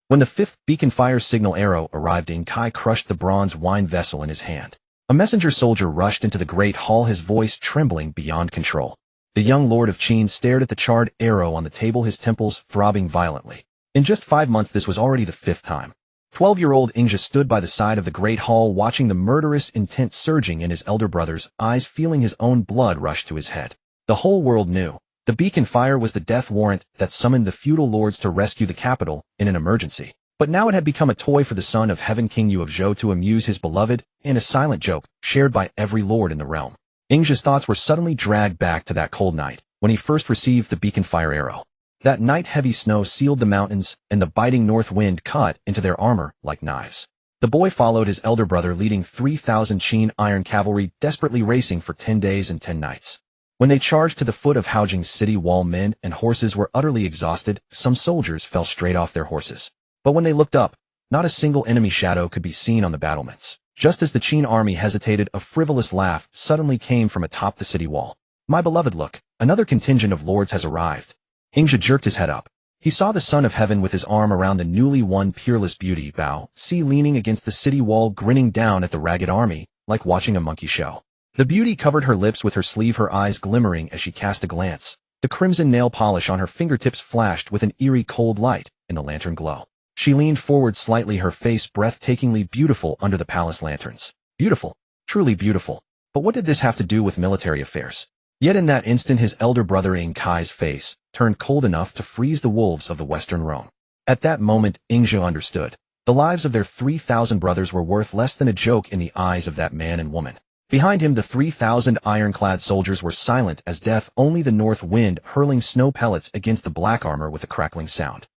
When the fifth beacon fire signal arrow arrived, Kai crushed the bronze wine vessel in his hand. A messenger soldier rushed into the great hall, his voice trembling beyond control. The young lord of Qin stared at the charred arrow on the table, his temples throbbing violently. In just 5 months this was already the 5th time. 12-year-old Ingja stood by the side of the great hall, watching the murderous intent surging in his elder brother's eyes, feeling his own blood rush to his head. The whole world knew. The beacon fire was the death warrant that summoned the feudal lords to rescue the capital in an emergency. But now it had become a toy for the son of heaven, King Yu of Zhou, to amuse his beloved, and a silent joke, shared by every lord in the realm. Ingja's thoughts were suddenly dragged back to that cold night, when he first received the beacon fire arrow. That night heavy snow sealed the mountains, and the biting north wind cut into their armor like knives. The boy followed his elder brother, leading 3,000 Qin iron cavalry, desperately racing for 10 days and 10 nights. When they charged to the foot of Haojing's city wall, men and horses were utterly exhausted. Some soldiers fell straight off their horses. But when they looked up, not a single enemy shadow could be seen on the battlements. Just as the Qin army hesitated, a frivolous laugh suddenly came from atop the city wall. "My beloved, look, another contingent of lords has arrived." Ingja jerked his head up. He saw the son of heaven with his arm around the newly won peerless beauty Bao Si leaning against the city wall, grinning down at the ragged army, like watching a monkey show. The beauty covered her lips with her sleeve, her eyes glimmering as she cast a glance. The crimson nail polish on her fingertips flashed with an eerie cold light in the lantern glow. She leaned forward slightly, her face breathtakingly beautiful under the palace lanterns. Beautiful, truly beautiful. But what did this have to do with military affairs? Yet in that instant his elder brother Kai's face turned cold enough to freeze the wolves of the Western Zhou. At that moment, Ingja understood. The lives of their 3,000 brothers were worth less than a joke in the eyes of that man and woman. Behind him, the 3,000 ironclad soldiers were silent as death, only the north wind hurling snow pellets against the black armor with a crackling sound.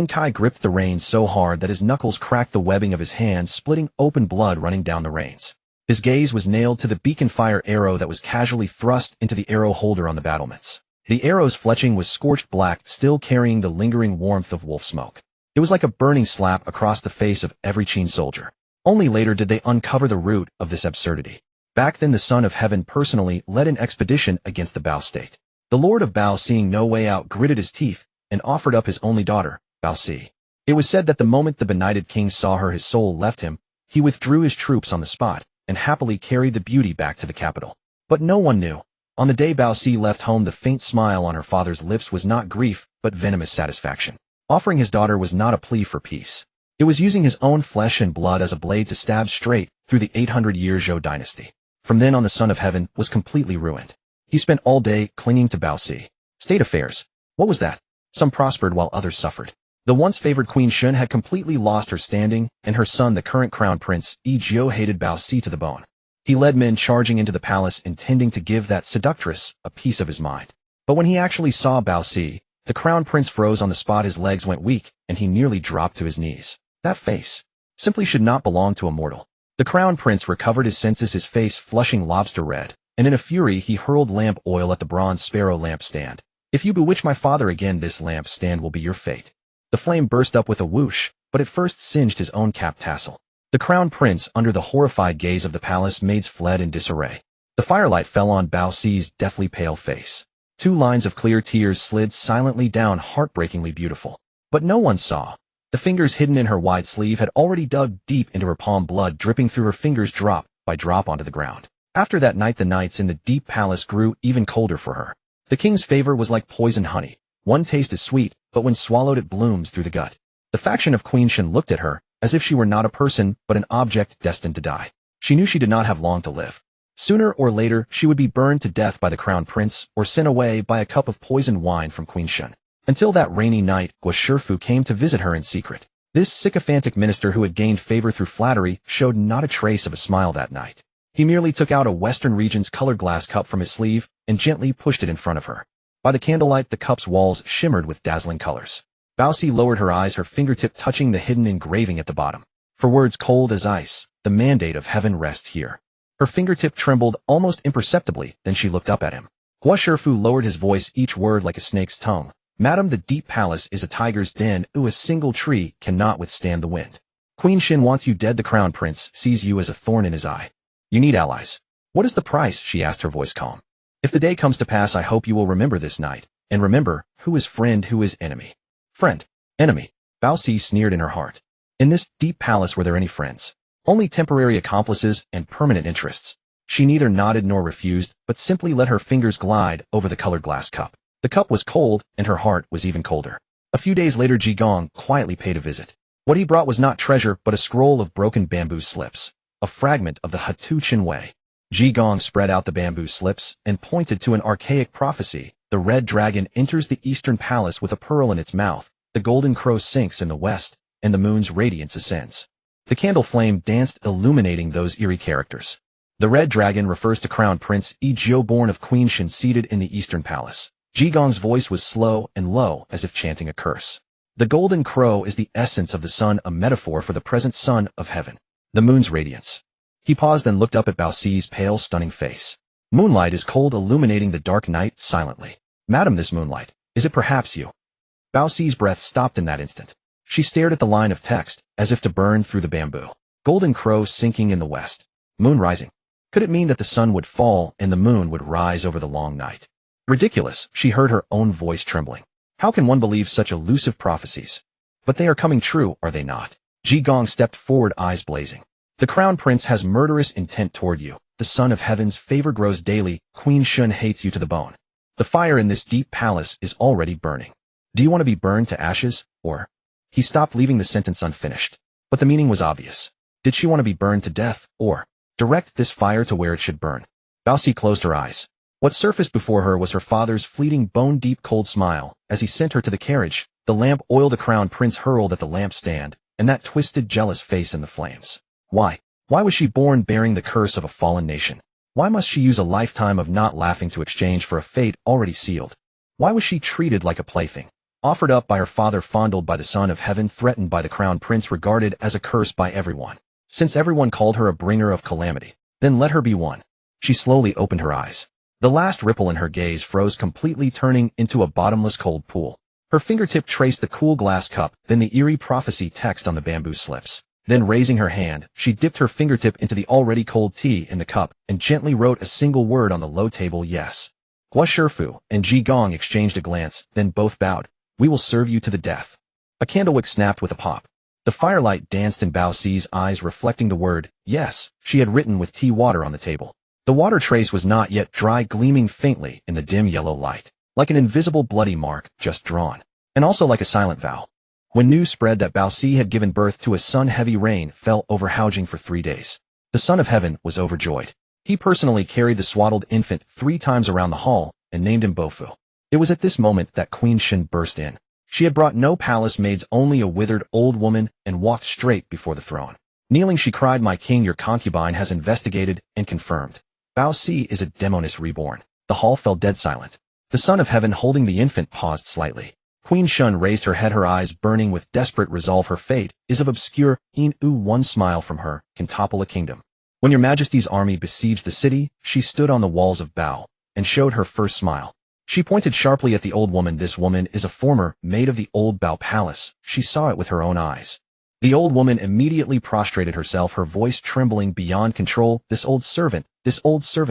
Kai gripped the reins so hard that his knuckles cracked the webbing of his hands, splitting open, blood running down the reins. His gaze was nailed to the beacon fire arrow that was casually thrust into the arrow holder on the battlements. The arrow's fletching was scorched black, still carrying the lingering warmth of wolf smoke. It was like a burning slap across the face of every Qin soldier. Only later did they uncover the root of this absurdity. Back then the son of heaven personally led an expedition against the Bao state. The lord of Bao, seeing no way out, gritted his teeth and offered up his only daughter, Bao Si. It was said that the moment the benighted king saw her, his soul left him. He withdrew his troops on the spot and happily carried the beauty back to the capital. But no one knew. On the day Bao Si left home, the faint smile on her father's lips was not grief, but venomous satisfaction. Offering his daughter was not a plea for peace. It was using his own flesh and blood as a blade to stab straight through the 800-year Zhou dynasty. From then on, the son of heaven was completely ruined. He spent all day clinging to Bao Si. State affairs. What was that? Some prospered while others suffered. The once favored Queen Shun had completely lost her standing, and her son, the current crown prince, Zhou, hated Bao Si to the bone. He led men charging into the palace, intending to give that seductress a piece of his mind. But when he actually saw Bao Si, the crown prince froze on the spot, his legs went weak, and he nearly dropped to his knees. That face simply should not belong to a mortal. The crown prince recovered his senses, his face flushing lobster red, and in a fury he hurled lamp oil at the bronze sparrow lamp stand. "If you bewitch my father again, this lamp stand will be your fate." The flame burst up with a whoosh, but it first singed his own cap tassel. The crown prince, under the horrified gaze of the palace maids, fled in disarray. The firelight fell on Bao Si's deathly pale face. 2 lines of clear tears slid silently down, heartbreakingly beautiful. But no one saw. The fingers hidden in her wide sleeve had already dug deep into her palm, blood dripping through her fingers drop by drop onto the ground. After that night, the nights in the deep palace grew even colder for her. The king's favor was like poison honey. One taste is sweet, but when swallowed it blooms through the gut. The faction of Queen Shun looked at her, as if she were not a person, but an object destined to die. She knew she did not have long to live. Sooner or later, she would be burned to death by the crown prince, or sent away by a cup of poisoned wine from Queen Shun. Until that rainy night, Guo Shifu came to visit her in secret. This sycophantic minister, who had gained favor through flattery, showed not a trace of a smile that night. He merely took out a Western region's colored glass cup from his sleeve and gently pushed it in front of her. By the candlelight, the cup's walls shimmered with dazzling colors. Bao Si lowered her eyes, her fingertip touching the hidden engraving at the bottom. For words cold as ice, the mandate of heaven rests here. Her fingertip trembled almost imperceptibly, then she looked up at him. Guo Shifu lowered his voice, each word like a snake's tongue. "Madam, the deep palace is a tiger's den. A single tree cannot withstand the wind. Queen Shun wants you dead. The crown prince sees you as a thorn in his eye. You need allies." "What is the price?" she asked, her voice calm. "If the day comes to pass, I hope you will remember this night, and remember who is friend, who is enemy." "Friend, enemy." Bao Si sneered in her heart. In this deep palace were there any friends? Only temporary accomplices and permanent interests. She neither nodded nor refused, but simply let her fingers glide over the colored glass cup. The cup was cold, and her heart was even colder. A few days later Ji Gong quietly paid a visit. What he brought was not treasure, but a scroll of broken bamboo slips, a fragment of the Hatu Qin Wei. Ji Gong spread out the bamboo slips and pointed to an archaic prophecy. The red dragon enters the eastern palace with a pearl in its mouth, the golden crow sinks in the west, and the moon's radiance ascends. The candle flame danced, illuminating those eerie characters. The red dragon refers to Crown Prince Yi Jiu, born of Queen Shin, seated in the eastern palace. Ji Gong's voice was slow and low, as if chanting a curse. The golden crow is the essence of the sun, a metaphor for the present sun of heaven. The moon's radiance. He paused and looked up at Bao Si's pale, stunning face. Moonlight is cold, illuminating the dark night silently. Madam, this moonlight, is it perhaps you? Bao Si's breath stopped in that instant. She stared at the line of text, as if to burn through the bamboo. Golden crow sinking in the west. Moon rising. Could it mean that the sun would fall and the moon would rise over the long night? Ridiculous, she heard her own voice trembling. How can one believe such elusive prophecies? But they are coming true, are they not? Ji Gong stepped forward, eyes blazing. The Crown Prince has murderous intent toward you. The sun of heaven's favor grows daily. Queen Shun hates you to the bone. The fire in this deep palace is already burning. Do you want to be burned to ashes, or? He stopped, leaving the sentence unfinished. But the meaning was obvious. Did she want to be burned to death, or direct this fire to where it should burn? Bao Si closed her eyes. What surfaced before her was her father's fleeting, bone-deep, cold smile. As he sent her to the carriage, the lamp oil the Crown Prince hurled at the lampstand, and that twisted, jealous face in the flames. Why? Why was she born bearing the curse of a fallen nation? Why must she use a lifetime of not laughing to exchange for a fate already sealed? Why was she treated like a plaything? Offered up by her father, fondled by the son of heaven, threatened by the Crown Prince, regarded as a curse by everyone. Since everyone called her a bringer of calamity, then let her be one. She slowly opened her eyes. The last ripple in her gaze froze completely, turning into a bottomless cold pool. Her fingertip traced the cool glass cup, then the eerie prophecy text on the bamboo slips. Then, raising her hand, she dipped her fingertip into the already cold tea in the cup and gently wrote a single word on the low table: yes. Gua Shifu and Ji Gong exchanged a glance, then both bowed. We will serve you to the death. A candlewick snapped with a pop. The firelight danced in Bao Si's eyes, reflecting the word yes she had written with tea water on the table. The water trace was not yet dry, gleaming faintly in the dim yellow light, like an invisible bloody mark just drawn, and also like a silent vow. When news spread that Bao Si had given birth to a son, heavy rain fell over Haojing for 3 days. The son of heaven was overjoyed. He personally carried the swaddled infant 3 times around the hall and named him Bofu. It was at this moment that Queen Shin burst in. She had brought no palace maids, only a withered old woman, and walked straight before the throne. Kneeling, she cried, "My king, your concubine has investigated and confirmed. Bao Si is a demoness reborn." The hall fell dead silent. The son of heaven, holding the infant, paused slightly. Queen Shun raised her head, her eyes burning with desperate resolve. Her fate is of obscure one smile from her can topple a kingdom. When your majesty's army besieged the city, she stood on the walls of Bao and showed her first smile. She pointed sharply at the old woman. This woman is a former maid of the old Bao palace. She saw it with her own eyes. The old woman immediately prostrated herself, her voice trembling beyond control. This old servant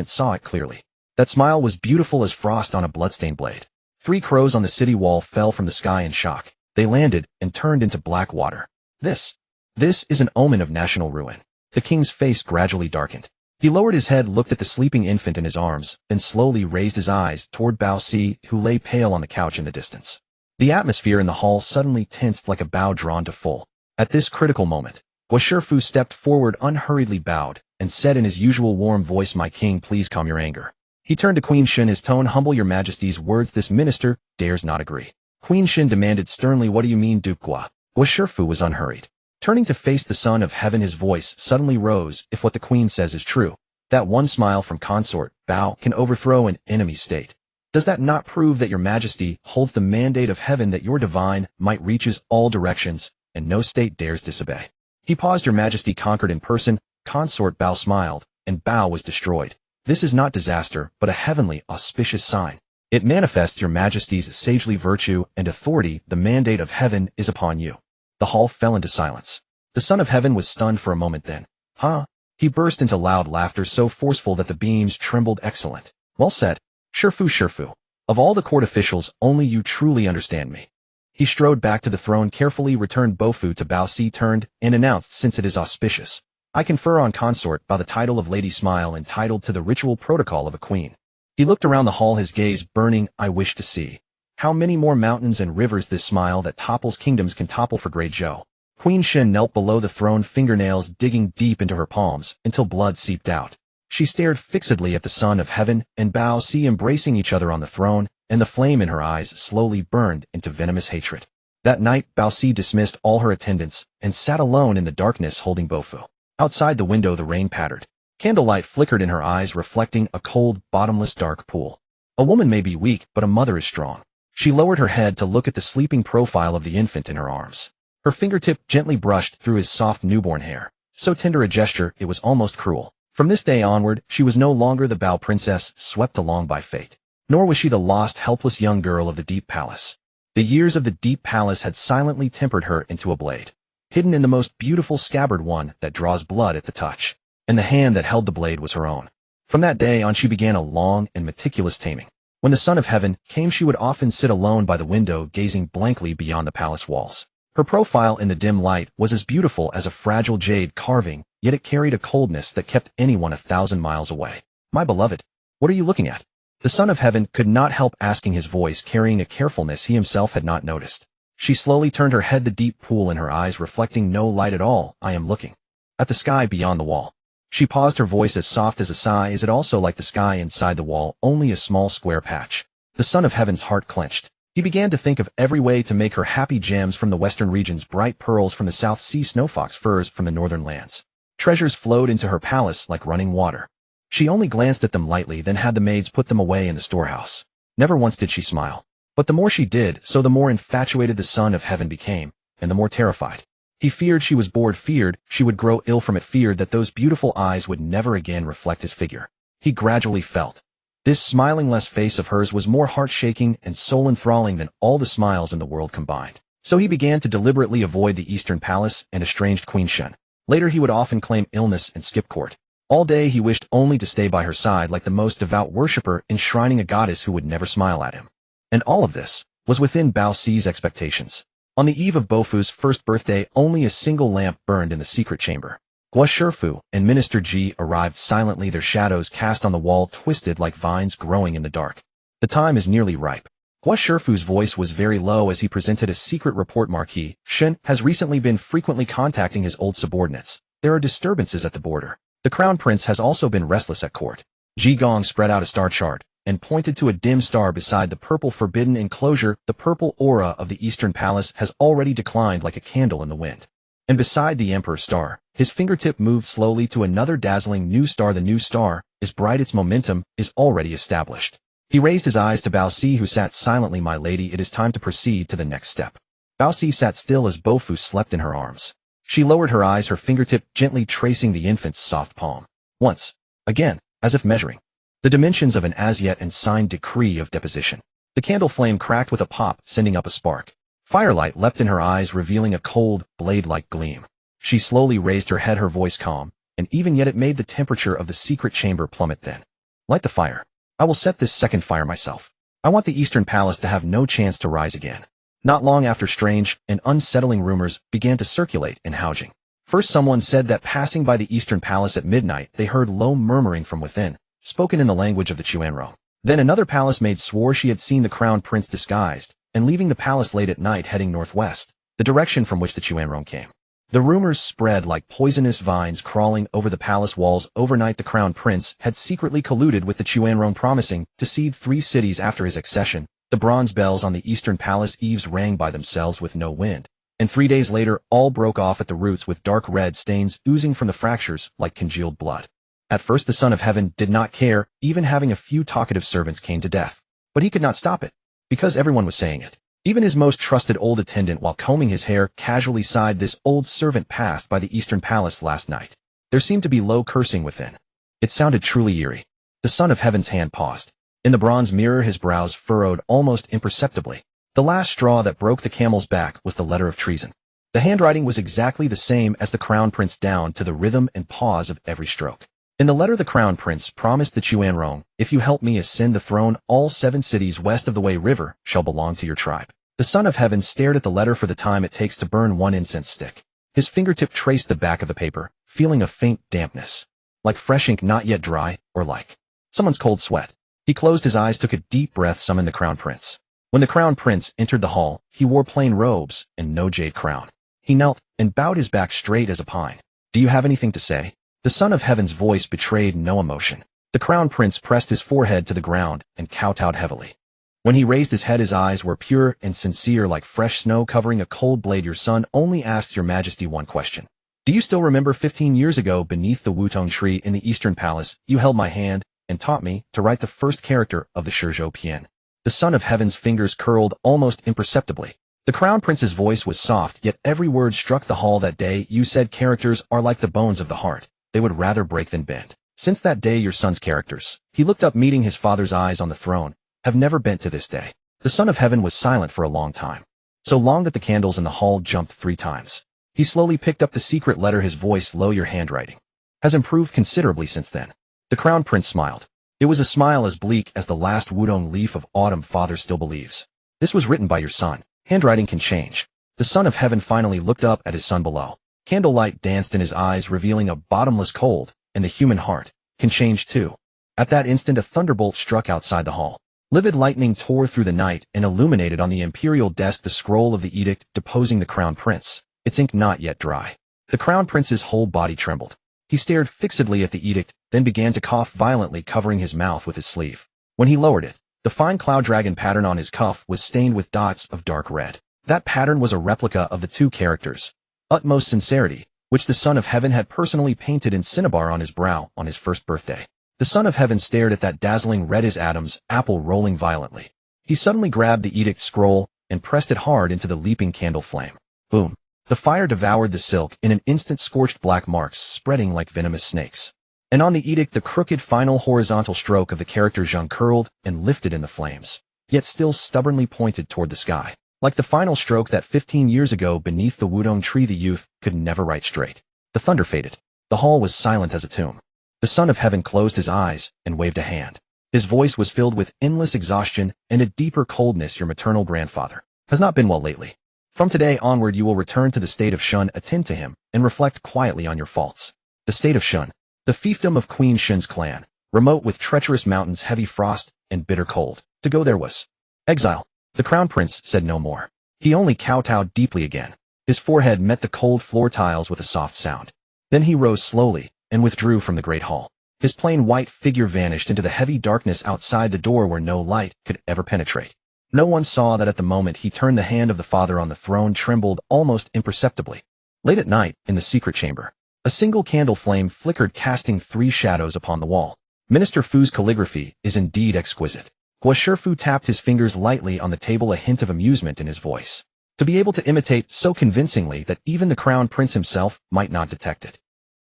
saw it clearly. That smile was beautiful as frost on a bloodstained blade. 3 crows on the city wall fell from the sky in shock. They landed and turned into black water. This is an omen of national ruin. The king's face gradually darkened. He lowered his head, looked at the sleeping infant in his arms, then slowly raised his eyes toward Bao Si, who lay pale on the couch in the distance. The atmosphere in the hall suddenly tensed like a bow drawn to full. At this critical moment, Gua Shifu stepped forward, unhurriedly bowed, and said in his usual warm voice, "My king, please calm your anger." He turned to Queen Shin, his tone humble. "Your majesty's words, this minister dares not agree." Queen Shin demanded sternly, "What do you mean, Duke Gua?" Gua Shifu was unhurried. Turning to face the son of heaven, his voice suddenly rose. "If what the queen says is true, that one smile from consort Bao can overthrow an enemy state. Does that not prove that your majesty holds the mandate of heaven, that your divine might reaches all directions, and no state dares disobey?" He paused. "Your majesty conquered in person." Consort Bao smiled, and Bao was destroyed. "This is not disaster, but a heavenly, auspicious sign. It manifests your majesty's sagely virtue and authority. The mandate of heaven is upon you." The hall fell into silence. The son of heaven was stunned for a moment, then, "Huh?" He burst into loud laughter, so forceful that the beams trembled. "Excellent. Well said. Shifu. Of all the court officials, only you truly understand me." He strode back to the throne, carefully returned Bofu to Bao Si, turned, and announced, since it is auspicious, I confer on consort by the title of Lady Smile, entitled to the ritual protocol of a queen. He looked around the hall, his gaze burning. I wish to see how many more mountains and rivers this smile that topples kingdoms can topple for Great Zhou. Queen Shen knelt below the throne, fingernails digging deep into her palms until blood seeped out. She stared fixedly at the Son of Heaven and Bao Si embracing each other on the throne, and the flame in her eyes slowly burned into venomous hatred. That night, Bao Si dismissed all her attendants and sat alone in the darkness holding Bofu. Outside the window the rain pattered. Candlelight flickered in her eyes, reflecting a cold, bottomless dark pool. A woman may be weak, but a mother is strong. She lowered her head to look at the sleeping profile of the infant in her arms. Her fingertip gently brushed through his soft newborn hair. So tender a gesture, it was almost cruel. From this day onward, she was no longer the Bao princess swept along by fate. Nor was she the lost, helpless young girl of the Deep Palace. The years of the Deep Palace had silently tempered her into a blade, hidden in the most beautiful scabbard, one that draws blood at the touch. And the hand that held the blade was her own. From that day on she began a long and meticulous taming. When the Son of Heaven came, she would often sit alone by the window, gazing blankly beyond the palace walls. Her profile in the dim light was as beautiful as a fragile jade carving, yet it carried a coldness that kept anyone 1,000 miles away. My beloved, what are you looking at? The Son of Heaven could not help asking, his voice carrying a carefulness he himself had not noticed. She slowly turned her head, the deep pool in her eyes reflecting no light at all. I am looking at the sky beyond the wall. She paused, her voice as soft as a sigh. Is it also like the sky inside the wall, only a small square patch? The Son of Heaven's heart clenched. He began to think of every way to make her happy: gems from the western regions, bright pearls from the South Sea, snowfox furs from the northern lands. Treasures flowed into her palace like running water. She only glanced at them lightly, then had the maids put them away in the storehouse. Never once did she smile. But the more she did so, the more infatuated the Son of Heaven became, and the more terrified. He feared she was bored, feared she would grow ill from it, feared that those beautiful eyes would never again reflect his figure. He gradually felt this smiling-less face of hers was more heart-shaking and soul-enthralling than all the smiles in the world combined. So he began to deliberately avoid the Eastern Palace and estranged Queen Shen. Later he would often claim illness and skip court. All day he wished only to stay by her side, like the most devout worshipper enshrining a goddess who would never smile at him. And all of this was within Bao Si's expectations. On the eve of Bofu's first birthday, only a single lamp burned in the secret chamber. Guo Shifu and Minister Ji arrived silently, their shadows cast on the wall twisted like vines growing in the dark. The time is nearly ripe. Guo Shifu's voice was very low as he presented a secret report. Marquis Shen has recently been frequently contacting his old subordinates. There are disturbances at the border. The Crown Prince has also been restless at court. Ji Gong spread out a star chart and pointed to a dim star beside the purple forbidden enclosure. The purple aura of the Eastern Palace has already declined like a candle in the wind. And beside the Emperor's star, his fingertip moved slowly to another dazzling new star. The new star is bright, its momentum is already established. He raised his eyes to Bao Si, who sat silently. My lady, it is time to proceed to the next step. Bao Si sat still as Bofu slept in her arms. She lowered her eyes, her fingertip gently tracing the infant's soft palm. Once, again, as if measuring the dimensions of an as-yet unsigned decree of deposition. The candle flame cracked with a pop, sending up a spark. Firelight leapt in her eyes, revealing a cold, blade-like gleam. She slowly raised her head, her voice calm, and even yet it made the temperature of the secret chamber plummet. Then, light the fire. I will set this second fire myself. I want the Eastern Palace to have no chance to rise again. Not long after, strange and unsettling rumors began to circulate in Haojing. First, someone said that passing by the Eastern Palace at midnight, they heard low murmuring from within, spoken in the language of the Chuanrong. Then another palace maid swore she had seen the Crown Prince disguised and leaving the palace late at night, heading northwest, the direction from which the Chuanrong came. The rumors spread like poisonous vines crawling over the palace walls. Overnight, the Crown Prince had secretly colluded with the Chuanrong, promising to cede 3 cities after his accession. The bronze bells on the Eastern Palace eaves rang by themselves with no wind, and 3 days later all broke off at the roots with dark red stains oozing from the fractures like congealed blood. At first the Son of Heaven did not care, even having a few talkative servants came to death. But he could not stop it, because everyone was saying it. Even his most trusted old attendant, while combing his hair, casually sighed. This old servant passed by the Eastern Palace last night. There seemed to be low cursing within. It sounded truly eerie. The Son of Heaven's hand paused. In the bronze mirror his brows furrowed almost imperceptibly. The last straw that broke the camel's back was the letter of treason. The handwriting was exactly the same as the Crown Prince, down to the rhythm and pause of every stroke. In the letter the Crown Prince promised the Chuanrong, if you help me ascend the throne, all 7 cities west of the Wei River shall belong to your tribe. The Son of Heaven stared at the letter for the time it takes to burn one incense stick. His fingertip traced the back of the paper, feeling a faint dampness. Like fresh ink not yet dry, or like someone's cold sweat. He closed his eyes, took a deep breath, summoned the Crown Prince. When the Crown Prince entered the hall, he wore plain robes and no jade crown. He knelt and bowed, his back straight as a pine. "Do you have anything to say?" The Son of Heaven's voice betrayed no emotion. The Crown Prince pressed his forehead to the ground and kowtowed heavily. When he raised his head, his eyes were pure and sincere like fresh snow covering a cold blade. "Your son only asked your majesty one question. Do you still remember 15 years ago beneath the Wutong tree in the Eastern Palace, you held my hand and taught me to write the first character of the Shizhou Pian?" The Son of Heaven's fingers curled almost imperceptibly. The Crown Prince's voice was soft, yet every word struck the hall. "That day, you said characters are like the bones of the heart. They would rather break than bend. Since that day, your son's characters," he looked up, meeting his father's eyes on the throne, "have never bent to this day." The Son of Heaven was silent for a long time. So long that the candles in the hall jumped 3 times. He slowly picked up the secret letter, his voice low. "Your handwriting has improved considerably since then." The Crown Prince smiled. It was a smile as bleak as the last Wudong leaf of autumn. "Father still believes this was written by your son. Handwriting can change." The Son of Heaven finally looked up at his son below. Candlelight danced in his eyes, revealing a bottomless cold, and the human heart can change too. At that instant, a thunderbolt struck outside the hall. Livid lightning tore through the night and illuminated on the imperial desk the scroll of the edict deposing the Crown Prince, its ink not yet dry. The Crown Prince's whole body trembled. He stared fixedly at the edict, then began to cough violently, covering his mouth with his sleeve. When he lowered it, the fine cloud dragon pattern on his cuff was stained with dots of dark red. That pattern was a replica of the 2 characters, "Utmost Sincerity," which the Son of Heaven had personally painted in cinnabar on his brow on his first birthday. The Son of Heaven stared at that dazzling red as atoms, apple rolling violently. He suddenly grabbed the edict scroll and pressed it hard into the leaping candle flame. Boom! The fire devoured the silk, in an instant scorched black marks spreading like venomous snakes. And on the edict, the crooked final horizontal stroke of the character Zheng curled and lifted in the flames, yet still stubbornly pointed toward the sky. Like the final stroke that 15 years ago beneath the Wudong tree, the youth could never write straight. The thunder faded. The hall was silent as a tomb. The Son of Heaven closed his eyes and waved a hand. His voice was filled with endless exhaustion and a deeper coldness. "Your maternal grandfather has not been well lately. From today onward, you will return to the state of Shun, attend to him, and reflect quietly on your faults." The state of Shun, the fiefdom of Queen Shen's clan, remote with treacherous mountains, heavy frost, and bitter cold. To go there was exile. The Crown Prince said no more. He only kowtowed deeply again. His forehead met the cold floor tiles with a soft sound. Then he rose slowly and withdrew from the great hall. His plain white figure vanished into the heavy darkness outside the door where no light could ever penetrate. No one saw that at the moment he turned, the hand of the father on the throne trembled almost imperceptibly. Late at night, in the secret chamber, a single candle flame flickered, casting 3 shadows upon the wall. Minister Fu's calligraphy is indeed exquisite. Guo Shifu tapped his fingers lightly on the table, a hint of amusement in his voice. To be able to imitate so convincingly that even the Crown Prince himself might not detect it.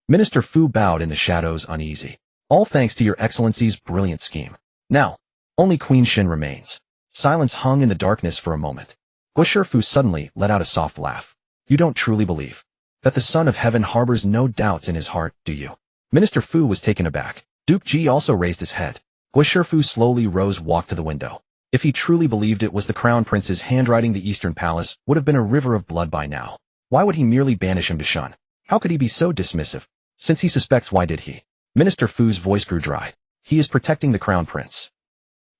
Minister Fu bowed in the shadows, uneasy. "All thanks to your excellency's brilliant scheme. Now, only Queen Shen remains." Silence hung in the darkness for a moment. Guo Shifu suddenly let out a soft laugh. "You don't truly believe that the Son of Heaven harbors no doubts in his heart, do you?" Minister Fu was taken aback. Duke Ji also raised his head. Guo Shifu slowly rose, walked to the window. If he truly believed it was the Crown Prince's handwriting, the Eastern Palace would have been a river of blood by now. Why would he merely banish him to Shun? How could he be so dismissive? Since he suspects, why did he? Minister Fu's voice grew dry. "He is protecting the Crown Prince."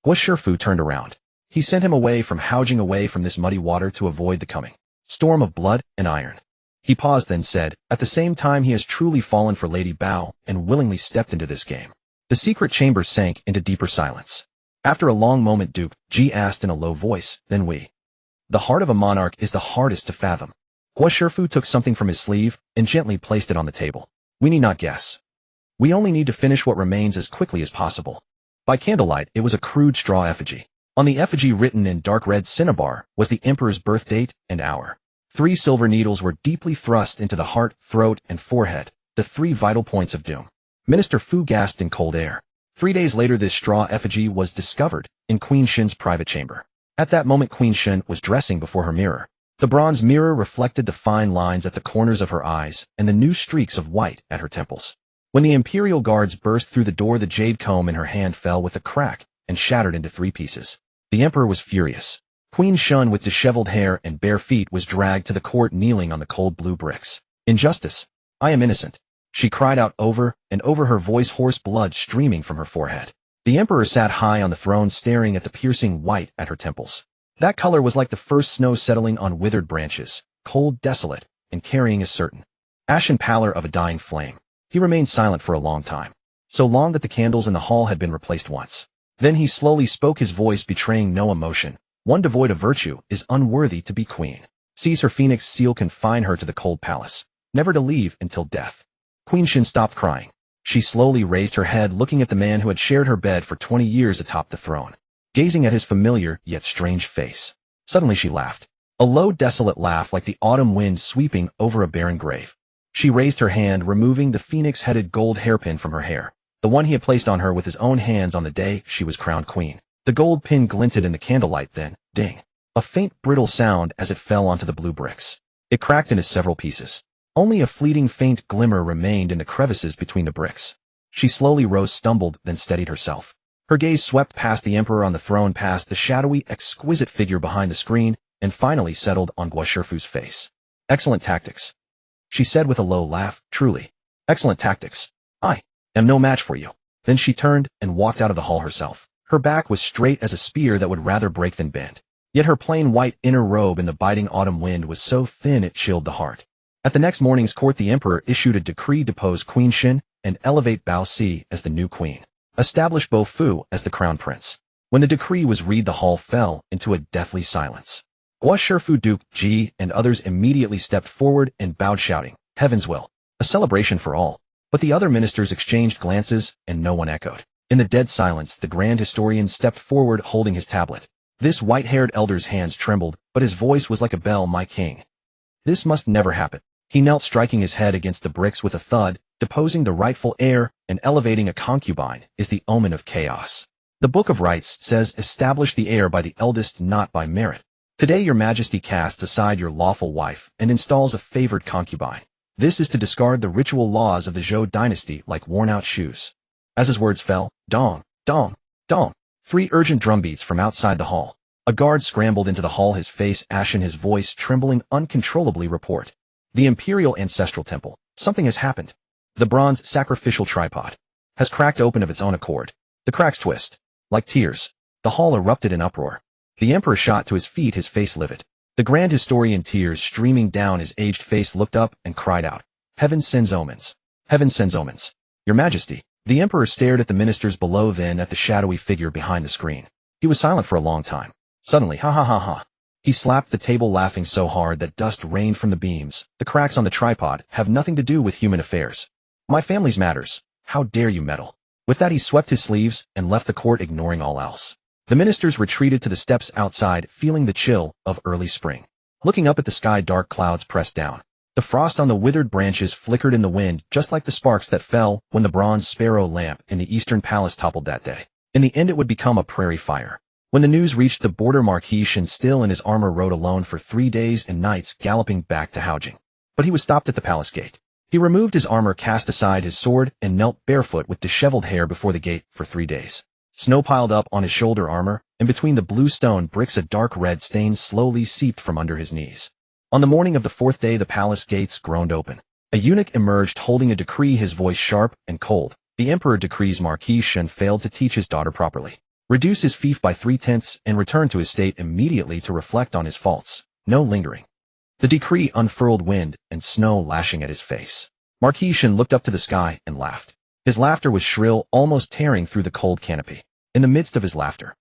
Guo Shifu turned around. He sent him away from Haojing, away from this muddy water, to avoid the coming storm of blood and iron. He paused, then said, "At the same time, he has truly fallen for Lady Bao and willingly stepped into this game." The secret chamber sank into deeper silence. After a long moment, Duke Ji asked in a low voice, "Then we?" "The heart of a monarch is the hardest to fathom." Guo Shifu took something from his sleeve and gently placed it on the table. "We need not guess. We only need to finish what remains as quickly as possible." By candlelight, it was a crude straw effigy. On the effigy, written in dark red cinnabar, was the emperor's birth date and hour. 3 silver needles were deeply thrust into the heart, throat, and forehead, the 3 vital points of doom. Minister Fu gasped in cold air. 3 days later, this straw effigy was discovered in Queen Shen's private chamber. At that moment, Queen Shen was dressing before her mirror. The bronze mirror reflected the fine lines at the corners of her eyes and the new streaks of white at her temples. When the imperial guards burst through the door, the jade comb in her hand fell with a crack and shattered into 3 pieces. The emperor was furious. Queen Shun with disheveled hair and bare feet was dragged to the court kneeling on the cold blue bricks. Injustice! I am innocent! She cried out over and over, her voice hoarse, blood streaming from her forehead. The emperor sat high on the throne staring at the piercing white at her temples. That color was like the first snow settling on withered branches, cold, desolate, and carrying a certain ashen pallor of a dying flame. He remained silent for a long time. So long that the candles in the hall had been replaced once. Then he slowly spoke, his voice betraying no emotion. One devoid of virtue is unworthy to be queen. Seize her phoenix seal, confine her to the cold palace, never to leave until death. Queen Shin stopped crying. She slowly raised her head, looking at the man who had shared her bed for 20 years atop the throne, gazing at his familiar yet strange face. Suddenly she laughed. A low, desolate laugh like the autumn wind sweeping over a barren grave. She raised her hand, removing the phoenix-headed gold hairpin from her hair, the one he had placed on her with his own hands on the day she was crowned queen. The gold pin glinted in the candlelight, then, ding. A faint, brittle sound as it fell onto the blue bricks. It cracked into several pieces. Only a fleeting faint glimmer remained in the crevices between the bricks. She slowly rose, stumbled, then steadied herself. Her gaze swept past the emperor on the throne, past the shadowy, exquisite figure behind the screen, and finally settled on Guo Shifu's face. Excellent tactics, she said with a low laugh. Truly. Excellent tactics. I am no match for you. Then she turned and walked out of the hall herself. Her back was straight as a spear that would rather break than bend. Yet her plain white inner robe in the biting autumn wind was so thin it chilled the heart. At the next morning's court, the emperor issued a decree: depose Queen Shin and elevate Bao Si as the new queen. Establish Bo Fu as the crown prince. When the decree was read, the hall fell into a deathly silence. Guo Shifu, Duke Ji, and others immediately stepped forward and bowed, shouting, "Heaven's will." A celebration for all. But the other ministers exchanged glances, and no one echoed. In the dead silence, the grand historian stepped forward holding his tablet. This white-haired elder's hands trembled, but his voice was like a bell. "My king, this must never happen." He knelt, striking his head against the bricks with a thud. Deposing the rightful heir and elevating a concubine is the omen of chaos. The Book of Rights says, establish the heir by the eldest, not by merit. Today your majesty casts aside your lawful wife and installs a favored concubine. This is to discard the ritual laws of the Zhou dynasty like worn-out shoes. As his words fell, dong, dong, dong, 3 urgent drumbeats from outside the hall. A guard scrambled into the hall, his face ashen, his voice trembling uncontrollably. Report. The Imperial Ancestral Temple. Something has happened. The bronze sacrificial tripod has cracked open of its own accord. The cracks twist like tears. The hall erupted in uproar. The emperor shot to his feet, his face livid. The grand historian, tears streaming down his aged face, looked up and cried out, "Heaven sends omens. Heaven sends omens. Your Majesty." The emperor stared at the ministers below, then at the shadowy figure behind the screen. He was silent for a long time. Suddenly, ha ha ha ha. He slapped the table, laughing so hard that dust rained from the beams. "The cracks on the tripod have nothing to do with human affairs. My family's matters. How dare you meddle?" With that, he swept his sleeves and left the court, ignoring all else. The ministers retreated to the steps outside, feeling the chill of early spring. Looking up at the sky, dark clouds pressed down. The frost on the withered branches flickered in the wind, just like the sparks that fell when the bronze sparrow lamp in the eastern palace toppled that day. In the end, it would become a prairie fire. When the news reached the border, Marquis Shin, still in his armor, rode alone for 3 days and nights, galloping back to Haojing. But he was stopped at the palace gate. He removed his armor, cast aside his sword, and knelt barefoot with disheveled hair before the gate for 3 days. Snow piled up on his shoulder armor, and between the blue stone bricks a dark red stain slowly seeped from under his knees. On the morning of the 4th day, the palace gates groaned open. A eunuch emerged holding a decree, his voice sharp and cold. The emperor decrees Marquis Shin failed to teach his daughter properly. Reduce his fief by 3/10 and return to his state immediately to reflect on his faults. No lingering. The decree unfurled, wind and snow lashing at his face. Marquis Shin looked up to the sky and laughed. His laughter was shrill, almost tearing through the cold canopy. In the midst of his laughter,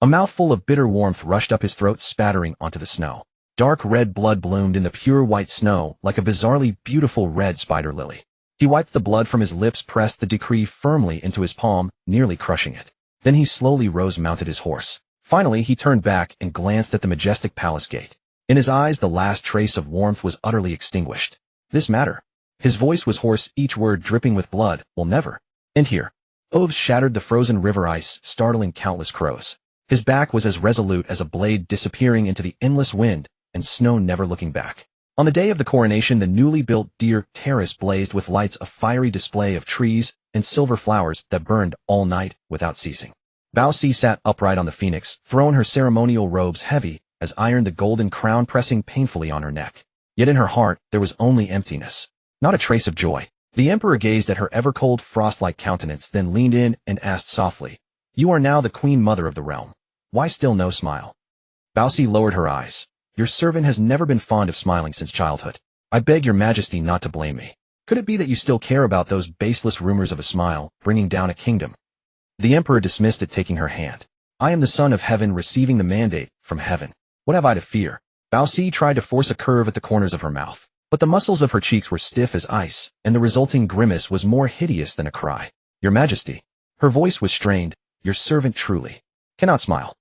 a mouthful of bitter warmth rushed up his throat, spattering onto the snow. Dark red blood bloomed in the pure white snow like a bizarrely beautiful red spider lily. He wiped the blood from his lips, pressed the decree firmly into his palm, nearly crushing it. Then he slowly rose, mounted his horse. Finally, he turned back and glanced at the majestic palace gate. In his eyes, the last trace of warmth was utterly extinguished. This matter. His voice was hoarse, each word dripping with blood. Will never end here. Oaths shattered the frozen river ice, startling countless crows. His back was as resolute as a blade, disappearing into the endless wind and snow, never looking back. On the day of the coronation, the newly built Deer Terrace blazed with lights, a fiery display of trees and silver flowers that burned all night without ceasing. Bao Si sat upright on the phoenix, throne her ceremonial robes heavy as iron, the golden crown pressing painfully on her neck. Yet in her heart there was only emptiness, not a trace of joy. The emperor gazed at her ever-cold, frost-like countenance, then leaned in and asked softly, "You are now the queen mother of the realm. Why still no smile?" Bao Si lowered her eyes. "Your servant has never been fond of smiling since childhood. I beg your majesty not to blame me. Could it be that you still care about those baseless rumors of a smile bringing down a kingdom?" The emperor dismissed it, taking her hand. "I am the son of heaven, receiving the mandate from heaven. What have I to fear?" Bao Si tried to force a curve at the corners of her mouth, but the muscles of her cheeks were stiff as ice, and the resulting grimace was more hideous than a cry. "Your majesty." Her voice was strained. "Your servant truly cannot smile."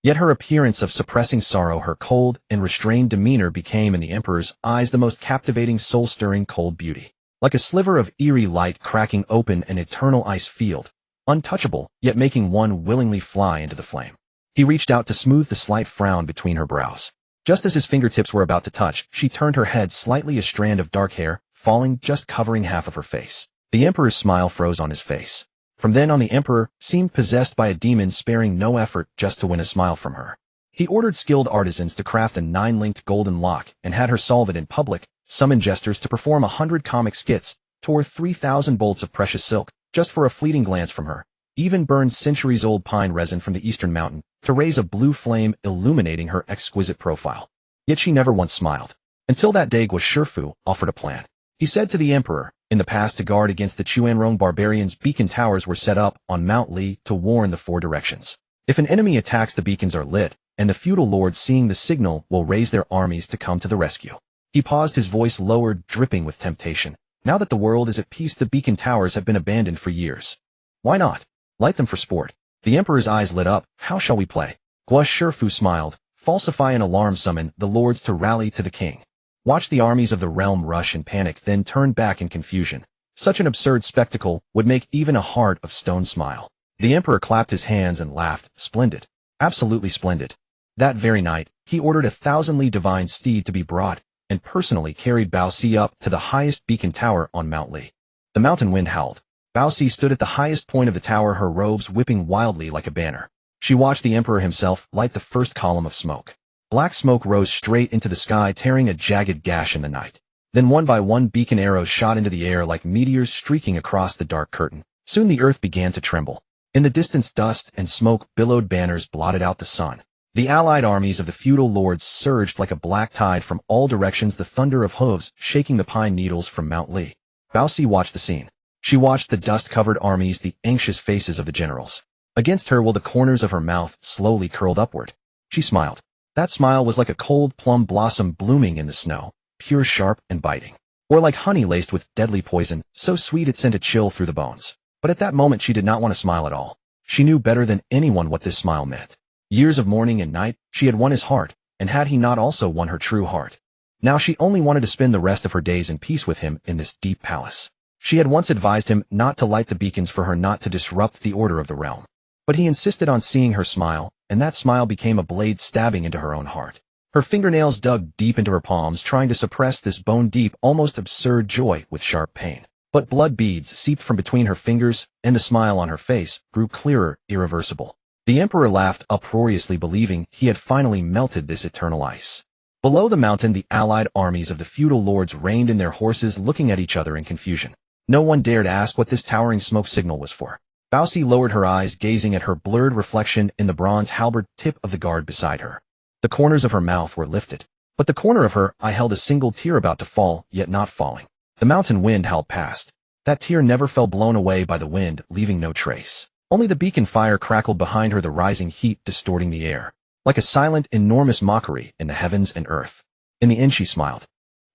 Yet her appearance of suppressing sorrow, her cold and restrained demeanor became in the emperor's eyes the most captivating, soul-stirring cold beauty. Like a sliver of eerie light cracking open an eternal ice field, untouchable, yet making one willingly fly into the flame. He reached out to smooth the slight frown between her brows. Just as his fingertips were about to touch, she turned her head slightly, a strand of dark hair falling, just covering half of her face. The emperor's smile froze on his face. From then on, the emperor seemed possessed by a demon, sparing no effort just to win a smile from her. He ordered skilled artisans to craft a 9-linked golden lock and had her solve it in public, summoned jesters to perform 100 comic skits, tore 3,000 bolts of precious silk just for a fleeting glance from her, even burned centuries-old pine resin from the eastern mountain to raise a blue flame illuminating her exquisite profile. Yet she never once smiled. Until that day, Guo Shifu offered a plan. He said to the emperor, in the past, to guard against the Chuanrong barbarians, beacon towers were set up on Mount Li to warn the 4 directions. If an enemy attacks, the beacons are lit, and the feudal lords, seeing the signal, will raise their armies to come to the rescue. He paused, his voice lowered, dripping with temptation. Now that the world is at peace, the beacon towers have been abandoned for years. Why not light them for sport? The emperor's eyes lit up. How shall we play? Guo Shifu smiled. Falsify an alarm, summon the lords to rally to the king. Watch the armies of the realm rush in panic, then turn back in confusion. Such an absurd spectacle would make even a heart of stone smile. The emperor clapped his hands and laughed. Splendid. Absolutely splendid. That very night, he ordered a 1,000-li divine steed to be brought, and personally carried Bao Si up to the highest beacon tower on Mount Li. The mountain wind howled. Bao Si stood at the highest point of the tower, her robes whipping wildly like a banner. She watched the emperor himself light the first column of smoke. Black smoke rose straight into the sky, tearing a jagged gash in the night. Then one by one, beacon arrows shot into the air like meteors streaking across the dark curtain. Soon the earth began to tremble. In the distance, dust and smoke billowed, banners blotted out the sun. The allied armies of the feudal lords surged like a black tide from all directions, the thunder of hooves shaking the pine needles from Mount Li. Bao Si watched the scene. She watched the dust-covered armies, the anxious faces of the generals. Against her, while the corners of her mouth slowly curled upward. She smiled. That smile was like a cold plum blossom blooming in the snow, pure, sharp, and biting. Or like honey laced with deadly poison, so sweet it sent a chill through the bones. But at that moment she did not want to smile at all. She knew better than anyone what this smile meant. Years of morning and night, she had won his heart, and had he not also won her true heart? Now she only wanted to spend the rest of her days in peace with him in this deep palace. She had once advised him not to light the beacons, for her not to disrupt the order of the realm. But he insisted on seeing her smile, and that smile became a blade stabbing into her own heart. Her fingernails dug deep into her palms, trying to suppress this bone-deep, almost absurd joy with sharp pain. But blood beads seeped from between her fingers, and the smile on her face grew clearer, irreversible. The emperor laughed uproariously, believing he had finally melted this eternal ice. Below the mountain, the allied armies of the feudal lords reined in their horses, looking at each other in confusion. No one dared ask what this towering smoke signal was for. Bao Si lowered her eyes, gazing at her blurred reflection in the bronze halberd tip of the guard beside her. The corners of her mouth were lifted, but the corner of her eye held a single tear about to fall, yet not falling. The mountain wind howled past. That tear never fell, blown away by the wind, leaving no trace. Only the beacon fire crackled behind her, the rising heat distorting the air, like a silent, enormous mockery in the heavens and earth. In the end she smiled.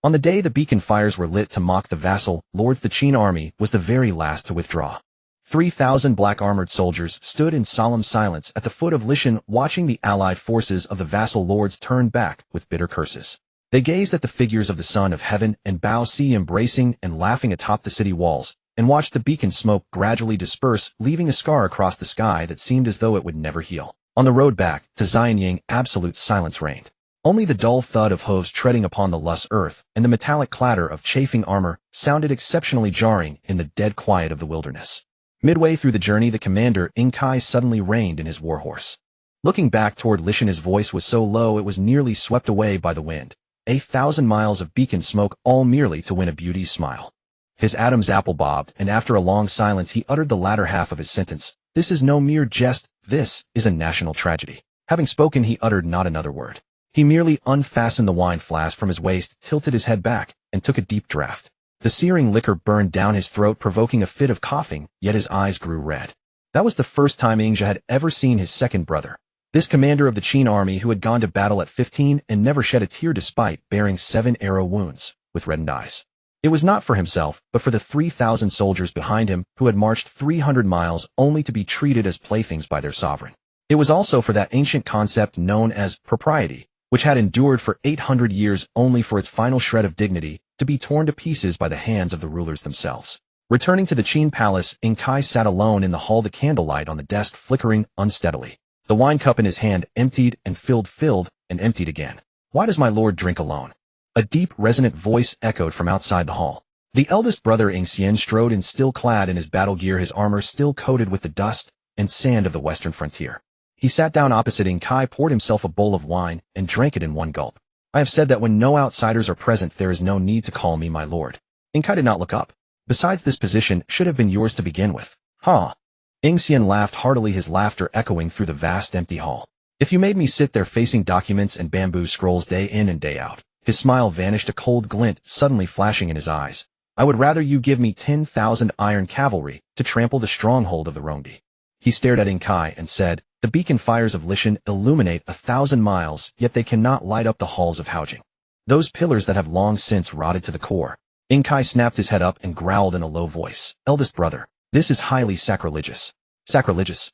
On the day the beacon fires were lit to mock the vassal lords, the Qin army was the very last to withdraw. 3,000 black-armored soldiers stood in solemn silence at the foot of Lishan, watching the allied forces of the vassal lords turn back with bitter curses. They gazed at the figures of the Son of Heaven and Bao Si embracing and laughing atop the city walls, and watched the beacon smoke gradually disperse, leaving a scar across the sky that seemed as though it would never heal. On the road back to Xianying, absolute silence reigned. Only the dull thud of hooves treading upon the lush earth and the metallic clatter of chafing armor sounded exceptionally jarring in the dead quiet of the wilderness. Midway through the journey, the commander, Ing Kai, suddenly reined in his warhorse. Looking back toward Lishan, his voice was so low it was nearly swept away by the wind. 1,000 miles of beacon smoke, all merely to win a beauty's smile. His Adam's apple bobbed, and after a long silence he uttered the latter half of his sentence. This is no mere jest, this is a national tragedy. Having spoken, he uttered not another word. He merely unfastened the wine flask from his waist, tilted his head back, and took a deep draught. The searing liquor burned down his throat, provoking a fit of coughing, yet his eyes grew red. That was the first time Ingja had ever seen his second brother. This commander of the Qin army, who had gone to battle at 15 and never shed a tear despite bearing 7 arrow wounds, with reddened eyes. It was not for himself, but for the 3,000 soldiers behind him who had marched 300 miles only to be treated as playthings by their sovereign. It was also for that ancient concept known as propriety, which had endured for 800 years only for its final shred of dignity to be torn to pieces by the hands of the rulers themselves. Returning to the Qin palace, Ing Kai sat alone in the hall, the candlelight on the desk flickering unsteadily. The wine cup in his hand emptied and filled and emptied again. Why does my lord drink alone? A deep, resonant voice echoed from outside the hall. The eldest brother Ing Xian strode in, still clad in his battle gear, his armor still coated with the dust and sand of the western frontier. He sat down opposite Ing Kai, poured himself a bowl of wine, and drank it in one gulp. I have said that when no outsiders are present there is no need to call me my lord. Ing Kai did not look up. Besides, this position should have been yours to begin with. Huh? Ing Xian laughed heartily, his laughter echoing through the vast empty hall. If you made me sit there facing documents and bamboo scrolls day in and day out. His smile vanished, a cold glint suddenly flashing in his eyes. I would rather you give me 10,000 iron cavalry to trample the stronghold of the Rongdi. He stared at Ing Kai and said, the beacon fires of Lishan illuminate 1,000 miles, yet they cannot light up the halls of Haojing. Those pillars that have long since rotted to the core. Ing Kai snapped his head up and growled in a low voice. Eldest brother, this is highly sacrilegious. Sacrilegious?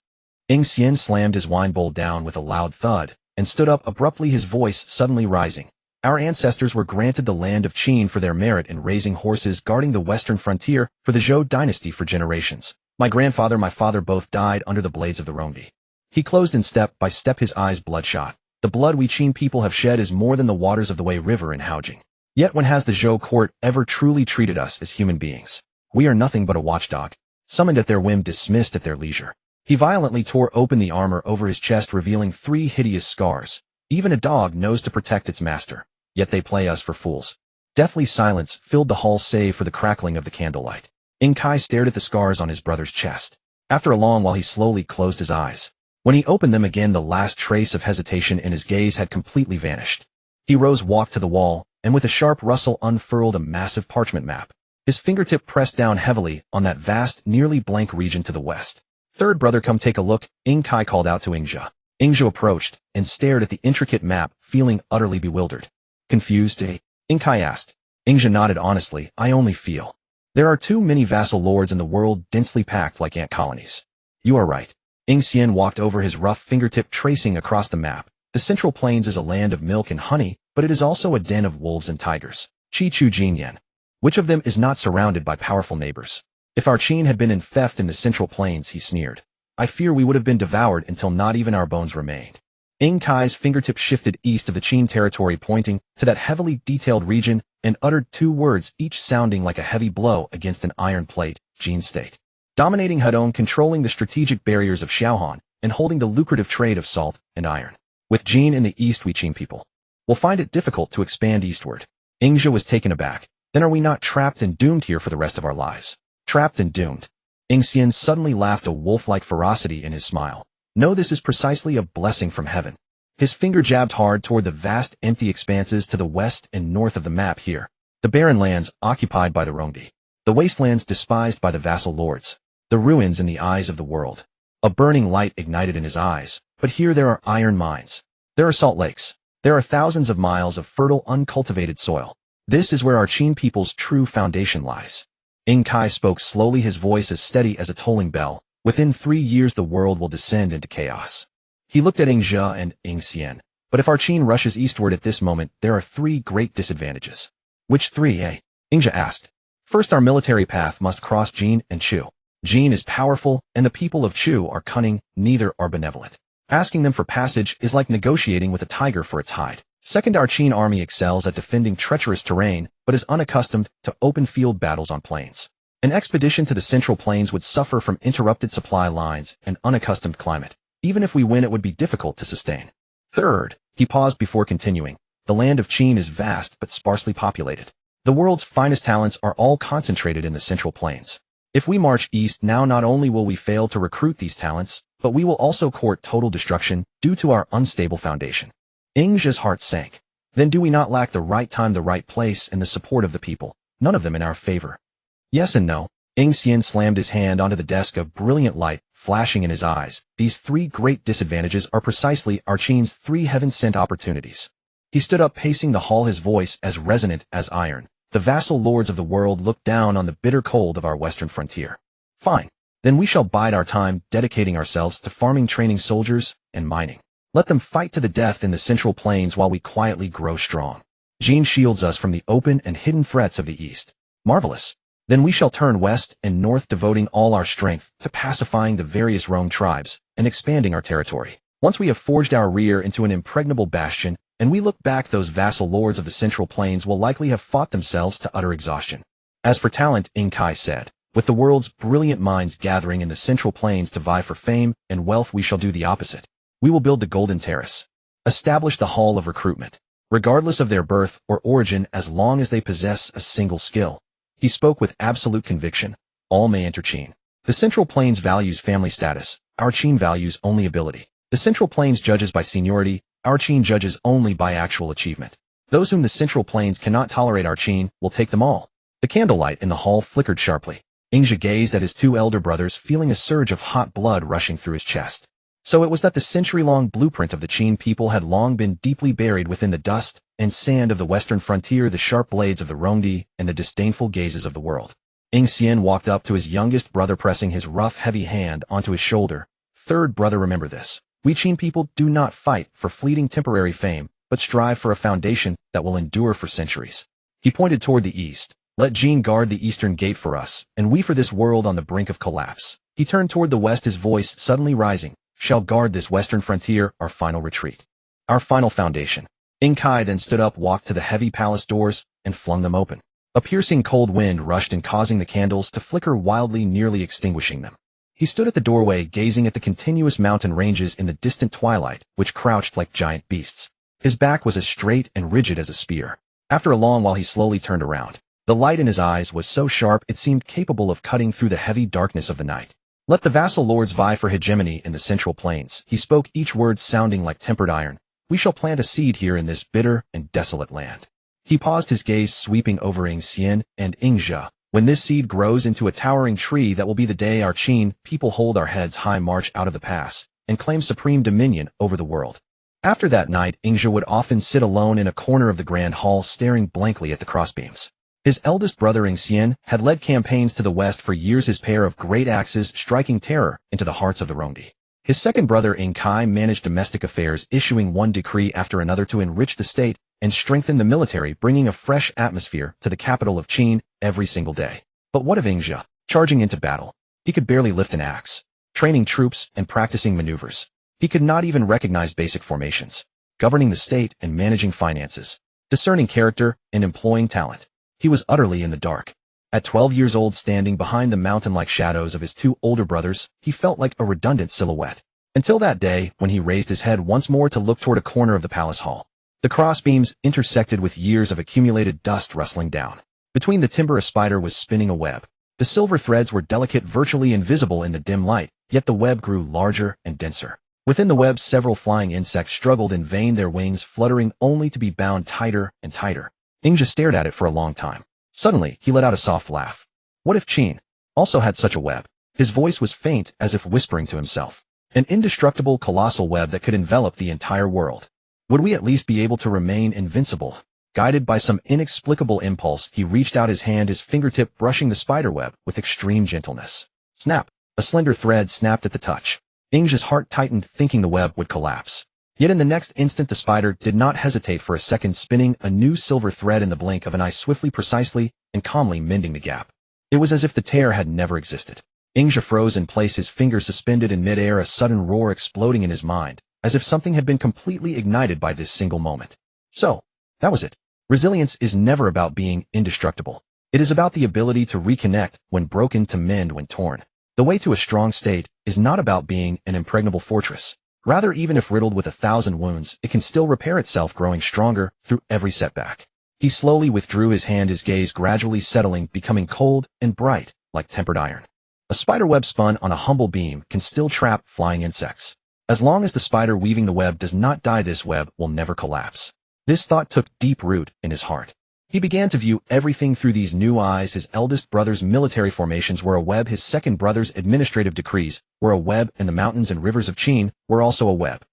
Ing Xian slammed his wine bowl down with a loud thud and stood up abruptly, his voice suddenly rising. Our ancestors were granted the land of Qin for their merit in raising horses, guarding the western frontier for the Zhou dynasty for generations. My grandfather, my father both died under the blades of the Rongdi. He closed in step by step, his eyes bloodshot. The blood we Qin people have shed is more than the waters of the Wei River in Haojing. Yet when has the Zhou court ever truly treated us as human beings? We are nothing but a watchdog, summoned at their whim, dismissed at their leisure. He violently tore open the armor over his chest, revealing 3 hideous scars. Even a dog knows to protect its master, yet they play us for fools. Deathly silence filled the hall save for the crackling of the candlelight. Ing Kai stared at the scars on his brother's chest. After a long while he slowly closed his eyes. When he opened them again, the last trace of hesitation in his gaze had completely vanished. He rose, walked to the wall, and with a sharp rustle unfurled a massive parchment map. His fingertip pressed down heavily on that vast, nearly blank region to the west. Third brother, come take a look, Ing Kai called out to Ingja. Ingja approached and stared at the intricate map, feeling utterly bewildered. Confused, eh? Ing Kai asked. Ingja nodded honestly. I only feel. There are too many vassal lords in the world, densely packed like ant colonies. You are right. Ing Xian walked over, his rough fingertip tracing across the map. The Central Plains is a land of milk and honey, but it is also a den of wolves and tigers. Chi Chu Jin Yan. Which of them is not surrounded by powerful neighbors? If our Qin had been in theft in the Central Plains, he sneered, I fear we would have been devoured until not even our bones remained. Ing Kai's fingertip shifted east of the Qin territory, pointing to that heavily detailed region, and uttered 2 words, each sounding like a heavy blow against an iron plate. Jin State. Dominating Hedong, controlling the strategic barriers of Xiaohan, and holding the lucrative trade of salt and iron. With Jin in the east, we Qin people will find it difficult to expand eastward. Ingja was taken aback. Then are we not trapped and doomed here for the rest of our lives? Trapped and doomed. Ing Xian suddenly laughed, a wolf-like ferocity in his smile. No, this is precisely a blessing from heaven. His finger jabbed hard toward the vast empty expanses to the west and north of the map here. The barren lands occupied by the Rongdi. The wastelands despised by the vassal lords. The ruins in the eyes of the world. A burning light ignited in his eyes. But here there are iron mines. There are salt lakes. There are thousands of miles of fertile, uncultivated soil. This is where our Qin people's true foundation lies. Ing Kai spoke slowly, his voice as steady as a tolling bell. Within 3 years the world will descend into chaos. He looked at Ing Zhe and Ing Xian. But if our Qin rushes eastward at this moment, there are 3 great disadvantages. Which 3, eh? Ing Zhe asked. First, our military path must cross Jin and Chu. Jin is powerful, and the people of Chu are cunning, neither are benevolent. Asking them for passage is like negotiating with a tiger for its hide. Second, our Qin army excels at defending treacherous terrain, but is unaccustomed to open field battles on plains. An expedition to the Central Plains would suffer from interrupted supply lines and unaccustomed climate. Even if we win, it would be difficult to sustain. Third, he paused before continuing, the land of Qin is vast but sparsely populated. The world's finest talents are all concentrated in the Central Plains. If we march east now, not only will we fail to recruit these talents, but we will also court total destruction due to our unstable foundation. Ing's heart sank. Then do we not lack the right time, the right place, and the support of the people? None of them in our favor. Yes and no. Ing Xian slammed his hand onto the desk, a brilliant light flashing in his eyes. These three great disadvantages are precisely our Qin's three heaven-sent opportunities. He stood up, pacing the hall, his voice as resonant as iron. The vassal lords of the world look down on the bitter cold of our western frontier. Fine. Then we shall bide our time, dedicating ourselves to farming, training soldiers, and mining. Let them fight to the death in the Central Plains while we quietly grow strong. Qin shields us from the open and hidden threats of the east. Marvelous. Then we shall turn west and north, devoting all our strength to pacifying the various roam tribes and expanding our territory. Once we have forged our rear into an impregnable bastion, and we look back, those vassal lords of the Central Plains will likely have fought themselves to utter exhaustion. As for talent, Ing Kai said, with the world's brilliant minds gathering in the Central Plains to vie for fame and wealth, we shall do the opposite. We will build the Golden Terrace. Establish the Hall of Recruitment. Regardless of their birth or origin, as long as they possess a single skill. He spoke with absolute conviction. All may enter Qin. The Central Plains values family status. Our Qin values only ability. The Central Plains judges by seniority. Our Qin judges only by actual achievement. Those whom the Central Plains cannot tolerate, our Qin will take them all. The candlelight in the hall flickered sharply. Ingja gazed at his two elder brothers, feeling a surge of hot blood rushing through his chest. So it was that the century-long blueprint of the Qin people had long been deeply buried within the dust and sand of the western frontier, the sharp blades of the Rongdi and the disdainful gazes of the world. Ing Xian walked up to his youngest brother, pressing his rough, heavy hand onto his shoulder. Third brother, remember this. We Qin people do not fight for fleeting temporary fame, but strive for a foundation that will endure for centuries. He pointed toward the east. Let Qin guard the eastern gate for us, and we for this world on the brink of collapse. He turned toward the west, his voice suddenly rising. Shall guard this western frontier, our final retreat. Our final foundation. Ing Kai then stood up, walked to the heavy palace doors, and flung them open. A piercing cold wind rushed in, causing the candles to flicker wildly, nearly extinguishing them. He stood at the doorway, gazing at the continuous mountain ranges in the distant twilight, which crouched like giant beasts. His back was as straight and rigid as a spear. After a long while, he slowly turned around. The light in his eyes was so sharp it seemed capable of cutting through the heavy darkness of the night. Let the vassal lords vie for hegemony in the Central Plains. He spoke, each word sounding like tempered iron. We shall plant a seed here in this bitter and desolate land. He paused, his gaze sweeping over Ing Xian and Ingja. When this seed grows into a towering tree, that will be the day our Qin people hold our heads high, march out of the pass, and claim supreme dominion over the world. After that night, Ingja would often sit alone in a corner of the grand hall, staring blankly at the crossbeams. His eldest brother Ing Xian had led campaigns to the west for years, his pair of great axes striking terror into the hearts of the Rongdi. His second brother Ing Kai managed domestic affairs, issuing one decree after another to enrich the state and strengthen the military, bringing a fresh atmosphere to the capital of Qin every single day. But what of Ingja? Charging into battle. He could barely lift an axe. Training troops and practicing maneuvers. He could not even recognize basic formations. Governing the state and managing finances. Discerning character and employing talent. He was utterly in the dark. At 12 years old, standing behind the mountain-like shadows of his two older brothers, he felt like a redundant silhouette. Until that day, when he raised his head once more to look toward a corner of the palace hall. The crossbeams intersected with years of accumulated dust rustling down. Between the timber, a spider was spinning a web. The silver threads were delicate, virtually invisible in the dim light, yet the web grew larger and denser. Within the web, several flying insects struggled in vain, their wings fluttering only to be bound tighter and tighter. Ingja stared at it for a long time. Suddenly, he let out a soft laugh. What if Qin also had such a web? His voice was faint, as if whispering to himself. An indestructible, colossal web that could envelop the entire world. Would we at least be able to remain invincible? Guided by some inexplicable impulse, he reached out his hand, his fingertip brushing the spiderweb with extreme gentleness. Snap! A slender thread snapped at the touch. Ingja's heart tightened, thinking the web would collapse. Yet in the next instant, the spider did not hesitate for a second, spinning a new silver thread in the blink of an eye, swiftly, precisely, and calmly mending the gap. It was as if the tear had never existed. Ingja froze in place, his fingers suspended in midair, a sudden roar exploding in his mind, as if something had been completely ignited by this single moment. So, that was it. Resilience is never about being indestructible. It is about the ability to reconnect when broken, to mend when torn. The way to a strong state is not about being an impregnable fortress. Rather, even if riddled with 1,000 wounds, it can still repair itself, growing stronger through every setback. He slowly withdrew his hand, his gaze gradually settling, becoming cold and bright, like tempered iron. A spiderweb spun on a humble beam can still trap flying insects. As long as the spider weaving the web does not die, this web will never collapse. This thought took deep root in his heart. He began to view everything through these new eyes. His eldest brother's military formations were a web. His second brother's administrative decrees were a web, and the mountains and rivers of Qin were also a web.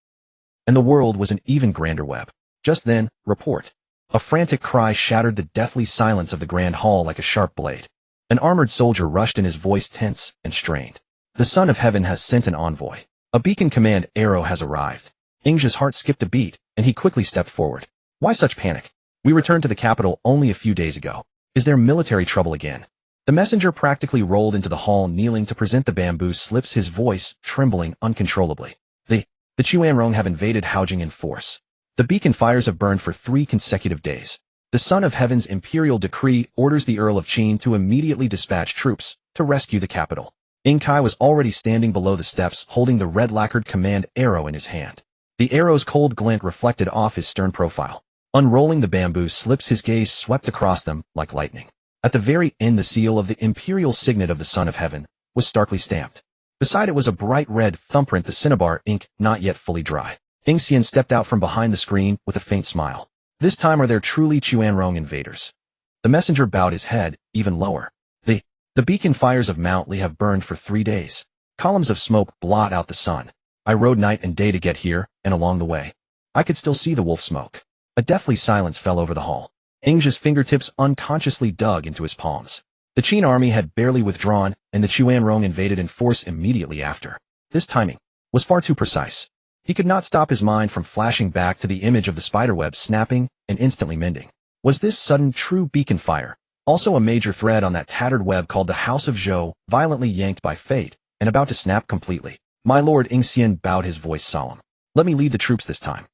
And the world was an even grander web. Just then, report. A frantic cry shattered the deathly silence of the grand hall like a sharp blade. An armored soldier rushed in, his voice tense and strained. The Son of Heaven has sent an envoy. A beacon command arrow has arrived. Ing's heart skipped a beat, and he quickly stepped forward. Why such panic? We returned to the capital only a few days ago. Is there military trouble again? The messenger practically rolled into the hall, kneeling to present the bamboo slips, his voice trembling uncontrollably. The Qianrong have invaded Haojing in force. The beacon fires have burned for 3 consecutive days. The Son of Heaven's imperial decree orders the Earl of Qin to immediately dispatch troops to rescue the capital. Kai was already standing below the steps, holding the red-lacquered command arrow in his hand. The arrow's cold glint reflected off his stern profile. Unrolling the bamboo slips, his gaze swept across them like lightning. At the very end, the seal of the imperial signet of the Son of Heaven was starkly stamped. Beside it was a bright red thumbprint, the cinnabar ink not yet fully dry. Ingxian stepped out from behind the screen with a faint smile. This time, are there truly Qianrong invaders? The messenger bowed his head even lower. The beacon fires of Mount Li have burned for 3 days. Columns of smoke blot out the sun. I rode night and day to get here, and along the way, I could still see the wolf smoke. A deathly silence fell over the hall. Ing's fingertips unconsciously dug into his palms. The Qin army had barely withdrawn, and the Qianrong invaded in force immediately after. This timing was far too precise. He could not stop his mind from flashing back to the image of the spiderweb snapping and instantly mending. Was this sudden true beacon fire also a major thread on that tattered web called the House of Zhou, violently yanked by fate and about to snap completely? My lord, Ingxian bowed, his voice solemn. Let me lead the troops this time.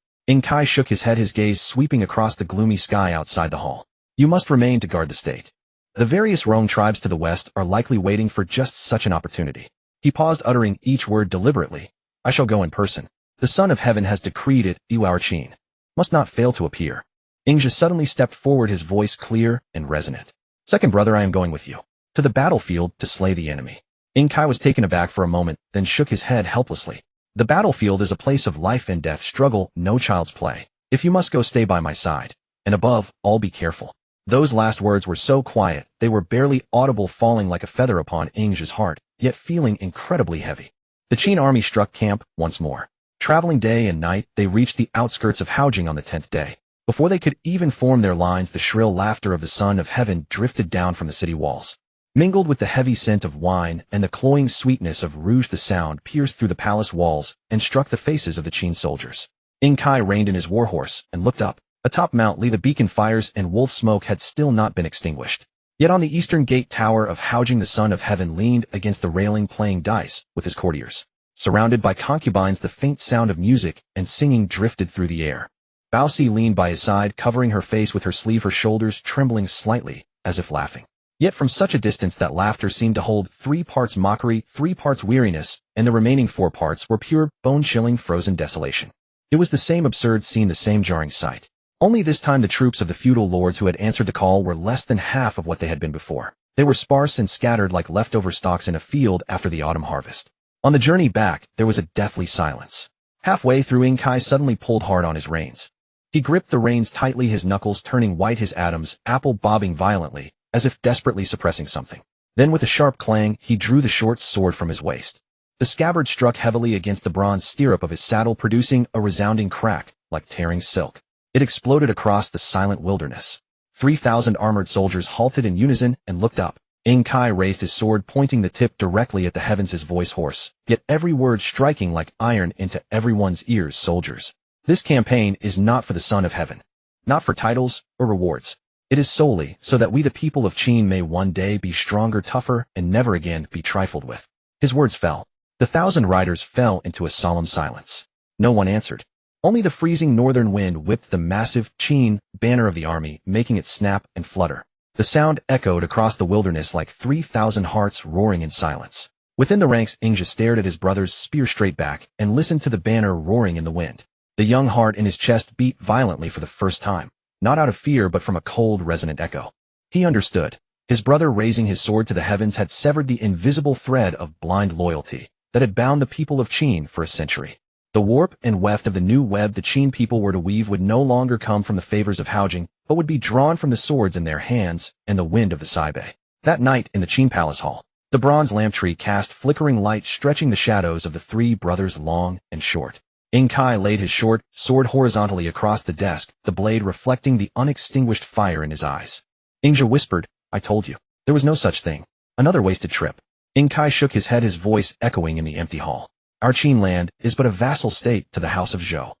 Kai shook his head, his gaze sweeping across the gloomy sky outside the hall. You must remain to guard the state. The various Rong tribes to the west are likely waiting for just such an opportunity. He paused, uttering each word deliberately. I shall go in person. The Son of Heaven has decreed it. You, our Qin, must not fail to appear. Ingja suddenly stepped forward, his voice clear and resonant. Second brother, I am going with you to the battlefield to slay the enemy. Kai was taken aback for a moment, then shook his head helplessly. The battlefield is a place of life and death, struggle, no child's play. If you must go, stay by my side. And above all, be careful. Those last words were so quiet, they were barely audible, falling like a feather upon Ing's heart, yet feeling incredibly heavy. The Qin army struck camp once more. Traveling day and night, they reached the outskirts of Haojing on the 10th day. Before they could even form their lines, the shrill laughter of the Son of Heaven drifted down from the city walls. Mingled with the heavy scent of wine and the cloying sweetness of rouge, the sound pierced through the palace walls and struck the faces of the Qin soldiers. Kai reined in his warhorse and looked up. Atop Mount Li, the beacon fires and wolf smoke had still not been extinguished. Yet on the eastern gate tower of Haojing, the Son of Heaven leaned against the railing, playing dice with his courtiers. Surrounded by concubines, the faint sound of music and singing drifted through the air. Baosi leaned by his side, covering her face with her sleeve, her shoulders trembling slightly, as if laughing. Yet from such a distance that laughter seemed to hold 3 parts mockery, 3 parts weariness, and the remaining 4 parts were pure, bone-chilling, frozen desolation. It was the same absurd scene, the same jarring sight. Only this time the troops of the feudal lords who had answered the call were less than half of what they had been before. They were sparse and scattered like leftover stalks in a field after the autumn harvest. On the journey back, there was a deathly silence. Halfway through, Kai suddenly pulled hard on his reins. He gripped the reins tightly, his knuckles turning white, his Adam's apple bobbing violently, as if desperately suppressing something. Then with a sharp clang, he drew the short sword from his waist. The scabbard struck heavily against the bronze stirrup of his saddle, producing a resounding crack, like tearing silk. It exploded across the silent wilderness. 3,000 armored soldiers halted in unison and looked up. Kai raised his sword, pointing the tip directly at the heavens, his voice hoarse, yet every word striking like iron into everyone's ears. Soldiers, this campaign is not for the Son of Heaven. Not for titles or rewards. It is solely so that we, the people of Qin, may one day be stronger, tougher, and never again be trifled with. His words fell. The 1,000 riders fell into a solemn silence. No one answered. Only the freezing northern wind whipped the massive Qin banner of the army, making it snap and flutter. The sound echoed across the wilderness like 3,000 hearts roaring in silence. Within the ranks, Ingja stared at his brother's spear straight back and listened to the banner roaring in the wind. The young heart in his chest beat violently for the first time, not out of fear but from a cold, resonant echo. He understood. His brother raising his sword to the heavens had severed the invisible thread of blind loyalty that had bound the people of Qin for a century. The warp and weft of the new web the Qin people were to weave would no longer come from the favors of Haojing, but would be drawn from the swords in their hands and the wind of the Saibei. That night in the Qin Palace Hall, the bronze lamp tree cast flickering light stretching the shadows of the three brothers long and short. Ing Kai laid his short sword horizontally across the desk, the blade reflecting the unextinguished fire in his eyes. Ingja whispered, "I told you. There was no such thing. Another wasted trip." Ing Kai shook his head, his voice echoing in the empty hall. "Our Qin land is but a vassal state to the House of Zhou.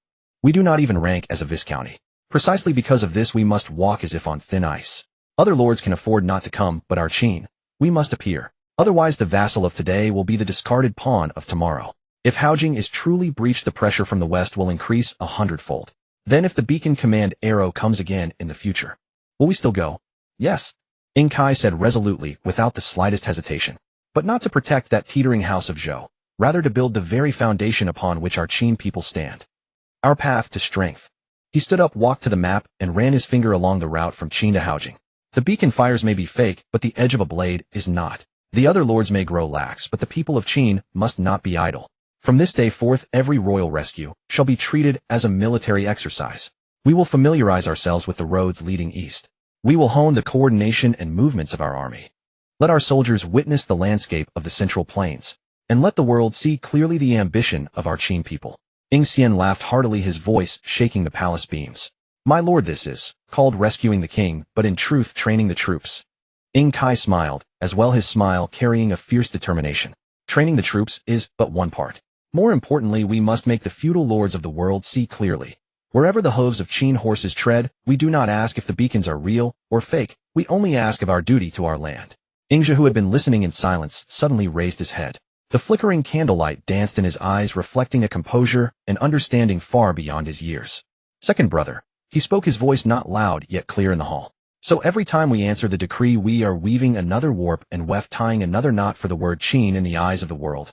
We do not even rank as a viscounty. Precisely because of this we must walk as if on thin ice. Other lords can afford not to come, but our Qin, we must appear. Otherwise the vassal of today will be the discarded pawn of tomorrow. If Haojing is truly breached, the pressure from the west will increase 100-fold. Then if the beacon command arrow comes again in the future, will we still go?" "Yes," Ing Kai said resolutely without the slightest hesitation. "But not to protect that teetering House of Zhou, rather to build the very foundation upon which our Qin people stand. Our path to strength." He stood up, walked to the map, and ran his finger along the route from Qin to Haojing. "The beacon fires may be fake, but the edge of a blade is not. The other lords may grow lax, but the people of Qin must not be idle. From this day forth every royal rescue shall be treated as a military exercise. We will familiarize ourselves with the roads leading east. We will hone the coordination and movements of our army. Let our soldiers witness the landscape of the Central Plains, and let the world see clearly the ambition of our Qin people." Ing Xian laughed heartily, his voice shaking the palace beams. "My lord, this is called rescuing the king, but in truth training the troops." Ing Kai smiled, as well, his smile carrying a fierce determination. "Training the troops is but one part. More importantly, we must make the feudal lords of the world see clearly. Wherever the hooves of Qin horses tread, we do not ask if the beacons are real or fake, we only ask of our duty to our land." Ingja, who had been listening in silence, suddenly raised his head. The flickering candlelight danced in his eyes, reflecting a composure and understanding far beyond his years. "Second brother," he spoke, his voice not loud yet clear in the hall. "So every time we answer the decree, we are weaving another warp and weft, tying another knot for the word Qin in the eyes of the world."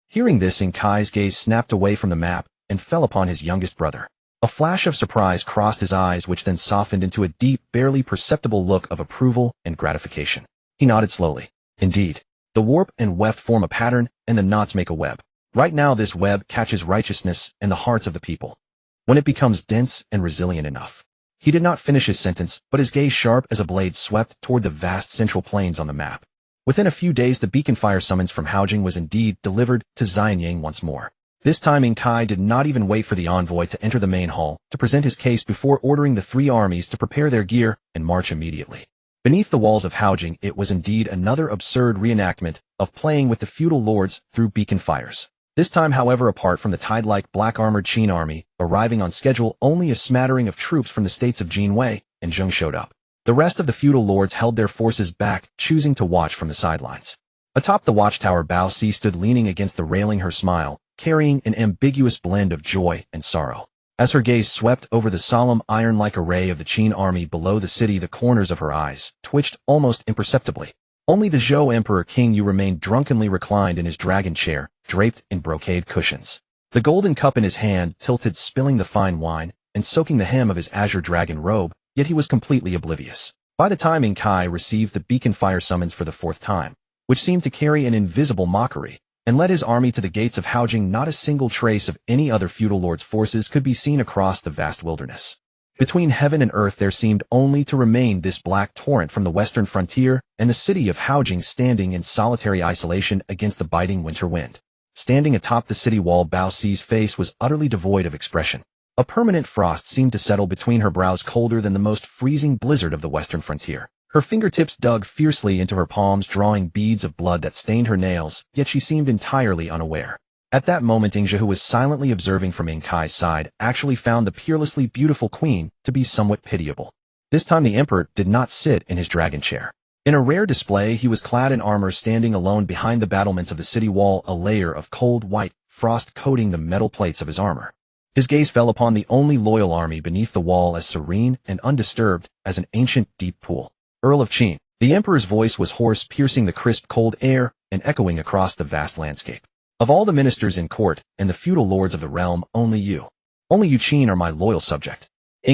Hearing this, Ing Kai's gaze snapped away from the map and fell upon his youngest brother. A flash of surprise crossed his eyes, which then softened into a deep, barely perceptible look of approval and gratification. He nodded slowly. "Indeed. The warp and weft form a pattern, and the knots make a web. Right now this web catches righteousness and the hearts of the people. When it becomes dense and resilient enough." He did not finish his sentence, but his gaze, sharp as a blade, swept toward the vast central plains on the map. Within a few days the beacon fire summons from Haojing was indeed delivered to Xianyang once more. This time Ing Kai did not even wait for the envoy to enter the main hall to present his case before ordering the three armies to prepare their gear and march immediately. Beneath the walls of Haojing, it was indeed another absurd reenactment of playing with the feudal lords through beacon fires. This time, however, apart from the tide-like black-armored Qin army, arriving on schedule, only a smattering of troops from the states of Jinwei and Zheng showed up. The rest of the feudal lords held their forces back, choosing to watch from the sidelines. Atop the watchtower, Bao Si stood leaning against the railing, her smile carrying an ambiguous blend of joy and sorrow. As her gaze swept over the solemn iron-like array of the Qin army below the city, the corners of her eyes twitched almost imperceptibly. Only the Zhou Emperor King Yu remained drunkenly reclined in his dragon chair, draped in brocade cushions. The golden cup in his hand tilted, spilling the fine wine and soaking the hem of his azure dragon robe, yet he was completely oblivious. By the time Ing Kai received the beacon fire summons for the fourth time, which seemed to carry an invisible mockery, and led his army to the gates of Haojing, not a single trace of any other feudal lord's forces could be seen across the vast wilderness. Between heaven and earth there seemed only to remain this black torrent from the western frontier and the city of Haojing standing in solitary isolation against the biting winter wind. Standing atop the city wall, Bao Si's face was utterly devoid of expression. A permanent frost seemed to settle between her brows, colder than the most freezing blizzard of the western frontier. Her fingertips dug fiercely into her palms, drawing beads of blood that stained her nails, yet she seemed entirely unaware. At that moment, Ingja, who was silently observing from Ing Kai's side, actually found the peerlessly beautiful queen to be somewhat pitiable. This time the emperor did not sit in his dragon chair. In a rare display, he was clad in armor, standing alone behind the battlements of the city wall, a layer of cold white frost coating the metal plates of his armor. His gaze fell upon the only loyal army beneath the wall, as serene and undisturbed as an ancient deep pool. Earl of Qin. The emperor's voice was hoarse, piercing the crisp cold air and echoing across the vast landscape. Of all the ministers in court and the feudal lords of the realm, only you Qin are my loyal subject.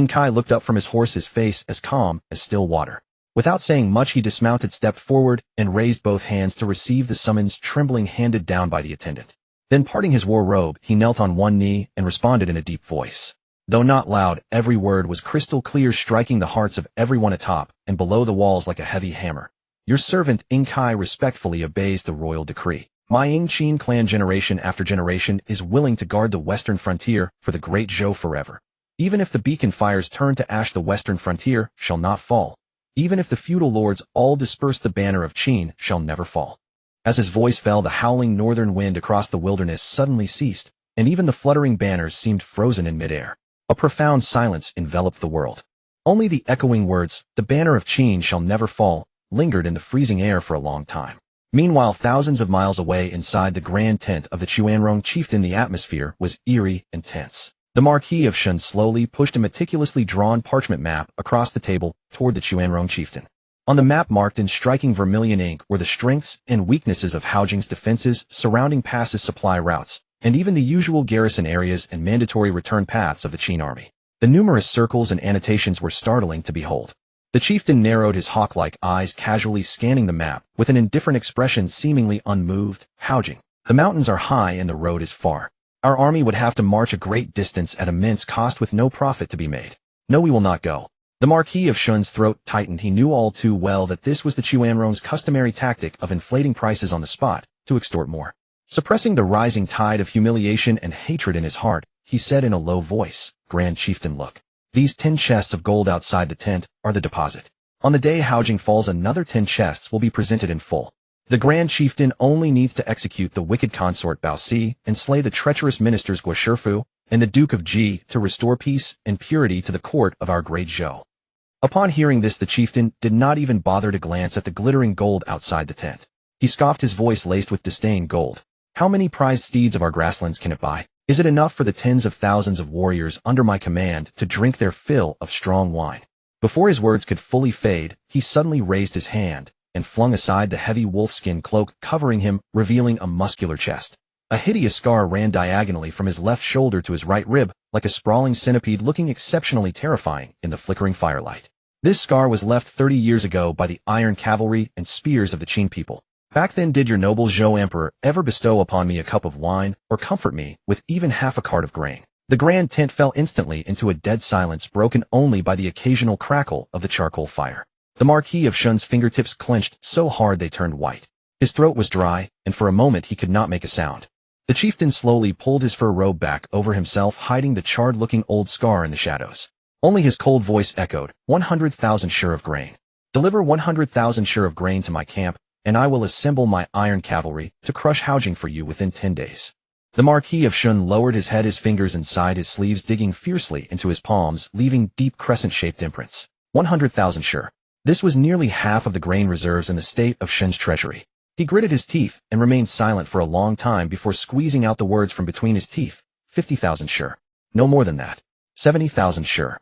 Kai looked up from his horse, his face as calm as still water. Without saying much, he dismounted, stepped forward, and raised both hands to receive the summons, trembling, handed down by the attendant. Then, parting his war robe, he knelt on one knee and responded in a deep voice. Though not loud, every word was crystal clear, striking the hearts of everyone atop and below the walls like a heavy hammer. Your servant, Kai, respectfully obeys the royal decree. My Qin clan, generation after generation, is willing to guard the western frontier for the great Zhou forever. Even if the beacon fires turn to ash, the western frontier shall not fall. Even if the feudal lords all disperse, the banner of Qin shall never fall. As his voice fell, the howling northern wind across the wilderness suddenly ceased, and even the fluttering banners seemed frozen in midair. A profound silence enveloped the world. Only the echoing words, "The banner of Qin shall never fall," lingered in the freezing air for a long time. Meanwhile, thousands of miles away inside the grand tent of the Chuanrong chieftain, the atmosphere was eerie and tense. The Marquis of Shun slowly pushed a meticulously drawn parchment map across the table toward the Chuanrong chieftain. On the map, marked in striking vermilion ink, were the strengths and weaknesses of Haojing's defenses, surrounding passes, supply routes, and even the usual garrison areas and mandatory return paths of the Qin army. The numerous circles and annotations were startling to behold. The chieftain narrowed his hawk-like eyes, casually scanning the map, with an indifferent expression, seemingly unmoved. Haojing. The mountains are high and the road is far. Our army would have to march a great distance at immense cost with no profit to be made. No, we will not go. The Marquis of Shun's throat tightened. He knew all too well that this was the Chuanrong's customary tactic of inflating prices on the spot to extort more. Suppressing the rising tide of humiliation and hatred in his heart, he said in a low voice, "Grand Chieftain, look. These 10 chests of gold outside the tent are the deposit. On the day Haojing falls, another 10 chests will be presented in full. The Grand Chieftain only needs to execute the wicked consort Bao Si and slay the treacherous ministers Guo Shifu and the Duke of Ji to restore peace and purity to the court of our great Zhou." Upon hearing this, the chieftain did not even bother to glance at the glittering gold outside the tent. He scoffed, his voice laced with disdain. "Gold? How many prized steeds of our grasslands can it buy? Is it enough for the tens of thousands of warriors under my command to drink their fill of strong wine?" Before his words could fully fade, he suddenly raised his hand and flung aside the heavy wolfskin cloak covering him, revealing a muscular chest. A hideous scar ran diagonally from his left shoulder to his right rib, like a sprawling centipede, looking exceptionally terrifying in the flickering firelight. This scar was left 30 years ago by the iron cavalry and spears of the Qin people. Back then, did your noble Zhou Emperor ever bestow upon me a cup of wine or comfort me with even half a cart of grain? The grand tent fell instantly into a dead silence, broken only by the occasional crackle of the charcoal fire. The Marquis of Shun's fingertips clenched so hard they turned white. His throat was dry, and for a moment he could not make a sound. The chieftain slowly pulled his fur robe back over himself, hiding the charred-looking old scar in the shadows. Only his cold voice echoed, 100,000 sure of grain. Deliver 100,000 sure of grain to my camp, and I will assemble my iron cavalry to crush Haojing for you within 10 days. The Marquis of Shun lowered his head, his fingers inside his sleeves, digging fiercely into his palms, leaving deep crescent-shaped imprints. 100,000 sure. This was nearly half of the grain reserves in the state of Shun's treasury. He gritted his teeth and remained silent for a long time before squeezing out the words from between his teeth. 50,000 sure. No more than that. 70,000 sure.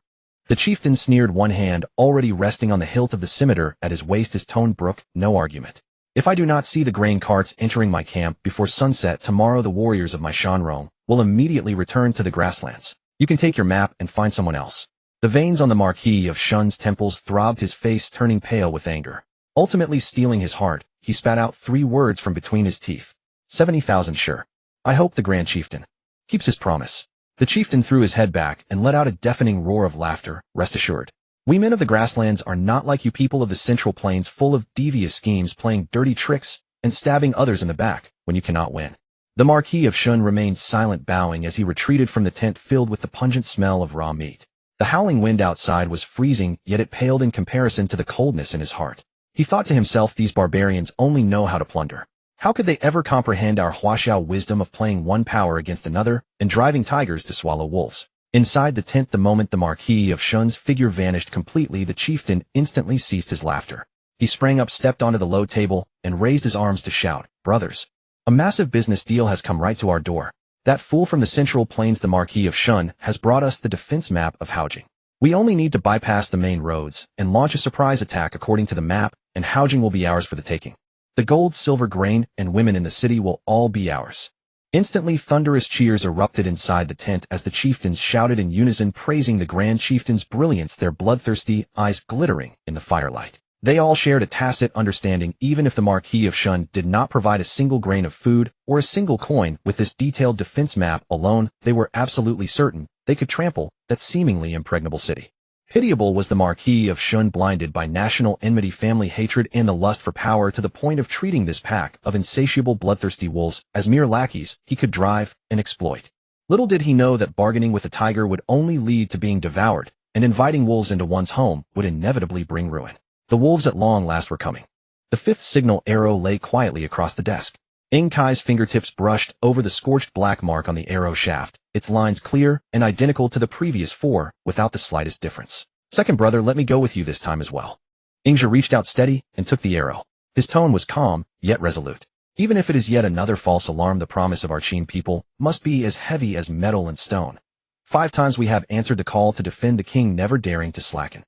The chieftain sneered, one hand already resting on the hilt of the scimitar at his waist. His tone broke no argument. If I do not see the grain carts entering my camp before sunset tomorrow, the warriors of my Shanrong will immediately return to the grasslands. You can take your map and find someone else. The veins on the Marquis of Shun's temples throbbed, his face turning pale with anger. Ultimately steeling his heart, he spat out 3 words from between his teeth. 70,000 sure. I hope the Grand Chieftain keeps his promise. The chieftain threw his head back and let out a deafening roar of laughter. Rest assured, we men of the grasslands are not like you people of the Central Plains, full of devious schemes, playing dirty tricks and stabbing others in the back when you cannot win. The Marquis of Shun remained silent, bowing as he retreated from the tent filled with the pungent smell of raw meat. The howling wind outside was freezing, yet it paled in comparison to the coldness in his heart. He thought to himself, these barbarians only know how to plunder. How could they ever comprehend our Huaxiao wisdom of playing one power against another and driving tigers to swallow wolves? Inside the tent, the moment the Marquis of Shun's figure vanished completely, the chieftain instantly ceased his laughter. He sprang up, stepped onto the low table, and raised his arms to shout, "Brothers, a massive business deal has come right to our door. That fool from the Central Plains, the Marquis of Shun, has brought us the defense map of Haojing. We only need to bypass the main roads and launch a surprise attack according to the map, and Haojing will be ours for the taking. The gold, silver, grain, and women in the city will all be ours." Instantly, thunderous cheers erupted inside the tent as the chieftains shouted in unison, praising the Grand Chieftain's brilliance, their bloodthirsty eyes glittering in the firelight. They all shared a tacit understanding. Even if the Marquis of Shun did not provide a single grain of food or a single coin, with this detailed defense map alone, they were absolutely certain they could trample that seemingly impregnable city. Pitiable was the Marquis of Shun, blinded by national enmity, family hatred, and the lust for power, to the point of treating this pack of insatiable bloodthirsty wolves as mere lackeys he could drive and exploit. Little did he know that bargaining with a tiger would only lead to being devoured, and inviting wolves into one's home would inevitably bring ruin. The wolves at long last were coming. The fifth signal arrow lay quietly across the desk. Ing Kai's fingertips brushed over the scorched black mark on the arrow shaft, its lines clear and identical to the previous four, without the slightest difference. "Second brother, let me go with you this time as well." Ingja reached out steady and took the arrow. His tone was calm, yet resolute. "Even if it is yet another false alarm, the promise of our Qin people must be as heavy as metal and stone. 5 times we have answered the call to defend the king, never daring to slacken."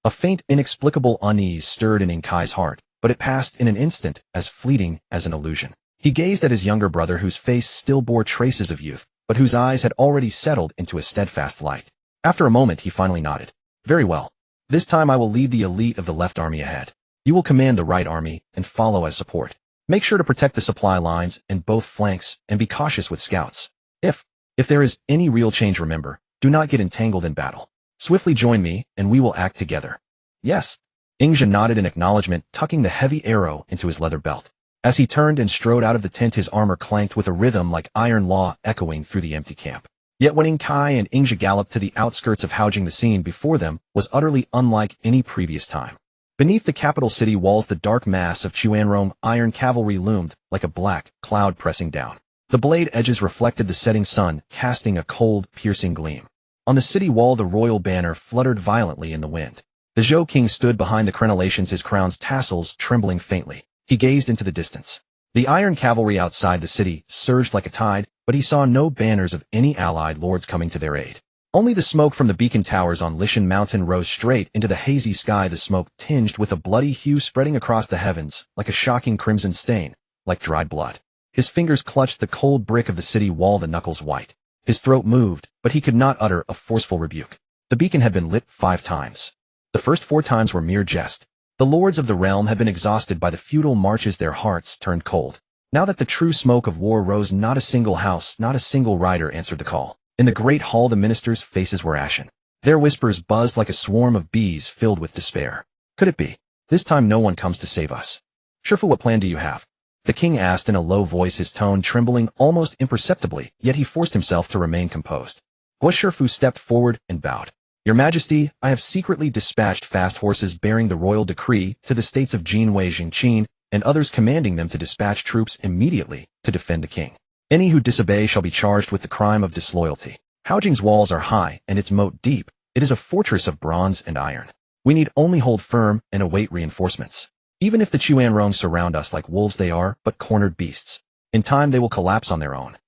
A faint, inexplicable unease stirred in Ing Kai's heart, but it passed in an instant, as fleeting as an illusion. He gazed at his younger brother, whose face still bore traces of youth, but whose eyes had already settled into a steadfast light. After a moment, he finally nodded. "Very well. This time I will lead the elite of the left army ahead. You will command the right army and follow as support. Make sure to protect the supply lines and both flanks, and be cautious with scouts. If there is any real change, remember, do not get entangled in battle. Swiftly join me, and we will act together." "Yes." Ingja nodded in acknowledgement, tucking the heavy arrow into his leather belt. As he turned and strode out of the tent, his armor clanked with a rhythm like iron law echoing through the empty camp. Yet when Ing Kai and Ingja galloped to the outskirts of Haojing, the scene before them was utterly unlike any previous time. Beneath the capital city walls, the dark mass of Chuanrong iron cavalry loomed like a black cloud pressing down. The blade edges reflected the setting sun, casting a cold, piercing gleam. On the city wall, the royal banner fluttered violently in the wind. The Zhou king stood behind the crenellations, his crown's tassels trembling faintly. He gazed into the distance. The iron cavalry outside the city surged like a tide, but he saw no banners of any allied lords coming to their aid. Only the smoke from the beacon towers on Lishan Mountain rose straight into the hazy sky, the smoke tinged with a bloody hue spreading across the heavens like a shocking crimson stain, like dried blood. His fingers clutched the cold brick of the city wall, the knuckles white. His throat moved, but he could not utter a forceful rebuke. The beacon had been lit 5 times. The first 4 times were mere jest. The lords of the realm had been exhausted by the feudal marches, their hearts turned cold. Now that the true smoke of war rose, not a single house, not a single rider answered the call. In the great hall, the ministers' faces were ashen. Their whispers buzzed like a swarm of bees filled with despair. Could it be? This time no one comes to save us. "Shifu, what plan do you have?" the king asked in a low voice, his tone trembling almost imperceptibly, yet he forced himself to remain composed. Shifu stepped forward and bowed. "Your Majesty, I have secretly dispatched fast horses bearing the royal decree to the states of Jinwei, Jingqin, and others, commanding them to dispatch troops immediately to defend the king. Any who disobey shall be charged with the crime of disloyalty. Haojing's walls are high and its moat deep. It is a fortress of bronze and iron. We need only hold firm and await reinforcements. Even if the Chuanrong surround us like wolves, they are but cornered beasts. In time they will collapse on their own."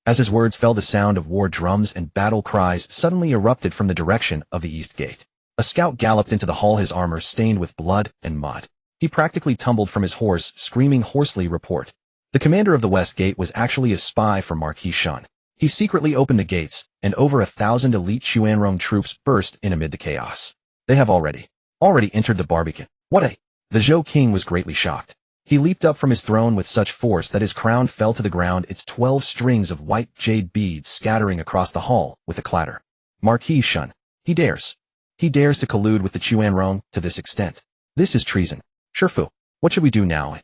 As his words fell, the sound of war drums and battle cries suddenly erupted from the direction of the east gate. A scout galloped into the hall, his armor stained with blood and mud. He practically tumbled from his horse, screaming hoarsely, "Report." The commander of the west gate was actually a spy for Marquis Shun. He secretly opened the gates, and over 1,000 elite Chuanrong troops burst in amid the chaos. "They have already entered the barbican. What a..." The Zhou king was greatly shocked. He leaped up from his throne with such force that his crown fell to the ground, its 12 strings of white jade beads scattering across the hall with a clatter. "Marquis Shun. He dares to collude with the Chuanrong to this extent. This is treason. Shifu, what should we do now?"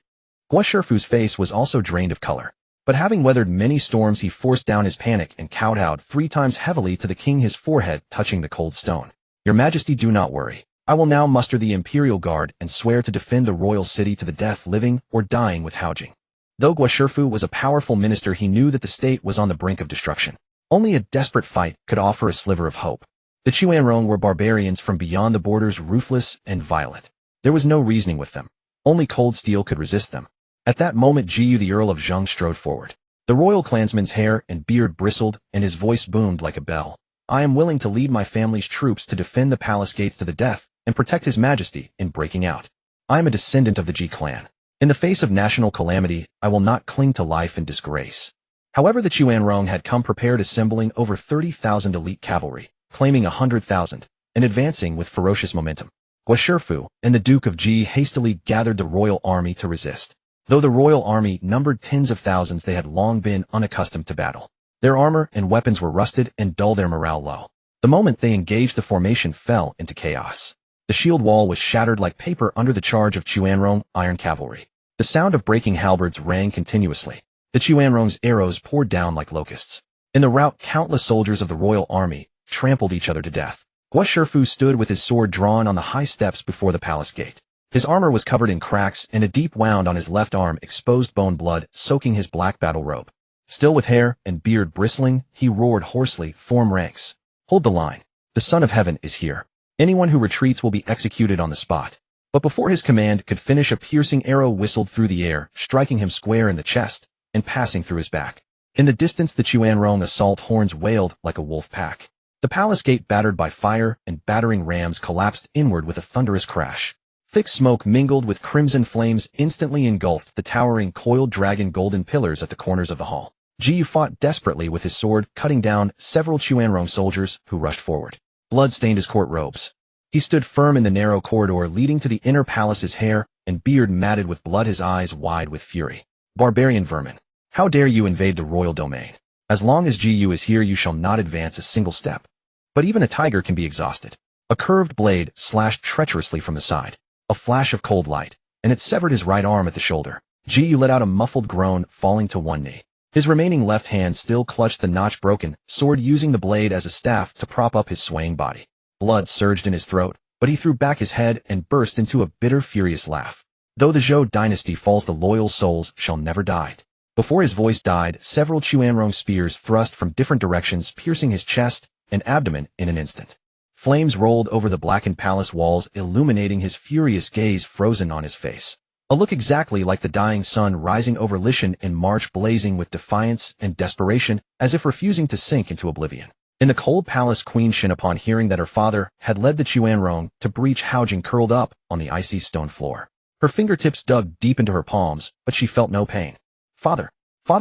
Shifu's face was also drained of color. But having weathered many storms, he forced down his panic and kowtowed 3 times heavily to the king, his forehead touching the cold stone. "Your Majesty, do not worry. I will now muster the Imperial Guard and swear to defend the royal city to the death, living or dying with Haojing." Though Shifu was a powerful minister, he knew that the state was on the brink of destruction. Only a desperate fight could offer a sliver of hope. The Chuanrong were barbarians from beyond the borders, ruthless and violent. There was no reasoning with them. Only cold steel could resist them. At that moment, Jiyu, the Earl of Zheng, strode forward. The royal clansman's hair and beard bristled, and his voice boomed like a bell. I am willing to lead my family's troops to defend the palace gates to the death and protect His Majesty in breaking out. I am a descendant of the Ji clan. In the face of national calamity, I will not cling to life in disgrace. However, the Chuanrong had come prepared, assembling over 30,000 elite cavalry, claiming 100,000, and advancing with ferocious momentum. Guo and the Duke of Ji hastily gathered the royal army to resist. Though the royal army numbered tens of thousands, they had long been unaccustomed to battle. Their armor and weapons were rusted and dull, their morale low. The moment they engaged, the formation fell into chaos. The shield wall was shattered like paper under the charge of Chuanrong iron cavalry. The sound of breaking halberds rang continuously. The Chuanrong's arrows poured down like locusts. In the rout, countless soldiers of the royal army trampled each other to death. Guo Shifu stood with his sword drawn on the high steps before the palace gate. His armor was covered in cracks, and a deep wound on his left arm exposed bone blood soaking his black battle robe. Still with hair and beard bristling, he roared hoarsely, "Form ranks. Hold the line. The Son of Heaven is here. Anyone who retreats will be executed on the spot." But before his command could finish, a piercing arrow whistled through the air, striking him square in the chest and passing through his back. In the distance, the Chuanrong assault horns wailed like a wolf pack. The palace gate, battered by fire and battering rams, collapsed inward with a thunderous crash. Thick smoke mingled with crimson flames instantly engulfed the towering coiled dragon golden pillars at the corners of the hall. Ji fought desperately with his sword, cutting down several Chuanrong soldiers who rushed forward. Blood stained his court robes. He stood firm in the narrow corridor leading to the inner palace, his hair and beard matted with blood, his eyes wide with fury. "Barbarian vermin! How dare you invade the royal domain? As long as Ji is here, you shall not advance a single step." But even a tiger can be exhausted. A curved blade slashed treacherously from the side. A flash of cold light, and it severed his right arm at the shoulder. Ji let out a muffled groan, falling to one knee. His remaining left hand still clutched the notch-broken sword, using the blade as a staff to prop up his swaying body. Blood surged in his throat, but he threw back his head and burst into a bitter, furious laugh. "Though the Zhou dynasty falls, the loyal souls shall never die." Before his voice died, several Chuanrong spears thrust from different directions, piercing his chest and abdomen in an instant. Flames rolled over the blackened palace walls, illuminating his furious gaze frozen on his face. A look exactly like the dying sun rising over Lishan in March, blazing with defiance and desperation, as if refusing to sink into oblivion. In the cold palace, Queen Xin, upon hearing that her father had led the Chuanrong to breach Haojing, curled up on the icy stone floor. Her fingertips dug deep into her palms, but she felt no pain. Father,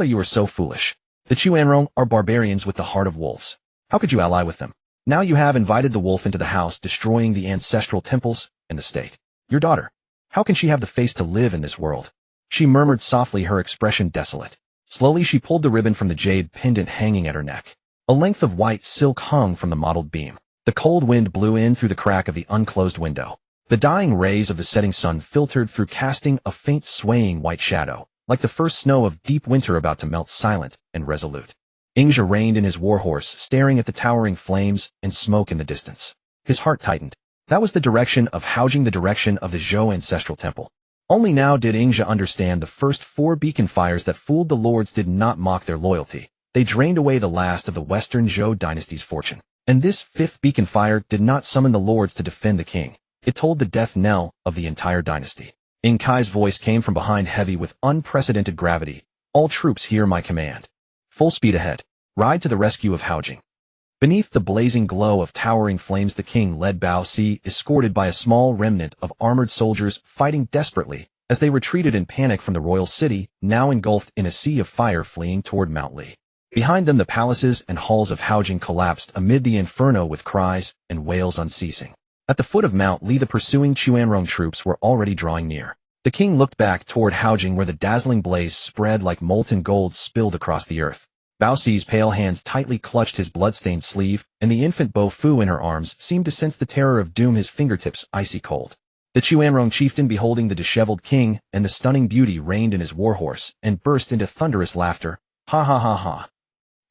you are so foolish. The Chuanrong are barbarians with the heart of wolves. How could you ally with them? Now you have invited the wolf into the house, destroying the ancestral temples and the state. Your daughter, how can she have the face to live in this world?" She murmured softly, her expression desolate. Slowly she pulled the ribbon from the jade pendant hanging at her neck. A length of white silk hung from the mottled beam. The cold wind blew in through the crack of the unclosed window. The dying rays of the setting sun filtered through, casting a faint swaying white shadow, like the first snow of deep winter about to melt, silent and resolute. Ingzhi reined in his warhorse, staring at the towering flames and smoke in the distance. His heart tightened. That was the direction of Haojing, the direction of the Zhou ancestral temple. Only now did Ingzhi understand the first 4 beacon fires that fooled the lords did not mock their loyalty. They drained away the last of the Western Zhou dynasty's fortune. And this 5th beacon fire did not summon the lords to defend the king. It tolled the death knell of the entire dynasty. Ing Kai's voice came from behind, heavy with unprecedented gravity. "All troops hear my command. Full speed ahead. Ride to the rescue of Haojing." Beneath the blazing glow of towering flames, the king led Bao Si, escorted by a small remnant of armored soldiers, fighting desperately as they retreated in panic from the royal city, now engulfed in a sea of fire, fleeing toward Mount Li. Behind them, the palaces and halls of Haojing collapsed amid the inferno with cries and wails unceasing. At the foot of Mount Li, the pursuing Chuanrong troops were already drawing near. The king looked back toward Haojing, where the dazzling blaze spread like molten gold spilled across the earth. Bao Si's pale hands tightly clutched his blood-stained sleeve, and the infant Bo Fu in her arms seemed to sense the terror of doom, his fingertips icy cold. The Chuanrong chieftain, beholding the disheveled king and the stunning beauty, reined in his warhorse and burst into thunderous laughter. "Ha ha ha ha.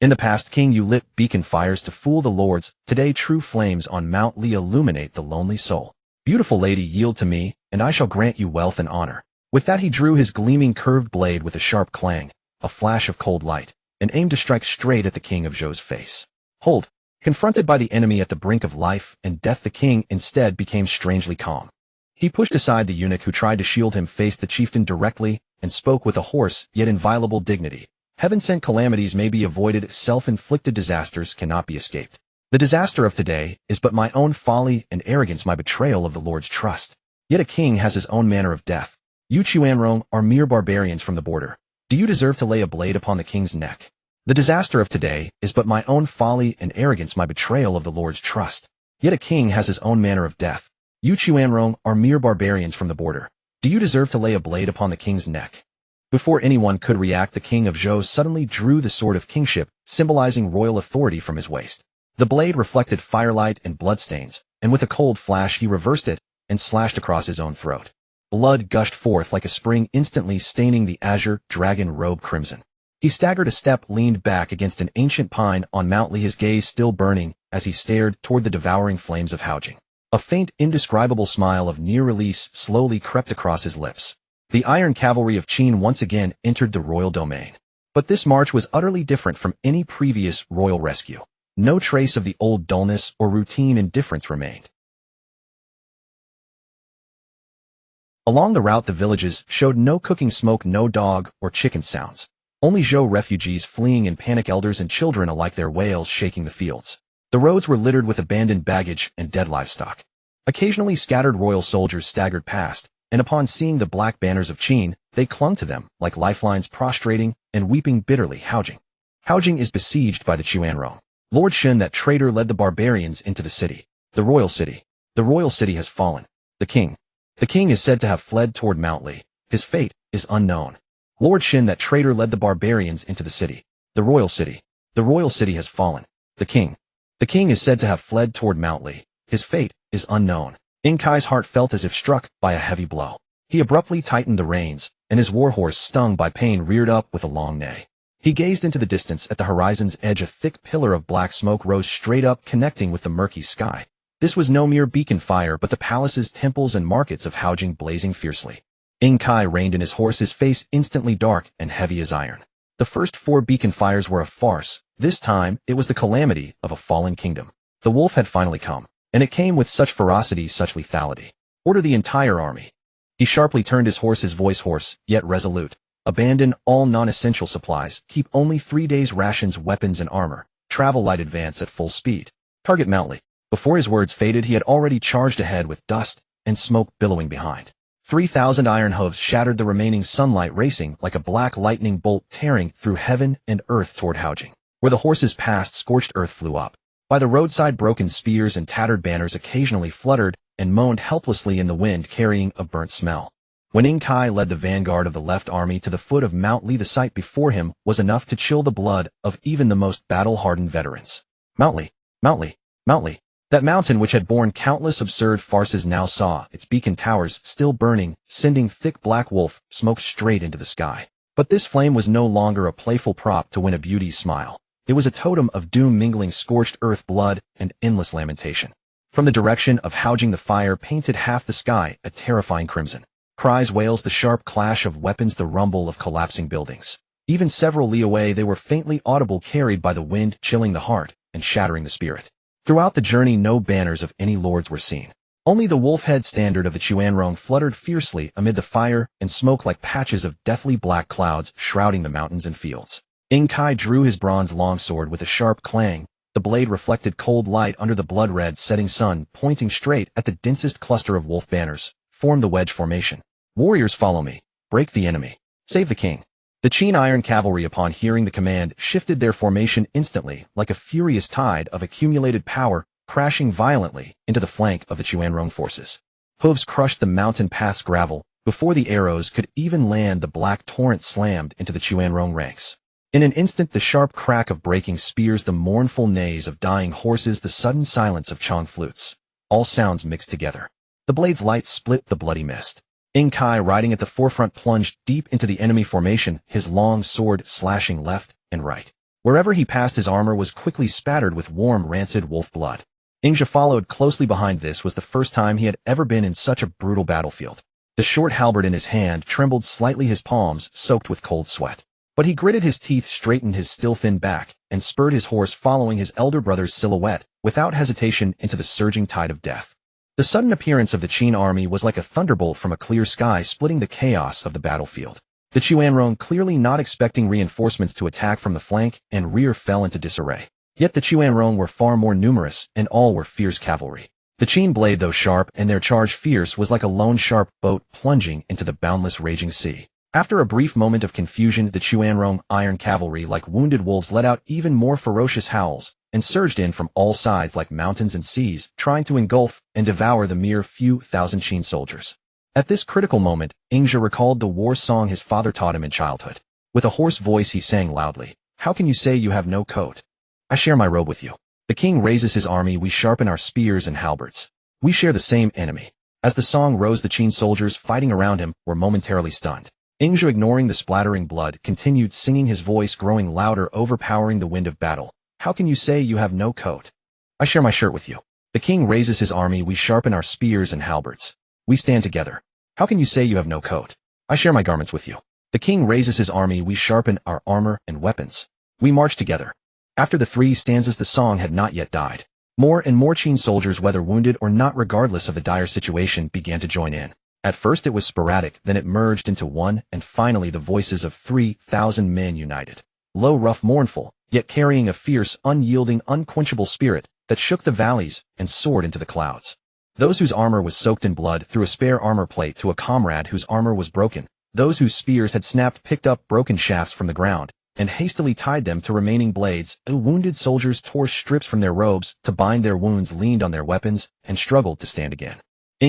In the past, king, you lit beacon fires to fool the lords. Today, true flames on Mount Li illuminate the lonely soul. Beautiful lady, yield to me, and I shall grant you wealth and honor." With that, he drew his gleaming curved blade with a sharp clang, a flash of cold light, and aimed to strike straight at the king of Zhou's face. Hold! Confronted by the enemy at the brink of life and death, the king instead became strangely calm. He pushed aside the eunuch who tried to shield him, faced the chieftain directly, and spoke with a hoarse yet inviolable dignity. "Heaven-sent calamities may be avoided, self-inflicted disasters cannot be escaped. The disaster of today is but my own folly and arrogance, my betrayal of the Lord's trust. Yet a king has his own manner of death. You Chuanrong are mere barbarians from the border. Do you deserve to lay a blade upon the king's neck? The disaster of today is but my own folly and arrogance, my betrayal of the Lord's trust. Yet a king has his own manner of death. You Chuanrong are mere barbarians from the border. Do you deserve to lay a blade upon the king's neck? Before anyone could react, the king of Zhou suddenly drew the sword of kingship, symbolizing royal authority, from his waist. The blade reflected firelight and bloodstains, and with a cold flash he reversed it and slashed across his own throat. Blood gushed forth like a spring, instantly staining the azure dragon robe crimson. He staggered a step, leaned back against an ancient pine on Mount Li, his gaze still burning as he stared toward the devouring flames of Haojing. A faint, indescribable smile of near release slowly crept across his lips. The iron cavalry of Qin once again entered the royal domain. But this march was utterly different from any previous royal rescue. No trace of the old dullness or routine indifference remained. Along the route, the villages showed no cooking smoke, no dog or chicken sounds. Only Zhou refugees fleeing in panic, elders and children alike, their wails shaking the fields. The roads were littered with abandoned baggage and dead livestock. Occasionally scattered royal soldiers staggered past, and upon seeing the black banners of Qin, they clung to them like lifelines, prostrating and weeping bitterly. Haojing is besieged by the Chuanrong. Lord Shen, that traitor, led the barbarians into the city. The royal city. The royal city has fallen. The king is said to have fled toward Mount Li. His fate is unknown. Lord Shen, that traitor, led the barbarians into the city. The royal city. The royal city has fallen. The king is said to have fled toward Mount Li. His fate is unknown. In Kai's heart felt as if struck by a heavy blow. He abruptly tightened the reins, and his warhorse, stung by pain, reared up with a long neigh. He gazed into the distance. At the horizon's edge, a thick pillar of black smoke rose straight up, connecting with the murky sky. This was no mere beacon fire, but the palaces, temples, and markets of Haojing blazing fiercely. In Kai reined in his horse, his face instantly dark and heavy as iron. The first 4 beacon fires were a farce. This time, it was the calamity of a fallen kingdom. The wolf had finally come, and it came with such ferocity, such lethality. Order the entire army. He sharply turned his horse, his voice hoarse, yet resolute. Abandon all non-essential supplies. Keep only 3 days' rations, weapons, and armor. Travel light, advance at full speed. Target Mount Li. Before his words faded, he had already charged ahead with dust and smoke billowing behind. 3,000 iron hooves shattered the remaining sunlight, racing like a black lightning bolt, tearing through heaven and earth toward Haojing. Where the horses passed, scorched earth flew up. By the roadside, broken spears and tattered banners occasionally fluttered and moaned helplessly in the wind, carrying a burnt smell. When In Kai led the vanguard of the left army to the foot of Mount Li, the sight before him was enough to chill the blood of even the most battle-hardened veterans. Mount Li, Mount Li, Mount Li. That mountain which had borne countless absurd farces now saw its beacon towers still burning, sending thick black wolf smoke straight into the sky. But this flame was no longer a playful prop to win a beauty's smile. It was a totem of doom, mingling scorched earth, blood, and endless lamentation. From the direction of Haojing, the fire painted half the sky a terrifying crimson. Cries, wails, the sharp clash of weapons, the rumble of collapsing buildings. Even several li away, they were faintly audible, carried by the wind, chilling the heart and shattering the spirit. Throughout the journey, no banners of any lords were seen. Only the wolf-head standard of the Chuanrong fluttered fiercely amid the fire and smoke like patches of deathly black clouds shrouding the mountains and fields. In Kai drew his bronze longsword with a sharp clang. The blade reflected cold light under the blood-red setting sun, pointing straight at the densest cluster of wolf banners. Form the wedge formation. Warriors, follow me. Break the enemy. Save the king. The Qin iron cavalry, upon hearing the command, shifted their formation instantly, like a furious tide of accumulated power, crashing violently into the flank of the Chuanrong forces. Hooves crushed the mountain path's gravel. Before the arrows could even land, the black torrent slammed into the Chuanrong ranks. In an instant, the sharp crack of breaking spears, the mournful neighs of dying horses, the sudden silence of chong flutes. All sounds mixed together. The blade's light split the bloody mist. In Kai, riding at the forefront, plunged deep into the enemy formation, his long sword slashing left and right. Wherever he passed, his armor was quickly spattered with warm, rancid wolf blood. Ingja followed closely behind. This was the first time he had ever been in such a brutal battlefield. The short halberd in his hand trembled slightly, his palms soaked with cold sweat. But he gritted his teeth, straightened his still thin back, and spurred his horse, following his elder brother's silhouette without hesitation into the surging tide of death. The sudden appearance of the Qin army was like a thunderbolt from a clear sky, splitting the chaos of the battlefield. The Chuanrong, clearly not expecting reinforcements to attack from the flank and rear, fell into disarray. Yet the Chuanrong were far more numerous, and all were fierce cavalry. The Qin blade, though sharp and their charge fierce, was like a lone sharp boat plunging into the boundless raging sea. After a brief moment of confusion, the Chuanrong iron cavalry, like wounded wolves, let out even more ferocious howls, and surged in from all sides like mountains and seas, trying to engulf and devour the mere few thousand Qin soldiers. At this critical moment, Ingzhi recalled the war song his father taught him in childhood. With a hoarse voice he sang loudly, "How can you say you have no coat? I share my robe with you. The king raises his army, we sharpen our spears and halberds. We share the same enemy." As the song rose, the Qin soldiers fighting around him were momentarily stunned. Ingzhi, ignoring the splattering blood, continued singing, his voice growing louder, overpowering the wind of battle. "How can you say you have no coat? I share my shirt with you. The king raises his army, we sharpen our spears and halberds. We stand together. How can you say you have no coat? I share my garments with you. The king raises his army, we sharpen our armor and weapons. We march together." After the 3 stanzas, the song had not yet died. More and more Qin soldiers, whether wounded or not, regardless of the dire situation, began to join in. At first it was sporadic, then it merged into one, and finally the voices of 3,000 men united. Low, rough, mournful, yet carrying a fierce, unyielding, unquenchable spirit that shook the valleys and soared into the clouds. Those whose armor was soaked in blood threw a spare armor plate to a comrade whose armor was broken. Those whose spears had snapped picked up broken shafts from the ground and hastily tied them to remaining blades. The wounded soldiers tore strips from their robes to bind their wounds, leaned on their weapons, and struggled to stand again.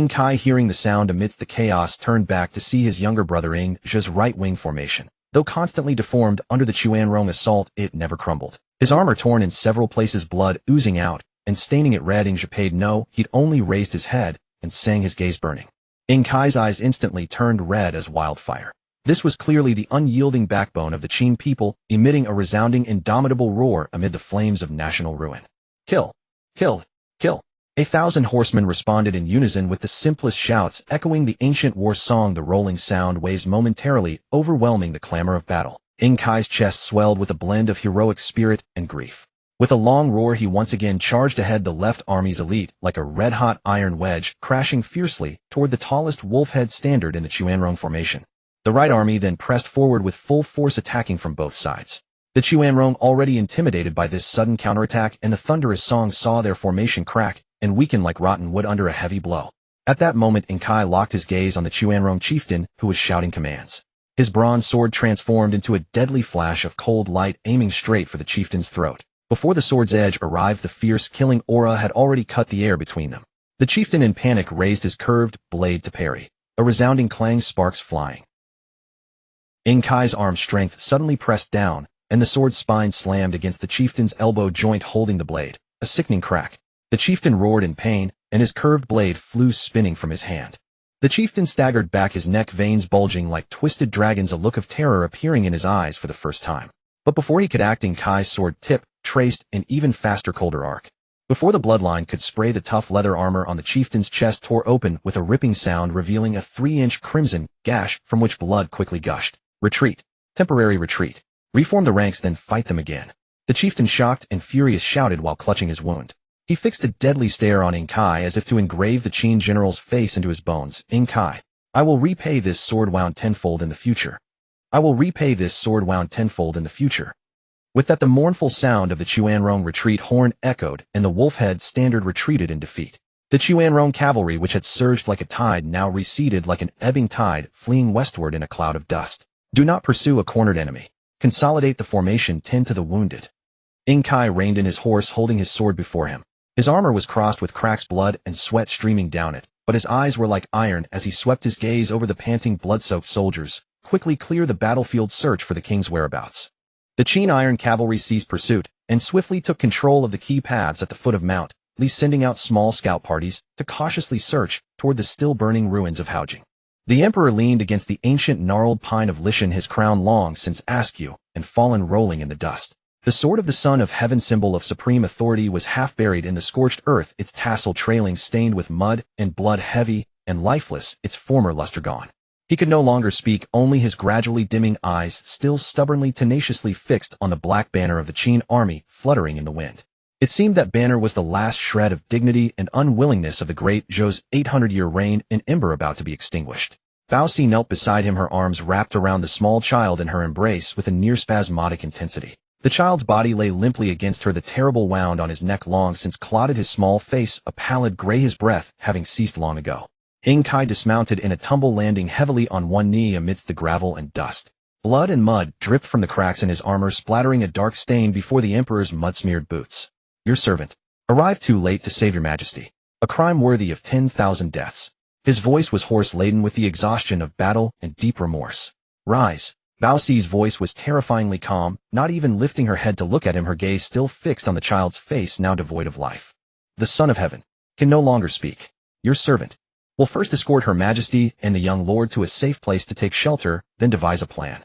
Kai, hearing the sound amidst the chaos, turned back to see his younger brother Ingzhi's right-wing formation. Though constantly deformed under the Chuanrong assault, it never crumbled. His armor torn in several places, blood oozing out and staining it red, Ingzhi paid no heed, only raised his head and sang, his gaze burning. Kai's eyes instantly turned red as wildfire. This was clearly the unyielding backbone of the Qin people, emitting a resounding, indomitable roar amid the flames of national ruin. "Kill! Kill! Kill!" 1,000 horsemen responded in unison with the simplest shouts, echoing the ancient war song. The rolling sound waves momentarily, overwhelming the clamor of battle. Kai's chest swelled with a blend of heroic spirit and grief. With a long roar, he once again charged ahead, the left army's elite, like a red-hot iron wedge, crashing fiercely toward the tallest wolf-head standard in the Chuanrong formation. The right army then pressed forward with full force, attacking from both sides. The Chuanrong, already intimidated by this sudden counterattack and the thunderous song, saw their formation crack and weaken like rotten wood under a heavy blow. At that moment, Kai locked his gaze on the Chuanrong chieftain, who was shouting commands. His bronze sword transformed into a deadly flash of cold light, aiming straight for the chieftain's throat. Before the sword's edge arrived, the fierce, killing aura had already cut the air between them. The chieftain, in panic, raised his curved blade to parry. A resounding clang, sparks flying. Kai's arm strength suddenly pressed down, and the sword's spine slammed against the chieftain's elbow joint, holding the blade. A sickening crack. The chieftain roared in pain, and his curved blade flew spinning from his hand. The chieftain staggered back, his neck veins bulging like twisted dragons, a look of terror appearing in his eyes for the first time. But before he could act, Kai's sword tip traced an even faster, colder arc. Before the bloodline could spray, the tough leather armor on the chieftain's chest tore open with a ripping sound, revealing a 3-inch crimson gash from which blood quickly gushed. "Retreat. Temporary retreat. Reform the ranks, then fight them again." The chieftain, shocked and furious, shouted while clutching his wound. He fixed a deadly stare on Kai as if to engrave the Qin general's face into his bones. "Kai, I will repay this sword wound tenfold in the future. I will repay this sword wound tenfold in the future." With that, the mournful sound of the Chuanrong retreat horn echoed, and the wolf-head standard retreated in defeat. The Chuanrong cavalry, which had surged like a tide, now receded like an ebbing tide, fleeing westward in a cloud of dust. Do not pursue a cornered enemy. Consolidate the formation, tend to the wounded. Kai reined in his horse, holding his sword before him. His armor was crossed with cracks, blood and sweat streaming down it, but his eyes were like iron as he swept his gaze over the panting, blood-soaked soldiers. Quickly clear the battlefield, search for the king's whereabouts. The Qin iron cavalry ceased pursuit and swiftly took control of the key paths at the foot of Mount Li, sending out small scout parties to cautiously search toward the still-burning ruins of Haojing. The emperor leaned against the ancient gnarled pine of Lishan, his crown long since askew and fallen, rolling in the dust. The sword of the Son of Heaven, symbol of supreme authority, was half buried in the scorched earth, its tassel trailing, stained with mud and blood, heavy and lifeless, its former luster gone. He could no longer speak, only his gradually dimming eyes still stubbornly, tenaciously fixed on the black banner of the Qin army fluttering in the wind. It seemed that banner was the last shred of dignity and unwillingness of the great Zhou's 800-year reign, an ember about to be extinguished. Bao Si knelt beside him, her arms wrapped around the small child in her embrace with a near spasmodic intensity. The child's body lay limply against her, the terrible wound on his neck long since clotted, his small face a pallid gray, his breath having ceased long ago. Kai dismounted in a tumble, landing heavily on one knee amidst the gravel and dust. Blood and mud dripped from the cracks in his armor, splattering a dark stain before the emperor's mud-smeared boots. Your servant. Arrived too late to save your majesty. A crime worthy of 10,000 deaths. His voice was hoarse, laden with the exhaustion of battle and deep remorse. Rise. Bao Si's voice was terrifyingly calm, not even lifting her head to look at him, her gaze still fixed on the child's face now devoid of life. The Son of Heaven can no longer speak. Your servant will first escort her majesty and the young lord to a safe place to take shelter, then devise a plan.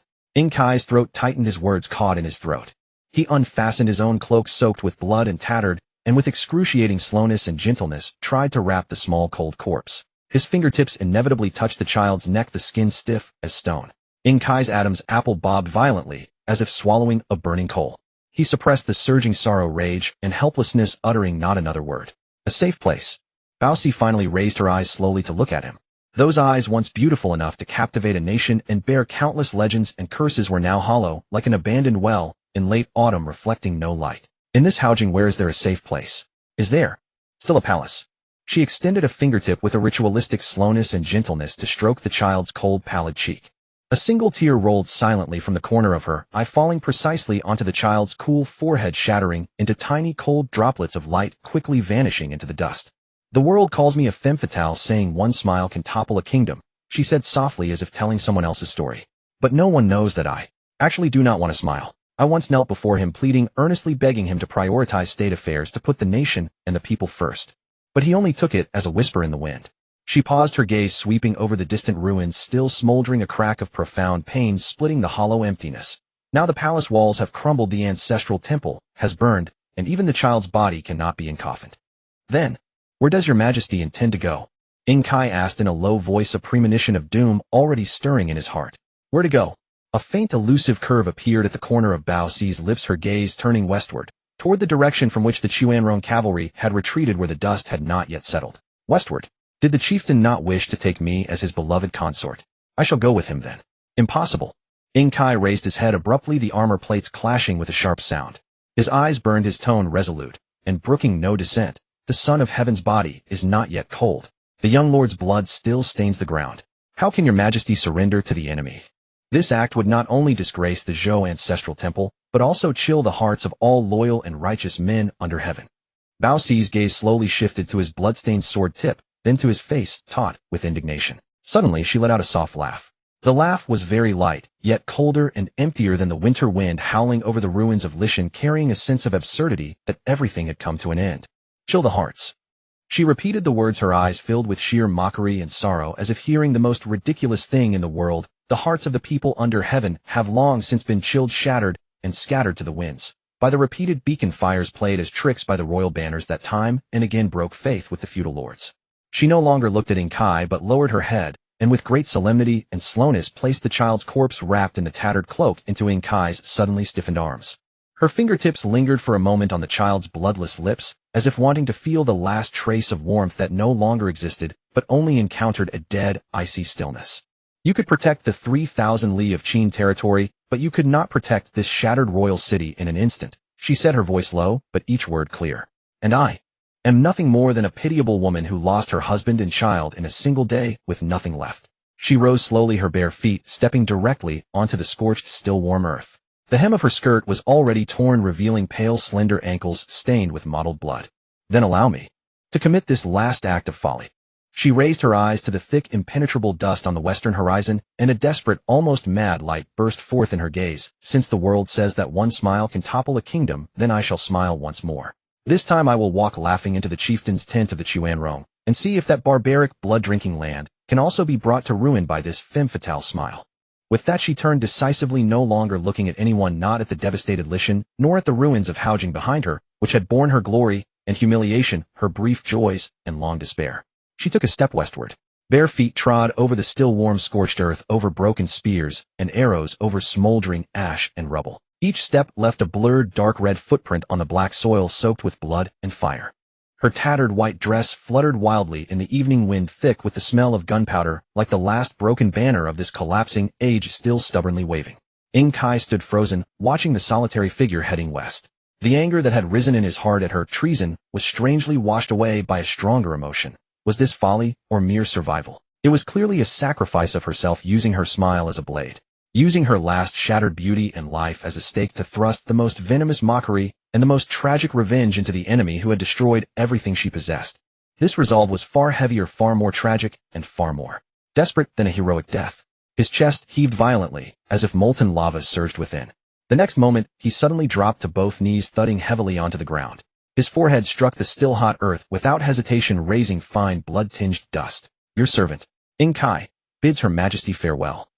Kai's throat tightened, his words caught in his throat. He unfastened his own cloak soaked with blood and tattered, and with excruciating slowness and gentleness tried to wrap the small cold corpse. His fingertips inevitably touched the child's neck, the skin stiff as stone. Kai's Adam's apple bobbed violently, as if swallowing a burning coal. He suppressed the surging sorrow, rage, and helplessness, uttering not another word. A safe place. Bao Si finally raised her eyes slowly to look at him. Those eyes, once beautiful enough to captivate a nation and bear countless legends and curses, were now hollow, like an abandoned well, in late autumn, reflecting no light. In this Haojing, where is there a safe place? Is there still a palace? She extended a fingertip with a ritualistic slowness and gentleness to stroke the child's cold, pallid cheek. A single tear rolled silently from the corner of her eye, falling precisely onto the child's cool forehead, shattering into tiny cold droplets of light, quickly vanishing into the dust. The world calls me a femme fatale, saying one smile can topple a kingdom, she said softly, as if telling someone else's story. But no one knows that I actually do not want to smile. I once knelt before him, pleading, earnestly begging him to prioritize state affairs, to put the nation and the people first. But he only took it as a whisper in the wind. She paused, her gaze sweeping over the distant ruins, still smoldering, a crack of profound pain splitting the hollow emptiness. Now the palace walls have crumbled, the ancestral temple has burned, and even the child's body cannot be encoffined. Then, where does your majesty intend to go? Kai asked in a low voice, a premonition of doom already stirring in his heart. Where to go? A faint elusive curve appeared at the corner of Bao Si's lips, her gaze turning westward, toward the direction from which the Chuanrong cavalry had retreated, where the dust had not yet settled. Westward. Did the chieftain not wish to take me as his beloved consort? I shall go with him then. Impossible. Kai raised his head abruptly, the armor plates clashing with a sharp sound. His eyes burned, his tone resolute, and brooking no dissent. The Son of Heaven's body is not yet cold. The young lord's blood still stains the ground. How can your majesty surrender to the enemy? This act would not only disgrace the Zhou ancestral temple, but also chill the hearts of all loyal and righteous men under heaven. Bao Si's gaze slowly shifted to his bloodstained sword tip, then to his face, taut with indignation. Suddenly she let out a soft laugh. The laugh was very light, yet colder and emptier than the winter wind howling over the ruins of Lishan, carrying a sense of absurdity, that everything had come to an end. Chill the hearts. She repeated the words, her eyes filled with sheer mockery and sorrow, as if hearing the most ridiculous thing in the world. The hearts of the people under heaven have long since been chilled, shattered, and scattered to the winds by the repeated beacon fires played as tricks by the royal banners that time and again broke faith with the feudal lords. She no longer looked at Kai, but lowered her head, and with great solemnity and slowness placed the child's corpse wrapped in the tattered cloak into Kai's suddenly stiffened arms. Her fingertips lingered for a moment on the child's bloodless lips, as if wanting to feel the last trace of warmth that no longer existed, but only encountered a dead, icy stillness. You could protect the 3,000 li of Qin territory, but you could not protect this shattered royal city in an instant, she said, her voice low, but each word clear. And I am nothing more than a pitiable woman who lost her husband and child in a single day with nothing left. She rose slowly, her bare feet stepping directly onto the scorched, still warm earth. The hem of her skirt was already torn, revealing pale, slender ankles stained with mottled blood. Then allow me to commit this last act of folly. She raised her eyes to the thick, impenetrable dust on the western horizon, and a desperate, almost mad light burst forth in her gaze. Since the world says that one smile can topple a kingdom, then I shall smile once more. This time I will walk laughing into the chieftain's tent of the Chuanrong, and see if that barbaric, blood-drinking land can also be brought to ruin by this femme fatale smile. With that she turned decisively, no longer looking at anyone, not at the devastated Lishan, nor at the ruins of Haojing behind her, which had borne her glory and humiliation, her brief joys and long despair. She took a step westward. Bare feet trod over the still warm scorched earth, over broken spears and arrows, over smoldering ash and rubble. Each step left a blurred, dark red footprint on the black soil soaked with blood and fire. Her tattered white dress fluttered wildly in the evening wind, thick with the smell of gunpowder, like the last broken banner of this collapsing age still stubbornly waving. Ing Kai stood frozen, watching the solitary figure heading west. The anger that had risen in his heart at her treason was strangely washed away by a stronger emotion. Was this folly or mere survival? It was clearly a sacrifice of herself, using her smile as a blade, using her last shattered beauty and life as a stake to thrust the most venomous mockery and the most tragic revenge into the enemy who had destroyed everything she possessed. This resolve was far heavier, far more tragic, and far more desperate than a heroic death. His chest heaved violently, as if molten lava surged within. The next moment, he suddenly dropped to both knees, thudding heavily onto the ground. His forehead struck the still-hot earth, without hesitation raising fine blood-tinged dust. Your servant, Ing Kai, bids Her Majesty farewell.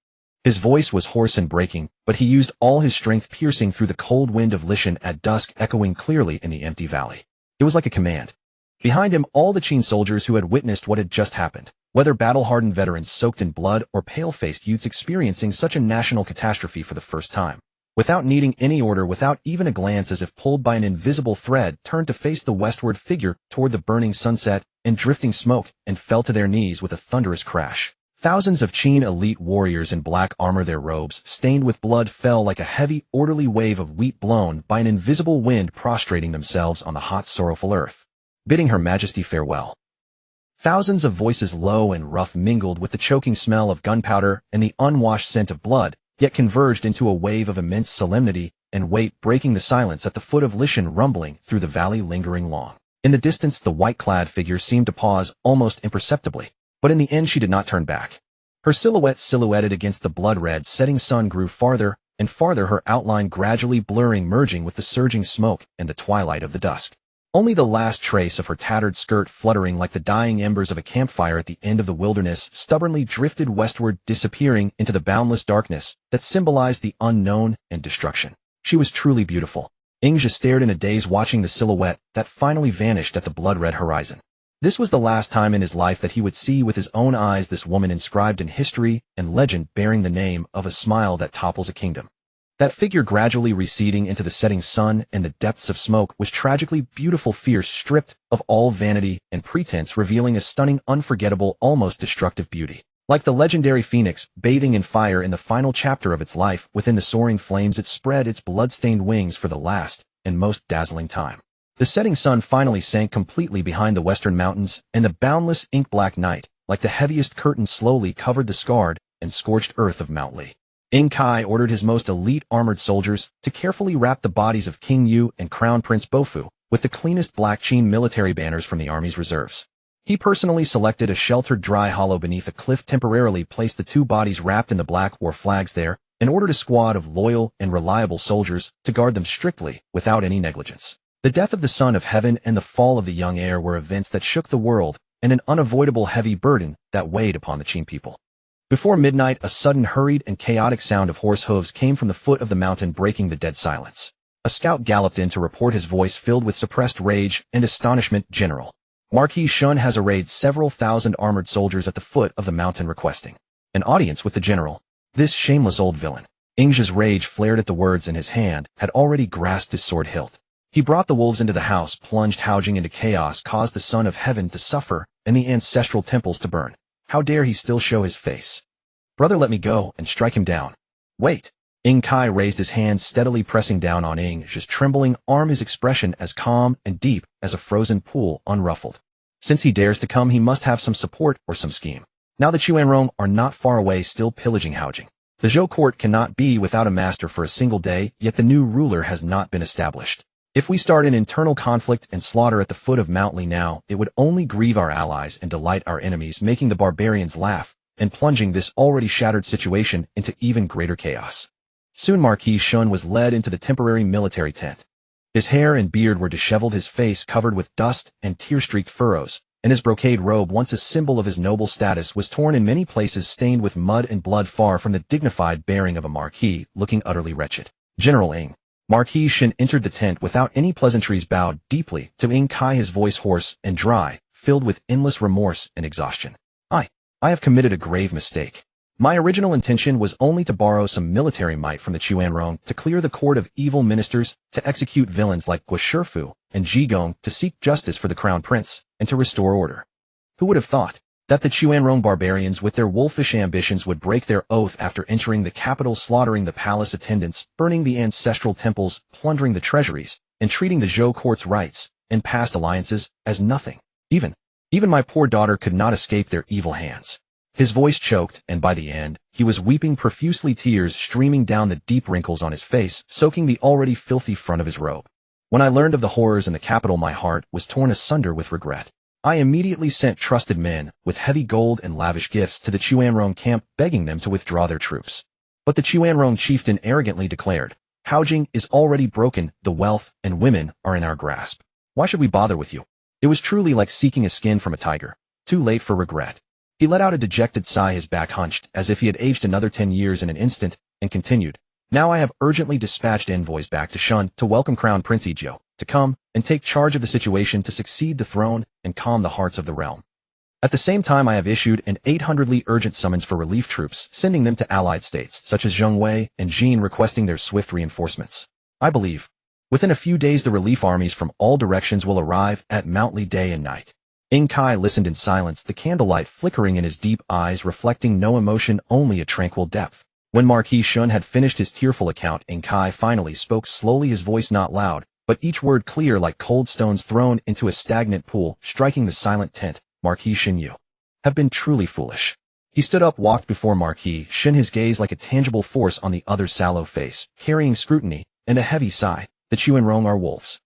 His voice was hoarse and breaking, but he used all his strength, piercing through the cold wind of Lishan at dusk, echoing clearly in the empty valley. It was like a command. Behind him, all the Qin soldiers who had witnessed what had just happened, whether battle-hardened veterans soaked in blood or pale-faced youths experiencing such a national catastrophe for the first time, without needing any order, without even a glance, as if pulled by an invisible thread, turned to face the westward figure toward the burning sunset and drifting smoke, and fell to their knees with a thunderous crash. Thousands of Qin elite warriors in black armor, their robes stained with blood, fell like a heavy, orderly wave of wheat blown by an invisible wind, prostrating themselves on the hot, sorrowful earth, bidding Her Majesty farewell. Thousands of voices, low and rough, mingled with the choking smell of gunpowder and the unwashed scent of blood, yet converged into a wave of immense solemnity and weight, breaking the silence at the foot of Lishan, rumbling through the valley, lingering long. In the distance, the white-clad figure seemed to pause almost imperceptibly, but in the end she did not turn back. Her silhouette, silhouetted against the blood-red setting sun, grew farther and farther, her outline gradually blurring, merging with the surging smoke and the twilight of the dusk. Only the last trace of her tattered skirt, fluttering like the dying embers of a campfire at the end of the wilderness, stubbornly drifted westward, disappearing into the boundless darkness that symbolized the unknown and destruction. She was truly beautiful. Ingja stared in a daze, watching the silhouette that finally vanished at the blood-red horizon. This was the last time in his life that he would see with his own eyes this woman inscribed in history and legend, bearing the name of a smile that topples a kingdom. That figure, gradually receding into the setting sun and the depths of smoke, was tragically beautiful, fierce, stripped of all vanity and pretense, revealing a stunning, unforgettable, almost destructive beauty. Like the legendary phoenix, bathing in fire in the final chapter of its life, within the soaring flames it spread its blood-stained wings for the last and most dazzling time. The setting sun finally sank completely behind the western mountains, and the boundless, ink-black night, like the heaviest curtain, slowly covered the scarred and scorched earth of Mount Li. Ing Kai ordered his most elite armored soldiers to carefully wrap the bodies of King Yu and Crown Prince Bofu with the cleanest black Qin military banners from the army's reserves. He personally selected a sheltered dry hollow beneath a cliff, temporarily placed the two bodies wrapped in the black war flags there, and ordered a squad of loyal and reliable soldiers to guard them strictly, without any negligence. The death of the Son of Heaven and the fall of the young heir were events that shook the world, and an unavoidable heavy burden that weighed upon the Qin people. Before midnight, a sudden, hurried and chaotic sound of horse hooves came from the foot of the mountain, breaking the dead silence. A scout galloped in to report, his voice filled with suppressed rage and astonishment. General, Marquis Shun has arrayed several thousand armored soldiers at the foot of the mountain, requesting an audience with the general. This shameless old villain. Ingja's rage flared at the words, and his hand had already grasped his sword hilt. He brought the wolves into the house, plunged Haojing into chaos, caused the Son of Heaven to suffer, and the ancestral temples to burn. How dare he still show his face? Brother, let me go and strike him down. Wait. Ing Kai raised his hands, steadily pressing down on Ingja's trembling arm, his expression as calm and deep as a frozen pool, unruffled. Since he dares to come, he must have some support or some scheme. Now the Chuanrong are not far away, still pillaging Haojing. The Zhou court cannot be without a master for a single day, yet the new ruler has not been established. If we start an internal conflict and slaughter at the foot of Mount Li now, it would only grieve our allies and delight our enemies, making the barbarians laugh, and plunging this already shattered situation into even greater chaos. Soon Marquis Shun was led into the temporary military tent. His hair and beard were disheveled, his face covered with dust and tear-streaked furrows, and his brocade robe, once a symbol of his noble status, was torn in many places, stained with mud and blood, far from the dignified bearing of a marquis, looking utterly wretched. General Ing. Marquis Shin entered the tent without any pleasantries, bowed deeply to Ing Kai, his voice hoarse and dry, filled with endless remorse and exhaustion. I have committed a grave mistake. My original intention was only to borrow some military might from the Chuanrong to clear the court of evil ministers, to execute villains like Gua Shifu and Jigong, to seek justice for the crown prince, and to restore order. Who would have thought? That the Chuanrong barbarians with their wolfish ambitions would break their oath after entering the capital, slaughtering the palace attendants, burning the ancestral temples, plundering the treasuries, and treating the Zhou court's rights and past alliances as nothing. Even my poor daughter could not escape their evil hands. His voice choked, and by the end, he was weeping profusely, tears streaming down the deep wrinkles on his face, soaking the already filthy front of his robe. When I learned of the horrors in the capital, my heart was torn asunder with regret. I immediately sent trusted men with heavy gold and lavish gifts to the Chuanrong camp, begging them to withdraw their troops. But the Chuanrong chieftain arrogantly declared, "Haojing is already broken, the wealth and women are in our grasp. Why should we bother with you?" It was truly like seeking a skin from a tiger. Too late for regret. He let out a dejected sigh, his back hunched, as if he had aged another 10 years in an instant, and continued, "Now I have urgently dispatched envoys back to Shun to welcome Crown Prince Ezhou to come and take charge of the situation, to succeed the throne and calm the hearts of the realm. At the same time, I have issued an 800-li urgent summons for relief troops, sending them to allied states such as Zhongwei and Jin, requesting their swift reinforcements. I believe within a few days the relief armies from all directions will arrive at Mount Li day and night." Ing Kai listened in silence, the candlelight flickering in his deep eyes, reflecting no emotion, only a tranquil depth. When Marquis Shun had finished his tearful account, Ing Kai finally spoke slowly, his voice not loud, but each word clear like cold stones thrown into a stagnant pool, striking the silent tent. "Marquis Shun, you have been truly foolish." He stood up, walked before Marquis Shun, his gaze like a tangible force on the other's sallow face, carrying scrutiny and a heavy sigh. "The Chuanrong are wolves.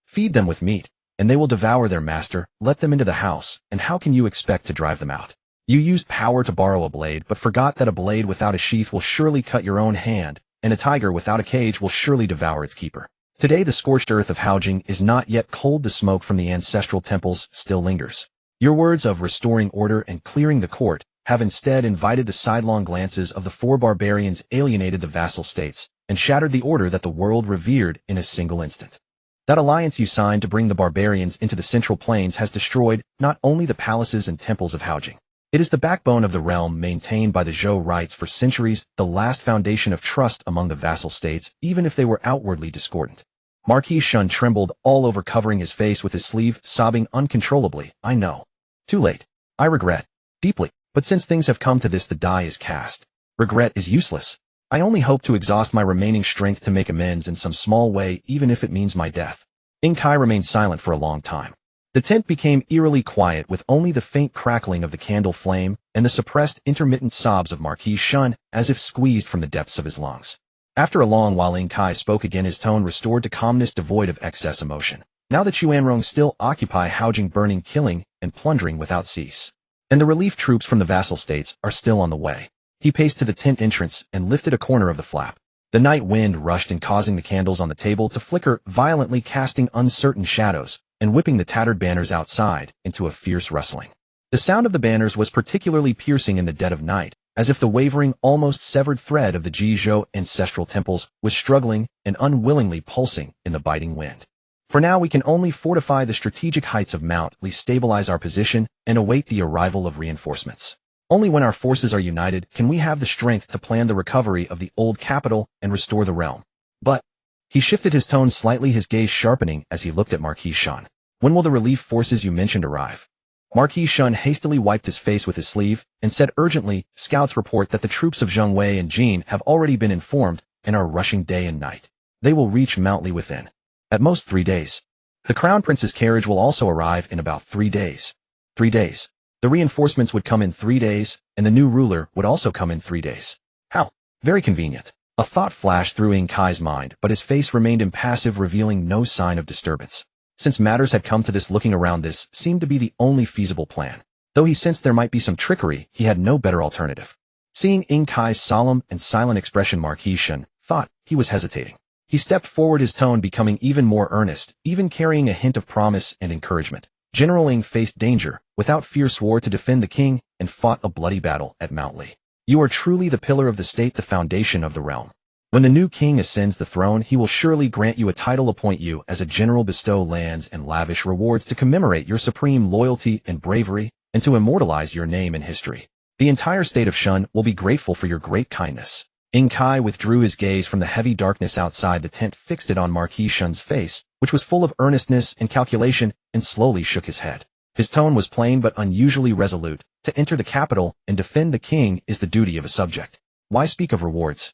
Feed them with meat, and they will devour their master. Let them into the house, and how can you expect to drive them out? You used power to borrow a blade, but forgot that a blade without a sheath will surely cut your own hand, and a tiger without a cage will surely devour its keeper. Today the scorched earth of Haojing is not yet cold, the smoke from the ancestral temples still lingers. Your words of restoring order and clearing the court have instead invited the sidelong glances of the four barbarians, alienated the vassal states, and shattered the order that the world revered in a single instant. That alliance you signed to bring the barbarians into the central plains has destroyed not only the palaces and temples of Haojing. It is the backbone of the realm, maintained by the Zhou rights for centuries, the last foundation of trust among the vassal states, even if they were outwardly discordant." Marquis Shun trembled all over, covering his face with his sleeve, sobbing uncontrollably. "I know. Too late. I regret deeply. But since things have come to this, the die is cast. Regret is useless. I only hope to exhaust my remaining strength to make amends in some small way, even if it means my death." Ing Kai remained silent for a long time. The tent became eerily quiet, with only the faint crackling of the candle flame and the suppressed, intermittent sobs of Marquis Shun, as if squeezed from the depths of his lungs. After a long while, Ing Kai spoke again, his tone restored to calmness devoid of excess emotion. "Now the Chuanrong still occupy Haojing, burning, killing, and plundering without cease. And the relief troops from the vassal states are still on the way." He paced to the tent entrance and lifted a corner of the flap. The night wind rushed in, causing the candles on the table to flicker violently, casting uncertain shadows, and whipping the tattered banners outside into a fierce rustling. The sound of the banners was particularly piercing in the dead of night, as if the wavering, almost severed thread of the Zhou ancestral temples was struggling and unwillingly pulsing in the biting wind. "For now we can only fortify the strategic heights of Mount Li, stabilize our position, and await the arrival of reinforcements. Only when our forces are united can we have the strength to plan the recovery of the old capital and restore the realm. But—" he shifted his tone slightly, his gaze sharpening as he looked at Marquis Shun. "When will the relief forces you mentioned arrive?" Marquis Shun hastily wiped his face with his sleeve and said urgently, "Scouts report that the troops of Zhongwei and Jin have already been informed and are rushing day and night. They will reach Mount Li within, at most, 3 days. The Crown Prince's carriage will also arrive in about 3 days. 3 days. The reinforcements would come in 3 days, and the new ruler would also come in 3 days. How very convenient." A thought flashed through Ing Kai's mind, but his face remained impassive, revealing no sign of disturbance. Since matters had come to this, looking around, this seemed to be the only feasible plan. Though he sensed there might be some trickery, he had no better alternative. Seeing Ing Kai's solemn and silent expression, Marquis Shun thought he was hesitating. He stepped forward, his tone becoming even more earnest, even carrying a hint of promise and encouragement. "General Ing faced danger, without fear swore to defend the king, and fought a bloody battle at Mount Li. You are truly the pillar of the state, the foundation of the realm. When the new king ascends the throne, he will surely grant you a title, appoint you as a general, bestow lands and lavish rewards to commemorate your supreme loyalty and bravery, and to immortalize your name in history. The entire state of Shun will be grateful for your great kindness." Ing Kai withdrew his gaze from the heavy darkness outside the tent, fixed it on Marquis Shun's face, which was full of earnestness and calculation, and slowly shook his head. His tone was plain but unusually resolute. To enter the capital and defend the king is the duty of a subject. Why speak of rewards?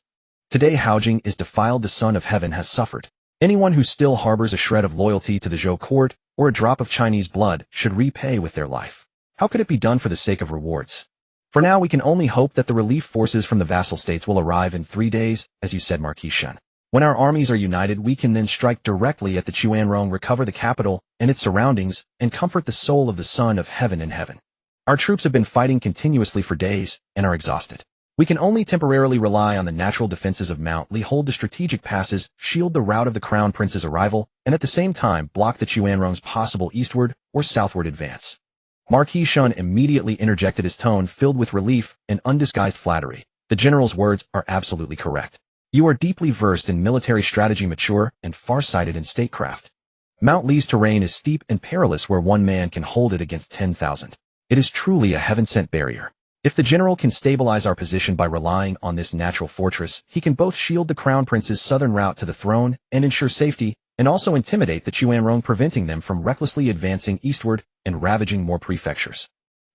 Today Haojing is defiled, the son of heaven has suffered. Anyone who still harbors a shred of loyalty to the Zhou court or a drop of Chinese blood should repay with their life. How could it be done for the sake of rewards? For now we can only hope that the relief forces from the vassal states will arrive in 3 days, as you said, Marquis Shen. When our armies are united, we can then strike directly at the Qianrong, recover the capital and its surroundings, and comfort the soul of the Son of Heaven in heaven. Our troops have been fighting continuously for days and are exhausted. We can only temporarily rely on the natural defenses of Mount Li, hold the strategic passes, shield the route of the Crown Prince's arrival, and at the same time block the Qianrong's possible eastward or southward advance. Marquis Shen immediately interjected, his tone filled with relief and undisguised flattery. The general's words are absolutely correct. You are deeply versed in military strategy, mature and far-sighted in statecraft. Mount Li's terrain is steep and perilous, where one man can hold it against 10,000. It is truly a heaven-sent barrier. If the general can stabilize our position by relying on this natural fortress, he can both shield the Crown Prince's southern route to the throne and ensure safety, and also intimidate the Qianrong, preventing them from recklessly advancing eastward and ravaging more prefectures.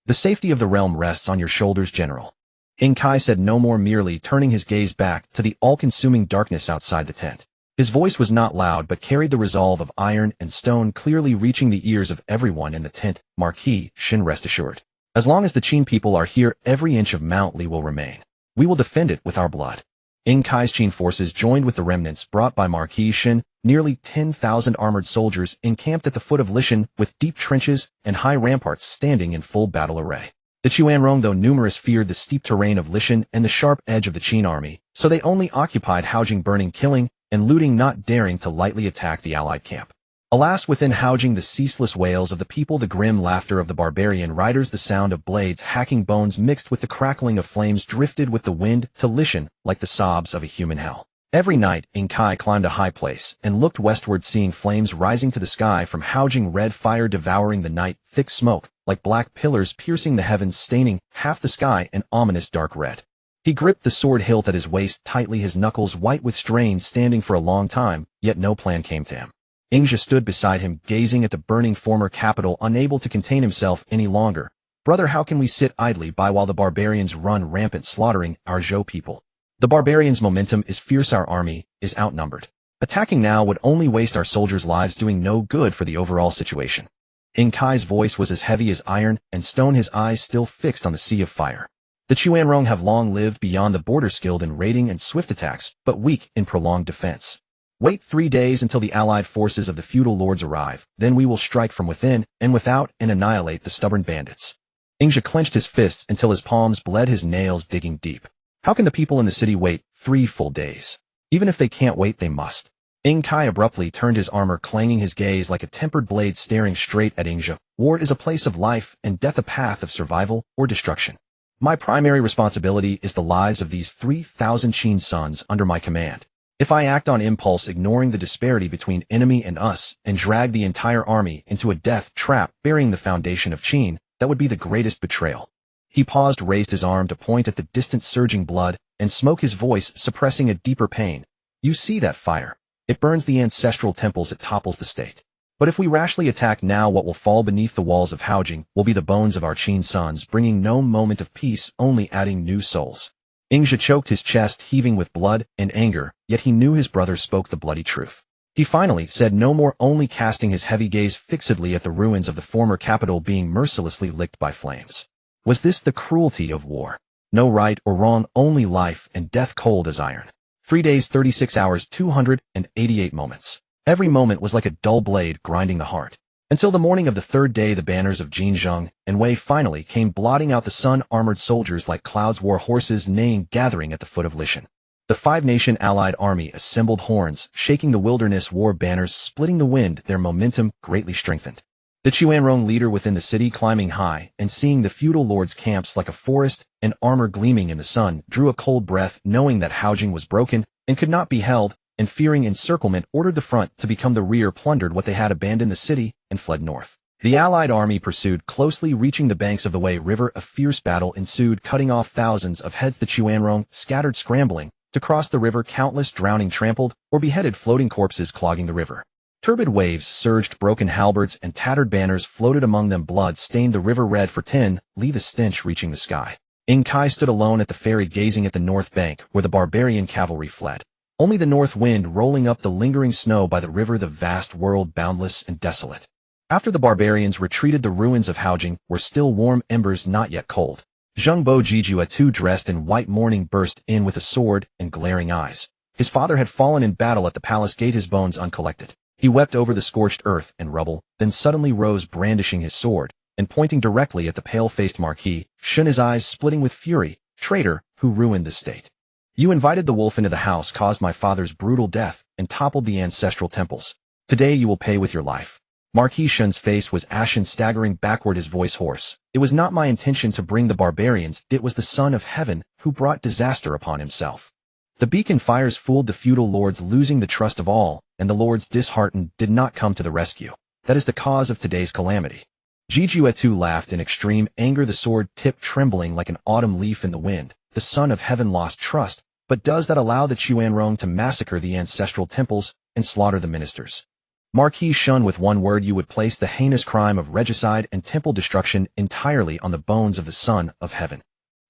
The safety of the realm rests on your shoulders, General. Ing Kai said no more, merely turning his gaze back to the all-consuming darkness outside the tent. His voice was not loud but carried the resolve of iron and stone, clearly reaching the ears of everyone in the tent. Marquis Shen, rest assured. As long as the Qin people are here, every inch of Mount Li will remain. We will defend it with our blood. Ing Kai's Qin forces joined with the remnants brought by Marquis Shen, nearly 10,000 armored soldiers encamped at the foot of Lishan, with deep trenches and high ramparts standing in full battle array. The Qianrong, though numerous, feared the steep terrain of Lishan and the sharp edge of the Qin army, so they only occupied Haojing, burning, killing, and looting, not daring to lightly attack the allied camp. Alas, within Haojing, the ceaseless wails of the people, the grim laughter of the barbarian riders, the sound of blades hacking bones mixed with the crackling of flames drifted with the wind to Lishan like the sobs of a human hell. Every night, Ing Kai climbed a high place and looked westward, seeing flames rising to the sky from Haojing, red fire devouring the night, thick smoke, like black pillars piercing the heavens, staining half the sky an ominous dark red. He gripped the sword hilt at his waist tightly, his knuckles white with strain, standing for a long time, yet no plan came to him. Ingja stood beside him, gazing at the burning former capital, unable to contain himself any longer. Brother, how can we sit idly by while the barbarians run rampant, slaughtering our Zhou people? The barbarians' momentum is fierce, our army is outnumbered. Attacking now would only waste our soldiers' lives, doing no good for the overall situation. Ing Kai's voice was as heavy as iron and stone, his eyes still fixed on the sea of fire. The Qianrong have long lived beyond the border, skilled in raiding and swift attacks, but weak in prolonged defense. Wait 3 days until the allied forces of the feudal lords arrive, then we will strike from within and without and annihilate the stubborn bandits. Ingja clenched his fists until his palms bled, his nails digging deep. How can the people in the city wait 3 full days? Even if they can't wait, they must. Ing Kai abruptly turned his armor, clanging, his gaze like a tempered blade staring straight at Ingja. War is a place of life and death, a path of survival or destruction. My primary responsibility is the lives of these 3,000 Qin sons under my command. If I act on impulse, ignoring the disparity between enemy and us, and drag the entire army into a death trap burying the foundation of Qin, that would be the greatest betrayal. He paused, raised his arm to point at the distant surging blood, and smoke, his voice suppressing a deeper pain. You see that fire? It burns the ancestral temples, it topples the state. But if we rashly attack now, what will fall beneath the walls of Haojing will be the bones of our Qin sons, bringing no moment of peace, only adding new souls. Ingja choked, his chest heaving with blood and anger, yet he knew his brother spoke the bloody truth. He finally said no more, only casting his heavy gaze fixedly at the ruins of the former capital being mercilessly licked by flames. Was this the cruelty of war? No right or wrong, only life and death, cold as iron. 3 days, 36 hours, 288 moments. Every moment was like a dull blade grinding the heart. Until the morning of the 3rd day, the banners of Jinzheng and Wei finally came, blotting out the sun. Armored soldiers like clouds, war horses neighing, gathering at the foot of Lishan. The 5-nation allied army assembled, horns shaking the wilderness, war banners splitting the wind, their momentum greatly strengthened. The Qianrong leader within the city, climbing high and seeing the feudal lords' camps like a forest and armor gleaming in the sun, drew a cold breath, knowing that Haojing was broken and could not be held, and fearing encirclement, ordered the front to become the rear, plundered what they had, abandoned the city, and fled north. The allied army pursued closely, reaching the banks of the Wei River. A fierce battle ensued, cutting off thousands of heads. The Qianrong scattered, scrambling to cross the river, countless drowning, trampled, or beheaded, floating corpses clogging the river. Turbid waves surged, broken halberds and tattered banners floated among them. Blood stained the river red for tin, the stench reaching the sky. Kai stood alone at the ferry, gazing at the north bank, where the barbarian cavalry fled. Only the north wind rolling up the lingering snow by the river, the vast world boundless and desolate. After the barbarians retreated, the ruins of Haojing were still warm embers not yet cold. Zhengbo Jijua, too, dressed in white mourning, burst in with a sword and glaring eyes. His father had fallen in battle at the palace gate, his bones uncollected. He wept over the scorched earth and rubble, then suddenly rose, brandishing his sword, and pointing directly at the pale-faced Marquis Shun, his eyes splitting with fury. Traitor, who ruined the state. You invited the wolf into the house, caused my father's brutal death, and toppled the ancestral temples. Today you will pay with your life. Marquis Shun's face was ashen, staggering backward, his voice hoarse. It was not my intention to bring the barbarians, it was the Son of Heaven who brought disaster upon himself. The beacon fires fooled the feudal lords, losing the trust of all, and the lords, disheartened, did not come to the rescue. That is the cause of today's calamity. Jijua too laughed in extreme anger, the sword tip trembling like an autumn leaf in the wind. The Son of Heaven lost trust, but does that allow the Chuanrong to massacre the ancestral temples and slaughter the ministers? Marquis Shun, with one word, you would place the heinous crime of regicide and temple destruction entirely on the bones of the Son of Heaven.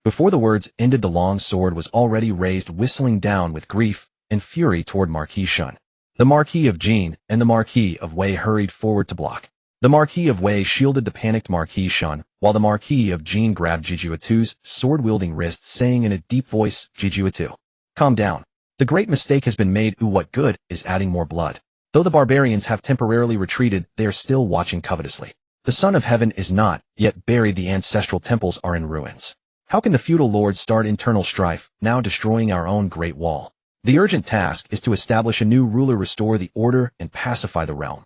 Before the words ended, the long sword was already raised, whistling down with grief and fury toward Marquis Shun. The Marquis of Jin and the Marquis of Wei hurried forward to block. The Marquis of Wei shielded the panicked Marquis Shun, while the Marquis of Jin grabbed Jijua Tu's sword-wielding wrist, saying in a deep voice, Jijua Tu, calm down. The great mistake has been made. What good is adding more blood? Though the barbarians have temporarily retreated, they are still watching covetously. The Son of Heaven is not yet buried. The ancestral temples are in ruins. How can the feudal lords start internal strife, now destroying our own great wall? The urgent task is to establish a new ruler, restore the order, and pacify the realm.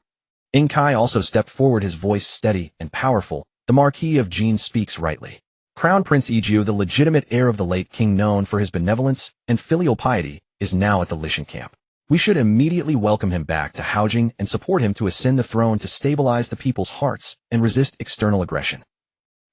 Kai also stepped forward, his voice steady and powerful. The Marquis of Jin speaks rightly. Crown Prince Ijiu, the legitimate heir of the late king, known for his benevolence and filial piety, is now at the Lishan camp. We should immediately welcome him back to Haojing and support him to ascend the throne, to stabilize the people's hearts and resist external aggression.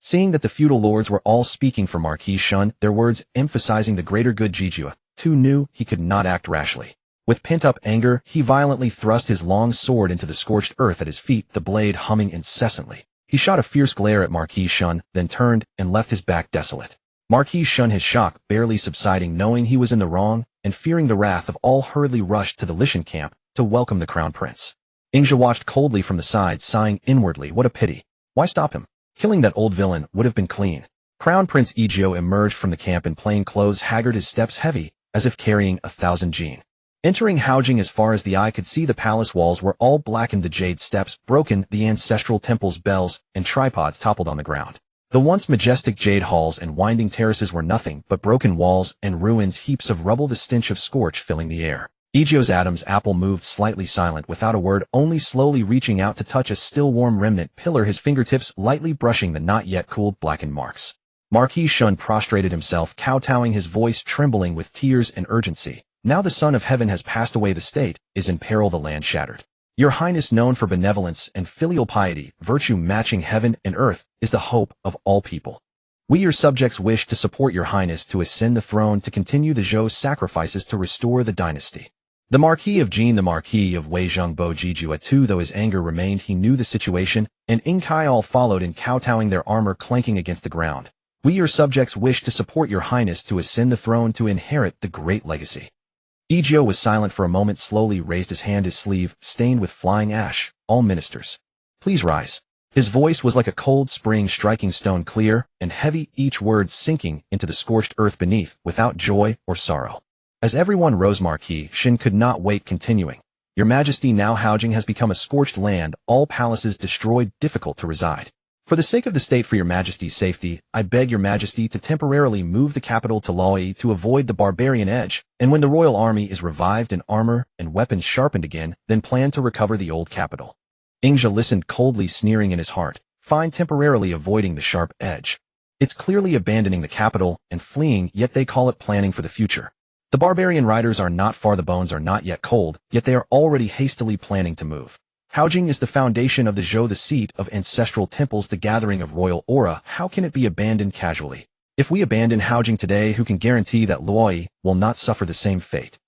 Seeing that the feudal lords were all speaking for Marquis Shun, their words emphasizing the greater good, Jijua Tu knew he could not act rashly. With pent-up anger, he violently thrust his long sword into the scorched earth at his feet, the blade humming incessantly. He shot a fierce glare at Marquis Shun, then turned and left his back desolate. Marquis Shun, his shock barely subsiding, knowing he was in the wrong, and fearing the wrath of all, hurriedly rushed to the Lishan camp to welcome the crown prince. Ingja watched coldly from the side, sighing inwardly, what a pity. Why stop him? Killing that old villain would have been clean. Crown Prince Ijio emerged from the camp in plain clothes, haggard, his steps heavy, as if carrying 1,000 jin. Entering Haojing, as far as the eye could see, the palace walls were all blackened, the jade steps broken, the ancestral temple's bells and tripods toppled on the ground. The once majestic jade halls and winding terraces were nothing but broken walls and ruins, heaps of rubble, the stench of scorch filling the air. Ijio's Adam's apple moved slightly, silent, without a word, only slowly reaching out to touch a still warm remnant pillar, his fingertips lightly brushing the not yet cooled blackened marks. Marquis Shun prostrated himself, kowtowing, his voice trembling with tears and urgency. Now the Son of Heaven has passed away, the state is in peril, the land shattered. Your Highness, known for benevolence and filial piety, virtue matching heaven and earth, is the hope of all people. We, your subjects, wish to support your Highness to ascend the throne, to continue the Zhou sacrifices, to restore the dynasty. The Marquis of Jin, the Marquis of Wei Zhengbo Jijua too, though his anger remained, he knew the situation, and Kai all followed in kowtowing, their armor clanking against the ground. We, your subjects, wish to support your Highness to ascend the throne, to inherit the great legacy. Ijio was silent for a moment, slowly raised his hand, his sleeve stained with flying ash. All ministers, please rise. His voice was like a cold spring striking stone, clear and heavy, each word sinking into the scorched earth beneath, without joy or sorrow. As everyone rose, Marquis Shin could not wait, continuing. Your Majesty, now Haojing has become a scorched land, all palaces destroyed, difficult to reside. For the sake of the state, for your Majesty's safety, I beg your Majesty to temporarily move the capital to Laoi to avoid the barbarian edge, and when the royal army is revived and armor and weapons sharpened again, then plan to recover the old capital. Ingja listened coldly, sneering in his heart. Fine, temporarily avoiding the sharp edge. It's clearly abandoning the capital and fleeing, yet they call it planning for the future. The barbarian riders are not far, the bones are not yet cold, yet they are already hastily planning to move. Haojing is the foundation of the Zhou, the seat of ancestral temples, the gathering of royal aura. How can it be abandoned casually? If we abandon Haojing today, who can guarantee that Luoi will not suffer the same fate?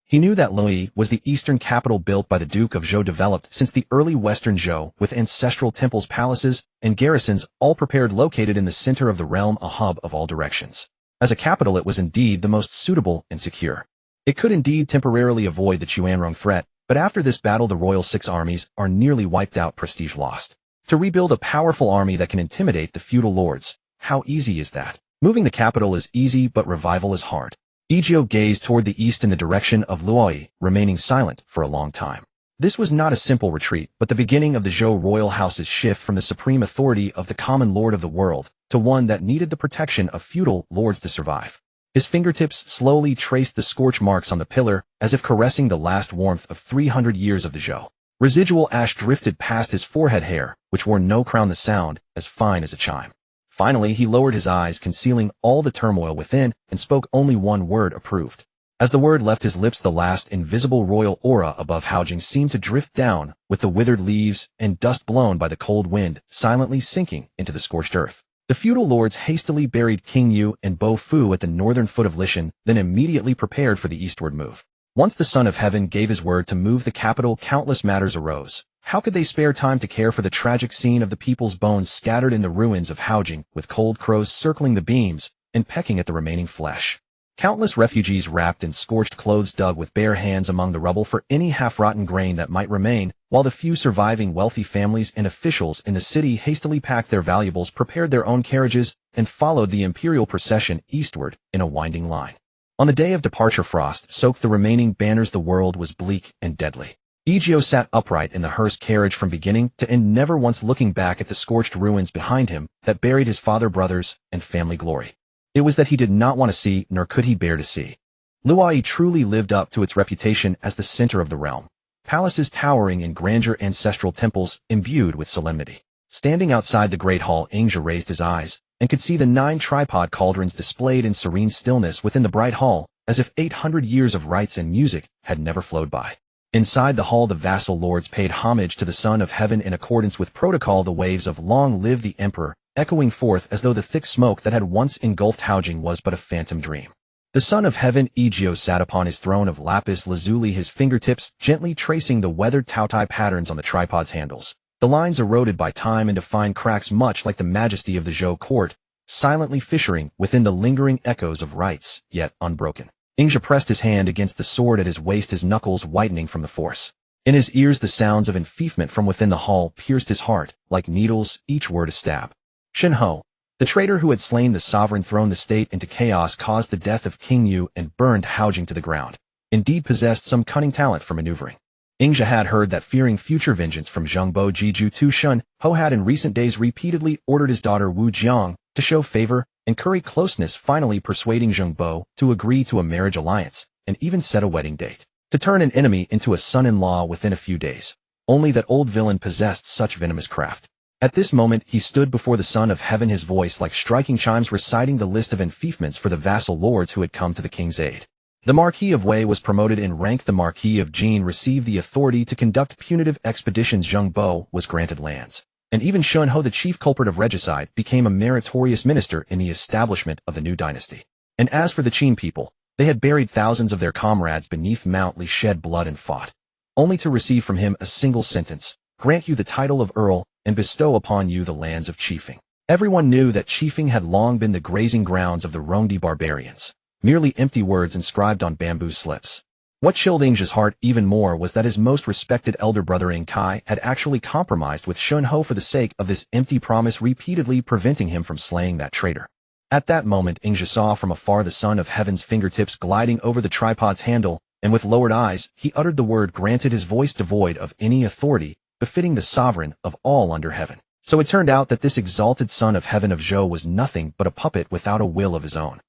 He knew that Luoyi was the eastern capital built by the Duke of Zhou, developed since the early Western Zhou, with ancestral temples, palaces, and garrisons all prepared, located in the center of the realm, a hub of all directions. As a capital, it was indeed the most suitable and secure. It could indeed temporarily avoid the Qianrong threat, but after this battle the Royal Six armies are nearly wiped out, prestige lost. To rebuild a powerful army that can intimidate the feudal lords, how easy is that? Moving the capital is easy, but revival is hard. Egio gazed toward the east in the direction of Luoyi, remaining silent for a long time. This was not a simple retreat, but the beginning of the Zhou royal house's shift from the supreme authority of the common lord of the world to one that needed the protection of feudal lords to survive. His fingertips slowly traced the scorch marks on the pillar, as if caressing the last warmth of 300 years of the Zhou. Residual ash drifted past his forehead hair, which wore no crown, the sound as fine as a chime. Finally, he lowered his eyes, concealing all the turmoil within, and spoke only one word: approved. As the word left his lips, the last invisible royal aura above Haojing seemed to drift down, with the withered leaves and dust blown by the cold wind, silently sinking into the scorched earth. The feudal lords hastily buried King Yu and Bo Fu at the northern foot of Lishan, then immediately prepared for the eastward move. Once the Son of Heaven gave his word to move the capital, countless matters arose. How could they spare time to care for the tragic scene of the people's bones scattered in the ruins of Haojing, with cold crows circling the beams and pecking at the remaining flesh? Countless refugees wrapped in scorched clothes dug with bare hands among the rubble for any half-rotten grain that might remain, while the few surviving wealthy families and officials in the city hastily packed their valuables, prepared their own carriages, and followed the imperial procession eastward in a winding line. On the day of departure, frost soaked the remaining banners. The world was bleak and deadly. Egio sat upright in the hearse carriage from beginning to end, never once looking back at the scorched ruins behind him that buried his father, brothers, and family glory. It was that he did not want to see, nor could he bear to see. Luoyi truly lived up to its reputation as the center of the realm. Palaces towering in grandeur, ancestral temples imbued with solemnity. Standing outside the great hall, Ingja raised his eyes and could see the 9 tripod cauldrons displayed in serene stillness within the bright hall, as if 800 years of rites and music had never flowed by. Inside the hall, the vassal lords paid homage to the Son of Heaven in accordance with protocol, the waves of "Long live the Emperor" echoing forth as though the thick smoke that had once engulfed Haojing was but a phantom dream. The Son of Heaven, Egio, sat upon his throne of lapis lazuli, his fingertips gently tracing the weathered Taotai patterns on the tripod's handles. The lines eroded by time into fine cracks, much like the majesty of the Zhou court, silently fissuring within the lingering echoes of rites, yet unbroken. Ingja pressed his hand against the sword at his waist, his knuckles whitening from the force. In his ears the sounds of enfeefment from within the hall pierced his heart, like needles, each word a stab. Shenhe, the traitor who had slain the sovereign, thrown the state into chaos, caused the death of King Yu, and burned Haojing to the ground, indeed possessed some cunning talent for maneuvering. Ingja had heard that, fearing future vengeance from Zhengbo Jiju Tu, Shenhe had in recent days repeatedly ordered his daughter Wu Jiang to show favor and curry closeness, finally persuading Zhengbo to agree to a marriage alliance, and even set a wedding date. To turn an enemy into a son-in-law within a few days. Only that old villain possessed such venomous craft. At this moment he stood before the Son of Heaven, his voice like striking chimes, reciting the list of enfeefments for the vassal lords who had come to the king's aid. The Marquis of Wei was promoted in rank. The Marquis of Jin received the authority to conduct punitive expeditions. Zhengbo was granted lands. And even Shenhe, the chief culprit of regicide, became a meritorious minister in the establishment of the new dynasty. And as for the Qin people, they had buried thousands of their comrades beneath Mount Li, shed blood and fought, only to receive from him a single sentence: grant you the title of Earl, and bestow upon you the lands of Qifeng. Everyone knew that Qifeng had long been the grazing grounds of the Rongdi barbarians, merely empty words inscribed on bamboo slips. What chilled Ingja's heart even more was that his most respected elder brother Kai had actually compromised with Shenhe for the sake of this empty promise, repeatedly preventing him from slaying that traitor. At that moment Ingja saw from afar the Son of Heaven's fingertips gliding over the tripod's handle, and with lowered eyes he uttered the word granted, his voice devoid of any authority befitting the sovereign of all under heaven. So it turned out that this exalted Son of Heaven of Zhou was nothing but a puppet without a will of his own.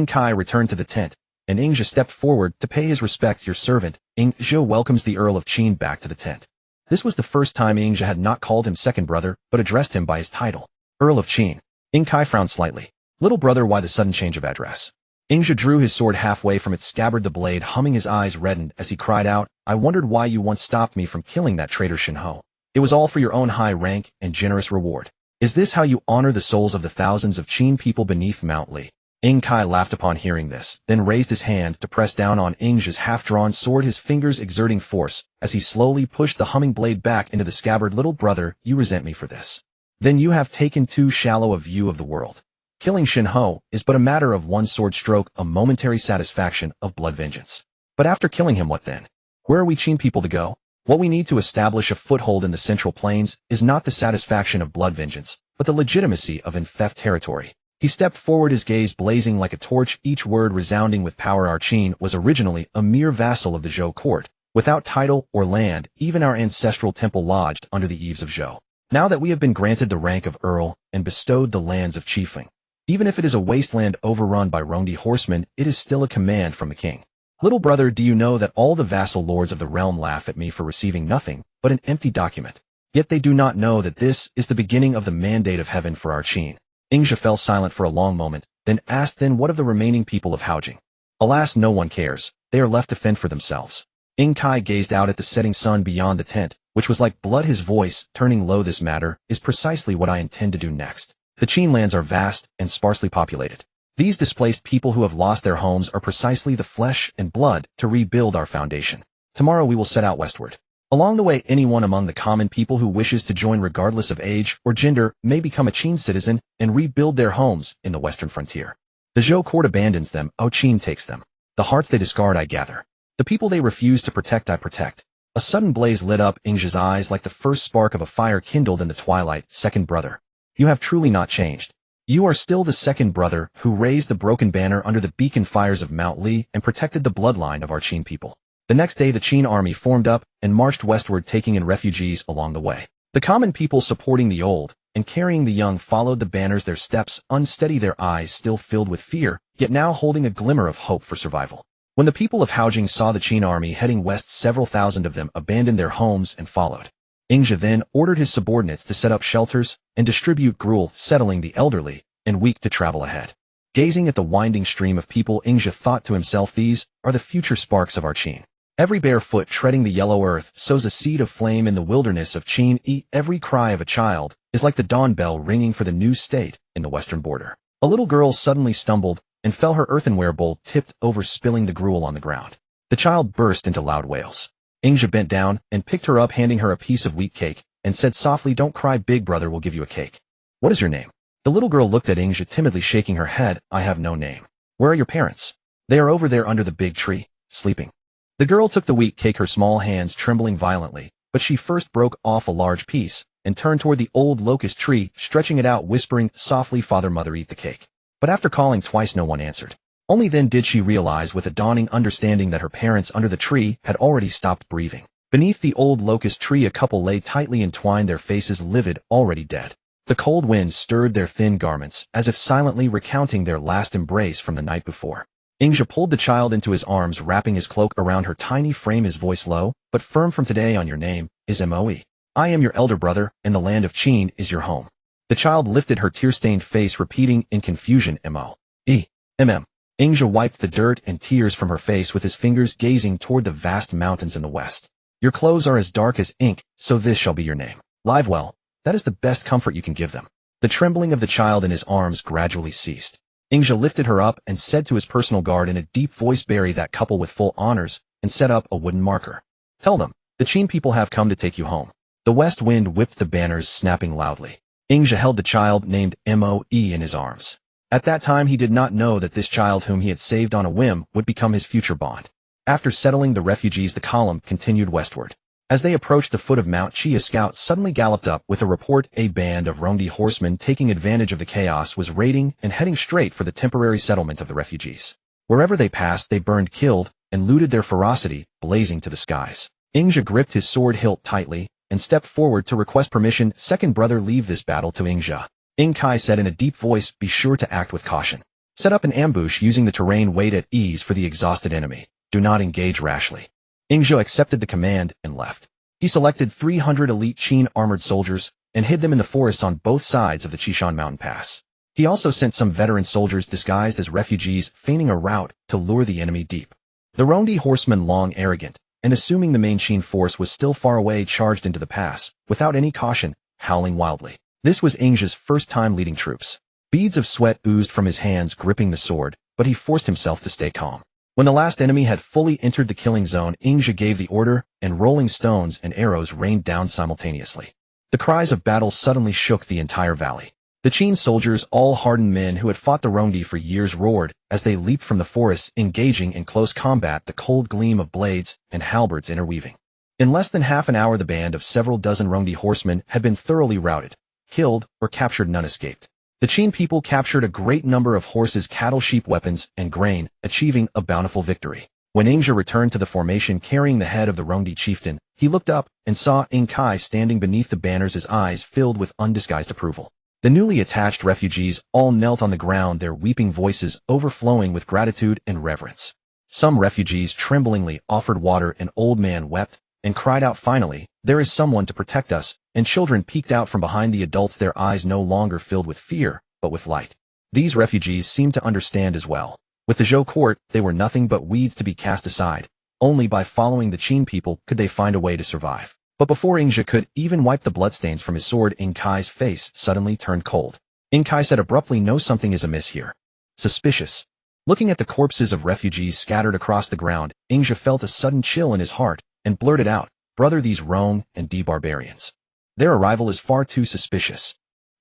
Kai returned to the tent, and Ingja stepped forward to pay his respects. Your servant, Ingja, welcomes the Earl of Qin back to the tent. This was the first time Ingja had not called him second brother, but addressed him by his title, Earl of Qin. Kai frowned slightly. Little brother, why the sudden change of address? Ingja drew his sword halfway from its scabbard, the blade humming. His eyes reddened as he cried out, I wondered why you once stopped me from killing that traitor Shenhe. It was all for your own high rank and generous reward. Is this how you honor the souls of the thousands of Qin people beneath Mount Li? Ing Kai laughed upon hearing this, then raised his hand to press down on Ing's half-drawn sword, his fingers exerting force as he slowly pushed the humming blade back into the scabbard. Little brother, you resent me for this. Then you have taken too shallow a view of the world. Killing Shin Ho is but a matter of one sword stroke, a momentary satisfaction of blood vengeance. But after killing him, what then? Where are we Qin people to go? What we need to establish a foothold in the Central Plains is not the satisfaction of blood vengeance, but the legitimacy of infect territory. He stepped forward, his gaze blazing like a torch, each word resounding with power. Our Qin was originally a mere vassal of the Zhou court, without title or land. Even our ancestral temple lodged under the eaves of Zhou. Now that we have been granted the rank of Earl and bestowed the lands of Chiefling, even if it is a wasteland overrun by Rongdi horsemen, it is still a command from the king. Little brother, do you know that all the vassal lords of the realm laugh at me for receiving nothing but an empty document? Yet they do not know that this is the beginning of the mandate of heaven for our Qin. Ingja fell silent for a long moment, then asked, then what of the remaining people of Haojing? Alas, no one cares. They are left to fend for themselves. Ing Kai gazed out at the setting sun beyond the tent, which was like blood, his voice turning low. This matter is precisely what I intend to do next. The Qin lands are vast and sparsely populated. These displaced people who have lost their homes are precisely the flesh and blood to rebuild our foundation. Tomorrow we will set out westward. Along the way, anyone among the common people who wishes to join regardless of age or gender may become a Qin citizen and rebuild their homes in the western frontier. The Zhou court abandons them, our Qin takes them. The hearts they discard I gather. The people they refuse to protect I protect. A sudden blaze lit up Ingja's eyes like the first spark of a fire kindled in the twilight. Second brother, you have truly not changed. You are still the second brother who raised the broken banner under the beacon fires of Mount Li and protected the bloodline of our Qin people. The next day the Qin army formed up and marched westward, taking in refugees along the way. The common people supporting the old and carrying the young followed the banners, their steps unsteady, their eyes still filled with fear, yet now holding a glimmer of hope for survival. When the people of Haojing saw the Qin army heading west, several thousand of them abandoned their homes and followed. Ingja then ordered his subordinates to set up shelters and distribute gruel, settling the elderly and weak to travel ahead. Gazing at the winding stream of people, Ingja thought to himself, these are the future sparks of our Qin. Every bare foot treading the yellow earth sows a seed of flame in the wilderness of Qin. Every cry of a child is like the dawn bell ringing for the new state in the western border. A little girl suddenly stumbled and fell, her earthenware bowl tipped over, spilling the gruel on the ground. The child burst into loud wails. Ingja bent down and picked her up, handing her a piece of wheat cake, and said softly, don't cry, big brother will give you a cake. What is your name? The little girl looked at Ingja, timidly shaking her head. I have no name. Where are your parents? They are over there under the big tree, sleeping. The girl took the wheat cake, her small hands trembling violently, but she first broke off a large piece and turned toward the old locust tree, stretching it out, whispering softly, Father, Mother, eat the cake. But after calling twice, no one answered. Only then did she realize with a dawning understanding that her parents under the tree had already stopped breathing. Beneath the old locust tree, a couple lay tightly entwined, their faces livid, already dead. The cold wind stirred their thin garments, as if silently recounting their last embrace from the night before. Ingja pulled the child into his arms, wrapping his cloak around her tiny frame, his voice low but firm. From today on, your name is Moe. I am your elder brother, and the land of Qin is your home. The child lifted her tear-stained face, repeating in confusion, M.O.E. M.M. Ingja wiped the dirt and tears from her face with his fingers, gazing toward the vast mountains in the west. Your clothes are as dark as ink, so this shall be your name. Live well. That is the best comfort you can give them. The trembling of the child in his arms gradually ceased. Ingja lifted her up and said to his personal guard in a deep voice, bury that couple with full honors, and set up a wooden marker. Tell them, the Qin people have come to take you home. The west wind whipped the banners, snapping loudly. Ingja held the child named Moe in his arms. At that time he did not know that this child whom he had saved on a whim would become his future bond. After settling the refugees, the column continued westward. As they approached the foot of Mount Chi, a scout suddenly galloped up with a report. A band of Rongdi horsemen, taking advantage of the chaos, was raiding and heading straight for the temporary settlement of the refugees. Wherever they passed, they burned, killed, and looted, their ferocity blazing to the skies. Ingja gripped his sword hilt tightly and stepped forward to request permission. Second brother, leave this battle to Ingja. Ing Kai said in a deep voice, be sure to act with caution. Set up an ambush using the terrain, wait at ease for the exhausted enemy. Do not engage rashly. Ingja accepted the command and left. He selected 300 elite Qin armored soldiers and hid them in the forests on both sides of the Qishan mountain pass. He also sent some veteran soldiers disguised as refugees, feigning a rout to lure the enemy deep. The Rongdi horsemen, long arrogant, and assuming the main Qin force was still far away, charged into the pass, without any caution, howling wildly. This was Ingja's first time leading troops. Beads of sweat oozed from his hands gripping the sword, but he forced himself to stay calm. When the last enemy had fully entered the killing zone, Ingja gave the order, and rolling stones and arrows rained down simultaneously. The cries of battle suddenly shook the entire valley. The Qin soldiers, all hardened men who had fought the Rongdi for years, roared as they leaped from the forests, engaging in close combat, the cold gleam of blades and halberds interweaving. In less than half an hour, the band of several dozen Rongdi horsemen had been thoroughly routed, killed, or captured. None escaped. The Qin people captured a great number of horses, cattle, sheep, weapons, and grain, achieving a bountiful victory. When Ingja returned to the formation carrying the head of the Rongdi chieftain, he looked up and saw Ing Kai standing beneath the banners, his eyes filled with undisguised approval. The newly attached refugees all knelt on the ground, their weeping voices overflowing with gratitude and reverence. Some refugees tremblingly offered water. An old man wept and cried out, "Finally, there is someone to protect us," and children peeked out from behind the adults, their eyes no longer filled with fear, but with light. These refugees seemed to understand as well. With the Zhou court, they were nothing but weeds to be cast aside. Only by following the Qin people could they find a way to survive. But before Ingja could even wipe the bloodstains from his sword, Ing Kai's face suddenly turned cold. Ing Kai said abruptly, "No, something is amiss here. Suspicious." Looking at the corpses of refugees scattered across the ground, Ingja felt a sudden chill in his heart and blurted out, "Brother, these Rong and D barbarians. Their arrival is far too suspicious."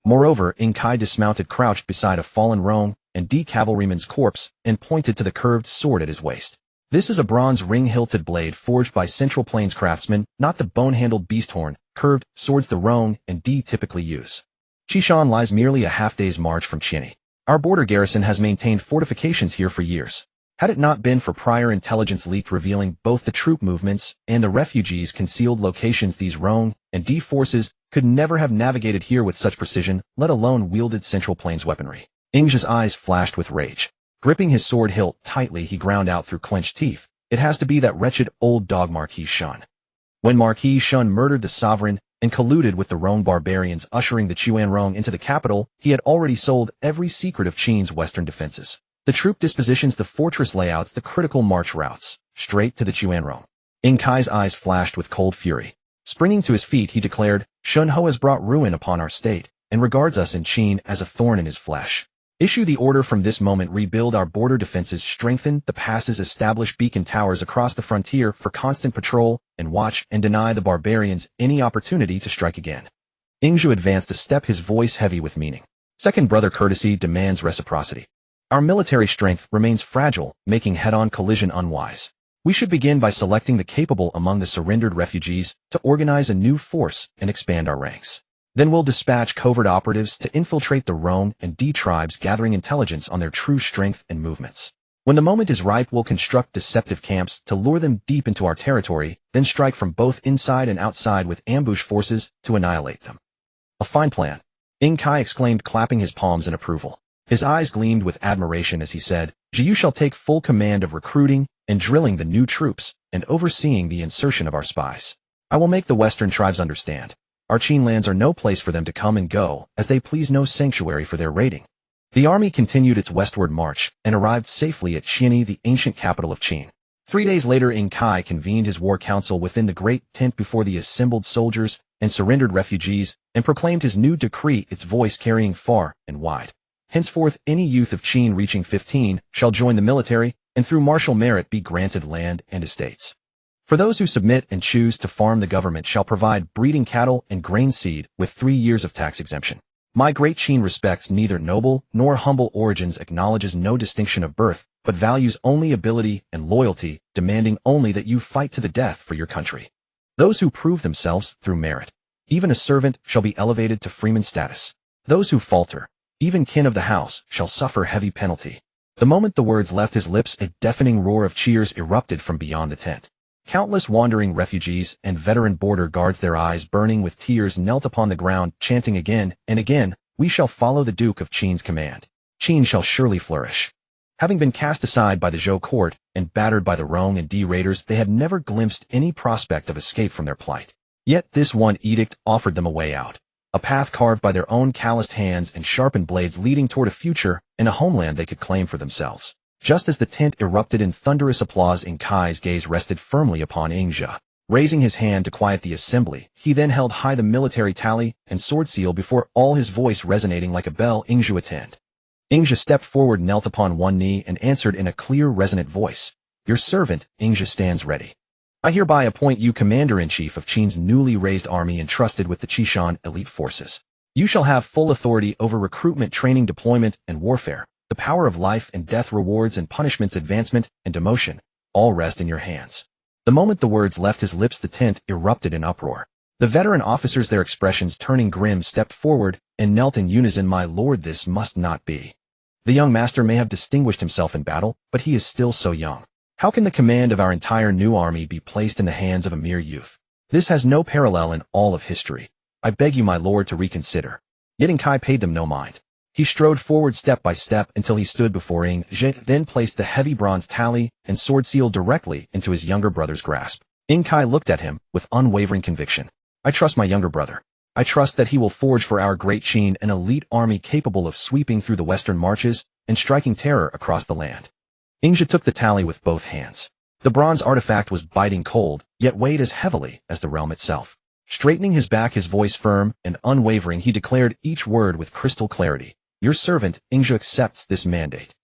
Moreover, Ing Kai dismounted, crouched beside a fallen Rong and D cavalryman's corpse, and pointed to the curved sword at his waist. "This is a bronze ring-hilted blade forged by Central Plains craftsmen, not the bone-handled beast-horn, curved swords the Rong and D typically use. Qishan lies merely a half-day's march from Qinni. Our border garrison has maintained fortifications here for years. Had it not been for prior intelligence leaked revealing both the troop movements and the refugees' concealed locations, these Rong and D forces could never have navigated here with such precision, let alone wielded Central Plains weaponry." Ingja's eyes flashed with rage. Gripping his sword hilt tightly, he ground out through clenched teeth, "It has to be that wretched old dog Marquis Shun. When Marquis Shun murdered the sovereign and colluded with the Rong barbarians ushering the Chuanrong into the capital, he had already sold every secret of Qin's western defenses. The troop dispositions, the fortress layouts, the critical march routes, straight to the Chuanrong." Ing Kai's eyes flashed with cold fury. Springing to his feet, he declared, "Shun Ho has brought ruin upon our state, and regards us in Qin as a thorn in his flesh. Issue the order from this moment, rebuild our border defenses, strengthen the passes, establish beacon towers across the frontier for constant patrol and watch, and deny the barbarians any opportunity to strike again." Ingja advanced a step, his voice heavy with meaning. "Second brother, courtesy demands reciprocity. Our military strength remains fragile, making head-on collision unwise. We should begin by selecting the capable among the surrendered refugees to organize a new force and expand our ranks. Then we'll dispatch covert operatives to infiltrate the Rong and D tribes, gathering intelligence on their true strength and movements. When the moment is ripe, we'll construct deceptive camps to lure them deep into our territory, then strike from both inside and outside with ambush forces to annihilate them." "A fine plan," Ing Kai exclaimed, clapping his palms in approval. His eyes gleamed with admiration as he said, "You shall take full command of recruiting and drilling the new troops and overseeing the insertion of our spies. I will make the Western tribes understand. Our Qin lands are no place for them to come and go as they please, no sanctuary for their raiding." The army continued its westward march and arrived safely at Qinni, the ancient capital of Qin. 3 days later, Ing Kai convened his war council within the great tent before the assembled soldiers and surrendered refugees and proclaimed his new decree, its voice carrying far and wide. "Henceforth, any youth of Qin reaching 15 shall join the military and through martial merit be granted land and estates. For those who submit and choose to farm, the government shall provide breeding cattle and grain seed with 3 years of tax exemption. My great Qin respects neither noble nor humble origins, acknowledges no distinction of birth, but values only ability and loyalty, demanding only that you fight to the death for your country. Those who prove themselves through merit, even a servant, shall be elevated to freeman status. Those who falter, even kin of the house, shall suffer heavy penalty." The moment the words left his lips, a deafening roar of cheers erupted from beyond the tent. Countless wandering refugees and veteran border guards, their eyes burning with tears, knelt upon the ground, chanting again and again, "We shall follow the Duke of Qin's command. Qin shall surely flourish." Having been cast aside by the Zhou court and battered by the Rong and D raiders, they had never glimpsed any prospect of escape from their plight. Yet this one edict offered them a way out, a path carved by their own calloused hands and sharpened blades, leading toward a future and a homeland they could claim for themselves. Just as the tent erupted in thunderous applause, Ing Kai's gaze rested firmly upon Ingja. Raising his hand to quiet the assembly, he then held high the military tally and sword seal before all, his voice resonating like a bell. Ingzhu attend. Ingzhu stepped forward, knelt upon one knee, and answered in a clear, resonant voice. Your servant, Ingzhu, stands ready. I hereby appoint you commander-in-chief of Qin's newly raised army entrusted with the Qishan elite forces. You shall have full authority over recruitment, training, deployment, and warfare. The power of life and death, rewards and punishments, advancement and demotion, all rest in your hands. The moment the words left his lips, the tent erupted in uproar. The veteran officers, their expressions turning grim, stepped forward and knelt in unison. My lord, this must not be. The young master may have distinguished himself in battle, but he is still so young. How can the command of our entire new army be placed in the hands of a mere youth? This has no parallel in all of history. I beg you, my lord, to reconsider. Yet Kai paid them no mind. He strode forward step by step until he stood before Ingzhu, then placed the heavy bronze tally and sword seal directly into his younger brother's grasp. Kai looked at him with unwavering conviction. I trust my younger brother. I trust that he will forge for our great Qin an elite army capable of sweeping through the western marches and striking terror across the land. Ingzhu took the tally with both hands. The bronze artifact was biting cold, yet weighed as heavily as the realm itself. Straightening his back, his voice firm and unwavering, he declared each word with crystal clarity. Your servant, Ingzhu, accepts this mandate.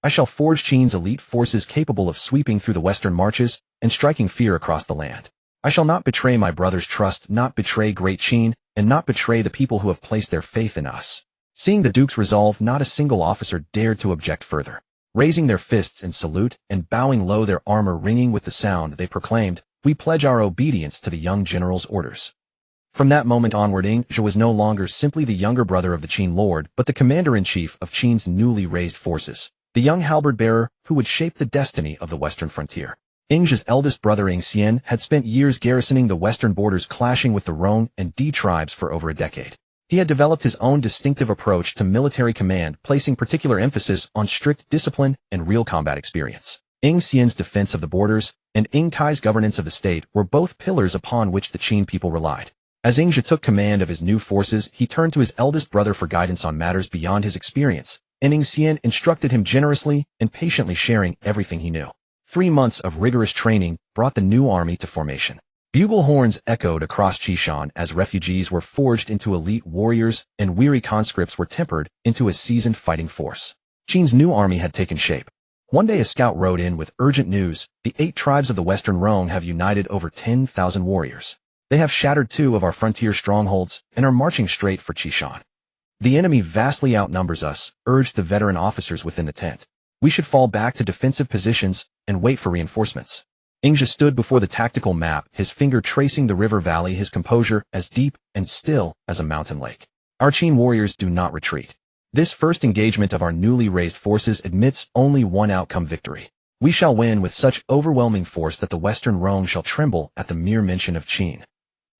I shall forge Qin's elite forces capable of sweeping through the western marches and striking fear across the land. I shall not betray my brother's trust, not betray great Qin, and not betray the people who have placed their faith in us. Seeing the duke's resolve, not a single officer dared to object further. Raising their fists in salute and bowing low, their armor ringing with the sound, they proclaimed, we pledge our obedience to the young general's orders. From that moment onward, Ingzhu was no longer simply the younger brother of the Qin lord, but the commander-in-chief of Qin's newly raised forces, the young halberd-bearer who would shape the destiny of the western frontier. Ingzhu's eldest brother Xian had spent years garrisoning the western borders, clashing with the Rong and Di tribes for over a decade. He had developed his own distinctive approach to military command, placing particular emphasis on strict discipline and real combat experience. Xian's defense of the borders and Kai's governance of the state were both pillars upon which the Qin people relied. As Ingzhu took command of his new forces, he turned to his eldest brother for guidance on matters beyond his experience, and Xian instructed him generously and patiently, sharing everything he knew. 3 months of rigorous training brought the new army to formation. Bugle horns echoed across Qishan as refugees were forged into elite warriors and weary conscripts were tempered into a seasoned fighting force. Qin's new army had taken shape. One day a scout rode in with urgent news. The 8 tribes of the Western Rhone have united over 10,000 warriors. They have shattered 2 of our frontier strongholds and are marching straight for Qishan. The enemy vastly outnumbers us, urged the veteran officers within the tent. We should fall back to defensive positions and wait for reinforcements. Ingzhu stood before the tactical map, his finger tracing the river valley, his composure as deep and still as a mountain lake. Our Qin warriors do not retreat. This first engagement of our newly raised forces admits only one outcome: victory. We shall win with such overwhelming force that the Western Rhone shall tremble at the mere mention of Qin.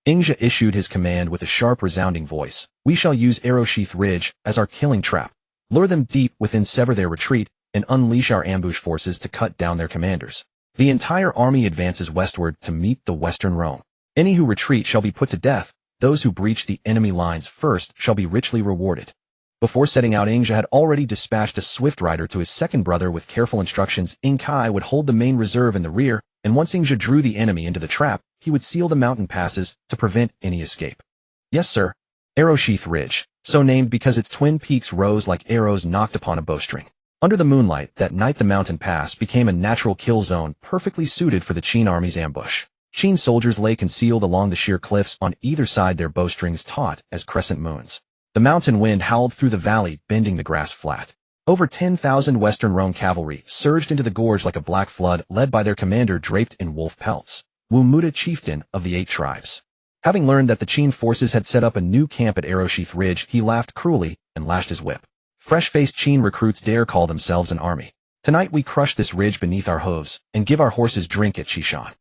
Ingzhu issued his command with a sharp, resounding voice. We shall use Arrowsheath Ridge as our killing trap, lure them deep within, sever their retreat, and unleash our ambush forces to cut down their commanders. The entire army advances westward to meet the Western Rhone. Any who retreat shall be put to death. Those who breach the enemy lines first shall be richly rewarded. Before setting out, Ingzhu had already dispatched a swift rider to his second brother with careful instructions. Kai would hold the main reserve in the rear, and once Ingzhu drew the enemy into the trap, he would seal the mountain passes to prevent any escape. Yes, sir. Arrowsheath Ridge, so named because its twin peaks rose like arrows nocked upon a bowstring. Under the moonlight that night, the mountain pass became a natural kill zone, perfectly suited for the Qin army's ambush. Qin soldiers lay concealed along the sheer cliffs on either side, their bowstrings taut as crescent moons. The mountain wind howled through the valley, bending the grass flat. Over 10,000 Western Rhone cavalry surged into the gorge like a black flood, led by their commander draped in wolf pelts, Wu Muda, chieftain of the 8 tribes. Having learned that the Qin forces had set up a new camp at Arrowsheath Ridge, he laughed cruelly and lashed his whip. Fresh-faced Qin recruits dare call themselves an army. Tonight we crush this ridge beneath our hooves and give our horses drink at Qishan.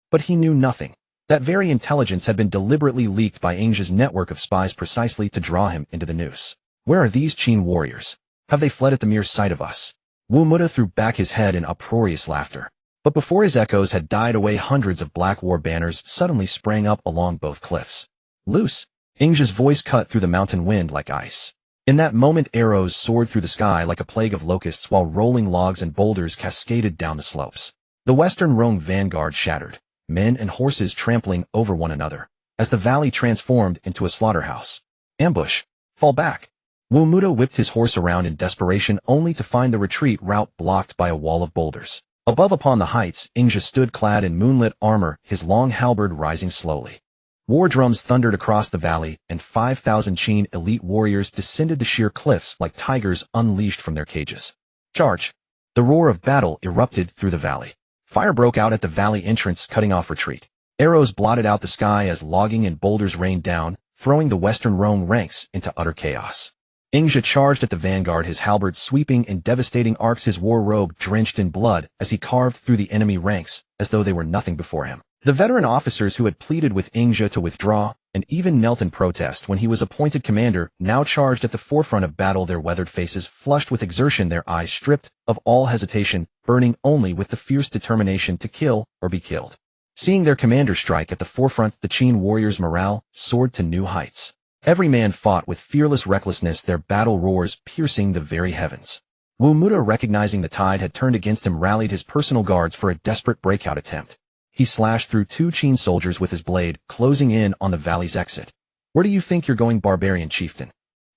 But he knew nothing. That very intelligence had been deliberately leaked by Ingzhu's network of spies precisely to draw him into the noose. Where are these Qin warriors? Have they fled at the mere sight of us? Wu Muda threw back his head in uproarious laughter. But before his echoes had died away, hundreds of black war banners suddenly sprang up along both cliffs. Loose! Ingzhu's voice cut through the mountain wind like ice. In that moment, arrows soared through the sky like a plague of locusts, while rolling logs and boulders cascaded down the slopes. The Western Rhone vanguard shattered. men and horses trampling over one another, as the valley transformed into a slaughterhouse. Ambush! Fall back! Wu Muda whipped his horse around in desperation only to find the retreat route blocked by a wall of boulders. Above upon the heights, Ingja stood clad in moonlit armor, his long halberd rising slowly. War drums thundered across the valley, and 5,000 Qin elite warriors descended the sheer cliffs like tigers unleashed from their cages. Charge! The roar of battle erupted through the valley. Fire broke out at the valley entrance, cutting off retreat. Arrows blotted out the sky as logging and boulders rained down, throwing the Western Zhou ranks into utter chaos. Ingja charged at the vanguard, his halberd sweeping in devastating arcs, his war robe drenched in blood as he carved through the enemy ranks as though they were nothing before him. The veteran officers who had pleaded with Ingja to withdraw and even knelt in protest when he was appointed commander now charged at the forefront of battle, their weathered faces flushed with exertion, their eyes stripped of all hesitation, burning only with the fierce determination to kill or be killed. Seeing their commander strike at the forefront, the Qin warriors' morale soared to new heights. Every man fought with fearless recklessness, their battle roars piercing the very heavens. Wu Muda, recognizing the tide had turned against him, rallied his personal guards for a desperate breakout attempt. He slashed through 2 Qin soldiers with his blade, closing in on the valley's exit. "Where do you think you're going, barbarian chieftain?"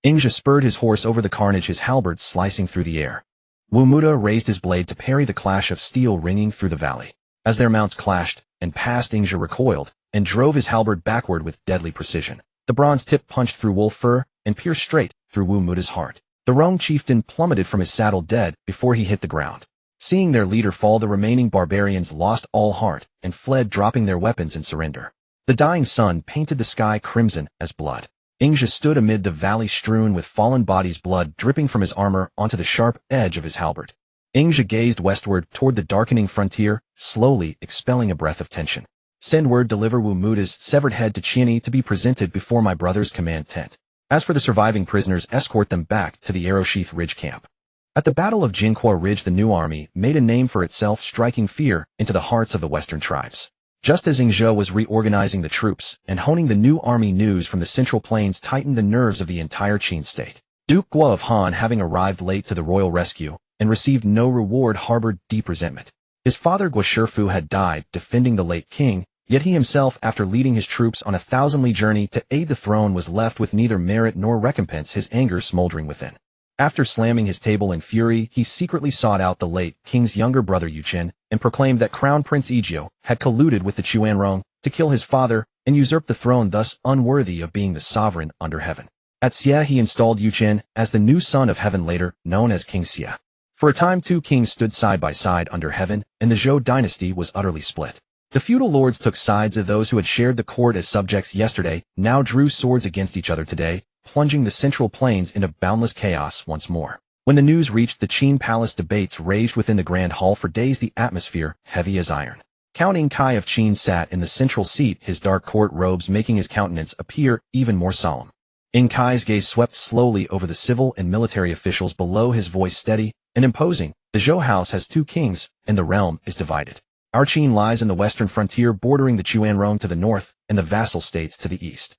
Ingja spurred his horse over the carnage, his halberd slicing through the air. Wu Muda raised his blade to parry the clash of steel ringing through the valley. As their mounts clashed and passed, Ingja recoiled and drove his halberd backward with deadly precision. The bronze tip punched through wolf fur and pierced straight through Wu Muda's heart. The Rong chieftain plummeted from his saddle dead before he hit the ground. Seeing their leader fall, the remaining barbarians lost all heart and fled, dropping their weapons in surrender. The dying sun painted the sky crimson as blood. Ingja stood amid the valley strewn with fallen bodies, blood dripping from his armor onto the sharp edge of his halberd. Ingja gazed westward toward the darkening frontier, slowly expelling a breath of tension. "Send word, deliver Wu Muda's severed head to Qiani to be presented before my brother's command tent. As for the surviving prisoners, escort them back to the Arrowsheath Ridge camp." At the Battle of Jinhua Ridge, the new army made a name for itself, striking fear into the hearts of the western tribes. Just as Ingja was reorganizing the troops and honing the new army, news from the Central Plains tightened the nerves of the entire Qin state. Duke Guo of Han, having arrived late to the royal rescue and received no reward, harbored deep resentment. His father Guo Shifu had died defending the late king, yet he himself, after leading his troops on a 1,000-li journey to aid the throne, was left with neither merit nor recompense, his anger smoldering within. After slamming his table in fury, he secretly sought out the late king's younger brother Yuchen and proclaimed that Crown Prince Ijio had colluded with the Chuanrong to kill his father and usurp the throne, thus unworthy of being the sovereign under heaven. At Xie, he installed Yuchen as the new son of heaven, later known as King Xie. For a time, 2 kings stood side by side under heaven, and the Zhou dynasty was utterly split. The feudal lords took sides of those who had shared the court as subjects yesterday, now drew swords against each other today, plunging the Central Plains into boundless chaos once more. When the news reached the Qin palace, debates raged within the grand hall for days, the atmosphere heavy as iron. Count Kai of Qin sat in the central seat, his dark court robes making his countenance appear even more solemn. Kai's gaze swept slowly over the civil and military officials below, his voice steady and imposing. "The Zhou house has 2 kings, and the realm is divided. Our Qin lies in the western frontier, bordering the Chuanrong to the north and the vassal states to the east.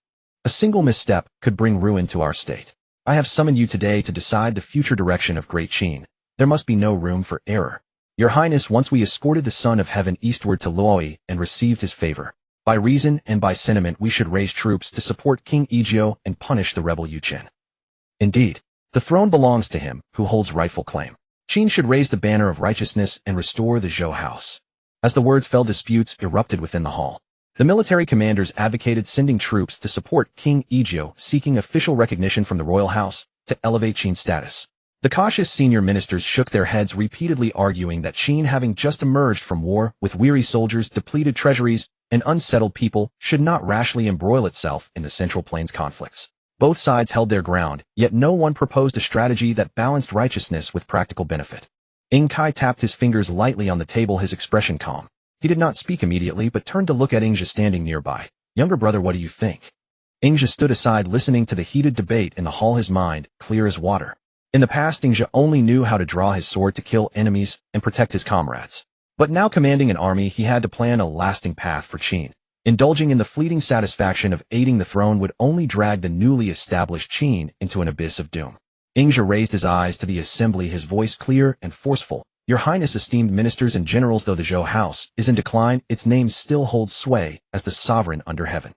A single misstep could bring ruin to our state. I have summoned you today to decide the future direction of Great Qin. There must be no room for error. Your Highness, once we escorted the Son of Heaven eastward to Luoyi and received his favor. By reason and by sentiment, we should raise troops to support King Ijio and punish the rebel Yuchen. Indeed, the throne belongs to him who holds rightful claim. Qin should raise the banner of righteousness and restore the Zhou house." As the words fell, disputes erupted within the hall. The military commanders advocated sending troops to support King Ijio, seeking official recognition from the royal house to elevate Qin's status. The cautious senior ministers shook their heads, repeatedly arguing that Qin, having just emerged from war with weary soldiers, depleted treasuries, and unsettled people, should not rashly embroil itself in the Central Plains conflicts. Both sides held their ground, yet no one proposed a strategy that balanced righteousness with practical benefit. Kai tapped his fingers lightly on the table, his expression calm. He did not speak immediately, but turned to look at Ingja standing nearby. "Younger brother, what do you think?" Ingja stood aside, listening to the heated debate in the hall, his mind clear as water. In the past, Ingja only knew how to draw his sword to kill enemies and protect his comrades. But now, commanding an army, he had to plan a lasting path for Qin. Indulging in the fleeting satisfaction of aiding the throne would only drag the newly established Qin into an abyss of doom. Ingja raised his eyes to the assembly, his voice clear and forceful. Your Highness, esteemed ministers and generals, though the Zhou house is in decline, its name still holds sway as the sovereign under heaven.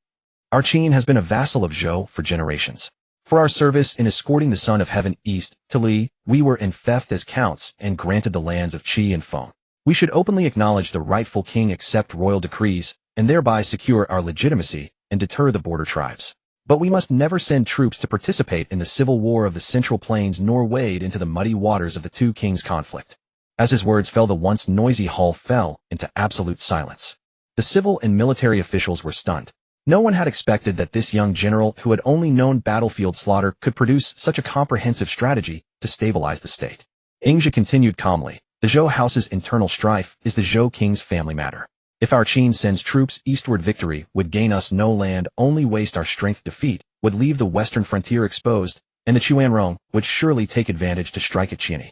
Our Qin has been a vassal of Zhou for generations. For our service in escorting the Son of Heaven east to Li, we were enfeoffed as counts and granted the lands of Qi and Feng. We should openly acknowledge the rightful king, accept royal decrees, and thereby secure our legitimacy and deter the border tribes. But we must never send troops to participate in the civil war of the Central Plains nor wade into the muddy waters of the two kings' conflict. As his words fell, the once noisy hall fell into absolute silence. The civil and military officials were stunned. No one had expected that this young general, who had only known battlefield slaughter, could produce such a comprehensive strategy to stabilize the state. Ingzhi continued calmly. The Zhou house's internal strife is the Zhou king's family matter. If our Qin sends troops eastward, victory would gain us no land, only waste our strength. Defeat would leave the western frontier exposed, and the Chuanrong would surely take advantage to strike at Qin.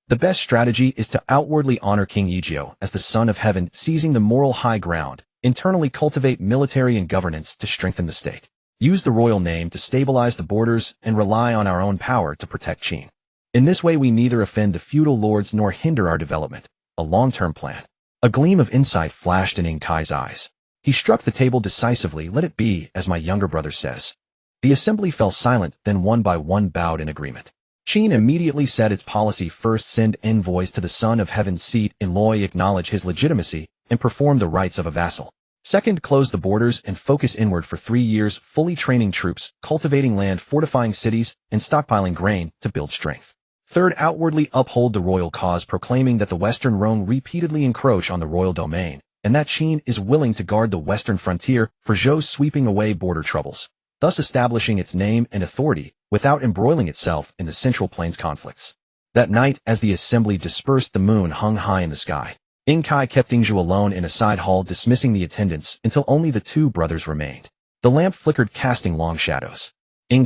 The best strategy is to outwardly honor King Yizhou as the Son of Heaven, seizing the moral high ground, internally cultivate military and governance to strengthen the state, use the royal name to stabilize the borders, and rely on our own power to protect Qin. In this way we neither offend the feudal lords nor hinder our development. A long-term plan. A gleam of insight flashed in Kai's eyes. He struck the table decisively. Let it be, as my younger brother says. The assembly fell silent, then one by one bowed in agreement. Qin immediately set its policy: first, send envoys to the Son of Heaven's seat in Loi, acknowledge his legitimacy, and perform the rights of a vassal. Second, close the borders and focus inward for 3 years, fully training troops, cultivating land, fortifying cities, and stockpiling grain to build strength. Third, outwardly uphold the royal cause, proclaiming that the Western Rhone repeatedly encroach on the royal domain, and that Qin is willing to guard the western frontier for Zhou, sweeping away border troubles, thus establishing its name and authority without embroiling itself in the Central Plains conflicts. That night, as the assembly dispersed, the moon hung high in the sky. Kai kept Ingzhi alone in a side hall, dismissing the attendants until only the two brothers remained. The lamp flickered, casting long shadows.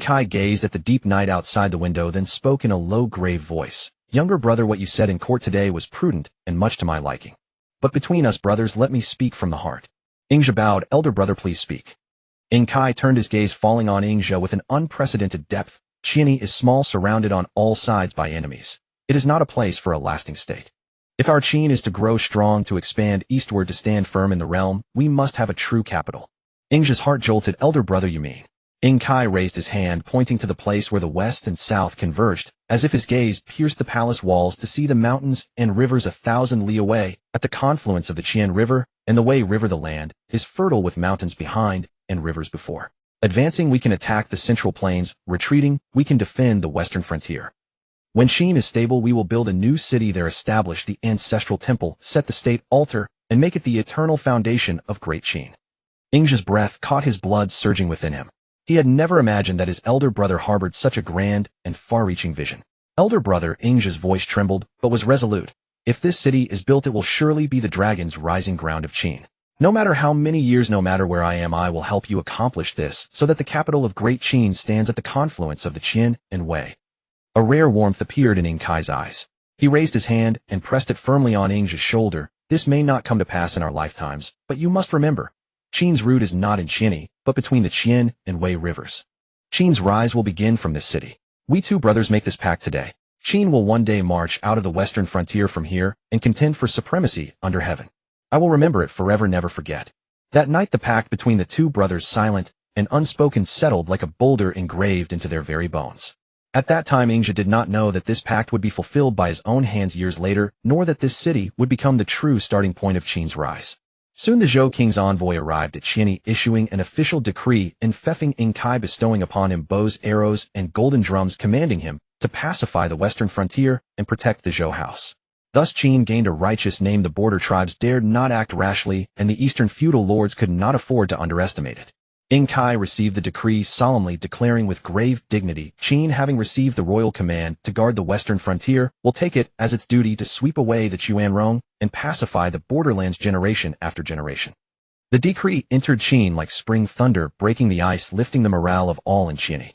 Kai gazed at the deep night outside the window, then spoke in a low, grave voice. Younger brother, what you said in court today was prudent and much to my liking. But between us brothers, let me speak from the heart. Ingzhi bowed. Elder brother, please speak. Kai turned his gaze, falling on Ingzhi with an unprecedented depth. Qin is small, surrounded on all sides by enemies. It is not a place for a lasting state. If our Qin is to grow strong, to expand eastward, to stand firm in the realm, we must have a true capital. Ingzhi's heart jolted. Elder brother, you mean? Kai raised his hand, pointing to the place where the west and south converged, as if his gaze pierced the palace walls to see the mountains and rivers 1,000 li away. At the confluence of the Qian River and the Wei River, the land is fertile with mountains behind and rivers before. Advancing, we can attack the Central Plains. Retreating, we can defend the western frontier. When Qin is stable, we will build a new city there, establish the ancestral temple, set the state altar, and make it the eternal foundation of Great Qin. Ingzhi's breath caught his blood surging within him. He had never imagined that his elder brother harbored such a grand and far-reaching vision. Elder brother, Ingzhi's voice trembled, but was resolute. If this city is built, it will surely be the dragon's rising ground of Qin. No matter how many years, no matter where I am, I will help you accomplish this, so that the capital of Great Qin stands at the confluence of the Qin and Wei. A rare warmth appeared in Kai's eyes. He raised his hand and pressed it firmly on Ingzhi's shoulder. This may not come to pass in our lifetimes, but you must remember, Qin's root is not in Qin, but between the Qian and Wei rivers. Qin's rise will begin from this city. We two brothers make this pact today. Qin will one day march out of the western frontier from here and contend for supremacy under heaven. I will remember it forever, never forget. That night the pact between the two brothers, silent and unspoken, settled like a boulder engraved into their very bones. At that time, Ingzhi did not know that this pact would be fulfilled by his own hands years later, nor that this city would become the true starting point of Qin's rise. Soon the Zhou king's envoy arrived at Qin, issuing an official decree enfeoffing Kai, bestowing upon him bows, arrows, and golden drums, commanding him to pacify the western frontier and protect the Zhou house. Thus Qin gained a righteous name. The border tribes dared not act rashly, and the eastern feudal lords could not afford to underestimate it. Kai received the decree solemnly, declaring with grave dignity, Qin, having received the royal command to guard the western frontier, will take it as its duty to sweep away the Chuanrong and pacify the borderlands generation after generation. The decree entered Qin like spring thunder, breaking the ice, lifting the morale of all in Qin.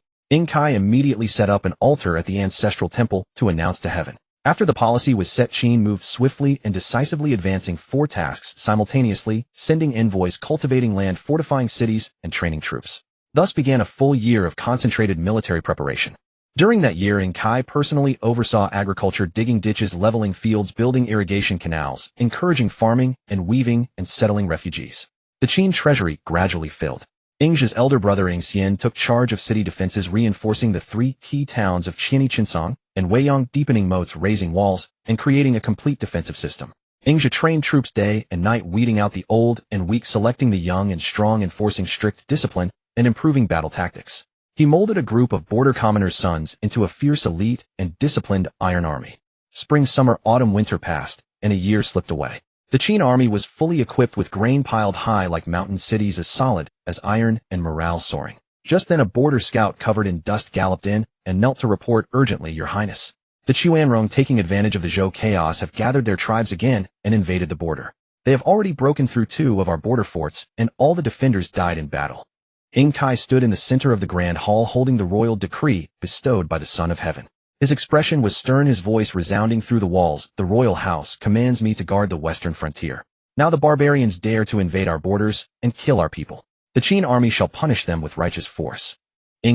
Kai immediately set up an altar at the ancestral temple to announce to heaven. After the policy was set, Qin moved swiftly and decisively, advancing 4 tasks simultaneously, sending envoys, cultivating land, fortifying cities, and training troops. Thus began a full year of concentrated military preparation. During that year, Kai personally oversaw agriculture, digging ditches, leveling fields, building irrigation canals, encouraging farming and weaving, and settling refugees. The Qin treasury gradually filled. Ing's elder brother Xian took charge of city defenses, reinforcing the three key towns of Qinsong and Weiyang, deepening moats, raising walls, and creating a complete defensive system. Ingja trained troops day and night, weeding out the old and weak, selecting the young and strong, enforcing strict discipline, and improving battle tactics. He molded a group of border commoners' sons into a fierce, elite, and disciplined iron army. Spring, summer, autumn, winter passed, and a year slipped away. The Qin army was fully equipped with grain piled high like mountain cities, as solid as iron, and morale soaring. Just then a border scout covered in dust galloped in and knelt to report urgently, "Your Highness. The Chuanrong, taking advantage of the Zhou chaos, have gathered their tribes again and invaded the border. They have already broken through 2 of our border forts, and all the defenders died in battle." Kai stood in the center of the grand hall, holding the royal decree bestowed by the Son of Heaven. His expression was stern, his voice resounding through the walls. "The royal house commands me to guard the western frontier. Now the barbarians dare to invade our borders and kill our people. The Qin army shall punish them with righteous force."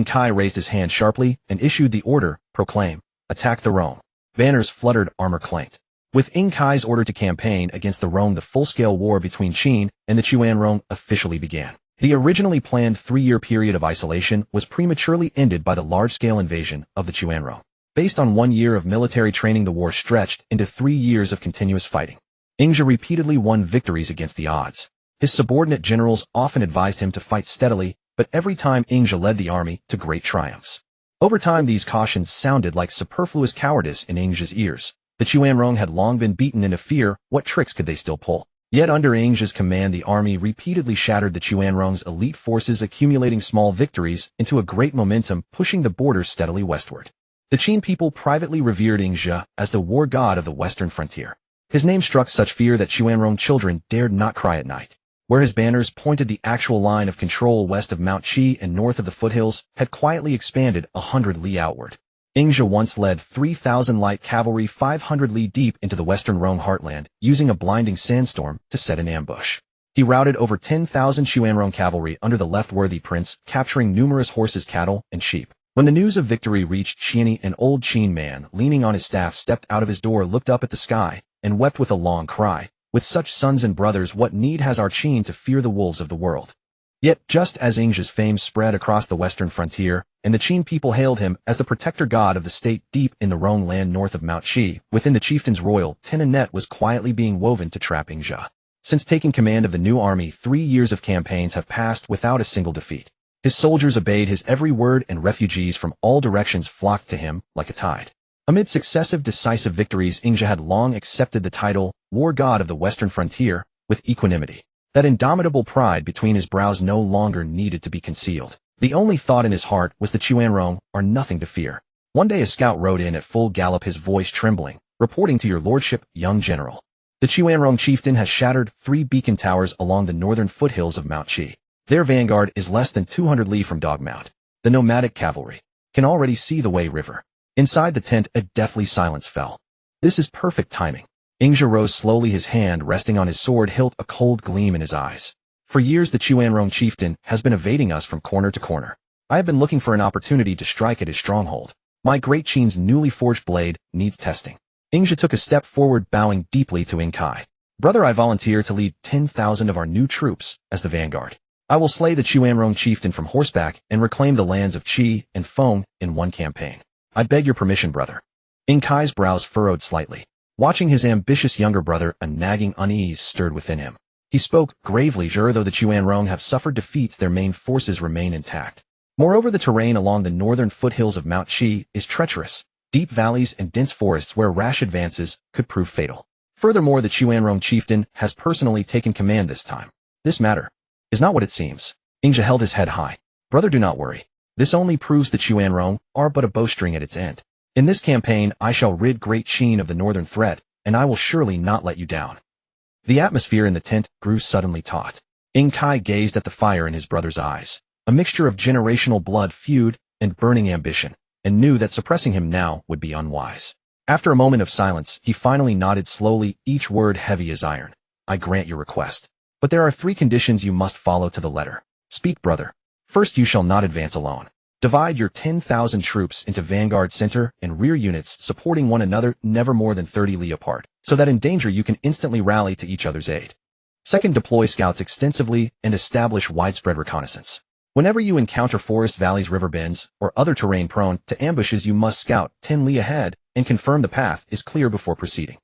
Kai raised his hand sharply and issued the order, "Proclaim, attack the Rome." Banners fluttered, armor clanked. With Kai's order to campaign against the Rome, the full-scale war between Qin and the Chuanrong officially began. The originally planned 3-year period of isolation was prematurely ended by the large-scale invasion of the Chuanrong. Based on 1 year of military training, the war stretched into 3 years of continuous fighting. Ingja repeatedly won victories against the odds. His subordinate generals often advised him to fight steadily, but every time Ingja led the army to great triumphs. Over time, these cautions sounded like superfluous cowardice in Ingja's ears. The Chuanrong had long been beaten into fear. What tricks could they still pull? Yet under Ingja's command, the army repeatedly shattered the Chuanrong's elite forces, accumulating small victories into a great momentum, pushing the borders steadily westward. The Qin people privately revered Ingja as the war god of the western frontier. His name struck such fear that Chuanrong children dared not cry at night. Where his banners pointed, the actual line of control west of Mount Qi and north of the foothills had quietly expanded 100 li outward. Ingja once led 3,000 light cavalry 500 li deep into the western Rong heartland, using a blinding sandstorm to set an ambush. He routed over 10,000 Chuanrong cavalry under the left worthy prince, capturing numerous horses, cattle, and sheep. When the news of victory reached Qiani, an old Qin man, leaning on his staff, stepped out of his door, looked up at the sky, and wept with a long cry. "With such sons and brothers, what need has our Qin to fear the wolves of the world?" Yet, just as Ingja's fame spread across the western frontier, and the Qin people hailed him as the protector god of the state deep in the Rong land north of Mount Qi, within the chieftain's royal tent, a net was quietly being woven to trap Ingja. Since taking command of the new army, 3 years of campaigns have passed without a single defeat. His soldiers obeyed his every word, and refugees from all directions flocked to him like a tide. Amid successive decisive victories, Ingja had long accepted the title, war god of the western frontier, with equanimity. That indomitable pride between his brows no longer needed to be concealed. The only thought in his heart was the Chuanrong are nothing to fear. One day a scout rode in at full gallop, his voice trembling, "Reporting to your lordship, young general. The Chuanrong chieftain has shattered 3 beacon towers along the northern foothills of Mount Qi. Their vanguard is less than 200 li from Dogmount. The nomadic cavalry can already see the Wei River." Inside the tent, a deathly silence fell. "This is perfect timing." Ingja rose slowly, his hand resting on his sword hilt, a cold gleam in his eyes. "For years the Chuanrong chieftain has been evading us from corner to corner. I have been looking for an opportunity to strike at his stronghold. My great Qin's newly forged blade needs testing." Ingja took a step forward, bowing deeply to Kai. "Brother, I volunteer to lead 10,000 of our new troops as the vanguard. I will slay the Chuanrong chieftain from horseback and reclaim the lands of Qi and Feng in one campaign. I beg your permission, brother." Kai's brows furrowed slightly. Watching his ambitious younger brother, a nagging unease stirred within him. He spoke gravely, "Though the Chuanrong have suffered defeats, their main forces remain intact. Moreover, the terrain along the northern foothills of Mount Qi is treacherous, deep valleys and dense forests where rash advances could prove fatal. Furthermore, the Chuanrong chieftain has personally taken command this time. This matter is not what it seems." Ingja held his head high. "Brother, do not worry. This only proves the Chuanrong are but a bowstring at its end. In this campaign, I shall rid Great Qin of the northern threat, and I will surely not let you down." The atmosphere in the tent grew suddenly taut. Kai gazed at the fire in his brother's eyes, a mixture of generational blood feud and burning ambition, and knew that suppressing him now would be unwise. After a moment of silence, he finally nodded slowly, each word heavy as iron. "I grant your request. But there are 3 conditions you must follow to the letter." "Speak, brother." "First, you shall not advance alone. Divide your 10,000 troops into vanguard center and rear units supporting one another never more than 30 li apart, so that in danger you can instantly rally to each other's aid. Second, deploy scouts extensively and establish widespread reconnaissance. Whenever you encounter forest valleys, river bends, or other terrain prone to ambushes, you must scout 10 li ahead and confirm the path is clear before proceeding.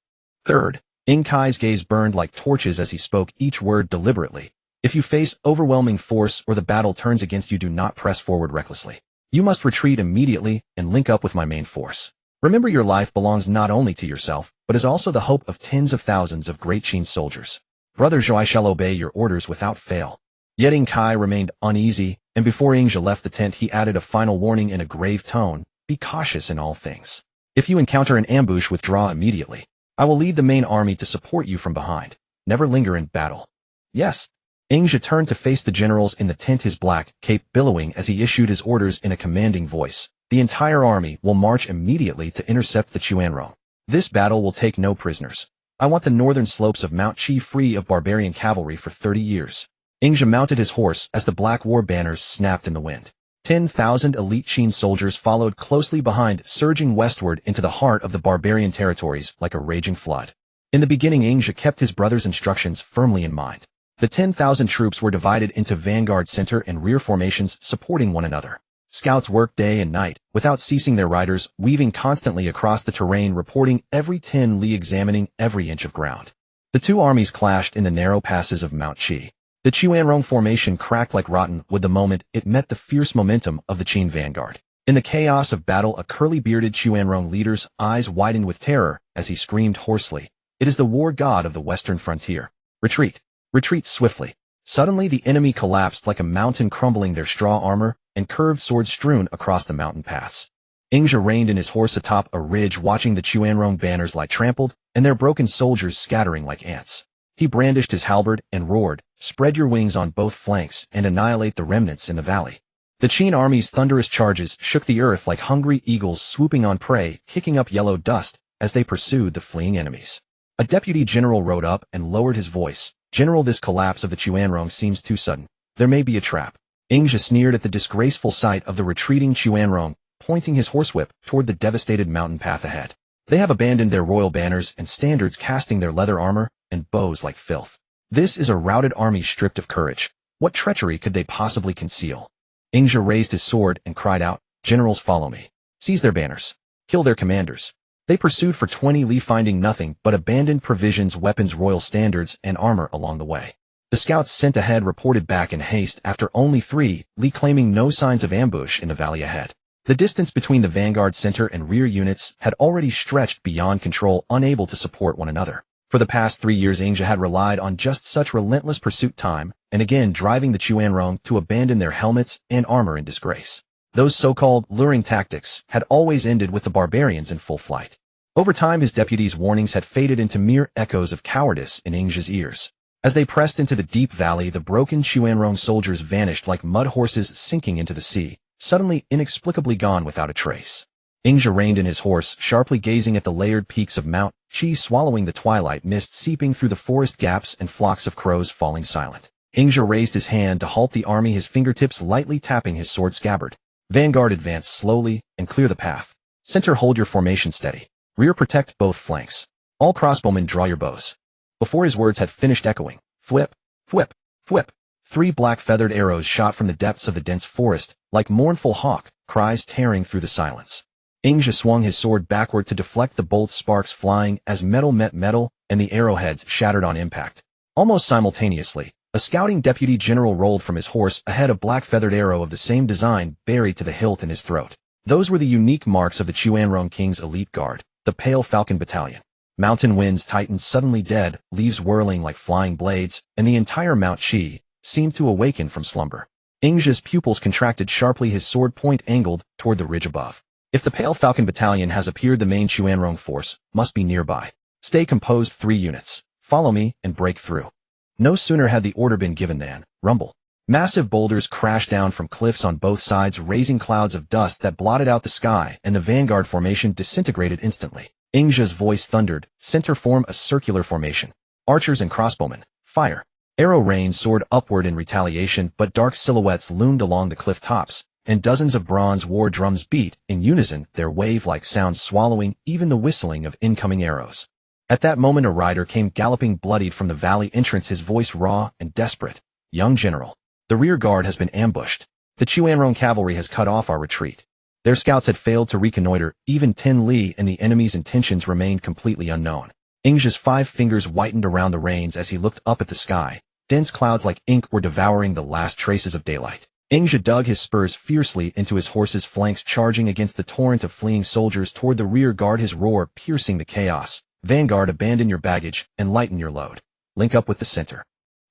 Third, Ing Kai's gaze burned like torches as he spoke each word deliberately. If you face overwhelming force or the battle turns against you, do not press forward recklessly. You must retreat immediately and link up with my main force. Remember, your life belongs not only to yourself, but is also the hope of tens of thousands of Great Qin soldiers. Brother Zhou, I shall obey your orders without fail. Yet Ing Kai remained uneasy, and before Ing Zhou left the tent he added a final warning in a grave tone: be cautious in all things. If you encounter an ambush, withdraw immediately. I will lead the main army to support you from behind. Never linger in battle. Yes. Ing Zhou turned to face the generals in the tent, his black cape billowing as he issued his orders in a commanding voice. The entire army will march immediately to intercept the Chuanrong. This battle will take no prisoners. I want the northern slopes of Mount Qi free of barbarian cavalry for 30 years. Ing Zhou mounted his horse as the black war banners snapped in the wind. 10,000 elite Qin soldiers followed closely behind, surging westward into the heart of the barbarian territories like a raging flood. In the beginning, Ing Zhou kept his brother's instructions firmly in mind. The 10,000 troops were divided into vanguard center and rear formations supporting one another. Scouts worked day and night, without ceasing, their riders weaving constantly across the terrain, reporting every 10 li, examining every inch of ground. The two armies clashed in the narrow passes of Mount Qi. The Chuanrong formation cracked like rotten wood the moment it met the fierce momentum of the Qin vanguard. In the chaos of battle, a curly-bearded Chuanrong leader's eyes widened with terror as he screamed hoarsely, "It is the war god of the western frontier. Retreat! Retreat swiftly!" Suddenly the enemy collapsed like a mountain, crumbling, their straw armor and curved swords strewn across the mountain paths. Ing Zhou reined in his horse atop a ridge, watching the Chuanrong banners lie trampled and their broken soldiers scattering like ants. He brandished his halberd and roared, "Spread your wings on both flanks and annihilate the remnants in the valley." The Qin army's thunderous charges shook the earth like hungry eagles swooping on prey, kicking up yellow dust as they pursued the fleeing enemies. A deputy general rode up and lowered his voice. "General, this collapse of the Chuanrong seems too sudden. There may be a trap." Ing Zhou sneered at the disgraceful sight of the retreating Chuanrong, pointing his horsewhip toward the devastated mountain path ahead. "They have abandoned their royal banners and standards, casting their leather armor and bows like filth. This is a routed army stripped of courage. What treachery could they possibly conceal?" Ing Zhou raised his sword and cried out, "Generals, follow me. Seize their banners. Kill their commanders." They pursued for 20 li, finding nothing but abandoned provisions, weapons, royal standards, and armor along the way. The scouts sent ahead reported back in haste after only 3 li, claiming no signs of ambush in the valley ahead. The distance between the vanguard center and rear units had already stretched beyond control, unable to support one another. For the past 3 years, Ing Zhou had relied on just such relentless pursuit, time and again driving the Chuanrong to abandon their helmets and armor in disgrace. Those so-called luring tactics had always ended with the barbarians in full flight. Over time, his deputies' warnings had faded into mere echoes of cowardice in Ing Zhou's ears. As they pressed into the deep valley, the broken Chuanrong soldiers vanished like mud horses sinking into the sea, suddenly inexplicably gone without a trace. Ing Zhou reined in his horse, sharply gazing at the layered peaks of Mount Qi, swallowing the twilight mist seeping through the forest gaps and flocks of crows falling silent. Ing Zhou raised his hand to halt the army, his fingertips lightly tapping his sword scabbard. "Vanguard, advance slowly and clear the path. Center, hold your formation steady. Rear, protect both flanks. All crossbowmen, draw your bows." Before his words had finished echoing, "Fwip, fwip, fwip," 3 black feathered arrows shot from the depths of the dense forest, like mournful hawk cries tearing through the silence. Ing Zhou swung his sword backward to deflect the bolts, sparks flying as metal met metal, and the arrowheads shattered on impact. Almost simultaneously, a scouting deputy general rolled from his horse, a head of black feathered arrow of the same design buried to the hilt in his throat. Those were the unique marks of the Chuanrong King's elite guard, the Pale Falcon Battalion. Mountain winds tightened, suddenly dead, leaves whirling like flying blades, and the entire Mount Qi seemed to awaken from slumber. Ing Zhou's pupils contracted sharply, his sword point angled toward the ridge above. If the Pale Falcon Battalion has appeared, the main Chuanrong force must be nearby. Stay composed, 3 units. Follow me and break through. No sooner had the order been given than, rumble. Massive boulders crashed down from cliffs on both sides, raising clouds of dust that blotted out the sky, and the vanguard formation disintegrated instantly. Ing Zhou's voice thundered, "Center, form a circular formation. Archers and crossbowmen, fire." Arrow rain soared upward in retaliation, but dark silhouettes loomed along the cliff tops, and dozens of bronze war drums beat, in unison, their wave-like sounds swallowing even the whistling of incoming arrows. At that moment a rider came galloping bloodied from the valley entrance, his voice raw and desperate. "Young general, the rear guard has been ambushed. The Chuanrong cavalry has cut off our retreat." Their scouts had failed to reconnoiter, even 10 li, and the enemy's intentions remained completely unknown. Ing's 5 fingers whitened around the reins as he looked up at the sky. Dense clouds like ink were devouring the last traces of daylight. Ingja dug his spurs fiercely into his horse's flanks, charging against the torrent of fleeing soldiers toward the rear guard, his roar piercing the chaos. "Vanguard, abandon your baggage and lighten your load. Link up with the center."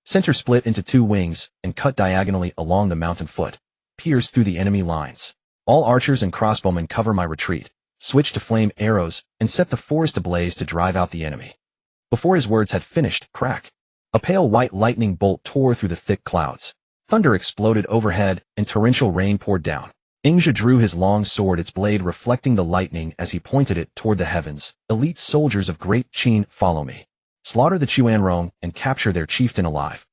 Center split into 2 wings and cut diagonally along the mountain foot. "Pierce through the enemy lines. All archers and crossbowmen cover my retreat. Switch to flame arrows and set the forest ablaze to drive out the enemy." Before his words had finished, crack! A pale white lightning bolt tore through the thick clouds. Thunder exploded overhead, and torrential rain poured down. Ingja drew his long sword, its blade reflecting the lightning as he pointed it toward the heavens. "Elite soldiers of Great Qin, follow me. Slaughter the Chuanrong and capture their chieftain alive."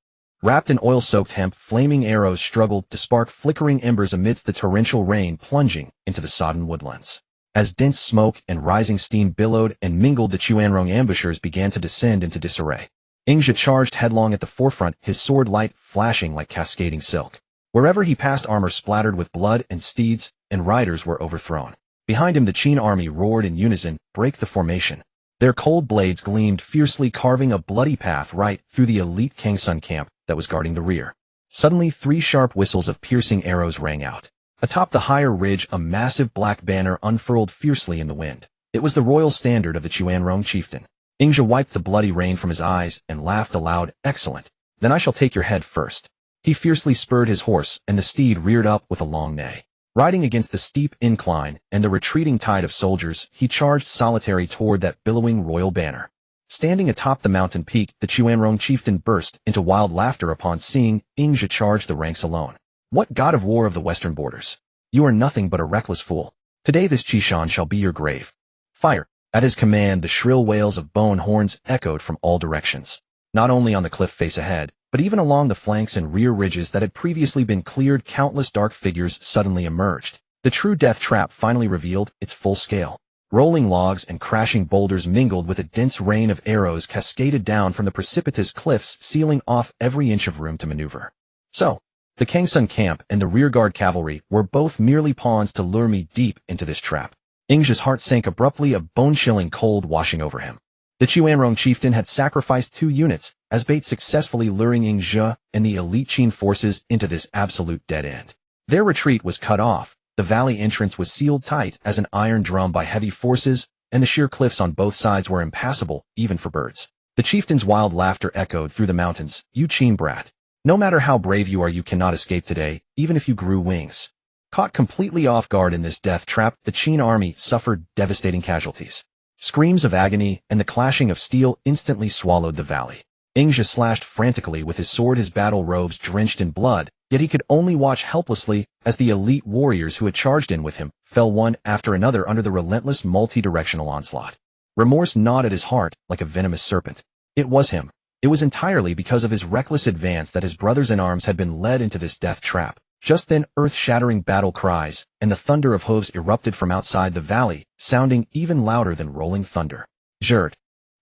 Wrapped in oil-soaked hemp, flaming arrows struggled to spark flickering embers amidst the torrential rain plunging into the sodden woodlands. As dense smoke and rising steam billowed and mingled, the Chuanrong ambushers began to descend into disarray. Ingja charged headlong at the forefront, his sword light flashing like cascading silk. Wherever he passed, armor splattered with blood and steeds, and riders were overthrown. Behind him the Qin army roared in unison, "Break the formation." Their cold blades gleamed fiercely, carving a bloody path right through the elite Kangsun camp that was guarding the rear. Suddenly 3 sharp whistles of piercing arrows rang out. Atop the higher ridge a massive black banner unfurled fiercely in the wind. It was the royal standard of the Chuanrong chieftain. Ingja wiped the bloody rain from his eyes and laughed aloud. "Excellent. Then I shall take your head first." He fiercely spurred his horse, and the steed reared up with a long neigh. Riding against the steep incline and the retreating tide of soldiers, he charged solitary toward that billowing royal banner. Standing atop the mountain peak, the Chuanrong chieftain burst into wild laughter upon seeing Ingja charge the ranks alone. "What god of war of the western borders? You are nothing but a reckless fool. Today this Chishan shall be your grave. Fire!" At his command, the shrill wails of bone horns echoed from all directions. Not only on the cliff face ahead, but even along the flanks and rear ridges that had previously been cleared, countless dark figures suddenly emerged. The true death trap finally revealed its full scale. Rolling logs and crashing boulders mingled with a dense rain of arrows cascaded down from the precipitous cliffs, sealing off every inch of room to maneuver. So, the Kangsun camp and the rearguard cavalry were both merely pawns to lure me deep into this trap. Ingja's heart sank abruptly, a bone-chilling cold washing over him. The Chuanrong chieftain had sacrificed 2 units as bait, successfully luring Ingja and the elite Qin forces into this absolute dead end. Their retreat was cut off, the valley entrance was sealed tight as an iron drum by heavy forces, and the sheer cliffs on both sides were impassable, even for birds. The chieftain's wild laughter echoed through the mountains. "You Qin brat. No matter how brave you are, you cannot escape today, even if you grew wings." Caught completely off guard in this death trap, the Qin army suffered devastating casualties. Screams of agony and the clashing of steel instantly swallowed the valley. Ingja slashed frantically with his sword, his battle robes drenched in blood, yet he could only watch helplessly as the elite warriors who had charged in with him fell one after another under the relentless multi-directional onslaught. Remorse gnawed at his heart like a venomous serpent. It was him. It was entirely because of his reckless advance that his brothers in arms had been led into this death trap. Just then, earth-shattering battle cries and the thunder of hooves erupted from outside the valley, sounding even louder than rolling thunder. Zherd.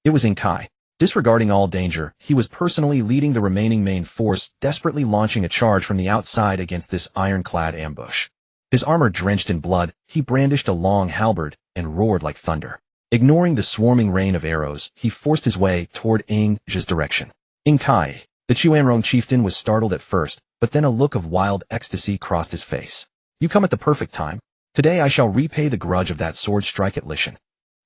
It was Kai. Disregarding all danger, he was personally leading the remaining main force, desperately launching a charge from the outside against this ironclad ambush. His armor drenched in blood, he brandished a long halberd and roared like thunder. Ignoring the swarming rain of arrows, he forced his way toward Ingja's direction. Kai. The Chuanrong chieftain was startled at first, but then a look of wild ecstasy crossed his face. "You come at the perfect time. Today I shall repay the grudge of that sword strike at Lishan."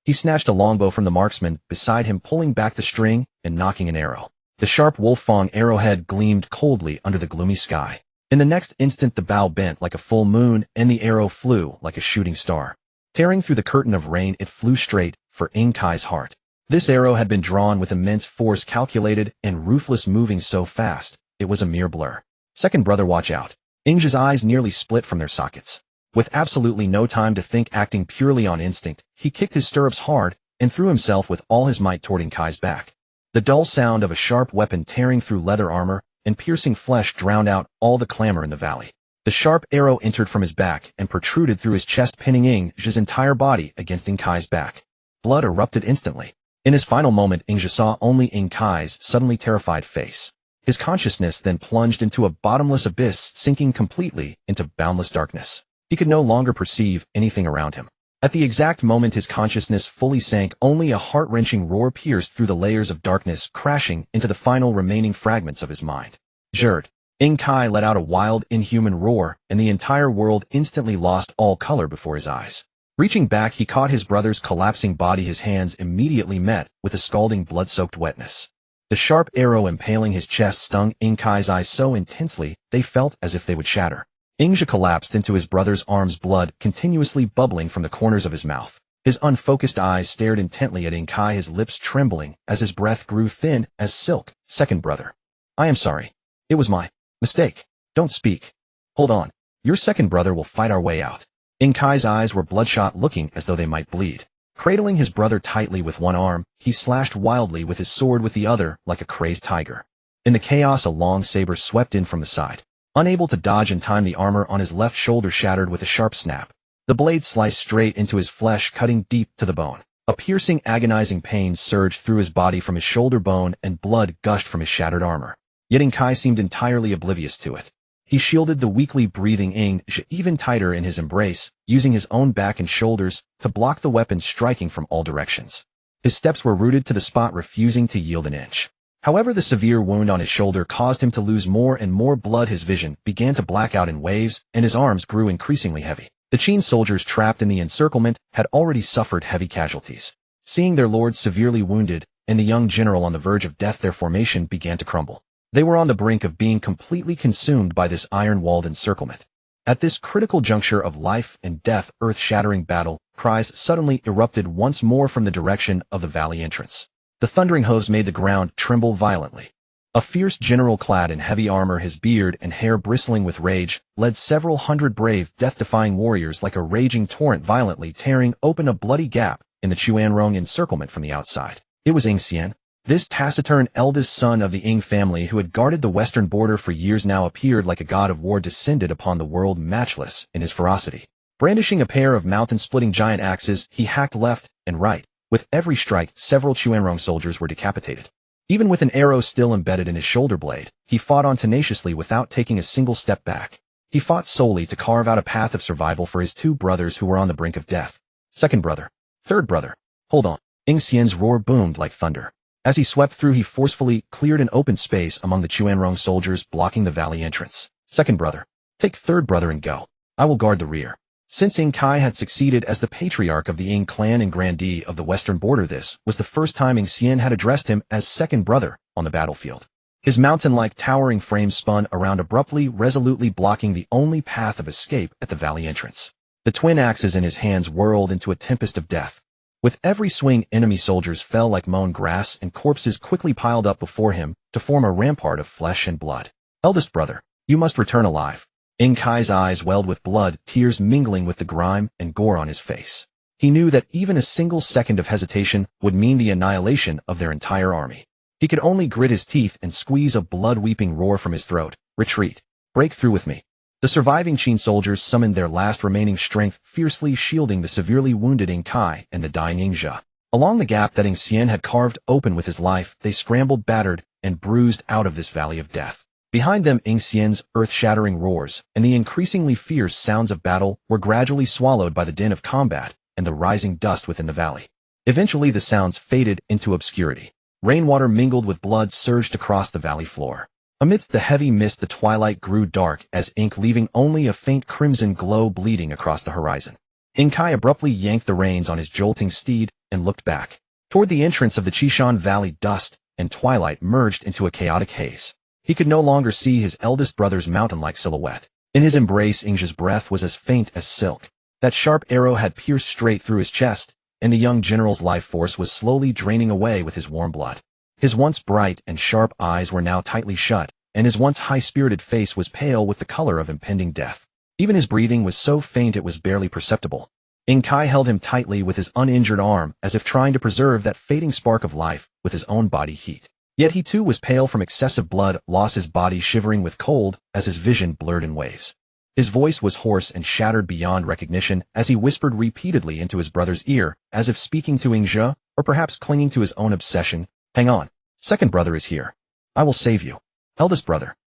He snatched a longbow from the marksman beside him, pulling back the string and knocking an arrow. The sharp wolf-fang arrowhead gleamed coldly under the gloomy sky. In the next instant the bow bent like a full moon, and the arrow flew like a shooting star. Tearing through the curtain of rain, it flew straight for Kai's heart. This arrow had been drawn with immense force, calculated and ruthless, moving so fast, it was a mere blur. "Second brother, watch out." Ingja's eyes nearly split from their sockets. With absolutely no time to think, acting purely on instinct, he kicked his stirrups hard and threw himself with all his might toward Kai's back. The dull sound of a sharp weapon tearing through leather armor and piercing flesh drowned out all the clamor in the valley. The sharp arrow entered from his back and protruded through his chest, pinning Ing's entire body against Ing Kai's back. Blood erupted instantly. In his final moment, Ing saw only Ing Kai's suddenly terrified face. His consciousness then plunged into a bottomless abyss, sinking completely into boundless darkness. He could no longer perceive anything around him. At the exact moment his consciousness fully sank, only a heart-wrenching roar pierced through the layers of darkness, crashing into the final remaining fragments of his mind. Jerd. Ing Kai let out a wild, inhuman roar, and the entire world instantly lost all color before his eyes. Reaching back, he caught his brother's collapsing body. His hands immediately met with a scalding blood-soaked wetness. The sharp arrow impaling his chest stung Ing Kai's eyes so intensely they felt as if they would shatter. Ingja collapsed into his brother's arms, blood continuously bubbling from the corners of his mouth. His unfocused eyes stared intently at Ing Kai, his lips trembling as his breath grew thin as silk. Second brother. I am sorry. It was my mistake. Don't speak. Hold on. Your second brother will fight our way out. Ing Kai's eyes were bloodshot, looking as though they might bleed. Cradling his brother tightly with one arm, he slashed wildly with his sword with the other like a crazed tiger. In the chaos, a long saber swept in from the side. Unable to dodge in time, the armor on his left shoulder shattered with a sharp snap. The blade sliced straight into his flesh, cutting deep to the bone. A piercing, agonizing pain surged through his body from his shoulder bone, and blood gushed from his shattered armor. Yet Ing Kai seemed entirely oblivious to it. He shielded the weakly breathing Ing even tighter in his embrace, using his own back and shoulders to block the weapon striking from all directions. His steps were rooted to the spot, refusing to yield an inch. However, the severe wound on his shoulder caused him to lose more and more blood. His vision began to black out in waves, and his arms grew increasingly heavy. The Qin soldiers trapped in the encirclement had already suffered heavy casualties. Seeing their lord severely wounded, and the young general on the verge of death, their formation began to crumble. They were on the brink of being completely consumed by this iron-walled encirclement. At this critical juncture of life and death, earth-shattering battle, cries suddenly erupted once more from the direction of the valley entrance. The thundering hooves made the ground tremble violently. A fierce general clad in heavy armor, his beard and hair bristling with rage, led several hundred brave, death-defying warriors like a raging torrent, violently tearing open a bloody gap in the Chuanrong encirclement from the outside. It was Ing Xian. This taciturn eldest son of the Ing family, who had guarded the western border for years, now appeared like a god of war descended upon the world, matchless in his ferocity. Brandishing a pair of mountain-splitting giant axes, he hacked left and right. With every strike, several Chuanrong soldiers were decapitated. Even with an arrow still embedded in his shoulder blade, he fought on tenaciously without taking a single step back. He fought solely to carve out a path of survival for his two brothers who were on the brink of death. Second brother. Third brother. Hold on. Ing Xian's roar boomed like thunder. As he swept through, he forcefully cleared an open space among the Chuanrong soldiers, blocking the valley entrance. Second brother. Take third brother and go. I will guard the rear. Since Ing Kai had succeeded as the patriarch of the Ing clan and grandee of the western border, this was the first time Ing Xian had addressed him as second brother on the battlefield. His mountain-like towering frame spun around abruptly, resolutely blocking the only path of escape at the valley entrance. The twin axes in his hands whirled into a tempest of death. With every swing, enemy soldiers fell like mown grass, and corpses quickly piled up before him to form a rampart of flesh and blood. Eldest brother, you must return alive. Ing Kai's eyes welled with blood, tears mingling with the grime and gore on his face. He knew that even a single second of hesitation would mean the annihilation of their entire army. He could only grit his teeth and squeeze a blood-weeping roar from his throat. Retreat. Break through with me. The surviving Qin soldiers summoned their last remaining strength, fiercely shielding the severely wounded Ing Kai and the dying Ingja. Along the gap that Ing Xian had carved open with his life, they scrambled, battered and bruised, out of this valley of death. Behind them, Ing Xian's earth-shattering roars and the increasingly fierce sounds of battle were gradually swallowed by the din of combat and the rising dust within the valley. Eventually, the sounds faded into obscurity. Rainwater mingled with blood surged across the valley floor. Amidst the heavy mist, the twilight grew dark as ink, leaving only a faint crimson glow bleeding across the horizon. Ing Kai abruptly yanked the reins on his jolting steed and looked back. Toward the entrance of the Qishan Valley, dust and twilight merged into a chaotic haze. He could no longer see his eldest brother's mountain-like silhouette. In his embrace, Ingja's breath was as faint as silk. That sharp arrow had pierced straight through his chest, and the young general's life force was slowly draining away with his warm blood. His once bright and sharp eyes were now tightly shut, and his once high-spirited face was pale with the color of impending death. Even his breathing was so faint it was barely perceptible. Ing Kai held him tightly with his uninjured arm, as if trying to preserve that fading spark of life with his own body heat. Yet he too was pale from excessive blood loss, his body shivering with cold as his vision blurred in waves. His voice was hoarse and shattered beyond recognition as he whispered repeatedly into his brother's ear, as if speaking to Ingzhe, or perhaps clinging to his own obsession. Hang on. Second brother is here. I will save you. Eldest brother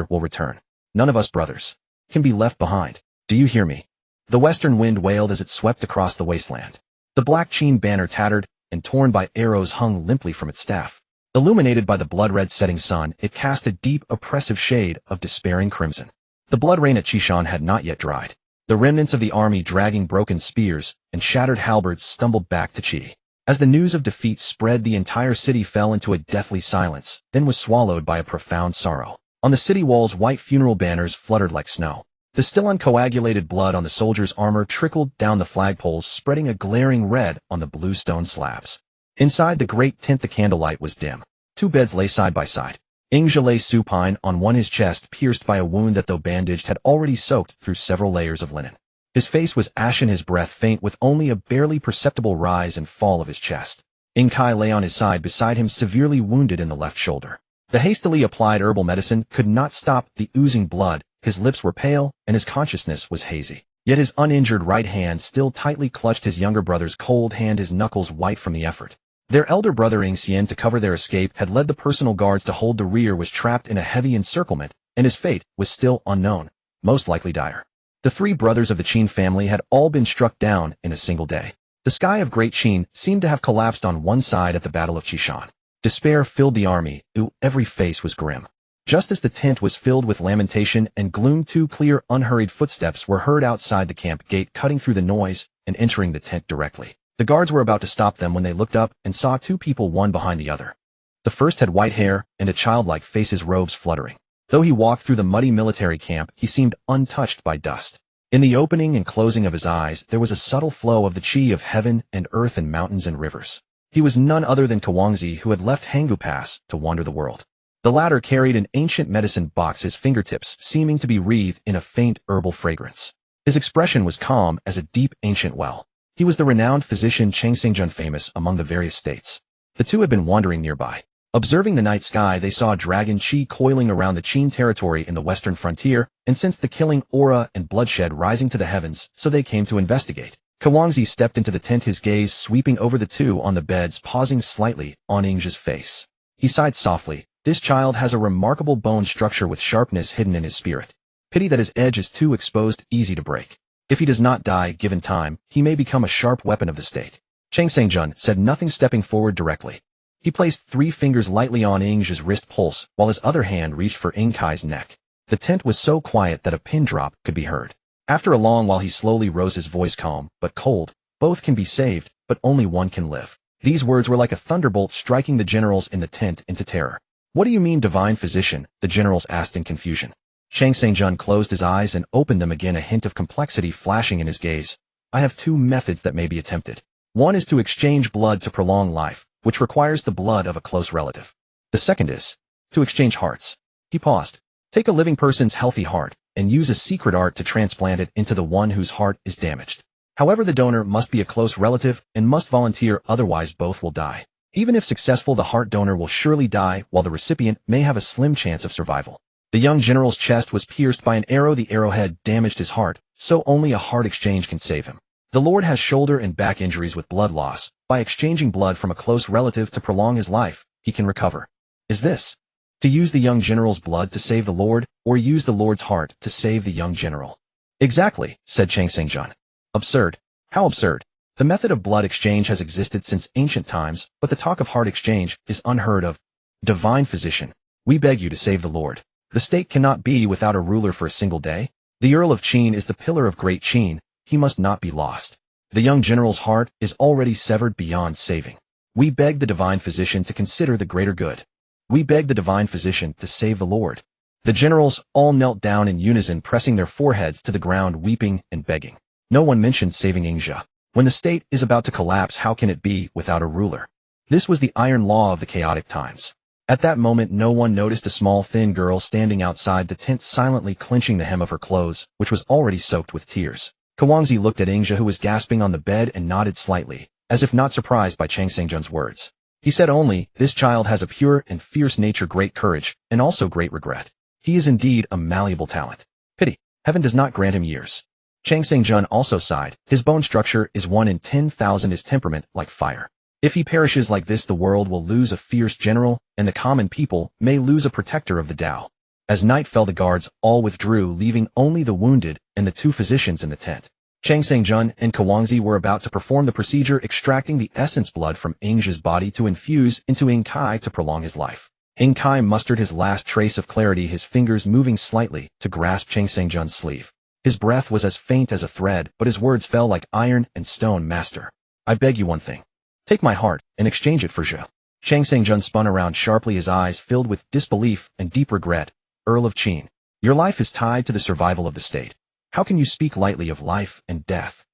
will return. None of us brothers can be left behind. Do you hear me? The western wind wailed as it swept across the wasteland. The black Qin banner, tattered and torn by arrows, hung limply from its staff. Illuminated by the blood-red setting sun, it cast a deep, oppressive shade of despairing crimson. The blood rain at Qishan had not yet dried. The remnants of the army, dragging broken spears and shattered halberds, stumbled back to Qi. As the news of defeat spread, the entire city fell into a deathly silence, then was swallowed by a profound sorrow. On the city walls, white funeral banners fluttered like snow. The still uncoagulated blood on the soldiers' armor trickled down the flagpoles, spreading a glaring red on the blue stone slabs. Inside the great tent, the candlelight was dim. 2 beds lay side by side. Ingzhe lay supine on one, his chest pierced by a wound that, though bandaged, had already soaked through several layers of linen. His face was ashen, his breath faint, with only a barely perceptible rise and fall of his chest. Ingkai lay on his side beside him, severely wounded in the left shoulder. The hastily applied herbal medicine could not stop the oozing blood. His lips were pale, and his consciousness was hazy. Yet his uninjured right hand still tightly clutched his younger brother's cold hand, his knuckles white from the effort. Their elder brother Ingxian, to cover their escape, had led the personal guards to hold the rear, was trapped in a heavy encirclement, and his fate was still unknown, most likely dire. The 3 brothers of the Qin family had all been struck down in a single day. The sky of Great Qin seemed to have collapsed on one side at the Battle of Qishan. Despair filled the army. Every face was grim. Just as the tent was filled with lamentation and gloom, 2 clear, unhurried footsteps were heard outside the camp gate, cutting through the noise and entering the tent directly. The guards were about to stop them when they looked up and saw 2 people, one behind the other. The first had white hair and a childlike face, his robes fluttering. Though he walked through the muddy military camp, he seemed untouched by dust. In the opening and closing of his eyes, there was a subtle flow of the qi of heaven and earth and mountains and rivers. He was none other than Kawangzi, who had left Hangu Pass to wander the world. The latter carried an ancient medicine box, his fingertips seeming to be wreathed in a faint herbal fragrance. His expression was calm as a deep ancient well. He was the renowned physician Cheng Xingjun, famous among the various states. The 2 had been wandering nearby. Observing the night sky, they saw dragon qi coiling around the Qin territory in the western frontier, and sensed the killing aura and bloodshed rising to the heavens, so they came to investigate. Kawangzi stepped into the tent, his gaze sweeping over the 2 on the beds, pausing slightly on Ingzhe's face. He sighed softly. This child has a remarkable bone structure with sharpness hidden in his spirit. Pity that his edge is too exposed, easy to break. If he does not die, given time, he may become a sharp weapon of the state. Cheng Xingjun said nothing, stepping forward directly. He placed 3 fingers lightly on Ingzhe's wrist pulse, while his other hand reached for Ingkai's neck. The tent was so quiet that a pin drop could be heard. After a long while, he slowly rose, his voice calm but cold. Both can be saved, but only one can live. These words were like a thunderbolt, striking the generals in the tent into terror. What do you mean, divine physician? The generals asked in confusion. Cheng Xingjun closed his eyes and opened them again, a hint of complexity flashing in his gaze. I have 2 methods that may be attempted. One is to exchange blood to prolong life, which requires the blood of a close relative. The second is to exchange hearts. He paused. Take a living person's healthy heart and use a secret art to transplant it into the one whose heart is damaged. However, the donor must be a close relative and must volunteer, otherwise both will die. Even if successful, the heart donor will surely die, while the recipient may have a slim chance of survival. The young general's chest was pierced by an arrow. The arrowhead damaged his heart, so only a heart exchange can save him. The Lord has shoulder and back injuries with blood loss. By exchanging blood from a close relative to prolong his life, he can recover. Is this to use the young general's blood to save the Lord, or use the Lord's heart to save the young general? Exactly, said Cheng Xingjun. Absurd. How absurd? The method of blood exchange has existed since ancient times, but the talk of heart exchange is unheard of. Divine physician, we beg you to save the Lord. The state cannot be without a ruler for a single day. The Earl of Qin is the pillar of Great Qin. He must not be lost. The young general's heart is already severed beyond saving. We beg the divine physician to consider the greater good. We beg the divine physician to save the Lord. The generals all knelt down in unison, pressing their foreheads to the ground, weeping and begging. No one mentioned saving Ingzhe. When the state is about to collapse, how can it be without a ruler? This was the iron law of the chaotic times. At that moment, no one noticed a small, thin girl standing outside the tent, silently clenching the hem of her clothes, which was already soaked with tears. Kawangzi looked at Ingzhe, who was gasping on the bed, and nodded slightly, as if not surprised by Cheng Xingjun's words. He said only, this child has a pure and fierce nature, great courage, and also great regret. He is indeed a malleable talent. Pity. Heaven does not grant him years. Chang Seng-jun also sighed. His bone structure is 1 in 10,000, his temperament like fire. If he perishes like this, the world will lose a fierce general, and the common people may lose a protector of the Tao. As night fell, the guards all withdrew, leaving only the wounded and the 2 physicians in the tent. Chang Seng-jun and Kawangzi were about to perform the procedure, extracting the essence blood from Ing's body to infuse into Ing Kai to prolong his life. Ing Kai mustered his last trace of clarity, his fingers moving slightly to grasp Chang Seng-jun's sleeve. His breath was as faint as a thread, but his words fell like iron and stone. Master, I beg you one thing. Take my heart and exchange it for Zhou. Chang Seng-jun spun around sharply, his eyes filled with disbelief and deep regret. Earl of Qin, your life is tied to the survival of the state. How can you speak lightly of life and death?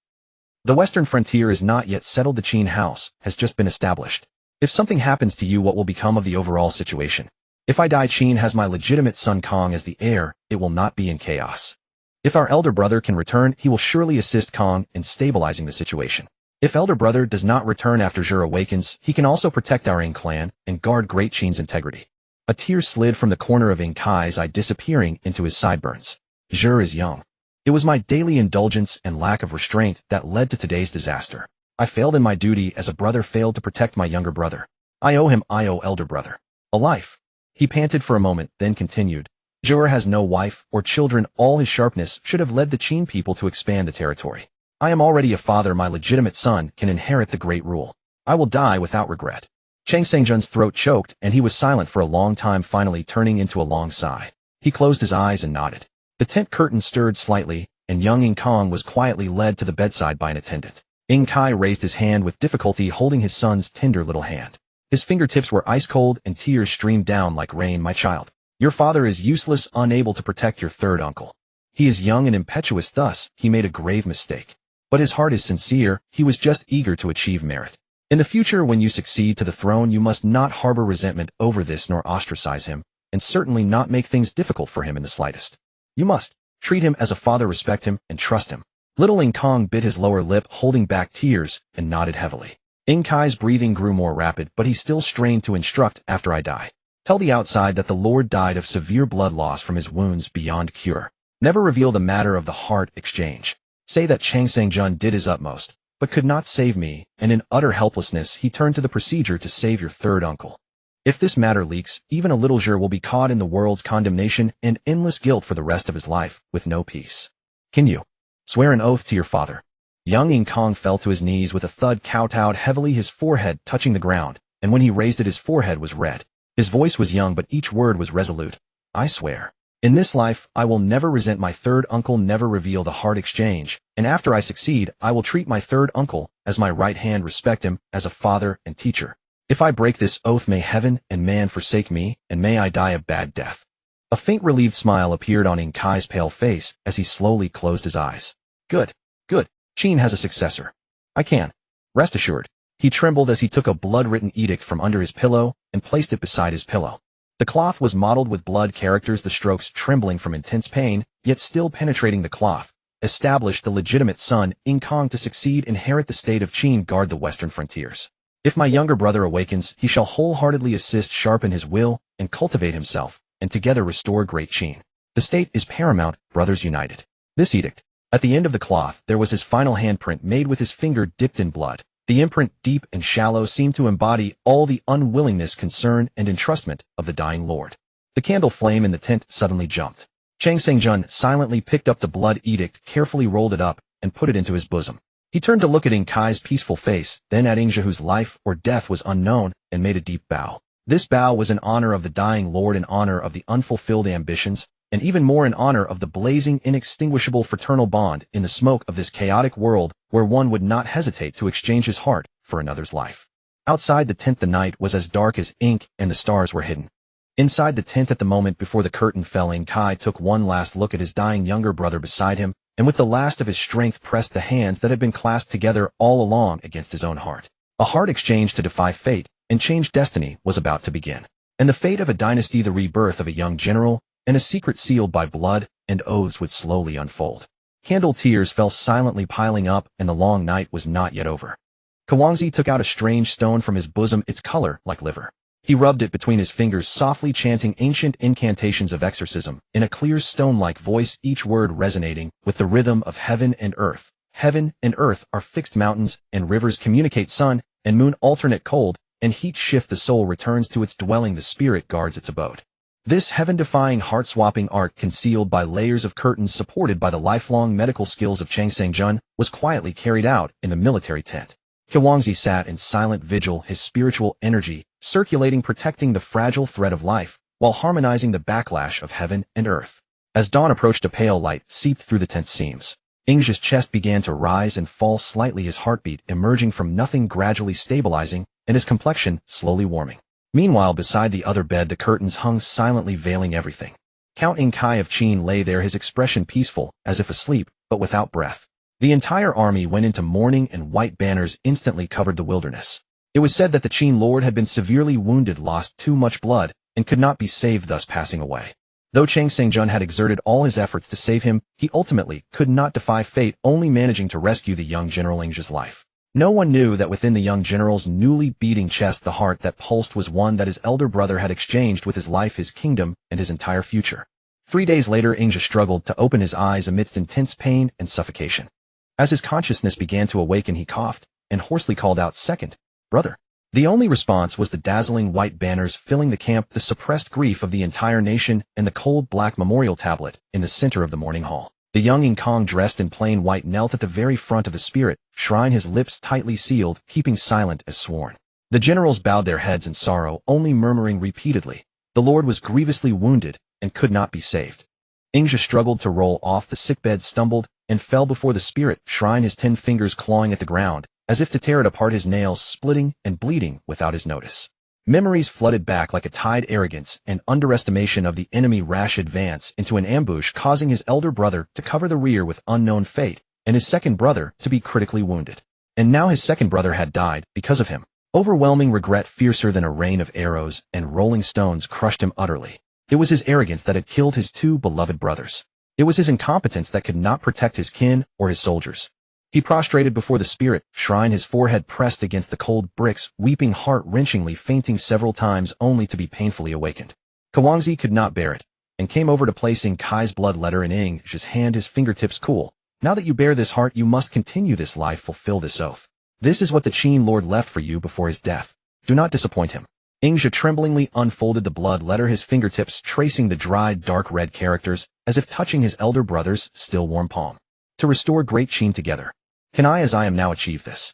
The western frontier is not yet settled. The Qin house has just been established. If something happens to you, what will become of the overall situation? If I die, Qin has my legitimate son Kong as the heir. It will not be in chaos. If our elder brother can return, he will surely assist Kong in stabilizing the situation. If elder brother does not return after Zhou awakens, he can also protect our Ing clan and guard Great Qin's integrity. A tear slid from the corner of Ing Kai's eye, disappearing into his sideburns. Zhou is young. It was my daily indulgence and lack of restraint that led to today's disaster. I failed in my duty as a brother, failed to protect my younger brother. I owe him, I owe elder brother a life. He panted for a moment, then continued. Zhou has no wife or children. All his sharpness should have led the Qin people to expand the territory. I am already a father. My legitimate son can inherit the great rule. I will die without regret. Chang Seng-jun's throat choked, and he was silent for a long time, finally turning into a long sigh. He closed his eyes and nodded. The tent curtain stirred slightly, and young Ing Kong was quietly led to the bedside by an attendant. Ing Kai raised his hand with difficulty, holding his son's tender little hand. His fingertips were ice cold, and tears streamed down like rain. My child, your father is useless, unable to protect your third uncle. He is young and impetuous, thus he made a grave mistake. But his heart is sincere. He was just eager to achieve merit. In the future, when you succeed to the throne, you must not harbor resentment over this nor ostracize him, and certainly not make things difficult for him in the slightest. You must treat him as a father, respect him, and trust him. Little Ing Kong bit his lower lip, holding back tears, and nodded heavily. Ing Kai's breathing grew more rapid, but he still strained to instruct. After I die, tell the outside that the Lord died of severe blood loss from his wounds beyond cure. Never reveal the matter of the heart exchange. Say that Chang Seng-jun did his utmost, but could not save me, and in utter helplessness he turned to the procedure to save your third uncle. If this matter leaks, even a little Zhou will be caught in the world's condemnation and endless guilt for the rest of his life, with no peace. Can you swear an oath to your father? Young Ing Kong fell to his knees with a thud, kowtowed heavily, his forehead touching the ground, and when he raised it, his forehead was red. His voice was young, but each word was resolute. I swear. In this life, I will never resent my third uncle, never reveal the heart exchange, and after I succeed, I will treat my third uncle as my right hand, respect him as a father and teacher. If I break this oath, may heaven and man forsake me, and may I die a bad death. A faint relieved smile appeared on Ing Kai's pale face as he slowly closed his eyes. Good, good. Qin has a successor. I can rest assured. He trembled as he took a blood-written edict from under his pillow and placed it beside his pillow. The cloth was mottled with blood characters, the strokes trembling from intense pain, yet still penetrating the cloth. Established the legitimate son, Ing Kong, to succeed, inherit the state of Qin, guard the western frontiers. If my younger brother awakens, he shall wholeheartedly assist, sharpen his will, and cultivate himself, and together restore Great Qin. The state is paramount, brothers united. This edict. At the end of the cloth, there was his final handprint made with his finger dipped in blood. The imprint, deep and shallow, seemed to embody all the unwillingness, concern, and entrustment of the dying lord. The candle flame in the tent suddenly jumped. Chang Seng-jun silently picked up the blood edict, carefully rolled it up, and put it into his bosom. He turned to look at Ing Kai's peaceful face, then at Ing Zhou, whose life or death was unknown, and made a deep bow. This bow was in honor of the dying lord, in honor of the unfulfilled ambitions, and even more in honor of the blazing, inextinguishable fraternal bond in the smoke of this chaotic world where one would not hesitate to exchange his heart for another's life. Outside the tent, the night was as dark as ink and the stars were hidden. Inside the tent, at the moment before the curtain fell, Ing Kai took one last look at his dying younger brother beside him, and with the last of his strength pressed the hands that had been clasped together all along against his own heart. A heart exchange to defy fate and change destiny was about to begin. And the fate of a dynasty, the rebirth of a young general, and a secret sealed by blood and oaths would slowly unfold. Candle tears fell silently, piling up, and the long night was not yet over. Kawangzi took out a strange stone from his bosom, its color like liver. He rubbed it between his fingers, softly chanting ancient incantations of exorcism, in a clear stone-like voice, each word resonating with the rhythm of heaven and earth. Heaven and earth are fixed mountains, and rivers communicate. Sun and moon alternate. Cold and heat shift. The soul returns to its dwelling. The spirit guards its abode. This heaven-defying, heart-swapping art, concealed by layers of curtains, supported by the lifelong medical skills of Chang Sang-jun, was quietly carried out in the military tent. Qin sat in silent vigil, his spiritual energy circulating, protecting the fragile thread of life, while harmonizing the backlash of heaven and earth. As dawn approached, a pale light seeped through the tent seams. Ing's chest began to rise and fall slightly, his heartbeat emerging from nothing, gradually stabilizing, and his complexion slowly warming. Meanwhile, beside the other bed, the curtains hung silently, veiling everything. Count Kai of Qin lay there, his expression peaceful, as if asleep, but without breath. The entire army went into mourning, and white banners instantly covered the wilderness. It was said that the Qin lord had been severely wounded, lost too much blood, and could not be saved, thus passing away. Though Chang Sang-jun had exerted all his efforts to save him, he ultimately could not defy fate, only managing to rescue the young General Ing's life. No one knew that within the young general's newly beating chest, the heart that pulsed was one that his elder brother had exchanged with his life, his kingdom, and his entire future. 3 days later, Ingja struggled to open his eyes amidst intense pain and suffocation. As his consciousness began to awaken, he coughed and hoarsely called out, "Second brother." The only response was the dazzling white banners filling the camp, the suppressed grief of the entire nation, and the cold black memorial tablet in the center of the mourning hall. The young Kong, dressed in plain white, knelt at the very front of the spirit shrine, his lips tightly sealed, keeping silent as sworn. The generals bowed their heads in sorrow, only murmuring repeatedly, "The Lord was grievously wounded and could not be saved." Ingja struggled to roll off the sickbed, stumbled, and fell before the spirit shrine, his 10 fingers clawing at the ground, as if to tear it apart, his nails splitting and bleeding without his notice. Memories flooded back like a tide, arrogance and underestimation of the enemy, rash advance into an ambush, causing his elder brother to cover the rear with unknown fate, and his second brother to be critically wounded. And now his second brother had died because of him. Overwhelming regret, fiercer than a rain of arrows and rolling stones, crushed him utterly. It was his arrogance that had killed his 2 beloved brothers. It was his incompetence that could not protect his kin or his soldiers. He prostrated before the spirit shrine, his forehead pressed against the cold bricks, weeping heart-wrenchingly, fainting several times only to be painfully awakened. Qin could not bear it, and came over to placing Kai's blood letter in Ing's hand, his fingertips cool. "Now that you bear this heart, you must continue this life, fulfill this oath. This is what the Qin lord left for you before his death. Do not disappoint him." Ingja tremblingly unfolded the blood letter, his fingertips tracing the dried dark red characters, as if touching his elder brother's still warm palm. "To restore great Qin together. Can I, as I am now, achieve this?"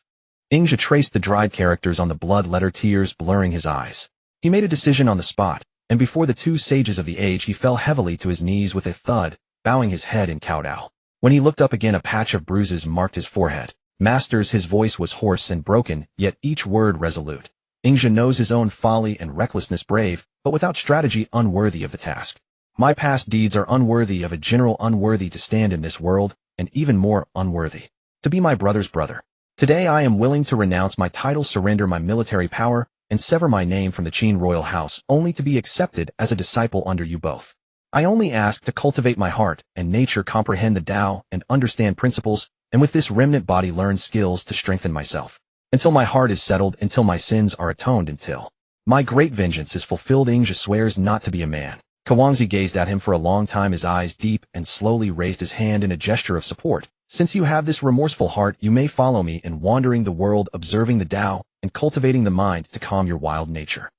Ingja traced the dried characters on the blood letter, tears blurring his eyes. He made a decision on the spot, and before the 2 sages of the age, he fell heavily to his knees with a thud, bowing his head in kowtow. When he looked up again, a patch of bruises marked his forehead. "Masters," his voice was hoarse and broken, yet each word resolute. "Ingja knows his own folly and recklessness, brave, but without strategy unworthy of the task. My past deeds are unworthy of a general, unworthy to stand in this world, and even more unworthy to be my brother's brother. Today I am willing to renounce my title, surrender my military power, and sever my name from the Qin royal house, only to be accepted as a disciple under you both. I only ask to cultivate my heart and nature, comprehend the Tao and understand principles, and with this remnant body learn skills to strengthen myself. Until my heart is settled, until my sins are atoned, until my great vengeance is fulfilled." Ingja swears not to be a man. Qin gazed at him for a long time, his eyes deep, and slowly raised his hand in a gesture of support. "Since you have this remorseful heart, you may follow me in wandering the world, observing the Tao, and cultivating the mind to calm your wild nature."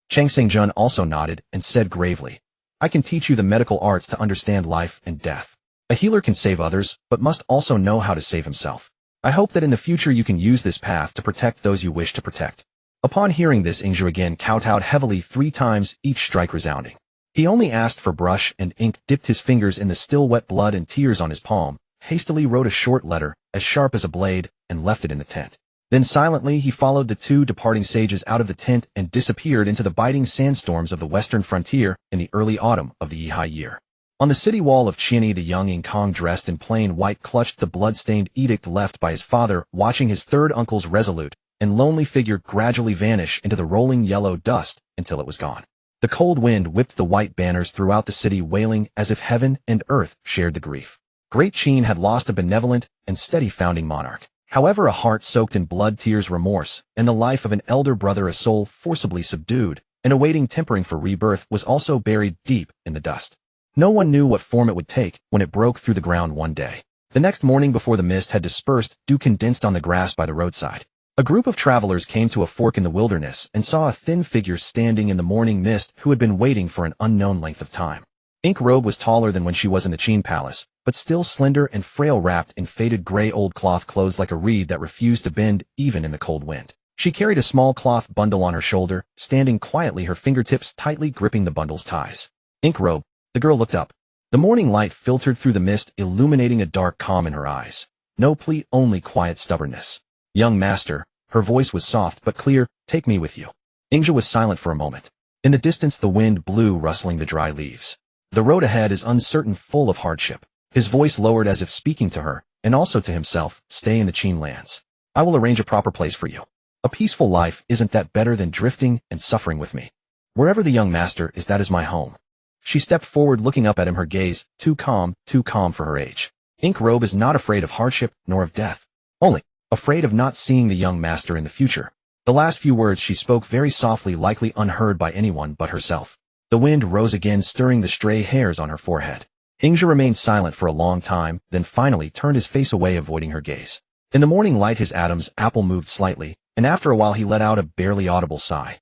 Chang Sang-jun also nodded and said gravely, "I can teach you the medical arts to understand life and death. A healer can save others, but must also know how to save himself. I hope that in the future you can use this path to protect those you wish to protect." Upon hearing this, Ingja again kowtowed heavily 3 times, each strike resounding. He only asked for brush and ink, dipped his fingers in the still wet blood and tears on his palm, hastily wrote a short letter, as sharp as a blade, and left it in the tent. Then silently he followed the 2 departing sages out of the tent and disappeared into the biting sandstorms of the western frontier in the early autumn of the Yihai year. On the city wall of Qin, the young Kong, dressed in plain white, clutched the blood-stained edict left by his father, watching his 3rd uncle's resolute and lonely figure gradually vanish into the rolling yellow dust until it was gone. The cold wind whipped the white banners throughout the city, wailing as if heaven and earth shared the grief. Great Qin had lost a benevolent and steady founding monarch. However, a heart soaked in blood, tears, remorse, and the life of an elder brother, a soul forcibly subdued, and awaiting tempering for rebirth was also buried deep in the dust. No one knew what form it would take when it broke through the ground one day. The next morning before the mist had dispersed, dew condensed on the grass by the roadside. A group of travelers came to a fork in the wilderness and saw a thin figure standing in the morning mist who had been waiting for an unknown length of time. Ink Robe was taller than when she was in the Qin palace, but still slender and frail, wrapped in faded gray old cloth clothes like a reed that refused to bend even in the cold wind. She carried a small cloth bundle on her shoulder, standing quietly, her fingertips tightly gripping the bundle's ties. Ink Robe, the girl looked up. The morning light filtered through the mist, illuminating a dark calm in her eyes. No plea, only quiet stubbornness. Young master, her voice was soft but clear, take me with you. Ingja was silent for a moment. In the distance the wind blew, rustling the dry leaves. The road ahead is uncertain, full of hardship. His voice lowered as if speaking to her, and also to himself, stay in the Qin lands. I will arrange a proper place for you. A peaceful life, isn't that better than drifting and suffering with me? Wherever the young master is, that is my home. She stepped forward, looking up at him, her gaze too calm for her age. Ink Robe is not afraid of hardship nor of death. Only afraid of not seeing the young master in the future. The last few words she spoke very softly, likely unheard by anyone but herself. The wind rose again, stirring the stray hairs on her forehead. Ingja remained silent for a long time, then finally turned his face away, avoiding her gaze. In the morning light his Adam's apple moved slightly, and after a while he let out a barely audible sigh.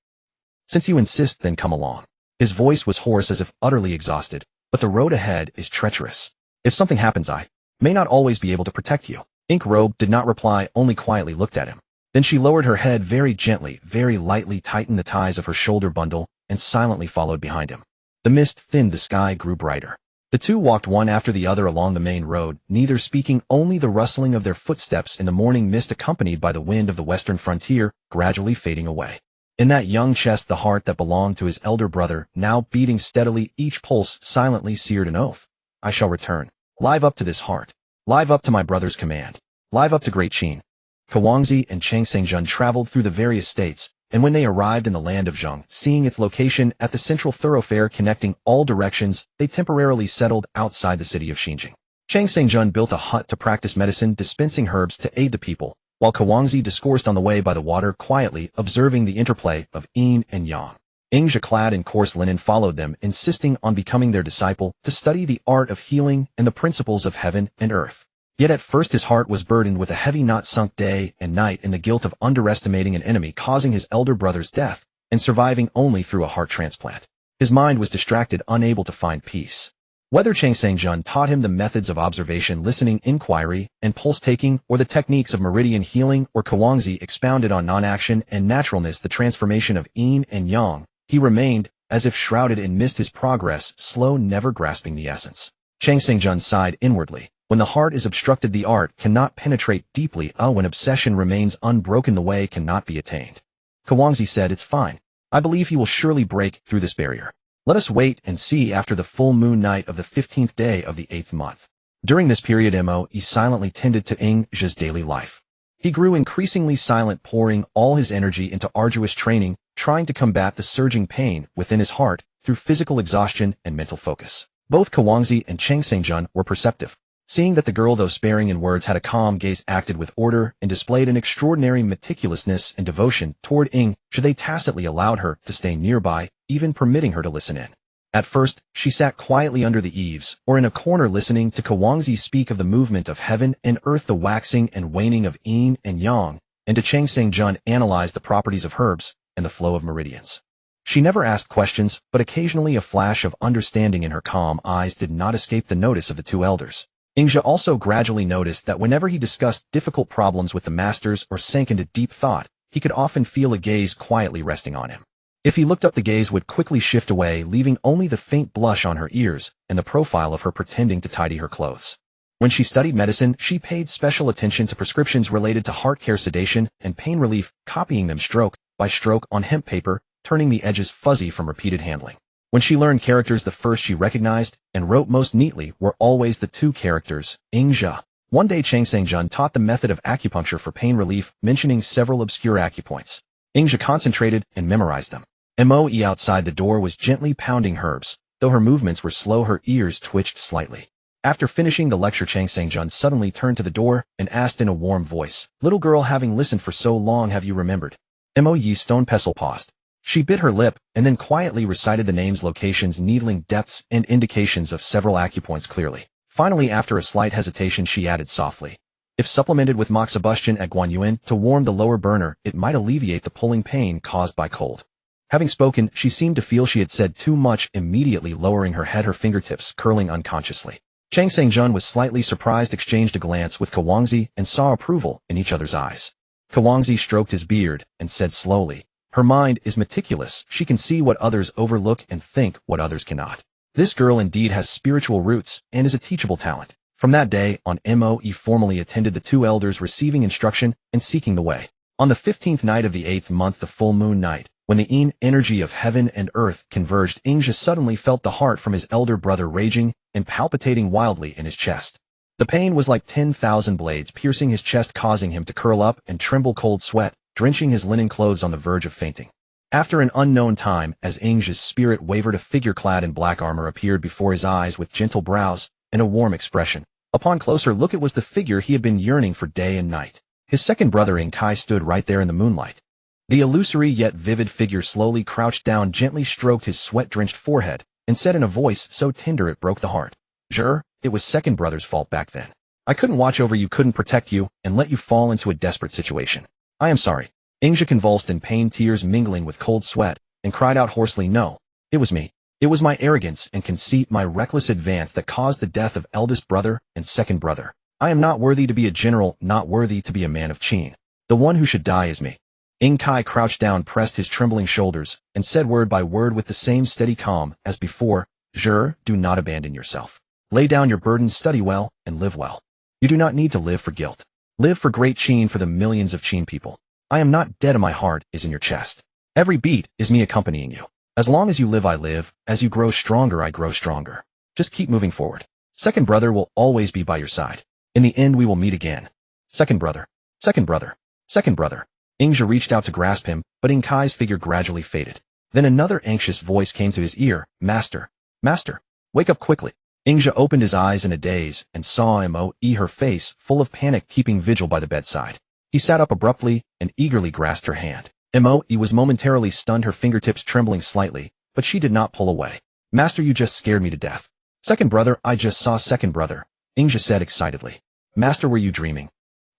Since you insist, then come along. His voice was hoarse, as if utterly exhausted, but the road ahead is treacherous. If something happens, I may not always be able to protect you. Ink Robe did not reply, only quietly looked at him. Then she lowered her head very gently, very lightly, tightened the ties of her shoulder bundle, and silently followed behind him. The mist thinned, the sky grew brighter. The two walked one after the other along the main road, neither speaking, only the rustling of their footsteps in the morning mist, accompanied by the wind of the western frontier, gradually fading away. In that young chest the heart that belonged to his elder brother, now beating steadily, each pulse silently seared an oath. I shall return. Live up to this heart. Live up to my brother's command. Live up to Great Qin. Guangxi and Changshangjun traveled through the various states, and when they arrived in the land of Zheng, seeing its location at the central thoroughfare connecting all directions, they temporarily settled outside the city of Xinjiang. Changshangjun built a hut to practice medicine, dispensing herbs to aid the people, while Guangxi discoursed on the way by the water, quietly observing the interplay of yin and yang. Ingja, clad in coarse linen, followed them, insisting on becoming their disciple, to study the art of healing and the principles of heaven and earth. Yet at first his heart was burdened with a heavy knot, sunk day and night in the guilt of underestimating an enemy, causing his elder brother's death, and surviving only through a heart transplant. His mind was distracted, unable to find peace. Whether Changshangjun taught him the methods of observation, listening, inquiry, and pulse-taking, or the techniques of meridian healing, or Guangxi expounded on non-action and naturalness, the transformation of yin and yang, he remained, as if shrouded in mist, his progress slow, never grasping the essence. Changshangjun sighed inwardly. When the heart is obstructed, the art cannot penetrate deeply. When obsession remains unbroken, the way cannot be attained. Guangxi said, it's fine. I believe he will surely break through this barrier. Let us wait and see after the full moon night of the 15th day of the 8th month. During this period Mo silently tended to Ingja's daily life. He grew increasingly silent, pouring all his energy into arduous training, trying to combat the surging pain within his heart through physical exhaustion and mental focus. Both Guangxi and Changshangjun were perceptive. Seeing that the girl, though sparing in words, had a calm gaze, acted with order, and displayed an extraordinary meticulousness and devotion toward Ingja, they tacitly allowed her to stay nearby, even permitting her to listen in. At first, she sat quietly under the eaves, or in a corner, listening to Guangxi speak of the movement of heaven and earth, the waxing and waning of yin and yang, and to Changshangjun analyze the properties of herbs and the flow of meridians. She never asked questions, but occasionally a flash of understanding in her calm eyes did not escape the notice of the two elders. Ingja also gradually noticed that whenever he discussed difficult problems with the masters or sank into deep thought, he could often feel a gaze quietly resting on him. If he looked up, the gaze would quickly shift away, leaving only the faint blush on her ears and the profile of her pretending to tidy her clothes. When she studied medicine, she paid special attention to prescriptions related to heart care, sedation, and pain relief, copying them stroke by stroke on hemp paper, turning the edges fuzzy from repeated handling. When she learned characters, the first she recognized and wrote most neatly were always the two characters, Ingja. One day Changshangjun taught the method of acupuncture for pain relief, mentioning several obscure acupoints. Ingja concentrated and memorized them. Moe outside the door was gently pounding herbs. Though her movements were slow, her ears twitched slightly. After finishing the lecture, Changshangjun suddenly turned to the door and asked in a warm voice, "Little girl, having listened for so long, have you remembered?" Moe Stone Pestle paused. She bit her lip and then quietly recited the names, locations, needling depths, and indications of several acupoints clearly. Finally, after a slight hesitation, she added softly, "If supplemented with moxibustion at Guanyuan to warm the lower burner, it might alleviate the pulling pain caused by cold." Having spoken, she seemed to feel she had said too much, immediately lowering her head, her fingertips curling unconsciously. Chang Sangjun was slightly surprised, exchanged a glance with Kawangzi, and saw approval in each other's eyes. Kawangzi stroked his beard and said slowly, "Her mind is meticulous. She can see what others overlook and think what others cannot. This girl indeed has spiritual roots and is a teachable talent." From that day on, Moe formally attended the two elders, receiving instruction and seeking the way. On the 15th night of the 8th month, the full moon night, when the yin energy of heaven and earth converged, Ingja suddenly felt the heart from his elder brother raging and palpitating wildly in his chest. The pain was like 10,000 blades piercing his chest, causing him to curl up and tremble, cold sweat drenching his linen clothes, on the verge of fainting. After an unknown time, as Ingja's spirit wavered, a figure clad in black armor appeared before his eyes with gentle brows and a warm expression. Upon closer look, it was the figure he had been yearning for day and night. His second brother In Kai stood right there in the moonlight. The illusory yet vivid figure slowly crouched down, gently stroked his sweat-drenched forehead, and said in a voice so tender it broke the heart, "Jur, it was second brother's fault back then. I couldn't watch over you, couldn't protect you, and let you fall into a desperate situation. I am sorry." Ingja convulsed in pain, tears mingling with cold sweat, and cried out hoarsely, "No, it was me. It was my arrogance and conceit, my reckless advance that caused the death of eldest brother and second brother. I am not worthy to be a general, not worthy to be a man of Qin. The one who should die is me." In Kai crouched down, pressed his trembling shoulders, and said word by word with the same steady calm as before, "Jur, do not abandon yourself. Lay down your burdens, study well, and live well. You do not need to live for guilt. Live for great Qin, for the millions of Qin people. I am not dead, and my heart is in your chest. Every beat is me accompanying you. As long as you live, I live. As you grow stronger, I grow stronger. Just keep moving forward. Second brother will always be by your side. In the end, we will meet again. Second brother. Second brother. Second brother." Ingja reached out to grasp him, but In Kai's figure gradually faded. Then another anxious voice came to his ear, "Master, master, wake up quickly." Ingja opened his eyes in a daze and saw Moe, her face full of panic, keeping vigil by the bedside. He sat up abruptly and eagerly grasped her hand. Moe was momentarily stunned, her fingertips trembling slightly, but she did not pull away. "Master, you just scared me to death." "Second brother, I just saw second brother," Ingja said excitedly. "Master, were you dreaming?"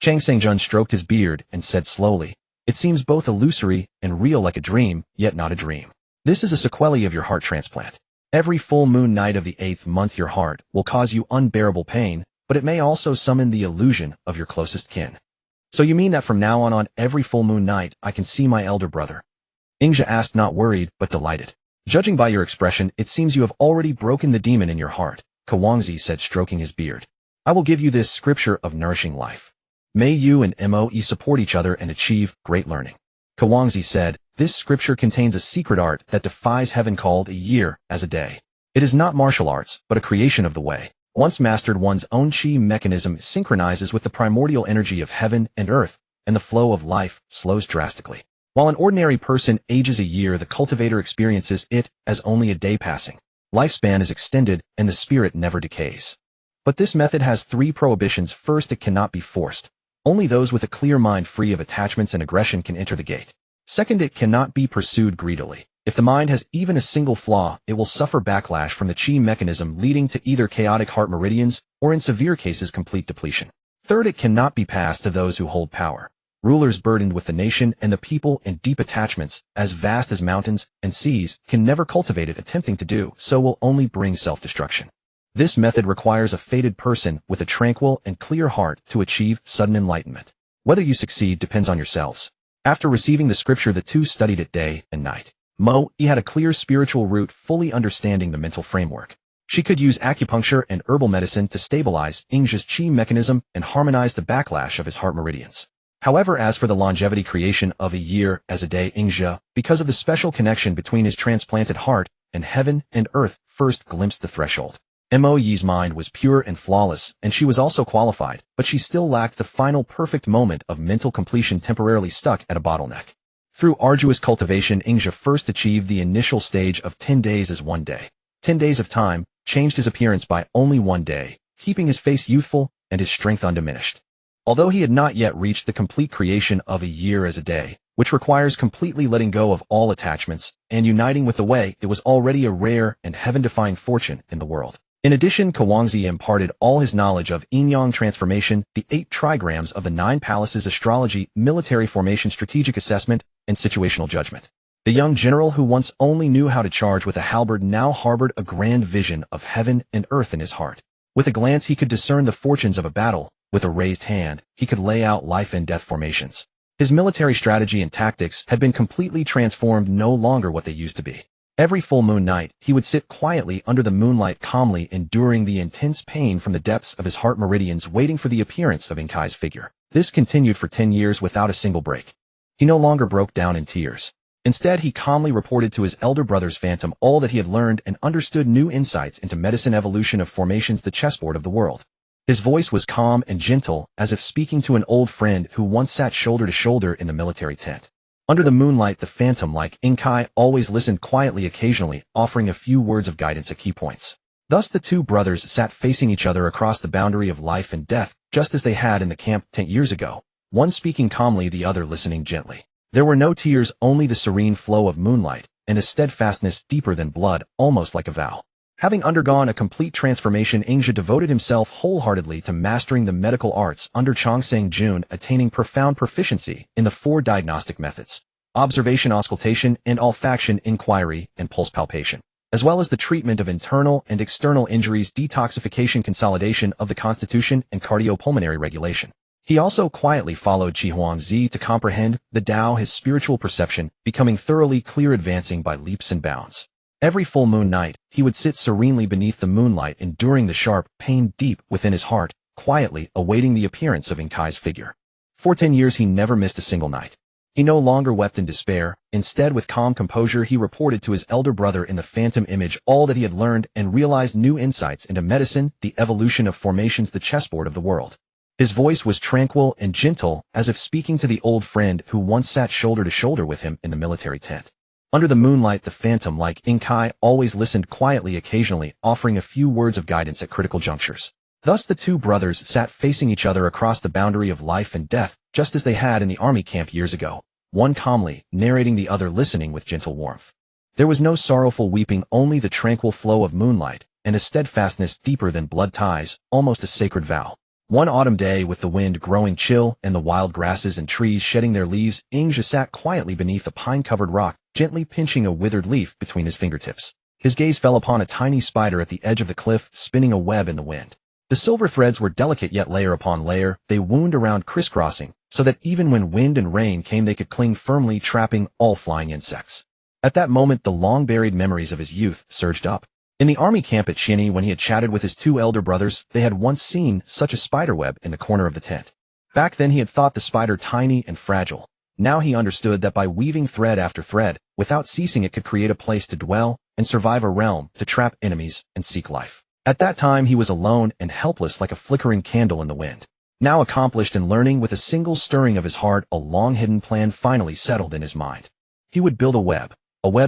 Chang Sangjun stroked his beard and said slowly, "It seems both illusory and real, like a dream, yet not a dream. This is a sequelae of your heart transplant. Every full moon night of the 8th month your heart will cause you unbearable pain, but it may also summon the illusion of your closest kin." "So you mean that from now on every full moon night I can see my elder brother?" Ingja asked, not worried, but delighted. "Judging by your expression, it seems you have already broken the demon in your heart," Kawangzi said, stroking his beard. "I will give you this scripture of nourishing life. May you and Moe support each other and achieve great learning." Kawangzi said, "This scripture contains a secret art that defies heaven, called a year as a day. It is not martial arts, but a creation of the way. Once mastered, one's own chi mechanism synchronizes with the primordial energy of heaven and earth, and the flow of life slows drastically. While an ordinary person ages a year, the cultivator experiences it as only a day passing. Lifespan is extended, and the spirit never decays. But this method has 3 prohibitions. First, it cannot be forced. Only those with a clear mind, free of attachments and aggression, can enter the gate. Second, it cannot be pursued greedily. If the mind has even a single flaw, it will suffer backlash from the chi mechanism, leading to either chaotic heart meridians or, in severe cases, complete depletion. Third, it cannot be passed to those who hold power. Rulers burdened with the nation and the people and deep attachments, as vast as mountains and seas, can never cultivate it. Attempting to do so will only bring self-destruction. This method requires a fated person with a tranquil and clear heart to achieve sudden enlightenment. Whether you succeed depends on yourselves." After receiving the scripture, the two studied it day and night. Moe had a clear spiritual root, fully understanding the mental framework. She could use acupuncture and herbal medicine to stabilize Ingja's chi mechanism and harmonize the backlash of his heart meridians. However, as for the longevity creation of a year as a day, Ingja, because of the special connection between his transplanted heart and heaven and earth, first glimpsed the threshold. Moe's mind was pure and flawless, and she was also qualified, but she still lacked the final perfect moment of mental completion, temporarily stuck at a bottleneck. Through arduous cultivation, Ingja first achieved the initial stage of 10 days as one day. 10 days of time changed his appearance by only one day, keeping his face youthful and his strength undiminished. Although he had not yet reached the complete creation of a year as a day, which requires completely letting go of all attachments and uniting with the way. It was already a rare and heaven-defying fortune in the world. In addition, Kuangzi imparted all his knowledge of yin-yang transformation, the 8 trigrams of the 9 palaces, astrology, military formation, strategic assessment, and situational judgment. The young general who once only knew how to charge with a halberd now harbored a grand vision of heaven and earth in his heart. With a glance he could discern the fortunes of a battle. With a raised hand, he could lay out life and death formations. His military strategy and tactics had been completely transformed, no longer what they used to be. Every full moon night, he would sit quietly under the moonlight, calmly enduring the intense pain from the depths of his heart meridians, waiting for the appearance of Inkai's figure. This continued for 10 years without a single break. He no longer broke down in tears. Instead, he calmly reported to his elder brother's phantom all that he had learned and understood, new insights into medicine, evolution of formations, the chessboard of the world. His voice was calm and gentle, as if speaking to an old friend who once sat shoulder to shoulder in the military tent. Under the moonlight, the phantom, like Inkai, always listened quietly, occasionally offering a few words of guidance at key points. Thus the 2 brothers sat facing each other across the boundary of life and death, just as they had in the camp 10 years ago, one speaking calmly, the other listening gently. There were no tears, only the serene flow of moonlight, and a steadfastness deeper than blood, almost like a vow. Having undergone a complete transformation, Ingzhi devoted himself wholeheartedly to mastering the medical arts under Chongseng Jun, attaining profound proficiency in the 4 diagnostic methods: observation, auscultation, and olfaction, inquiry, and pulse palpation, as well as the treatment of internal and external injuries, detoxification, consolidation of the constitution, and cardiopulmonary regulation. He also quietly followed Qi Huangzi to comprehend the Tao, his spiritual perception becoming thoroughly clear, advancing by leaps and bounds. Every full moon night, he would sit serenely beneath the moonlight, enduring the sharp pain deep within his heart, quietly awaiting the appearance of Inkai's figure. For 10 years he never missed a single night. He no longer wept in despair. Instead, with calm composure, he reported to his elder brother in the phantom image all that he had learned and realized, new insights into medicine, the evolution of formations, the chessboard of the world. His voice was tranquil and gentle, as if speaking to the old friend who once sat shoulder to shoulder with him in the military tent. Under the moonlight, the phantom, like Inkai, always listened quietly, occasionally offering a few words of guidance at critical junctures. Thus the 2 brothers sat facing each other across the boundary of life and death, just as they had in the army camp years ago, one calmly narrating, the other listening with gentle warmth. There was no sorrowful weeping, only the tranquil flow of moonlight, and a steadfastness deeper than blood ties, almost a sacred vow. One autumn day, with the wind growing chill and the wild grasses and trees shedding their leaves, Ingzhi sat quietly beneath a pine-covered rock, gently pinching a withered leaf between his fingertips. His gaze fell upon a tiny spider at the edge of the cliff, spinning a web in the wind. The silver threads were delicate, yet layer upon layer, they wound around, crisscrossing, so that even when wind and rain came they could cling firmly, trapping all flying insects. At that moment the long-buried memories of his youth surged up. In the army camp at Qin, when he had chatted with his 2 elder brothers, they had once seen such a spiderweb in the corner of the tent. Back then he had thought the spider tiny and fragile. Now he understood that by weaving thread after thread, without ceasing, it could create a place to dwell and survive, a realm to trap enemies and seek life. At that time he was alone and helpless, like a flickering candle in the wind. Now accomplished in learning, with a single stirring of his heart, a long-hidden plan finally settled in his mind. He would build a web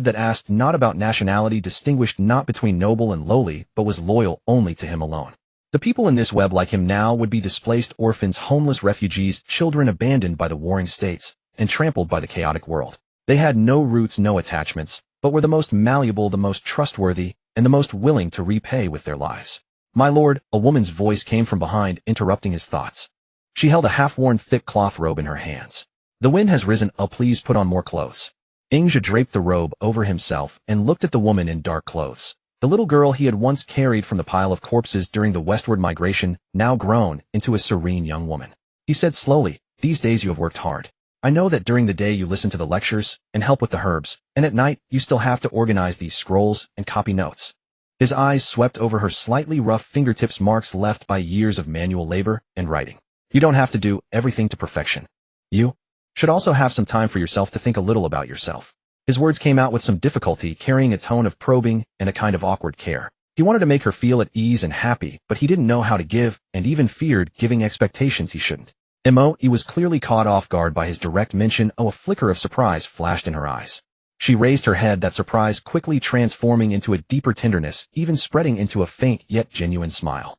that asked not about nationality, distinguished not between noble and lowly, but was loyal only to him alone. The people in this web, like him now, would be displaced orphans, homeless refugees, children abandoned by the warring states and trampled by the chaotic world. They had no roots, no attachments, but were the most malleable, the most trustworthy, and the most willing to repay with their lives. "My lord," a woman's voice came from behind, interrupting his thoughts. She held a half-worn thick cloth robe in her hands. "The wind has risen. Oh, please put on more clothes." Ingzhi draped the robe over himself and looked at the woman in dark clothes. The little girl he had once carried from the pile of corpses during the westward migration, now grown into a serene young woman. He said slowly, "These days you have worked hard. I know that during the day you listen to the lectures and help with the herbs, and at night you still have to organize these scrolls and copy notes." His eyes swept over her slightly rough fingertips, marks left by years of manual labor and writing. "You don't have to do everything to perfection. You should also have some time for yourself, to think a little about yourself." His words came out with some difficulty, carrying a tone of probing and a kind of awkward care. He wanted to make her feel at ease and happy, but he didn't know how to give, and even feared giving expectations he shouldn't. He was clearly caught off guard by his direct mention. A flicker of surprise flashed in her eyes. She raised her head, that surprise quickly transforming into a deeper tenderness, even spreading into a faint yet genuine smile.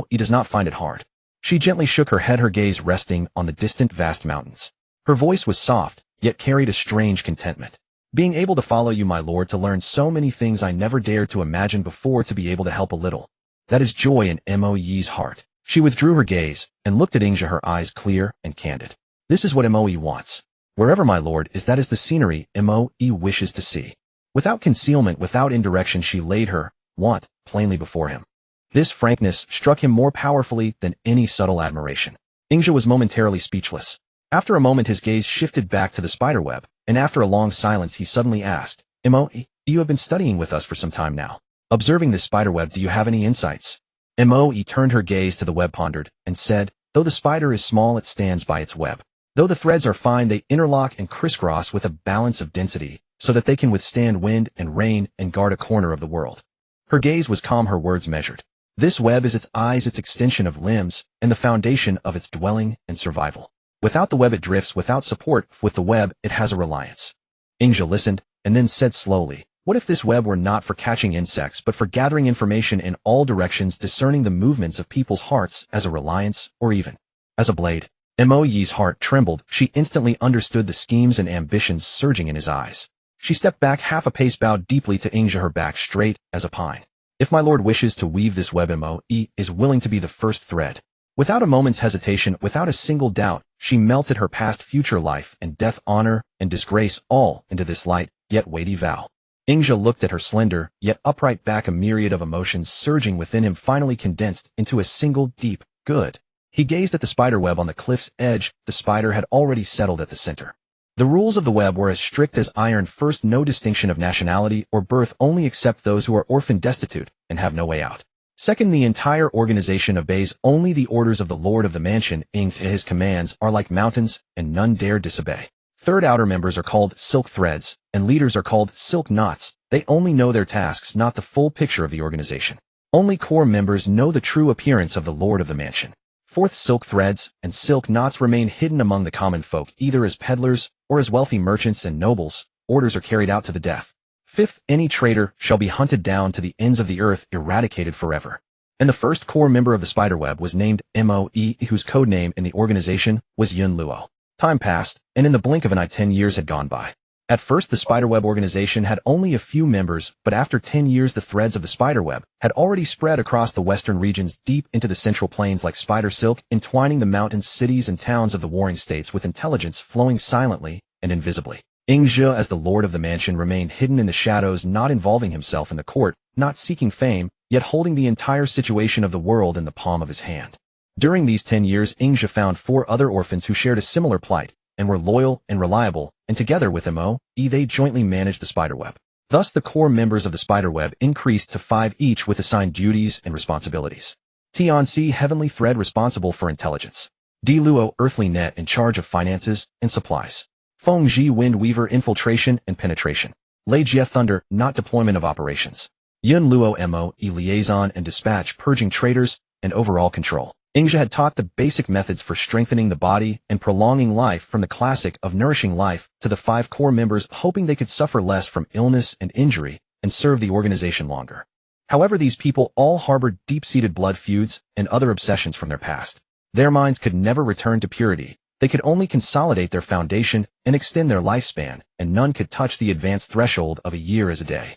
He does not find it hard." She gently shook her head, her gaze resting on the distant vast mountains. Her voice was soft, yet carried a strange contentment. Being able to follow you, my lord, to learn so many things I never dared to imagine before, to be able to help a little. That is joy in Mo Yi's heart. She withdrew her gaze and looked at Ingja, her eyes clear and candid. This is what Mo Yi wants. Wherever my lord is, that is the scenery Mo Yi wishes to see. Without concealment, without indirection, she laid her want plainly before him. This frankness struck him more powerfully than any subtle admiration. Ingja was momentarily speechless. After a moment his gaze shifted back to the spiderweb, and after a long silence he suddenly asked, Mo Yi, you have been studying with us for some time now. Observing this spiderweb, do you have any insights? Mo Yi turned her gaze to the web, pondered, and said, though the spider is small, it stands by its web. Though the threads are fine, they interlock and crisscross with a balance of density, so that they can withstand wind and rain and guard a corner of the world. Her gaze was calm, her words measured. This web is its eyes, its extension of limbs, and the foundation of its dwelling and survival. Without the web it drifts, without support, with the web it has a reliance. Ingja listened, and then said slowly, what if this web were not for catching insects, but for gathering information in all directions, discerning the movements of people's hearts as a reliance, or even as a blade? Mo Yi's heart trembled. She instantly understood the schemes and ambitions surging in his eyes. She stepped back half a pace, bowed deeply to Ingja, her back straight as a pine. If my lord wishes to weave this web, Mo Yi is willing to be the first thread. Without a moment's hesitation, without a single doubt, she melted her past, future, life and death, honor and disgrace, all into this light, yet weighty vow. Ingja looked at her slender, yet upright back, a myriad of emotions surging within him finally condensed into a single deep, good. He gazed at the spiderweb on the cliff's edge. The spider had already settled at the center. The rules of the web were as strict as iron. First, no distinction of nationality or birth, only accept those who are orphan, destitute, and have no way out. Second, the entire organization obeys only the orders of the lord of the mansion. His commands are like mountains, and none dare disobey. Third, outer members are called silk threads, and leaders are called silk knots. They only know their tasks, not the full picture of the organization. Only core members know the true appearance of the lord of the mansion. Fourth, silk threads and silk knots remain hidden among the common folk, either as peddlers or as wealthy merchants and nobles. Orders are carried out to the death. Fifth, any traitor shall be hunted down to the ends of the earth, eradicated forever. And the first core member of the spiderweb was named Mo Yi, whose code name in the organization was Yun Luo. Time passed, and in the blink of an eye 10 years had gone by. At first the spiderweb organization had only a few members, but after 10 years the threads of the spiderweb had already spread across the western regions, deep into the central plains like spider silk, entwining the mountains, cities, and towns of the warring states with intelligence flowing silently and invisibly. Ingja, as the lord of the mansion, remained hidden in the shadows, not involving himself in the court, not seeking fame, yet holding the entire situation of the world in the palm of his hand. During these 10 years, Ingja found 4 other orphans who shared a similar plight, and were loyal and reliable, and together with Mo Yi they jointly managed the spiderweb. Thus the core members of the spiderweb increased to 5 each, with assigned duties and responsibilities. Tianxi, heavenly thread, responsible for intelligence. Di Luo, earthly net, in charge of finances and supplies. Feng Ji, wind weaver, infiltration and penetration. Lei Jie, thunder, not deployment of operations. Yun Luo, Mo Yi, liaison and dispatch, purging traitors and overall control. Ingja had taught the basic methods for strengthening the body and prolonging life, from the classic of nourishing life to the 5 core members, hoping they could suffer less from illness and injury and serve the organization longer. However, these people all harbored deep-seated blood feuds and other obsessions from their past. Their minds could never return to purity. They could only consolidate their foundation and extend their lifespan, and none could touch the advanced threshold of a year as a day.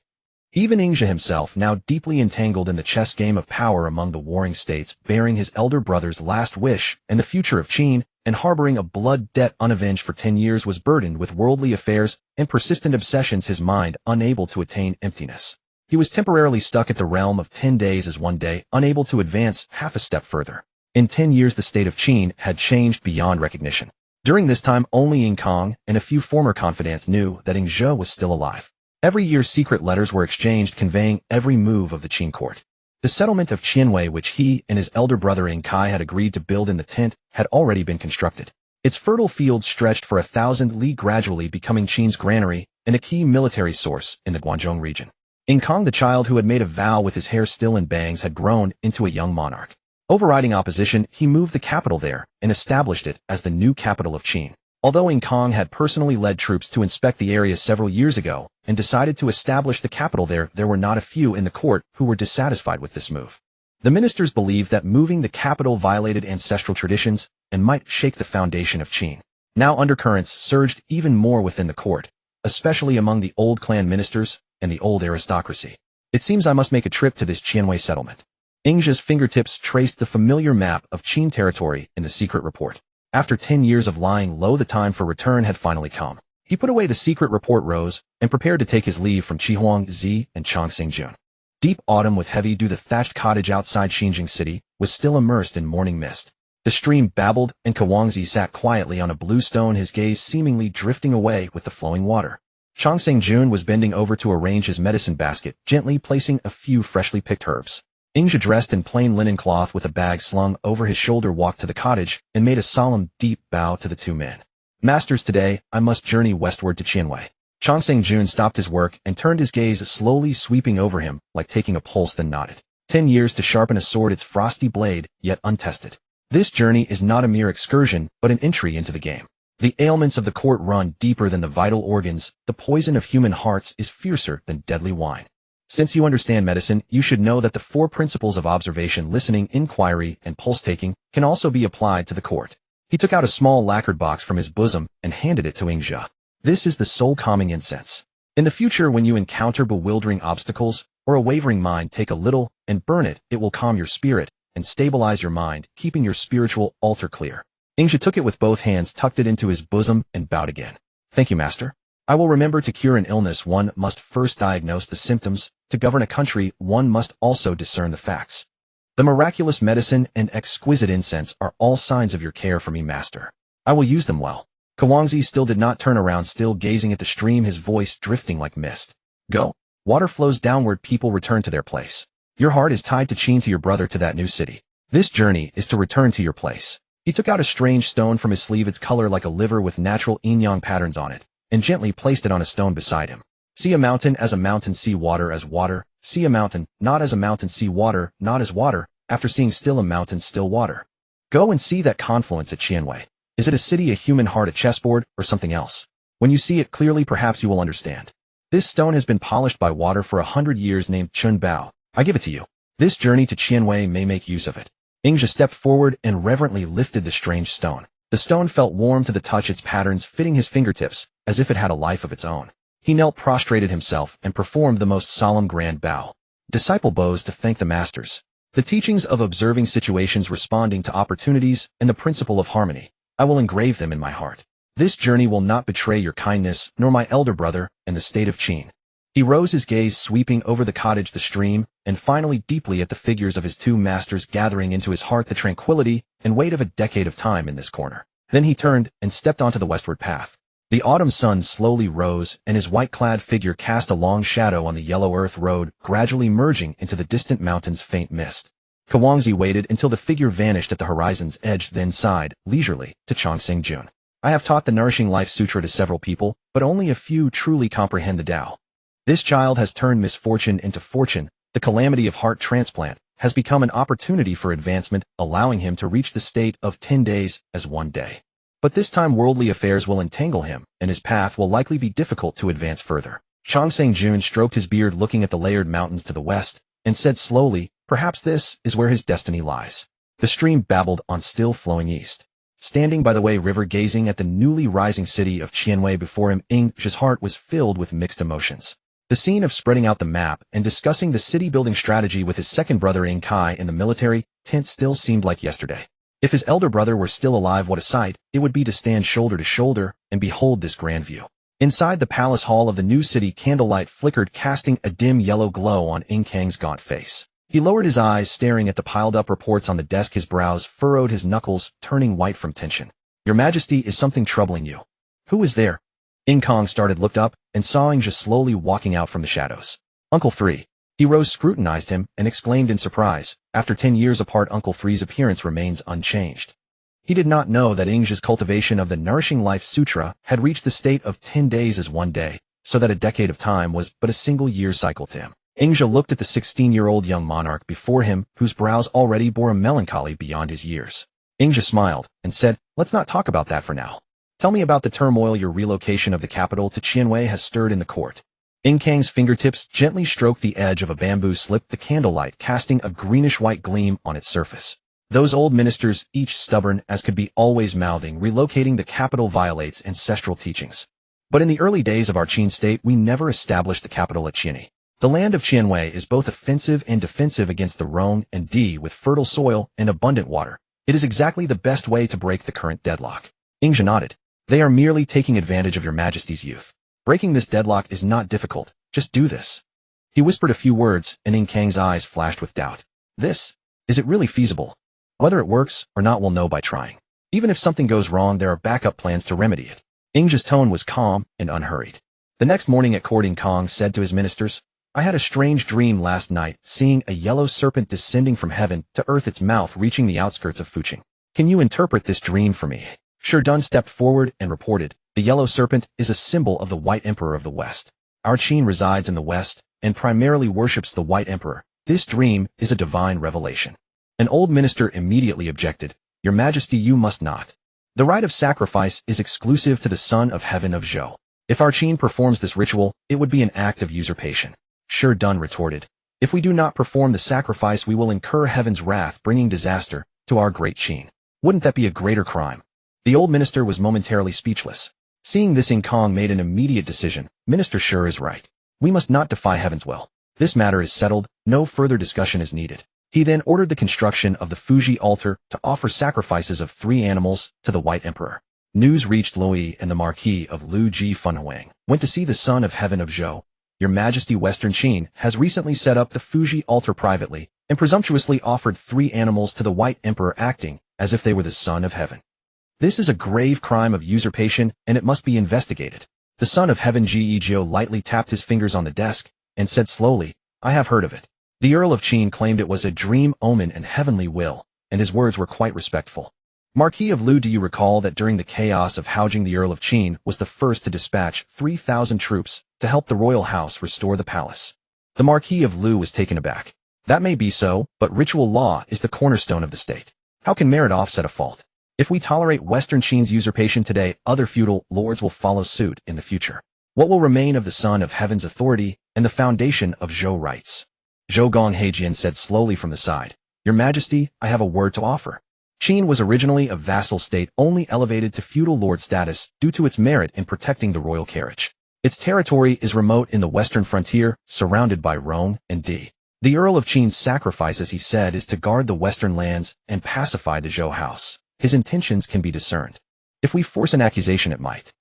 Even Ingja himself, now deeply entangled in the chess game of power among the warring states, bearing his elder brother's last wish and the future of Qin, and harboring a blood debt unavenged for 10 years, was burdened with worldly affairs and persistent obsessions, his mind unable to attain emptiness. He was temporarily stuck at the realm of 10 days as one day, unable to advance half a step further. In 10 years the state of Qin had changed beyond recognition. During this time only Ying Kong and a few former confidants knew that Ingja was still alive. Every year secret letters were exchanged conveying every move of the Qin court. The settlement of Qianwei, which he and his elder brother Ing Kai had agreed to build in the tent, had already been constructed. Its fertile fields stretched for 1,000 li, gradually becoming Qin's granary and a key military source in the Guangzhou region. Ing Kong, the child who had made a vow with his hair still in bangs, had grown into a young monarch. Overriding opposition, he moved the capital there and established it as the new capital of Qin. Although Ing Kong had personally led troops to inspect the area several years ago and decided to establish the capital there, there were not a few in the court who were dissatisfied with this move. The ministers believed that moving the capital violated ancestral traditions and might shake the foundation of Qin. Now undercurrents surged even more within the court, especially among the old clan ministers and the old aristocracy. It seems I must make a trip to this Qianwei settlement. Ingzha's fingertips traced the familiar map of Qin territory in the secret report. After 10 years of lying low, the time for return had finally come. He put away the secret report rose and prepared to take his leave from Zi and Chongqing. Deep autumn with heavy dew. The thatched cottage outside Xinjiang city was still immersed in morning mist. The stream babbled, and Zi sat quietly on a blue stone, his gaze seemingly drifting away with the flowing water. Chongqing was bending over to arrange his medicine basket, gently placing a few freshly picked herbs. Ingzha, dressed in plain linen cloth with a bag slung over his shoulder, walked to the cottage and made a solemn, deep bow to the two men. Masters, today I must journey westward to Qianwei. Chongqing stopped his work and turned his gaze, slowly sweeping over him, like taking a pulse, then nodded. 10 years to sharpen a sword, its frosty blade, yet untested. This journey is not a mere excursion, but an entry into the game. The ailments of the court run deeper than the vital organs. The poison of human hearts is fiercer than deadly wine. Since you understand medicine, you should know that the 4 principles of observation, listening, inquiry, and pulse-taking can also be applied to the court. He took out a small lacquered box from his bosom and handed it to Ingzha. This is the soul calming incense. In the future, when you encounter bewildering obstacles or a wavering mind, take a little and burn it. It will calm your spirit and stabilize your mind, keeping your spiritual altar clear. Ingzha took it with both hands, tucked it into his bosom, and bowed again. Thank you, master. I will remember. To cure an illness, one must first diagnose the symptoms. To govern a country, one must also discern the facts. The miraculous medicine and exquisite incense are all signs of your care for me, master. I will use them well. Zi still did not turn around, still gazing at the stream, his voice drifting like mist. Go. Water flows downward, people return to their place. Your heart is tied to Qin, to your brother, to that new city. This journey is to return to your place. He took out a strange stone from his sleeve, its color like a liver with natural yin-yang patterns on it, and gently placed it on a stone beside him. See a mountain as a mountain, see water as water. See a mountain, not as a mountain, see water, not as water. After seeing still a mountain, still water. Go and see that confluence at Qianwei. Is it a city, a human heart, a chessboard, or something else? When you see it clearly, perhaps you will understand. This stone has been polished by water for 100 years, named Chun Bao. I give it to you. This journey to Qianwei may make use of it. Ingzha stepped forward and reverently lifted the strange stone. The stone felt warm to the touch, its patterns fitting his fingertips, as if it had a life of its own. He knelt, prostrated himself, and performed the most solemn grand bow. Disciple bows to thank the masters. The teachings of observing situations, responding to opportunities, and the principle of harmony. I will engrave them in my heart. This journey will not betray your kindness, nor my elder brother, and the state of Qin. He rose, his gaze sweeping over the cottage, the stream, and finally deeply at the figures of his 2 masters, gathering into his heart the tranquility and weight of a decade of time in this corner. Then he turned and stepped onto the westward path. The autumn sun slowly rose, and his white-clad figure cast a long shadow on the yellow earth road, gradually merging into the distant mountain's faint mist. Zi waited until the figure vanished at the horizon's edge, then sighed, leisurely, to Chongqing. I have taught the Nourishing Life Sutra to several people, but only a few truly comprehend the Tao. This child has turned misfortune into fortune. The calamity of heart transplant has become an opportunity for advancement, allowing him to reach the state of 10 days as 1 day. But this time worldly affairs will entangle him, and his path will likely be difficult to advance further. Chongqing stroked his beard, looking at the layered mountains to the west, and said slowly, perhaps this is where his destiny lies. The stream babbled on, still flowing east. Standing by the Wei River, gazing at the newly rising city of Qianwei before him, Ingzha's heart was filled with mixed emotions. The scene of spreading out the map and discussing the city-building strategy with his second brother Ing Kai in the military tent still seemed like yesterday. If his elder brother were still alive, what a sight it would be to stand shoulder to shoulder and behold this grand view. Inside the palace hall of the new city, candlelight flickered, casting a dim yellow glow on Ing Kang's gaunt face. He lowered his eyes, staring at the piled-up reports on the desk, his brows furrowed, his knuckles turning white from tension. Your Majesty, is something troubling you? Who is there? Ing Kang started, looked up, and saw Ingzha slowly walking out from the shadows. Uncle 3. He rose, scrutinized him, and exclaimed in surprise. After 10 years apart, Uncle 3's appearance remains unchanged. He did not know that Ingzha's cultivation of the Nourishing Life Sutra had reached the state of 10 days as 1 day, so that a decade of time was but a single year cycle to him. Ingzha looked at the 16-year-old young monarch before him, whose brows already bore a melancholy beyond his years. Ingzha smiled and said, let's not talk about that for now. Tell me about the turmoil your relocation of the capital to Qianwei has stirred in the court. Ing Kang's fingertips gently stroked the edge of a bamboo slip, the candlelight casting a greenish-white gleam on its surface. Those old ministers, each stubborn as could be, always mouthing, relocating the capital violates ancestral teachings. But in the early days of our Qin state, we never established the capital at Qin. The land of Qianwei is both offensive and defensive against the Rhone and Di, with fertile soil and abundant water. It is exactly the best way to break the current deadlock. Ingzhi nodded. They are merely taking advantage of your majesty's youth. Breaking this deadlock is not difficult. Just do this. He whispered a few words, and Ing Kang's eyes flashed with doubt. Is it really feasible? Whether it works or not we'll know by trying. Even if something goes wrong, there are backup plans to remedy it. Ingzhi's tone was calm and unhurried. The next morning at court, Ing Kang said to his ministers, I had a strange dream last night, seeing a yellow serpent descending from heaven to earth, its mouth reaching the outskirts of Fuqing. Can you interpret this dream for me? Shi Dun stepped forward and reported, the yellow serpent is a symbol of the White Emperor of the West. Our Qin resides in the West and primarily worships the White Emperor. This dream is a divine revelation. An old minister immediately objected, Your Majesty, you must not. The rite of sacrifice is exclusive to the Son of Heaven of Zhou. If our Qin performs this ritual, it would be an act of usurpation. Shi Dun retorted, If we do not perform the sacrifice, we will incur heaven's wrath, bringing disaster to our great Qin. Wouldn't that be a greater crime? The old minister was momentarily speechless. Seeing this, Ing Kang made an immediate decision. Minister Shi is right. We must not defy heaven's will. This matter is settled. No further discussion is needed. He then ordered the construction of the Fuji altar to offer sacrifices of 3 animals to the White Emperor. News reached Lui, and the Marquis of Lu Ji Funhuang went to see the Son of Heaven of Zhou. Your Majesty, Western Qin has recently set up the Fuji altar privately and presumptuously offered 3 animals to the White Emperor, acting as if they were the Son of Heaven. This is a grave crime of usurpation, and it must be investigated. The Son of Heaven Ji Jiu lightly tapped his fingers on the desk and said slowly, I have heard of it. The Earl of Qin claimed it was a dream, omen, and heavenly will, and his words were quite respectful. Marquis of Lu, do you recall that during the chaos of Haojing, the Earl of Qin was the first to dispatch 3,000 troops to help the royal house restore the palace? The Marquis of Lu was taken aback. That may be so, but ritual law is the cornerstone of the state. How can merit offset a fault? If we tolerate Western Qin's usurpation today, other feudal lords will follow suit in the future. What will remain of the Son of Heaven's authority and the foundation of Zhou rights? Zhou Gonghejian said slowly from the side, Your Majesty, I have a word to offer. Qin was originally a vassal state, only elevated to feudal lord status due to its merit in protecting the royal carriage. Its territory is remote in the western frontier, surrounded by Rhone and Di. The Earl of Qin's sacrifice, as he said, is to guard the western lands and pacify the Zhou house. His intentions can be discerned. If we force an accusation, it might.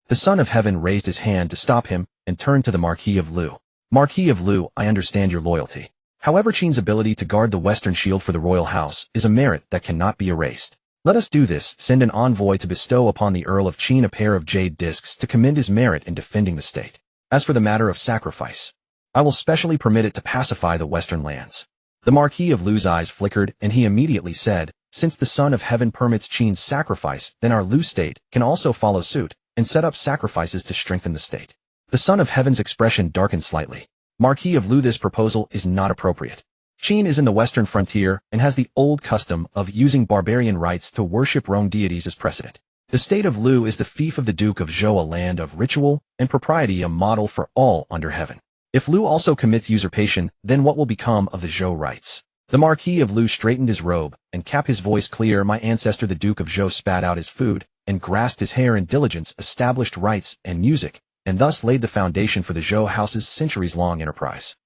The Son of Heaven raised his hand to stop him and turned to the Marquis of Lu. Marquis of Lu, I understand your loyalty. However, Qin's ability to guard the western shield for the royal house is a merit that cannot be erased. Let us do this, send an envoy to bestow upon the Earl of Qin a pair of jade discs to commend his merit in defending the state. As for the matter of sacrifice, I will specially permit it to pacify the western lands. The Marquis of Lu's eyes flickered, and he immediately said, Since the Son of Heaven permits Qin's sacrifice, then our Lu state can also follow suit and set up sacrifices to strengthen the state. The Son of Heaven's expression darkened slightly. Marquis of Lu, this proposal is not appropriate. Qin is in the western frontier and has the old custom of using barbarian rites to worship Rhone deities as precedent. The state of Lu is the fief of the Duke of Zhou, a land of ritual and propriety, a model for all under heaven. If Lu also commits usurpation, then what will become of the Zhou rights? The Marquis of Lu straightened his robe and kept his voice clear. My ancestor, the Duke of Zhou, spat out his food and grasped his hair in diligence, established rites and music, and thus laid the foundation for the Zhou house's centuries-long enterprise.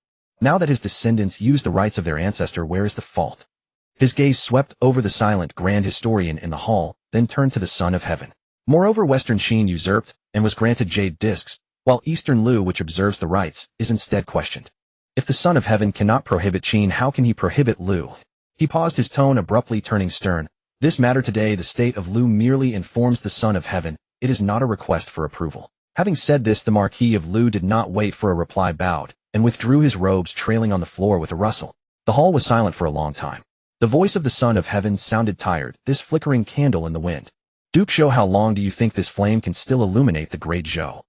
Now that his descendants use the rights of their ancestor, where is the fault? His gaze swept over the silent grand historian in the hall, then turned to the Son of Heaven. Moreover, Western Qin usurped and was granted jade discs, while Eastern Lu, which observes the rites, is instead questioned. If the Son of Heaven cannot prohibit Qin, how can he prohibit Lu? He paused, his tone abruptly turning stern. This matter today, the state of Lu merely informs the Son of Heaven. It is not a request for approval. Having said this, the Marquis of Lu did not wait for a reply, bowed, and withdrew, his robes trailing on the floor with a rustle. The hall was silent for a long time. The voice of the Son of Heaven sounded tired, this flickering candle in the wind. Duke Zhou, how long do you think this flame can still illuminate the great Zhou?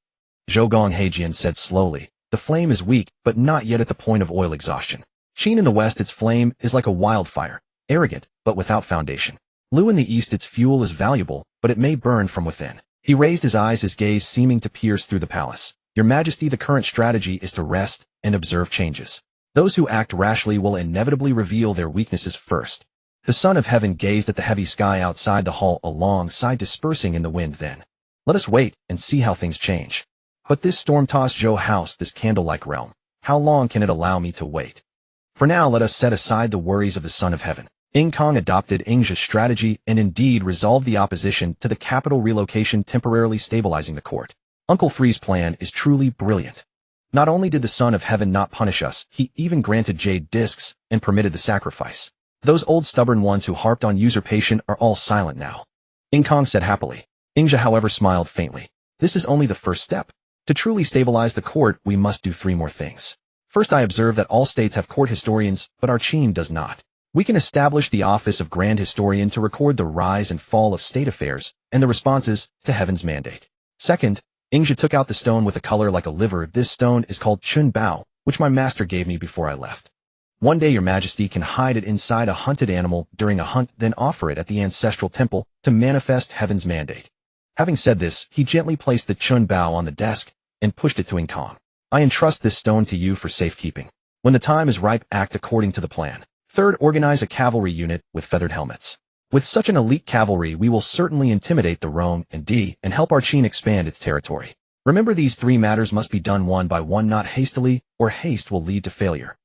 Zhou Gonghejian said slowly, the flame is weak, but not yet at the point of oil exhaustion. Qin in the west, its flame is like a wildfire, arrogant, but without foundation. Lu in the east, its fuel is valuable, but it may burn from within. He raised his eyes, his gaze seeming to pierce through the palace. Your Majesty, the current strategy is to rest and observe changes. Those who act rashly will inevitably reveal their weaknesses first. The Son of Heaven gazed at the heavy sky outside the hall, alongside dispersing in the wind. Then, let us wait and see how things change. But this storm-tossed Zhou house, this candle-like realm, how long can it allow me to wait? For now, let us set aside the worries of the Son of Heaven. Kong adopted Ing's strategy and indeed resolved the opposition to the capital relocation, temporarily stabilizing the court. Uncle Three's plan is truly brilliant. Not only did the Son of Heaven not punish us, he even granted jade discs and permitted the sacrifice. Those old stubborn ones who harped on usurpation are all silent now. Kong said happily. Ingja, however, smiled faintly. This is only the first step. To truly stabilize the court, we must do 3 more things. First, I observe that all states have court historians, but our Qin does not. We can establish the office of Grand Historian to record the rise and fall of state affairs and the responses to Heaven's mandate. Second, Ingja took out the stone with a color like a liver. This stone is called Qin Bao, which my master gave me before I left. One day your majesty can hide it inside a hunted animal during a hunt, then offer it at the ancestral temple to manifest Heaven's mandate. Having said this, he gently placed the Qin Bao on the desk and pushed it to Kong. I entrust this stone to you for safekeeping. When the time is ripe, act according to the plan. Third, organize a cavalry unit with feathered helmets. With such an elite cavalry, we will certainly intimidate the Rome and help our Qin expand its territory. Remember, these 3 matters must be done one by one, not hastily, or haste will lead to failure.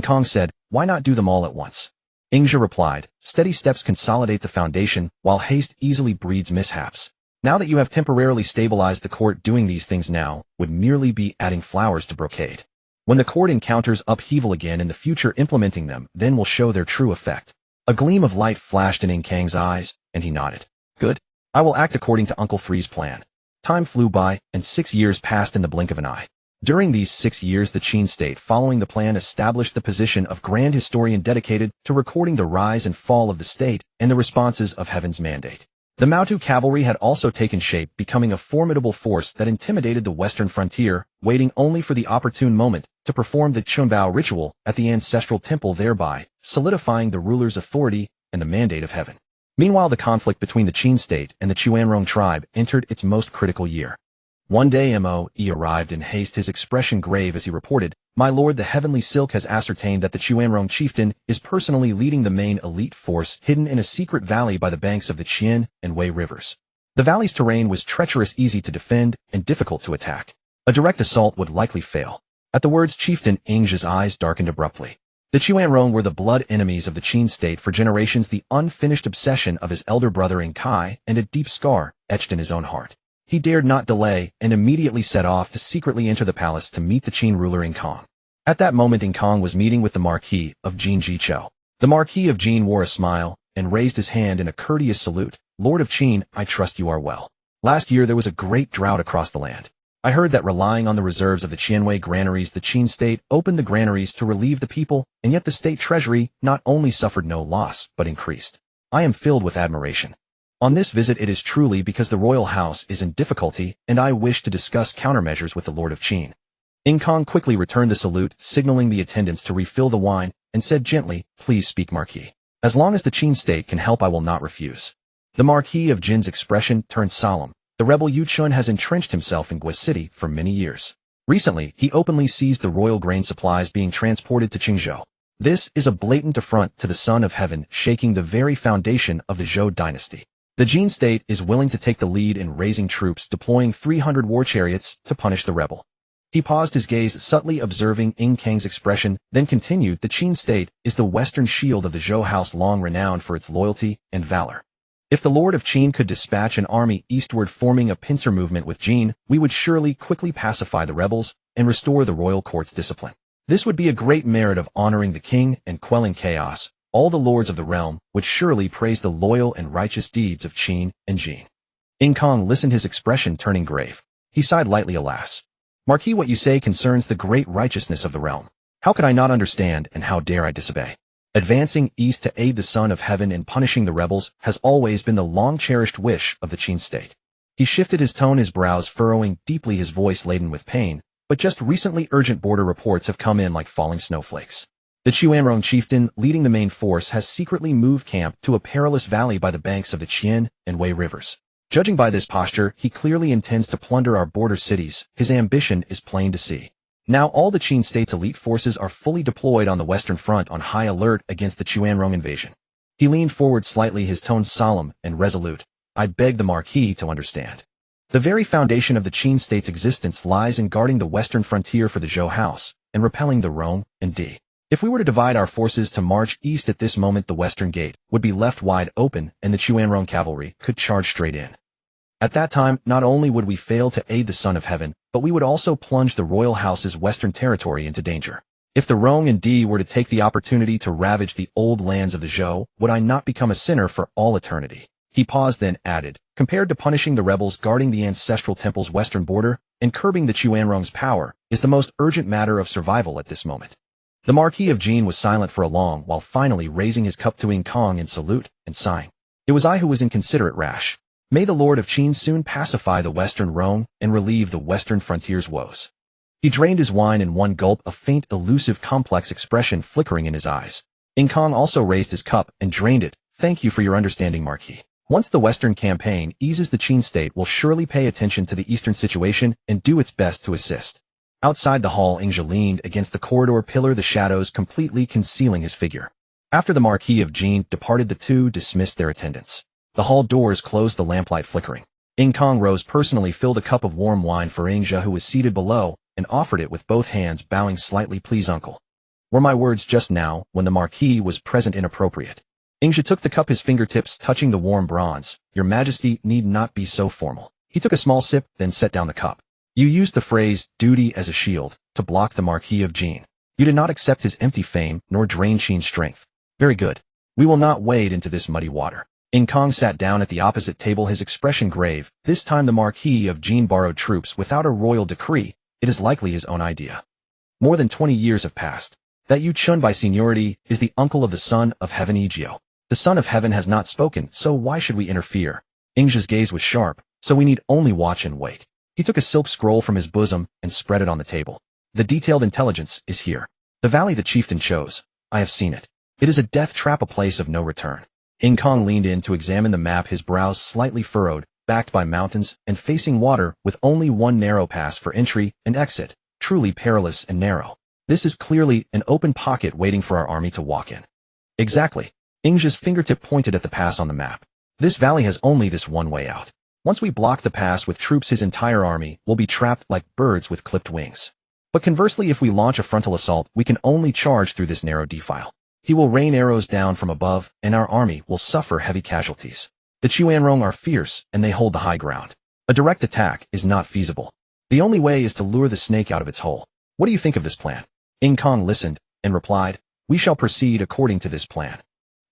Kong said, why not do them all at once? Ingja replied, steady steps consolidate the foundation, while haste easily breeds mishaps. Now that you have temporarily stabilized the court, doing these things now would merely be adding flowers to brocade. When the court encounters upheaval again in the future, implementing them then will show their true effect. A gleam of light flashed in Kang's eyes, and he nodded. Good. I will act according to Uncle Three's plan. Time flew by, and 6 years passed in the blink of an eye. During these 6 years, the Qin state, following the plan, established the position of Grand Historian dedicated to recording the rise and fall of the state and the responses of Heaven's mandate. The Maotu cavalry had also taken shape, becoming a formidable force that intimidated the western frontier, waiting only for the opportune moment to perform the Qinbao ritual at the ancestral temple, thereby solidifying the ruler's authority and the mandate of Heaven. Meanwhile, the conflict between the Qin state and the Chuanrong tribe entered its most critical year. One day Moe arrived in haste, his expression grave as he reported, My lord, the heavenly silk has ascertained that the Chuanrong chieftain is personally leading the main elite force hidden in a secret valley by the banks of the Qin and Wei rivers. The valley's terrain was treacherous, easy to defend, and difficult to attack. A direct assault would likely fail. At the words chieftain, Ingja's eyes darkened abruptly. The Chuanrong were the blood enemies of the Qin state for generations, the unfinished obsession of his elder brother Kai, and a deep scar etched in his own heart. He dared not delay and immediately set off to secretly enter the palace to meet the Qin ruler Kong. At that moment, Kong was meeting with the Marquis of Jin Jichou. The Marquis of Jin wore a smile and raised his hand in a courteous salute. Lord of Qin, I trust you are well. Last year there was a great drought across the land. I heard that relying on the reserves of the Qianwei granaries, the Qin state opened the granaries to relieve the people, and yet the state treasury not only suffered no loss, but increased. I am filled with admiration. On this visit it is truly because the royal house is in difficulty, and I wish to discuss countermeasures with the Lord of Qin. Kong quickly returned the salute, signaling the attendants to refill the wine, and said gently, Please speak, Marquis. As long as the Qin state can help, I will not refuse. The Marquis of Jin's expression turned solemn. The rebel Yu Chun has entrenched himself in Gui City for many years. Recently, he openly seized the royal grain supplies being transported to Qingzhou. This is a blatant affront to the Son of Heaven, shaking the very foundation of the Zhou dynasty. The Jin state is willing to take the lead in raising troops, deploying 300 war chariots to punish the rebel. He paused, his gaze subtly observing Kang's expression, then continued, The Qin state is the western shield of the Zhou house, long renowned for its loyalty and valor. If the Lord of Qin could dispatch an army eastward forming a pincer movement with Jin, we would surely quickly pacify the rebels and restore the royal court's discipline. This would be a great merit of honoring the king and quelling chaos. All the lords of the realm would surely praise the loyal and righteous deeds of Qin and Jin. Kong listened, his expression turning grave. He sighed lightly, alas. Marquis, what you say concerns the great righteousness of the realm. How could I not understand, and how dare I disobey? Advancing east to aid the Son of Heaven in punishing the rebels has always been the long-cherished wish of the Qin state. He shifted his tone, his brows furrowing deeply, his voice laden with pain, but just recently urgent border reports have come in like falling snowflakes. The Chuanrong chieftain, leading the main force, has secretly moved camp to a perilous valley by the banks of the Qin and Wei rivers. Judging by this posture, he clearly intends to plunder our border cities. His ambition is plain to see. Now all the Qin state's elite forces are fully deployed on the western front on high alert against the Chuanrong invasion. He leaned forward slightly, his tone solemn and resolute. I beg the Marquis to understand. The very foundation of the Qin state's existence lies in guarding the western frontier for the Zhou house, and repelling the Rong and D. If we were to divide our forces to march east at this moment, the western gate would be left wide open and the Chuanrong cavalry could charge straight in. At that time, not only would we fail to aid the Son of Heaven, but we would also plunge the royal house's western territory into danger. If the Rong and D were to take the opportunity to ravage the old lands of the Zhou, would I not become a sinner for all eternity? He paused, then added, compared to punishing the rebels guarding the ancestral temple's western border and curbing the Chuanrong's power, is the most urgent matter of survival at this moment. The Marquis of Jin was silent for a long while, finally raising his cup to Ing Kong in salute and sighing. It was I who was inconsiderate, rash. May the Lord of Qin soon pacify the western Rong and relieve the western frontier's woes. He drained his wine in one gulp, a faint, elusive, complex expression flickering in his eyes. Ing Kong also raised his cup and drained it. Thank you for your understanding, Marquis. Once the western campaign eases, the Qin state will surely pay attention to the eastern situation and do its best to assist. Outside the hall, Ingja leaned against the corridor pillar, the shadows completely concealing his figure. After the Marquis of Jin departed, the two dismissed their attendants. The hall doors closed, the lamplight flickering. Ing Kong rose personally, filled a cup of warm wine for Ingja, who was seated below, and offered it with both hands, bowing slightly. Please, uncle. Were my words just now, when the Marquis was present, inappropriate? Ingja took the cup, his fingertips touching the warm bronze. Your Majesty need not be so formal. He took a small sip, then set down the cup. You used the phrase, duty as a shield, to block the Marquis of Jin. You did not accept his empty fame, nor drain Qin's strength. Very good. We will not wade into this muddy water. Ing Kong sat down at the opposite table, his expression grave. This time the Marquis of Jin borrowed troops without a royal decree. It is likely his own idea. More than 20 years have passed. That Yu Chun by seniority is the uncle of the Son of Heaven Egio. The Son of Heaven has not spoken, so why should we interfere? Ingja's gaze was sharp, so we need only watch and wait. He took a silk scroll from his bosom and spread it on the table. The detailed intelligence is here. The valley the chieftain chose. I have seen it. It is a death trap, a place of no return. Ing Kong leaned in to examine the map, his brows slightly furrowed, backed by mountains and facing water with only one narrow pass for entry and exit, truly perilous and narrow. This is clearly an open pocket waiting for our army to walk in. Exactly. Ingja's fingertip pointed at the pass on the map. This valley has only this one way out. Once we block the pass with troops, his entire army will be trapped like birds with clipped wings. But conversely, if we launch a frontal assault, we can only charge through this narrow defile. He will rain arrows down from above, and our army will suffer heavy casualties. The Chuanrong are fierce, and they hold the high ground. A direct attack is not feasible. The only way is to lure the snake out of its hole. What do you think of this plan? Ing Kong listened, and replied, we shall proceed according to this plan.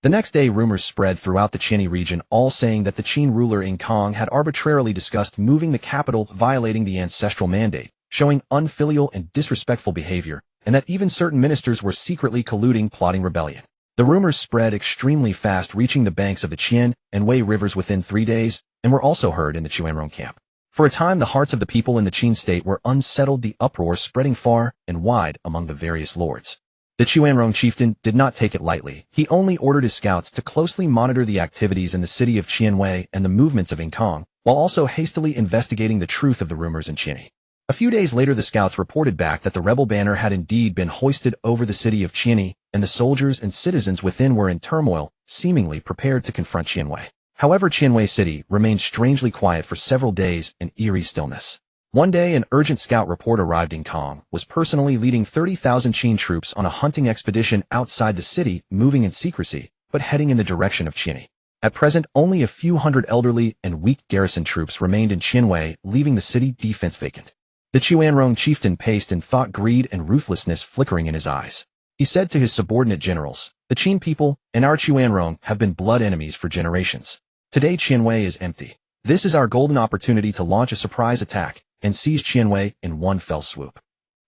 The next day, rumors spread throughout the Qin region, all saying that the Qin ruler Ing Kong had arbitrarily discussed moving the capital, violating the ancestral mandate, showing unfilial and disrespectful behavior, and that even certain ministers were secretly colluding, plotting rebellion. The rumors spread extremely fast, reaching the banks of the Qian and Wei rivers within 3 days, and were also heard in the Chuanrong camp. For a time, the hearts of the people in the Qin state were unsettled, the uproar spreading far and wide among the various lords. The Chuanrong chieftain did not take it lightly. He only ordered his scouts to closely monitor the activities in the city of Qianwei and the movements of Ing Kong, while also hastily investigating the truth of the rumors in Qinni. A few days later, the scouts reported back that the rebel banner had indeed been hoisted over the city of Qinni, and the soldiers and citizens within were in turmoil, seemingly prepared to confront Qianwei. However, Qianwei city remained strangely quiet for several days in eerie stillness. One day, an urgent scout report arrived. Ing Kong was personally leading 30,000 Qin troops on a hunting expedition outside the city, moving in secrecy, but heading in the direction of Qinni. At present, only a few hundred elderly and weak garrison troops remained in Qianwei, leaving the city defense vacant. The Chuanrong chieftain paced in thought, greed and ruthlessness flickering in his eyes. He said to his subordinate generals, the Qin people and our Chuanrong have been blood enemies for generations. Today Qianwei is empty. This is our golden opportunity to launch a surprise attack and seize Qianwei in one fell swoop.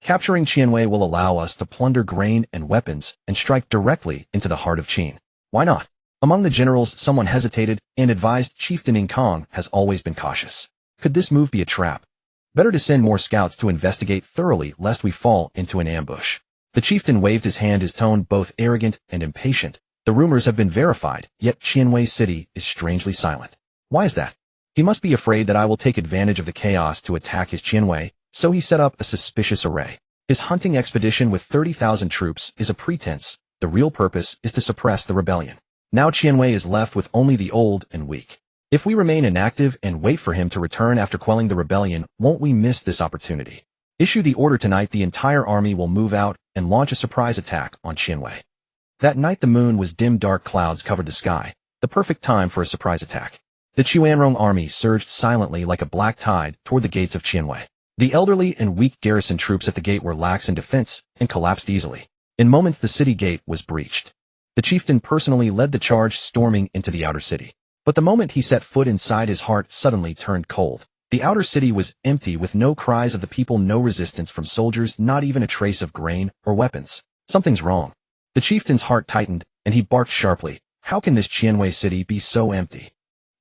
Capturing Qianwei will allow us to plunder grain and weapons and strike directly into the heart of Qin. Why not? Among the generals, someone hesitated and advised Chieftain Ing Kong has always been cautious. Could this move be a trap? Better to send more scouts to investigate thoroughly lest we fall into an ambush. The chieftain waved his hand, his tone both arrogant and impatient. The rumors have been verified, yet Qianwei city is strangely silent. Why is that? He must be afraid that I will take advantage of the chaos to attack his Qianwei, so he set up a suspicious array. His hunting expedition with 30,000 troops is a pretense. The real purpose is to suppress the rebellion. Now Qianwei is left with only the old and weak. If we remain inactive and wait for him to return after quelling the rebellion, won't we miss this opportunity? Issue the order tonight. The entire army will move out and launch a surprise attack on Qianwei. That night the moon was dim, dark clouds covered the sky, the perfect time for a surprise attack. The Chuanrong army surged silently like a black tide toward the gates of Qianwei. The elderly and weak garrison troops at the gate were lax in defense and collapsed easily. In moments the city gate was breached. The chieftain personally led the charge, storming into the outer city. But the moment he set foot inside, his heart suddenly turned cold. The outer city was empty, with no cries of the people, no resistance from soldiers, not even a trace of grain or weapons. Something's wrong. The chieftain's heart tightened, and he barked sharply. How can this Qianwei city be so empty?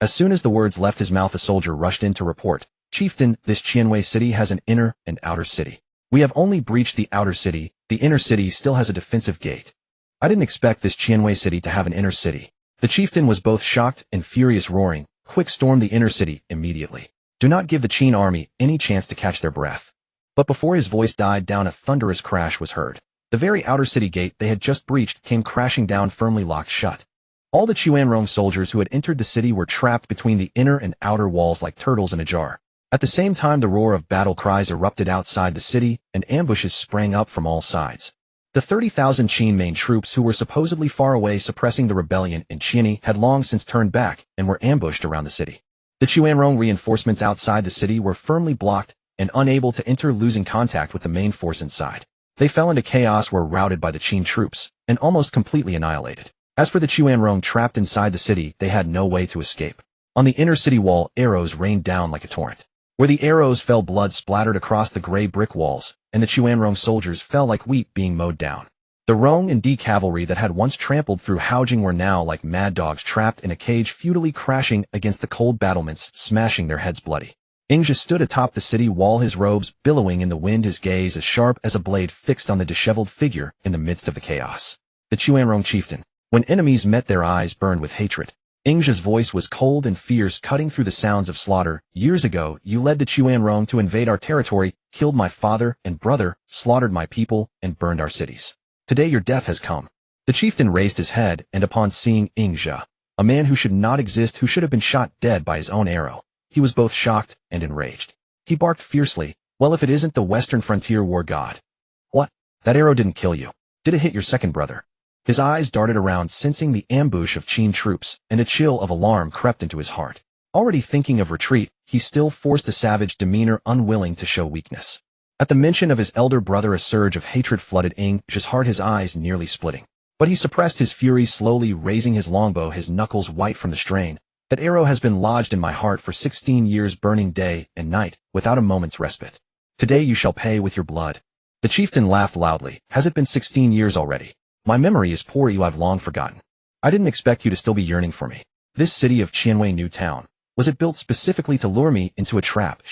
As soon as the words left his mouth, a soldier rushed in to report. Chieftain, this Qianwei city has an inner and outer city. We have only breached the outer city. The inner city still has a defensive gate. I didn't expect this Qianwei city to have an inner city. The chieftain was both shocked and furious, roaring, "Quick, storm the inner city immediately. Do not give the Qin army any chance to catch their breath." But before his voice died down, a thunderous crash was heard. The very outer city gate they had just breached came crashing down, firmly locked shut. All the Chuanrong soldiers who had entered the city were trapped between the inner and outer walls like turtles in a jar. At the same time, the roar of battle cries erupted outside the city, and ambushes sprang up from all sides. The 30,000 Qin main troops who were supposedly far away suppressing the rebellion in Qiani had long since turned back and were ambushed around the city. The Chuanrong reinforcements outside the city were firmly blocked and unable to enter, losing contact with the main force inside. They fell into chaos, were routed by the Qin troops, and almost completely annihilated. As for the Chuanrong trapped inside the city, they had no way to escape. On the inner city wall, arrows rained down like a torrent. Where the arrows fell, blood splattered across the gray brick walls, and the Chuanrong soldiers fell like wheat being mowed down. The Rong and D cavalry that had once trampled through Haojing were now like mad dogs trapped in a cage, futilely crashing against the cold battlements, smashing their heads bloody. Ingzhi stood atop the city wall, his robes billowing in the wind, his gaze as sharp as a blade fixed on the disheveled figure in the midst of the chaos. The Chuanrong chieftain. When enemies met, their eyes burned with hatred. Ingzhi's voice was cold and fierce, cutting through the sounds of slaughter. Years ago, you led the Chuanrong to invade our territory, killed my father and brother, slaughtered my people, and burned our cities. Today your death has come. The chieftain raised his head, and upon seeing Ingzhi, a man who should not exist, who should have been shot dead by his own arrow, he was both shocked and enraged. He barked fiercely, "Well, if it isn't the Western frontier war god." "What? That arrow didn't kill you. Did it hit your second brother?" His eyes darted around, sensing the ambush of Qin troops, and a chill of alarm crept into his heart. Already thinking of retreat, he still forced a savage demeanor, unwilling to show weakness. At the mention of his elder brother, a surge of hatred flooded Ingzhi's heart, his eyes nearly splitting. But he suppressed his fury, slowly raising his longbow, his knuckles white from the strain. "That arrow has been lodged in my heart for 16 years, burning day and night, without a moment's respite. Today you shall pay with your blood." The chieftain laughed loudly. "Has it been 16 years already? My memory is poor, you have long forgotten. I didn't expect you to still be yearning for me. This city of Qianwei New Town, was it built specifically to lure me into a trap?"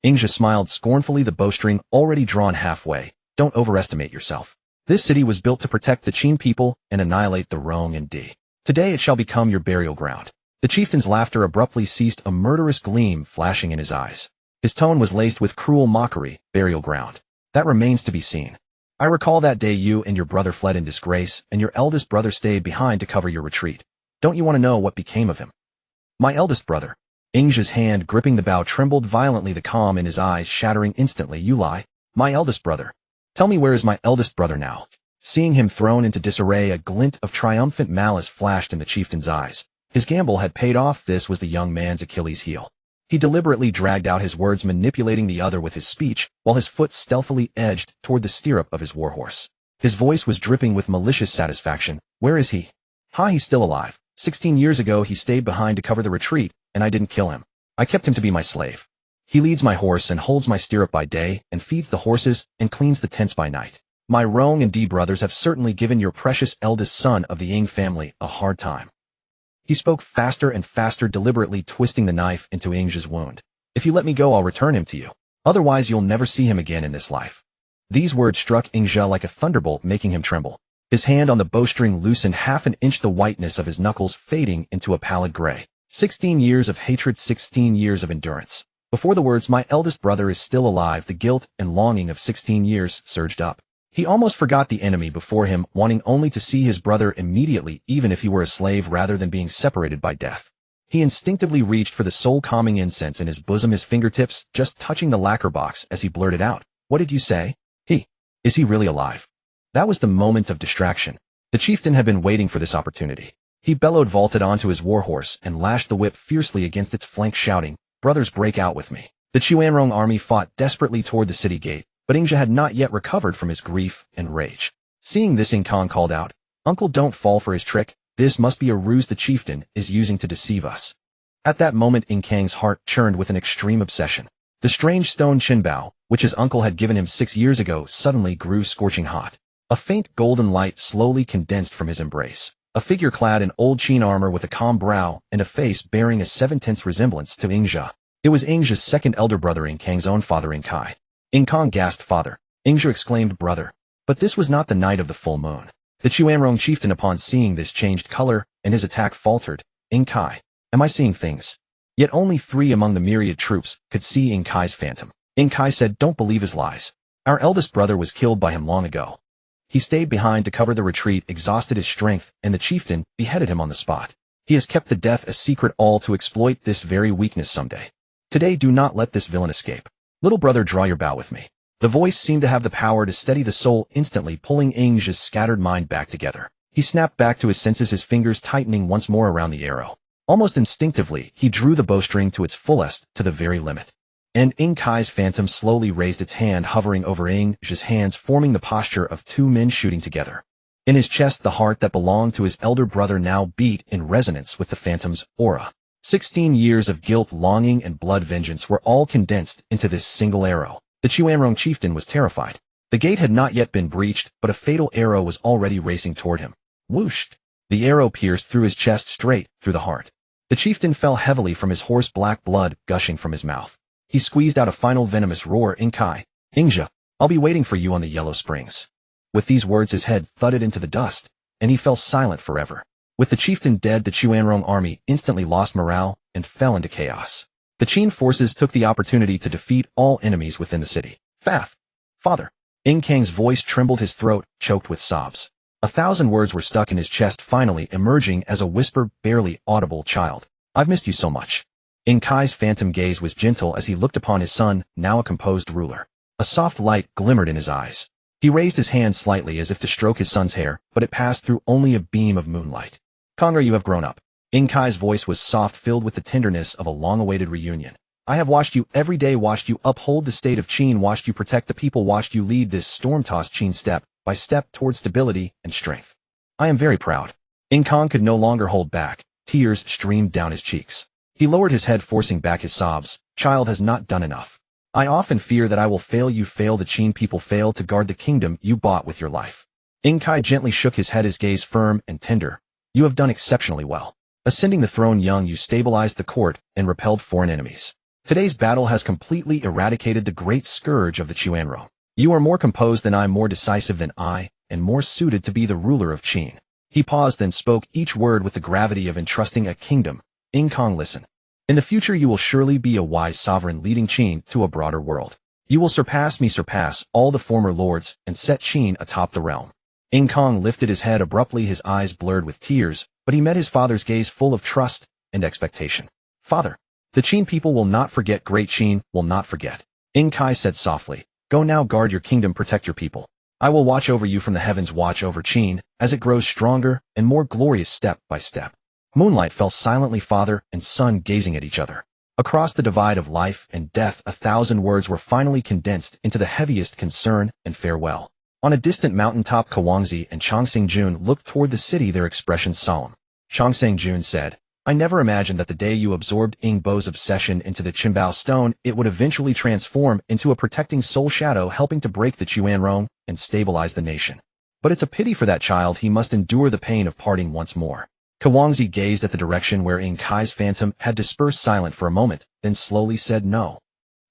Ingzhi smiled scornfully, the bowstring already drawn halfway. "Don't overestimate yourself. This city was built to protect the Qin people and annihilate the Rong and D. Today it shall become your burial ground." The chieftain's laughter abruptly ceased, a murderous gleam flashing in his eyes. His tone was laced with cruel mockery. "Burial ground. That remains to be seen. I recall that day you and your brother fled in disgrace, and your eldest brother stayed behind to cover your retreat. Don't you want to know what became of him?" "My eldest brother." Ingzhi's hand gripping the bow trembled violently, the calm in his eyes shattering instantly. "You lie. My eldest brother. Tell me, where is my eldest brother now?" Seeing him thrown into disarray, a glint of triumphant malice flashed in the chieftain's eyes. His gamble had paid off. This was the young man's Achilles' heel. He deliberately dragged out his words, manipulating the other with his speech, while his foot stealthily edged toward the stirrup of his warhorse. His voice was dripping with malicious satisfaction. "Where is he?" He's still alive. 16 years ago he stayed behind to cover the retreat, and I didn't kill him. I kept him to be my slave. He leads my horse and holds my stirrup by day, and feeds the horses and cleans the tents by night. My Rong and D brothers have certainly given your precious eldest son of the Ying family a hard time." He spoke faster and faster, deliberately twisting the knife into Ingzhi's wound. "If you let me go, I'll return him to you. Otherwise, you'll never see him again in this life." These words struck Ingzhi like a thunderbolt, making him tremble. His hand on the bowstring loosened half an inch, the whiteness of his knuckles fading into a pallid gray. 16 years of hatred, 16 years of endurance. Before the words, "My eldest brother is still alive," the guilt and longing of 16 years surged up. He almost forgot the enemy before him, wanting only to see his brother immediately, even if he were a slave rather than being separated by death. He instinctively reached for the soul-calming incense in his bosom, his fingertips just touching the lacquer box as he blurted out, "What did you say? Is he really alive?" That was the moment of distraction. The chieftain had been waiting for this opportunity. He bellowed, vaulted onto his warhorse, and lashed the whip fiercely against its flank, shouting, "Brothers, break out with me." The Qianrong army fought desperately toward the city gate, but Ingja had not yet recovered from his grief and rage. Seeing this, Kong called out, "Uncle, don't fall for his trick. This must be a ruse the chieftain is using to deceive us." At that moment, Kang's heart churned with an extreme obsession. The strange stone Qinbao, which his uncle had given him 6 years ago, suddenly grew scorching hot. A faint golden light slowly condensed from his embrace. A figure clad in old Qin armor with a calm brow and a face bearing a 7/10 resemblance to Ingja. It was Ingja's second elder brother, Kang's own father, Kai. Kong gasped, "Father." Ingja exclaimed, "Brother." But this was not the night of the full moon. The Qianrong chieftain, upon seeing this, changed color, and his attack faltered. "Kai, am I seeing things?" Yet only 3 among the myriad troops could see Kai's phantom. Kai said, "Don't believe his lies. Our eldest brother was killed by him long ago. He stayed behind to cover the retreat, exhausted his strength, and the chieftain beheaded him on the spot. He has kept the death a secret, all to exploit this very weakness someday. Today, do not let this villain escape. Little brother, draw your bow with me." The voice seemed to have the power to steady the soul, instantly pulling Ingja's scattered mind back together. He snapped back to his senses, his fingers tightening once more around the arrow. Almost instinctively, he drew the bowstring to its fullest, to the very limit. And Kai's phantom slowly raised its hand, hovering over Ingja's hands, forming the posture of 2 men shooting together. In his chest, the heart that belonged to his elder brother now beat in resonance with the phantom's aura. 16 years of guilt, longing, and blood vengeance were all condensed into this single arrow. The Qianrong chieftain was terrified. The gate had not yet been breached, but a fatal arrow was already racing toward him. Whooshed! The arrow pierced through his chest, straight through the heart. The chieftain fell heavily from his horse, black blood gushing from his mouth. He squeezed out a final venomous roar, "Kai, Ingja, I'll be waiting for you on the Yellow Springs." With these words, his head thudded into the dust, and he fell silent forever. With the chieftain dead, the Qianrong army instantly lost morale and fell into chaos. The Qin forces took the opportunity to defeat all enemies within the city. Father. Kang's voice trembled, his throat choked with sobs. 1,000 words were stuck in his chest, finally emerging as a whisper, barely audible, "Child, I've missed you so much." Kai's phantom gaze was gentle as he looked upon his son, now a composed ruler. A soft light glimmered in his eyes. He raised his hand slightly as if to stroke his son's hair, but it passed through only a beam of moonlight. "Kongra, you have grown up." Kai's voice was soft, filled with the tenderness of a long-awaited reunion. "I have watched you every day, watched you uphold the state of Qin, watched you protect the people, watched you lead this storm-tossed Qin step by step toward stability and strength. I am very proud." Kong could no longer hold back. Tears streamed down his cheeks. He lowered his head, forcing back his sobs. "Child has not done enough. I often fear that I will fail you, fail the Qin people, fail to guard the kingdom you bought with your life." Kai gently shook his head, his gaze firm and tender. "You have done exceptionally well. Ascending the throne young, you stabilized the court and repelled foreign enemies. Today's battle has completely eradicated the great scourge of the Qianrong. You are more composed than I, more decisive than I, and more suited to be the ruler of Qin." He paused, then spoke, each word with the gravity of entrusting a kingdom. "Kong, listen. In the future you will surely be a wise sovereign, leading Qin to a broader world. You will surpass me, surpass all the former lords, and set Qin atop the realm." Kong lifted his head abruptly, his eyes blurred with tears, but he met his father's gaze full of trust and expectation. "Father, the Qin people will not forget, great Qin will not forget." Kai said softly, "Go now, guard your kingdom, protect your people. I will watch over you from the heavens, watch over Qin as it grows stronger and more glorious step by step." Moonlight fell silently, father and son gazing at each other. Across the divide of life and death, 1,000 words were finally condensed into the heaviest concern and farewell. On a distant mountaintop, Kawangzi and Chongseng Jun looked toward the city, their expressions solemn. Chongseng Jun said, "I never imagined that the day you absorbed Bo's obsession into the Qinbao stone, it would eventually transform into a protecting soul shadow, helping to break the Qianrong and stabilize the nation. But it's a pity for that child, he must endure the pain of parting once more." Kawangzi gazed at the direction where Kai's phantom had dispersed, silent for a moment, then slowly said, "No.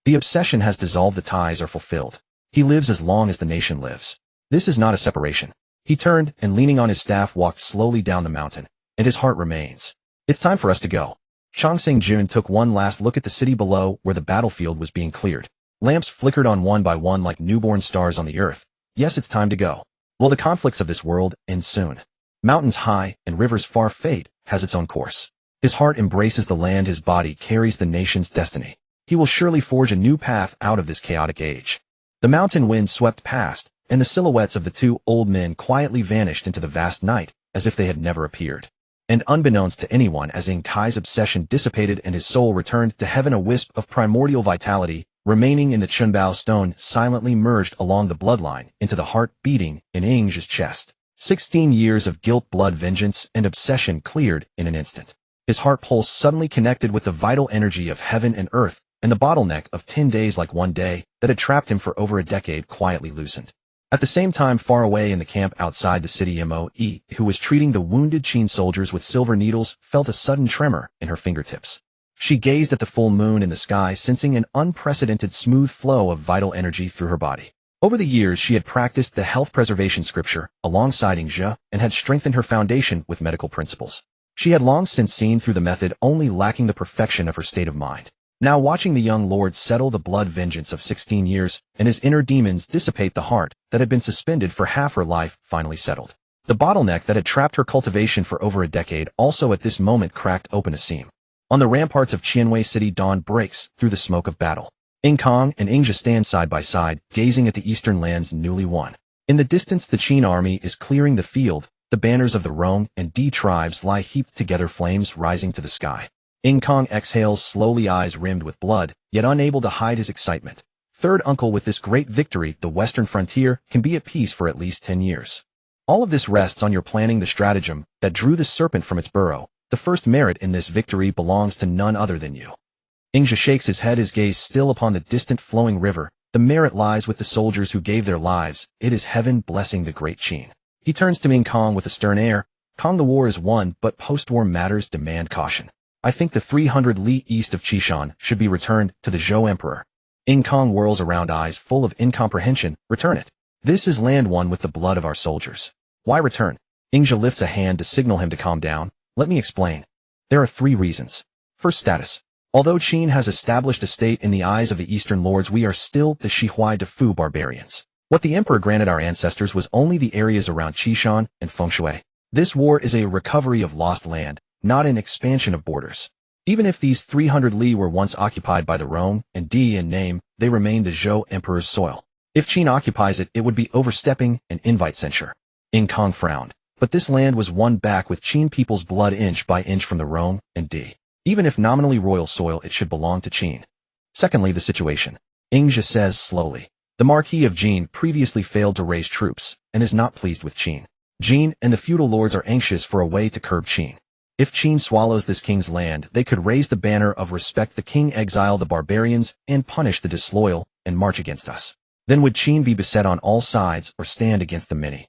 The obsession has dissolved, the ties are fulfilled. He lives as long as the nation lives. This is not a separation." He turned and, leaning on his staff, walked slowly down the mountain, and his heart remains. "It's time for us to go." Chongseng Jun took one last look at the city below, where the battlefield was being cleared. Lamps flickered on one by one like newborn stars on the earth, Yes, it's time to go. Will the conflicts of this world end soon? Mountains high and rivers far, fate has its own course. His heart embraces the land, his body carries the nation's destiny. He will surely forge a new path out of this chaotic age. The mountain wind swept past, and the silhouettes of the two old men quietly vanished into the vast night, as if they had never appeared. And unbeknownst to anyone, as Kai's obsession dissipated and his soul returned to heaven, a wisp of primordial vitality, remaining in the Chunbao stone, silently merged along the bloodline into the heart beating in Ing's chest. 16 years of guilt, blood, vengeance, and obsession cleared in an instant. His heart pulse suddenly connected with the vital energy of heaven and earth, and the bottleneck of 10 days, like one day, that had trapped him for over a decade, quietly loosened. At the same time, far away in the camp outside the city, Moe, who was treating the wounded Qin soldiers with silver needles, felt a sudden tremor in her fingertips. She gazed at the full moon in the sky, sensing an unprecedented smooth flow of vital energy through her body. Over the years, she had practiced the health preservation scripture alongside Ingzhe and had strengthened her foundation with medical principles. She had long since seen through the method, only lacking the perfection of her state of mind. Now, watching the young lord settle the blood vengeance of 16 years and his inner demons dissipate, the heart that had been suspended for half her life finally settled. The bottleneck that had trapped her cultivation for over a decade also at this moment cracked open a seam. On the ramparts of Qianwei City, dawn breaks through the smoke of battle. Kong and Ingzhe stand side by side, gazing at the eastern lands newly won. In the distance, the Qin army is clearing the field. The banners of the Rong and Di tribes lie heaped together, flames rising to the sky. Kong exhales slowly, eyes rimmed with blood, yet unable to hide his excitement. Third uncle, with this great victory, the western frontier can be at peace for at least 10 years. All of this rests on your planning the stratagem that drew the serpent from its burrow. The first merit in this victory belongs to none other than you. Ingzhe shakes his head, his gaze still upon the distant flowing river. The merit lies with the soldiers who gave their lives. It is heaven blessing the great Qin. He turns to Kong with a stern air. Kong, the war is won, but post-war matters demand caution. I think the 300 li east of Qishan should be returned to the Zhou emperor. Kong whirls around, eyes full of incomprehension. Return it. This is land won with the blood of our soldiers. Why return? Ingzhe lifts a hand to signal him to calm down. Let me explain. There are 3 reasons. First, status. Although Qin has established a state in the eyes of the Eastern lords, we are still the Shihuai Defu barbarians. What the emperor granted our ancestors was only the areas around Qishan and Fengshui. This war is a recovery of lost land, not an expansion of borders. Even if these 300 li were once occupied by the Rong and Di in name, they remain the Zhou emperor's soil. If Qin occupies it, it would be overstepping and invite censure. Kong frowned. But this land was won back with Qin people's blood, inch by inch, from the Rong and Di. Even if nominally royal soil, it should belong to Qin. Secondly, the situation. Ingzhe says slowly. The Marquis of Jin previously failed to raise troops and is not pleased with Qin. Jin and the feudal lords are anxious for a way to curb Qin. If Qin swallows this king's land, they could raise the banner of respect the king, exile the barbarians, and punish the disloyal, and march against us. Then would Qin be beset on all sides or stand against the many?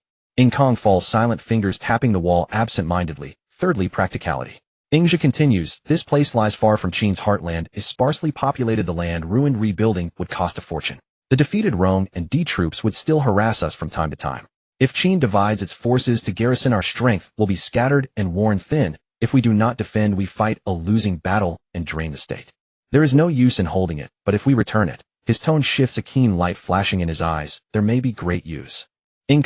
Kong falls silent, fingers tapping the wall absent-mindedly. Thirdly, practicality. Ingzhe continues, this place lies far from Qin's heartland, is sparsely populated, the land ruined, rebuilding would cost a fortune. The defeated Rong and Di troops would still harass us from time to time. If Qin divides its forces to garrison, our strength will be scattered and worn thin. If we do not defend, we fight a losing battle and drain the state. There is no use in holding it, but if we return it, his tone shifts, a keen light flashing in his eyes, there may be great use.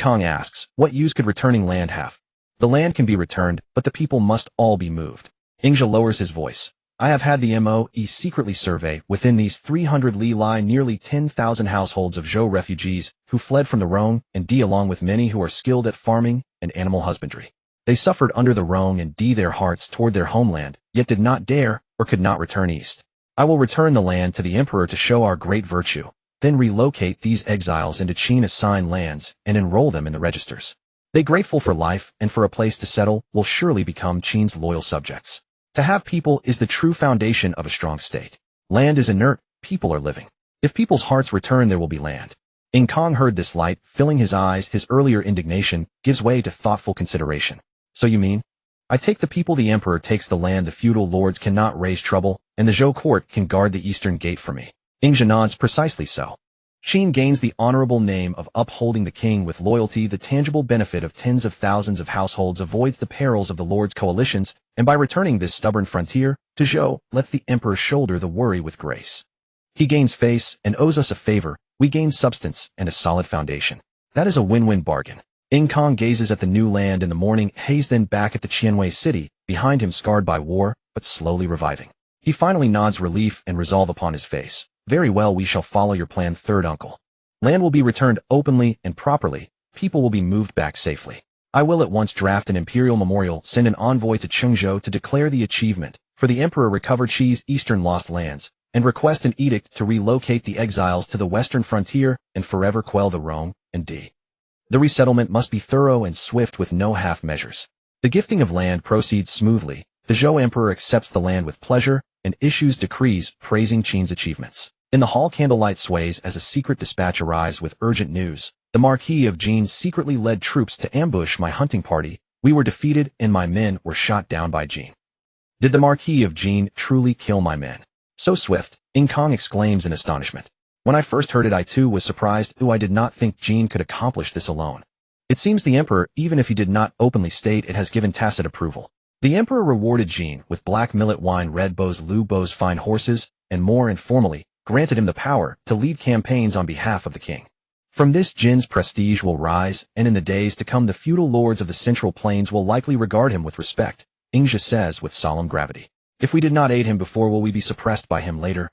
Kong asks, what use could returning land have? The land can be returned, but the people must all be moved. Ingzhe lowers his voice. I have had the MOE secretly survey. Within these 300 li lie nearly 10,000 households of Zhou refugees who fled from the Rong and Di, along with many who are skilled at farming and animal husbandry. They suffered under the Rong and Di their hearts toward their homeland, yet did not dare or could not return east. I will return the land to the emperor to show our great virtue, then relocate these exiles into Qin-assigned lands and enroll them in the registers. They, grateful for life and for a place to settle, will surely become Qin's loyal subjects. To have people is the true foundation of a strong state. Land is inert, people are living. If people's hearts return, there will be land. Kong heard this light, filling his eyes. His earlier indignation gives way to thoughtful consideration. So you mean? I take the people, the emperor takes the land, the feudal lords cannot raise trouble, and the Zhou court can guard the eastern gate for me. Ingzhe nods. Precisely so. Qin gains the honorable name of upholding the king with loyalty, the tangible benefit of tens of thousands of households, avoids the perils of the lords' coalitions, and by returning this stubborn frontier to Zhou, lets the emperor shoulder the worry with grace. He gains face and owes us a favor. We gain substance and a solid foundation. That is a win-win bargain. Ing Kong gazes at the new land in the morning haze, then back at the Qianwei city, behind him scarred by war, but slowly reviving. He finally nods relief and resolve upon his face. Very well, we shall follow your plan, third uncle. Land will be returned openly and properly. People will be moved back safely. I will at once draft an imperial memorial, send an envoy to Zhou to declare the achievement, for the emperor recover Qi's eastern lost lands, and request an edict to relocate the exiles to the western frontier and forever quell the wrong, and d. The resettlement must be thorough and swift with no half measures. The gifting of land proceeds smoothly. The Zhou emperor accepts the land with pleasure and issues decrees praising Qin's achievements. In the hall, candlelight sways as a secret dispatch arrives with urgent news. The Marquis of Qin secretly led troops to ambush my hunting party. We were defeated and my men were shot down by Qin. Did the Marquis of Qin truly kill my men? So swift, Ing Kong exclaims in astonishment. When I first heard it, I too was surprised, though I did not think Qin could accomplish this alone. It seems the emperor, even if he did not openly state it, has given tacit approval. The emperor rewarded Qin with black millet wine, red bows, Lu bows, fine horses, and more informally, granted him the power to lead campaigns on behalf of the king. From this, Qin's prestige will rise, and in the days to come the feudal lords of the Central Plains will likely regard him with respect, Ing says with solemn gravity. If we did not aid him before, will we be suppressed by him later?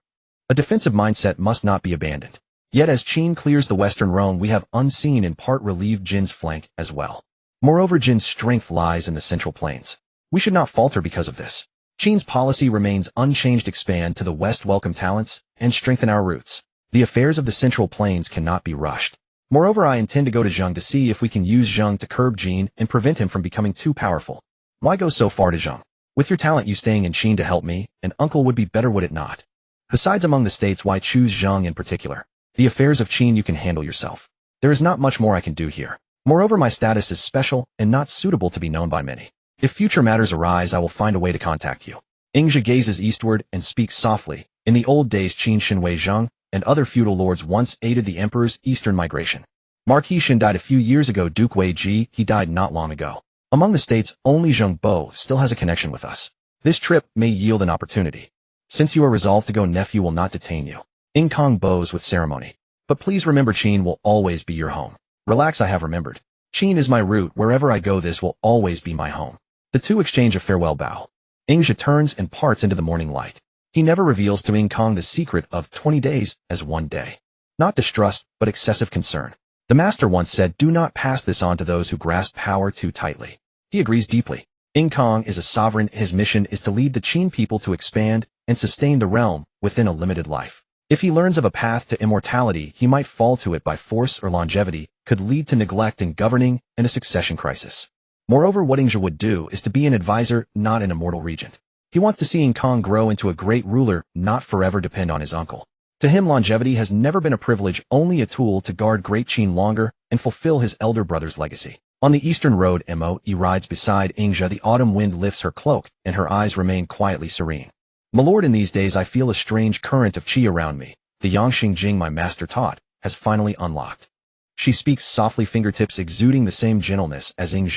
A defensive mindset must not be abandoned. Yet as Qin clears the western Rhone, we have unseen in part relieved Qin's flank as well. Moreover, Qin's strength lies in the Central Plains. We should not falter because of this. Qin's policy remains unchanged: expand to the west, welcome talents, and strengthen our roots. The affairs of the Central Plains cannot be rushed. Moreover, I intend to go to Zheng to see if we can use Zheng to curb Qin and prevent him from becoming too powerful. Why go so far to Zheng? With your talent, you staying in Qin to help me, and uncle would be better, would it not? Besides, among the states, why choose Zheng in particular? The affairs of Qin you can handle yourself. There is not much more I can do here. Moreover, my status is special and not suitable to be known by many. If future matters arise, I will find a way to contact you. Ing gazes eastward and speaks softly. In the old days, Qin Shinwei Zheng and other feudal lords once aided the emperor's eastern migration. Marquis Shin died a few years ago. Duke Wei Ji, he died not long ago. Among the states, only Zheng Bo still has a connection with us. This trip may yield an opportunity. Since you are resolved to go, nephew will not detain you. Ing Kong bows with ceremony. But please remember, Qin will always be your home. Relax, I have remembered. Qin is my root. Wherever I go, this will always be my home. The two exchange a farewell bow. Ing turns and parts into the morning light. He never reveals to Ing Kong the secret of 20 days as one day. Not distrust, but excessive concern. The master once said, do not pass this on to those who grasp power too tightly. He agrees deeply. Ing Kong is a sovereign. His mission is to lead the Qin people to expand and sustain the realm within a limited life. If he learns of a path to immortality, he might fall to it by force, or longevity could lead to neglect in governing and a succession crisis. Moreover, what Ing would do is to be an advisor, not an immortal regent. He wants to see Ing Kong grow into a great ruler, not forever depend on his uncle. To him, longevity has never been a privilege, only a tool to guard great Qin longer and fulfill his elder brother's legacy. On the eastern road, Mo rides beside Ing. The autumn wind lifts her cloak, and her eyes remain quietly serene. My lord, in these days I feel a strange current of qi around me. The Yangxing Jing my master taught has finally unlocked. She speaks softly, fingertips exuding the same gentleness as Ing.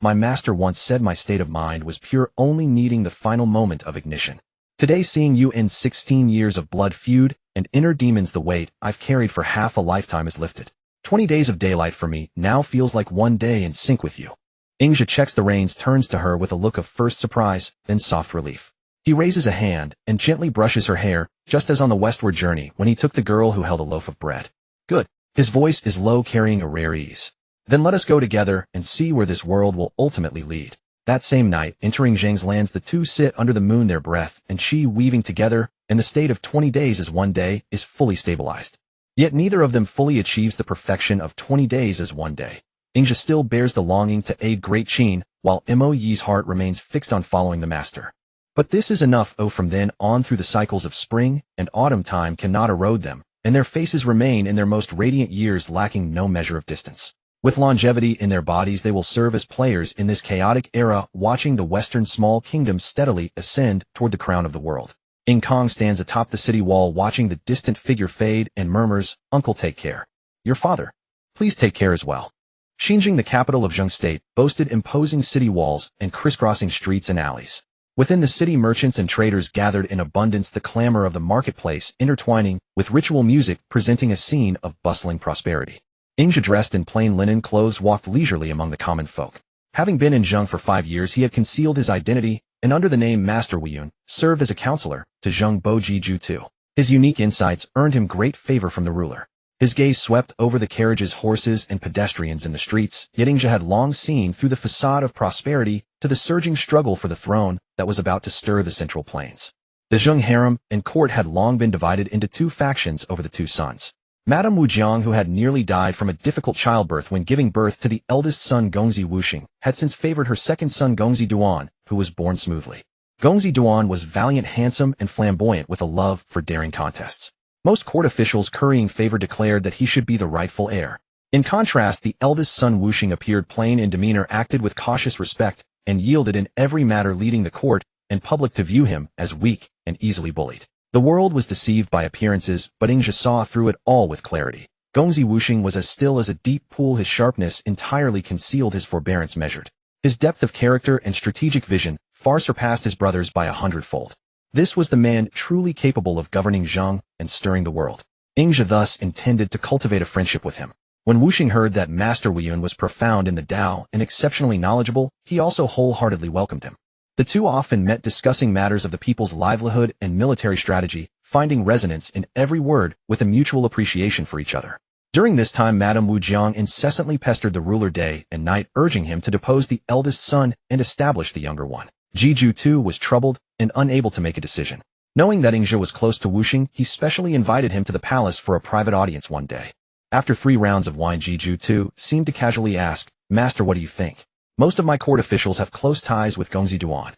My master once said my state of mind was pure, only needing the final moment of ignition. Today, seeing you end 16 years of blood feud and inner demons, the weight I've carried for half a lifetime is lifted. 20 days of daylight for me now feels like one day in sync with you. Ing checks the reins, turns to her with a look of first surprise, then soft relief. He raises a hand and gently brushes her hair, just as on the westward journey when he took the girl who held a loaf of bread. Good. His voice is low, carrying a rare ease. Then let us go together and see where this world will ultimately lead. That same night, entering Zhang's lands, the two sit under the moon, their breath and qi weaving together, and the state of 20 days as one day is fully stabilized. Yet neither of them fully achieves the perfection of 20 days as one day. Ing still bears the longing to aid great Qin, while Mo Yi's heart remains fixed on following the master. But this is enough. From then on through the cycles of spring and autumn, time cannot erode them, and their faces remain in their most radiant years, lacking no measure of distance. With longevity in their bodies, they will serve as players in this chaotic era, watching the western small kingdom steadily ascend toward the crown of the world. Ing Kong stands atop the city wall, watching the distant figure fade, and murmurs, "Uncle, take care. Your father. Please take care as well." Xinjiang, the capital of Zheng State, boasted imposing city walls and crisscrossing streets and alleys. Within the city, merchants and traders gathered in abundance, the clamor of the marketplace intertwining with ritual music, presenting a scene of bustling prosperity. Ingja, dressed in plain linen clothes, walked leisurely among the common folk. Having been in Zheng for 5 years, he had concealed his identity, and under the name Master Wuyun, served as a counselor to Zheng Boji II. His unique insights earned him great favor from the ruler. His gaze swept over the carriages, horses, and pedestrians in the streets, yet Ingja had long seen through the facade of prosperity to the surging struggle for the throne that was about to stir the Central Plains. The Zheng harem and court had long been divided into two factions over the two sons. Madame Wujiang, who had nearly died from a difficult childbirth when giving birth to the eldest son Gongzi Wuxing, had since favored her second son Gongzi Duan, who was born smoothly. Gongzi Duan was valiant, handsome, and flamboyant with a love for daring contests. Most court officials currying favor declared that he should be the rightful heir. In contrast, the eldest son Wuxing appeared plain in demeanor, acted with cautious respect, and yielded in every matter, leading the court and public to view him as weak and easily bullied. The world was deceived by appearances, but Ingja saw through it all with clarity. Gongzi Wuxing was as still as a deep pool. His sharpness entirely concealed, his forbearance measured. His depth of character and strategic vision far surpassed his brothers by 100-fold. This was the man truly capable of governing Zheng and stirring the world. Ingja thus intended to cultivate a friendship with him. When Wuxing heard that Master Wuyun was profound in the Tao and exceptionally knowledgeable, he also wholeheartedly welcomed him. The two often met, discussing matters of the people's livelihood and military strategy, finding resonance in every word with a mutual appreciation for each other. During this time, Madame Wujiang incessantly pestered the ruler day and night, urging him to depose the eldest son and establish the younger one. Jiju too was troubled and unable to make a decision. Knowing that Ingja was close to Wuxing, he specially invited him to the palace for a private audience one day. After 3 rounds of wine, Jiju too seemed to casually ask, "Master, what do you think? Most of my court officials have close ties with Gongzi Duan.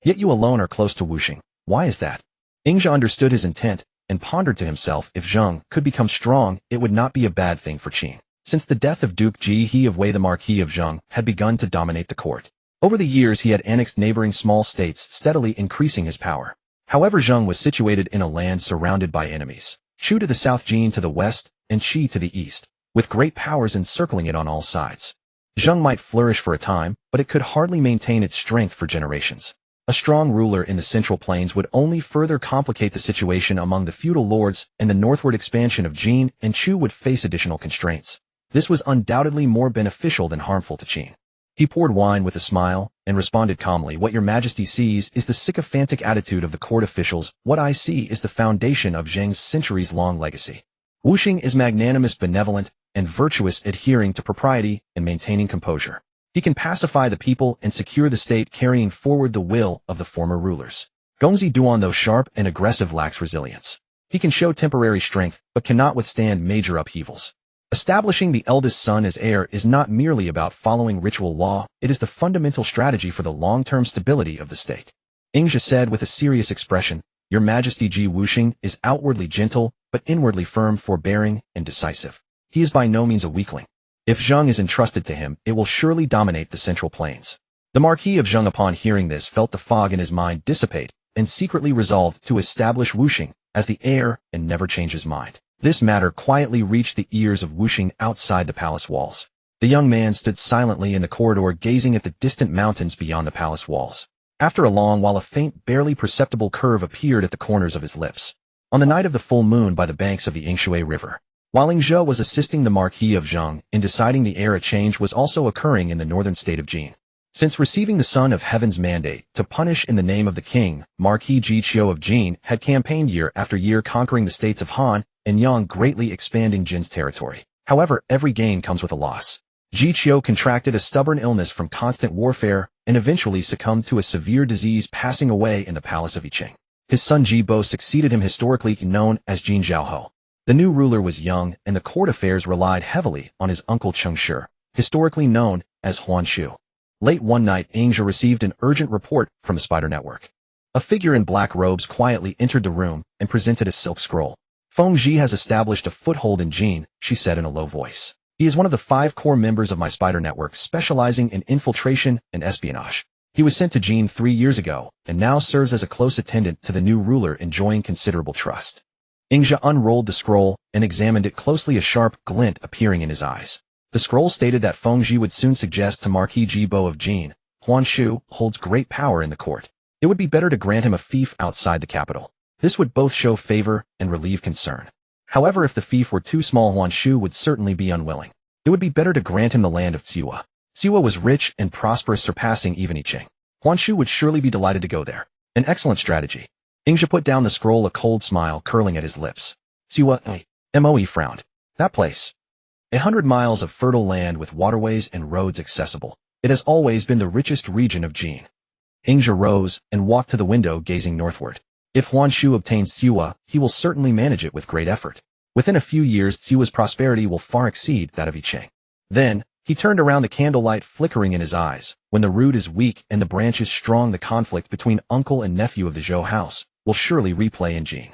Yet you alone are close to Wuxing. Why is that?" Ingja understood his intent and pondered to himself, if Zheng could become strong, it would not be a bad thing for Qin. Since the death of Duke Ji He of Wei, the Marquis of Zheng had begun to dominate the court. Over the years, he had annexed neighboring small states, steadily increasing his power. However, Zheng was situated in a land surrounded by enemies. Chu to the south, Jin to the west, and Qi to the east, with great powers encircling it on all sides. Zheng might flourish for a time, but it could hardly maintain its strength for generations. A strong ruler in the Central Plains would only further complicate the situation among the feudal lords, and the northward expansion of Jin and Chu would face additional constraints. This was undoubtedly more beneficial than harmful to Qin. He poured wine with a smile and responded calmly, "What your majesty sees is the sycophantic attitude of the court officials. What I see is the foundation of Zheng's centuries-long legacy. Wuxing is magnanimous, benevolent, and virtuous, adhering to propriety and maintaining composure. He can pacify the people and secure the state, carrying forward the will of the former rulers. Gongzi Duan, though sharp and aggressive, lacks resilience. He can show temporary strength, but cannot withstand major upheavals. Establishing the eldest son as heir is not merely about following ritual law, it is the fundamental strategy for the long-term stability of the state." Ingja said with a serious expression, "Your Majesty Ji Wuxing is outwardly gentle, but inwardly firm, forbearing, and decisive. He is by no means a weakling. If Zheng is entrusted to him, it will surely dominate the Central Plains." The Marquis of Zheng, upon hearing this, felt the fog in his mind dissipate and secretly resolved to establish Wuxing as the heir and never change his mind. This matter quietly reached the ears of Wuxing outside the palace walls. The young man stood silently in the corridor, gazing at the distant mountains beyond the palace walls. After a long while, a faint, barely perceptible curve appeared at the corners of his lips. On the night of the full moon by the banks of the Yingshui River, while Ingja was assisting the Marquis of Zheng in deciding the heir, a change was also occurring in the northern state of Jin. Since receiving the Son of Heaven's mandate to punish in the name of the king, Marquis Ji Qiu of Jin had campaigned year after year, conquering the states of Han and Yang, greatly expanding Jin's territory. However, every gain comes with a loss. Ji Qiu contracted a stubborn illness from constant warfare and eventually succumbed to a severe disease, passing away in the palace of Yiqing. His son Ji Bo succeeded him, historically known as Jin Zhaohou. The new ruler was young, and the court affairs relied heavily on his uncle Cheng Shi, historically known as Huan Shu. Late one night, Ingja received an urgent report from the Spider Network. A figure in black robes quietly entered the room and presented a silk scroll. "Feng Zhi has established a foothold in Jin," she said in a low voice. "He is one of the 5 core members of my Spider Network, specializing in infiltration and espionage. He was sent to Jin 3 years ago, and now serves as a close attendant to the new ruler, enjoying considerable trust." Ingja unrolled the scroll and examined it closely, a sharp glint appearing in his eyes. The scroll stated that Feng Zhi would soon suggest to Marquis Ji Bo of Jin, "Huan Shu holds great power in the court. It would be better to grant him a fief outside the capital. This would both show favor and relieve concern." However, if the fief were too small, Huan Shu would certainly be unwilling. It would be better to grant him the land of Tsiwa. Tsiwa was rich and prosperous, surpassing even Yiqing. Huan Shu would surely be delighted to go there. An excellent strategy. Ingja put down the scroll, a cold smile curling at his lips. Tsiwa, Moe frowned. That place. 100 miles of fertile land with waterways and roads accessible. It has always been the richest region of Jin. Ingja rose and walked to the window, gazing northward. If Huan Shu obtains Tsiwa, he will certainly manage it with great effort. Within a few years, Tsiwa's prosperity will far exceed that of Yiqing. Then, he turned around, the candlelight flickering in his eyes. When the root is weak and the branch is strong, the conflict between uncle and nephew of the Zhou house will surely replay in Jin.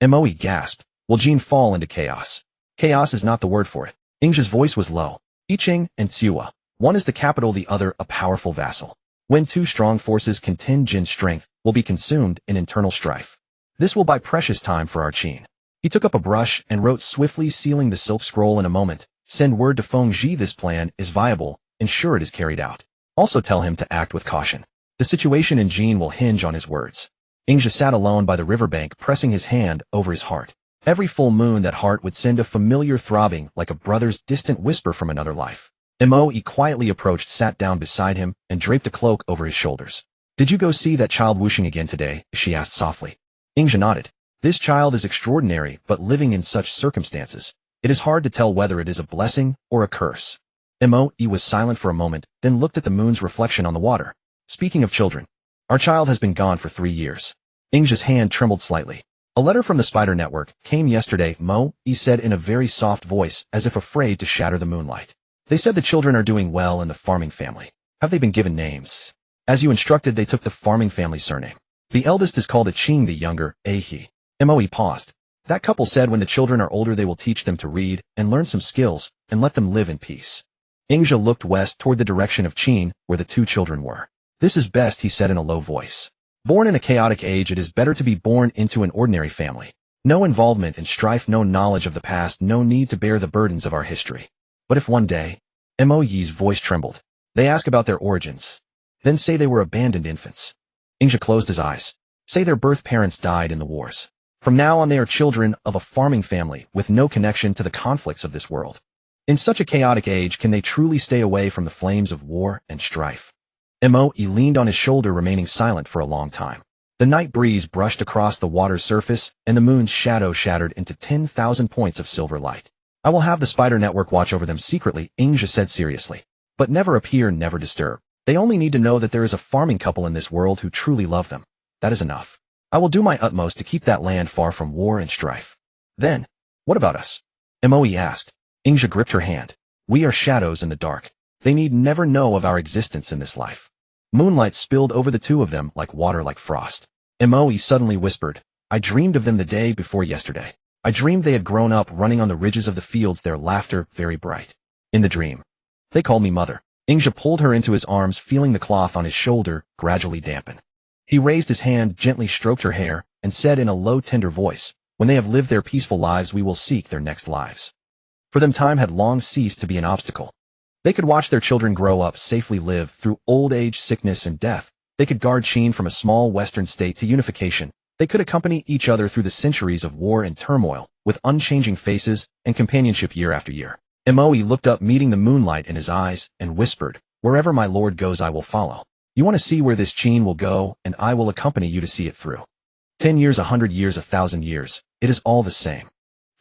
Moe gasped. Will Jin fall into chaos? Chaos is not the word for it. Ingja's voice was low. Yiqing and Tsiwa. One is the capital, the other a powerful vassal. When two strong forces contend, Jin's strength will be consumed in internal strife. This will buy precious time for our Qin. He took up a brush and wrote swiftly, sealing the silk scroll in a moment. Send word to Fengji this plan is viable, ensure it is carried out. Also tell him to act with caution. The situation in Jin will hinge on his words. Ingja sat alone by the riverbank, pressing his hand over his heart. Every full moon that heart would send a familiar throbbing, like a brother's distant whisper from another life. Moe quietly approached, sat down beside him, and draped a cloak over his shoulders. Did you go see that child Wuxing again today? She asked softly. Ingja nodded. This child is extraordinary, but living in such circumstances, it is hard to tell whether it is a blessing or a curse. Moe was silent for a moment, then looked at the moon's reflection on the water. Speaking of children, our child has been gone for 3 years. Ingja's hand trembled slightly. A letter from the Spider Network came yesterday, Moe said in a very soft voice, as if afraid to shatter the moonlight. They said the children are doing well in the farming family. Have they been given names? As you instructed, they took the farming family surname. The eldest is called Qing, the younger, He. Moe paused. That couple said when the children are older they will teach them to read and learn some skills and let them live in peace. Ingja looked west toward the direction of Qin, where the 2 children were. This is best, he said in a low voice. Born in a chaotic age, it is better to be born into an ordinary family. No involvement in strife, no knowledge of the past, no need to bear the burdens of our history. But if one day, Moe's voice trembled, they ask about their origins, then say they were abandoned infants. Ingja closed his eyes. Say their birth parents died in the wars. From now on they are children of a farming family with no connection to the conflicts of this world. In such a chaotic age, can they truly stay away from the flames of war and strife? Moe leaned on his shoulder, remaining silent for a long time. The night breeze brushed across the water's surface, and the moon's shadow shattered into 10,000 points of silver light. I will have the Spider Network watch over them secretly, Ingja said seriously. But never appear, never disturb. They only need to know that there is a farming couple in this world who truly love them. That is enough. I will do my utmost to keep that land far from war and strife. Then, what about us? Moe asked. Ingja gripped her hand. We are shadows in the dark. They need never know of our existence in this life. Moonlight spilled over the 2 of them like water, like frost. Moe suddenly whispered, I dreamed of them the day before yesterday. I dreamed they had grown up running on the ridges of the fields, their laughter very bright. In the dream, they called me mother. Ingja pulled her into his arms, feeling the cloth on his shoulder gradually dampen. He raised his hand, gently stroked her hair, and said in a low, tender voice, when they have lived their peaceful lives, we will seek their next lives. For them time had long ceased to be an obstacle. They could watch their children grow up, safely live through old age, sickness, and death. They could guard Qin from a small western state to unification. They could accompany each other through the centuries of war and turmoil, with unchanging faces and companionship year after year. Moe looked up, meeting the moonlight in his eyes, and whispered, wherever my lord goes I will follow. You want to see where this Qin will go, and I will accompany you to see it through. 10 years, 100 years, 1,000 years, it is all the same.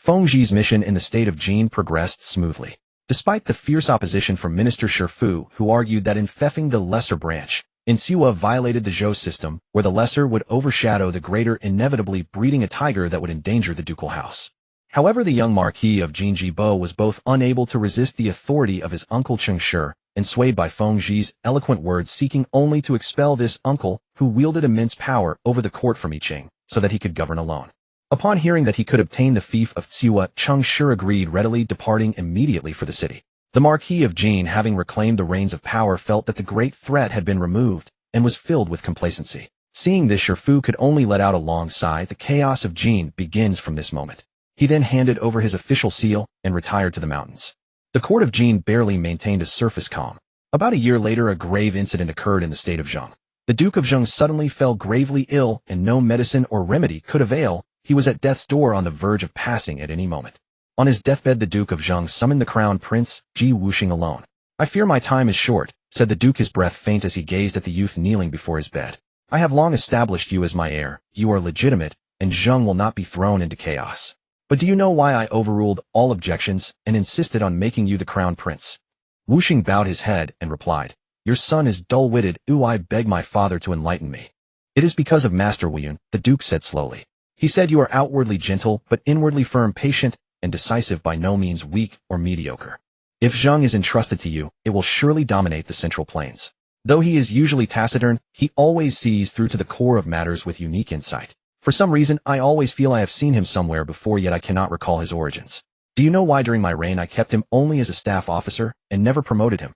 Fengji's mission in the state of Jin progressed smoothly. Despite the fierce opposition from Minister Shifu, who argued that in feffing the lesser branch, Tsiwa violated the Zhou system, where the lesser would overshadow the greater, inevitably breeding a tiger that would endanger the ducal house. However, the young Marquis of Jinjibo was both unable to resist the authority of his uncle Cheng Shi, and swayed by Fengji's eloquent words, seeking only to expel this uncle, who wielded immense power over the court from Yiqing, so that he could govern alone. Upon hearing that he could obtain the fief of Tsiwa, Cheng Shi agreed readily, departing immediately for the city. The Marquis of Jin, having reclaimed the reins of power, felt that the great threat had been removed, and was filled with complacency. Seeing this, Shifu could only let out a long sigh. The chaos of Jin begins from this moment. He then handed over his official seal and retired to the mountains. The court of Jin barely maintained a surface calm. About a year later, a grave incident occurred in the state of Zhou. The Duke of Zhou suddenly fell gravely ill, and no medicine or remedy could avail. He was at death's door on the verge of passing at any moment. On his deathbed, the Duke of Zhou summoned the crown prince, Ji Wuxing alone. "I fear my time is short," said the Duke, his breath faint as he gazed at the youth kneeling before his bed. "I have long established you as my heir, you are legitimate, and Zhou will not be thrown into chaos. But do you know why I overruled all objections and insisted on making you the crown prince?" Wuxing bowed his head and replied, "Your son is dull-witted, I beg my father to enlighten me." "It is because of Master Wuyun," the Duke said slowly. "He said you are outwardly gentle, but inwardly firm, patient, and decisive, by no means weak or mediocre. If Zhou is entrusted to you, it will surely dominate the Central Plains. Though he is usually taciturn, he always sees through to the core of matters with unique insight. For some reason, I always feel I have seen him somewhere before, yet I cannot recall his origins. Do you know why during my reign I kept him only as a staff officer and never promoted him?"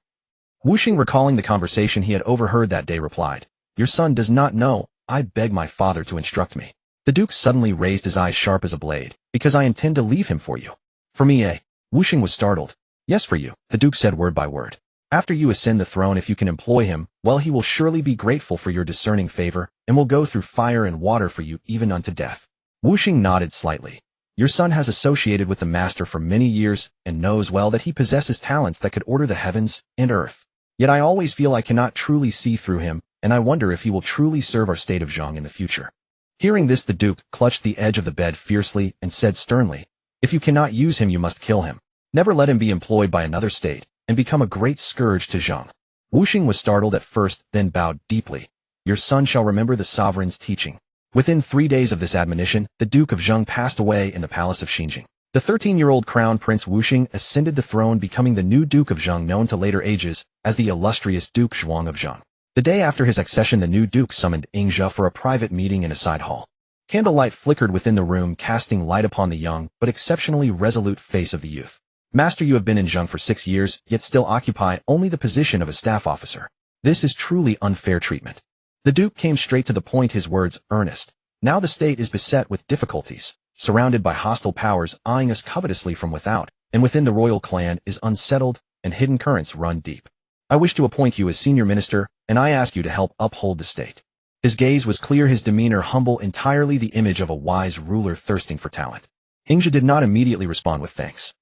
Wuxing, recalling the conversation he had overheard that day, replied, "Your son does not know. I beg my father to instruct me." The Duke suddenly raised his eyes sharp as a blade. "Because I intend to leave him for you." "For me, eh?" Wuxing was startled. "Yes, for you," the Duke said word by word. "After you ascend the throne, if you can employ him, well, he will surely be grateful for your discerning favor, and will go through fire and water for you, even unto death." Wuxing nodded slightly. "Your son has associated with the master for many years, and knows well that he possesses talents that could order the heavens and earth. Yet I always feel I cannot truly see through him, and I wonder if he will truly serve our state of Zhou in the future." Hearing this, the Duke clutched the edge of the bed fiercely and said sternly, "If you cannot use him, you must kill him. Never let him be employed by another state and become a great scourge to Zhou." Wuxing was startled at first, then bowed deeply. "Your son shall remember the sovereign's teaching." Within 3 days of this admonition, the Duke of Zhou passed away in the palace of Xinjing. The 13-year-old crown prince Wuxing ascended the throne, becoming the new Duke of Zhou, known to later ages as the illustrious Duke Zhuang of Zhou. The day after his accession, the new Duke summoned Ingzhe for a private meeting in a side hall. Candlelight flickered within the room, casting light upon the young but exceptionally resolute face of the youth. "Master, you have been in Zhou for 6 years, yet still occupy only the position of a staff officer. This is truly unfair treatment." The Duke came straight to the point, his words earnest. "Now the state is beset with difficulties, surrounded by hostile powers eyeing us covetously from without, and within the royal clan is unsettled, and hidden currents run deep. I wish to appoint you as senior minister, and I ask you to help uphold the state." His gaze was clear, his demeanor humble, entirely the image of a wise ruler thirsting for talent. Ingzhe did not immediately respond with thanks.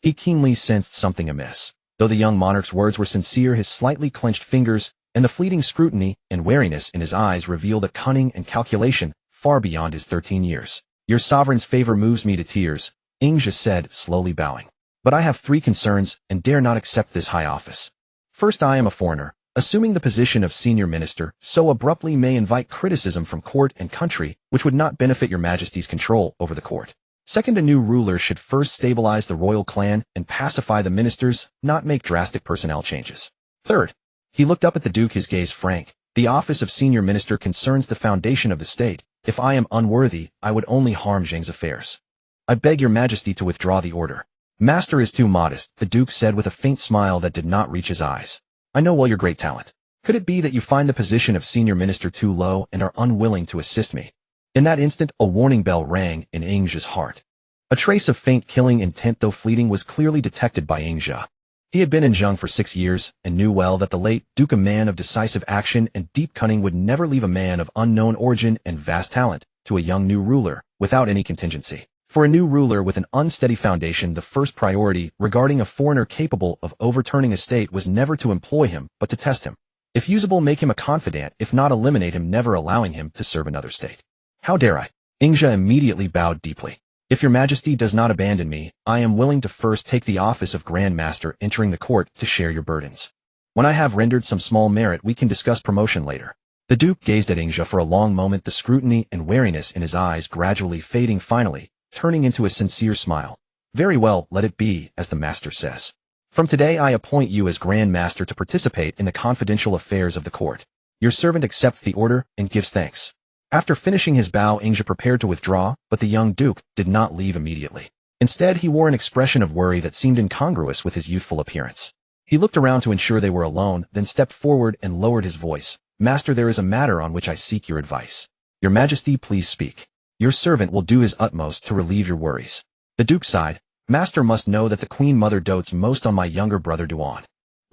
He keenly sensed something amiss. Though the young monarch's words were sincere, his slightly clenched fingers and the fleeting scrutiny and wariness in his eyes revealed a cunning and calculation far beyond his 13 years. "Your sovereign's favor moves me to tears," Ingzhe said, slowly bowing. "But I have 3 concerns and dare not accept this high office. First, I am a foreigner. Assuming the position of senior minister so abruptly may invite criticism from court and country, which would not benefit your majesty's control over the court. Second, a new ruler should first stabilize the royal clan and pacify the ministers, not make drastic personnel changes. Third," he looked up at the Duke, his gaze frank, "the office of senior minister concerns the foundation of the state. If I am unworthy, I would only harm Zheng's affairs. I beg your majesty to withdraw the order." "Master is too modest," the Duke said with a faint smile that did not reach his eyes. "I know well your great talent. Could it be that you find the position of senior minister too low and are unwilling to assist me?" In that instant, a warning bell rang in Ingzhe's heart. A trace of faint killing intent, though fleeting, was clearly detected by Ingzhe. He had been in Zhou for 6 years and knew well that the late Duke, a man of decisive action and deep cunning, would never leave a man of unknown origin and vast talent to a young new ruler without any contingency. For a new ruler with an unsteady foundation, the first priority regarding a foreigner capable of overturning a state was never to employ him, but to test him. If usable, make him a confidant; if not, eliminate him, never allowing him to serve another state. "How dare I?" Ingzhe immediately bowed deeply. "If your majesty does not abandon me, I am willing to first take the office of Grand Master, entering the court to share your burdens. When I have rendered some small merit, we can discuss promotion later." The Duke gazed at Ingzhe for a long moment, the scrutiny and wariness in his eyes gradually fading, finally turning into a sincere smile. "Very well, let it be as the master says. From today I appoint you as Grand Master to participate in the confidential affairs of the court." Your servant accepts the order and gives thanks. After finishing his bow, Ingzhe prepared to withdraw, but the young Duke did not leave immediately. Instead, he wore an expression of worry that seemed incongruous with his youthful appearance. He looked around to ensure they were alone, then stepped forward and lowered his voice. "Master, there is a matter on which I seek your advice." "Your Majesty, please speak. Your servant will do his utmost to relieve your worries." The Duke sighed. "Master must know that the Queen Mother dotes most on my younger brother Duan.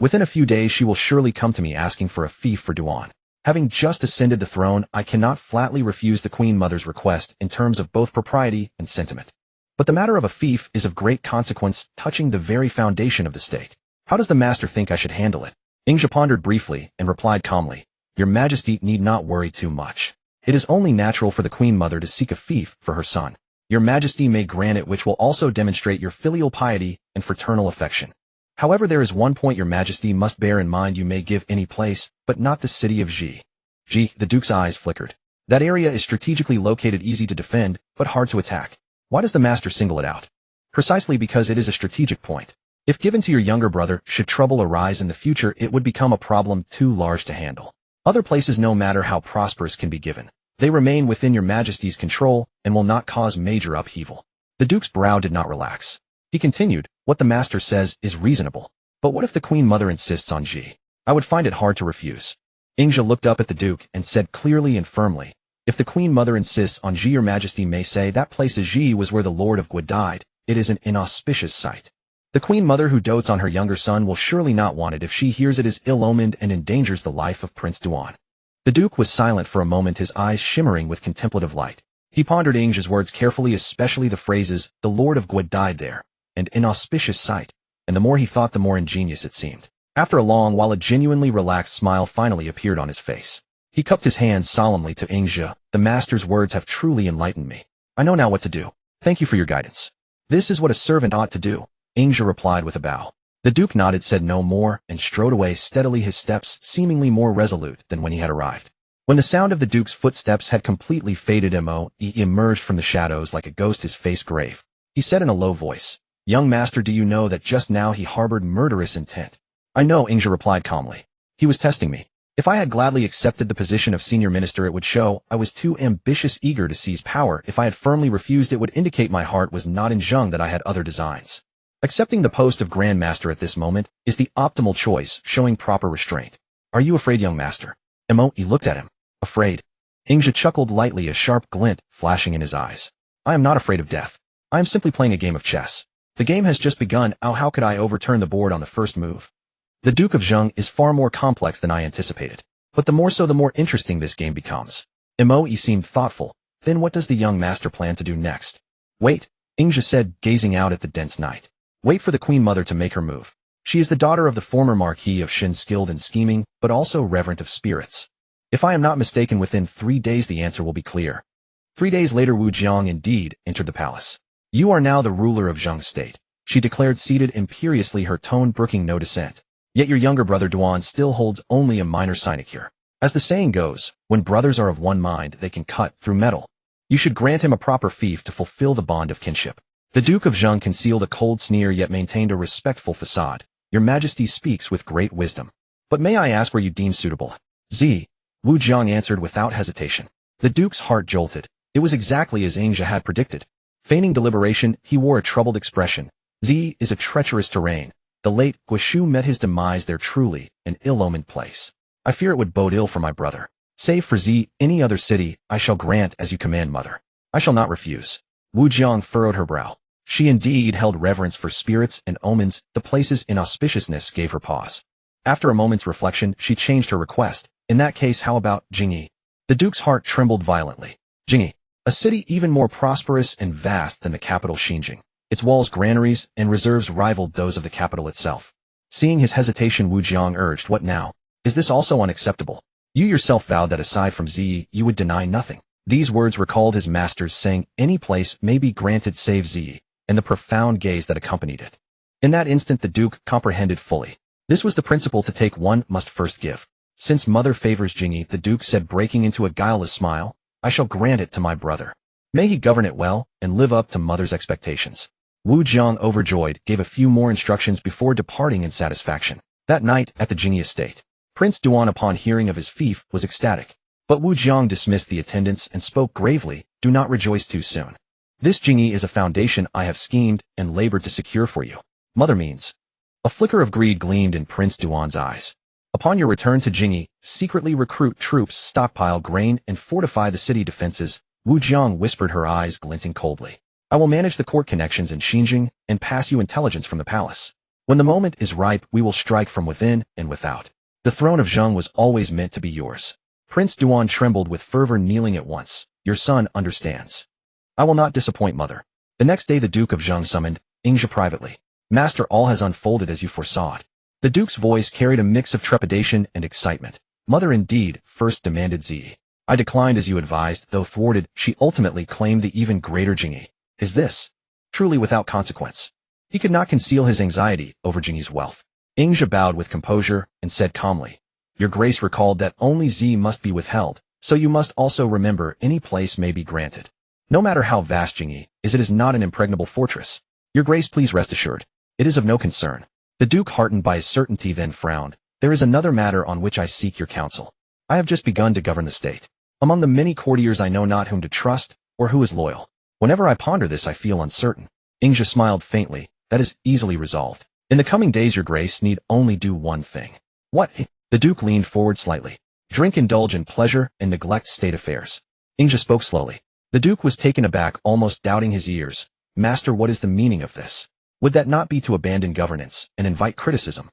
Within a few days she will surely come to me asking for a fief for Duan. Having just ascended the throne, I cannot flatly refuse the Queen Mother's request in terms of both propriety and sentiment. But the matter of a fief is of great consequence, touching the very foundation of the state. How does the master think I should handle it? Ingja pondered briefly and replied calmly, Your Majesty need not worry too much. It is only natural for the Queen Mother to seek a fief for her son. Your Majesty may grant it, which will also demonstrate your filial piety and fraternal affection. However, there is one point Your Majesty must bear in mind: you may give any place, but not the city of Zhi. Zhi, the Duke's eyes flickered. That area is strategically located, easy to defend, but hard to attack. Why does the master single it out? Precisely because it is a strategic point. If given to your younger brother, should trouble arise in the future, it would become a problem too large to handle. Other places, no matter how prosperous, can be given. They remain within Your Majesty's control and will not cause major upheaval. The Duke's brow did not relax. He continued, What the master says is reasonable. But what if the Queen Mother insists on Zhi? I would find it hard to refuse. Ingja looked up at the Duke and said clearly and firmly, If the Queen Mother insists on Zhi, Your Majesty may say that place is Zhi was where the Lord of Guo died. It is an inauspicious sight. The Queen Mother who dotes on her younger son will surely not want it if she hears it is ill-omened and endangers the life of Prince Duan. The Duke was silent for a moment, his eyes shimmering with contemplative light. He pondered Ingja's words carefully, especially the phrases, the Lord of Guo died there, and inauspicious sight, and the more he thought, the more ingenious it seemed. After a long while, a genuinely relaxed smile finally appeared on his face. He cupped his hands solemnly to Ingja. The master's words have truly enlightened me. I know now what to do. Thank you for your guidance. This is what a servant ought to do, Ingja replied with a bow. The Duke nodded, said no more, and strode away steadily, his steps seemingly more resolute than when he had arrived. When the sound of the Duke's footsteps had completely faded, he emerged from the shadows like a ghost, his face grave. He said in a low voice, Young master, do you know that just now he harbored murderous intent? I know, Ingja replied calmly. He was testing me. If I had gladly accepted the position of senior minister, it would show I was too ambitious, eager to seize power. If I had firmly refused, it would indicate my heart was not in Zheng, that I had other designs. Accepting the post of Grand Master at this moment is the optimal choice, showing proper restraint. Are you afraid, young master? He looked at him. Afraid? Ingja chuckled lightly, a sharp glint flashing in his eyes. I am not afraid of death. I am simply playing a game of chess. The game has just begun. How could I overturn the board on the first move? The Duke of Zheng is far more complex than I anticipated. But the more so, the more interesting this game becomes. He seemed thoughtful. Then what does the young master plan to do next? Wait, Ingja said, gazing out at the dense night. Wait for the Queen Mother to make her move. She is the daughter of the former Marquis of Qin, skilled in scheming, but also reverent of spirits. If I am not mistaken, within 3 days the answer will be clear. 3 days later, Wu Jiang indeed entered the palace. You are now the ruler of Zheng State, she declared, seated imperiously, her tone brooking no dissent. Yet your younger brother Duan still holds only a minor sinecure. As the saying goes, when brothers are of one mind, they can cut through metal. You should grant him a proper fief to fulfill the bond of kinship. The Duke of Zheng concealed a cold sneer, yet maintained a respectful facade. Your Majesty speaks with great wisdom. But may I ask where you deem suitable? Zi, Wu Jiang answered without hesitation. The Duke's heart jolted. It was exactly as Ingja had predicted. Feigning deliberation, he wore a troubled expression. Zi is a treacherous terrain. The late Guoshu met his demise there, truly an ill-omened place. I fear it would bode ill for my brother. Save for Zi, any other city, I shall grant as you command, mother. I shall not refuse. Wu Jiang furrowed her brow. She indeed held reverence for spirits and omens. The place's inauspiciousness gave her pause. After a moment's reflection, she changed her request. In that case, how about Jingyi? The Duke's heart trembled violently. Jingyi, a city even more prosperous and vast than the capital Xinjiang. Its walls, granaries, and reserves rivaled those of the capital itself. Seeing his hesitation, Wu Jiang urged, What now? Is this also unacceptable? You yourself vowed that aside from Zi, you would deny nothing. These words recalled his master's saying, Any place may be granted save Zi, and the profound gaze that accompanied it. In that instant the Duke comprehended fully. This was the principle: to take one must first give. Since mother favors Jingyi, the Duke said, breaking into a guileless smile, I shall grant it to my brother. May he govern it well, and live up to mother's expectations. Wu Jiang, overjoyed, gave a few more instructions before departing in satisfaction. That night, at the Jingyi estate, Prince Duan, upon hearing of his fief, was ecstatic. But Wu Jiang dismissed the attendants and spoke gravely, Do not rejoice too soon. This Jingyi is a foundation I have schemed and labored to secure for you. Mother means. A flicker of greed gleamed in Prince Duan's eyes. Upon your return to Jingyi, secretly recruit troops, stockpile grain, and fortify the city defenses, Wu Jiang whispered, her eyes glinting coldly. I will manage the court connections in Xinjiang and pass you intelligence from the palace. When the moment is ripe, we will strike from within and without. The throne of Zheng was always meant to be yours. Prince Duan trembled with fervor, kneeling at once. Your son understands. I will not disappoint, mother. The next day the Duke of Zheng summoned Ingzhi privately. Master, all has unfolded as you foresaw it. The Duke's voice carried a mix of trepidation and excitement. Mother, indeed, first demanded Zi. I declined as you advised, though thwarted, she ultimately claimed the even greater Jingyi. Is this truly without consequence? He could not conceal his anxiety over Jingyi's wealth. Ingzhi bowed with composure and said calmly, Your Grace recalled that only Zi must be withheld, so you must also remember any place may be granted. No matter how vast Jingyi is, it is not an impregnable fortress. Your Grace, please rest assured. It is of no concern. The Duke, heartened by his certainty, then frowned. There is another matter on which I seek your counsel. I have just begun to govern the state. Among the many courtiers I know not whom to trust or who is loyal. Whenever I ponder this I feel uncertain. Ingzhi smiled faintly. That is easily resolved. In the coming days your Grace need only do one thing. What? The Duke leaned forward slightly. Drink, indulge in pleasure, and neglect state affairs. Ingzhi spoke slowly. The Duke was taken aback, almost doubting his ears. Master, what is the meaning of this? Would that not be to abandon governance and invite criticism?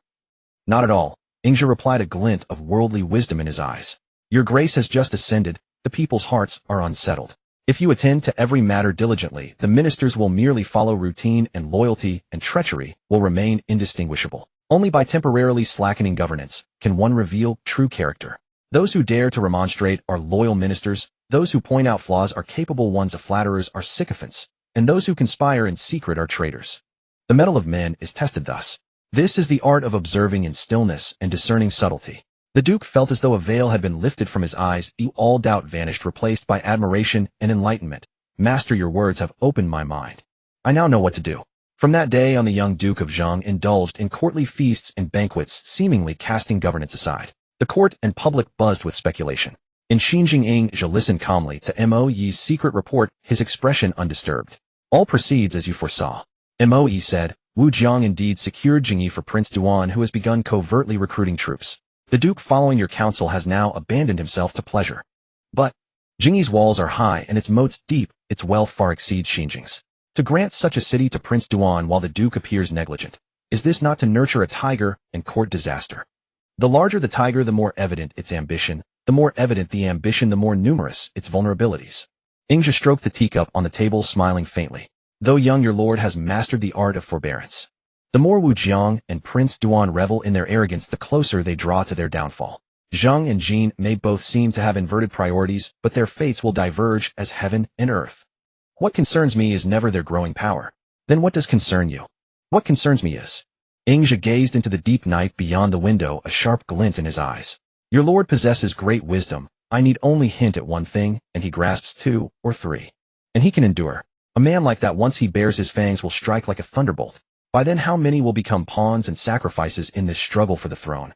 Not at all. Ingzhi replied, a glint of worldly wisdom in his eyes. Your Grace has just ascended. The people's hearts are unsettled. If you attend to every matter diligently, the ministers will merely follow routine, and loyalty and treachery will remain indistinguishable. Only by temporarily slackening governance can one reveal true character. Those who dare to remonstrate are loyal ministers, those who point out flaws are capable ones, of flatterers are sycophants, and those who conspire in secret are traitors. The mettle of men is tested thus. This is the art of observing in stillness and discerning subtlety. The Duke felt as though a veil had been lifted from his eyes, all doubt vanished, replaced by admiration and enlightenment. Master, your words have opened my mind. I now know what to do. From that day on, the young Duke of Zheng indulged in courtly feasts and banquets, seemingly casting governance aside. The court and public buzzed with speculation. In Xinjing, Ingzhi listened calmly to Mo Yi's secret report, his expression undisturbed. All proceeds as you foresaw. Mo Yi said, Wu Jiang indeed secured Jingyi for Prince Duan, who has begun covertly recruiting troops. The Duke, following your counsel, has now abandoned himself to pleasure. But Jingyi's walls are high and its moats deep, its wealth far exceeds Xinjing's. To grant such a city to Prince Duan while the Duke appears negligent, is this not to nurture a tiger and court disaster? The larger the tiger, the more evident its ambition. The more evident the ambition, the more numerous its vulnerabilities. Ingzhi stroked the teacup on the table, smiling faintly. Though young, your lord has mastered the art of forbearance. The more Wu Jiang and Prince Duan revel in their arrogance, the closer they draw to their downfall. Zheng and Jin may both seem to have inverted priorities, but their fates will diverge as heaven and earth. What concerns me is never their growing power. Then what does concern you? What concerns me is... Ingzhi gazed into the deep night beyond the window, a sharp glint in his eyes. Your lord possesses great wisdom. I need only hint at one thing, and he grasps two or three. And he can endure. A man like that, once he bares his fangs, will strike like a thunderbolt. By then how many will become pawns and sacrifices in this struggle for the throne?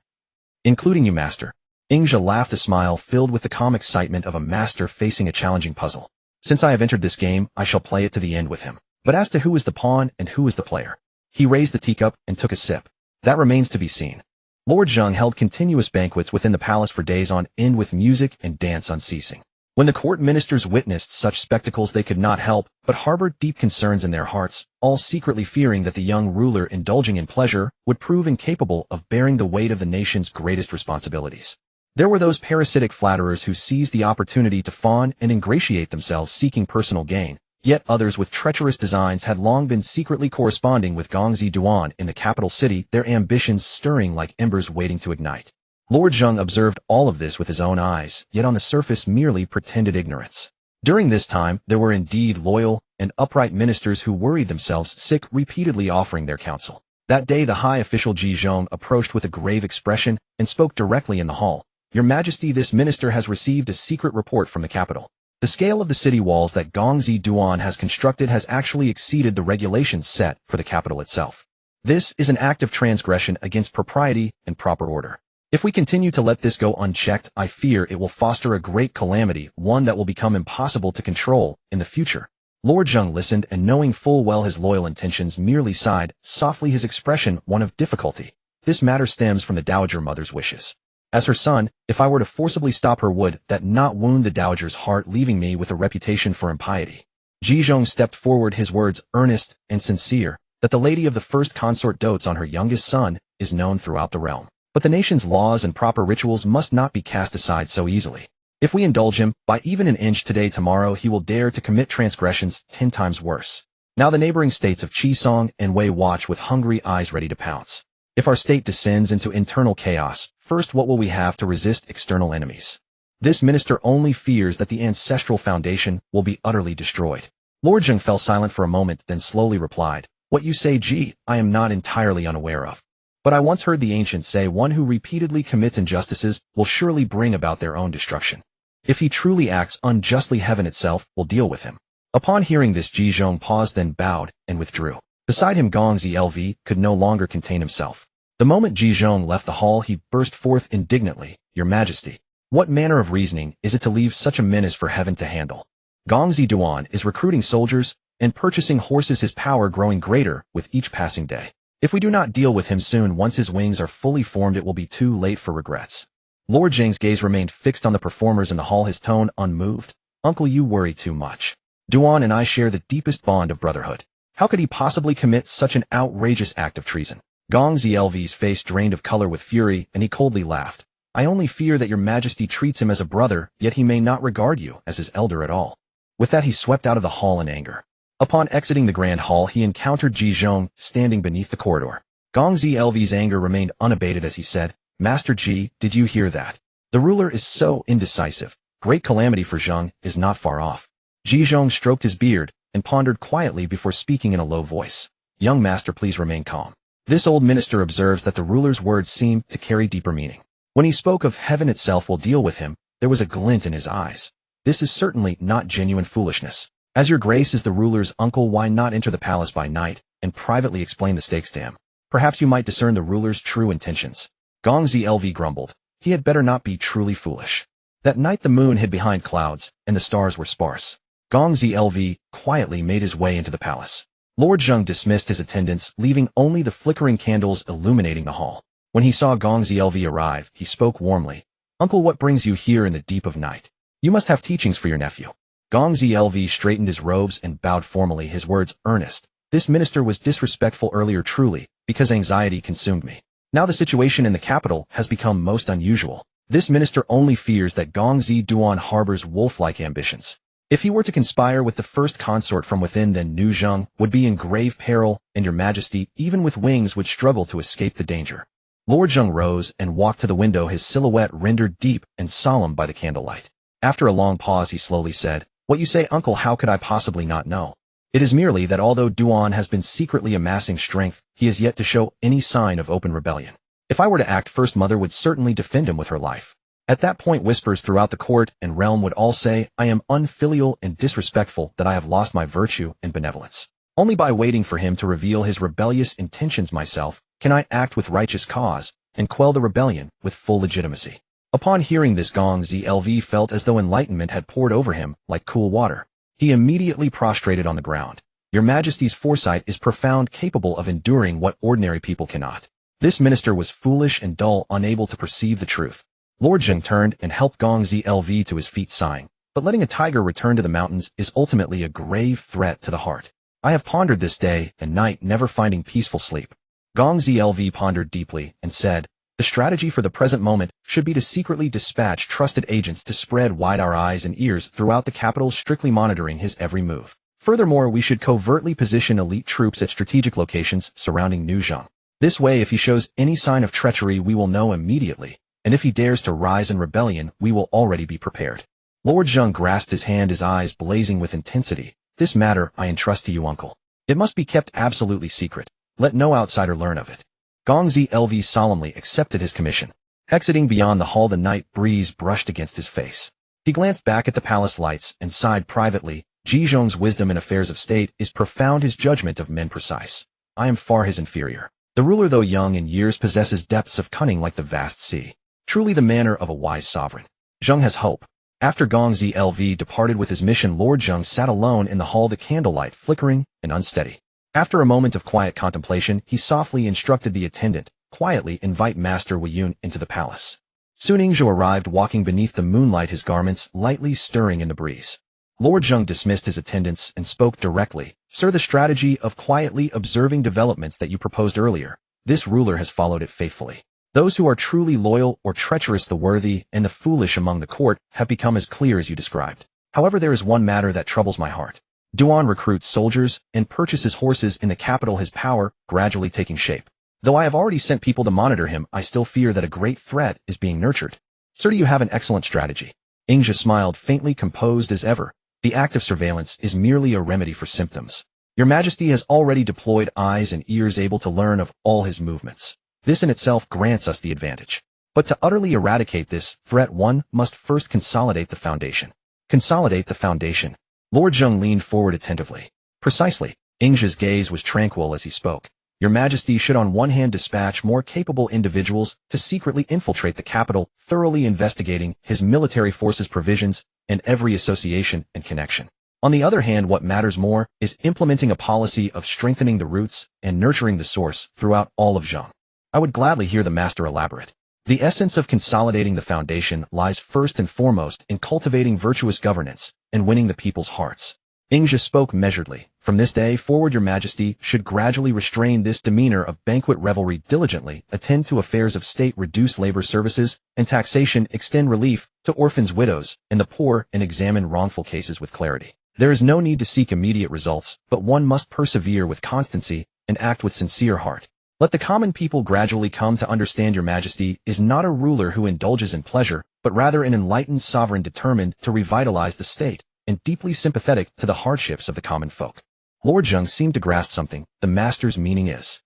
Including you, master. Ingzhi laughed, a smile filled with the calm excitement of a master facing a challenging puzzle. Since I have entered this game, I shall play it to the end with him. But as to who is the pawn and who is the player, he raised the teacup and took a sip. That remains to be seen. Lord Zheng held continuous banquets within the palace for days on end, with music and dance unceasing. When the court ministers witnessed such spectacles, they could not help but harbor deep concerns in their hearts, all secretly fearing that the young ruler, indulging in pleasure, would prove incapable of bearing the weight of the nation's greatest responsibilities. There were those parasitic flatterers who seized the opportunity to fawn and ingratiate themselves, seeking personal gain. Yet others with treacherous designs had long been secretly corresponding with Gongzi Duan in the capital city, their ambitions stirring like embers waiting to ignite. Lord Zheng observed all of this with his own eyes, yet on the surface merely pretended ignorance. During this time, there were indeed loyal and upright ministers who worried themselves sick, repeatedly offering their counsel. That day the high official Ji Zhong approached with a grave expression and spoke directly in the hall. Your Majesty, this minister has received a secret report from the capital. The scale of the city walls that Gongzi Duan has constructed has actually exceeded the regulations set for the capital itself. This is an act of transgression against propriety and proper order. If we continue to let this go unchecked, I fear it will foster a great calamity, one that will become impossible to control in the future. Lord Zheng listened, and knowing full well his loyal intentions, merely sighed, softly, his expression one of difficulty. This matter stems from the Dowager Mother's wishes. As her son, if I were to forcibly stop her, would that not wound the Dowager's heart, leaving me with a reputation for impiety? Ji Zhong stepped forward, his words earnest and sincere. That the lady of the first consort dotes on her youngest son is known throughout the realm. But the nation's laws and proper rituals must not be cast aside so easily. If we indulge him by even an inch today, tomorrow he will dare to commit transgressions 10 times worse. Now the neighboring states of Qisong and Wei watch with hungry eyes ready to pounce. If our state descends into internal chaos, first what will we have to resist external enemies? This minister only fears that the ancestral foundation will be utterly destroyed. Lord Zheng fell silent for a moment, then slowly replied, "What you say, Ji, I am not entirely unaware of. But I once heard the ancients say one who repeatedly commits injustices will surely bring about their own destruction. If he truly acts unjustly, heaven itself will deal with him." Upon hearing this, Ji Zhong paused, then bowed and withdrew. Beside him, Gong Zlv could no longer contain himself. The moment Ji Zhong left the hall, he burst forth indignantly, "Your Majesty, what manner of reasoning is it to leave such a menace for heaven to handle? Gong Ziduan is recruiting soldiers and purchasing horses, his power growing greater with each passing day. If we do not deal with him soon, once his wings are fully formed, it will be too late for regrets." Lord Zheng's gaze remained fixed on the performers in the hall, his tone unmoved. "Uncle, you worry too much. Duan and I share the deepest bond of brotherhood. How could he possibly commit such an outrageous act of treason?" Gong Zlv's face drained of color with fury, and he coldly laughed. "I only fear that your Majesty treats him as a brother, yet he may not regard you as his elder at all." With that, he swept out of the hall in anger. Upon exiting the grand hall, he encountered Ji Zhong standing beneath the corridor. Gong Zlv's anger remained unabated as he said, "Master Ji, did you hear that? The ruler is so indecisive. Great calamity for Zheng is not far off." Ji Zhong stroked his beard and pondered quietly before speaking in a low voice. "Young master, please remain calm." This old minister observes that the ruler's words seemed to carry deeper meaning. When he spoke of heaven itself will deal with him, there was a glint in his eyes. This is certainly not genuine foolishness. As your grace is the ruler's uncle, why not enter the palace by night and privately explain the stakes to him? Perhaps you might discern the ruler's true intentions. Gong Zlv grumbled. He had better not be truly foolish. That night the moon hid behind clouds, and the stars were sparse. Gong Zlv quietly made his way into the palace. Lord Zheng dismissed his attendants, leaving only the flickering candles illuminating the hall. When he saw Gong Zlv arrive, he spoke warmly. "Uncle, what brings you here in the deep of night? You must have teachings for your nephew." Gong Zlv straightened his robes and bowed formally, his words earnest. "This minister was disrespectful earlier, truly, because anxiety consumed me. Now the situation in the capital has become most unusual. This minister only fears that Gong Ziduan harbors wolf-like ambitions. If he were to conspire with the first consort from within, then New Zheng would be in grave peril, and your Majesty, even with wings, would struggle to escape the danger." Lord Zheng rose and walked to the window, his silhouette rendered deep and solemn by the candlelight. After a long pause, he slowly said, "What you say, uncle, how could I possibly not know? It is merely that although Duan has been secretly amassing strength, he has yet to show any sign of open rebellion. If I were to act first, Mother would certainly defend him with her life. At that point, whispers throughout the court and realm would all say I am unfilial and disrespectful, that I have lost my virtue and benevolence. Only by waiting for him to reveal his rebellious intentions myself can I act with righteous cause and quell the rebellion with full legitimacy." Upon hearing this, Gong Zlv felt as though enlightenment had poured over him like cool water. He immediately prostrated on the ground. "Your Majesty's foresight is profound, capable of enduring what ordinary people cannot." This minister was foolish and dull, unable to perceive the truth. Lord Zheng turned and helped Gong Zlv to his feet, sighing, "But letting a tiger return to the mountains is ultimately a grave threat to the heart. I have pondered this day and night, never finding peaceful sleep." Gong Zlv pondered deeply and said, "The strategy for the present moment should be to secretly dispatch trusted agents to spread wide our eyes and ears throughout the capital, strictly monitoring his every move. Furthermore, we should covertly position elite troops at strategic locations surrounding New Zheng. This way, if he shows any sign of treachery, we will know immediately, and if he dares to rise in rebellion, we will already be prepared." Lord Zheng grasped his hand, his eyes blazing with intensity. "This matter I entrust to you, uncle. It must be kept absolutely secret. Let no outsider learn of it." Gong Zlv solemnly accepted his commission. Exiting beyond the hall, the night breeze brushed against his face. He glanced back at the palace lights and sighed privately. Ji Zhong's wisdom in affairs of state is profound, his judgment of men precise. I am far his inferior. The ruler, though young in years, possesses depths of cunning like the vast sea. Truly the manner of a wise sovereign. Zheng has hope. After Gong Zlv departed with his mission, Lord Zheng sat alone in the hall, the candlelight flickering and unsteady. After a moment of quiet contemplation, he softly instructed the attendant, "Quietly invite Master Wei Yun into the palace." Soon Yingzhou arrived, walking beneath the moonlight, his garments lightly stirring in the breeze. Lord Zheng dismissed his attendants and spoke directly. "Sir, the strategy of quietly observing developments that you proposed earlier, this ruler has followed it faithfully. Those who are truly loyal or treacherous, the worthy and the foolish among the court, have become as clear as you described. However, there is one matter that troubles my heart. Duan recruits soldiers and purchases horses in the capital, his power gradually taking shape. Though I have already sent people to monitor him, I still fear that a great threat is being nurtured. Sir, you have an excellent strategy. Ingzhi smiled, faintly composed as ever. The act of surveillance is merely a remedy for symptoms. Your Majesty has already deployed eyes and ears able to learn of all his movements. This in itself grants us the advantage. But to utterly eradicate this threat, one must first consolidate the foundation. Consolidate the foundation. Lord Zheng leaned forward attentively. Precisely. Ingzhi's gaze was tranquil as he spoke. Your Majesty should on one hand dispatch more capable individuals to secretly infiltrate the capital, thoroughly investigating his military forces' provisions and every association and connection. On the other hand, what matters more is implementing a policy of strengthening the roots and nurturing the source throughout all of Zheng. I would gladly hear the master elaborate. The essence of consolidating the foundation lies first and foremost in cultivating virtuous governance and winning the people's hearts. Ingzhi spoke measuredly. From this day forward, your Majesty should gradually restrain this demeanor of banquet revelry, diligently attend to affairs of state, reduce labor services and taxation, extend relief to orphans, widows, and the poor, and examine wrongful cases with clarity. There is no need to seek immediate results, but one must persevere with constancy and act with sincere heart. Let the common people gradually come to understand your Majesty is not a ruler who indulges in pleasure, but rather an enlightened sovereign determined to revitalize the state, and deeply sympathetic to the hardships of the common folk. Lord Zheng seemed to grasp something. The master's meaning is,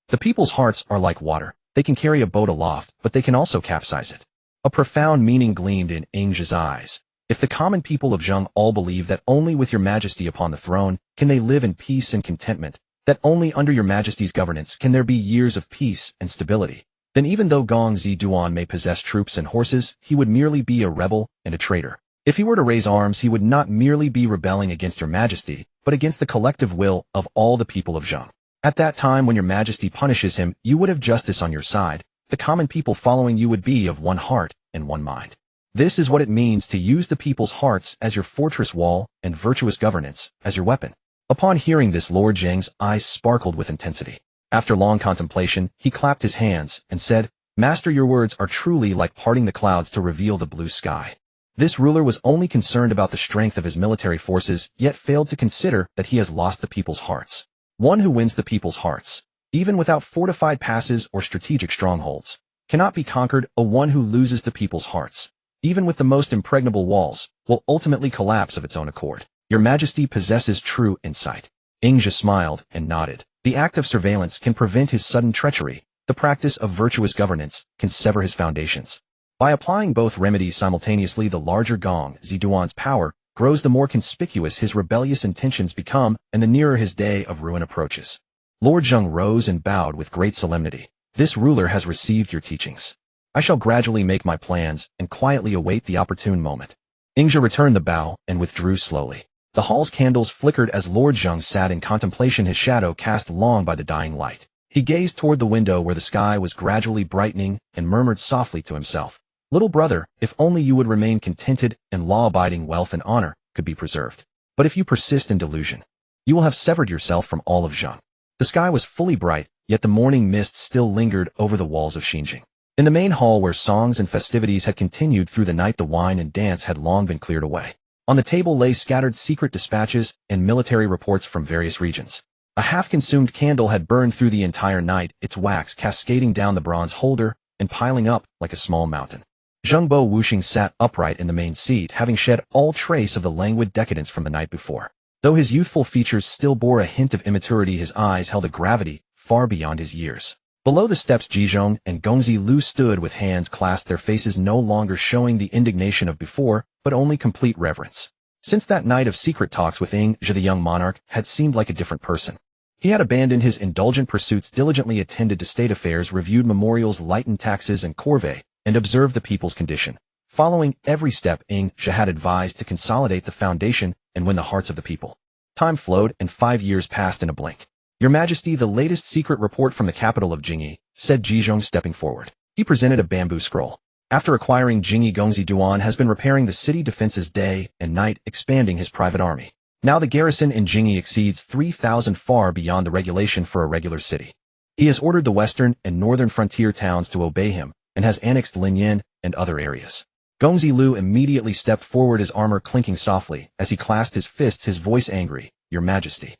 the people's hearts are like water. They can carry a boat aloft, but they can also capsize it. A profound meaning gleamed in Ingzhi's eyes. If the common people of Zheng all believe that only with your Majesty upon the throne can they live in peace and contentment, that only under your Majesty's governance can there be years of peace and stability, then even though Gongzi Duan may possess troops and horses, he would merely be a rebel and a traitor. If he were to raise arms, he would not merely be rebelling against your Majesty, but against the collective will of all the people of Zheng. At that time, when your Majesty punishes him, you would have justice on your side. The common people following you would be of one heart and one mind. This is what it means to use the people's hearts as your fortress wall and virtuous governance as your weapon. Upon hearing this, Lord Zheng's eyes sparkled with intensity. After long contemplation, he clapped his hands and said, Master, your words are truly like parting the clouds to reveal the blue sky. This ruler was only concerned about the strength of his military forces, yet failed to consider that he has lost the people's hearts. One who wins the people's hearts, even without fortified passes or strategic strongholds, cannot be conquered. A one who loses the people's hearts, even with the most impregnable walls, will ultimately collapse of its own accord. Your Majesty possesses true insight. Ingzhi smiled and nodded. The act of surveillance can prevent his sudden treachery. The practice of virtuous governance can sever his foundations. By applying both remedies simultaneously, the larger Gongzi Duan's power grows, the more conspicuous his rebellious intentions become, and the nearer his day of ruin approaches. Lord Zheng rose and bowed with great solemnity. This ruler has received your teachings. I shall gradually make my plans and quietly await the opportune moment. Ingzhi returned the bow and withdrew slowly. The hall's candles flickered as Lord Zheng sat in contemplation, his shadow cast long by the dying light. He gazed toward the window where the sky was gradually brightening and murmured softly to himself, Little brother, if only you would remain contented and law-abiding, wealth and honor could be preserved. But if you persist in delusion, you will have severed yourself from all of Zheng. The sky was fully bright, yet the morning mist still lingered over the walls of Xinjiang. In the main hall where songs and festivities had continued through the night, the wine and dance had long been cleared away. On the table lay scattered secret dispatches and military reports from various regions. A half-consumed candle had burned through the entire night, its wax cascading down the bronze holder and piling up like a small mountain. Zhengbo Wuxing sat upright in the main seat, having shed all trace of the languid decadence from the night before. Though his youthful features still bore a hint of immaturity, his eyes held a gravity far beyond his years. Below the steps, Jizhong and Gongzi Lu stood with hands clasped, their faces no longer showing the indignation of before, but only complete reverence. Since that night of secret talks with Ingzhi, the young monarch had seemed like a different person. He had abandoned his indulgent pursuits, diligently attended to state affairs, reviewed memorials, lightened taxes and corvée, and observed the people's condition. Following every step Ingzhi had advised to consolidate the foundation and win the hearts of the people. Time flowed, and 5 years passed in a blink. Your Majesty, the latest secret report from the capital of Jingyi, said Jizhong, stepping forward. He presented a bamboo scroll. After acquiring Jingyi, Gongzi Duan has been repairing the city defenses day and night, expanding his private army. Now the garrison in Jingyi exceeds 3,000, far beyond the regulation for a regular city. He has ordered the western and northern frontier towns to obey him and has annexed Linyin and other areas. Gongzi Lu immediately stepped forward, his armor clinking softly as he clasped his fists, his voice angry. Your Majesty.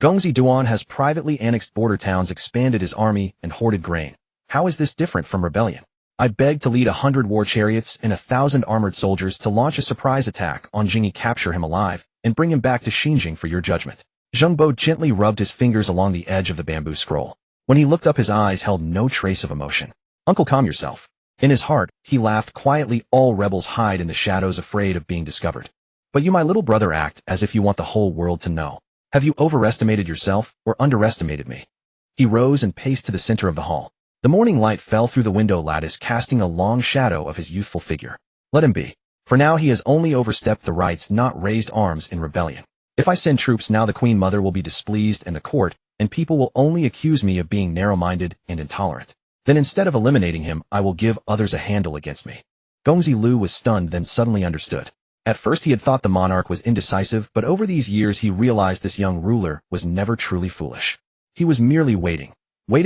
Gongzi Duan has privately annexed border towns, expanded his army, and hoarded grain. How is this different from rebellion? I beg to lead 100 war chariots and 1,000 armored soldiers to launch a surprise attack on Jingyi, capture him alive, and bring him back to Xinjiang for your judgment. Zheng Bo gently rubbed his fingers along the edge of the bamboo scroll. When he looked up, his eyes held no trace of emotion. Uncle, calm yourself. In his heart, he laughed quietly. All rebels hide in the shadows, afraid of being discovered. But you, my little brother, act as if you want the whole world to know. Have you overestimated yourself or underestimated me? He rose and paced to the center of the hall. The morning light fell through the window lattice, casting a long shadow of his youthful figure. Let him be. For now he has only overstepped the rights, not raised arms in rebellion. If I send troops now, the Queen Mother will be displeased and the court, and people will only accuse me of being narrow-minded and intolerant. Then instead of eliminating him, I will give others a handle against me. Gongzi Lu was stunned, then suddenly understood. At first he had thought the monarch was indecisive, but over these years he realized this young ruler was never truly foolish. He was merely waiting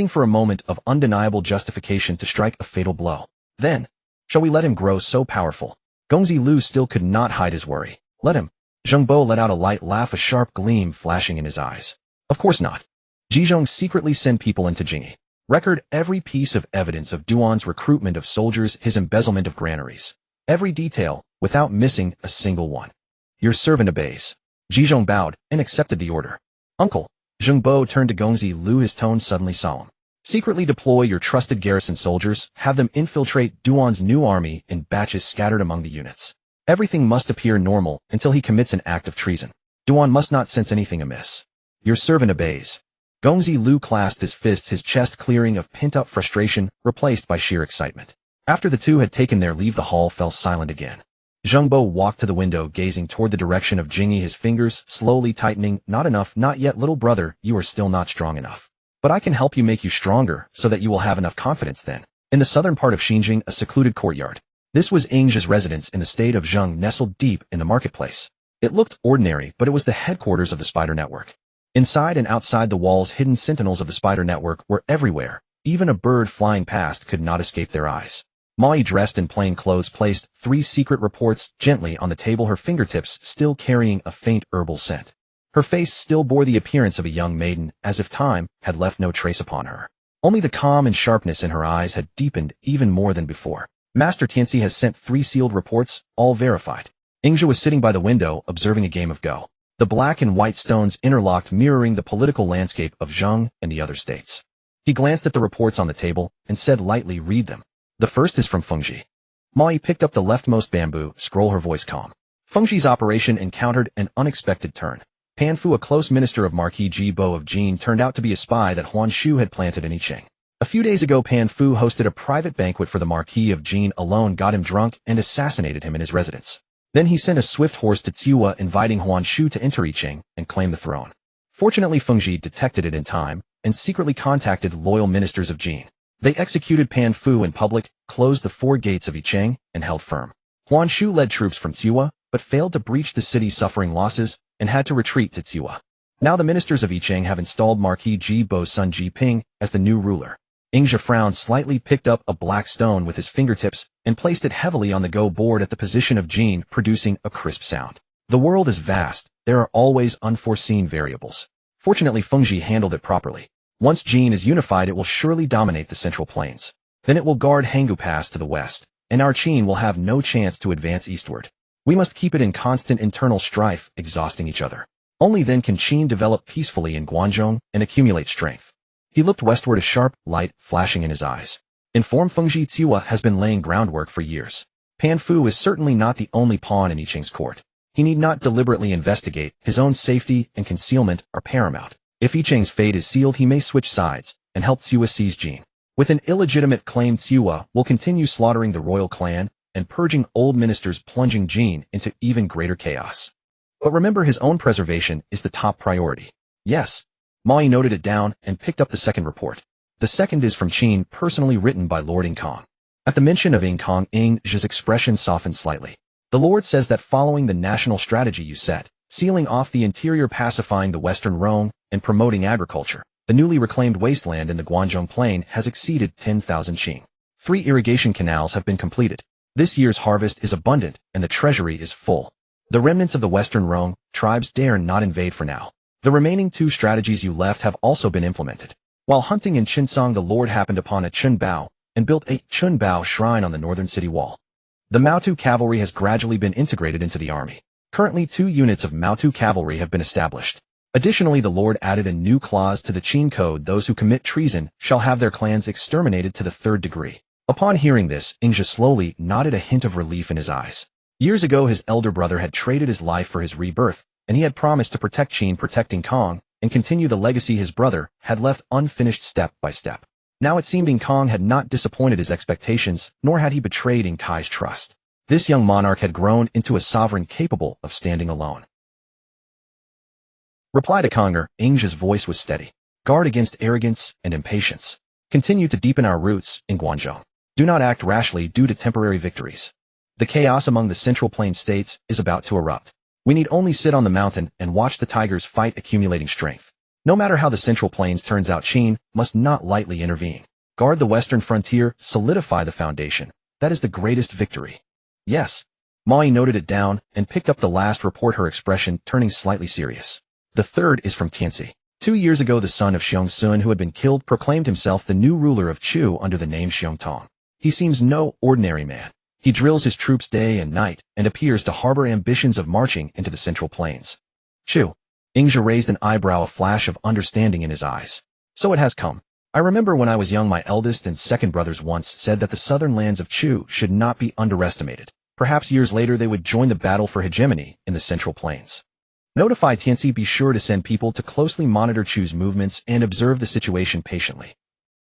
for a moment of undeniable justification to strike a fatal blow. Then, shall we let him grow so powerful? Gongzi Lu still could not hide his worry. Let him. Zheng Bo let out a light laugh, a sharp gleam flashing in his eyes. Of course not. Zhizhong secretly sent people into Jingyi. Record every piece of evidence of Duan's recruitment of soldiers, his embezzlement of granaries. Every detail, without missing a single one. Your servant obeys. Zhizhong bowed and accepted the order. Uncle. Zheng Bo turned to Gongzi Lu, his tone suddenly solemn. Secretly deploy your trusted garrison soldiers, have them infiltrate Duan's new army in batches scattered among the units. Everything must appear normal until he commits an act of treason. Duan must not sense anything amiss. Your servant obeys. Gongzi Lu clasped his fists, his chest clearing of pent-up frustration, replaced by sheer excitement. After the two had taken their leave, the hall fell silent again. Zheng Bo walked to the window, gazing toward the direction of Jingyi, his fingers slowly tightening. Not enough, not yet, little brother, you are still not strong enough. But I can help you, make you stronger, so that you will have enough confidence then. In the southern part of Xinjiang, a secluded courtyard. This was Ingzhi's residence in the state of Zheng, nestled deep in the marketplace. It looked ordinary, but it was the headquarters of the spider network. Inside and outside the walls, hidden sentinels of the spider network were everywhere. Even a bird flying past could not escape their eyes. Molly, dressed in plain clothes, placed 3 secret reports gently on the table, her fingertips still carrying a faint herbal scent. Her face still bore the appearance of a young maiden, as if time had left no trace upon her. Only the calm and sharpness in her eyes had deepened even more than before. Master Tianxi has sent 3 sealed reports, all verified. Ingzhi was sitting by the window, observing a game of Go. The black and white stones interlocked, mirroring the political landscape of Zheng and the other states. He glanced at the reports on the table and said lightly, read them. The first is from Fengji. Molly picked up the leftmost bamboo scroll, her voice calm. Fengji's operation encountered an unexpected turn. Pan Fu, a close minister of Marquis Ji Bo of Jin, turned out to be a spy that Huan Shu had planted in Yicheng. A few days ago, Pan Fu hosted a private banquet for the Marquis of Jin alone, got him drunk, and assassinated him in his residence. Then he sent a swift horse to Tsiwa, inviting Huan Shu to enter Yicheng and claim the throne. Fortunately, Fengji detected it in time and secretly contacted loyal ministers of Jin. They executed Pan Fu in public, closed the 4 gates of Yicheng, and held firm. Huan Shu led troops from Tsiwa, but failed to breach the city, suffering losses, and had to retreat to Tsiwa. Now the ministers of Yicheng have installed Marquis Ji Bo's son Ji Ping as the new ruler. Ingzhi frowned slightly, picked up a black stone with his fingertips, and placed it heavily on the Go board at the position of Jin, producing a crisp sound. The world is vast. There are always unforeseen variables. Fortunately, Fengji handled it properly. Once Jin is unified, it will surely dominate the Central Plains. Then it will guard Hanggu Pass to the west, and our Qin will have no chance to advance eastward. We must keep it in constant internal strife, exhausting each other. Only then can Qin develop peacefully in Guanzhong and accumulate strength. He looked westward, a sharp light flashing in his eyes. Inform Fengji, Tsiwa has been laying groundwork for years. Pan Fu is certainly not the only pawn in Yicheng's court. He need not deliberately investigate. His own safety and concealment are paramount. If Yicheng's fate is sealed, he may switch sides and help Tsiwa seize Jin. With an illegitimate claim, Tsiwa will continue slaughtering the royal clan and purging old ministers, plunging Jin into even greater chaos. But remember, his own preservation is the top priority. Yes. Molly noted it down and picked up the second report. The second is from Qin, personally written by Lord Ingkong. At the mention of Ingkong, Ingzhi's expression softened slightly. The Lord says that following the national strategy you set, sealing off the interior, pacifying the Western Rhone, and promoting agriculture, The newly reclaimed wasteland in the Guangzhou Plain has exceeded 10,000 qing. 3 irrigation canals have been completed. This year's harvest is abundant, and the treasury is full. The remnants of the Western Zhou tribes dare not invade for now. The remaining 2 strategies you left have also been implemented. While hunting in Qinsong, the lord happened upon a Qin Bao and built a Qin Bao shrine on the northern city wall. The Maotu cavalry has gradually been integrated into the army. Currently 2 units of Maotu cavalry have been established. Additionally, the lord added a new clause to the Qin code: those who commit treason shall have their clans exterminated to the 3rd degree. Upon hearing this, Ingzhi slowly nodded, a hint of relief in his eyes. Years ago, his elder brother had traded his life for his rebirth, and he had promised to protect Qin, protecting Kong, and continue the legacy his brother had left unfinished step by step. Now it seemed Ing Kong had not disappointed his expectations, nor had he betrayed Ing Kai's trust. This young monarch had grown into a sovereign capable of standing alone. Reply to Konger. Ingzhi's voice was steady. Guard against arrogance and impatience. Continue to deepen our roots in Guangzhou. Do not act rashly due to temporary victories. The chaos among the Central Plain states is about to erupt. We need only sit on the mountain and watch the tigers fight, accumulating strength. No matter how the Central Plains turns out, Qin must not lightly intervene. Guard the western frontier, solidify the foundation. That is the greatest victory. Yes. Mai noted it down and picked up the last report, her expression turning slightly serious. The 3rd is from Tianxi. 2 years ago, the son of Xiong Sun, who had been killed, proclaimed himself the new ruler of Chu under the name Xiong Tong. He seems no ordinary man. He drills his troops day and night and appears to harbor ambitions of marching into the Central Plains. Chu. Ingzhi raised an eyebrow, a flash of understanding in his eyes. So it has come. I remember when I was young, my eldest and second brothers once said that the southern lands of Chu should not be underestimated. Perhaps years later they would join the battle for hegemony in the Central Plains. Notify Tianxi, be sure to send people to closely monitor Chu's movements and observe the situation patiently.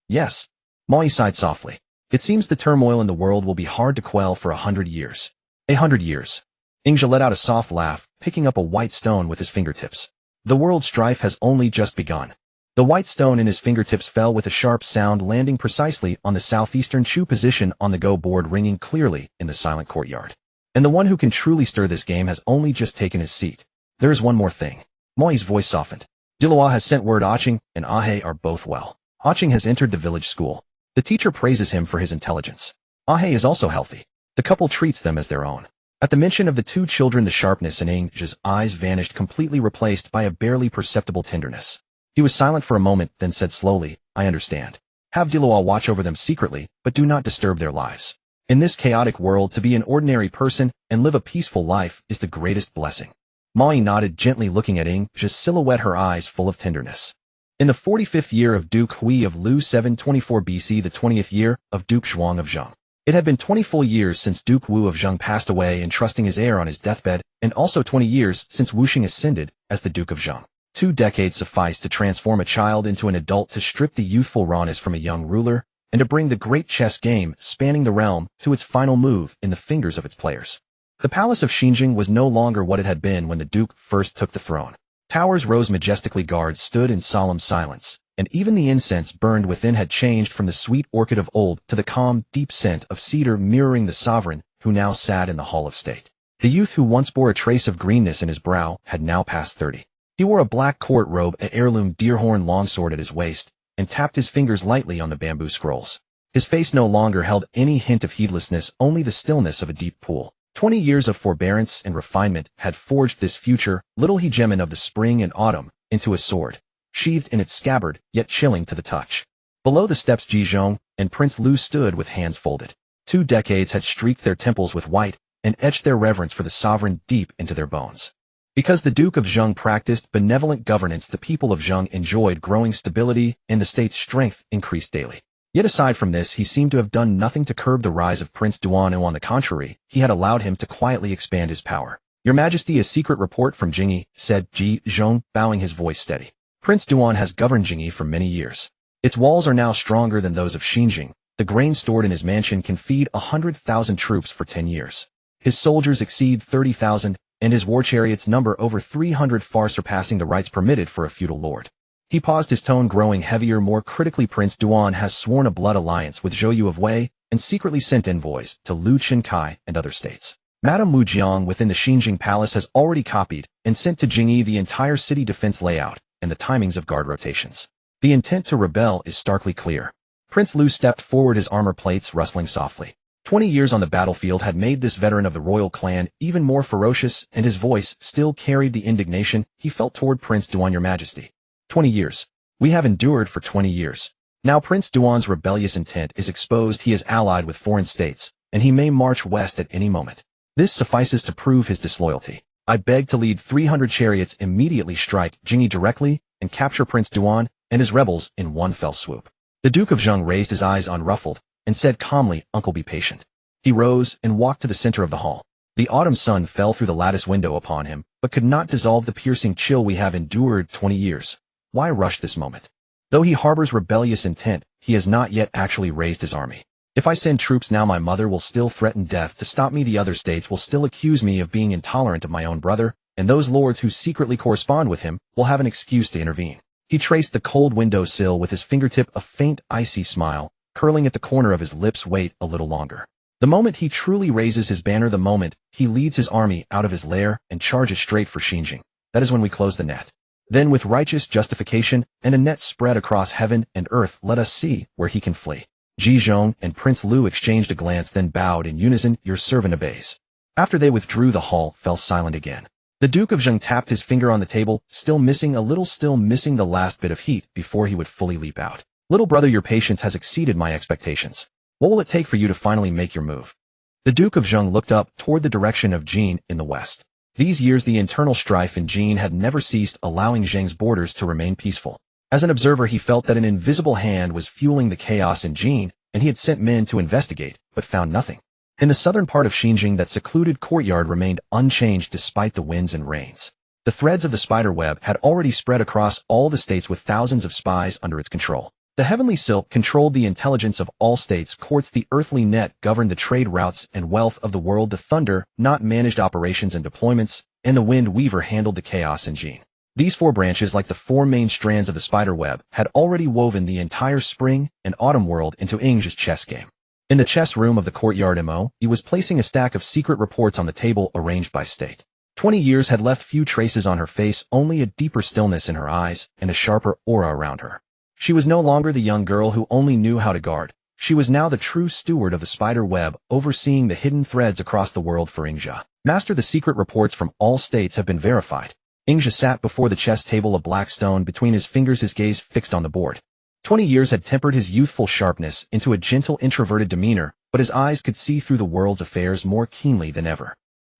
Yes. Mai sighed softly. It seems the turmoil in the world will be hard to quell for 100 years. 100 years. Ingzhi let out a soft laugh, picking up a white stone with his fingertips. The world strife has only just begun. The white stone in his fingertips fell with a sharp sound, landing precisely on the southeastern Chu position on the go board, ringing clearly in the silent courtyard. And the one who can truly stir this game has only just taken his seat. There is one more thing. Moi's voice softened. Diluo has sent word Aching and Ahe are both well. Aching has entered the village school. The teacher praises him for his intelligence. Ahe is also healthy. The couple treats them as their own. At the mention of the 2 children, the sharpness in Ingzhi's eyes vanished, completely replaced by a barely perceptible tenderness. He was silent for a moment, then said slowly, I understand. Have Diluo watch over them secretly, but do not disturb their lives. In this chaotic world, to be an ordinary person and live a peaceful life is the greatest blessing. Mai nodded, gently looking at Ingzhi's silhouette, her eyes full of tenderness. In the 45th year of Duke Hui of Lu 724 BC, the 20th year of Duke Zhuang of Zheng. It had been 20 full years since Duke Wu of Zheng passed away, entrusting his heir on his deathbed, and also 20 years since Wuxing ascended as the Duke of Zheng. 2 decades sufficed to transform a child into an adult, to strip the youthful rawness from a young ruler, and to bring the great chess game spanning the realm to its final move in the fingers of its players. The palace of Xinjing was no longer what it had been when the Duke first took the throne. Towers rose majestically, guards stood in solemn silence, and even the incense burned within had changed from the sweet orchid of old to the calm, deep scent of cedar, mirroring the sovereign who now sat in the hall of state. The youth who once bore a trace of greenness in his brow had now passed 30. He wore a black court robe, an heirloom deerhorn longsword at his waist, and tapped his fingers lightly on the bamboo scrolls. His face no longer held any hint of heedlessness, only the stillness of a deep pool. 20 years of forbearance and refinement had forged this future little hegemon of the spring and autumn into a sword, sheathed in its scabbard, yet chilling to the touch. Below the steps, Ji Zhong and Prince Lu stood with hands folded. 2 decades had streaked their temples with white and etched their reverence for the sovereign deep into their bones. Because the Duke of Zheng practiced benevolent governance, the people of Zheng enjoyed growing stability and the state's strength increased daily. Yet aside from this, he seemed to have done nothing to curb the rise of Prince Duan. On the contrary, he had allowed him to quietly expand his power. Your Majesty, a secret report from Jingyi, said Ji Zhong, bowing, his voice steady. Prince Duan has governed Jingyi for many years. Its walls are now stronger than those of Xinjing. The grain stored in his mansion can feed 100,000 troops for 10 years. His soldiers exceed 30,000, and his war chariots number over 300, far surpassing the rights permitted for a feudal lord. He paused, his tone growing heavier. More critically, Prince Duan has sworn a blood alliance with Zhou Yu of Wei and secretly sent envoys to Lu Qinkai and other states. Madame Wu Jiang within the Xinjing Palace has already copied and sent to Jingyi the entire city defense layout and the timings of guard rotations. The intent to rebel is starkly clear. Prince Lu stepped forward, his armor plates rustling softly. 20 years on the battlefield had made this veteran of the royal clan even more ferocious, and his voice still carried the indignation he felt toward Prince Duan. Your Majesty. 20 years. We have endured for 20 years. Now Prince Duan's rebellious intent is exposed. He is allied with foreign states, and he may march west at any moment. This suffices to prove his disloyalty. I beg to lead 300 chariots immediately, strike Jingyi directly, and capture Prince Duan and his rebels in one fell swoop. The Duke of Zhou raised his eyes unruffled and said calmly, Uncle, be patient. He rose and walked to the center of the hall. The autumn sun fell through the lattice window upon him, but could not dissolve the piercing chill. We have endured 20 years. Why rush this moment? Though he harbors rebellious intent, he has not yet actually raised his army. If I send troops now, my mother will still threaten death to stop me. The other states will still accuse me of being intolerant of my own brother, and those lords who secretly correspond with him will have an excuse to intervene. He traced the cold window sill with his fingertip, a faint, icy smile, curling at the corner of his lips. Wait a little longer. The moment he truly raises his banner, the moment he leads his army out of his lair and charges straight for Xinjiang, that is when we close the net. Then with righteous justification and a net spread across heaven and earth, let us see where he can flee. Ji Zhong and Prince Lu exchanged a glance, then bowed in unison. Your servant obeys. After they withdrew, the hall fell silent again. The Duke of Zhou tapped his finger on the table, still missing the last bit of heat before he would fully leap out. Little brother, your patience has exceeded my expectations. What will it take for you to finally make your move? The Duke of Zhou looked up toward the direction of Jin in the west. These years the internal strife in Jin had never ceased, allowing Zheng's borders to remain peaceful. As an observer, he felt that an invisible hand was fueling the chaos in Jin, and he had sent men to investigate, but found nothing. In the southern part of Xinjiang, that secluded courtyard remained unchanged despite the winds and rains. The threads of the spider web had already spread across all the states with thousands of spies under its control. The heavenly silk controlled the intelligence of all states' courts. The earthly net governed the trade routes and wealth of the world. The thunder not managed operations and deployments, and the wind weaver handled the chaos in Jin. These four branches, like the four main strands of the spider web, had already woven the entire spring and autumn world into Ing's chess game. In the chess room of the courtyard, he was placing a stack of secret reports on the table arranged by state. 20 years had left few traces on her face, only a deeper stillness in her eyes and a sharper aura around her. She was no longer the young girl who only knew how to guard. She was now the true steward of the spider web, overseeing the hidden threads across the world for Ingja. Master, the secret reports from all states have been verified. Ingja sat before the chess table, a black stone between his fingers, his gaze fixed on the board. 20 years had tempered his youthful sharpness into a gentle, introverted demeanor, but his eyes could see through the world's affairs more keenly than ever.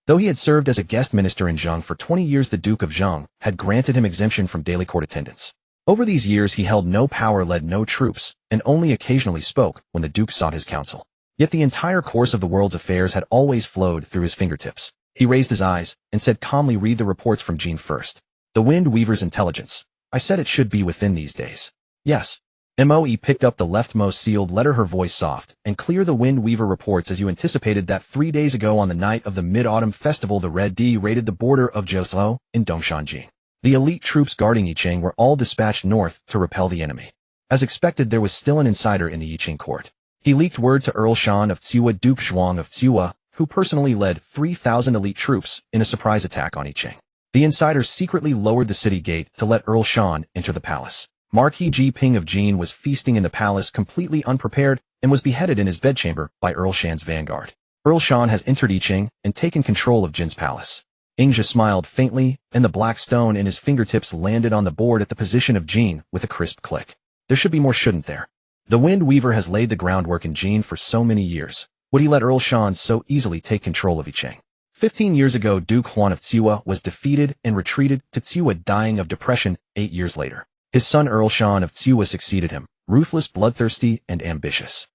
Though he had served as a guest minister in Zheng for 20 years, the Duke of Zheng had granted him exemption from daily court attendance. Over these years he held no power, led no troops, and only occasionally spoke when the Duke sought his counsel. Yet the entire course of the world's affairs had always flowed through his fingertips. He raised his eyes and said calmly, read the reports from Jin first. The wind weaver's intelligence. I said it should be within these days. Yes. Moe picked up the leftmost sealed letter, her voice soft and clear. The wind weaver reports as you anticipated that 3 days ago on the night of the Mid-Autumn Festival, the Red D raided the border of Zhou in Dongshanjing. The elite troops guarding Yicheng were all dispatched north to repel the enemy. As expected, there was still an insider in the Yicheng court. He leaked word to Earl Shan of Tsiwa, Duke Zhuang of Tsiwa, who personally led 3,000 elite troops in a surprise attack on Yicheng. The insider secretly lowered the city gate to let Earl Shan enter the palace. Marquis Ji Ping of Jin was feasting in the palace completely unprepared and was beheaded in his bedchamber by Earl Shan's vanguard. Earl Shan has entered Yicheng and taken control of Jin's palace. Ingja smiled faintly, and the black stone in his fingertips landed on the board at the position of Jin with a crisp click. There should be more, shouldn't there? The Wind Weaver has laid the groundwork in Jin for so many years. Would he let Earl Shan so easily take control of Yicheng? 15 years ago, Duke Huan of Tsiwa was defeated and retreated to Tsiwa, dying of depression 8 years later. His son Earl Shan of Tsiwa succeeded him, ruthless, bloodthirsty, and ambitious.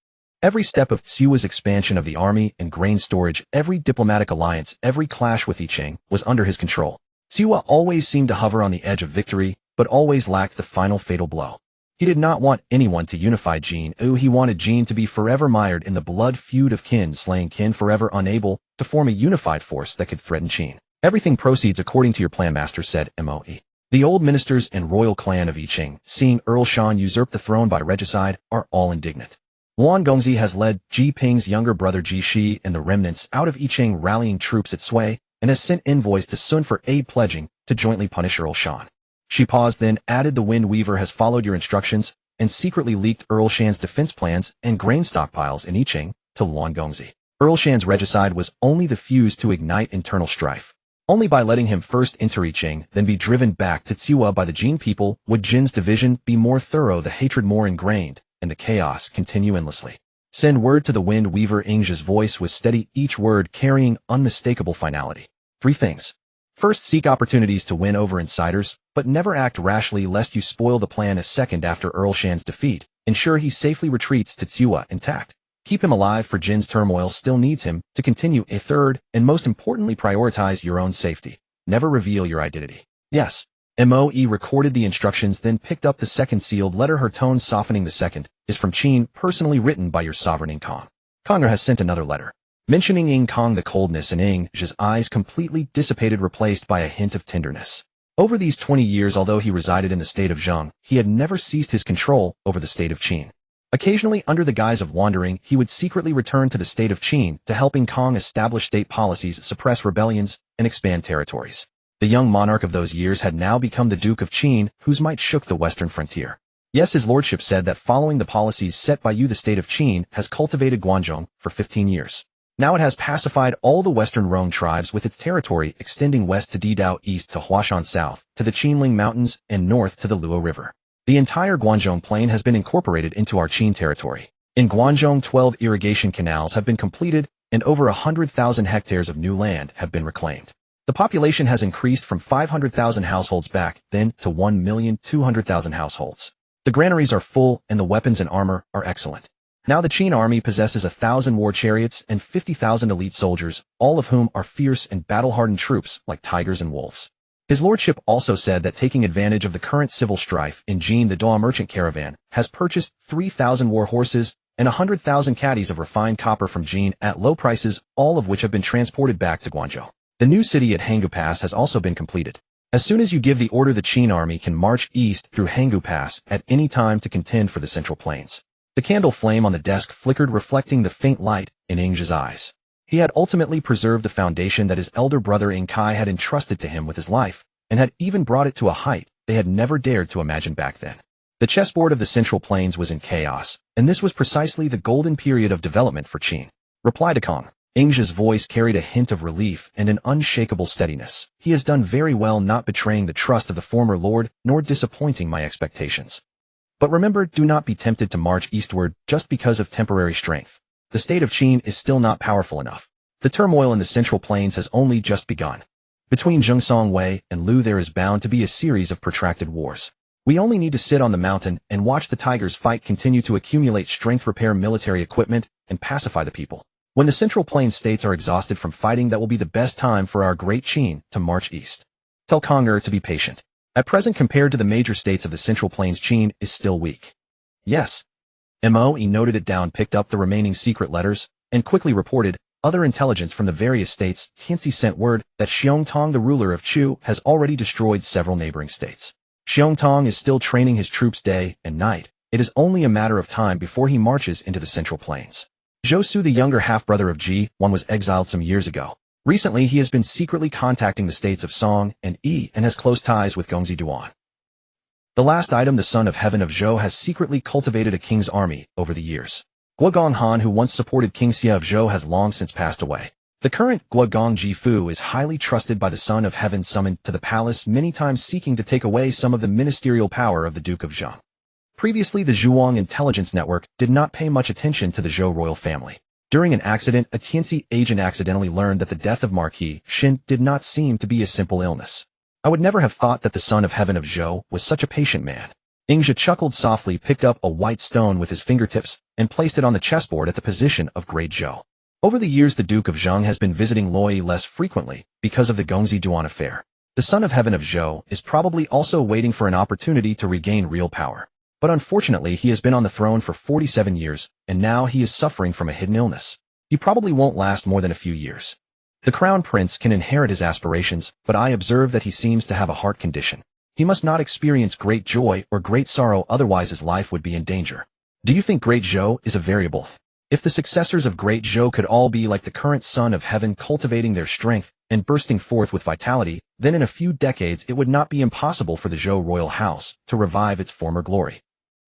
Every step of Tsiwa's expansion of the army and grain storage, every diplomatic alliance, every clash with Yicheng was under his control. Tsiwa always seemed to hover on the edge of victory, but always lacked the final fatal blow. He did not want anyone to unify Jin. He wanted Jin to be forever mired in the blood feud of Qin, slaying Qin, forever unable to form a unified force that could threaten Qin. Everything proceeds according to your plan, Master, said Moe. The old ministers and royal clan of Yicheng, seeing Earl Shan usurp the throne by regicide, are all indignant. Wan Gongzi has led Ji Ping's younger brother Ji Shi and the remnants out of Yicheng, rallying troops at Sui, and has sent envoys to Sun for aid, pledging to jointly punish Earl Shan. She paused, then added, the Wind Weaver has followed your instructions and secretly leaked Earl Shan's defense plans and grain stockpiles in Yiqing to Luan Gongzi. Earl Shan's regicide was only the fuse to ignite internal strife. Only by letting him first enter Yiqing, then be driven back to Tsiwa by the Jin people, would Jin's division be more thorough, the hatred more ingrained, and the chaos continue endlessly. Send word to the Wind Weaver. Ing's voice was steady, each word carrying unmistakable finality. 3 things. First, seek opportunities to win over insiders, but never act rashly lest you spoil the plan. A second, after Earl Shan's defeat, ensure he safely retreats to Tsiwa intact. Keep him alive, for Jin's turmoil still needs him to continue. A third, and most importantly, prioritize your own safety. Never reveal your identity. Yes. Moe recorded the instructions, then picked up the second sealed letter, her tone softening. The second is from Qin, personally written by your sovereign Ing Kong. Konger has sent another letter. Mentioning Ing Kong, the coldness in Ing's eyes completely dissipated, replaced by a hint of tenderness. Over these 20 years, although he resided in the state of Zhou, he had never ceased his control over the state of Qin. Occasionally, under the guise of wandering, he would secretly return to the state of Qin to help Ing Kong establish state policies, suppress rebellions, and expand territories. The young monarch of those years had now become the Duke of Qin, whose might shook the western frontier. Yes, his lordship said that following the policies set by you, the state of Qin has cultivated Guangzhou for 15 years. Now it has pacified all the western Rong tribes, with its territory extending west to Didao, east to Huashan, south to the Qinling Mountains, and north to the Luo River. The entire Guangzhou plain has been incorporated into our Qin territory. In Guangzhou, 12 irrigation canals have been completed, and over 100,000 hectares of new land have been reclaimed. The population has increased from 500,000 households back then to 1,200,000 households. The granaries are full, and the weapons and armor are excellent. Now the Qin army possesses 1,000 war chariots and 50,000 elite soldiers, all of whom are fierce and battle-hardened troops like tigers and wolves. His lordship also said that, taking advantage of the current civil strife in Jin, the Daw merchant caravan has purchased 3,000 war horses and 100,000 caddies of refined copper from Jin at low prices, all of which have been transported back to Guangzhou. The new city at Hangu Pass has also been completed. As soon as you give the order, the Qin army can march east through Hangu Pass at any time to contend for the Central Plains. The candle flame on the desk flickered, reflecting the faint light in Ing's eyes. He had ultimately preserved the foundation that his elder brother Ing Kai had entrusted to him with his life, and had even brought it to a height they had never dared to imagine back then. The chessboard of the Central Plains was in chaos, and this was precisely the golden period of development for Qin. Reply to Kong. Ing's voice carried a hint of relief and an unshakable steadiness. He has done very well, not betraying the trust of the former lord, nor disappointing my expectations. But remember, do not be tempted to march eastward just because of temporary strength. The state of Qin is still not powerful enough. The turmoil in the Central Plains has only just begun. Between Zhengsong Wei and Lu, there is bound to be a series of protracted wars. We only need to sit on the mountain and watch the tigers fight, continue to accumulate strength, repair military equipment, and pacify the people. When the Central Plains states are exhausted from fighting, that will be the best time for our great Qin to march east. Tell Konger to be patient. At present, compared to the major states of the Central Plains, Qin is still weak. Yes. Moe noted it down, picked up the remaining secret letters, and quickly reported other intelligence from the various states. Tianxi sent word that Xiongtong, the ruler of Chu, has already destroyed several neighboring states. Xiongtong is still training his troops day and night. It is only a matter of time before he marches into the Central Plains. Zhou Su, the younger half-brother of Ji, was exiled some years ago. Recently, he has been secretly contacting the states of Song and Yi and has close ties with Gongzi Duan. The last item, the son of heaven of Zhou, has secretly cultivated a king's army over the years. Guogong Han, who once supported King Xia of Zhou, has long since passed away. The current Guogong Jifu is highly trusted by the son of heaven, summoned to the palace many times, seeking to take away some of the ministerial power of the Duke of Zhou. Previously, the Zhuang intelligence network did not pay much attention to the Zhou royal family. During an accident, a Tianxi agent accidentally learned that the death of Marquis Xin did not seem to be a simple illness. I would never have thought that the son of heaven of Zhou was such a patient man. Ingzhi chuckled softly, picked up a white stone with his fingertips, and placed it on the chessboard at the position of Great Zhou. Over the years, the Duke of Zheng has been visiting Loi less frequently because of the Gongzi Duan affair. The son of heaven of Zhou is probably also waiting for an opportunity to regain real power. But unfortunately, he has been on the throne for 47 years, and now he is suffering from a hidden illness. He probably won't last more than a few years. The crown prince can inherit his aspirations, but I observe that he seems to have a heart condition. He must not experience great joy or great sorrow, otherwise his life would be in danger. Do you think Great Zhou is a variable? If the successors of Great Zhou could all be like the current son of heaven, cultivating their strength and bursting forth with vitality, then in a few decades it would not be impossible for the Zhou royal house to revive its former glory.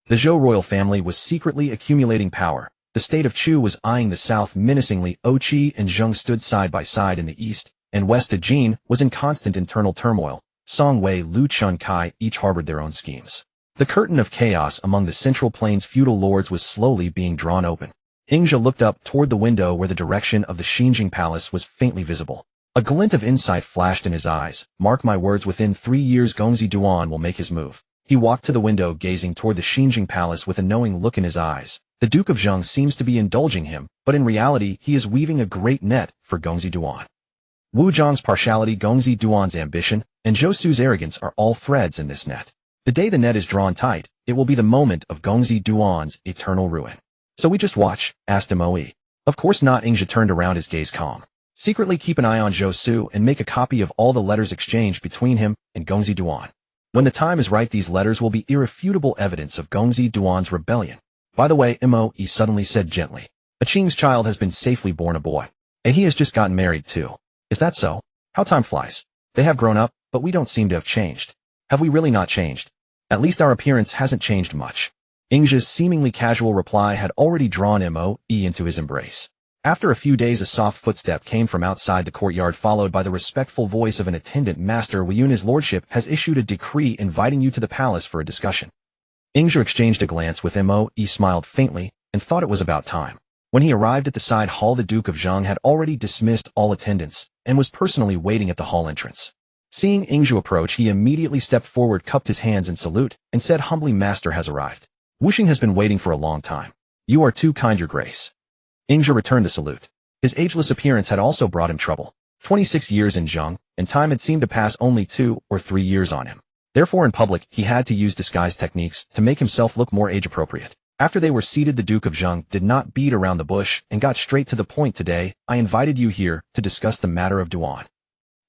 The Zhou royal family was secretly accumulating power. The state of Chu was eyeing the south menacingly. Qi and Zheng stood side by side in the east, and west of Jin was in constant internal turmoil. Song Wei, Lu Chun Kai each harbored their own schemes. The curtain of chaos among the Central Plains feudal lords was slowly being drawn open. Ingzhi looked up toward the window where the direction of the Xinjing palace was faintly visible. A glint of insight flashed in his eyes. Mark my words, within 3 years Gongzi Duan will make his move. He walked to the window, gazing toward the Xinjing palace with a knowing look in his eyes. The Duke of Zheng seems to be indulging him, but in reality he is weaving a great net for Gongzi Duan. Wu Zhang's partiality, Gongzi Duan's ambition, and Zhou Su's arrogance are all threads in this net. The day the net is drawn tight, it will be the moment of Gongzi Duan's eternal ruin. So we just watch? Asked Moe. Of course not. Ingzhi turned around, his gaze calm. Secretly keep an eye on Zhou Su and make a copy of all the letters exchanged between him and Gongzi Duan. When the time is right, these letters will be irrefutable evidence of Gongzi Duan's rebellion. By the way, Moe suddenly said gently, a Qing's child has been safely born a boy. And he has just gotten married too. Is that so? How time flies. They have grown up, but we don't seem to have changed. Have we really not changed? At least our appearance hasn't changed much. Ingzhi's seemingly casual reply had already drawn Moe into his embrace. After a few days, a soft footstep came from outside the courtyard, followed by the respectful voice of an attendant. Master Weiyun, his lordship has issued a decree inviting you to the palace for a discussion. Ingzhi exchanged a glance with Moe, smiled faintly, and thought it was about time. When he arrived at the side hall, the Duke of Zheng had already dismissed all attendants and was personally waiting at the hall entrance. Seeing Ingzhi approach, he immediately stepped forward, cupped his hands in salute, and said humbly, Master has arrived. Wuxing has been waiting for a long time. You are too kind, your grace. Ingzhi returned the salute. His ageless appearance had also brought him trouble. 26 years in Zheng, and time had seemed to pass only 2 or 3 years on him. Therefore in public, he had to use disguise techniques to make himself look more age-appropriate. After they were seated, the Duke of Zheng did not beat around the bush and got straight to the point. Today, I invited you here to discuss the matter of Duan.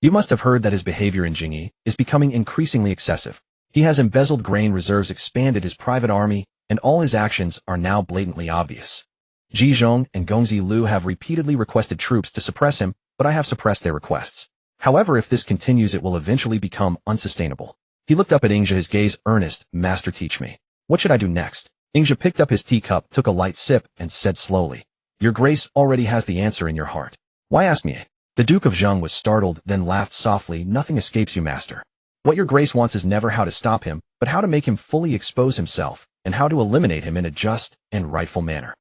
You must have heard that his behavior in Jingyi is becoming increasingly excessive. He has embezzled grain reserves, expanded his private army, and all his actions are now blatantly obvious. Ji Zhong and Gongzi Lu have repeatedly requested troops to suppress him, but I have suppressed their requests. However, if this continues, it will eventually become unsustainable. He looked up at Ingzhi, his gaze earnest. Master, teach me. What should I do next? Ingzhi picked up his teacup, took a light sip, and said slowly, Your Grace already has the answer in your heart. Why ask me? The Duke of Zheng was startled, then laughed softly. Nothing escapes you, Master. What your Grace wants is never how to stop him, but how to make him fully expose himself, and how to eliminate him in a just and rightful manner.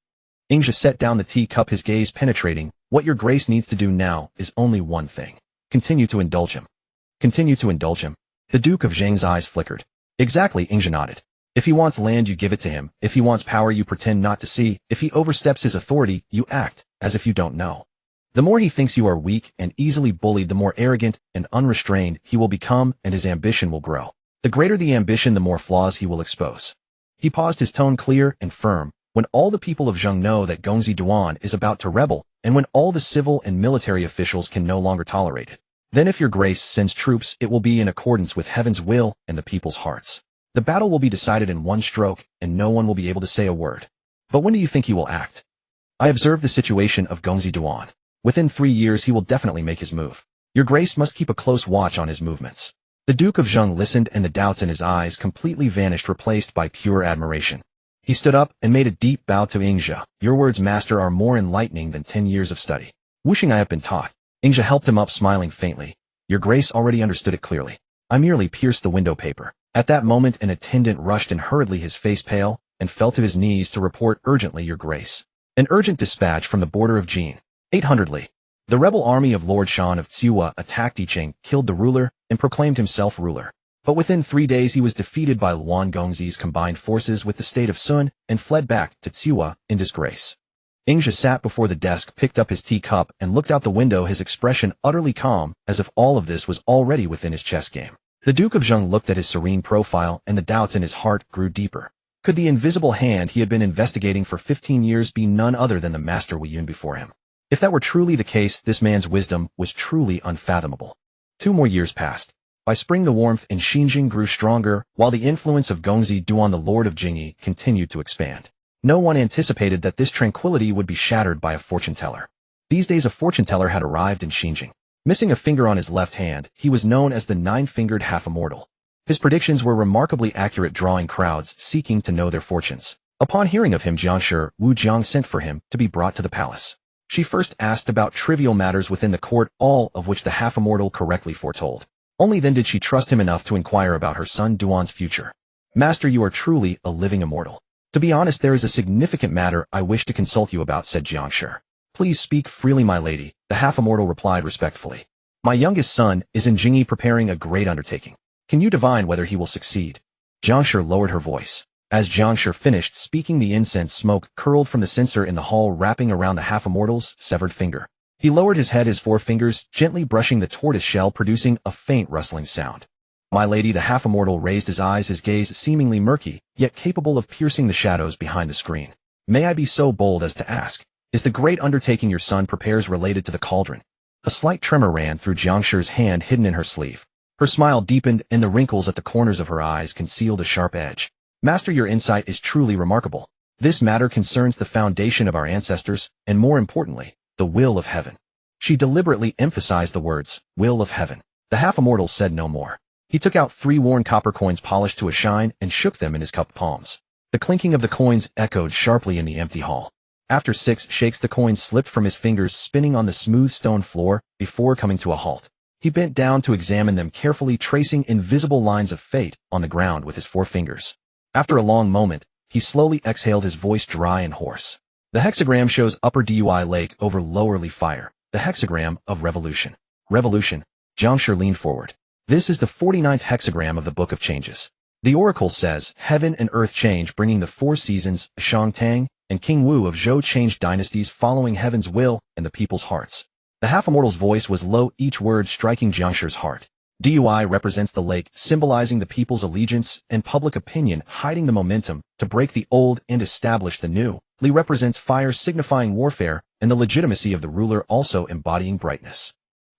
Ingzhi set down the teacup, his gaze penetrating. What your Grace needs to do now is only one thing. Continue to indulge him. Continue to indulge him. The Duke of Zheng's eyes flickered. Exactly, Ingzhi nodded. If he wants land, you give it to him. If he wants power, you pretend not to see. If he oversteps his authority, you act as if you don't know. The more he thinks you are weak and easily bullied, the more arrogant and unrestrained he will become, and his ambition will grow. The greater the ambition, the more flaws he will expose. He paused, his tone clear and firm. When all the people of Zheng know that Gongzi Duan is about to rebel, and when all the civil and military officials can no longer tolerate it, then if your Grace sends troops, it will be in accordance with heaven's will and the people's hearts. The battle will be decided in one stroke, and no one will be able to say a word. But when do you think he will act? I observed the situation of Gongzi Duan. Within 3 years he will definitely make his move. Your Grace must keep a close watch on his movements. The Duke of Zheng listened, and the doubts in his eyes completely vanished, replaced by pure admiration. He stood up and made a deep bow to Ingzhi. Your words, Master, are more enlightening than 10 years of study. Wuxing, I have been taught. Ingzhi helped him up, smiling faintly. Your Grace already understood it clearly. I merely pierced the window paper. At that moment an attendant rushed in hurriedly, his face pale, and fell to his knees to report urgently, Your Grace. An urgent dispatch from the border of Jin. 800 Li. The rebel army of Lord Shan of Tsiwa attacked Yicheng, killed the ruler, and proclaimed himself ruler. But within 3 days he was defeated by Luan Gongzi's combined forces with the state of Sun, and fled back to Tsiwa in disgrace. Ingzhi sat before the desk, picked up his teacup, and looked out the window, his expression utterly calm, as if all of this was already within his chess game. The Duke of Zheng looked at his serene profile, and the doubts in his heart grew deeper. Could the invisible hand he had been investigating for 15 years be none other than the Master Weiyun before him? If that were truly the case, this man's wisdom was truly unfathomable. 2 more years passed. By spring the warmth in Xinjing grew stronger, while the influence of Gongzi Duan, the Lord of Jingyi, continued to expand. No one anticipated that this tranquility would be shattered by a fortune-teller. These days a fortune-teller had arrived in Xinjing. Missing a finger on his left hand, he was known as the nine-fingered half-immortal. His predictions were remarkably accurate, drawing crowds seeking to know their fortunes. Upon hearing of him, Jiangshi Wu Jiang sent for him to be brought to the palace. She first asked about trivial matters within the court, all of which the half-immortal correctly foretold. Only then did she trust him enough to inquire about her son Duan's future. "Master, you are truly a living immortal. To be honest, there is a significant matter I wish to consult you about," said Jiangshi. "Please speak freely, my lady," the half-immortal replied respectfully. "My youngest son is in Jingyi preparing a great undertaking. Can you divine whether he will succeed?" Jiangshi lowered her voice. As Jiangshi finished speaking, the incense smoke curled from the censer in the hall, wrapping around the half-immortal's severed finger. He lowered his head, his four fingers gently brushing the tortoise shell, producing a faint rustling sound. "My lady," the half-immortal raised his eyes, his gaze seemingly murky, yet capable of piercing the shadows behind the screen. "May I be so bold as to ask, is the great undertaking your son prepares related to the cauldron?" A slight tremor ran through Jiangshi's hand hidden in her sleeve. Her smile deepened, and the wrinkles at the corners of her eyes concealed a sharp edge. "Master, your insight is truly remarkable. This matter concerns the foundation of our ancestors, and more importantly, the will of heaven." She deliberately emphasized the words, "will of heaven." The half-immortal said no more. He took out 3 worn copper coins polished to a shine and shook them in his cupped palms. The clinking of the coins echoed sharply in the empty hall. After 6 shakes, the coins slipped from his fingers, spinning on the smooth stone floor before coming to a halt. He bent down to examine them carefully, tracing invisible lines of fate on the ground with his 4 fingers. After a long moment, he slowly exhaled, his voice dry and hoarse. "The hexagram shows Upper Dui Lake over Lower Li Fire. The hexagram of revolution." "Revolution?" Jiangshi leaned forward. "This is the 49th hexagram of the Book of Changes. The oracle says, heaven and earth change, bringing the 4 seasons. Shang Tang and King Wu of Zhou changed dynasties, following heaven's will and the people's hearts." The half-immortal's voice was low, each word striking Jiangshi's heart. "Dui represents the lake, symbolizing the people's allegiance and public opinion, hiding the momentum to break the old and establish the new. Li represents fire, signifying warfare, and the legitimacy of the ruler, also embodying brightness.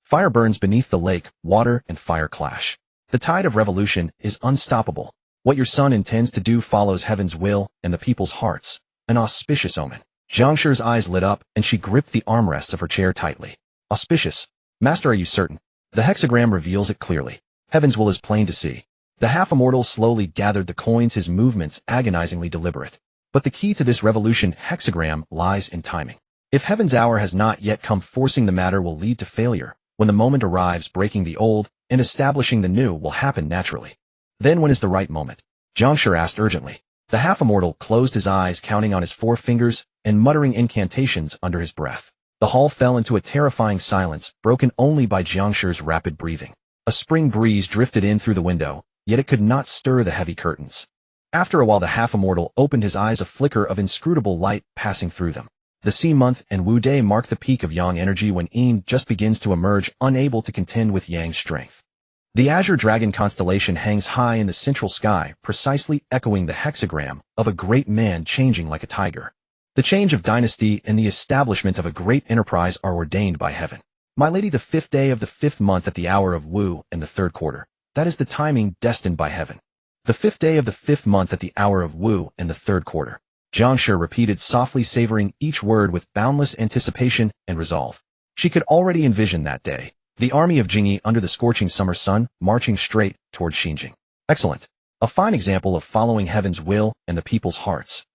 Fire burns beneath the lake, water and fire clash. The tide of revolution is unstoppable. What your son intends to do follows heaven's will and the people's hearts. An auspicious omen." Jiangshi's eyes lit up, and she gripped the armrests of her chair tightly. "Auspicious? Master, are you certain? The hexagram reveals it clearly. Heaven's will is plain to see." The half-immortal slowly gathered the coins, his movements agonizingly deliberate. "But the key to this revolution hexagram lies in timing. If heaven's hour has not yet come, forcing the matter will lead to failure. When the moment arrives, breaking the old and establishing the new will happen naturally." "Then when is the right moment?" Jiangshi asked urgently. The half-immortal closed his eyes, counting on his 4 fingers and muttering incantations under his breath. The hall fell into a terrifying silence, broken only by Jiangshi's rapid breathing. A spring breeze drifted in through the window, yet it could not stir the heavy curtains. After a while, the half-immortal opened his eyes, a flicker of inscrutable light passing through them. The Sea month and Wu Day mark the peak of Yang energy, when Yin just begins to emerge, unable to contend with Yang's strength. The azure dragon constellation hangs high in the central sky, precisely echoing the hexagram of a great man changing like a tiger. The change of dynasty and the establishment of a great enterprise are ordained by heaven. My lady, the 5th day of the 5th month at the hour of Wu in the 3rd quarter. That is the timing destined by heaven. The 5th day of the 5th month at the hour of Wu in the 3rd quarter. Jiangshi repeated softly, savoring each word with boundless anticipation and resolve. She could already envision that day. The army of Jingyi under the scorching summer sun, marching straight toward Xinjiang. Excellent. A fine example of following heaven's will and the people's hearts.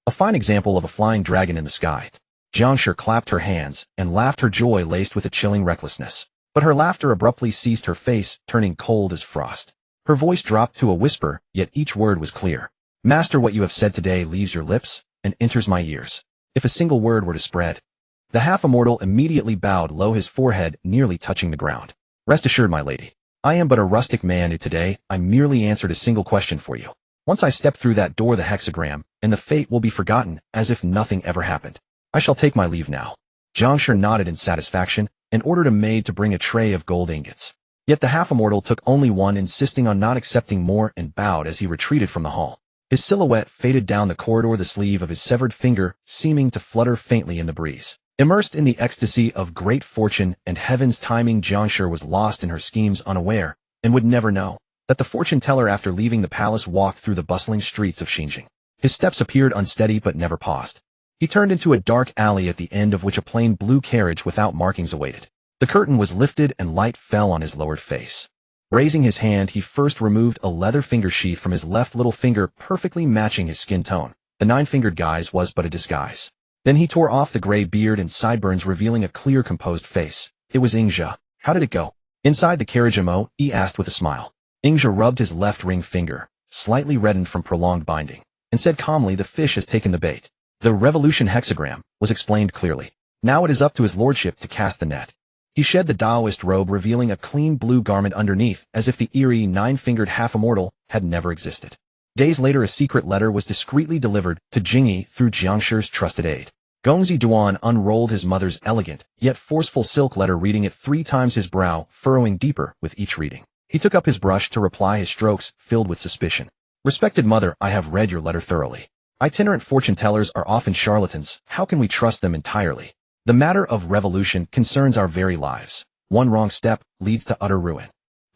A fine example of a flying dragon in the sky. Jiangshi clapped her hands and laughed, her joy laced with a chilling recklessness. But her laughter abruptly ceased, her face turning cold as frost. Her voice dropped to a whisper, yet each word was clear. "Master, what you have said today leaves your lips and enters my ears. If a single word were to spread." The half-immortal immediately bowed low, his forehead nearly touching the ground. "Rest assured, my lady, I am but a rustic man who today I merely answered a single question for you. Once I step through that door, the hexagram and the fate will be forgotten, as if nothing ever happened. I shall take my leave now." Jiangshi nodded in satisfaction and ordered a maid to bring a tray of gold ingots. Yet the half-immortal took only one, insisting on not accepting more, and bowed as he retreated from the hall. His silhouette faded down the corridor, the sleeve of his severed finger seeming to flutter faintly in the breeze. Immersed in the ecstasy of great fortune and heaven's timing, Jiangshi was lost in her schemes, unaware, and would never know, that the fortune-teller, after leaving the palace, walked through the bustling streets of Xinjiang. His steps appeared unsteady but never paused. He turned into a dark alley, at the end of which a plain blue carriage without markings awaited. The curtain was lifted and light fell on his lowered face. Raising his hand, he first removed a leather finger sheath from his left little finger, perfectly matching his skin tone. The nine-fingered guise was but a disguise. Then he tore off the gray beard and sideburns, revealing a clear, composed face. It was Ingzhe. How did it go? Inside the carriage, he asked with a smile. Ingzhe rubbed his left ring finger, slightly reddened from prolonged binding, and said calmly, "The fish has taken the bait." The revolution hexagram was explained clearly. Now it is up to his lordship to cast the net. He shed the Taoist robe, revealing a clean blue garment underneath, as if the eerie nine-fingered half-immortal had never existed. Days later, a secret letter was discreetly delivered to Jingyi through Jiang Shi's trusted aide. Gongzi Duan unrolled his mother's elegant, yet forceful silk letter, reading it 3 times, his brow furrowing deeper with each reading. He took up his brush to reply, his strokes filled with suspicion. "Respected mother, I have read your letter thoroughly. Itinerant fortune-tellers are often charlatans. How can we trust them entirely? The matter of revolution concerns our very lives. One wrong step leads to utter ruin.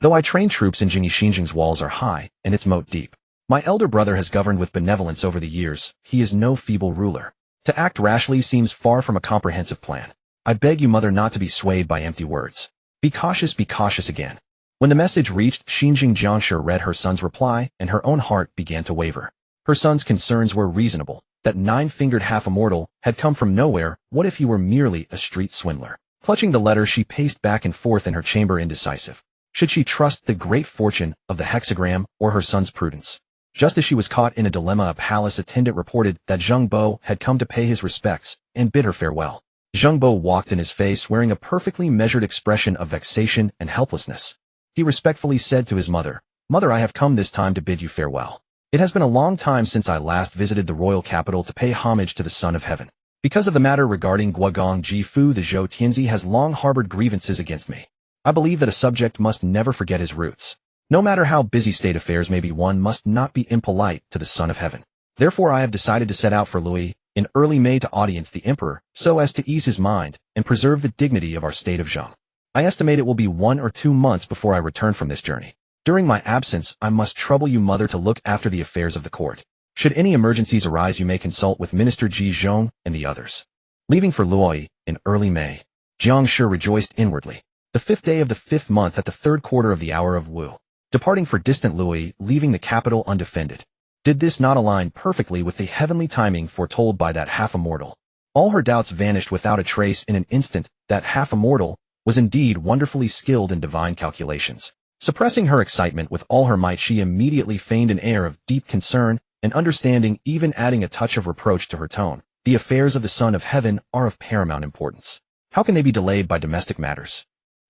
Though I train troops in Jingyi, Xinjiang's walls are high and its moat deep. My elder brother has governed with benevolence over the years. He is no feeble ruler. To act rashly seems far from a comprehensive plan. I beg you, mother, not to be swayed by empty words. Be cautious again." When the message reached Xinjiang, Jiang Shi read her son's reply, and her own heart began to waver. Her son's concerns were reasonable. That nine-fingered half-immortal had come from nowhere. What if he were merely a street swindler? Clutching the letter, she paced back and forth in her chamber, indecisive. Should she trust the great fortune of the hexagram or her son's prudence? Just as she was caught in a dilemma, a palace attendant reported that Zheng Bo had come to pay his respects and bid her farewell. Zheng Bo walked in his face, wearing a perfectly measured expression of vexation and helplessness. He respectfully said to his mother, "Mother, I have come this time to bid you farewell. It has been a long time since I last visited the royal capital to pay homage to the Son of Heaven. Because of the matter regarding Guogong Jifu, the Zhou Tianzi has long harbored grievances against me. I believe that a subject must never forget his roots. No matter how busy state affairs may be, one must not be impolite to the Son of Heaven. Therefore, I have decided to set out for Louis in early May to audience the emperor, so as to ease his mind and preserve the dignity of our state of Zheng. I estimate it will be 1 or 2 months before I return from this journey. During my absence, I must trouble you, mother, to look after the affairs of the court. Should any emergencies arise, you may consult with Minister Ji Zhong and the others." Leaving for Luoyi in early May, Jiang Shi rejoiced inwardly. The 5th day of the 5th month at the 3rd quarter of the hour of Wu. Departing for distant Luoyi, leaving the capital undefended. Did this not align perfectly with the heavenly timing foretold by that half-immortal? All her doubts vanished without a trace in an instant. That half-immortal was indeed wonderfully skilled in divine calculations. Suppressing her excitement with all her might, she immediately feigned an air of deep concern and understanding, even adding a touch of reproach to her tone. The affairs of the Son of Heaven are of paramount importance. How can they be delayed by domestic matters?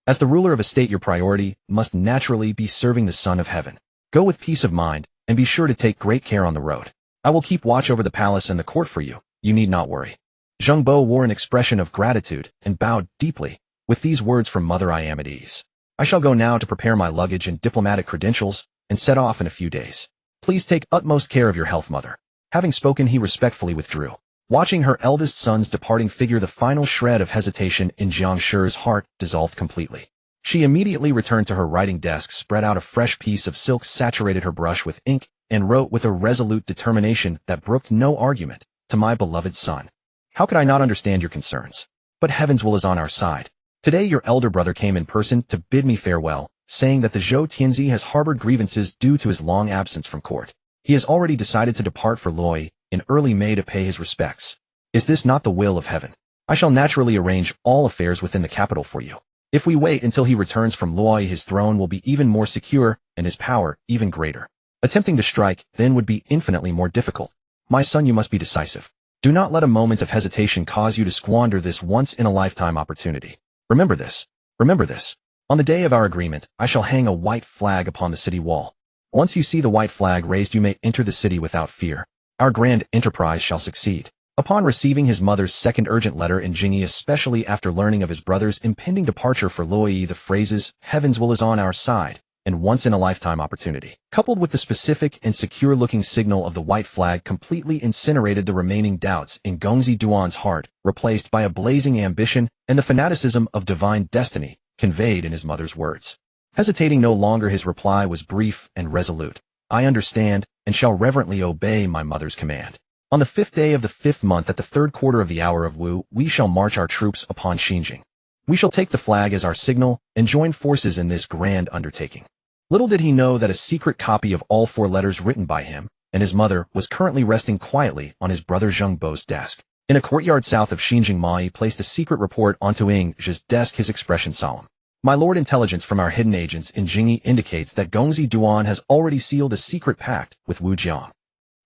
As the ruler of a state, your priority must naturally be serving the Son of Heaven. Go with peace of mind, and be sure to take great care on the road. I will keep watch over the palace and the court for you. You need not worry." Zheng Bo wore an expression of gratitude and bowed deeply. With these words from mother, I am at ease. I shall go now to prepare my luggage and diplomatic credentials and set off in a few days. Please take utmost care of your health, mother. Having spoken, he respectfully withdrew. Watching her eldest son's departing figure, the final shred of hesitation in Jiang Shi's heart dissolved completely. She immediately returned to her writing desk, spread out a fresh piece of silk, saturated her brush with ink, and wrote with a resolute determination that brooked no argument, "To my beloved son. How could I not understand your concerns? But heaven's will is on our side. Today your elder brother came in person to bid me farewell, saying that the Zhou Tianzi has harbored grievances due to his long absence from court. He has already decided to depart for Luoyi in early May to pay his respects. Is this not the will of heaven? I shall naturally arrange all affairs within the capital for you. If we wait until he returns from Luoyi, his throne will be even more secure and his power even greater. Attempting to strike then would be infinitely more difficult. My son, you must be decisive. Do not let a moment of hesitation cause you to squander this once-in-a-lifetime opportunity. Remember this. Remember this. On the day of our agreement, I shall hang a white flag upon the city wall. Once you see the white flag raised, you may enter the city without fear. Our grand enterprise shall succeed." Upon receiving his mother's second urgent letter in Jingyi, especially after learning of his brother's impending departure for Luoyi, the phrases, "Heaven's will is on our side," and "once-in-a-lifetime opportunity," coupled with the specific and secure-looking signal of the white flag, completely incinerated the remaining doubts in Gongzi Duan's heart, replaced by a blazing ambition and the fanaticism of divine destiny, conveyed in his mother's words. Hesitating no longer, his reply was brief and resolute. "I understand, and shall reverently obey my mother's command. On the 5th day of the 5th month at the 3rd quarter of the hour of Wu, we shall march our troops upon Xinjiang. We shall take the flag as our signal and join forces in this grand undertaking. Little did he know that a secret copy of all 4 letters written by him and his mother was currently resting quietly on his brother Zheng Bo's desk. In a courtyard south of Xinjiang, Ma Yi placed a secret report onto Ing's desk, his expression solemn. My lord, intelligence from our hidden agents in Jingyi indicates that Gongzi Duan has already sealed a secret pact with Wu Jiang.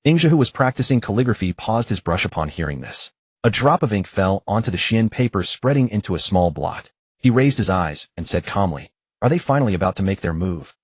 Ingja, who was practicing calligraphy, paused his brush upon hearing this. A drop of ink fell onto the Xian paper, spreading into a small blot. He raised his eyes and said calmly, "Are they finally about to make their move?"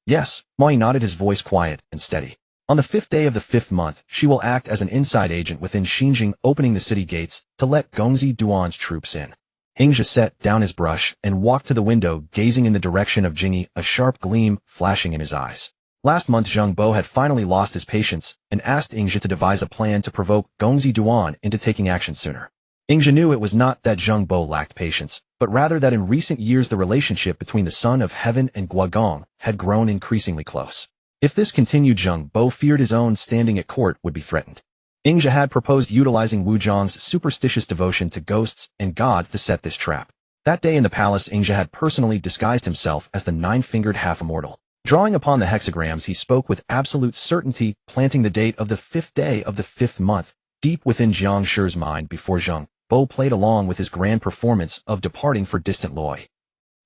"Yes," Ma Yi nodded, his voice quiet and steady. "On the 5th day of the 5th month, she will act as an inside agent within Xinjiang, opening the city gates to let Gongzi Duan's troops in." Ingja set down his brush and walked to the window, gazing in the direction of Jingyi, a sharp gleam flashing in his eyes. Last month, Zheng Bo had finally lost his patience and asked Ingja to devise a plan to provoke Gongzi Duan into taking action sooner. Ingja knew it was not that Zheng Bo lacked patience, but rather that in recent years the relationship between the Son of Heaven and Guogong had grown increasingly close. If this continued, Zheng Bo feared his own standing at court would be threatened. Ingja had proposed utilizing Wu Jiang's superstitious devotion to ghosts and gods to set this trap. That day in the palace, Ingja had personally disguised himself as the 9-fingered half-immortal. Drawing upon the hexagrams, he spoke with absolute certainty, planting the date of the 5th day of the 5th month deep within Jiang Shi's mind before Zheng Bo played along with his grand performance of departing for distant Loi.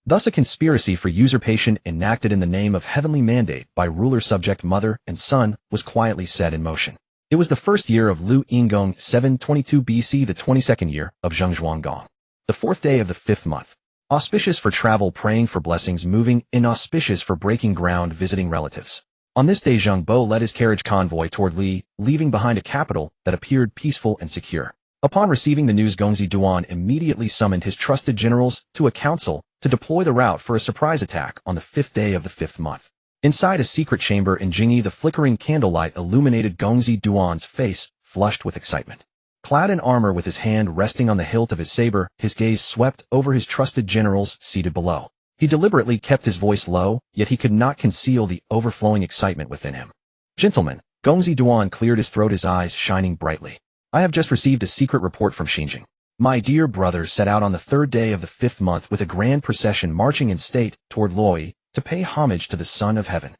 Thus a conspiracy for usurpation enacted in the name of heavenly mandate by ruler, subject, mother, and son was quietly set in motion. It was the 1st year of Lu Yinggong 722 BC, the 22nd year of Zheng Zhuanggong. The 4th day of the 5th month. Auspicious for travel, praying for blessings, moving; inauspicious for breaking ground, visiting relatives. On this day, Zheng Bo led his carriage convoy toward Li, leaving behind a capital that appeared peaceful and secure. Upon receiving the news, Gongzi Duan immediately summoned his trusted generals to a council to deploy the route for a surprise attack on the 5th day of the 5th month. Inside a secret chamber in Jingyi, the flickering candlelight illuminated Gongzi Duan's face, flushed with excitement. Clad in armor, with his hand resting on the hilt of his saber, his gaze swept over his trusted generals seated below. He deliberately kept his voice low, yet he could not conceal the overflowing excitement within him. "Gentlemen," Gongzi Duan cleared his throat, his eyes shining brightly. "I have just received a secret report from Xinjiang. My dear brothers set out on the 3rd day of the 5th month with a grand procession marching in state toward Loi to pay homage to the Son of Heaven."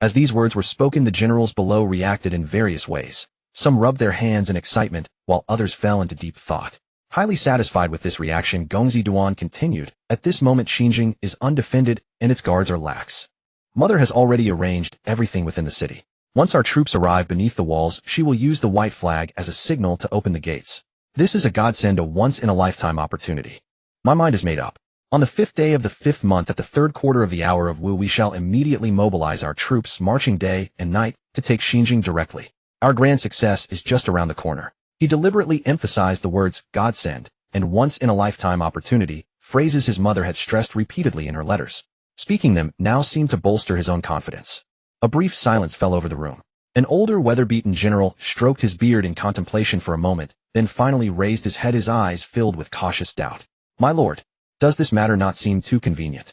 As these words were spoken, the generals below reacted in various ways. Some rubbed their hands in excitement, while others fell into deep thought. Highly satisfied with this reaction, Gongzi Duan continued, "At this moment, Xinjiang is undefended and its guards are lax. Mother has already arranged everything within the city. Once our troops arrive beneath the walls, she will use the white flag as a signal to open the gates. This is a godsend, a once-in-a-lifetime opportunity. My mind is made up. On the 5th day of the 5th month, at the 3rd quarter of the hour of Wu, we shall immediately mobilize our troops, marching day and night, to take Xinjiang directly. Our grand success is just around the corner." He deliberately emphasized the words godsend and once-in-a-lifetime opportunity, phrases his mother had stressed repeatedly in her letters. Speaking them now seemed to bolster his own confidence. A brief silence fell over the room. An older, weather-beaten general stroked his beard in contemplation for a moment, then finally raised his head, his eyes filled with cautious doubt. "My lord, does this matter not seem too convenient?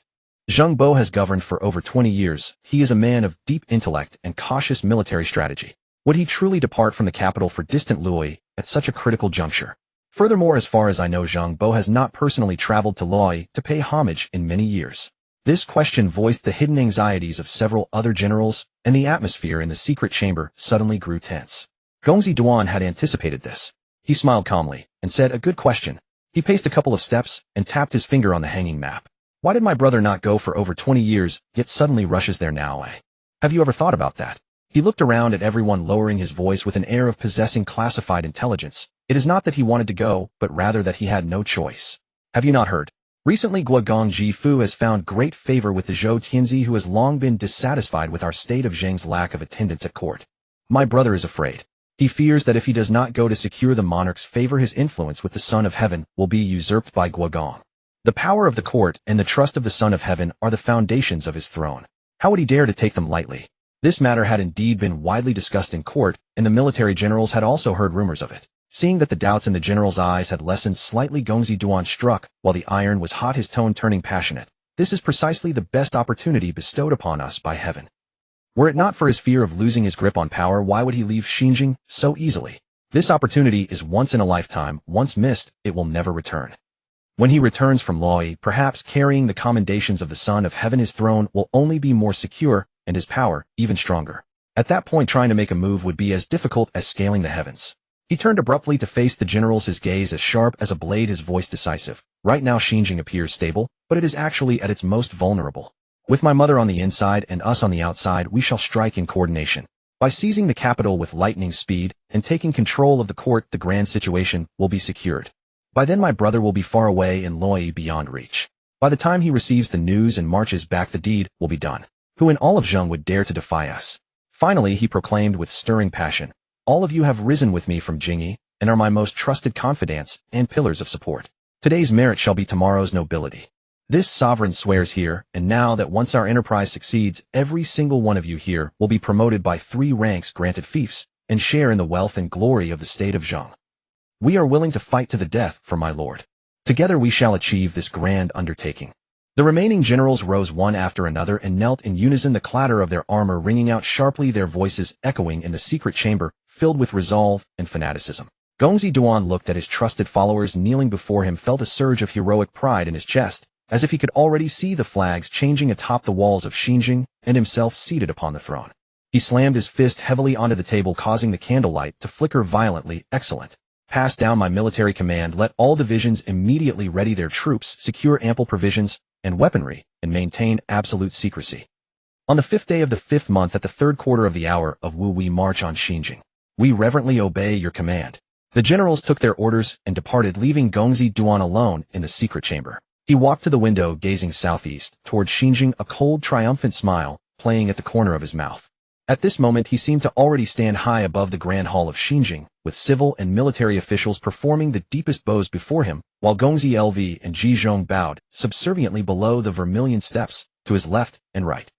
Zheng Bo has governed for over 20 years. He is a man of deep intellect and cautious military strategy. Would he truly depart from the capital for distant Loi at such a critical juncture? Furthermore, as far as I know, Zheng Bo has not personally traveled to Loi to pay homage in many years." This question voiced the hidden anxieties of several other generals, and the atmosphere in the secret chamber suddenly grew tense. Gongzi Duan had anticipated this. He smiled calmly and said, "A good question." He paced a couple of steps and tapped his finger on the hanging map. "Why did my brother not go for over 20 years, yet suddenly rushes there now, eh? Have you ever thought about that?" He looked around at everyone, lowering his voice with an air of possessing classified intelligence. "It is not that he wanted to go, but rather that he had no choice. Have you not heard? Recently, Guogong Jifu has found great favor with the Zhou Tianzi, who has long been dissatisfied with our state of Zheng's lack of attendance at court. My brother is afraid. He fears that if he does not go to secure the monarch's favor, his influence with the Son of Heaven will be usurped by Guogong. The power of the court and the trust of the Son of Heaven are the foundations of his throne. How would he dare to take them lightly?" This matter had indeed been widely discussed in court, and the military generals had also heard rumors of it. Seeing that the doubts in the generals' eyes had lessened slightly, Gongzi Duan struck, while the iron was hot, his tone turning passionate. "This is precisely the best opportunity bestowed upon us by heaven. Were it not for his fear of losing his grip on power, why would he leave Xinjiang so easily? This opportunity is once in a lifetime. Once missed, it will never return." When he returns from Loi, perhaps carrying the commendations of the Son of Heaven, his throne will only be more secure and his power even stronger. At that point, trying to make a move would be as difficult as scaling the heavens. He turned abruptly to face the generals, his gaze as sharp as a blade, his voice decisive. Right now Xinjiang appears stable, but it is actually at its most vulnerable. With my mother on the inside and us on the outside, we shall strike in coordination. By seizing the capital with lightning speed and taking control of the court, the grand situation will be secured. By then my brother will be far away in Loi, beyond reach. By the time he receives the news and marches back, the deed will be done. Who in all of Zheng would dare to defy us? Finally, he proclaimed with stirring passion, all of you have risen with me from Jingyi and are my most trusted confidants and pillars of support. Today's merit shall be tomorrow's nobility. This sovereign swears here and now that once our enterprise succeeds, every single one of you here will be promoted by 3 ranks, granted fiefs, and share in the wealth and glory of the state of Zheng. We are willing to fight to the death for my lord. Together we shall achieve this grand undertaking. The remaining generals rose one after another and knelt in unison, the clatter of their armor ringing out sharply, their voices echoing in the secret chamber, filled with resolve and fanaticism. Gongzi Duan looked at his trusted followers kneeling before him, felt a surge of heroic pride in his chest, as if he could already see the flags changing atop the walls of Xinjiang and himself seated upon the throne. He slammed his fist heavily onto the table, causing the candlelight to flicker violently. Excellent. Pass down my military command. Let all divisions immediately ready their troops, secure ample provisions and weaponry, and maintain absolute secrecy. On the 5th day of the 5th month, at the 3rd quarter of the hour of Wu, we march on Xinjiang. We reverently obey your command. The generals took their orders and departed, leaving Gongzi Duan alone in the secret chamber. He walked to the window, gazing southeast toward Xinjiang, a cold, triumphant smile playing at the corner of his mouth. At this moment, he seemed to already stand high above the grand hall of Xinjiang, with civil and military officials performing the deepest bows before him, while Gongzi Lv and Ji Zhong bowed subserviently below the vermilion steps to his left and right.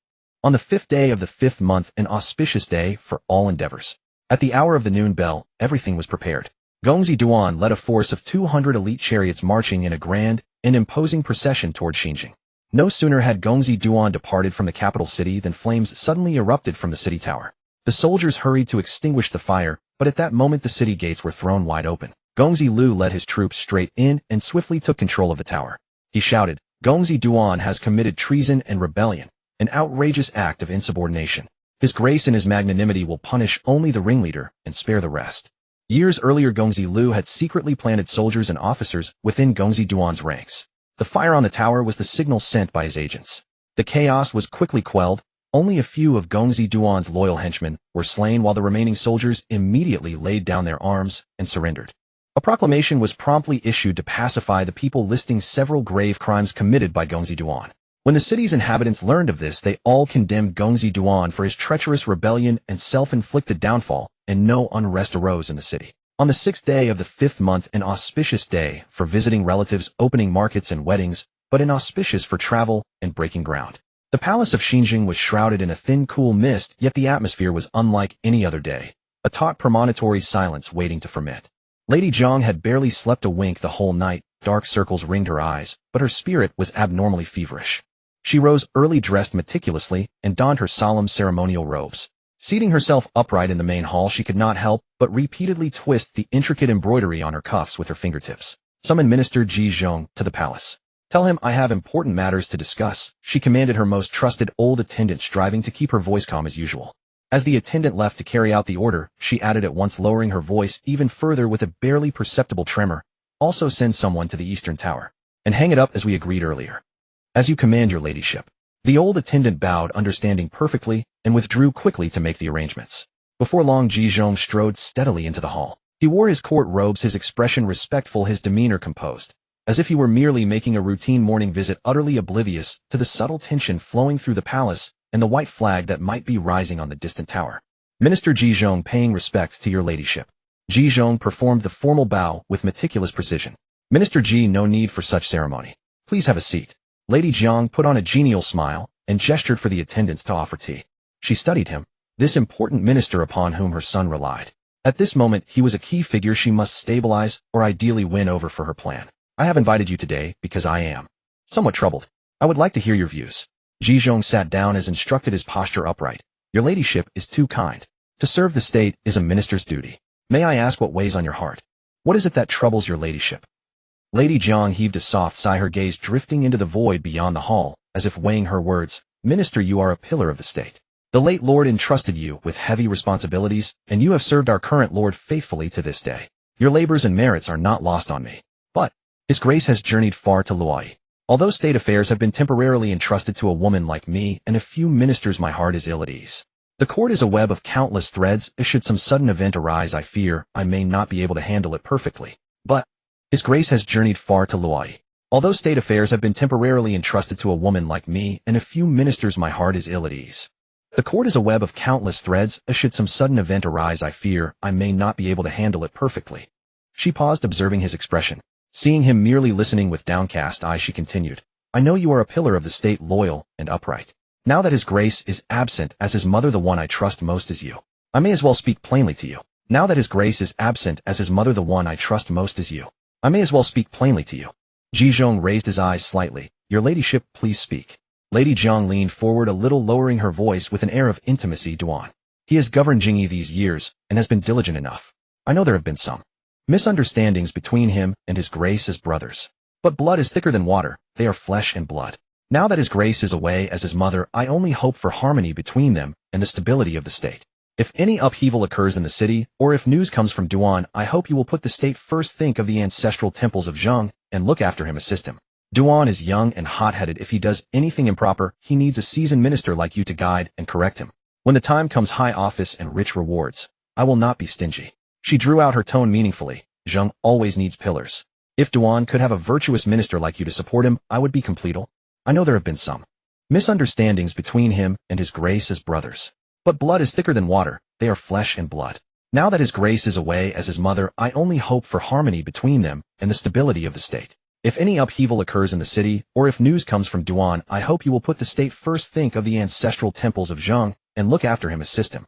On the 5th day of the 5th month, an auspicious day for all endeavors. At the hour of the noon bell, everything was prepared. Gongzi Duan led a force of 200 elite chariots marching in a grand and imposing procession toward Xinjiang. No sooner had Gongzi Duan departed from the capital city than flames suddenly erupted from the city tower. The soldiers hurried to extinguish the fire, but at that moment the city gates were thrown wide open. Gongzi Lu led his troops straight in and swiftly took control of the tower. He shouted, Gongzi Duan has committed treason and rebellion, an outrageous act of insubordination. His grace and his magnanimity will punish only the ringleader and spare the rest. Years earlier, Gongzi Lu had secretly planted soldiers and officers within Gongzi Duan's ranks. The fire on the tower was the signal sent by his agents. The chaos was quickly quelled. Only a few of Gongzi Duan's loyal henchmen were slain, while the remaining soldiers immediately laid down their arms and surrendered. A proclamation was promptly issued to pacify the people, listing several grave crimes committed by Gongzi Duan. When the city's inhabitants learned of this, they all condemned Gongzi Duan for his treacherous rebellion and self-inflicted downfall, and no unrest arose in the city. On the 6th day of the 5th month, an auspicious day for visiting relatives, opening markets and weddings, but inauspicious for travel and breaking ground. The palace of Xinjiang was shrouded in a thin, cool mist, yet the atmosphere was unlike any other day, a taut premonitory silence waiting to ferment. Lady Zhang had barely slept a wink the whole night. Dark circles ringed her eyes, but her spirit was abnormally feverish. She rose early, dressed meticulously, and donned her solemn ceremonial robes. Seating herself upright in the main hall, she could not help but repeatedly twist the intricate embroidery on her cuffs with her fingertips. Summon Minister Ji Zhong to the palace. Tell him I have important matters to discuss, she commanded her most trusted old attendant, striving to keep her voice calm as usual. As the attendant left to carry out the order, she added at once, lowering her voice even further with a barely perceptible tremor, also send someone to the eastern tower, and hang it up as we agreed earlier. As you command, your ladyship. The old attendant bowed, understanding perfectly, and withdrew quickly to make the arrangements. Before long, Ji Zhong strode steadily into the hall. He wore his court robes, his expression respectful, his demeanor composed, as if he were merely making a routine morning visit, utterly oblivious to the subtle tension flowing through the palace and the white flag that might be rising on the distant tower. Minister Ji Zhong, paying respects to your ladyship. Ji Zhong performed the formal bow with meticulous precision. Minister Ji, no need for such ceremony. Please have a seat. Lady Jiang put on a genial smile and gestured for the attendants to offer tea. She studied him, this important minister upon whom her son relied. At this moment, he was a key figure she must stabilize or ideally win over for her plan. I have invited you today because I am somewhat troubled. I would like to hear your views. Ji Zhong sat down as instructed, his posture upright. Your ladyship is too kind. To serve the state is a minister's duty. May I ask what weighs on your heart? What is it that troubles your ladyship? Lady Jiang heaved a soft sigh, her gaze drifting into the void beyond the hall, as if weighing her words. Minister, you are a pillar of the state. The late lord entrusted you with heavy responsibilities, and you have served our current lord faithfully to this day. Your labors and merits are not lost on me. But His Grace has journeyed far to Luoyi. Although state affairs have been temporarily entrusted to a woman like me and a few ministers, my heart is ill at ease. The court is a web of countless threads. Should some sudden event arise, I fear I may not be able to handle it perfectly. But His Grace has journeyed far to Luoyi. Although state affairs have been temporarily entrusted to a woman like me and a few ministers, my heart is ill at ease. The court is a web of countless threads. Should some sudden event arise, I fear I may not be able to handle it perfectly. She paused, observing his expression. Seeing him merely listening with downcast eyes, she continued, I know you are a pillar of the state, loyal and upright. Now that His Grace is absent as his mother, the one I trust most is you. I may as well speak plainly to you. Now that His Grace is absent as his mother, the one I trust most is you. I may as well speak plainly to you. Ji Zhong raised his eyes slightly. Your ladyship, please speak. Lady Jiang leaned forward a little, lowering her voice with an air of intimacy. Duan. He has governed Jingyi these years and has been diligent enough. I know there have been some misunderstandings between him and His Grace as brothers. But blood is thicker than water. They are flesh and blood. Now that His Grace is away as his mother, I only hope for harmony between them and the stability of the state. If any upheaval occurs in the city, or if news comes from Duan, I hope you will put the state first. Think of the ancestral temples of Zheng and look after him, assist him. Duan is young and hot-headed. If he does anything improper, he needs a seasoned minister like you to guide and correct him. When the time comes, high office and rich rewards. I will not be stingy. She drew out her tone meaningfully. Zheng always needs pillars. If Duan could have a virtuous minister like you to support him, I would be complete. I know there have been some misunderstandings between him and His Grace as brothers. But blood is thicker than water. They are flesh and blood. Now that His Grace is away as his mother, I only hope for harmony between them and the stability of the state. If any upheaval occurs in the city, or if news comes from Duan, I hope you will put the state first. Think of the ancestral temples of Zheng and look after him, assist him.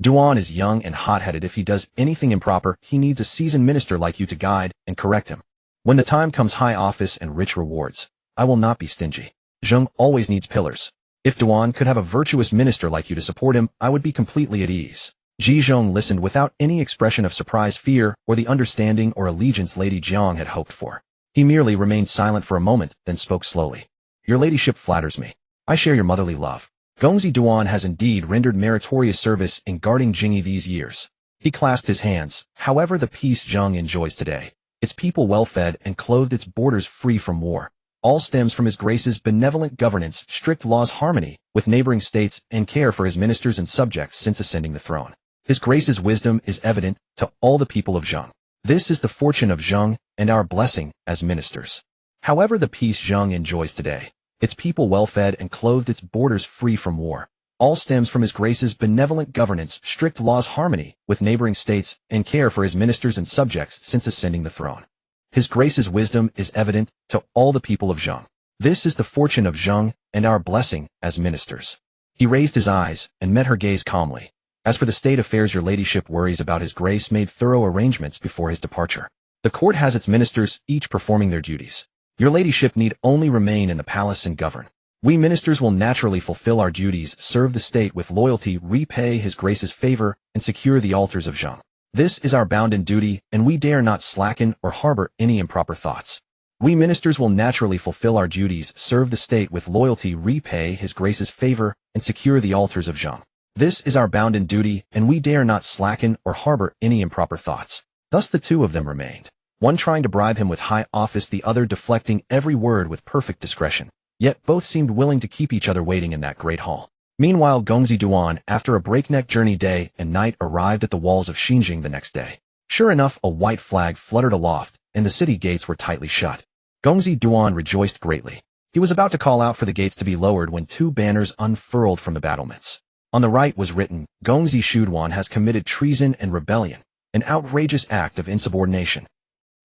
Duan is young and hot-headed. If he does anything improper, he needs a seasoned minister like you to guide and correct him. When the time comes, high office and rich rewards. I will not be stingy. Zheng always needs pillars. If Duan could have a virtuous minister like you to support him, I would be completely at ease. Ji Zhong listened without any expression of surprise, fear, or the understanding or allegiance Lady Jiang had hoped for. He merely remained silent for a moment, then spoke slowly. Your ladyship flatters me. I share your motherly love. Gongzi Duan has indeed rendered meritorious service in guarding Jingyi these years. He clasped his hands. However, the peace Zheng enjoys today, its people well-fed and clothed, its borders free from war, all stems from His Grace's benevolent governance, strict laws, harmony with neighboring states, and care for his ministers and subjects since ascending the throne. His Grace's wisdom is evident to all the people of Zheng. This is the fortune of Zheng and our blessing as ministers. However, the peace Zheng enjoys today, its people well-fed and clothed, its borders free from war, all stems from His Grace's benevolent governance, strict laws, harmony with neighboring states, and care for his ministers and subjects since ascending the throne. His Grace's wisdom is evident to all the people of Zheng. This is the fortune of Zheng and our blessing as ministers. He raised his eyes and met her gaze calmly. As for the state affairs, your ladyship worries about His Grace made thorough arrangements before his departure. The court has its ministers, each performing their duties. Your ladyship need only remain in the palace and govern. We ministers will naturally fulfill our duties, serve the state with loyalty, repay His Grace's favor, and secure the altars of Zheng. This is our bounden duty, and we dare not slacken or harbor any improper thoughts. We ministers will naturally fulfill our duties, serve the state with loyalty, repay His Grace's favor, and secure the altars of Zheng. This is our bounden duty, and we dare not slacken or harbor any improper thoughts. Thus the two of them remained, one trying to bribe him with high office, the other deflecting every word with perfect discretion. Yet both seemed willing to keep each other waiting in that great hall. Meanwhile, Gongzi Duan, after a breakneck journey day and night, arrived at the walls of Xinjing the next day. Sure enough, a white flag fluttered aloft, and the city gates were tightly shut. Gongzi Duan rejoiced greatly. He was about to call out for the gates to be lowered when two banners unfurled from the battlements. On the right was written, Gongzi Shuduan has committed treason and rebellion, an outrageous act of insubordination.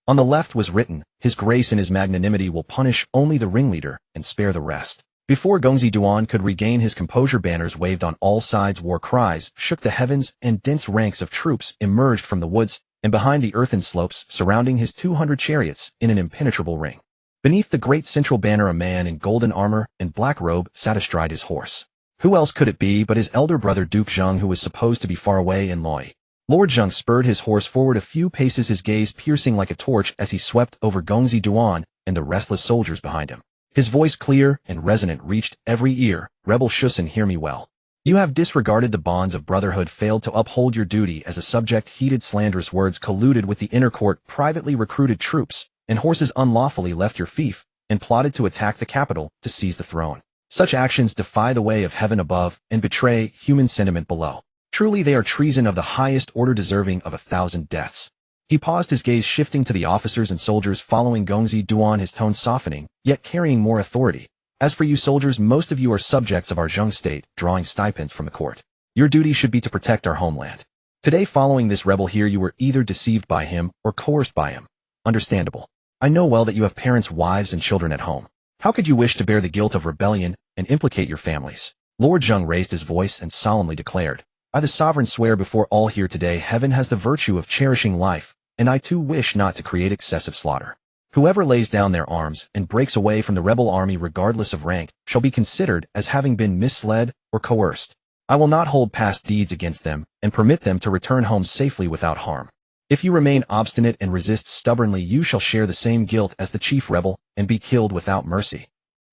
On the left was written, His Grace in His magnanimity will punish only the ringleader and spare the rest. Before Gongzi Duan could regain his composure, banners waved on all sides, war cries shook the heavens, and dense ranks of troops emerged from the woods and behind the earthen slopes surrounding his 200 chariots in an impenetrable ring. Beneath the great central banner, a man in golden armor and black robe sat astride his horse. Who else could it be but his elder brother Duke Zheng, who was supposed to be far away in Loi? Lord Zheng spurred his horse forward a few paces, his gaze piercing like a torch as he swept over Gongzi Duan and the restless soldiers behind him. His voice, clear and resonant, reached every ear. Rebel Shusen, hear me well. You have disregarded the bonds of brotherhood, failed to uphold your duty as a subject, heeded slanderous words, colluded with the inner court, privately recruited troops and horses, unlawfully left your fief, and plotted to attack the capital to seize the throne. Such actions defy the way of heaven above and betray human sentiment below. Truly they are treason of the highest order, deserving of 1,000 deaths. He paused, his gaze shifting to the officers and soldiers following Gongzi Duan, his tone softening, yet carrying more authority. As for you soldiers, most of you are subjects of our Zheng state, drawing stipends from the court. Your duty should be to protect our homeland. Today, following this rebel here, you were either deceived by him or coerced by him. Understandable. I know well that you have parents, wives, and children at home. How could you wish to bear the guilt of rebellion and implicate your families? Lord Zheng raised his voice and solemnly declared, I, the sovereign, swear before all here today, heaven has the virtue of cherishing life, and I too wish not to create excessive slaughter. Whoever lays down their arms and breaks away from the rebel army regardless of rank shall be considered as having been misled or coerced. I will not hold past deeds against them and permit them to return home safely without harm. If you remain obstinate and resist stubbornly, you shall share the same guilt as the chief rebel and be killed without mercy.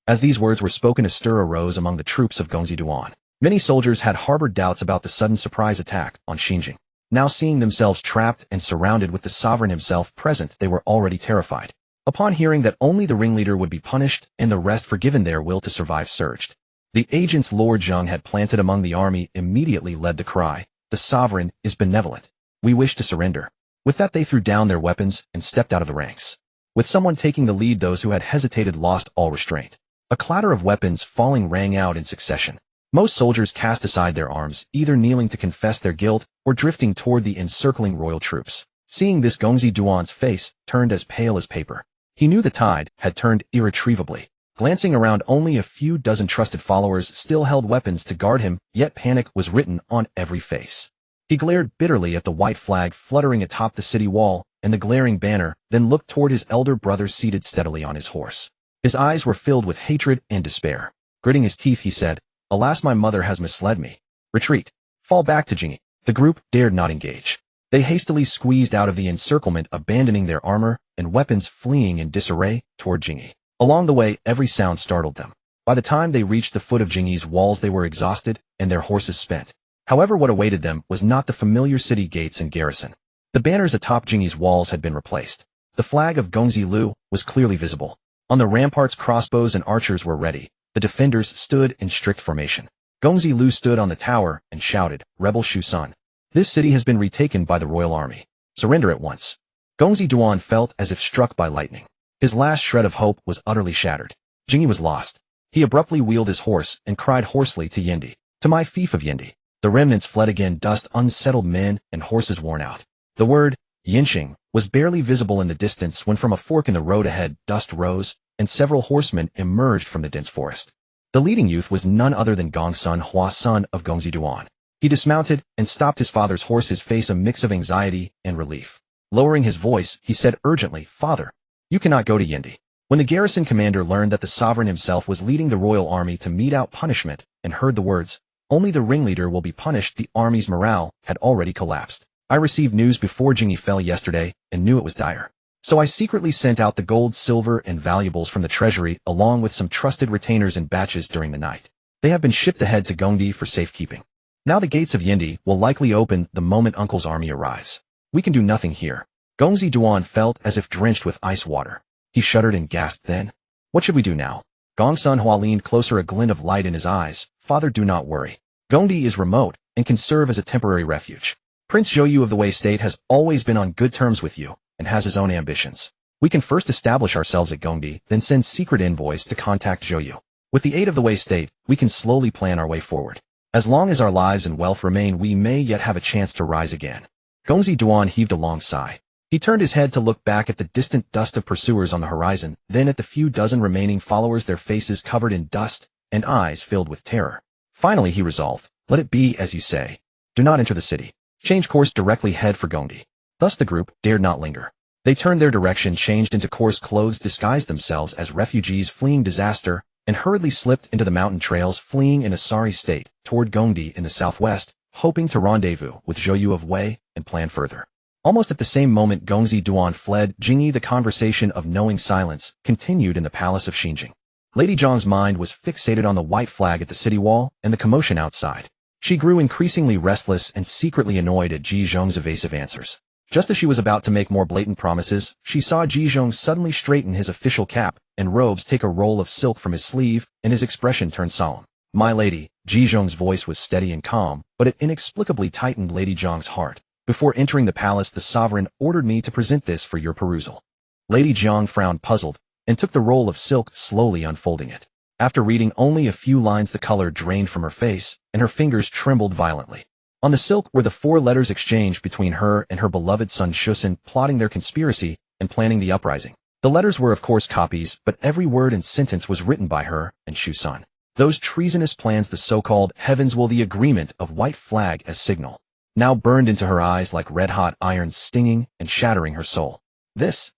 As these words were spoken, a stir arose among the troops of Gongzi Duan. Many soldiers had harbored doubts about the sudden surprise attack on Xinjiang. Now, seeing themselves trapped and surrounded with the sovereign himself present, they were already terrified. Upon hearing that only the ringleader would be punished and the rest forgiven, their will to survive surged. The agents Lord Zheng had planted among the army immediately led the cry, the sovereign is benevolent. We wish to surrender. With that, they threw down their weapons and stepped out of the ranks. With someone taking the lead, those who had hesitated lost all restraint. A clatter of weapons falling rang out in succession. Most soldiers cast aside their arms, either kneeling to confess their guilt or drifting toward the encircling royal troops. Seeing this, Gongzi Duan's face turned as pale as paper. He knew the tide had turned irretrievably. Glancing around, only a few dozen trusted followers still held weapons to guard him, yet panic was written on every face. He glared bitterly at the white flag fluttering atop the city wall and the glaring banner, then looked toward his elder brother seated steadily on his horse. His eyes were filled with hatred and despair. Gritting his teeth, he said, Alas, my mother has misled me. Retreat. Fall back to Jingyi. The group dared not engage. They hastily squeezed out of the encirclement, abandoning their armor and weapons, fleeing in disarray toward Jingyi. Along the way, every sound startled them. By the time they reached the foot of Jingyi's walls, they were exhausted and their horses spent. However, what awaited them was not the familiar city gates and garrison. The banners atop Jingyi's walls had been replaced. The flag of Gongzi Lu was clearly visible. On the ramparts, crossbows and archers were ready. The defenders stood in strict formation. Gongzi Lu stood on the tower and shouted, Rebel Shu Sun. This city has been retaken by the royal army. Surrender at once. Gongzi Duan felt as if struck by lightning. His last shred of hope was utterly shattered. Jingyi was lost. He abruptly wheeled his horse and cried hoarsely to Yendi. To my fief of Yendi. The remnants fled again, dust, unsettled men, and horses worn out. The word, Yinxing, was barely visible in the distance when from a fork in the road ahead, dust rose, and several horsemen emerged from the dense forest. The leading youth was none other than Gongsun Hua, son of Gongzi Duan. He dismounted and stopped his father's horse, his face a mix of anxiety and relief. Lowering his voice, he said urgently, Father, you cannot go to Yendi. When the garrison commander learned that the sovereign himself was leading the royal army to mete out punishment and heard the words, only the ringleader will be punished, the army's morale had already collapsed. I received news before Jingyi fell yesterday and knew it was dire. So I secretly sent out the gold, silver, and valuables from the treasury along with some trusted retainers and batches during the night. They have been shipped ahead to Gongdi for safekeeping. Now the gates of Yendi will likely open the moment Uncle's army arrives. We can do nothing here. Gongzi Duan felt as if drenched with ice water. He shuddered and gasped then. What should we do now? Gongsun Hua leaned closer, a glint of light in his eyes. Father, do not worry. Gongdi is remote and can serve as a temporary refuge. Prince Zhou of the Wei state has always been on good terms with you and has his own ambitions. We can first establish ourselves at Gongdi, then send secret envoys to contact Zhou. With the aid of the Wei state, we can slowly plan our way forward. As long as our lives and wealth remain, we may yet have a chance to rise again. Gongzi Duan heaved a long sigh. He turned his head to look back at the distant dust of pursuers on the horizon, then at the few dozen remaining followers, their faces covered in dust and eyes filled with terror. Finally, he resolved, let it be as you say. Do not enter the city. Change course, directly head for Gongdi. Thus the group dared not linger. They turned their direction, changed into coarse clothes, disguised themselves as refugees fleeing disaster, and hurriedly slipped into the mountain trails, fleeing in a sorry state toward Gongdi in the southwest, hoping to rendezvous with Zhou of Wei and plan further. Almost at the same moment Gongzi Duan fled, Jingyi, the conversation of knowing silence continued in the palace of Xinjing. Lady Zhang's mind was fixated on the white flag at the city wall and the commotion outside. She grew increasingly restless and secretly annoyed at Ji Zhong's evasive answers. Just as she was about to make more blatant promises, she saw Ji Zhong suddenly straighten his official cap and robes, take a roll of silk from his sleeve, and his expression turned solemn. "My lady," Ji Zhong's voice was steady and calm, but it inexplicably tightened Lady Zhang's heart. "Before entering the palace, the sovereign ordered me to present this for your perusal." Lady Zhang frowned puzzled and took the roll of silk, slowly unfolding it. After reading only a few lines, the color drained from her face, and her fingers trembled violently. On the silk were the 4 letters exchanged between her and her beloved son Shusen, plotting their conspiracy and planning the uprising. The letters were of course copies, but every word and sentence was written by her and Shusen. Those treasonous plans, the so-called heavens will, the agreement of white flag as signal, now burned into her eyes like red-hot irons, stinging and shattering her soul. This.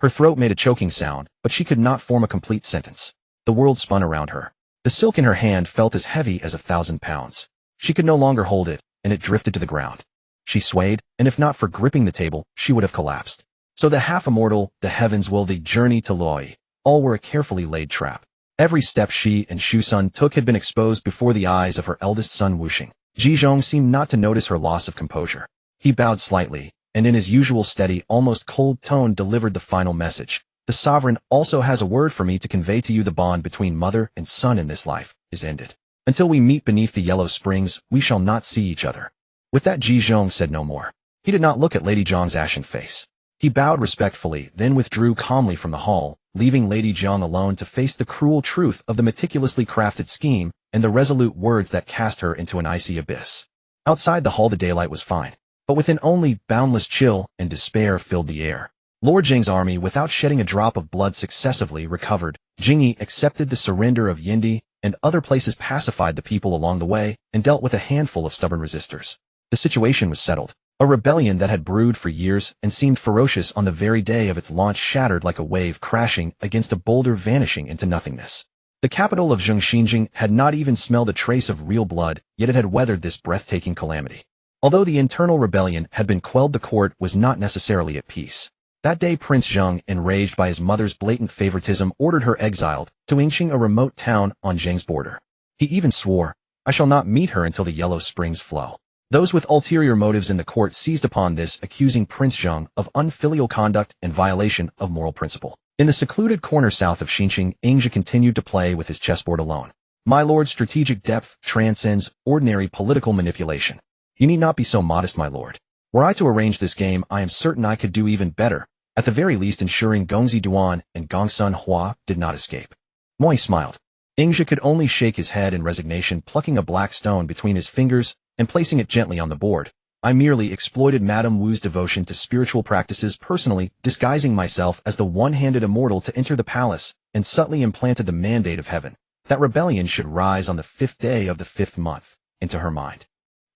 Her throat made a choking sound, but she could not form a complete sentence. The world spun around her. The silk in her hand felt as heavy as 1,000 pounds. She could no longer hold it, and it drifted to the ground. She swayed, and if not for gripping the table, she would have collapsed. So the half-immortal, the heavens will, the journey to Loi, all were a carefully laid trap. Every step she and Shusen took had been exposed before the eyes of her eldest son Wuxing. Ji Zhong seemed not to notice her loss of composure. He bowed slightly, and in his usual steady, almost cold tone delivered the final message. "The sovereign also has a word for me to convey to you. The bond between mother and son in this life is ended. Until we meet beneath the yellow springs, we shall not see each other." With that, Ji Zhong said no more. He did not look at Lady Zhang's ashen face. He bowed respectfully, then withdrew calmly from the hall, leaving Lady Zhang alone to face the cruel truth of the meticulously crafted scheme and the resolute words that cast her into an icy abyss. Outside the hall the daylight was fine, but within only boundless chill and despair filled the air. Lord Jing's army, without shedding a drop of blood, successively recovered. Jingyi accepted the surrender of Yindi, and other places pacified the people along the way and dealt with a handful of stubborn resistors. The situation was settled. A rebellion that had brewed for years and seemed ferocious on the very day of its launch shattered like a wave crashing against a boulder, vanishing into nothingness. The capital of Xinjing had not even smelled a trace of real blood, yet it had weathered this breathtaking calamity. Although the internal rebellion had been quelled, the court was not necessarily at peace. That day Prince Zheng, enraged by his mother's blatant favoritism, ordered her exiled to Yingxing, a remote town on Zheng's border. He even swore, "I shall not meet her until the yellow springs flow." Those with ulterior motives in the court seized upon this, accusing Prince Zheng of unfilial conduct and violation of moral principle. In the secluded corner south of Xinjing, Ingzhi continued to play with his chessboard alone. "My lord's strategic depth transcends ordinary political manipulation. You need not be so modest, my lord. Were I to arrange this game, I am certain I could do even better, at the very least ensuring Gongzi Duan and Gongsun Hua did not escape." Moi smiled. Ingzhi could only shake his head in resignation, plucking a black stone between his fingers and placing it gently on the board. "I merely exploited Madame Wu's devotion to spiritual practices personally, disguising myself as the one-handed immortal to enter the palace, and subtly implanted the mandate of heaven, that rebellion should rise on the 5th day of the 5th month, into her mind.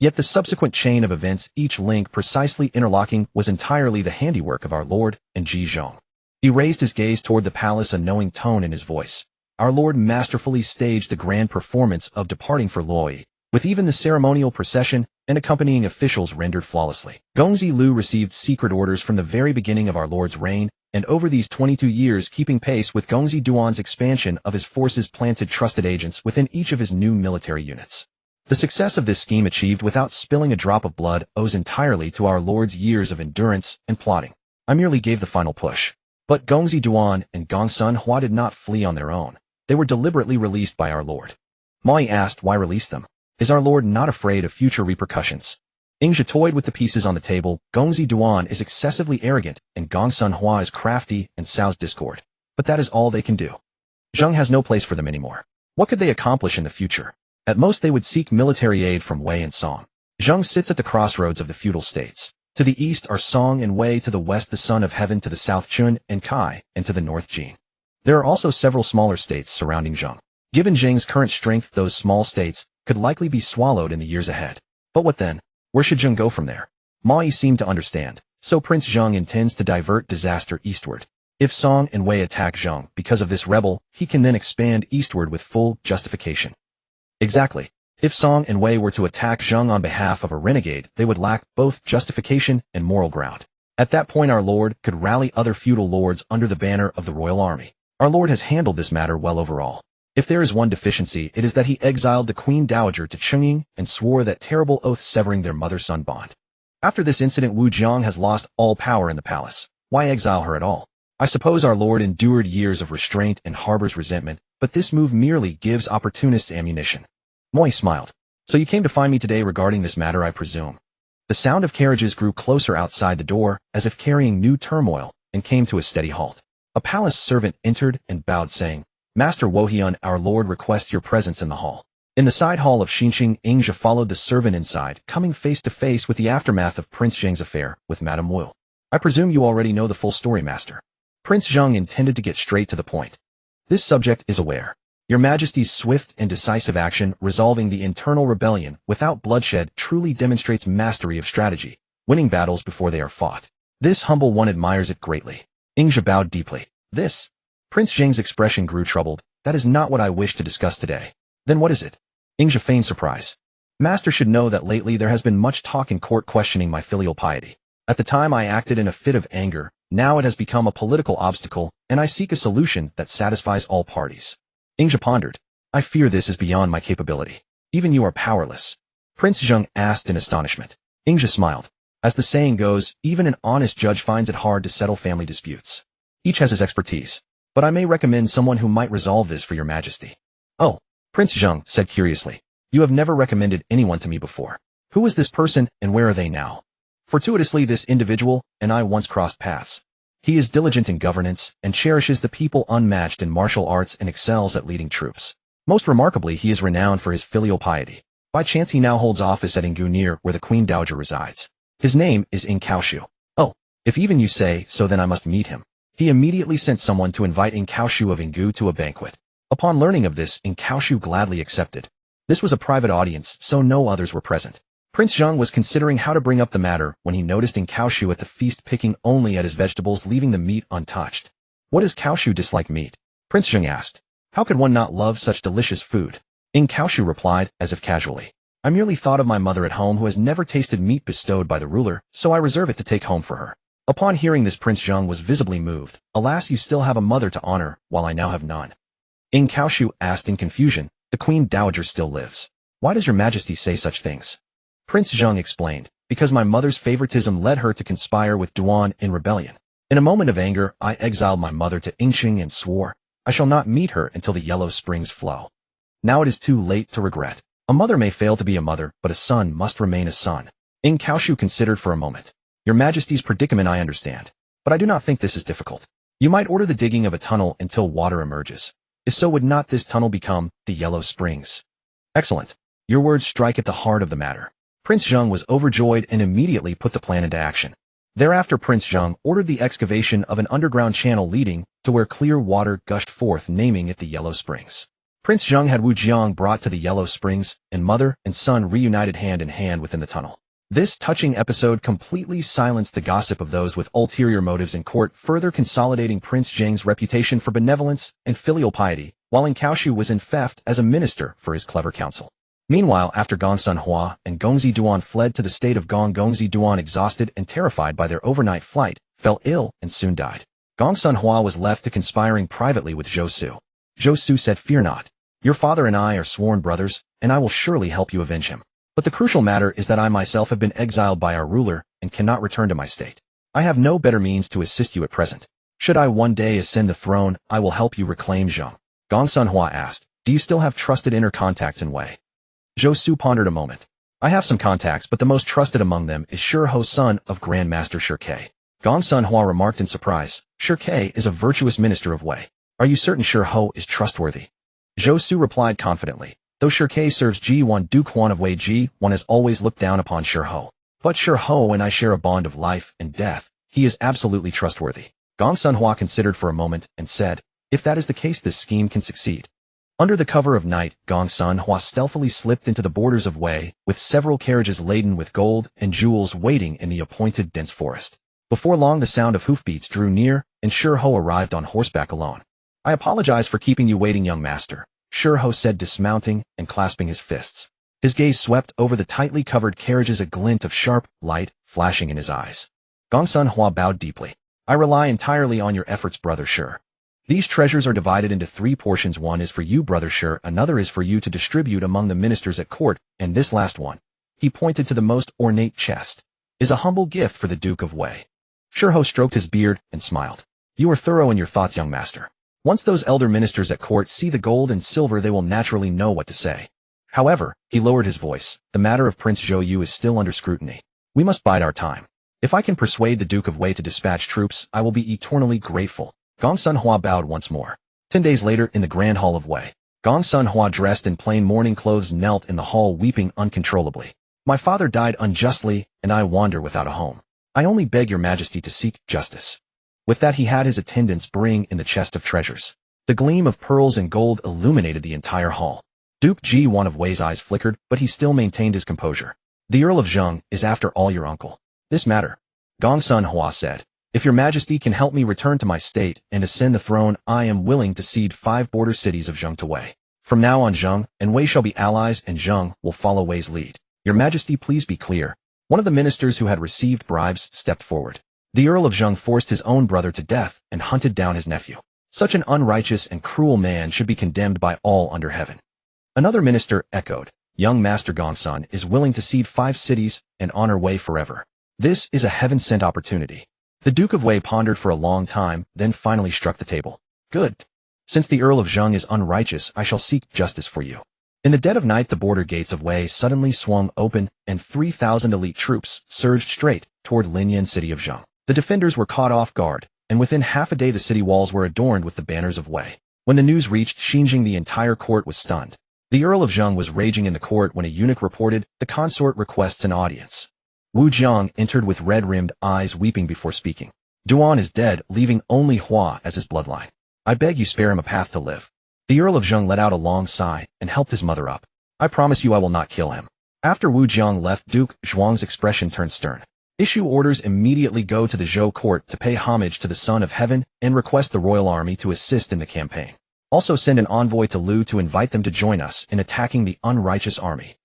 Yet the subsequent chain of events, each link precisely interlocking, was entirely the handiwork of our lord and Ji Zhong." He raised his gaze toward the palace, a knowing tone in his voice. "Our lord masterfully staged the grand performance of departing for Loi, with even the ceremonial procession and accompanying officials rendered flawlessly. Gongzi Lu received secret orders from the very beginning of our lord's reign, and over these 22 years, keeping pace with Gongzi Duan's expansion of his forces, planted trusted agents within each of his new military units. The success of this scheme, achieved without spilling a drop of blood, owes entirely to our lord's years of endurance and plotting. I merely gave the final push." But Gongzi Duan and Gongsun Hua did not flee on their own. They were deliberately released by our lord. Moi asked, "Why release them? Is our lord not afraid of future repercussions?" Ingzhi toyed with the pieces on the table. "Gongzi Duan is excessively arrogant, and Gongsun Hua is crafty and sows discord. But that is all they can do. Zheng has no place for them anymore. What could they accomplish in the future? At most they would seek military aid from Wei and Song. Zheng sits at the crossroads of the feudal states. To the east are Song and Wei, to the west the Son of Heaven, to the south Qin and Kai, and to the north Jin. There are also several smaller states surrounding Zheng. Given Zheng's current strength, those small states could likely be swallowed in the years ahead. But what then? Where should Zheng go from there?" Mai seemed to understand. "So Prince Zheng intends to divert disaster eastward. If Song and Wei attack Zheng because of this rebel, he can then expand eastward with full justification." "Exactly. If Song and Wei were to attack Zheng on behalf of a renegade, they would lack both justification and moral ground. At that point our lord could rally other feudal lords under the banner of the royal army. Our lord has handled this matter well overall. If there is one deficiency, it is that he exiled the Queen Dowager to Chengying and swore that terrible oath severing their mother-son bond. After this incident, Wu Jiang has lost all power in the palace. Why exile her at all? I suppose our lord endured years of restraint and harbors resentment, but this move merely gives opportunists ammunition. Moi smiled. So you came to find me today regarding this matter, I presume. The sound of carriages grew closer outside the door, as if carrying new turmoil, and came to a steady halt. A palace servant entered and bowed, saying, Master Wohyun, our lord requests your presence in the hall. In the side hall of Xinxing, Ingzhi followed the servant inside, coming face to face with the aftermath of Prince Zheng's affair with Madame Wu. I presume you already know the full story, Master. Prince Zheng intended to get straight to the point. This subject is aware. Your Majesty's swift and decisive action resolving the internal rebellion without bloodshed truly demonstrates mastery of strategy, winning battles before they are fought. This humble one admires it greatly. Ingzhi bowed deeply. This? Prince Zheng's expression grew troubled. That is not what I wish to discuss today. Then what is it? Ingzhi feigned surprise. Master should know that lately there has been much talk in court questioning my filial piety. At the time I acted in a fit of anger, now it has become a political obstacle, and I seek a solution that satisfies all parties. Ingzhi pondered. I fear this is beyond my capability. Even you are powerless. Prince Zheng asked in astonishment. Ingzhi smiled. As the saying goes, even an honest judge finds it hard to settle family disputes. Each has his expertise. But I may recommend someone who might resolve this for your Majesty. Oh, Prince Zheng said curiously. You have never recommended anyone to me before. Who is this person and where are they now? Fortuitously this individual and I once crossed paths. He is diligent in governance and cherishes the people, unmatched in martial arts and excels at leading troops. Most remarkably, he is renowned for his filial piety. By chance he now holds office at Yinggu, near where the Queen Dowager resides. His name is Ing Kaoshu. Oh, if even you say so, then I must meet him. He immediately sent someone to invite Ing Kaoshu of Yinggu to a banquet. Upon learning of this, Ing Kaoshu gladly accepted. This was a private audience, so no others were present. Prince Zheng was considering how to bring up the matter when he noticed Ing Kaoshu at the feast picking only at his vegetables, leaving the meat untouched. What does Kaoshu dislike meat? Prince Zheng asked. How could one not love such delicious food? Ing Kaoshu replied, as if casually. I merely thought of my mother at home who has never tasted meat bestowed by the ruler, so I reserve it to take home for her. Upon hearing this, Prince Zheng was visibly moved. Alas, you still have a mother to honor, while I now have none. Ing Kaoshu asked in confusion. The Queen Dowager still lives. Why does your Majesty say such things? Prince Zheng explained. Because my mother's favoritism led her to conspire with Duan in rebellion. In a moment of anger, I exiled my mother to Yingxing and swore, I shall not meet her until the yellow springs flow. Now it is too late to regret. A mother may fail to be a mother, but a son must remain a son. Ing Kaoshu considered for a moment. Your Majesty's predicament I understand, but I do not think this is difficult. You might order the digging of a tunnel until water emerges. If so, would not this tunnel become the Yellow Springs? Excellent. Your words strike at the heart of the matter. Prince Zheng was overjoyed and immediately put the plan into action. Thereafter Prince Zheng ordered the excavation of an underground channel leading to where clear water gushed forth, naming it the Yellow Springs. Prince Zheng had Wu Jiang brought to the Yellow Springs, and mother and son reunited hand in hand within the tunnel. This touching episode completely silenced the gossip of those with ulterior motives in court, further consolidating Prince Zheng's reputation for benevolence and filial piety, while Ing Kaoshu was in theft as a minister for his clever counsel. Meanwhile, after Gongsun Hua and Gongzi Duan fled to the state of Gong, Gongzi Duan, exhausted and terrified by their overnight flight, fell ill and soon died. Gongsun Hua was left to conspiring privately with Zhou Su. Zhou Su said, Fear not. Your father and I are sworn brothers, and I will surely help you avenge him. But the crucial matter is that I myself have been exiled by our ruler and cannot return to my state. I have no better means to assist you at present. Should I one day ascend the throne, I will help you reclaim Zheng. Gongsun Hua asked, Do you still have trusted inner contacts in Wei? Zhou Su pondered a moment. I have some contacts, but the most trusted among them is Shi Ho, son of Grand Master Shi Ke. Gongsun Hua remarked in surprise, Shi Ke is a virtuous minister of Wei. Are you certain Shi Ho is trustworthy? Zhou Su replied confidently. Though Shi Ke serves Ji1 Duke Huan of Wei, Ji1 has always looked down upon Shi Ho. But Shi Ho and I share a bond of life and death. He is absolutely trustworthy. Gongsun Hua considered for a moment and said, If that is the case, this scheme can succeed. Under the cover of night, Gongsun Hua stealthily slipped into the borders of Wei, with several carriages laden with gold and jewels waiting in the appointed dense forest. Before long the sound of hoofbeats drew near, and Shi Ho arrived on horseback alone. I apologize for keeping you waiting, young master, Shi Ho said, dismounting and clasping his fists. His gaze swept over the tightly covered carriages, a glint of sharp light flashing in his eyes. Gongsun Hua bowed deeply. I rely entirely on your efforts, Brother Shi. These treasures are divided into 3 portions. One is for you, Brother Shi, another is for you to distribute among the ministers at court, and this last one, he pointed to the most ornate chest, is a humble gift for the Duke of Wei. Shiho stroked his beard and smiled. You are thorough in your thoughts, young master. Once those elder ministers at court see the gold and silver, they will naturally know what to say. However, he lowered his voice, the matter of Prince Zhou Yu is still under scrutiny. We must bide our time. If I can persuade the Duke of Wei to dispatch troops, I will be eternally grateful. Gongsun Hua bowed once more. 10 days later, in the Grand Hall of Wei, Gongsun Hua, dressed in plain mourning clothes, knelt in the hall weeping uncontrollably. My father died unjustly, and I wander without a home. I only beg your majesty to seek justice. With that, he had his attendants bring in the chest of treasures. The gleam of pearls and gold illuminated the entire hall. Duke Ji1 of Wei's eyes flickered, but he still maintained his composure. The Earl of Zheng is after all your uncle. This matter, Gongsun Hua said. If your majesty can help me return to my state and ascend the throne, I am willing to cede 5 border cities of Zheng to Wei. From now on, Zheng and Wei shall be allies, and Zheng will follow Wei's lead. Your majesty, please be clear. One of the ministers who had received bribes stepped forward. The Earl of Zheng forced his own brother to death and hunted down his nephew. Such an unrighteous and cruel man should be condemned by all under heaven. Another minister echoed. Young Master Gongsun is willing to cede 5 cities and honor Wei forever. This is a heaven-sent opportunity. The Duke of Wei pondered for a long time, then finally struck the table. Good. Since the Earl of Zheng is unrighteous, I shall seek justice for you. In the dead of night, the border gates of Wei suddenly swung open, and 3,000 elite troops surged straight toward Linyan city of Zheng. The defenders were caught off guard, and within half a day the city walls were adorned with the banners of Wei. When the news reached Xinjiang, the entire court was stunned. The Earl of Zheng was raging in the court when a eunuch reported, the consort requests an audience. Wu Jiang entered with red-rimmed eyes, weeping before speaking. Duan is dead, leaving only Hua as his bloodline. I beg you, spare him a path to live. The Earl of Zheng let out a long sigh and helped his mother up. I promise you I will not kill him. After Wu Jiang left, Duke Zhuang's expression turned stern. Issue orders immediately, go to the Zhou court to pay homage to the Son of Heaven and request the royal army to assist in the campaign. Also send an envoy to Lu to invite them to join us in attacking the unrighteous army.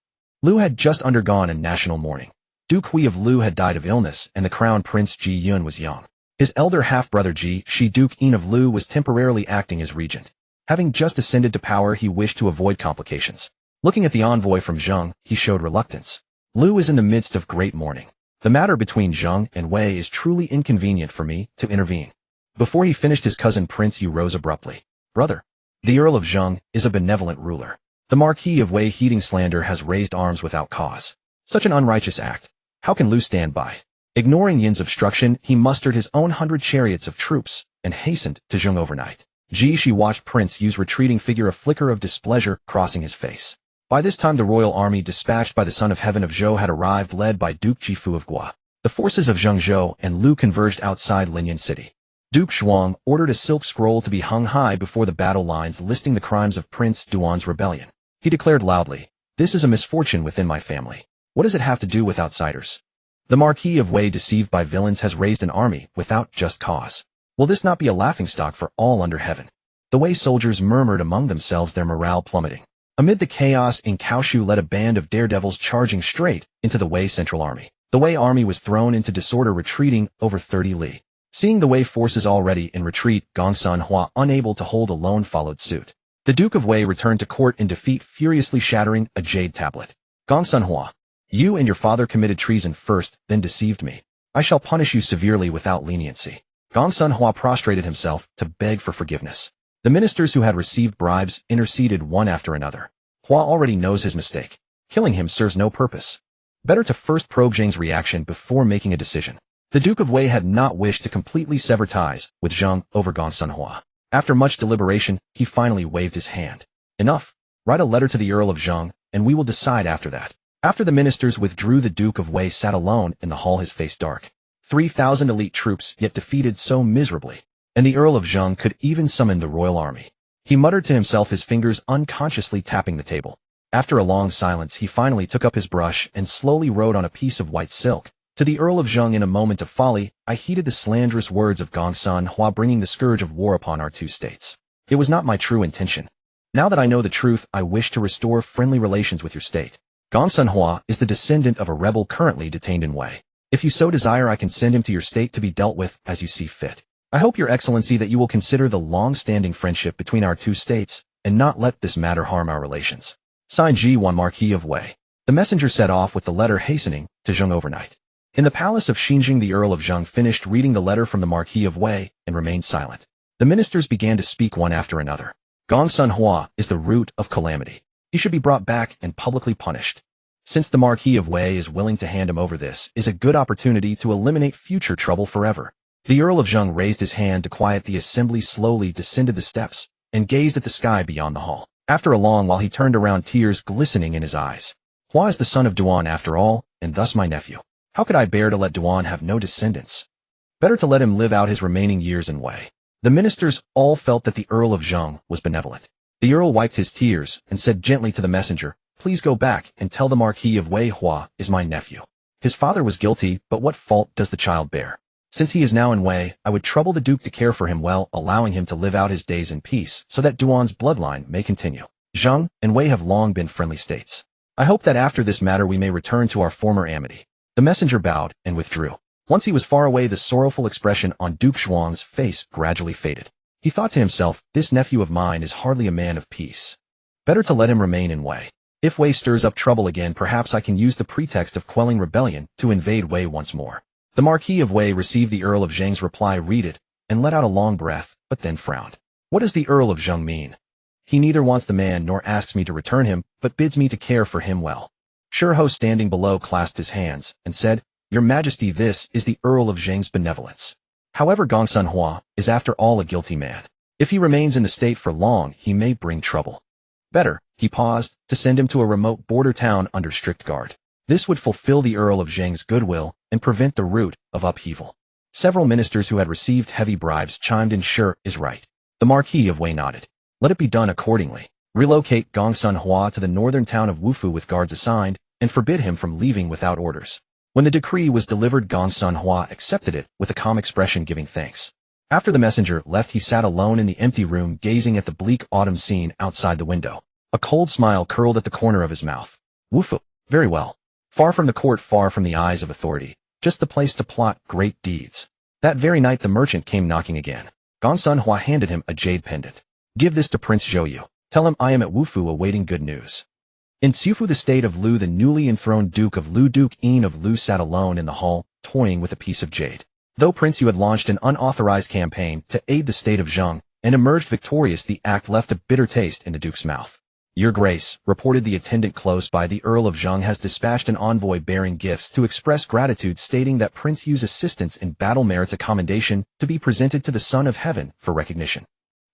Lu had just undergone a national mourning. Duke Hui of Lu had died of illness, and the crown prince Ji Yun was young. His elder half-brother Ji Shi, Duke Yin of Lu, was temporarily acting as regent. Having just ascended to power, he wished to avoid complications. Looking at the envoy from Zheng, he showed reluctance. Lu is in the midst of great mourning. The matter between Zheng and Wei is truly inconvenient for me to intervene. Before he finished, his cousin Prince Yu rose abruptly. Brother, the Earl of Zheng is a benevolent ruler. The Marquis of Wei, heeding slander, has raised arms without cause. Such an unrighteous act. How can Lu stand by? Ignoring Yin's obstruction, he mustered his own 100 chariots of troops and hastened to Zheng overnight. Ji Shi watched Prince Yu's retreating figure, a flicker of displeasure crossing his face. By this time, the royal army dispatched by the Son of Heaven of Zhou had arrived, led by Duke Jifu of Gua. The forces of Zheng Zhou and Lu converged outside Linyan city. Duke Zhuang ordered a silk scroll to be hung high before the battle lines, listing the crimes of Prince Duan's rebellion. He declared loudly, "This is a misfortune within my family. What does it have to do with outsiders? The Marquis of Wei, deceived by villains, has raised an army without just cause. Will this not be a laughingstock for all under heaven?" The Wei soldiers murmured among themselves, their morale plummeting. Amid the chaos, in Kaoshu led a band of daredevils charging straight into the Wei central army. The Wei army was thrown into disorder, retreating over 30 li. Seeing the Wei forces already in retreat, Gongsun Hua, unable to hold alone, followed suit. The Duke of Wei returned to court in defeat, furiously shattering a jade tablet. Gongsun Hua, you and your father committed treason first, then deceived me. I shall punish you severely without leniency. Gongsun Hua prostrated himself to beg for forgiveness. The ministers who had received bribes interceded one after another. Hua already knows his mistake. Killing him serves no purpose. Better to first probe Zheng's reaction before making a decision. The Duke of Wei had not wished to completely sever ties with Zheng over Gongsun Hua. After much deliberation, he finally waved his hand. Enough. Write a letter to the Earl of Zheng, and we will decide after that. After the ministers withdrew, the Duke of Wei sat alone in the hall, his face dark. 3,000 elite troops, yet defeated so miserably. And the Earl of Zheng could even summon the royal army. He muttered to himself, his fingers unconsciously tapping the table. After a long silence, he finally took up his brush and slowly wrote on a piece of white silk. To the Earl of Zheng, in a moment of folly, I heeded the slanderous words of Gongsun Hua, bringing the scourge of war upon our 2 states. It was not my true intention. Now that I know the truth, I wish to restore friendly relations with your state. Gong Sun Hua is the descendant of a rebel currently detained in Wei. If you so desire, I can send him to your state to be dealt with as you see fit. I hope, Your Excellency, that you will consider the long-standing friendship between our two states and not let this matter harm our relations. Signed, Ji1, Marquis of Wei. The messenger set off with the letter, hastening to Zheng overnight. In the palace of Xinjing, the Earl of Zheng finished reading the letter from the Marquis of Wei and remained silent. The ministers began to speak one after another. Gong Sun Hua is the root of calamity. He should be brought back and publicly punished. Since the Marquis of Wei is willing to hand him over, this is a good opportunity to eliminate future trouble forever. The Earl of Zheng raised his hand to quiet the assembly, slowly descended the steps, and gazed at the sky beyond the hall. After a long while he turned around, tears glistening in his eyes. Hua is the son of Duan after all, and thus my nephew. How could I bear to let Duan have no descendants? Better to let him live out his remaining years in Wei. The ministers all felt that the Earl of Zheng was benevolent. The Earl wiped his tears and said gently to the messenger, "Please go back and tell the Marquis of Wei Hua is my nephew. His father was guilty, but what fault does the child bear? Since he is now in Wei, I would trouble the Duke to care for him well, allowing him to live out his days in peace so that Duan's bloodline may continue. Zheng and Wei have long been friendly states. I hope that after this matter we may return to our former amity." The messenger bowed and withdrew. Once he was far away, the sorrowful expression on Duke Zhuang's face gradually faded. He thought to himself, this nephew of mine is hardly a man of peace. Better to let him remain in Wei. If Wei stirs up trouble again, perhaps I can use the pretext of quelling rebellion to invade Wei once more. The Marquis of Wei received the Earl of Zheng's reply, read it, and let out a long breath, but then frowned. What does the Earl of Zheng mean? He neither wants the man nor asks me to return him, but bids me to care for him well. Shirho, standing below, clasped his hands and said, "Your Majesty, this is the Earl of Zheng's benevolence. However, Gong Sun Hua is after all a guilty man. If he remains in the state for long, he may bring trouble. Better," he paused, "to send him to a remote border town under strict guard. This would fulfill the Earl of Zheng's goodwill and prevent the root of upheaval." Several ministers who had received heavy bribes chimed in, "Sure is right." The Marquis of Wei nodded. "Let it be done accordingly. Relocate Gong Sun Hua to the northern town of Wufu with guards assigned, and forbid him from leaving without orders." When the decree was delivered, Gong Sun Hua accepted it with a calm expression, giving thanks. After the messenger left, he sat alone in the empty room, gazing at the bleak autumn scene outside the window. A cold smile curled at the corner of his mouth. Wufu. Very well. Far from the court, far from the eyes of authority. Just the place to plot great deeds. That very night the merchant came knocking again. Gong Sun Hua handed him a jade pendant. "Give this to Prince Zhou. Tell him I am at Wufu awaiting good news." In Xiufu, the state of Lu, the newly enthroned Duke of Lu, Duke Yin of Lu, sat alone in the hall, toying with a piece of jade. Though Prince Yu had launched an unauthorized campaign to aid the state of Zheng and emerged victorious, the act left a bitter taste in the Duke's mouth. "Your Grace," reported the attendant close by, "the Earl of Zheng has dispatched an envoy bearing gifts to express gratitude, stating that Prince Yu's assistance in battle merits a commendation to be presented to the Son of Heaven for recognition."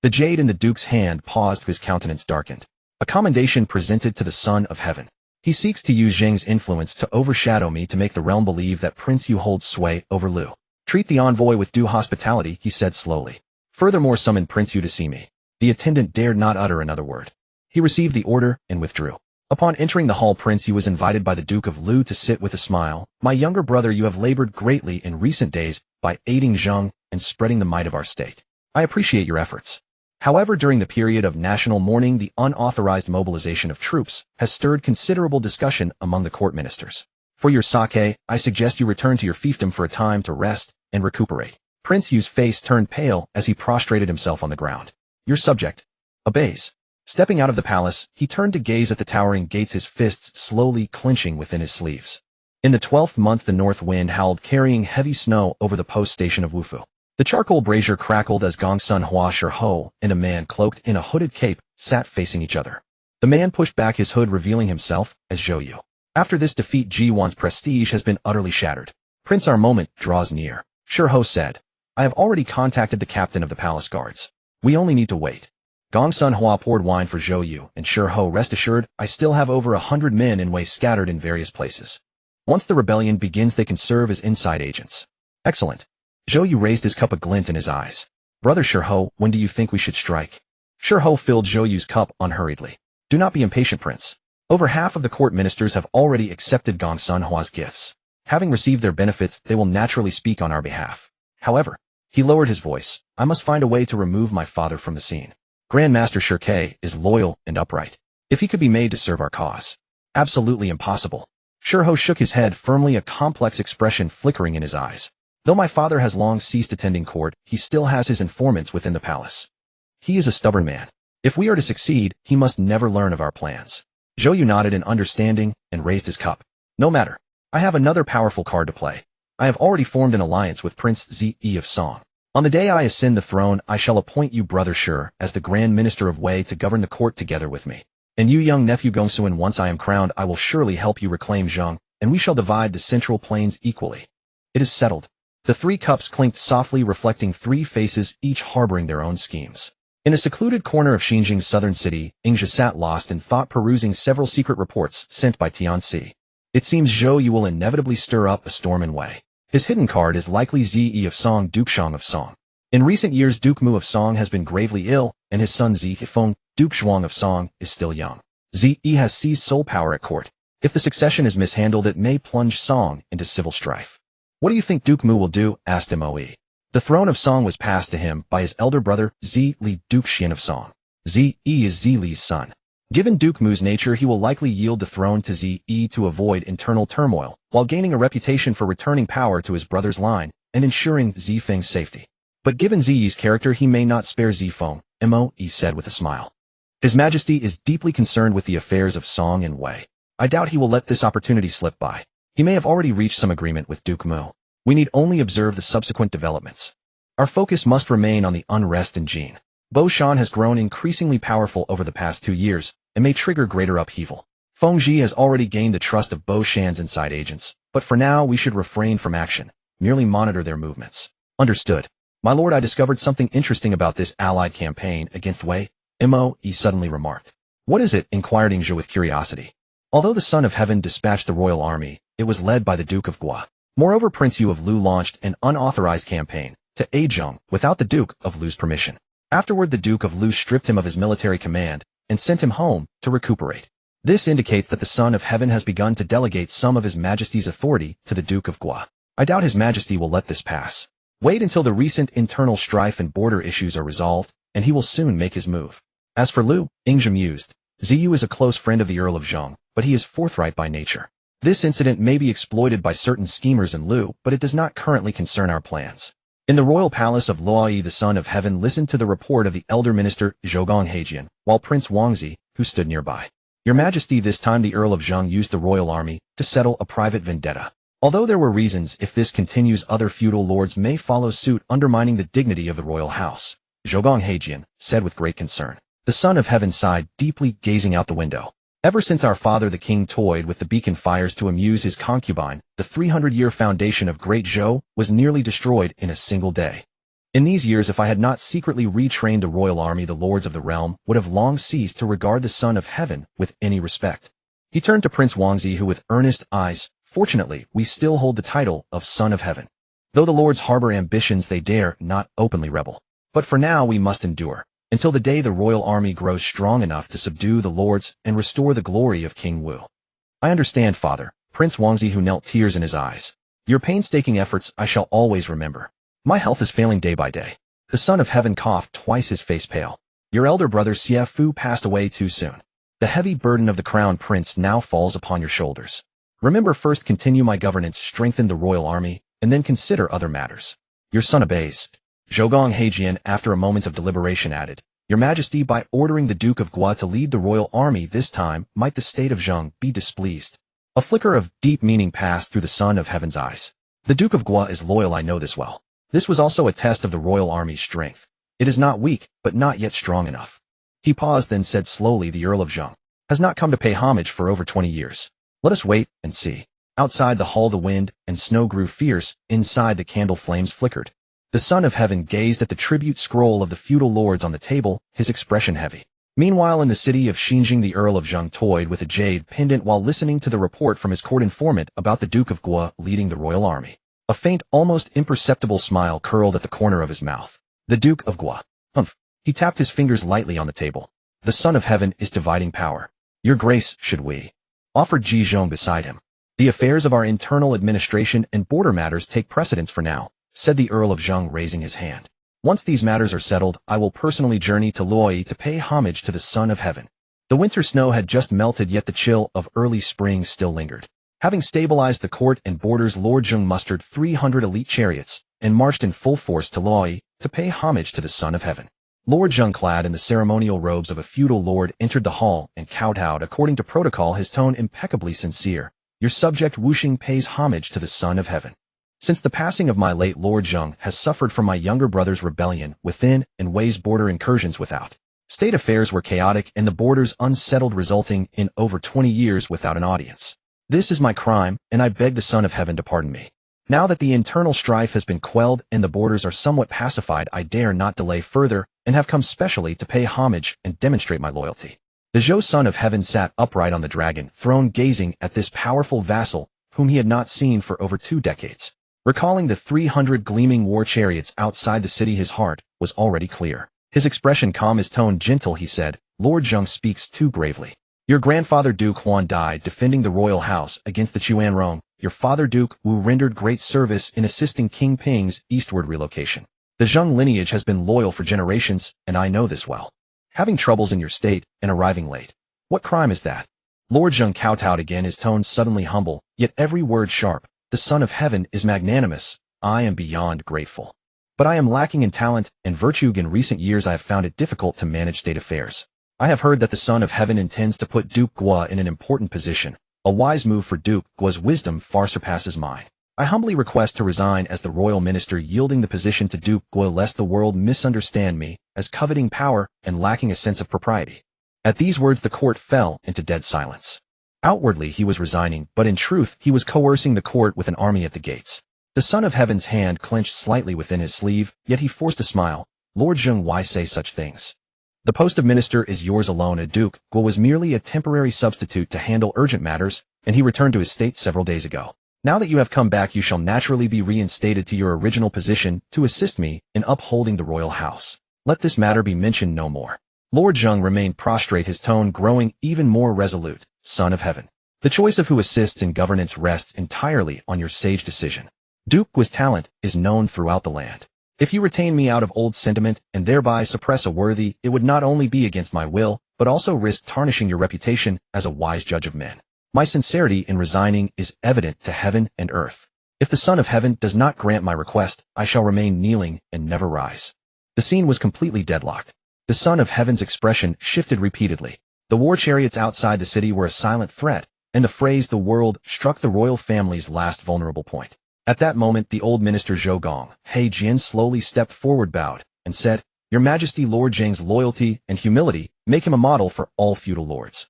The jade in the Duke's hand paused, his countenance darkened. "A commendation presented to the Son of Heaven. He seeks to use Zheng's influence to overshadow me, to make the realm believe that Prince Yu holds sway over Lu. Treat the envoy with due hospitality," he said slowly. "Furthermore, summon Prince Yu to see me." The attendant dared not utter another word. He received the order and withdrew. Upon entering the hall, Prince Yu was invited by the Duke of Lu to sit with a smile. "My younger brother, you have labored greatly in recent days by aiding Zheng and spreading the might of our state. I appreciate your efforts. However, during the period of national mourning, the unauthorized mobilization of troops has stirred considerable discussion among the court ministers. For your sake, I suggest you return to your fiefdom for a time to rest and recuperate." Prince Yu's face turned pale as he prostrated himself on the ground. "Your subject obeys." Stepping out of the palace, he turned to gaze at the towering gates, his fists slowly clenching within his sleeves. In the 12th month, the north wind howled, carrying heavy snow over the post station of Wufu. The charcoal brazier crackled as Gong Sun Hua, Shirho, and a man cloaked in a hooded cape sat facing each other. The man pushed back his hood, revealing himself as Zhou Yu. "After this defeat, Ji1's prestige has been utterly shattered. Prince, our moment draws near," Shirho said. "I have already contacted the captain of the palace guards. We only need to wait." Gong Sun Hua poured wine for Zhou Yu and Shirho. "Rest assured, I still have over 100 men in Wei scattered in various places. Once the rebellion begins, they can serve as inside agents." "Excellent." Zhou Yu raised his cup, a glint in his eyes. "Brother Shirho, when do you think we should strike?" Shirho filled Zhou Yu's cup unhurriedly. "Do not be impatient, Prince. Over half of the court ministers have already accepted Gong Sun Hua's gifts. Having received their benefits, they will naturally speak on our behalf. However," he lowered his voice, "I must find a way to remove my father from the scene. Grand Master Shirke is loyal and upright. If he could be made to serve our cause." Absolutely impossible. Shurho shook his head firmly, a complex expression flickering in his eyes. Though my father has long ceased attending court, he still has his informants within the palace. He is a stubborn man. If we are to succeed, he must never learn of our plans. Zhou Yu nodded in understanding and raised his cup. No matter. I have another powerful card to play. I have already formed an alliance with Prince Zi of Song. On the day I ascend the throne, I shall appoint you, Brother Shi, as the Grand Minister of Wei to govern the court together with me. And you, young nephew Gongsuan, once I am crowned, I will surely help you reclaim Zheng, and we shall divide the central plains equally. It is settled. The three cups clinked softly, reflecting three faces, each harboring their own schemes. In a secluded corner of Xinjiang's southern city, Ingzhi sat lost in thought, perusing several secret reports sent by Tianxi. It seems Zhou Yu will inevitably stir up a storm in Wei. His hidden card is likely Zi of Song, Duke Shang of Song. In recent years, Duke Mu of Song has been gravely ill, and his son Zi Hifeng, Duke Zhuang of Song, is still young. Zi has seized sole power at court. If the succession is mishandled, it may plunge Song into civil strife. What do you think Duke Mu will do? Asked Moe. The throne of Song was passed to him by his elder brother, Zi Li, Duke Xian of Song. Zi is Zi Li's son. Given Duke Mu's nature, he will likely yield the throne to Zi to avoid internal turmoil, while gaining a reputation for returning power to his brother's line and ensuring Zi Feng's safety. But given Zi's character, he may not spare Zi Feng, Moe said with a smile. His Majesty is deeply concerned with the affairs of Song and Wei. I doubt he will let this opportunity slip by. He may have already reached some agreement with Duke Mu. We need only observe the subsequent developments. Our focus must remain on the unrest in Jin. Bo Shan has grown increasingly powerful over the past 2 years and may trigger greater upheaval. Feng Ji has already gained the trust of Bo Shan's inside agents, but for now we should refrain from action, merely monitor their movements. Understood. My lord, I discovered something interesting about this allied campaign against Wei, Moe suddenly remarked. What is it? Inquired Ingzhi with curiosity. Although the Son of Heaven dispatched the royal army, it was led by the Duke of Gua. Moreover, Prince Yu of Lu launched an unauthorized campaign to aid Zheng without the Duke of Lu's permission. Afterward, the Duke of Lu stripped him of his military command and sent him home to recuperate. This indicates that the Son of Heaven has begun to delegate some of His Majesty's authority to the Duke of Gua. I doubt His Majesty will let this pass. Wait until the recent internal strife and border issues are resolved, and he will soon make his move. As for Lu, Ingzhi mused. Ziyu is a close friend of the Earl of Zheng, but he is forthright by nature. This incident may be exploited by certain schemers in Lu, but it does not currently concern our plans. In the royal palace of Luoyi, the Son of Heaven listened to the report of the elder minister Zhougong Heijian, while Prince Wangzi, who stood nearby. Your Majesty, this time the Earl of Zheng used the royal army to settle a private vendetta. Although there were reasons, if this continues, other feudal lords may follow suit, undermining the dignity of the royal house. Zhougong Heijian said with great concern. The Son of Heaven sighed deeply, gazing out the window. Ever since our father the king toyed with the beacon fires to amuse his concubine, the 300-year foundation of Great Zhou was nearly destroyed in a single day. In these years, if I had not secretly retrained the royal army, the lords of the realm would have long ceased to regard the Son of Heaven with any respect. He turned to Prince Wangzi, who with earnest eyes, fortunately, we still hold the title of Son of Heaven. Though the lords harbor ambitions, they dare not openly rebel. But for now we must endure, until the day the royal army grows strong enough to subdue the lords and restore the glory of King Wu. I understand, Father, Prince Wangzi, who knelt, tears in his eyes. Your painstaking efforts I shall always remember. My health is failing day by day. The Son of Heaven coughed, twice his face pale. Your elder brother Xie Fu passed away too soon. The heavy burden of the crown prince now falls upon your shoulders. Remember, first continue my governance, strengthen the royal army, and then consider other matters. Your son obeys. Zhougong Heijian, after a moment of deliberation, added, Your Majesty, by ordering the Duke of Gua to lead the royal army this time, might the state of Zheng be displeased? A flicker of deep meaning passed through the Son of Heaven's eyes. The Duke of Gua is loyal, I know this well. This was also a test of the royal army's strength. It is not weak, but not yet strong enough. He paused, then said slowly, The Earl of Zheng has not come to pay homage for over 20 years. Let us wait and see. Outside the hall the wind and snow grew fierce, inside the candle flames flickered. The Son of Heaven gazed at the tribute scroll of the feudal lords on the table, his expression heavy. Meanwhile, in the city of Xinjiang, the Earl of Zheng toyed with a jade pendant while listening to the report from his court informant about the Duke of Gua leading the royal army. A faint, almost imperceptible smile curled at the corner of his mouth. The Duke of Gua. Humph. He tapped his fingers lightly on the table. The Son of Heaven is dividing power. Your Grace, should we? Offered Ji Zhong beside him. The affairs of our internal administration and border matters take precedence for now, said the Earl of Zheng, raising his hand. Once these matters are settled, I will personally journey to Luoyi to pay homage to the Son of Heaven. The winter snow had just melted, yet the chill of early spring still lingered. Having stabilized the court and borders, Lord Zhou mustered 300 elite chariots and marched in full force to Luoyi to pay homage to the Son of Heaven. Lord Zhou, clad in the ceremonial robes of a feudal lord, entered the hall and kowtowed according to protocol, his tone impeccably sincere. Your subject Wuxing pays homage to the Son of Heaven. Since the passing of my late Lord Zhou has suffered from my younger brother's rebellion within and Wei's border incursions without. State affairs were chaotic and the borders unsettled, resulting in over 20 years without an audience. This is my crime, and I beg the Son of Heaven to pardon me. Now that the internal strife has been quelled and the borders are somewhat pacified, I dare not delay further and have come specially to pay homage and demonstrate my loyalty. The Zhou Son of Heaven sat upright on the dragon throne, gazing at this powerful vassal whom he had not seen for over 2 decades. Recalling the 300 gleaming war chariots outside the city, his heart was already clear. His expression calm, his tone gentle, he said, Lord Zhou speaks too gravely. Your grandfather Duke Huan died defending the royal house against the Chuanrong. Your father Duke Wu rendered great service in assisting King Ping's eastward relocation. The Zhou lineage has been loyal for generations, and I know this well. Having troubles in your state and arriving late. What crime is that? Lord Zhou kowtowed again, his tone suddenly humble, yet every word sharp. The Son of Heaven is magnanimous. I am beyond grateful. But I am lacking in talent and virtue. In recent years I have found it difficult to manage state affairs. I have heard that the Son of Heaven intends to put Duke Gua in an important position. A wise move, for Duke Gua's wisdom far surpasses mine. I humbly request to resign as the royal minister, yielding the position to Duke Gua lest the world misunderstand me as coveting power and lacking a sense of propriety. At these words the court fell into dead silence. Outwardly he was resigning, but in truth he was coercing the court with an army at the gates. The Son of Heaven's hand clenched slightly within his sleeve, yet he forced a smile. Lord Zhou, why say such things? The post of minister is yours alone. A Duke Gua was merely a temporary substitute to handle urgent matters, and he returned to his state several days ago. Now that you have come back, you shall naturally be reinstated to your original position to assist me in upholding the royal house. Let this matter be mentioned no more. Lord Zhou remained prostrate, his tone growing even more resolute. Son of Heaven, the choice of who assists in governance rests entirely on your sage decision. Duke Gua's talent is known throughout the land. If you retain me out of old sentiment and thereby suppress a worthy, it would not only be against my will, but also risk tarnishing your reputation as a wise judge of men. My sincerity in resigning is evident to heaven and earth. If the Son of Heaven does not grant my request, I shall remain kneeling and never rise. The scene was completely deadlocked. The Son of Heaven's expression shifted repeatedly. The war chariots outside the city were a silent threat, and the phrase "the world" struck the royal family's last vulnerable point. At that moment, the old minister Zhou Gong, He Jian, slowly stepped forward, bowed, and said, Your Majesty, Lord Zheng's loyalty and humility make him a model for all feudal lords.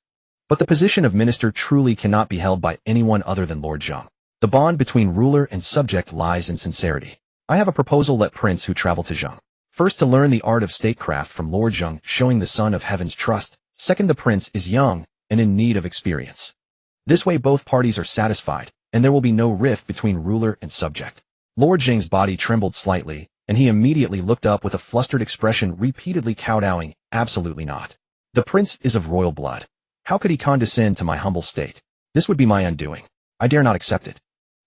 But the position of minister truly cannot be held by anyone other than Lord Zheng. The bond between ruler and subject lies in sincerity. I have a proposal. Let Prince Hu travel to Zheng. First, to learn the art of statecraft from Lord Zheng, showing the Son of Heaven's trust. Second, the prince is young and in need of experience. This way both parties are satisfied, and there will be no rift between ruler and subject. Lord Zheng's body trembled slightly, and he immediately looked up with a flustered expression, repeatedly kowtowing. Absolutely not. The prince is of royal blood. How could he condescend to my humble state? This would be my undoing. I dare not accept it.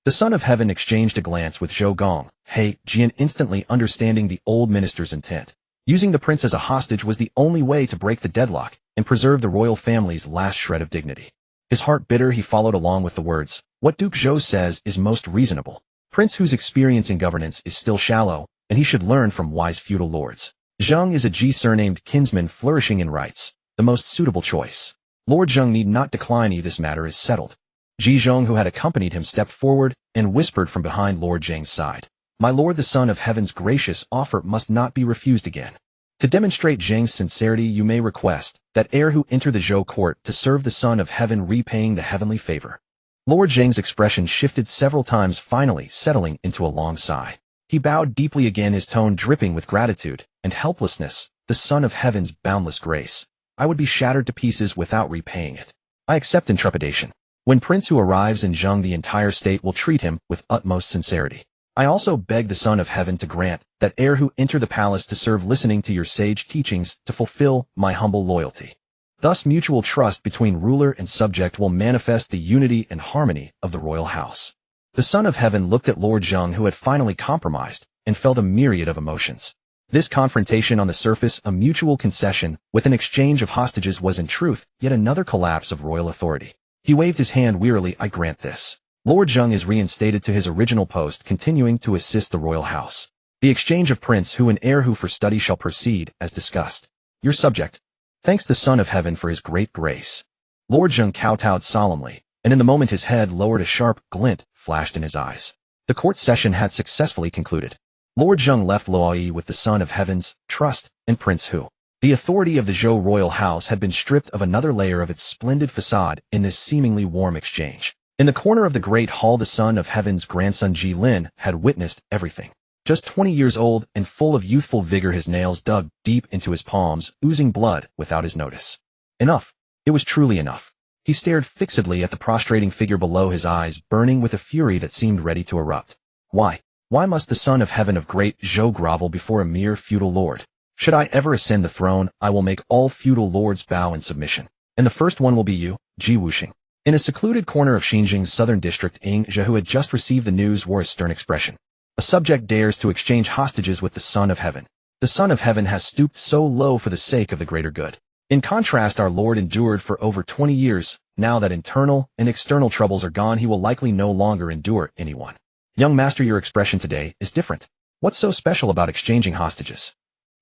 The Son of Heaven exchanged a glance with Zhou Gong, He Jian, instantly understanding the old minister's intent. Using the prince as a hostage was the only way to break the deadlock and preserve the royal family's last shred of dignity. His heart bitter, he followed along with the words, What Duke Zhou says is most reasonable. Prince Hu's experience in governance is still shallow, and he should learn from wise feudal lords. Zheng is a Ji surnamed kinsman flourishing in rights, the most suitable choice. Lord Zheng need not decline. This matter is settled. Ji Zheng, who had accompanied him, stepped forward and whispered from behind Lord Zheng's side. My lord, the Son of Heaven's gracious offer must not be refused again. To demonstrate Zheng's sincerity, you may request that heir who enter the Zhou court to serve the Son of Heaven, repaying the heavenly favor. Lord Zheng's expression shifted several times, finally settling into a long sigh. He bowed deeply again, his tone dripping with gratitude and helplessness. The Son of Heaven's boundless grace. I would be shattered to pieces without repaying it. I accept in trepidation. When Prince Hu arrives in Zheng, the entire state will treat him with utmost sincerity. I also beg the Son of Heaven to grant that heir who enter the palace to serve, listening to your sage teachings, to fulfill my humble loyalty. Thus mutual trust between ruler and subject will manifest the unity and harmony of the royal house. The Son of Heaven looked at Lord Zheng, who had finally compromised, and felt a myriad of emotions. This confrontation, on the surface a mutual concession with an exchange of hostages, was in truth yet another collapse of royal authority. He waved his hand wearily. I grant this. Lord Zheng is reinstated to his original post, continuing to assist the royal house. The exchange of prince who and heir who for study shall proceed, as discussed. Your subject. Thanks the Son of Heaven for his great grace. Lord Zheng kowtowed solemnly, and in the moment his head lowered, a sharp glint flashed in his eyes. The court session had successfully concluded. Lord Zheng left Luoyi with the Son of Heaven's trust and Prince Hu. The authority of the Zhou royal house had been stripped of another layer of its splendid facade in this seemingly warm exchange. In the corner of the great hall, the Son of Heaven's grandson Ji Lin had witnessed everything. Just 20 years old and full of youthful vigor, his nails dug deep into his palms, oozing blood without his notice. Enough. It was truly enough. He stared fixedly at the prostrating figure below, his eyes burning with a fury that seemed ready to erupt. Why? Why must the Son of Heaven of great Zhou grovel before a mere feudal lord? Should I ever ascend the throne, I will make all feudal lords bow in submission. And the first one will be you, Ji Wuxing. In a secluded corner of Xinjiang's southern district, Ing Zhe, who had just received the news, wore a stern expression. A subject dares to exchange hostages with the Son of Heaven. The Son of Heaven has stooped so low for the sake of the greater good. In contrast, our Lord endured for over 20 years. Now that internal and external troubles are gone, he will likely no longer endure anyone. Young master, your expression today is different. What's so special about exchanging hostages?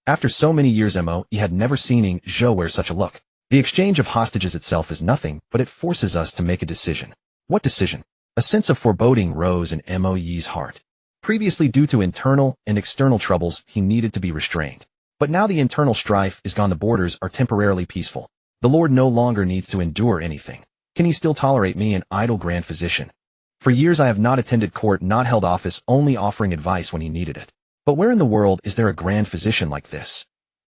After so many years, he had never seen Ing Zhe wear such a look. The exchange of hostages itself is nothing, but it forces us to make a decision. What decision? A sense of foreboding rose in Mo Yi's heart. Previously, due to internal and external troubles, he needed to be restrained. But now the internal strife is gone, the borders are temporarily peaceful. The Lord no longer needs to endure anything. Can he still tolerate me, an idle grand physician? For years I have not attended court, not held office, only offering advice when he needed it. But where in the world is there a grand physician like this?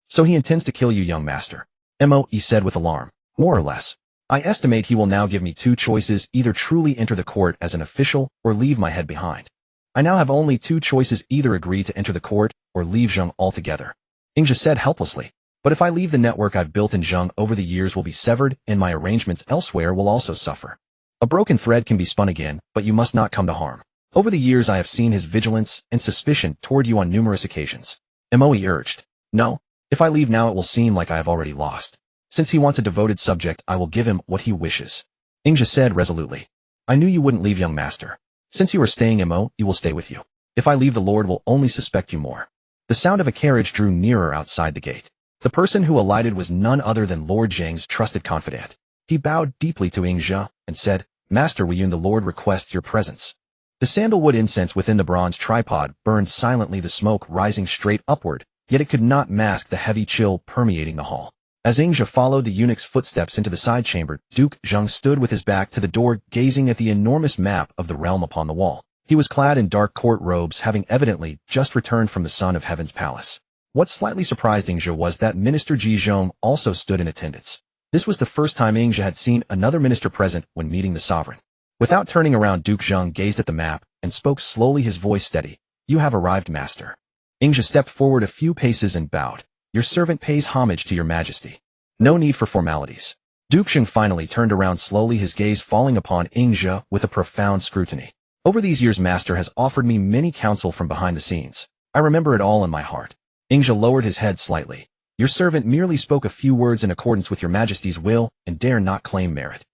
So he intends to kill you, young master, Mo Yi said with alarm. More or less. I estimate he will now give me two choices, either truly enter the court as an official or leave my head behind. I now have only two choices, either agree to enter the court or leave Zheng altogether. Ing Zhe said helplessly. But if I leave, the network I've built in Zheng over the years will be severed, and my arrangements elsewhere will also suffer. A broken thread can be spun again, but you must not come to harm. Over the years I have seen his vigilance and suspicion toward you on numerous occasions. Mo Yi urged. No, if I leave now it will seem like I have already lost. Since he wants a devoted subject, I will give him what he wishes. Ing Zhe said resolutely. I knew you wouldn't leave, young master. Since you are staying, Mo Yi will stay with you. If I leave, the Lord will only suspect you more. The sound of a carriage drew nearer outside the gate. The person who alighted was none other than Lord Zheng's trusted confidant. He bowed deeply to Ing Zhe and said, Master Weiyun, the Lord requests your presence. The sandalwood incense within the bronze tripod burned silently, the smoke rising straight upward, yet it could not mask the heavy chill permeating the hall. As Ing Zhe followed the eunuch's footsteps into the side chamber, Duke Zheng stood with his back to the door, gazing at the enormous map of the realm upon the wall. He was clad in dark court robes, having evidently just returned from the Son of Heaven's palace. What slightly surprised Ing Zhe was that Minister Ji Zhong also stood in attendance. This was the first time Ing Zhe had seen another minister present when meeting the sovereign. Without turning around, Duke Zheng gazed at the map and spoke slowly, his voice steady. You have arrived, master. Ing Zhe stepped forward a few paces and bowed. Your servant pays homage to your majesty. No need for formalities. Duke Zheng finally turned around slowly, his gaze falling upon Ing Zhe with a profound scrutiny. Over these years, master has offered me many counsel from behind the scenes. I remember it all in my heart. Ing Zhe lowered his head slightly. Your servant merely spoke a few words in accordance with your majesty's will and dare not claim merit.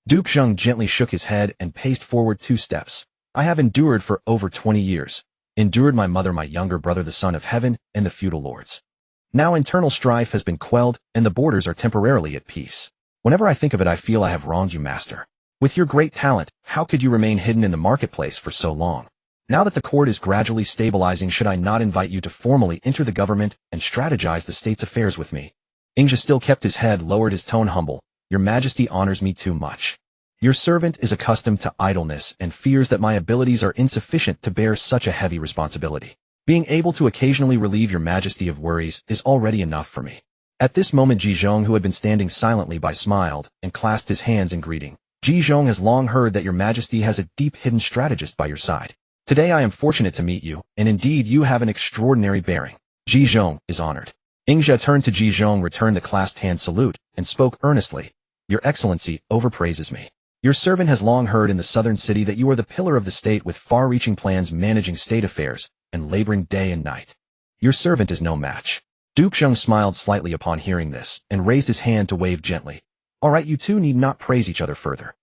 Duke Zheng gently shook his head and paced forward 2 steps. I have endured for over 20 years. Endured my mother, my younger brother, the Son of Heaven, and the feudal lords. Now internal strife has been quelled and the borders are temporarily at peace. Whenever I think of it, I feel I have wronged you, master. With your great talent, how could you remain hidden in the marketplace for so long? Now that the court is gradually stabilizing, should I not invite you to formally enter the government and strategize the state's affairs with me? Ing Zhe still kept his head lowered, his tone humble. Your majesty honors me too much. Your servant is accustomed to idleness and fears that my abilities are insufficient to bear such a heavy responsibility. Being able to occasionally relieve your majesty of worries is already enough for me. At this moment, Ji Zhong, who had been standing silently by, smiled and clasped his hands in greeting. Ji Zhong has long heard that your majesty has a deep hidden strategist by your side. Today I am fortunate to meet you, and indeed you have an extraordinary bearing. Ji Zhong is honored. Ing Zhe turned to Ji Zhong, returned the clasped hand salute, and spoke earnestly. Your excellency overpraises me. Your servant has long heard in the southern city that you are the pillar of the state with far-reaching plans, managing state affairs and laboring day and night. Your servant is no match. Duke Zheng smiled slightly upon hearing this, and raised his hand to wave gently. All right, you two need not praise each other further.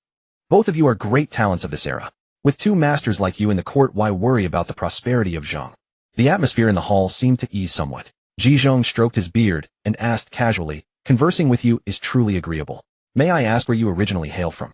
Both of you are great talents of this era. With two masters like you in the court, why worry about the prosperity of Zheng? The atmosphere in the hall seemed to ease somewhat. Ji Zheng stroked his beard and asked casually, conversing with you is truly agreeable. May I ask where you originally hail from?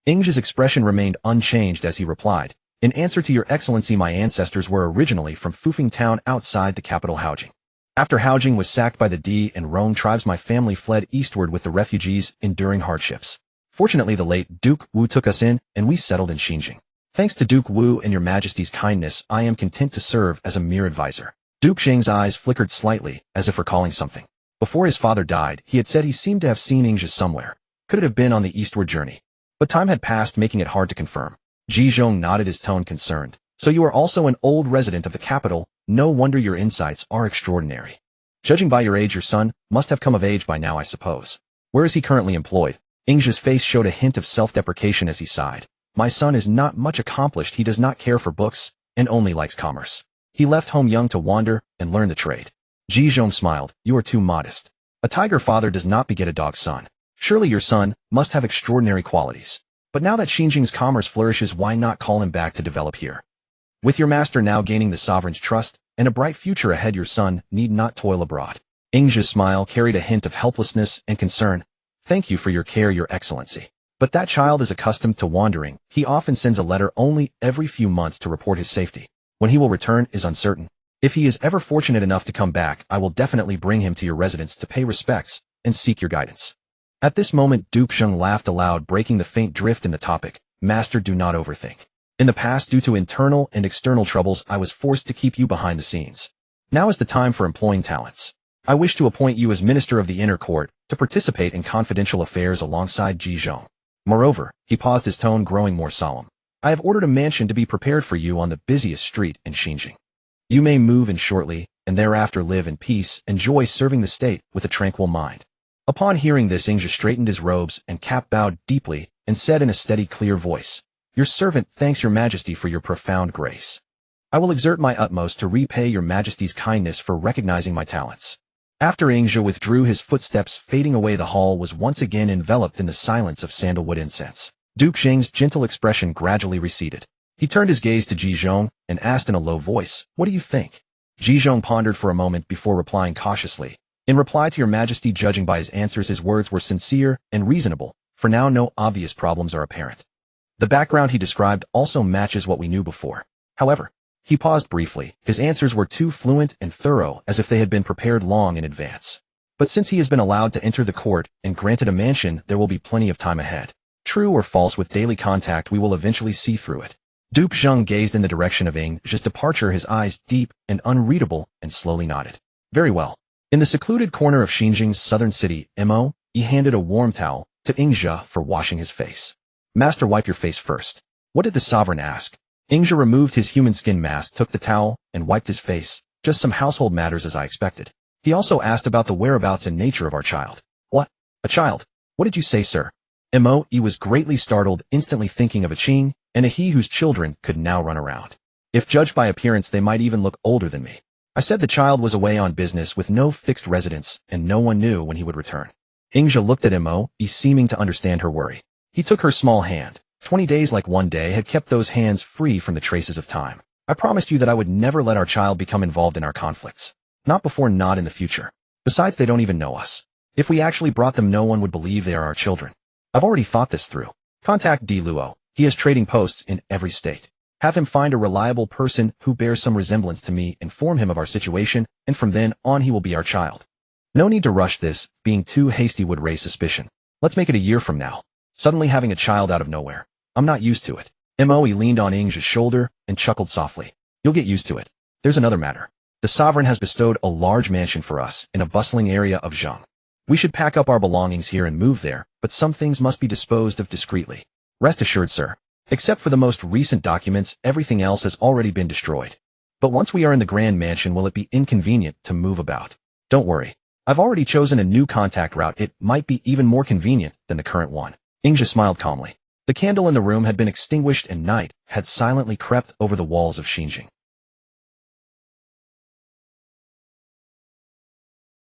Ing's expression remained unchanged as he replied, in answer to your excellency, my ancestors were originally from Fufing town outside the capital Haojing. After Haojing was sacked by the Di and Rong tribes, my family fled eastward with the refugees, enduring hardships. Fortunately, the late Duke Wu took us in, and we settled in Xinjiang. Thanks to Duke Wu and your majesty's kindness, I am content to serve as a mere advisor. Duke Zheng's eyes flickered slightly, as if recalling something. Before his father died, he had said he seemed to have seen Ingja somewhere. Could it have been on the eastward journey? But time had passed, making it hard to confirm. Ji Zheng nodded, his tone concerned. So you are also an old resident of the capital. No wonder your insights are extraordinary. Judging by your age, your son must have come of age by now, I suppose. Where is he currently employed? Ingja's face showed a hint of self-deprecation as he sighed. My son is not much accomplished. He does not care for books, and only likes commerce. He left home young to wander and learn the trade. Ji Zheng smiled. You are too modest. A tiger father does not beget a dog son. Surely your son must have extraordinary qualities. But now that Xinjiang's commerce flourishes, why not call him back to develop here? With your master now gaining the sovereign's trust and a bright future ahead, your son need not toil abroad. Ingja's smile carried a hint of helplessness and concern. Thank you for your care, your excellency. But that child is accustomed to wandering. He often sends a letter only every few months to report his safety. When he will return is uncertain. If he is ever fortunate enough to come back, I will definitely bring him to your residence to pay respects and seek your guidance. At this moment, Duke Zheng laughed aloud, breaking the faint drift in the topic. Master, do not overthink. In the past, due to internal and external troubles, I was forced to keep you behind the scenes. Now is the time for employing talents. I wish to appoint you as Minister of the Inner Court to participate in confidential affairs alongside Ji Zheng. Moreover, he paused, his tone growing more solemn. I have ordered a mansion to be prepared for you on the busiest street in Xinjiang. You may move in shortly, and thereafter live in peace, enjoy serving the state with a tranquil mind. Upon hearing this, Ingja straightened his robes and cap, bowed deeply, and said in a steady, clear voice, Your servant thanks your majesty for your profound grace. I will exert my utmost to repay your majesty's kindness for recognizing my talents. After Ingja withdrew, his footsteps fading away, the hall was once again enveloped in the silence of sandalwood incense. Duke Zheng's gentle expression gradually receded. He turned his gaze to Ji Zheng and asked in a low voice, What do you think? Ji Zheng pondered for a moment before replying cautiously. In reply to your majesty, judging by his answers, his words were sincere and reasonable. For now, no obvious problems are apparent. The background he described also matches what we knew before. However, he paused briefly. His answers were too fluent and thorough, as if they had been prepared long in advance. But since he has been allowed to enter the court and granted a mansion, there will be plenty of time ahead. True or false, with daily contact, we will eventually see through it. Duke Zheng gazed in the direction of Ingja's departure, his eyes deep and unreadable, and slowly nodded. Very well. In the secluded corner of Xinjiang's southern city, Mo, he handed a warm towel to Ingja for washing his face. Master, wipe your face first. What did the sovereign ask? Ingja removed his human skin mask, took the towel, and wiped his face. Just some household matters, as I expected. He also asked about the whereabouts and nature of our child. What? A child? What did you say, sir? Mo, he was greatly startled, instantly thinking of a Qin, and a he whose children could now run around. If judged by appearance, they might even look older than me. I said the child was away on business with no fixed residence, and no one knew when he would return. Ingja looked at Mo, seeming to understand her worry. He took her small hand. 20 days, like one day, had kept those hands free from the traces of time. I promised you that I would never let our child become involved in our conflicts. Not before, not in the future. Besides, they don't even know us. If we actually brought them, no one would believe they are our children. I've already thought this through. Contact Di Luo. He has trading posts in every state. Have him find a reliable person who bears some resemblance to me, inform him of our situation, and from then on he will be our child. No need to rush this. Being too hasty would raise suspicion. Let's make it a year from now. Suddenly having a child out of nowhere. I'm not used to it. Moe leaned on Ingja's shoulder and chuckled softly. You'll get used to it. There's another matter. The sovereign has bestowed a large mansion for us in a bustling area of Zhang. We should pack up our belongings here and move there, but some things must be disposed of discreetly. Rest assured, sir. Except for the most recent documents, everything else has already been destroyed. But once we are in the grand mansion, will it be inconvenient to move about? Don't worry. I've already chosen a new contact route. It might be even more convenient than the current one. Ingja smiled calmly. The candle in the room had been extinguished and night had silently crept over the walls of Xinjiang.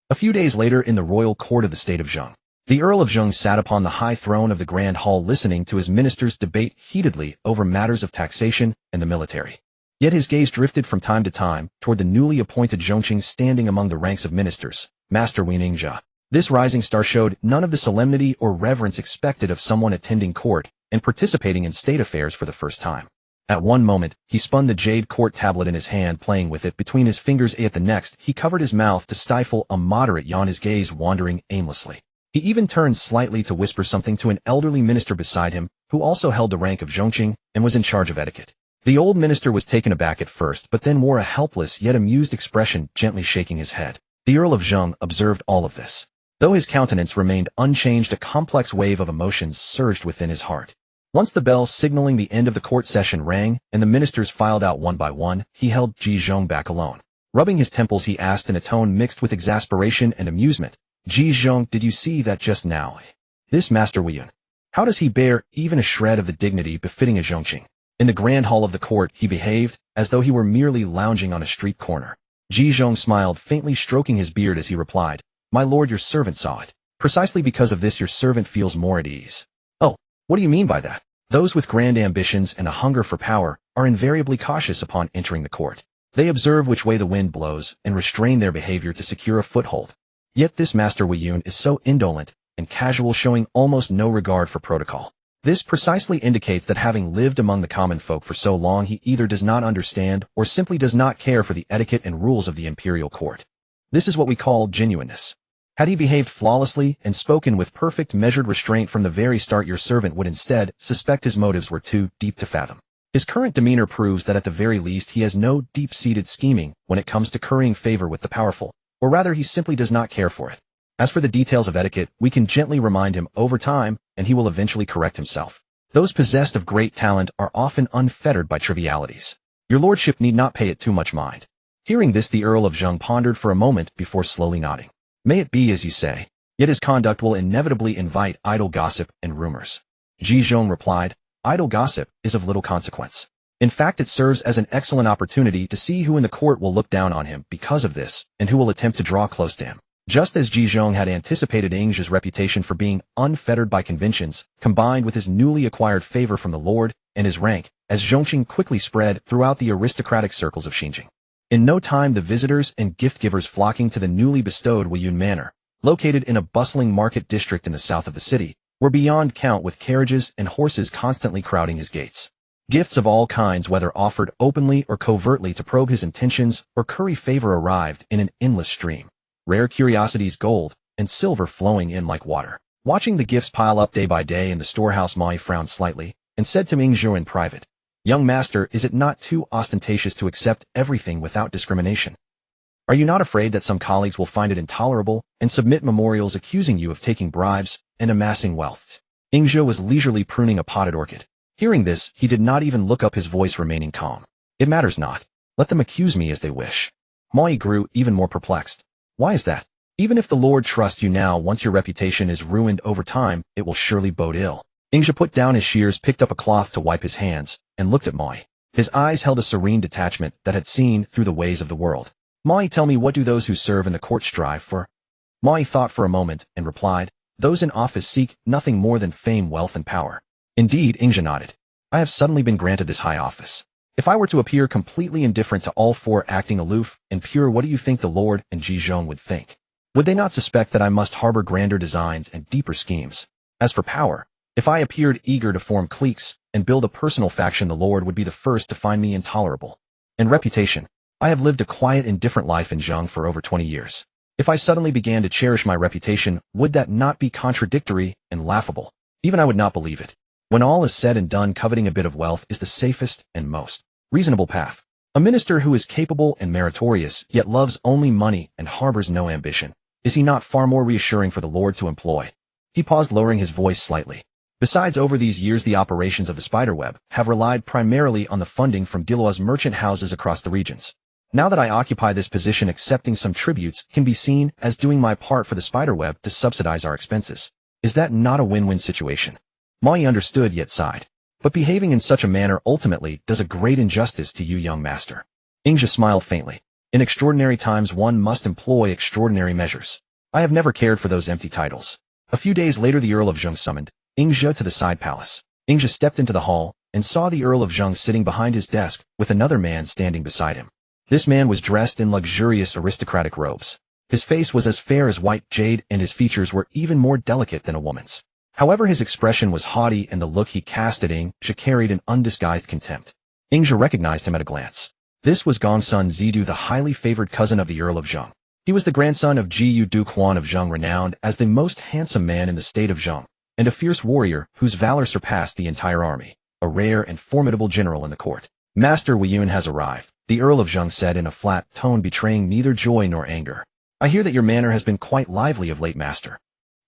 A few days later in the royal court of the state of Zhou, the Earl of Zhou sat upon the high throne of the Grand Hall listening to his ministers debate heatedly over matters of taxation and the military. Yet his gaze drifted from time to time toward the newly appointed Zhongqing standing among the ranks of ministers, Master Wen Ningxia. This rising star showed none of the solemnity or reverence expected of someone attending court and participating in state affairs for the first time. At one moment, he spun the jade court tablet in his hand, playing with it between his fingers. At the next, he covered his mouth to stifle a moderate yawn, his gaze wandering aimlessly. He even turned slightly to whisper something to an elderly minister beside him, who also held the rank of Zhongqing and was in charge of etiquette. The old minister was taken aback at first, but then wore a helpless yet amused expression, gently shaking his head. The Earl of Zhou observed all of this. Though his countenance remained unchanged, a complex wave of emotions surged within his heart. Once the bell signaling the end of the court session rang and the ministers filed out one by one, he held Ji Zhong back alone. Rubbing his temples, he asked in a tone mixed with exasperation and amusement, "Ji Zhong, did you see that just now? This Master Weiyun, how does he bear even a shred of the dignity befitting a Zhongqing? In the grand hall of the court, he behaved as though he were merely lounging on a street corner." Ji Zhong smiled, faintly stroking his beard as he replied, "My lord, your servant saw it. Precisely because of this, your servant feels more at ease." "Oh, what do you mean by that?" "Those with grand ambitions and a hunger for power are invariably cautious upon entering the court. They observe which way the wind blows and restrain their behavior to secure a foothold. Yet this Master Weiyun is so indolent and casual, showing almost no regard for protocol. This precisely indicates that having lived among the common folk for so long, he either does not understand or simply does not care for the etiquette and rules of the imperial court. This is what we call genuineness. Had he behaved flawlessly and spoken with perfect measured restraint from the very start, your servant would instead suspect his motives were too deep to fathom. His current demeanor proves that at the very least he has no deep-seated scheming when it comes to currying favor with the powerful, or rather he simply does not care for it. As for the details of etiquette, we can gently remind him over time, and he will eventually correct himself. Those possessed of great talent are often unfettered by trivialities. Your lordship need not pay it too much mind." Hearing this, the Earl of Zhou pondered for a moment before slowly nodding. "May it be as you say, yet his conduct will inevitably invite idle gossip and rumors." Ji Zhong replied, "Idle gossip is of little consequence. In fact, it serves as an excellent opportunity to see who in the court will look down on him because of this, and who will attempt to draw close to him." Just as Ji Zhong had anticipated, Ing's reputation for being unfettered by conventions, combined with his newly acquired favor from the lord and his rank, as Zhongqing quickly spread throughout the aristocratic circles of Xinjiang. In no time, the visitors and gift-givers flocking to the newly bestowed Weiyun Manor, located in a bustling market district in the south of the city, were beyond count, with carriages and horses constantly crowding his gates. Gifts of all kinds, whether offered openly or covertly to probe his intentions or curry favor, arrived in an endless stream. Rare curiosities, gold and silver flowing in like water. Watching the gifts pile up day by day in the storehouse, Mai frowned slightly and said to Ming Zhou in private, "Young master, is it not too ostentatious to accept everything without discrimination? Are you not afraid that some colleagues will find it intolerable and submit memorials accusing you of taking bribes and amassing wealth?" Ing Zhou was leisurely pruning a potted orchid. Hearing this, he did not even look up, his voice remaining calm. "It matters not. Let them accuse me as they wish." Mai grew even more perplexed. "Why is that? Even if the Lord trusts you now, once your reputation is ruined over time, it will surely bode ill." Ing Zhou put down his shears, picked up a cloth to wipe his hands, and looked at Mai. His eyes held a serene detachment that had seen through the ways of the world. "Mai, tell me, what do those who serve in the court strive for?" Mai thought for a moment and replied, "Those in office seek nothing more than fame, wealth, and power." "Indeed," Ing Zhou nodded. "I have suddenly been granted this high office. If I were to appear completely indifferent to all four, acting aloof and pure, what do you think the Lord and Ji Zhong would think? Would they not suspect that I must harbor grander designs and deeper schemes? As for power, if I appeared eager to form cliques and build a personal faction, the Lord would be the first to find me intolerable. And reputation, I have lived a quiet, indifferent life in Zheng for over 20 years. If I suddenly began to cherish my reputation, would that not be contradictory and laughable? Even I would not believe it. When all is said and done, coveting a bit of wealth is the safest and most reasonable path. A minister who is capable and meritorious, yet loves only money and harbors no ambition, is he not far more reassuring for the Lord to employ?" He paused, lowering his voice slightly. "Besides, over these years, the operations of the spiderweb have relied primarily on the funding from Dilua's merchant houses across the regions. Now that I occupy this position, accepting some tributes can be seen as doing my part for the spiderweb to subsidize our expenses. Is that not a win-win situation?" Mai understood yet sighed. "But behaving in such a manner ultimately does a great injustice to you, young master." Ing Zhou smiled faintly. In extraordinary times one must employ extraordinary measures. I have never cared for those empty titles. A few days later the Earl of Zhou summoned Ingzhe to the side palace. Ingzhe stepped into the hall and saw the Earl of Zhou sitting behind his desk with another man standing beside him. This man was dressed in luxurious aristocratic robes. His face was as fair as white jade and his features were even more delicate than a woman's. However, his expression was haughty and the look he cast at Ingzhe carried an undisguised contempt. Ingzhe recognized him at a glance. This was Gongsun Zidu, the highly favored cousin of the Earl of Zhou. He was the grandson of Jiyu Duke Huan of Zhou, renowned as the most handsome man in the state of Zhou, and a fierce warrior whose valor surpassed the entire army, a rare and formidable general in the court. Master Weiyun has arrived, the Earl of Zhou said in a flat tone betraying neither joy nor anger. I hear that your manner has been quite lively of late, master.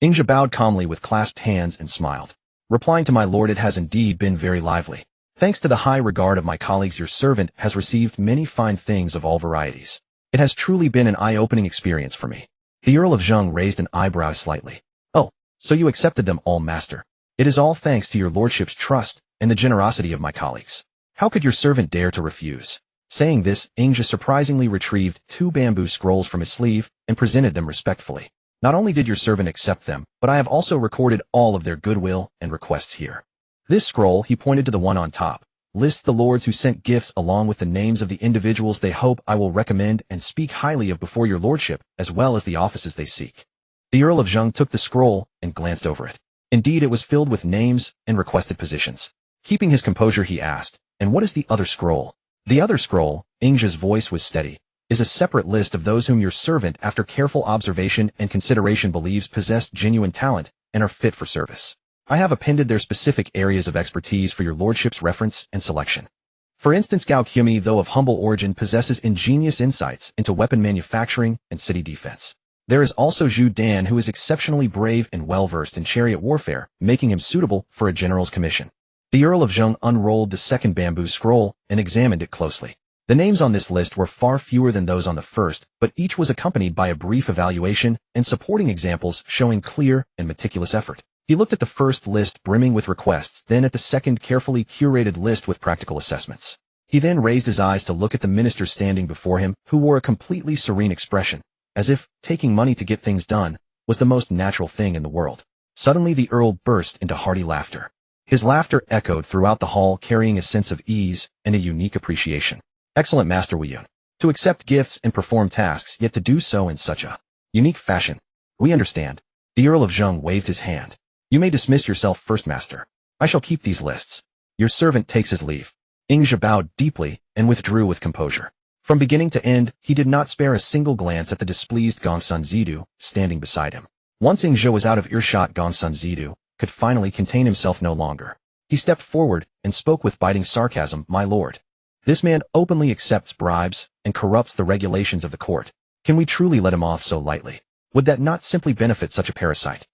Ingzhe bowed calmly with clasped hands and smiled. Replying to my lord, it has indeed been very lively. Thanks to the high regard of my colleagues, your servant has received many fine things of all varieties. It has truly been an eye-opening experience for me. The Earl of Zhou raised an eyebrow slightly. Oh, so you accepted them all, master. It is all thanks to your lordship's trust and the generosity of my colleagues. How could your servant dare to refuse? Saying this, Ingzhe surprisingly retrieved 2 bamboo scrolls from his sleeve and presented them respectfully. Not only did your servant accept them, but I have also recorded all of their goodwill and requests here. This scroll, he pointed to the one on top, lists the lords who sent gifts along with the names of the individuals they hope I will recommend and speak highly of before your lordship, as well as the offices they seek. The Earl of Zhou took the scroll and glanced over it. Indeed, it was filled with names and requested positions. Keeping his composure, he asked, and what is the other scroll? The other scroll, Ingzhe's voice was steady, is a separate list of those whom your servant, after careful observation and consideration, believes possess genuine talent and are fit for service. I have appended their specific areas of expertise for your lordship's reference and selection. For instance, Gao Qimi, though of humble origin, possesses ingenious insights into weapon manufacturing and city defense. There is also Zhu Dan, who is exceptionally brave and well-versed in chariot warfare, making him suitable for a general's commission. The Earl of Zhou unrolled the second bamboo scroll and examined it closely. The names on this list were far fewer than those on the first, but each was accompanied by a brief evaluation and supporting examples showing clear and meticulous effort. He looked at the first list brimming with requests, then at the second carefully curated list with practical assessments. He then raised his eyes to look at the minister standing before him, who wore a completely serene expression, as if taking money to get things done was the most natural thing in the world. Suddenly the Earl burst into hearty laughter. His laughter echoed throughout the hall, carrying a sense of ease and a unique appreciation. Excellent, Master Weiyun. To accept gifts and perform tasks, yet to do so in such a unique fashion. We understand. The Earl of Zhou waved his hand. You may dismiss yourself first, master. I shall keep these lists. Your servant takes his leave. Ingzhe bowed deeply and withdrew with composure. From beginning to end, he did not spare a single glance at the displeased Gongsun Zidu standing beside him. Once Ingzhe was out of earshot, Gongsun Zidu could finally contain himself no longer. He stepped forward and spoke with biting sarcasm, My lord. This man openly accepts bribes and corrupts the regulations of the court. Can we truly let him off so lightly? Would that not simply benefit such a parasite?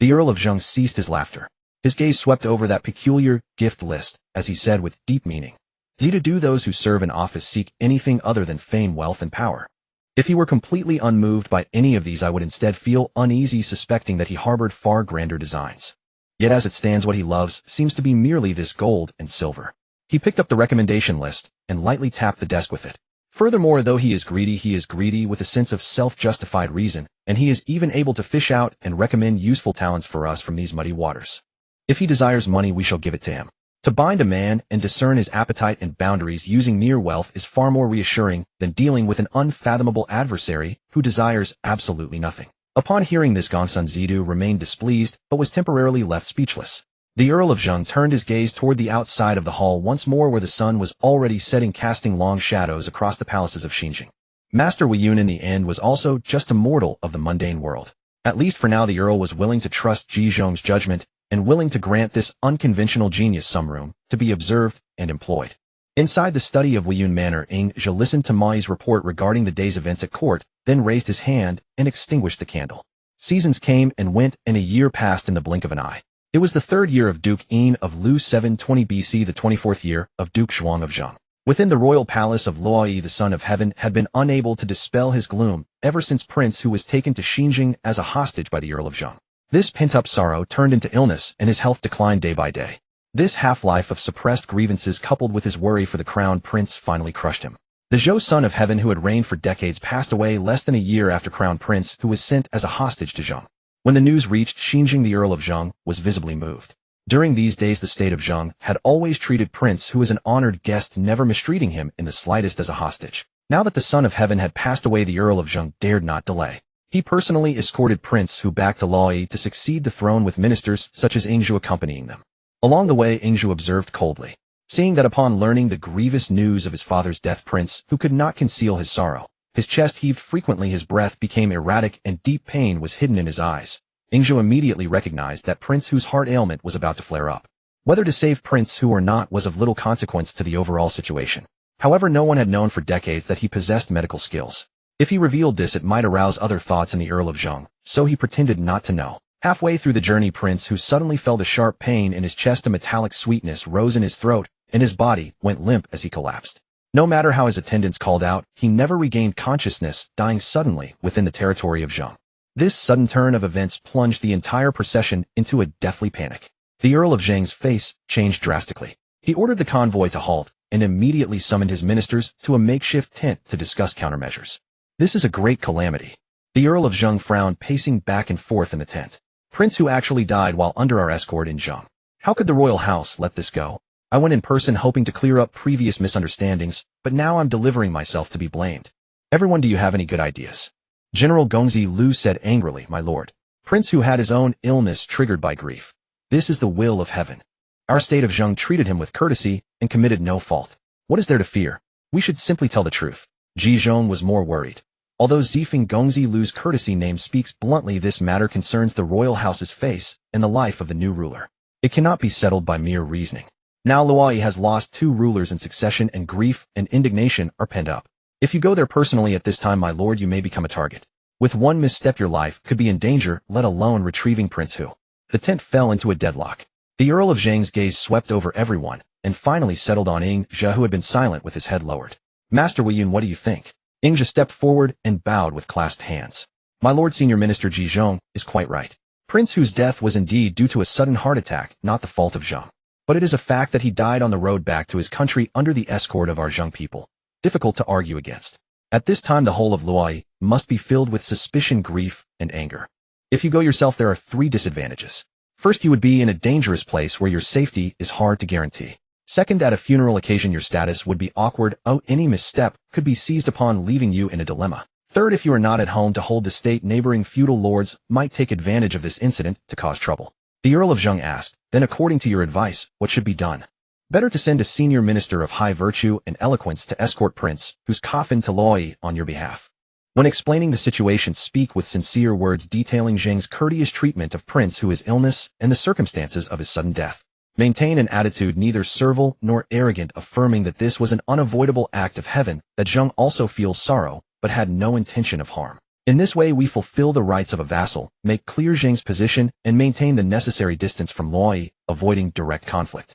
The Earl of Zhou ceased his laughter. His gaze swept over that peculiar gift list as he said with deep meaning, Do those who serve in office seek anything other than fame, wealth, and power? If he were completely unmoved by any of these, I would instead feel uneasy, suspecting that he harbored far grander designs. Yet as it stands, what he loves seems to be merely this gold and silver. He picked up the recommendation list and lightly tapped the desk with it. Furthermore, though he is greedy with a sense of self-justified reason, and he is even able to fish out and recommend useful talents for us from these muddy waters. If he desires money, we shall give it to him. To bind a man and discern his appetite and boundaries using mere wealth is far more reassuring than dealing with an unfathomable adversary who desires absolutely nothing. Upon hearing this, Gongsun Zidu remained displeased, but was temporarily left speechless. The Earl of Zhou turned his gaze toward the outside of the hall once more, where the sun was already setting, casting long shadows across the palaces of Xinjiang. Master Weiyun in the end was also just a mortal of the mundane world. At least for now, the Earl was willing to trust Ji Zhong's judgment and willing to grant this unconventional genius some room to be observed and employed. Inside the study of Weiyun Manor, Ingzhe listened to Mai's report regarding the day's events at court, then raised his hand and extinguished the candle. Seasons came and went, and a year passed in the blink of an eye. It was the 3rd year of Duke Yin of Lu 720 BC, the 24th year of Duke Zhuang of Zhang. Within the royal palace of Luoyi, the Son of Heaven had been unable to dispel his gloom ever since Prince Hu was taken to Xinjiang as a hostage by the Earl of Zhang. This pent-up sorrow turned into illness, and his health declined day by day. This half-life of suppressed grievances coupled with his worry for the crown prince finally crushed him. The Zhou son of heaven who had reigned for decades passed away less than a year after Crown Prince, who was sent as a hostage to Zheng. When the news reached Xinjing, the Earl of Zheng was visibly moved. During these days the state of Zheng had always treated Prince, who was an honored guest, never mistreating him in the slightest, as a hostage. Now that the son of heaven had passed away, the Earl of Zheng dared not delay. He personally escorted Prince Hu back to Luoyi to succeed the throne, with ministers such as Yingzhu accompanying them. Along the way, Yingzhu observed coldly, seeing that upon learning the grievous news of his father's death, Prince Hu could not conceal his sorrow. His chest heaved frequently, his breath became erratic, and deep pain was hidden in his eyes. Yingzhu immediately recognized that Prince Hu's heart ailment was about to flare up. Whether to save Prince Hu or not was of little consequence to the overall situation. However, no one had known for decades that he possessed medical skills. If he revealed this, it might arouse other thoughts in the Earl of Zheng, so he pretended not to know. Halfway through the journey, Prince Hu suddenly felt a sharp pain in his chest. A metallic sweetness rose in his throat, and his body went limp as he collapsed. No matter how his attendants called out, he never regained consciousness, dying suddenly within the territory of Zheng. This sudden turn of events plunged the entire procession into a deathly panic. The Earl of Zheng's face changed drastically. He ordered the convoy to halt, and immediately summoned his ministers to a makeshift tent to discuss countermeasures. This is a great calamity. The Earl of Zheng frowned, pacing back and forth in the tent. Prince Hu actually died while under our escort in Zheng. How could the royal house let this go? I went in person hoping to clear up previous misunderstandings, but now I'm delivering myself to be blamed. Everyone, do you have any good ideas? General Gongzi Lu said angrily, My lord. Prince Hu had his own illness triggered by grief. This is the will of heaven. Our state of Zheng treated him with courtesy and committed no fault. What is there to fear? We should simply tell the truth. Ji Zhong was more worried. Although Zifeng Gongzi Lu's courtesy name speaks bluntly, this matter concerns the royal house's face and the life of the new ruler. It cannot be settled by mere reasoning. Now Luoyi has lost 2 rulers in succession, and grief and indignation are pent up. If you go there personally at this time, my lord, you may become a target. With one misstep, your life could be in danger, let alone retrieving Prince Hu. The tent fell into a deadlock. The Earl of Zheng's gaze swept over everyone, and finally settled on Yingzhu, who had been silent with his head lowered. Master Weiyun, what do you think? Yingzhu stepped forward and bowed with clasped hands. My lord, Senior Minister Ji Zhong is quite right. Prince Hu's death was indeed due to a sudden heart attack, not the fault of Zheng. But it is a fact that he died on the road back to his country under the escort of our Zheng people. Difficult to argue against. At this time, the whole of Luoyi must be filled with suspicion, grief, and anger. If you go yourself, there are 3 disadvantages. First, you would be in a dangerous place where your safety is hard to guarantee. Second, at a funeral occasion, your status would be awkward. Any misstep could be seized upon, leaving you in a dilemma. Third, if you are not at home to hold the state, neighboring feudal lords might take advantage of this incident to cause trouble. The Earl of Zheng asked, then according to your advice, what should be done? Better to send a senior minister of high virtue and eloquence to escort Prince Hu's coffin to Luoyi on your behalf. When explaining the situation, speak with sincere words detailing Zheng's courteous treatment of Prince Hu's illness and the circumstances of his sudden death. Maintain an attitude neither servile nor arrogant, affirming that this was an unavoidable act of heaven, that Zheng also feels sorrow, but had no intention of harm. In this way, we fulfill the rights of a vassal, make clear Zheng's position, and maintain the necessary distance from Luoyi, avoiding direct conflict.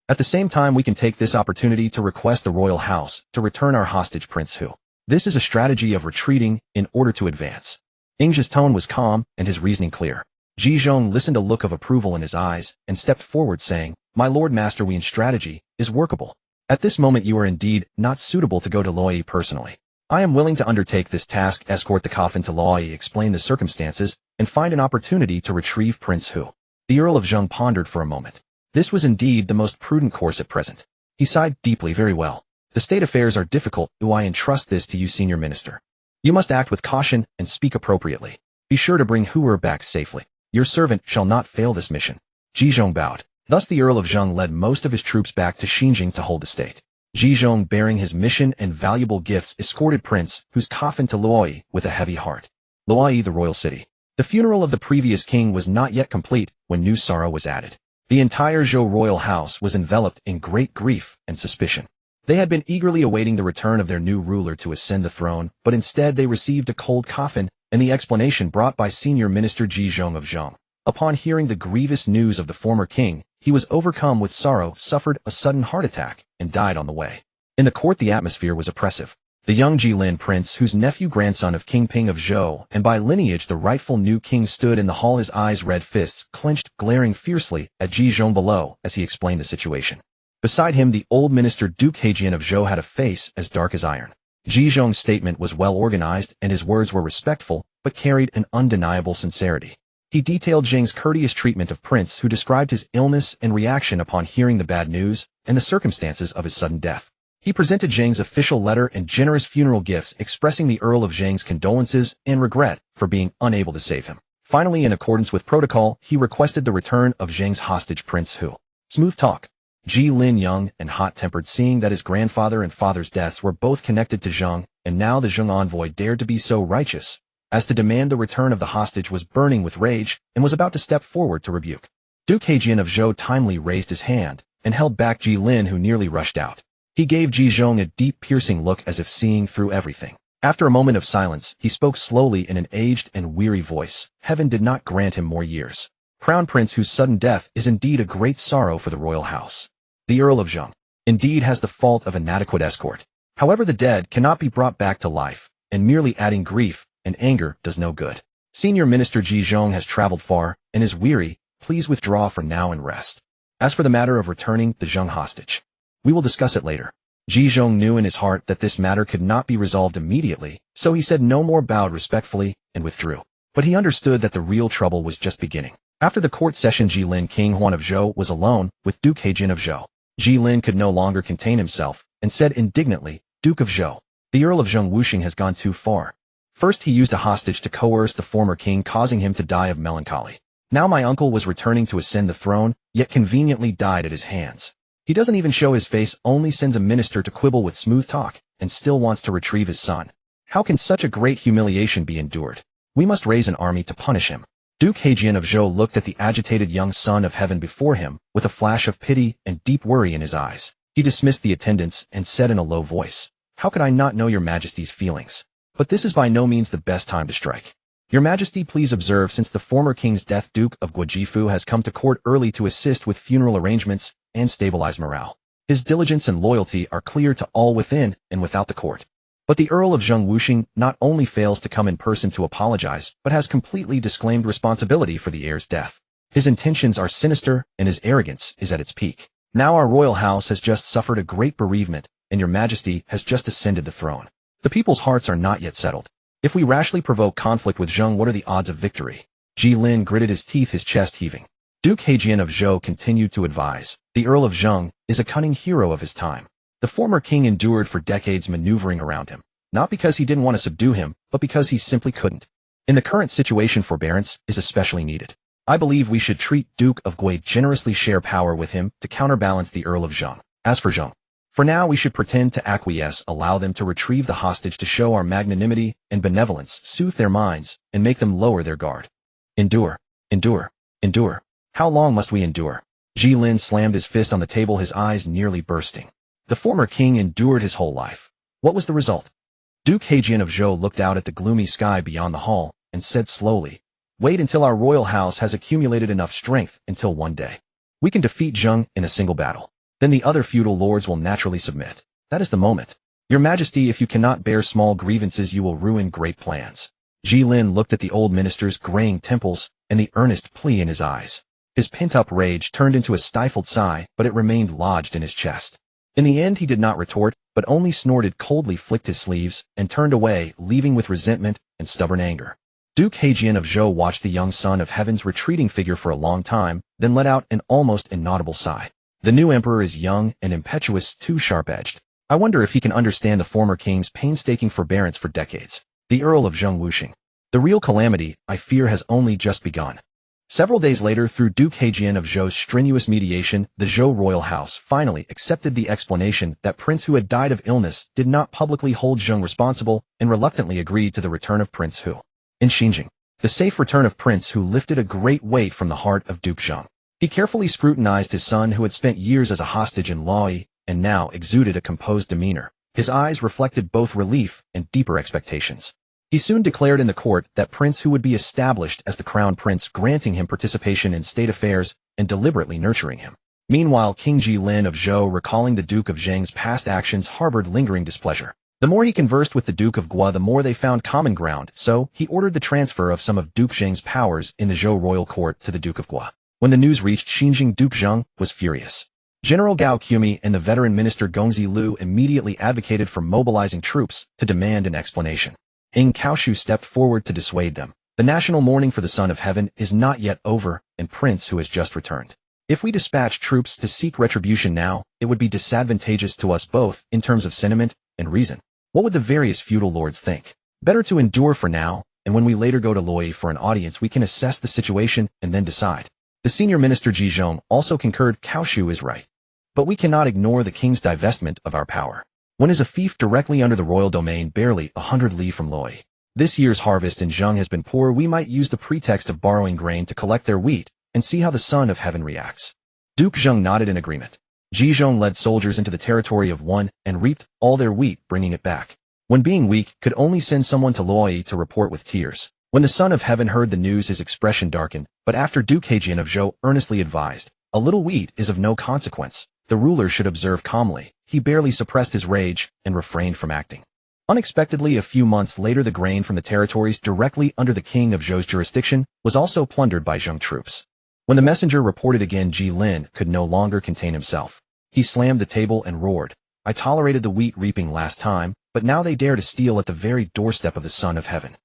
At the same time, we can take this opportunity to request the royal house to return our hostage Prince Hu. This is a strategy of retreating in order to advance. Yingzhu's tone was calm and his reasoning clear. Ji Zhong listened, a look of approval in his eyes, and stepped forward saying, My lord, Master Weiyun's strategy is workable. At this moment you are indeed not suitable to go to Luoyi personally. I am willing to undertake this task, escort the coffin to Luoyi, explain the circumstances, and find an opportunity to retrieve Prince Hu. The Earl of Zheng pondered for a moment. This was indeed the most prudent course at present. He sighed deeply. Very well. The state affairs are difficult. Do I entrust this to you, Senior Minister? You must act with caution and speak appropriately. Be sure to bring Hu back safely. Your servant shall not fail this mission. Ji Zhong bowed. Thus the Earl of Zheng led most of his troops back to Xinjing to hold the state. Ji Zhong, bearing his mission and valuable gifts, escorted Prince Hu's coffin to Luoyi with a heavy heart. Luoyi, the royal city. The funeral of the previous king was not yet complete when new sorrow was added. The entire Zhou royal house was enveloped in great grief and suspicion. They had been eagerly awaiting the return of their new ruler to ascend the throne, but instead they received a cold coffin and the explanation brought by Senior Minister Ji Zhong of Zheng. Upon hearing the grievous news of the former king, he was overcome with sorrow, suffered a sudden heart attack, and died on the way. In the court the atmosphere was oppressive. The young Jilin prince, whose nephew grandson of King Ping of Zhou, and by lineage the rightful new king, stood in the hall, his eyes red, fists clenched, glaring fiercely at Ji Zhong below as he explained the situation. Beside him the old minister Duke Heijian of Zhou had a face as dark as iron. Ji Zhong's statement was well organized and his words were respectful, but carried an undeniable sincerity. He detailed Zheng's courteous treatment of Prince, who described his illness and reaction upon hearing the bad news and the circumstances of his sudden death. He presented Zheng's official letter and generous funeral gifts expressing the Earl of Zheng's condolences and regret for being unable to save him. Finally, in accordance with protocol, he requested the return of Zheng's hostage Prince Hu. Smooth talk. Ji Lin, young and hot-tempered, seeing that his grandfather and father's deaths were both connected to Zheng, and now the Zheng envoy dared to be so righteous as to demand the return of the hostage, was burning with rage and was about to step forward to rebuke. Duke Hejian of Zhou timely raised his hand and held back Ji Lin, who nearly rushed out. He gave Ji Zhong a deep, piercing look as if seeing through everything. After a moment of silence, he spoke slowly in an aged and weary voice. Heaven did not grant him more years. Crown Prince, whose sudden death is indeed a great sorrow for the royal house. The Earl of Zheng indeed has the fault of inadequate escort. However, the dead cannot be brought back to life, and merely adding grief and anger does no good. Senior Minister Ji Zhong has traveled far and is weary. Please withdraw for now and rest. As for the matter of returning the Zheng hostage, we will discuss it later. Ji Zhong knew in his heart that this matter could not be resolved immediately, so he said no more, bowed respectfully, and withdrew. But he understood that the real trouble was just beginning. After the court session, Ji Lin, King Huan of Zhou, was alone with Duke Hejian of Zhou. Ji Lin could no longer contain himself and said indignantly, Duke of Zhou, the Earl of Zheng Wuxing has gone too far. First he used a hostage to coerce the former king, causing him to die of melancholy. Now my uncle was returning to ascend the throne, yet conveniently died at his hands. He doesn't even show his face, only sends a minister to quibble with smooth talk, and still wants to retrieve his son. How can such a great humiliation be endured? We must raise an army to punish him. Duke Hejian of Zhou looked at the agitated young son of heaven before him, with a flash of pity and deep worry in his eyes. He dismissed the attendants and said in a low voice, How could I not know your majesty's feelings? But this is by no means the best time to strike. Your majesty, please observe, since the former king's death, Duke of Guojifu has come to court early to assist with funeral arrangements and stabilize morale. His diligence and loyalty are clear to all within and without the court. But the Earl of Zheng Wuxing not only fails to come in person to apologize, but has completely disclaimed responsibility for the heir's death. His intentions are sinister and his arrogance is at its peak. Now our royal house has just suffered a great bereavement, and your majesty has just ascended the throne. The people's hearts are not yet settled. If we rashly provoke conflict with Zheng, what are the odds of victory? Ji Lin gritted his teeth, his chest heaving. Duke Hejian of Zhou continued to advise. The Earl of Zheng is a cunning hero of his time. The former king endured for decades maneuvering around him, not because he didn't want to subdue him, but because he simply couldn't. In the current situation, forbearance is especially needed. I believe we should treat Duke of Gui generously, share power with him to counterbalance the Earl of Zheng. As for Zheng, for now we should pretend to acquiesce, allow them to retrieve the hostage to show our magnanimity and benevolence, soothe their minds, and make them lower their guard. Endure, endure, endure. How long must we endure? Ji Lin slammed his fist on the table, his eyes nearly bursting. The former king endured his whole life. What was the result? Duke Hejian of Zhou looked out at the gloomy sky beyond the hall and said slowly, Wait until our royal house has accumulated enough strength until one day we can defeat Zheng in a single battle. Then the other feudal lords will naturally submit. That is the moment. Your majesty, if you cannot bear small grievances, you will ruin great plans. Ji Lin looked at the old minister's graying temples and the earnest plea in his eyes. His pent-up rage turned into a stifled sigh, but it remained lodged in his chest. In the end he did not retort, but only snorted coldly, flicked his sleeves, and turned away, leaving with resentment and stubborn anger. Duke Hejian of Zhou watched the young son of heaven's retreating figure for a long time, then let out an almost inaudible sigh. The new emperor is young and impetuous, too sharp-edged. I wonder if he can understand the former king's painstaking forbearance for decades. The Earl of Zheng Wuxing. The real calamity, I fear, has only just begun. Several days later, through Duke Hejian of Zhou's strenuous mediation, the Zhou royal house finally accepted the explanation that Prince Hu had died of illness, did not publicly hold Zheng responsible, and reluctantly agreed to the return of Prince Hu. In Xinjiang, the safe return of Prince Hu lifted a great weight from the heart of Duke Zheng. He carefully scrutinized his son, who had spent years as a hostage in Laoyi, and now exuded a composed demeanor. His eyes reflected both relief and deeper expectations. He soon declared in the court that Prince Hu would be established as the crown prince, granting him participation in state affairs and deliberately nurturing him. Meanwhile, King Ji Lin of Zhou, recalling the Duke of Zheng's past actions, harbored lingering displeasure. The more he conversed with the Duke of Gua, the more they found common ground, so he ordered the transfer of some of Duke Zheng's powers in the Zhou royal court to the Duke of Gua. When the news reached Xinjiang, Duke Zheng was furious. General Gao Qumi and the veteran minister Gongzi Lu immediately advocated for mobilizing troops to demand an explanation. Ing Kaoshu stepped forward to dissuade them. The national mourning for the Son of Heaven is not yet over, and Prince who has just returned. If we dispatch troops to seek retribution now, it would be disadvantageous to us both in terms of sentiment and reason. What would the various feudal lords think? Better to endure for now, and when we later go to Loi for an audience we can assess the situation and then decide. The senior minister Ji Zhong also concurred Kaoshu is right. But we cannot ignore the king's divestment of our power. One is a fief directly under the royal domain barely 100 li from Loi. This year's harvest in Zheng has been poor. We might use the pretext of borrowing grain to collect their wheat and see how the Son of Heaven reacts. Duke Zheng nodded in agreement. Ji Zhong led soldiers into the territory of one and reaped all their wheat, bringing it back. When being weak, could only send someone to Loi to report with tears. When the Son of Heaven heard the news his expression darkened, but after Duke Hejian of Zhou earnestly advised, a little wheat is of no consequence. The ruler should observe calmly. He barely suppressed his rage and refrained from acting. Unexpectedly, a few months later, the grain from the territories directly under the king of Zhou's jurisdiction was also plundered by Zheng troops. When the messenger reported again, Ji Lin could no longer contain himself. He slammed the table and roared, "I tolerated the wheat reaping last time, but now they dare to steal at the very doorstep of the Son of Heaven.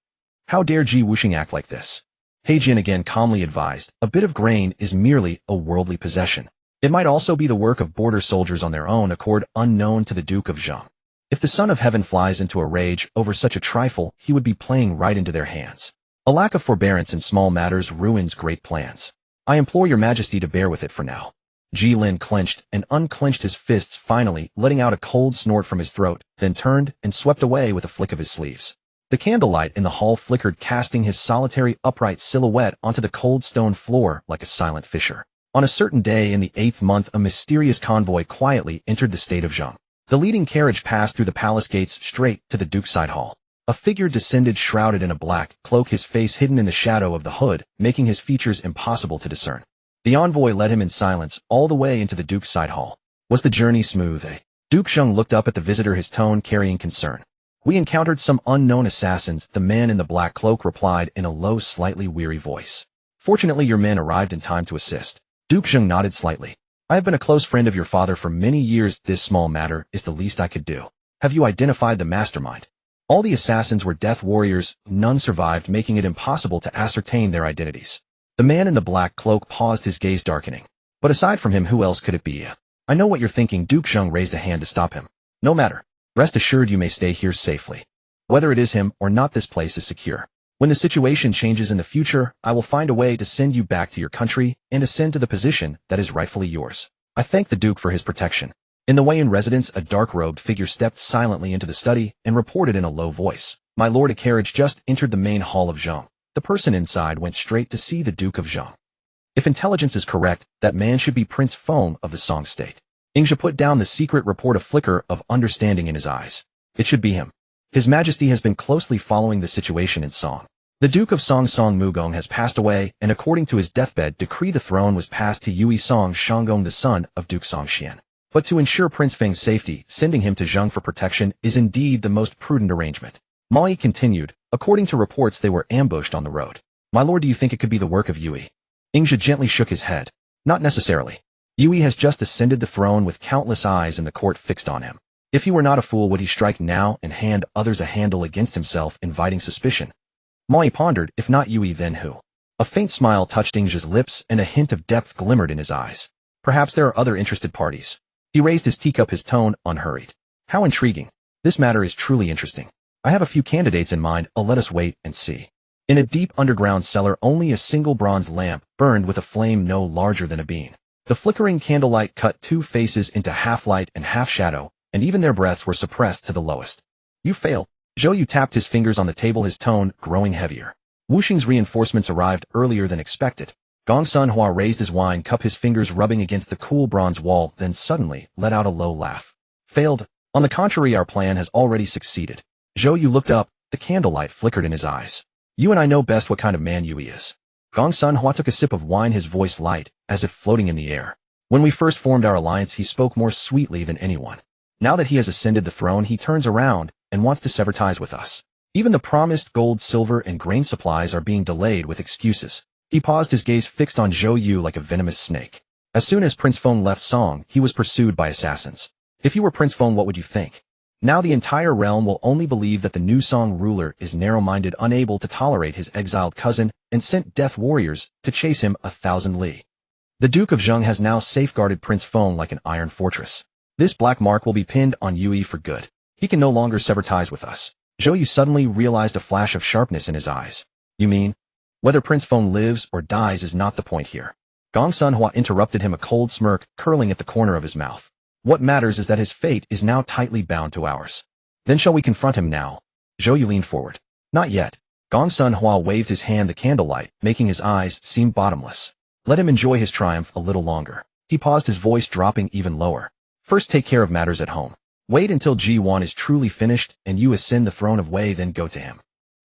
How dare Ji Wuxing act like this?" Hejian again calmly advised, "A bit of grain is merely a worldly possession. It might also be the work of border soldiers on their own accord, unknown to the Duke of Zheng. If the Son of Heaven flies into a rage over such a trifle, he would be playing right into their hands. A lack of forbearance in small matters ruins great plans. I implore your majesty to bear with it for now." Ji Lin clenched and unclenched his fists, finally letting out a cold snort from his throat, then turned and swept away with a flick of his sleeves. The candlelight in the hall flickered, casting his solitary upright silhouette onto the cold stone floor like a silent fissure. On a certain day in the 8th month, a mysterious convoy quietly entered the state of Zheng. The leading carriage passed through the palace gates straight to the Duke's side hall. A figure descended shrouded in a black cloak, his face hidden in the shadow of the hood, making his features impossible to discern. The envoy led him in silence all the way into the Duke's side hall. Was the journey smooth, eh? Duke Zheng looked up at the visitor, his tone carrying concern. "We encountered some unknown assassins," the man in the black cloak replied in a low, slightly weary voice. "Fortunately, your men arrived in time to assist." Duke Zheng nodded slightly. "I have been a close friend of your father for many years. This small matter is the least I could do. Have you identified the mastermind?" All the assassins were death warriors. None survived, making it impossible to ascertain their identities. The man in the black cloak paused, his gaze darkening. "But aside from him, who else could it be?" "I know what you're thinking." Duke Zheng raised a hand to stop him. "No matter. Rest assured you may stay here safely. Whether it is him or not, this place is secure. When the situation changes in the future, I will find a way to send you back to your country and ascend to the position that is rightfully yours." I thanked the Duke for his protection. In the Wei residence, a dark-robed figure stepped silently into the study and reported in a low voice, "My lord, a carriage just entered the main hall of Zheng." The person inside went straight to see the Duke of Zheng. If intelligence is correct, that man should be Prince Feng of the Song State. Ingzhi put down the secret report, a flicker of understanding in his eyes. It should be him. His Majesty has been closely following the situation in Song. The Duke of Song Mugong has passed away, and according to his deathbed decree the throne was passed to Yui Song Shanggong, the son of Duke Song Xian. But to ensure Prince Feng's safety, sending him to Zheng for protection is indeed the most prudent arrangement. Mai continued, "According to reports, they were ambushed on the road. My lord, do you think it could be the work of Yui?" Ingzhi gently shook his head. "Not necessarily. Yui has just ascended the throne with countless eyes in the court fixed on him. If he were not a fool, would he strike now and hand others a handle against himself, inviting suspicion?" Mai pondered, "If not Yui, then who?" A faint smile touched Ingzhi's lips and a hint of depth glimmered in his eyes. "Perhaps there are other interested parties." He raised his teacup, his tone unhurried. "How intriguing. This matter is truly interesting. I have a few candidates in mind. Let us wait and see." In a deep underground cellar, only a single bronze lamp burned with a flame no larger than a bean. The flickering candlelight cut two faces into half light and half shadow, and even their breaths were suppressed to the lowest. "You failed." Zhou Yu tapped his fingers on the table, his tone growing heavier. Wuxing's reinforcements arrived earlier than expected. Gong Sun Hua raised his wine cup, his fingers rubbing against the cool bronze wall, then suddenly let out a low laugh. "Failed? On the contrary, our plan has already succeeded." Zhou Yu looked up, the candlelight flickered in his eyes. "You and I know best what kind of man Yui is." Gong Sun Hua took a sip of wine, his voice light, as if floating in the air. "When we first formed our alliance, he spoke more sweetly than anyone. Now that he has ascended the throne, he turns around and wants to sever ties with us. Even the promised gold, silver, and grain supplies are being delayed with excuses." He paused, his gaze fixed on Zhou Yu like a venomous snake. As soon as Prince Feng left Song, he was pursued by assassins. If you were Prince Feng, what would you think? Now the entire realm will only believe that the new Song ruler is narrow-minded, unable to tolerate his exiled cousin, and sent death warriors to chase him 1,000 li. The Duke of Zheng has now safeguarded Prince Feng like an iron fortress. This black mark will be pinned on Yue for good. He can no longer sever ties with us. Zhou Yu suddenly realized a flash of sharpness in his eyes. You mean? Whether Prince Feng lives or dies is not the point here. Gong Sun Hua interrupted him, a cold smirk curling at the corner of his mouth. What matters is that his fate is now tightly bound to ours. Then shall we confront him now? Zhou Yu leaned forward. Not yet. Gong Sun Hua waved his hand, the candlelight, making his eyes seem bottomless. Let him enjoy his triumph a little longer. He paused, his voice dropping even lower. First take care of matters at home. Wait until Ji1 is truly finished and you ascend the throne of Wei, then go to him.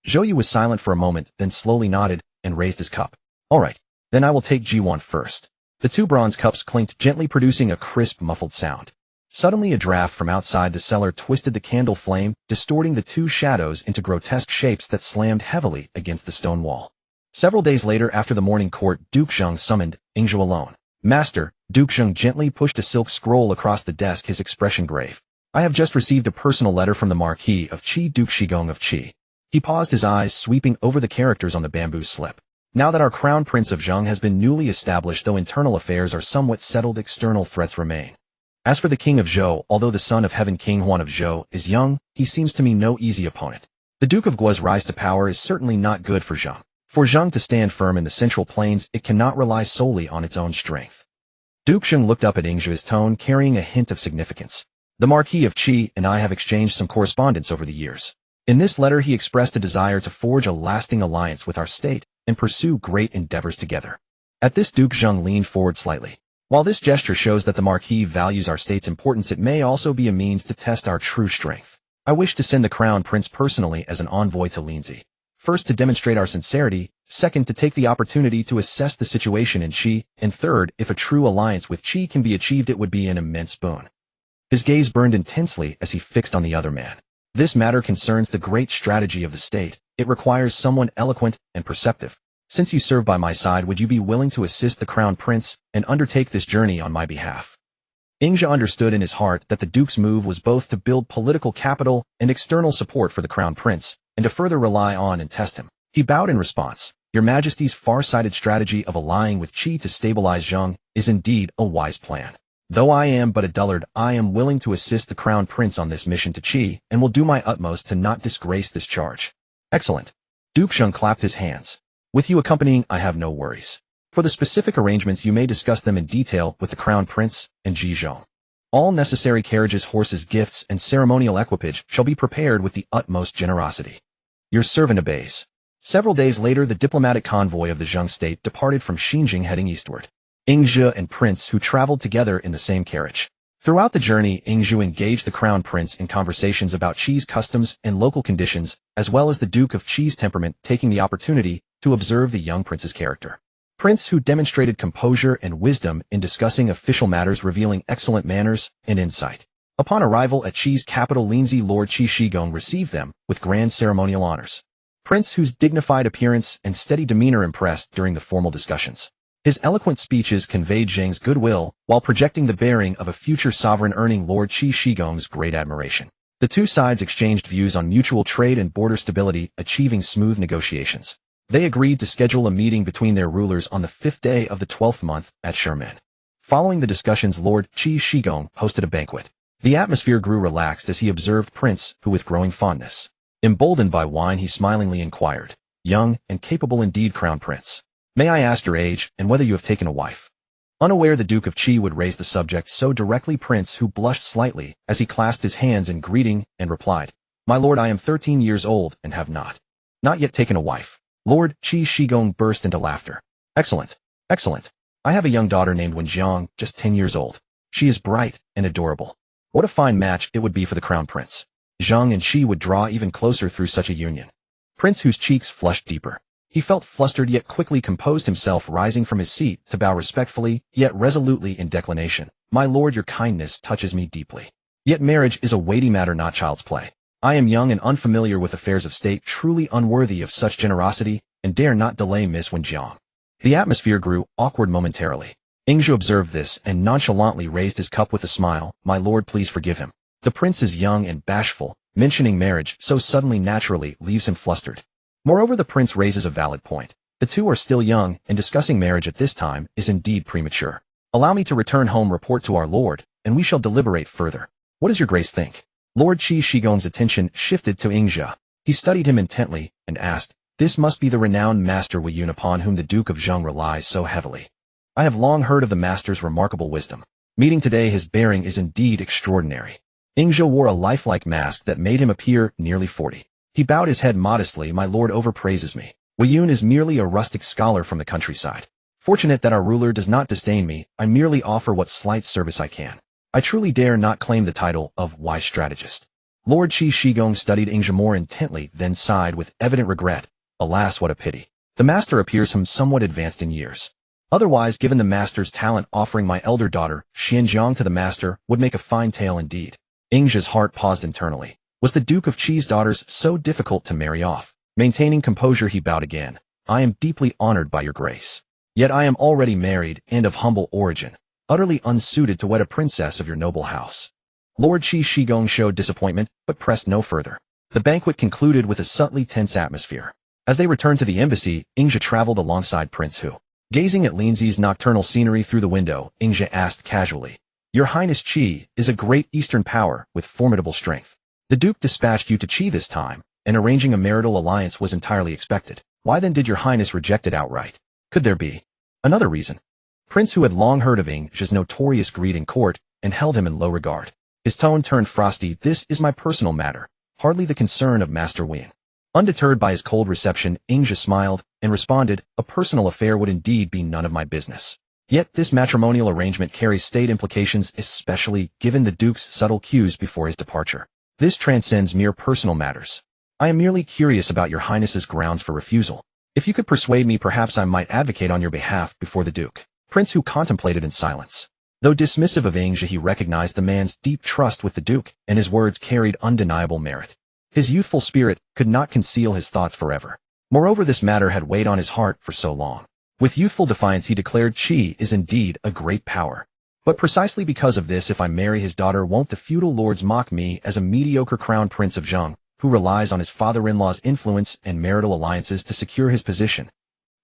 Zhou Yu was silent for a moment, then slowly nodded and raised his cup. All right, then I will take Ji1 first. The two bronze cups clinked gently, producing a crisp, muffled sound. Suddenly a draft from outside the cellar twisted the candle flame, distorting the two shadows into grotesque shapes that slammed heavily against the stone wall. Several days later, after the morning court, Duke Zheng summoned Ingzhu alone. Master, Duke Zheng gently pushed a silk scroll across the desk, his expression grave. I have just received a personal letter from the Marquis of Qi, Duke Shigong of Qi. He paused, his eyes sweeping over the characters on the bamboo slip. Now that our crown prince of Zheng has been newly established, though internal affairs are somewhat settled, external threats remain. As for the king of Zhou, although the son of heaven King Huan of Zhou is young, he seems to me no easy opponent. The Duke of Guo's rise to power is certainly not good for Zheng. For Zheng to stand firm in the central plains, it cannot rely solely on its own strength. Duke Zheng looked up at Ingzhu, his tone carrying a hint of significance. The Marquis of Qi and I have exchanged some correspondence over the years. In this letter he expressed a desire to forge a lasting alliance with our state and pursue great endeavors together. At this, Duke Zheng leaned forward slightly. While this gesture shows that the Marquis values our state's importance, it may also be a means to test our true strength. I wish to send the Crown Prince personally as an envoy to Linzi. First, to demonstrate our sincerity, second, to take the opportunity to assess the situation in Qi, and third, if a true alliance with Qi can be achieved, it would be an immense boon. His gaze burned intensely as he fixed on the other man. This matter concerns the great strategy of the state. It requires someone eloquent and perceptive. Since you serve by my side, would you be willing to assist the Crown Prince and undertake this journey on my behalf? Ingzhu understood in his heart that the Duke's move was both to build political capital and external support for the Crown Prince, and to further rely on and test him. He bowed in response. Your Majesty's far-sighted strategy of allying with Qi to stabilize Zheng is indeed a wise plan. Though I am but a dullard, I am willing to assist the Crown Prince on this mission to Qi, and will do my utmost to not disgrace this charge. Excellent. Duke Zheng clapped his hands. With you accompanying, I have no worries. For the specific arrangements, you may discuss them in detail with the Crown Prince and Ji Zhong. All necessary carriages, horses, gifts, and ceremonial equipage shall be prepared with the utmost generosity. Your servant obeys. Several days later, the diplomatic convoy of the Zheng state departed from Xinjing, heading eastward. Ingzhu and Prince, who traveled together in the same carriage. Throughout the journey, Ingzhu engaged the Crown Prince in conversations about Qi's customs and local conditions, as well as the Duke of Qi's temperament, taking the opportunity to observe the young prince's character. Prince, who demonstrated composure and wisdom in discussing official matters, revealing excellent manners and insight. Upon arrival at Qi's capital, Linzi, Lord Qi Shigong received them with grand ceremonial honors. Prince, whose dignified appearance and steady demeanor impressed during the formal discussions. His eloquent speeches conveyed Zheng's goodwill while projecting the bearing of a future sovereign, earning Lord Qi Shigong's great admiration. The two sides exchanged views on mutual trade and border stability, achieving smooth negotiations. They agreed to schedule a meeting between their rulers on the 5th day of the 12th month at Sherman. Following the discussions, Lord Qi Shigong hosted a banquet. The atmosphere grew relaxed as he observed Prince, who with growing fondness. Emboldened by wine, he smilingly inquired, "Young and capable indeed, Crown Prince. May I ask your age and whether you have taken a wife?" Unaware the Duke of Qi would raise the subject so directly, Prince, who blushed slightly as he clasped his hands in greeting and replied, "My lord, I am 13 years old and have not yet taken a wife." Lord Qi Shigong burst into laughter. Excellent, excellent. I have a young daughter named Wenjiang, just 10 years old. She is bright and adorable. What a fine match it would be for the Crown Prince. Zheng and Qi would draw even closer through such a union. Prince, whose cheeks flushed deeper. He felt flustered yet quickly composed himself, rising from his seat to bow respectfully yet resolutely in declination. "My lord, your kindness touches me deeply. Yet marriage is a weighty matter, not child's play. I am young and unfamiliar with affairs of state, truly unworthy of such generosity, and dare not delay Miss Wenjiang." The atmosphere grew awkward momentarily. Ingzhi observed this and nonchalantly raised his cup with a smile. My lord, please forgive him. The prince is young and bashful. Mentioning marriage so suddenly naturally leaves him flustered. Moreover, the prince raises a valid point. The two are still young, and discussing marriage at this time is indeed premature. Allow me to return home, report to our lord, and we shall deliberate further. What does your grace think? Lord Qi Shigong's attention shifted to Ingzhi. He studied him intently and asked, this must be the renowned master Wei Yun upon whom the Duke of Zheng relies so heavily. I have long heard of the master's remarkable wisdom. Meeting today, his bearing is indeed extraordinary. Ingzhi wore a lifelike mask that made him appear nearly 40. He bowed his head modestly. My lord overpraises me. Wei Yun is merely a rustic scholar from the countryside. Fortunate that our ruler does not disdain me, I merely offer what slight service I can. I truly dare not claim the title of wise strategist. Lord Qi Shigong studied Ingzhi more intently, then sighed with evident regret. Alas, what a pity. The master appears him somewhat advanced in years. Otherwise, given the master's talent, offering my elder daughter, Xianjiang, to the master would make a fine tale indeed. Ingzhi's heart paused internally. Was the Duke of Qi's daughters so difficult to marry off? Maintaining composure, he bowed again. I am deeply honored by your grace. Yet I am already married and of humble origin, utterly unsuited to wed a princess of your noble house. Lord Qi Shigong showed disappointment, but pressed no further. The banquet concluded with a subtly tense atmosphere. As they returned to the embassy, Ingzhi traveled alongside Prince Hu. Gazing at Linzi's nocturnal scenery through the window, Ingzhi asked casually, Your Highness Qi is a great Eastern power with formidable strength. The Duke dispatched you to Qi this time, and arranging a marital alliance was entirely expected. Why then did your Highness reject it outright? Could there be another reason? Prince Hu had long heard of Ingzhi's notorious greed in court and held him in low regard. His tone turned frosty. This is my personal matter, hardly the concern of Master Wing. Undeterred by his cold reception, Ingzhi smiled and responded, a personal affair would indeed be none of my business. Yet this matrimonial arrangement carries state implications, especially given the Duke's subtle cues before his departure. This transcends mere personal matters. I am merely curious about your Highness's grounds for refusal. If you could persuade me, perhaps I might advocate on your behalf before the Duke. Prince Hu contemplated in silence. Though dismissive of Ingzhi, he recognized the man's deep trust with the Duke, and his words carried undeniable merit. His youthful spirit could not conceal his thoughts forever. Moreover, this matter had weighed on his heart for so long. With youthful defiance, he declared, Qi is indeed a great power. But precisely because of this, if I marry his daughter, won't the feudal lords mock me as a mediocre crown prince of Zheng, who relies on his father-in-law's influence and marital alliances to secure his position?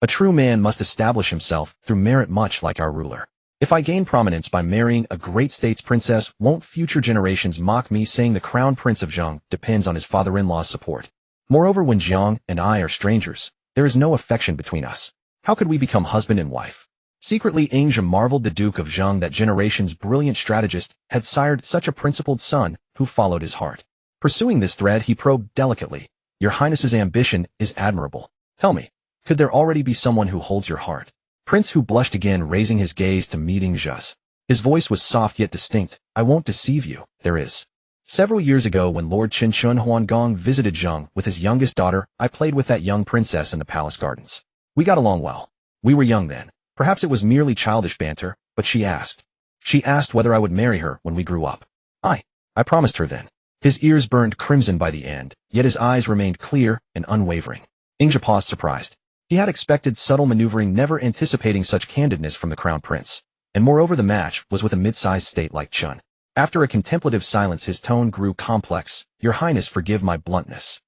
A true man must establish himself through merit, much like our ruler. If I gain prominence by marrying a great state's princess, won't future generations mock me, saying the crown prince of Zheng depends on his father-in-law's support? Moreover, when Zheng and I are strangers, there is no affection between us. How could we become husband and wife? Secretly, Ingzhi marveled the Duke of Zheng that generation's brilliant strategist had sired such a principled son who followed his heart. Pursuing this thread, he probed delicately. Your Highness's ambition is admirable. Tell me, could there already be someone who holds your heart? Prince Hu blushed again, raising his gaze to meet Ingzhi's. His voice was soft yet distinct. I won't deceive you, there is. Several years ago, when Lord Qin Huangong visited Zheng with his youngest daughter, I played with that young princess in the palace gardens. We got along well. We were young then. Perhaps it was merely childish banter, but she asked. She asked whether I would marry her when we grew up. I promised her then. His ears burned crimson by the end, yet his eyes remained clear and unwavering. Ingzhi paused, surprised. He had expected subtle maneuvering, never anticipating such candidness from the crown prince. And moreover, the match was with a mid-sized state like Chun. After a contemplative silence, his tone grew complex. Your Highness, forgive my bluntness.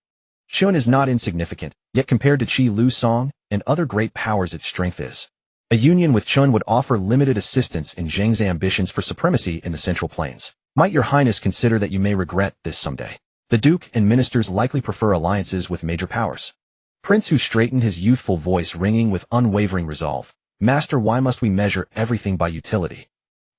Chun is not insignificant, yet compared to Qi Lu Song and other great powers, its strength is. A union with Chun would offer limited assistance in Zheng's ambitions for supremacy in the Central Plains. Might your Highness consider that you may regret this someday? The Duke and ministers likely prefer alliances with major powers. Prince Hu straightened, his youthful voice ringing with unwavering resolve. Master, why must we measure everything by utility?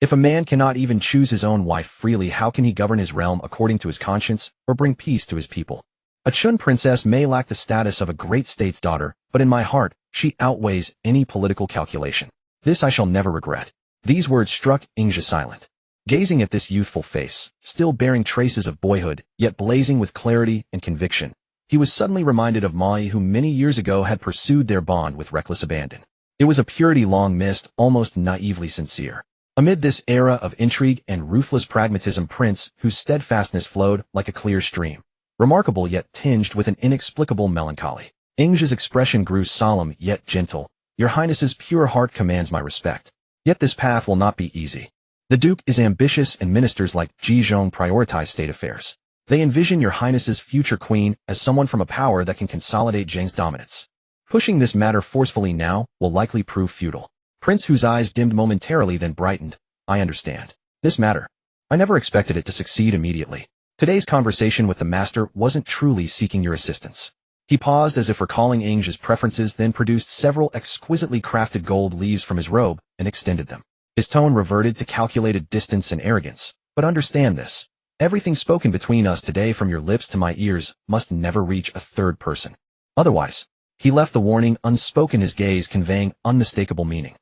If a man cannot even choose his own wife freely, how can he govern his realm according to his conscience or bring peace to his people? A Chun princess may lack the status of a great state's daughter, but in my heart, she outweighs any political calculation. This I shall never regret. These words struck Ingzhi silent. Gazing at this youthful face, still bearing traces of boyhood, yet blazing with clarity and conviction, he was suddenly reminded of Mai, who many years ago had pursued their bond with reckless abandon. It was a purity long missed, almost naively sincere. Amid this era of intrigue and ruthless pragmatism, Prince Hu's steadfastness flowed like a clear stream, remarkable yet tinged with an inexplicable melancholy. Ingzhi's expression grew solemn yet gentle. Your Highness's pure heart commands my respect. Yet this path will not be easy. The Duke is ambitious and ministers like Ji Zhong prioritize state affairs. They envision your highness's future queen as someone from a power that can consolidate Zheng's dominance. Pushing this matter forcefully now will likely prove futile. Prince Hu's eyes dimmed momentarily then brightened. I understand. This matter. I never expected it to succeed immediately. Today's conversation with the master wasn't truly seeking your assistance. He paused as if recalling Ang's preferences, then produced several exquisitely crafted gold leaves from his robe and extended them. His tone reverted to calculated distance and arrogance. But understand this. Everything spoken between us today from your lips to my ears must never reach a third person. Otherwise, he left the warning unspoken, his gaze conveying unmistakable meaning.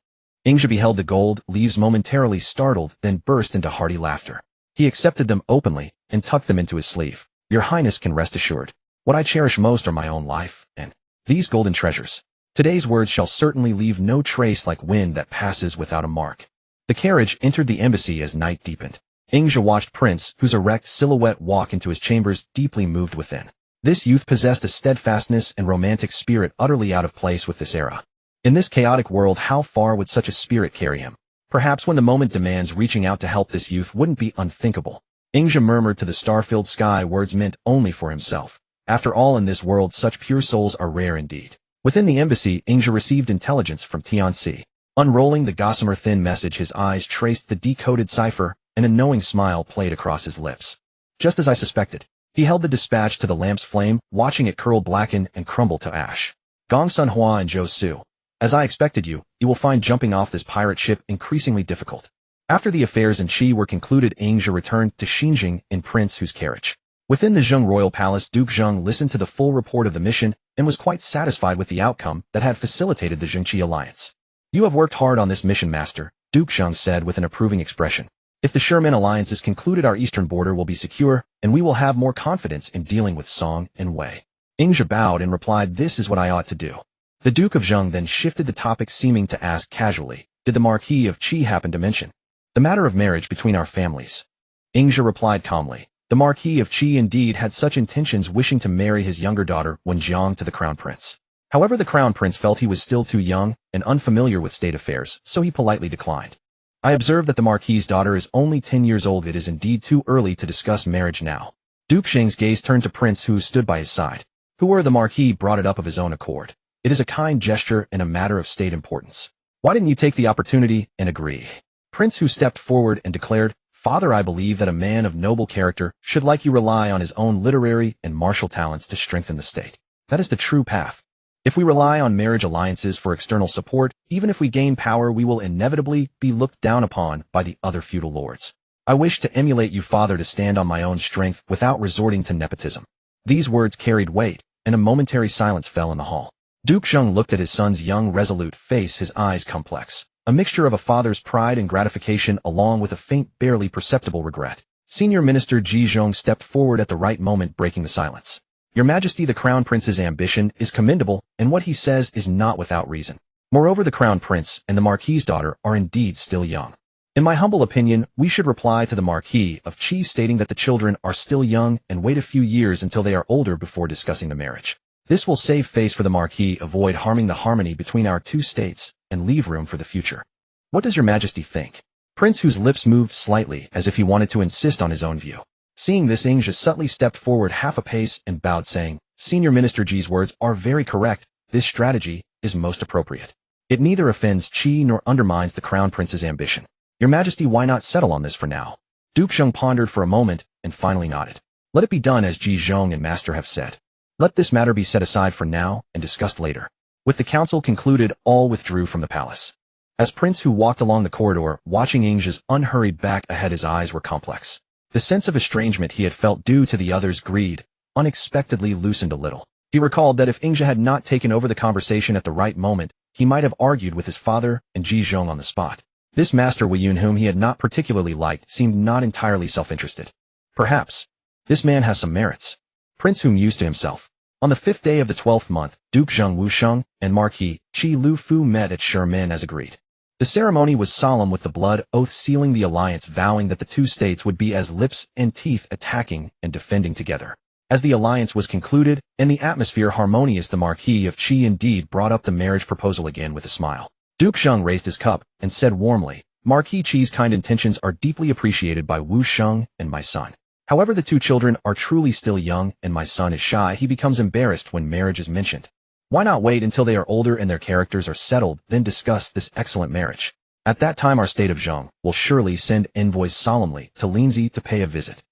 Ingja beheld the gold leaves momentarily startled, then burst into hearty laughter. He accepted them openly and tucked them into his sleeve. Your highness can rest assured. What I cherish most are my own life and these golden treasures. Today's words shall certainly leave no trace like wind that passes without a mark. The carriage entered the embassy as night deepened. Ingja watched Prince Hu's erect silhouette walk into his chambers, deeply moved within. This youth possessed a steadfastness and romantic spirit utterly out of place with this era. In this chaotic world, how far would such a spirit carry him? Perhaps when the moment demands, reaching out to help this youth wouldn't be unthinkable. Ingja murmured to the star-filled sky words meant only for himself. After all, in this world, such pure souls are rare indeed. Within the embassy, Ingja received intelligence from Tianxi. Unrolling the gossamer thin message, his eyes traced the decoded cipher, and a knowing smile played across his lips. Just as I suspected, he held the dispatch to the lamp's flame, watching it curl, blacken, and crumble to ash. Gong Sun Hua and Zhou Su. As I expected, you will find jumping off this pirate ship increasingly difficult. After the affairs in Qi were concluded, Ingja returned to Xinjiang in Prince Hu's carriage. Within the Zheng royal palace, Duke Zheng listened to the full report of the mission and was quite satisfied with the outcome that had facilitated the Zheng-Qi alliance. You have worked hard on this mission, master, Duke Zheng said with an approving expression. If the Sherman alliance is concluded, our eastern border will be secure, and we will have more confidence in dealing with Song and Wei. Ingja bowed and replied, this is what I ought to do. The Duke of Zheng then shifted the topic, seeming to ask casually, did the Marquis of Qi happen to mention the matter of marriage between our families? Ingja replied calmly. The Marquis of Qi indeed had such intentions, wishing to marry his younger daughter Wenjiang to the crown prince. However, the crown prince felt he was still too young and unfamiliar with state affairs, so he politely declined. I observe that the Marquis's daughter is only 10 years old. It is indeed too early to discuss marriage now. Duke Zheng's gaze turned to Prince Hu stood by his side. The Marquis brought it up of his own accord. It is a kind gesture and a matter of state importance. Why didn't you take the opportunity and agree? Prince Hu stepped forward and declared, Father, I believe that a man of noble character should like you rely on his own literary and martial talents to strengthen the state. That is the true path. If we rely on marriage alliances for external support, even if we gain power, we will inevitably be looked down upon by the other feudal lords. I wish to emulate you, Father, to stand on my own strength without resorting to nepotism. These words carried weight, and a momentary silence fell in the hall. Duke Zheng looked at his son's young, resolute face, his eyes complex. A mixture of a father's pride and gratification along with a faint, barely perceptible regret. Senior Minister Ji Zhong stepped forward at the right moment, breaking the silence. Your Majesty, the Crown Prince's ambition is commendable, and what he says is not without reason. Moreover, the Crown Prince and the Marquis's daughter are indeed still young. In my humble opinion, we should reply to the Marquis of Qi stating that the children are still young and wait a few years until they are older before discussing the marriage. This will save face for the Marquis, avoid harming the harmony between our two states, and leave room for the future. What does your Majesty think? Prince Hu's lips moved slightly as if he wanted to insist on his own view. Seeing this, Ingja subtly stepped forward half a pace and bowed, saying, Senior Minister Ji's words are very correct. This strategy is most appropriate. It neither offends Qi nor undermines the Crown Prince's ambition. Your Majesty, why not settle on this for now? Duke Zheng pondered for a moment and finally nodded. Let it be done as Ji Zhong and Master have said. Let this matter be set aside for now and discussed later. With the council concluded, all withdrew from the palace. As Prince Hu walked along the corridor, watching Ingja's unhurried back ahead, his eyes were complex. The sense of estrangement he had felt due to the other's greed unexpectedly loosened a little. He recalled that if Ingja had not taken over the conversation at the right moment, he might have argued with his father and Ji Zhong on the spot. This Master Weiyun, whom he had not particularly liked, seemed not entirely self-interested. Perhaps this man has some merits. Prince Hu mused to himself. On the 5th day of the 12th month, Duke Zheng Wusheng and Marquis Qi Lu Fu met at Sherman as agreed. The ceremony was solemn, with the blood oath sealing the alliance, vowing that the two states would be as lips and teeth, attacking and defending together. As the alliance was concluded and the atmosphere harmonious, the Marquis of Qi indeed brought up the marriage proposal again with a smile. Duke Zheng raised his cup and said warmly, Marquis Qi's kind intentions are deeply appreciated by Wu Sheng and my son. However, the two children are truly still young and my son is shy. He becomes embarrassed when marriage is mentioned. Why not wait until they are older and their characters are settled, then discuss this excellent marriage? At that time our state of Zheng will surely send envoys solemnly to Linzi to pay a visit.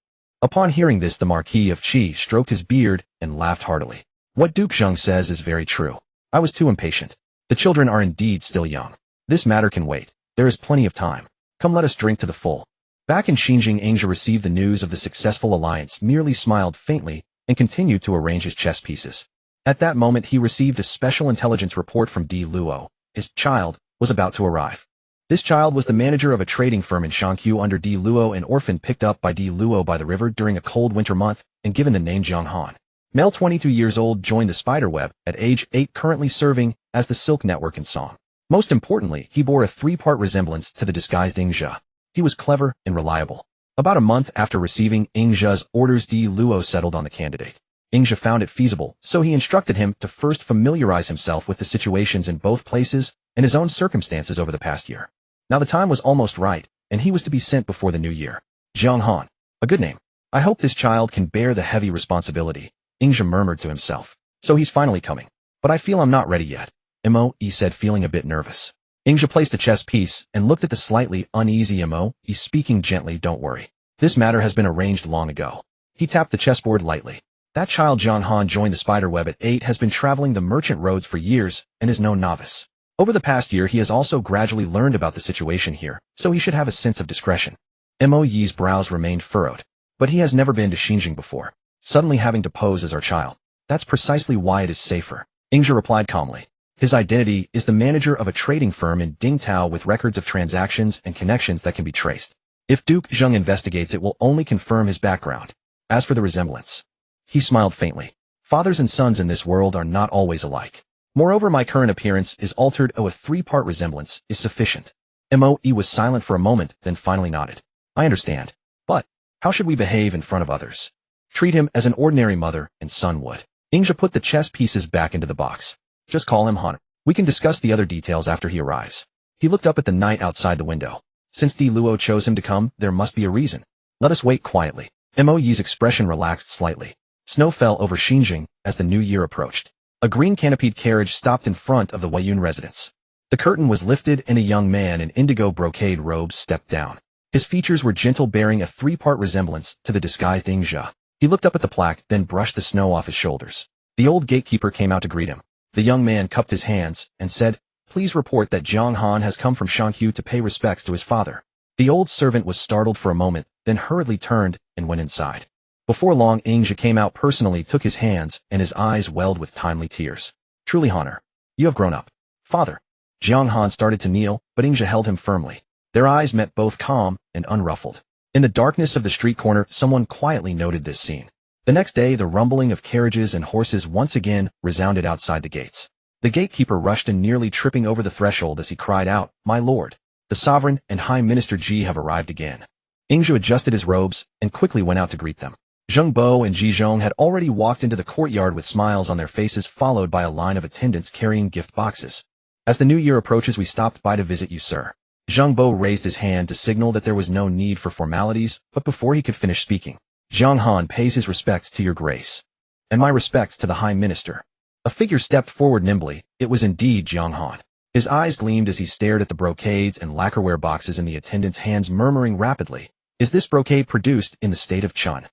Upon hearing this, the Marquis of Qi stroked his beard and laughed heartily. What Duke Zheng says is very true. I was too impatient. The children are indeed still young. This matter can wait. There is plenty of time. Come, let us drink to the full. Back in Xinjiang, Angja received the news of the successful alliance, merely smiled faintly, and continued to arrange his chess pieces. At that moment he received a special intelligence report from Di Luo. His child was about to arrive. This child was the manager of a trading firm in Shangqiu under Di Luo, an orphan picked up by Di Luo by the river during a cold winter month and given the name Jiang Han. Male 22 years old, joined the spiderweb at age 8, currently serving as the Silk Network in Song. Most importantly, he bore a 3-part resemblance to the disguised Ingzhe. He was clever and reliable. About a month after receiving Ingzhe's orders, Di Luo settled on the candidate. Ingzhe found it feasible, so he instructed him to first familiarize himself with the situations in both places and his own circumstances over the past year. Now the time was almost right, and he was to be sent before the new year. Jiang Han. A good name. I hope this child can bear the heavy responsibility, Ingzhe murmured to himself. So he's finally coming. But I feel I'm not ready yet. Mo, he said, feeling a bit nervous. Ingzhe placed a chess piece and looked at the slightly uneasy Mo, speaking gently, don't worry. This matter has been arranged long ago. He tapped the chessboard lightly. That child Jiang Han joined the spiderweb at 8, has been traveling the merchant roads for years, and is no novice. Over the past year he has also gradually learned about the situation here, so he should have a sense of discretion. Mo Yi's brows remained furrowed. But he has never been to Xinjiang before. Suddenly having to pose as our child. That's precisely why it is safer. Ingzhe replied calmly. His identity is the manager of a trading firm in Dingtao with records of transactions and connections that can be traced. If Duke Zheng investigates, it will only confirm his background. As for the resemblance, he smiled faintly. Fathers and sons in this world are not always alike. Moreover, my current appearance is altered. A 3-part resemblance is sufficient. Moe was silent for a moment, then finally nodded. I understand. But how should we behave in front of others? Treat him as an ordinary mother and son would. Ingzhe put the chess pieces back into the box. Just call him Han. We can discuss the other details after he arrives. He looked up at the night outside the window. Since Di Luo chose him to come, there must be a reason. Let us wait quietly. Moe's expression relaxed slightly. Snow fell over Xinjiang as the new year approached. A green canopied carriage stopped in front of the Weiyun residence. The curtain was lifted and a young man in indigo brocade robes stepped down. His features were gentle, bearing a 3-part resemblance to the disguised Ingzhe. He looked up at the plaque, then brushed the snow off his shoulders. The old gatekeeper came out to greet him. The young man cupped his hands and said, Please report that Jiang Han has come from Shangqiu to pay respects to his father. The old servant was startled for a moment, then hurriedly turned and went inside. Before long, Ingzhe came out personally, took his hands, and his eyes welled with timely tears. Truly, Honor, you have grown up. Father. Jiang Han started to kneel, but Ingzhe held him firmly. Their eyes met, both calm and unruffled. In the darkness of the street corner, someone quietly noted this scene. The next day, the rumbling of carriages and horses once again resounded outside the gates. The gatekeeper rushed in, nearly tripping over the threshold as he cried out, My lord, the sovereign and High Minister Ji have arrived again. Ingzhe adjusted his robes and quickly went out to greet them. Zheng Bo and Ji Zhong had already walked into the courtyard with smiles on their faces, followed by a line of attendants carrying gift boxes. As the new year approaches, we stopped by to visit you, sir. Zheng Bo raised his hand to signal that there was no need for formalities, but before he could finish speaking, Jiang Han pays his respects to your grace. And my respects to the High Minister. A figure stepped forward nimbly. It was indeed Jiang Han. His eyes gleamed as he stared at the brocades and lacquerware boxes in the attendants' hands, murmuring rapidly, Is this brocade produced in the state of Chun?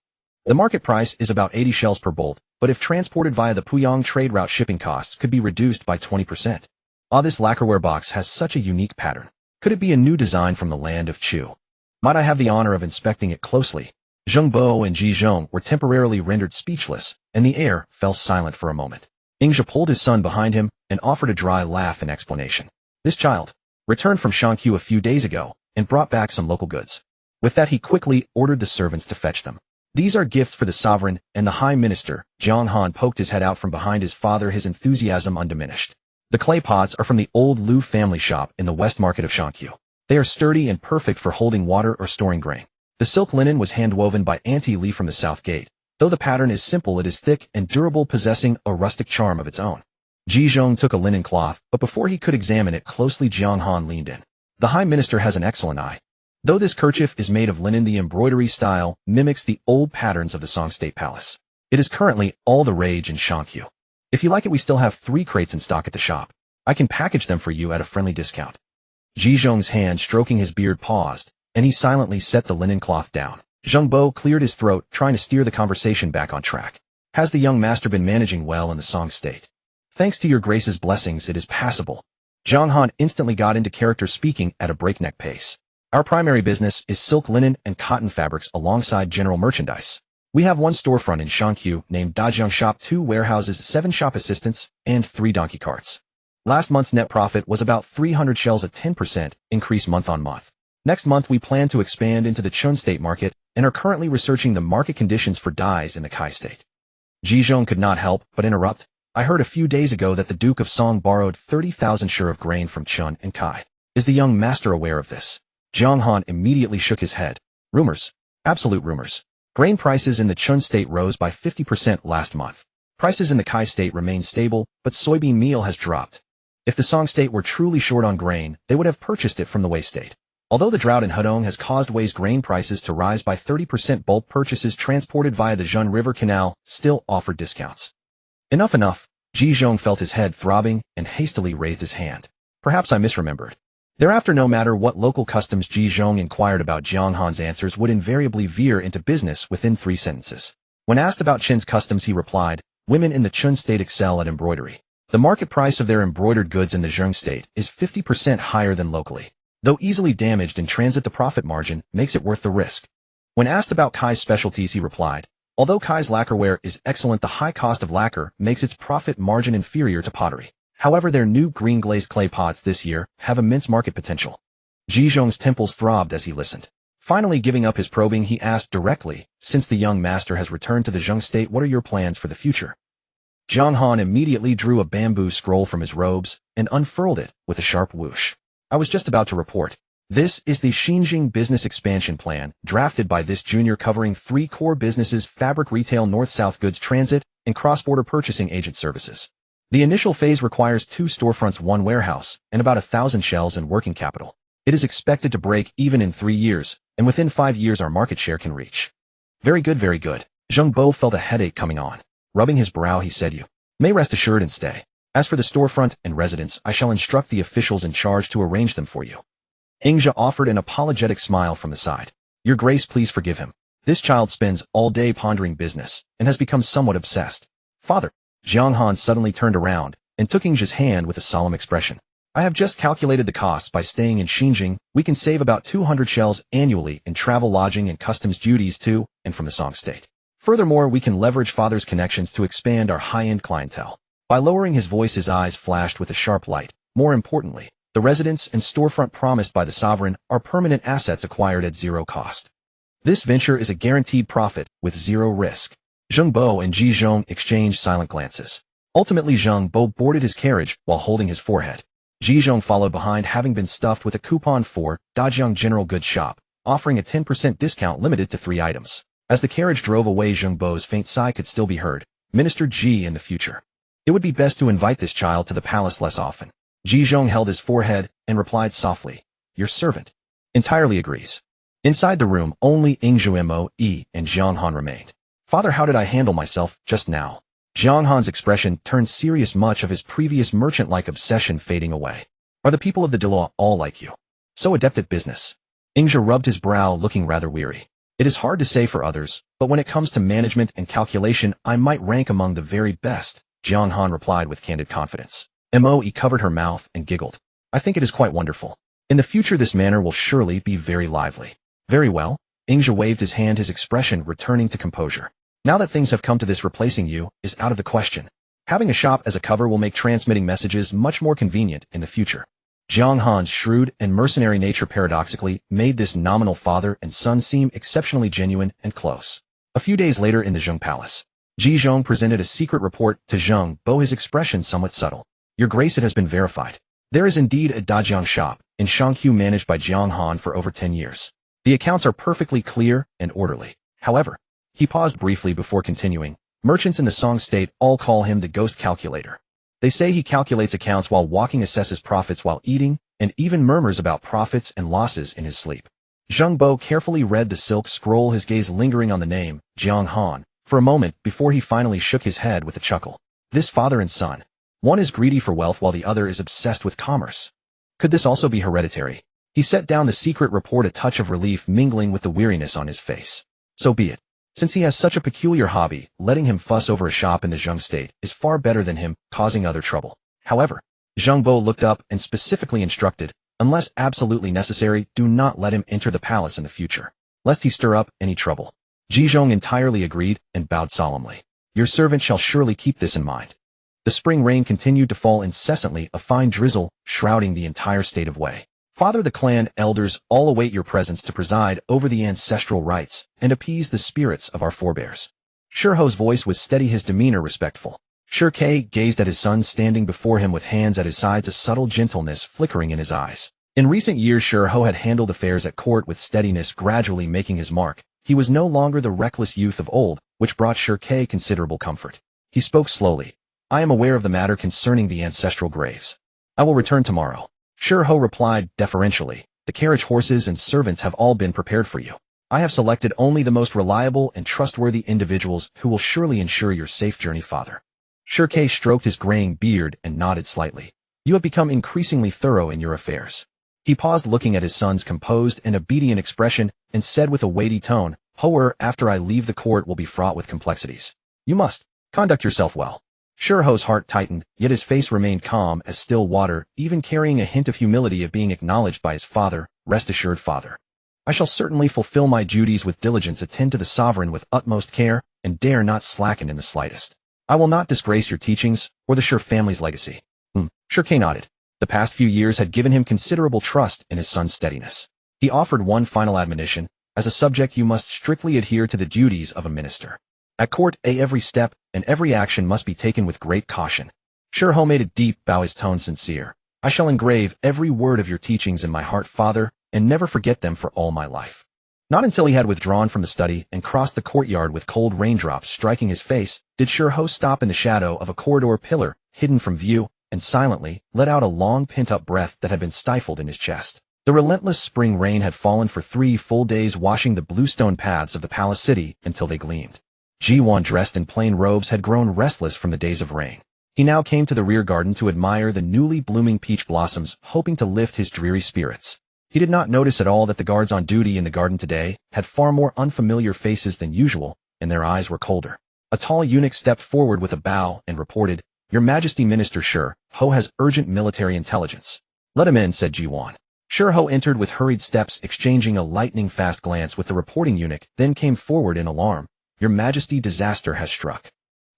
The market price is about 80 shells per bolt, but if transported via the Puyang trade route, shipping costs could be reduced by 20%. Ah, this lacquerware box has such a unique pattern. Could it be a new design from the land of Chu? Might I have the honor of inspecting it closely? Zheng Bo and Ji Zhong were temporarily rendered speechless, and the air fell silent for a moment. Ingzhe pulled his son behind him and offered a dry laugh in explanation. This child returned from Shangqiu a few days ago and brought back some local goods. With that, he quickly ordered the servants to fetch them. These are gifts for the sovereign and the High Minister. Jiang Han poked his head out from behind his father, his enthusiasm undiminished. The clay pots are from the old Lu family shop in the west market of Shangqiu. They are sturdy and perfect for holding water or storing grain. The silk linen was hand-woven by Auntie Li from the south gate. Though the pattern is simple, it is thick and durable, possessing a rustic charm of its own. Ji Zhong took a linen cloth, but before he could examine it closely, Jiang Han leaned in. The High Minister has an excellent eye. Though this kerchief is made of linen, the embroidery style mimics the old patterns of the Song State Palace. It is currently all the rage in Shangqiu. If you like it, we still have 3 crates in stock at the shop. I can package them for you at a friendly discount. Ji Zhong's hand stroking his beard paused, and he silently set the linen cloth down. Zheng Bo cleared his throat, trying to steer the conversation back on track. Has the young master been managing well in the Song State? Thanks to your grace's blessings, it is passable. Jiang Han instantly got into character, speaking at a breakneck pace. Our primary business is silk, linen, and cotton fabrics alongside general merchandise. We have 1 storefront in Shangqiu named Dajiang Shop, 2 warehouses, 7 shop assistants, and 3 donkey carts. Last month's net profit was about 300 shells, a 10% increase month on month. Next month we plan to expand into the Qin State market and are currently researching the market conditions for dyes in the Qi State. Ji Zhong could not help but interrupt. I heard a few days ago that the Duke of Song borrowed 30,000 shur of grain from Qin and Qi. Is the young master aware of this? Jiang Han immediately shook his head. Rumors. Absolute rumors. Grain prices in the Qin State rose by 50% last month. Prices in the Qi State remain stable, but soybean meal has dropped. If the Song State were truly short on grain, they would have purchased it from the Wei State. Although the drought in Hedong has caused Wei's grain prices to rise by 30%, bulk purchases transported via the Zhun River Canal still offered discounts. Enough. Ji Zhong felt his head throbbing and hastily raised his hand. Perhaps I misremembered. Thereafter, no matter what local customs Ji Zhong inquired about, Jiang Han's answers would invariably veer into business within 3 sentences. When asked about Qin's customs, he replied, women in the Qin State excel at embroidery. The market price of their embroidered goods in the Zheng State is 50% higher than locally. Though easily damaged in transit, the profit margin makes it worth the risk. When asked about Kai's specialties, he replied, although Kai's lacquerware is excellent, the high cost of lacquer makes its profit margin inferior to pottery. However, their new green glazed clay pots this year have immense market potential. Ji Zhong's temples throbbed as he listened. Finally giving up his probing, he asked directly, since the young master has returned to the Zheng State, what are your plans for the future? Jiang Han immediately drew a bamboo scroll from his robes and unfurled it with a sharp whoosh. I was just about to report. This is the Xinjiang Business Expansion Plan, drafted by this junior, covering 3 core businesses: fabric retail, north-south goods transit, and cross-border purchasing agent services. The initial phase requires 2 storefronts, 1 warehouse, and about 1,000 shells in working capital. It is expected to break even in 3 years, and within 5 years our market share can reach. Very good. Zheng Bo felt a headache coming on. Rubbing his brow, he said, you may rest assured and stay. As for the storefront and residence, I shall instruct the officials in charge to arrange them for you. Ingzha offered an apologetic smile from the side. Your Grace, please forgive him. This child spends all day pondering business and has become somewhat obsessed. Father. Jiang Han suddenly turned around and took Ingzha's hand with a solemn expression. I have just calculated the costs. By staying in Xinjiang, we can save about 200 shells annually in travel, lodging, and customs duties to and from the Song State. Furthermore, we can leverage Father's connections to expand our high-end clientele. By lowering his voice, his eyes flashed with a sharp light. More importantly, the residence and storefront promised by the sovereign are permanent assets acquired at 0 cost. This venture is a guaranteed profit with 0 risk. Zheng Bo and Ji Zhong exchanged silent glances. Ultimately, Zheng Bo boarded his carriage while holding his forehead. Ji Zhong followed behind, having been stuffed with a coupon for Dajiang General Goods Shop, offering a 10% discount limited to 3 items. As the carriage drove away, Zheng Bo's faint sigh could still be heard. Minister Ji, in the future, it would be best to invite this child to the palace less often. Ji Zhong held his forehead and replied softly, your servant entirely agrees. Inside the room, only Ingzhu Mo and Jiang Han remained. Father, how did I handle myself just now? Jiang Han's expression turned serious, much of his previous merchant-like obsession fading away. Are the people of the Dila all like you? So adept at business? Ingzhu rubbed his brow, looking rather weary. It is hard to say for others, but when it comes to management and calculation, I might rank among the very best, Jiang Han replied with candid confidence. Moe covered her mouth and giggled. I think it is quite wonderful. In the future this manor will surely be very lively. Very well. Ingzhu waved his hand, his expression returning to composure. Now that things have come to this, replacing you is out of the question. Having a shop as a cover will make transmitting messages much more convenient in the future. Jiang Han's shrewd and mercenary nature paradoxically made this nominal father and son seem exceptionally genuine and close. A few days later in the Zheng Palace, Ji Zhong presented a secret report to Zheng Bo, his expression somewhat subtle. Your Grace, it has been verified. There is indeed a Dajiang shop in Shangqiu managed by Jiang Han for over 10 years. The accounts are perfectly clear and orderly. However, he paused briefly before continuing, merchants in the Song State all call him the ghost calculator. They say he calculates accounts while walking, assesses profits while eating, and even murmurs about profits and losses in his sleep. Zheng Bo carefully read the silk scroll, his gaze lingering on the name, Jiang Han, for a moment before he finally shook his head with a chuckle. This father and son. One is greedy for wealth while the other is obsessed with commerce. Could this also be hereditary? He set down the secret report, a touch of relief mingling with the weariness on his face. So be it. Since he has such a peculiar hobby, letting him fuss over a shop in the Zheng state is far better than him causing other trouble. However, Zheng Bo looked up and specifically instructed, unless absolutely necessary, do not let him enter the palace in the future, lest he stir up any trouble. Ji Zhong entirely agreed and bowed solemnly. Your servant shall surely keep this in mind. The spring rain continued to fall incessantly, a fine drizzle shrouding the entire state of Wei. Father, the clan elders all await your presence to preside over the ancestral rites and appease the spirits of our forebears. Shiho's voice was steady, his demeanor respectful. Shi Ke gazed at his son standing before him with hands at his sides, a subtle gentleness flickering in his eyes. In recent years, Shiho had handled affairs at court with steadiness, gradually making his mark. He was no longer the reckless youth of old, which brought Shi Ke considerable comfort. He spoke slowly. I am aware of the matter concerning the ancestral graves. I will return tomorrow. Shiho replied deferentially. The carriage horses and servants have all been prepared for you. I have selected only the most reliable and trustworthy individuals who will surely ensure your safe journey, father. Shi Ke stroked his graying beard and nodded slightly. You have become increasingly thorough in your affairs. He paused, looking at his son's composed and obedient expression, and said with a weighty tone, However, after I leave, the court will be fraught with complexities. You must conduct yourself well. Shiho's heart tightened, yet his face remained calm as still water, even carrying a hint of humility of being acknowledged by his father. Rest assured, father. I shall certainly fulfill my duties with diligence, attend to the sovereign with utmost care, and dare not slacken in the slightest. I will not disgrace your teachings, or the Shi family's legacy. Shi Ke nodded. The past few years had given him considerable trust in his son's steadiness. He offered one final admonition. As a subject, you must strictly adhere to the duties of a minister. At court, every step and every action must be taken with great caution. Shiho made a deep bow, his tone sincere. I shall engrave every word of your teachings in my heart, father, and never forget them for all my life. Not until he had withdrawn from the study and crossed the courtyard with cold raindrops striking his face, did Shiho stop in the shadow of a corridor pillar, hidden from view, and silently let out a long pent-up breath that had been stifled in his chest. The relentless spring rain had fallen for 3 full days, washing the bluestone paths of the palace city until they gleamed. Ji-won, dressed in plain robes, had grown restless from the days of rain. He now came to the rear garden to admire the newly blooming peach blossoms, hoping to lift his dreary spirits. He did not notice at all that the guards on duty in the garden today had far more unfamiliar faces than usual, and their eyes were colder. A tall eunuch stepped forward with a bow and reported, Your Majesty, Minister Shiho has urgent military intelligence. Let him in, said Ji-won. Shiho entered with hurried steps, exchanging a lightning-fast glance with the reporting eunuch, then came forward in alarm. Your Majesty, disaster has struck.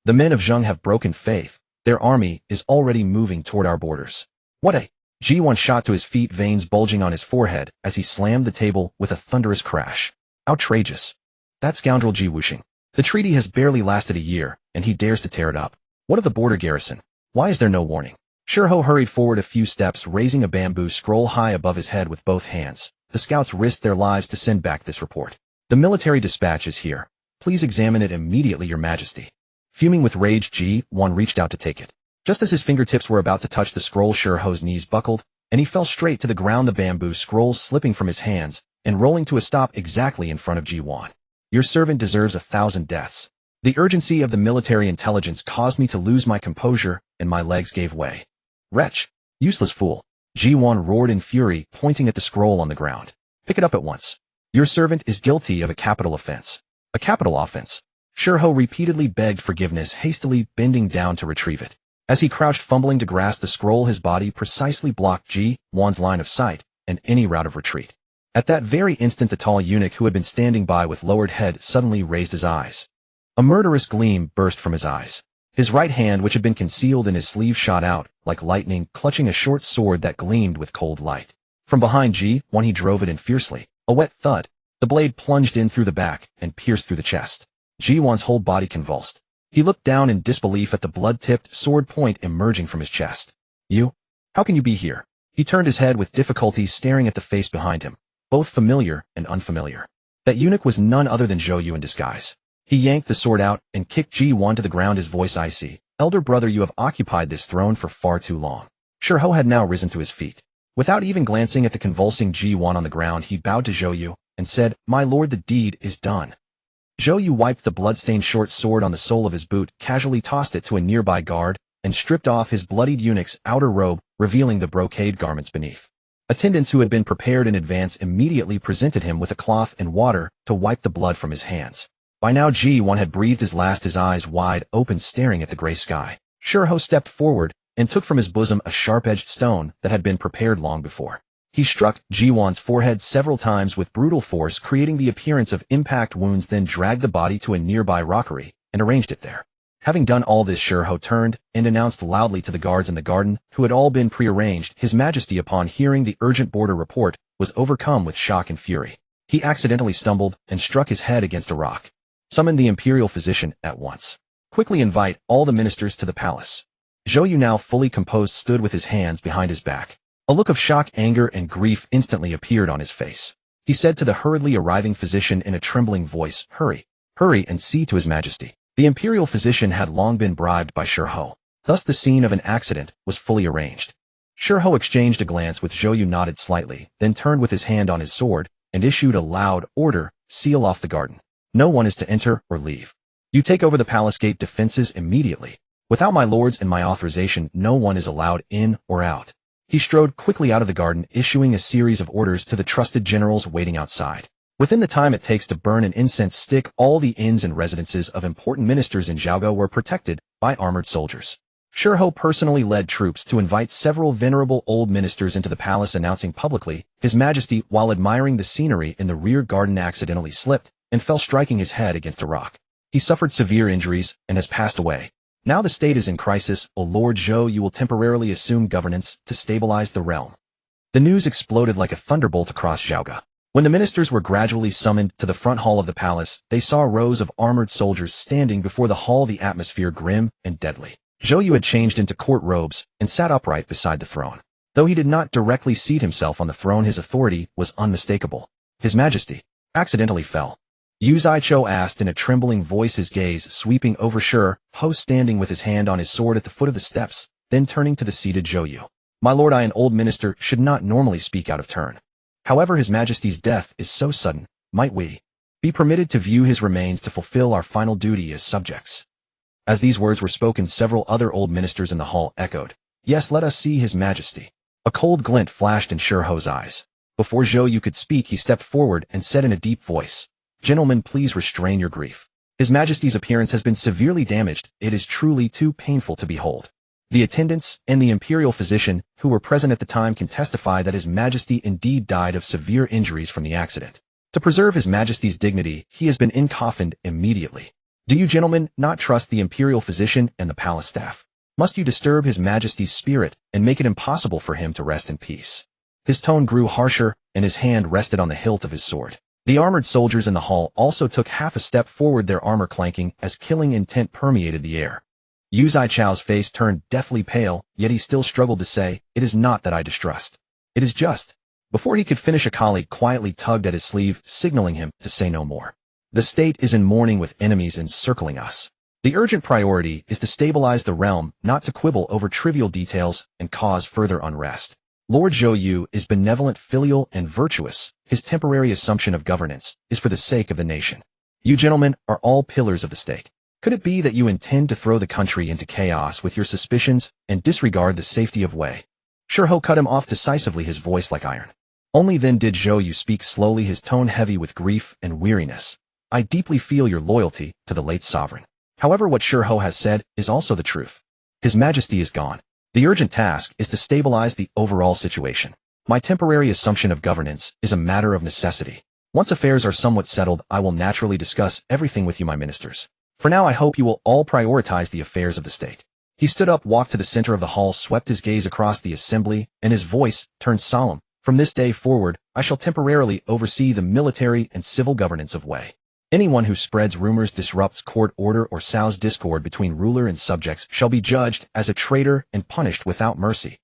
The men of Zheng have broken faith. Their army is already moving toward our borders. What a... Ji-won shot to his feet, veins bulging on his forehead as he slammed the table with a thunderous crash. Outrageous. That scoundrel Ji Wuxing. The treaty has barely lasted a year, and he dares to tear it up. What of the border garrison? Why is there no warning? Shiho hurried forward a few steps, raising a bamboo scroll high above his head with both hands. The scouts risked their lives to send back this report. The military dispatch is here. Please examine it immediately, Your Majesty. Fuming with rage, Ji-won reached out to take it. Just as his fingertips were about to touch the scroll, Shiho's knees buckled, and he fell straight to the ground, the bamboo scroll slipping from his hands and rolling to a stop exactly in front of Ji-won. Your servant deserves 1,000 deaths. The urgency of the military intelligence caused me to lose my composure, and my legs gave way. Wretch! Useless fool! Ji-won roared in fury, pointing at the scroll on the ground. Pick it up at once. Your servant is guilty of a capital offense. A capital offense. Shiho repeatedly begged forgiveness, hastily bending down to retrieve it. As he crouched, fumbling to grasp the scroll, his body precisely blocked Ji-won's line of sight and any route of retreat. At that very instant, the tall eunuch who had been standing by with lowered head suddenly raised his eyes. A murderous gleam burst from his eyes. His right hand, which had been concealed in his sleeve, shot out, like lightning, clutching a short sword that gleamed with cold light. From behind Ji-won he drove it in fiercely. A wet thud. The blade plunged in through the back and pierced through the chest. Ji-won's whole body convulsed. He looked down in disbelief at the blood-tipped sword point emerging from his chest. You? How can you be here? He turned his head with difficulty, staring at the face behind him, both familiar and unfamiliar. That eunuch was none other than Zhou Yu in disguise. He yanked the sword out and kicked Ji-won to the ground, his voice icy. "Elder brother, you have occupied this throne for far too long." Shirho had now risen to his feet. Without even glancing at the convulsing Ji-Wan on the ground, he bowed to Zhou Yu and said, "My lord, the deed is done." Zhou Yu wiped the blood-stained short sword on the sole of his boot, casually tossed it to a nearby guard, and stripped off his bloodied eunuch's outer robe, revealing the brocade garments beneath. Attendants who had been prepared in advance immediately presented him with a cloth and water to wipe the blood from his hands. By now Ji-Wan had breathed his last, his eyes wide open, staring at the gray sky. Shirho stepped forward and took from his bosom a sharp-edged stone that had been prepared long before. He struck Ji-Wan's forehead several times with brutal force, creating the appearance of impact wounds, then dragged the body to a nearby rockery and arranged it there. Having done all this, Shirho turned and announced loudly to the guards in the garden, who had all been prearranged. His Majesty, upon hearing the urgent border report, was overcome with shock and fury. He accidentally stumbled and struck his head against a rock. "Summon the imperial physician at once. Quickly invite all the ministers to the palace." Zhou Yu, now fully composed, stood with his hands behind his back. A look of shock, anger, and grief instantly appeared on his face. He said to the hurriedly arriving physician in a trembling voice, "Hurry, hurry and see to his Majesty." The imperial physician had long been bribed by Shirho. Thus the scene of an accident was fully arranged. Shirho exchanged a glance with Zhou Yu, nodded slightly, then turned with his hand on his sword and issued a loud order, "Seal off the garden. No one is to enter or leave. You take over the palace gate defenses immediately. Without my lord's and my authorization, no one is allowed in or out." He strode quickly out of the garden, issuing a series of orders to the trusted generals waiting outside. Within the time it takes to burn an incense stick, all the inns and residences of important ministers in Zhaoge were protected by armored soldiers. Shirho personally led troops to invite several venerable old ministers into the palace, announcing publicly, "His Majesty," while admiring the scenery in the rear garden, accidentally slipped and fell, striking his head against a rock. He suffered severe injuries and has passed away. Now the state is in crisis. O Lord Zhou, you will temporarily assume governance to stabilize the realm." The news exploded like a thunderbolt across Zhaoge. When the ministers were gradually summoned to the front hall of the palace, they saw rows of armored soldiers standing before the hall, the atmosphere grim and deadly. Zhou Yu had changed into court robes and sat upright beside the throne. Though he did not directly seat himself on the throne, his authority was unmistakable. "His Majesty accidentally fell?" Yu Zaichou asked in a trembling voice, his gaze sweeping over Shirho, standing with his hand on his sword at the foot of the steps, then turning to the seated Zhou Yu. "My lord, I, an old minister, should not normally speak out of turn. However, His Majesty's death is so sudden. Might we be permitted to view his remains to fulfill our final duty as subjects?" As these words were spoken, several other old ministers in the hall echoed, "Yes, let us see His Majesty." A cold glint flashed in Shirho's eyes. Before Zhou Yu could speak, he stepped forward and said in a deep voice, "Gentlemen, please restrain your grief. His Majesty's appearance has been severely damaged. It is truly too painful to behold. The attendants and the imperial physician who were present at the time can testify that His Majesty indeed died of severe injuries from the accident. To preserve His Majesty's dignity, he has been encoffined immediately. Do you gentlemen not trust the imperial physician and the palace staff? Must you disturb His Majesty's spirit and make it impossible for him to rest in peace?" His tone grew harsher, and his hand rested on the hilt of his sword. The armored soldiers in the hall also took half a step forward, their armor clanking as killing intent permeated the air. Yu Zaichou's face turned deathly pale, yet he still struggled to say, "It is not that I distrust. It is just." Before he could finish, a colleague quietly tugged at his sleeve, signaling him to say no more. "The state is in mourning with enemies encircling us. The urgent priority is to stabilize the realm, not to quibble over trivial details and cause further unrest. Lord Zhou Yu is benevolent, filial, and virtuous. His temporary assumption of governance is for the sake of the nation. You gentlemen are all pillars of the state. Could it be that you intend to throw the country into chaos with your suspicions and disregard the safety of Wei?" Shirho cut him off decisively, his voice like iron. Only then did Zhou Yu speak slowly, his tone heavy with grief and weariness. "I deeply feel your loyalty to the late sovereign. However, what Shirho has said is also the truth. His Majesty is gone. The urgent task is to stabilize the overall situation. My temporary assumption of governance is a matter of necessity. Once affairs are somewhat settled, I will naturally discuss everything with you, my ministers. For now, I hope you will all prioritize the affairs of the state." He stood up, walked to the center of the hall, swept his gaze across the assembly, and his voice turned solemn. "From this day forward, I shall temporarily oversee the military and civil governance of Wei. Anyone who spreads rumors, disrupts court order, or sows discord between ruler and subjects shall be judged as a traitor and punished without mercy."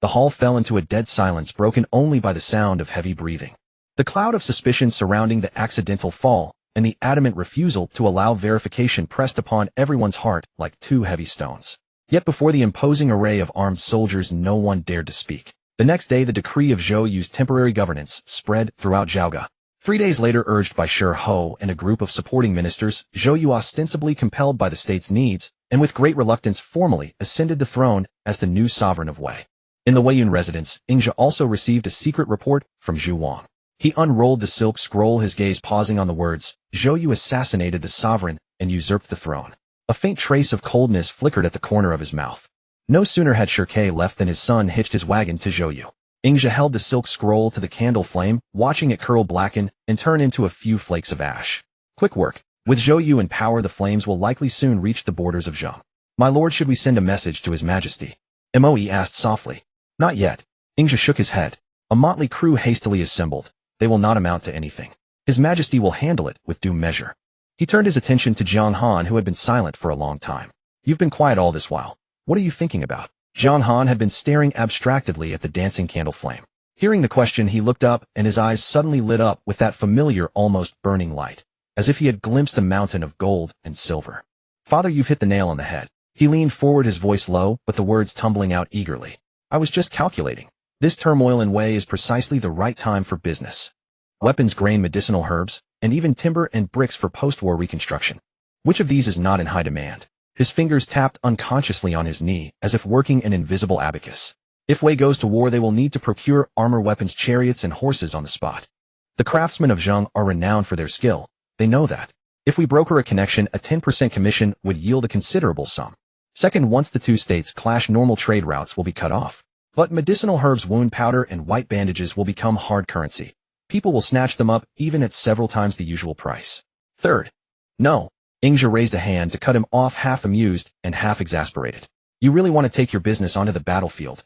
The hall fell into a dead silence, broken only by the sound of heavy breathing. The cloud of suspicion surrounding the accidental fall and the adamant refusal to allow verification pressed upon everyone's heart like two heavy stones. Yet before the imposing array of armed soldiers no one dared to speak. The next day the decree of Zhou Yu's temporary governance spread throughout Zhaoga. 3 days later, urged by Shi Ho and a group of supporting ministers, Zhou Yu, ostensibly compelled by the state's needs, and with great reluctance formally ascended the throne as the new sovereign of Wei. In the Weiyun residence, Ingzhi also received a secret report from Zhu Wang. He unrolled the silk scroll, his gaze pausing on the words, "Zhou Yu assassinated the sovereign and usurped the throne." A faint trace of coldness flickered at the corner of his mouth. No sooner had Shi Ke left than his son hitched his wagon to Zhou Yu. Ingzhi held the silk scroll to the candle flame, watching it curl, blacken, and turn into a few flakes of ash. Quick work. With Zhou Yu in power, the flames will likely soon reach the borders of Zheng. My lord, should we send a message to his majesty? Moe asked softly. Not yet. Ingzhi shook his head. A motley crew hastily assembled. They will not amount to anything. His majesty will handle it with due measure. He turned his attention to Jiang Han, who had been silent for a long time. You've been quiet all this while. What are you thinking about? Jiang Han had been staring abstractedly at the dancing candle flame. Hearing the question, he looked up, and his eyes suddenly lit up with that familiar, almost burning light, as if he had glimpsed a mountain of gold and silver. Father, you've hit the nail on the head. He leaned forward, his voice low, but the words tumbling out eagerly. I was just calculating. This turmoil in Wei is precisely the right time for business. Weapons, grain, medicinal herbs, and even timber and bricks for post-war reconstruction. Which of these is not in high demand? His fingers tapped unconsciously on his knee, as if working an invisible abacus. If Wei goes to war, they will need to procure armor, weapons, chariots, and horses on the spot. The craftsmen of Zheng are renowned for their skill. They know that. If we broker a connection, a 10% commission would yield a considerable sum. Second, once the two states clash, normal trade routes will be cut off. But medicinal herbs, wound powder, and white bandages will become hard currency. People will snatch them up, even at several times the usual price. Third. No. Ingzhi raised a hand to cut him off, half amused and half exasperated. You really want to take your business onto the battlefield?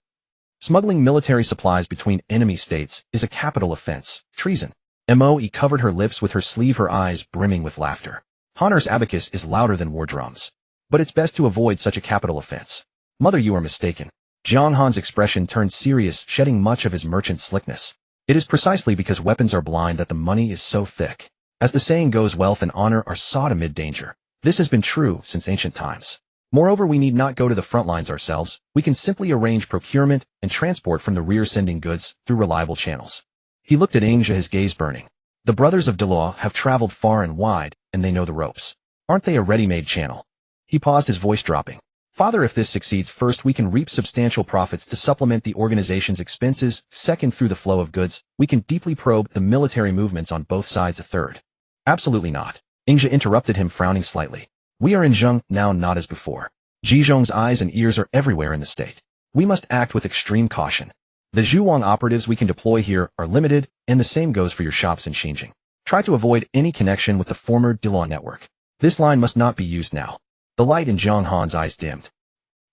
Smuggling military supplies between enemy states is a capital offense, treason. Moe covered her lips with her sleeve, her eyes brimming with laughter. Honor's abacus is louder than war drums. But it's best to avoid such a capital offense. Mother, you are mistaken. Jiang Han's expression turned serious, shedding much of his merchant slickness. It is precisely because weapons are blind that the money is so thick. As the saying goes, wealth and honor are sought amid danger. This has been true since ancient times. Moreover, we need not go to the front lines ourselves. We can simply arrange procurement and transport from the rear, sending goods through reliable channels. He looked at Ingzhi, his gaze burning. The brothers of Delois have traveled far and wide, and they know the ropes. Aren't they a ready-made channel? He paused, his voice dropping. Father, if this succeeds, first, we can reap substantial profits to supplement the organization's expenses. Second, through the flow of goods, we can deeply probe the military movements on both sides. A third. Absolutely not. Ingzhi interrupted him, frowning slightly. We are in Zheng now, not as before. Zhizhong's eyes and ears are everywhere in the state. We must act with extreme caution. The Zhuang operatives we can deploy here are limited, and the same goes for your shops in Xinjiang. Try to avoid any connection with the former Delois network. This line must not be used now. The light in Jiang Han's eyes dimmed.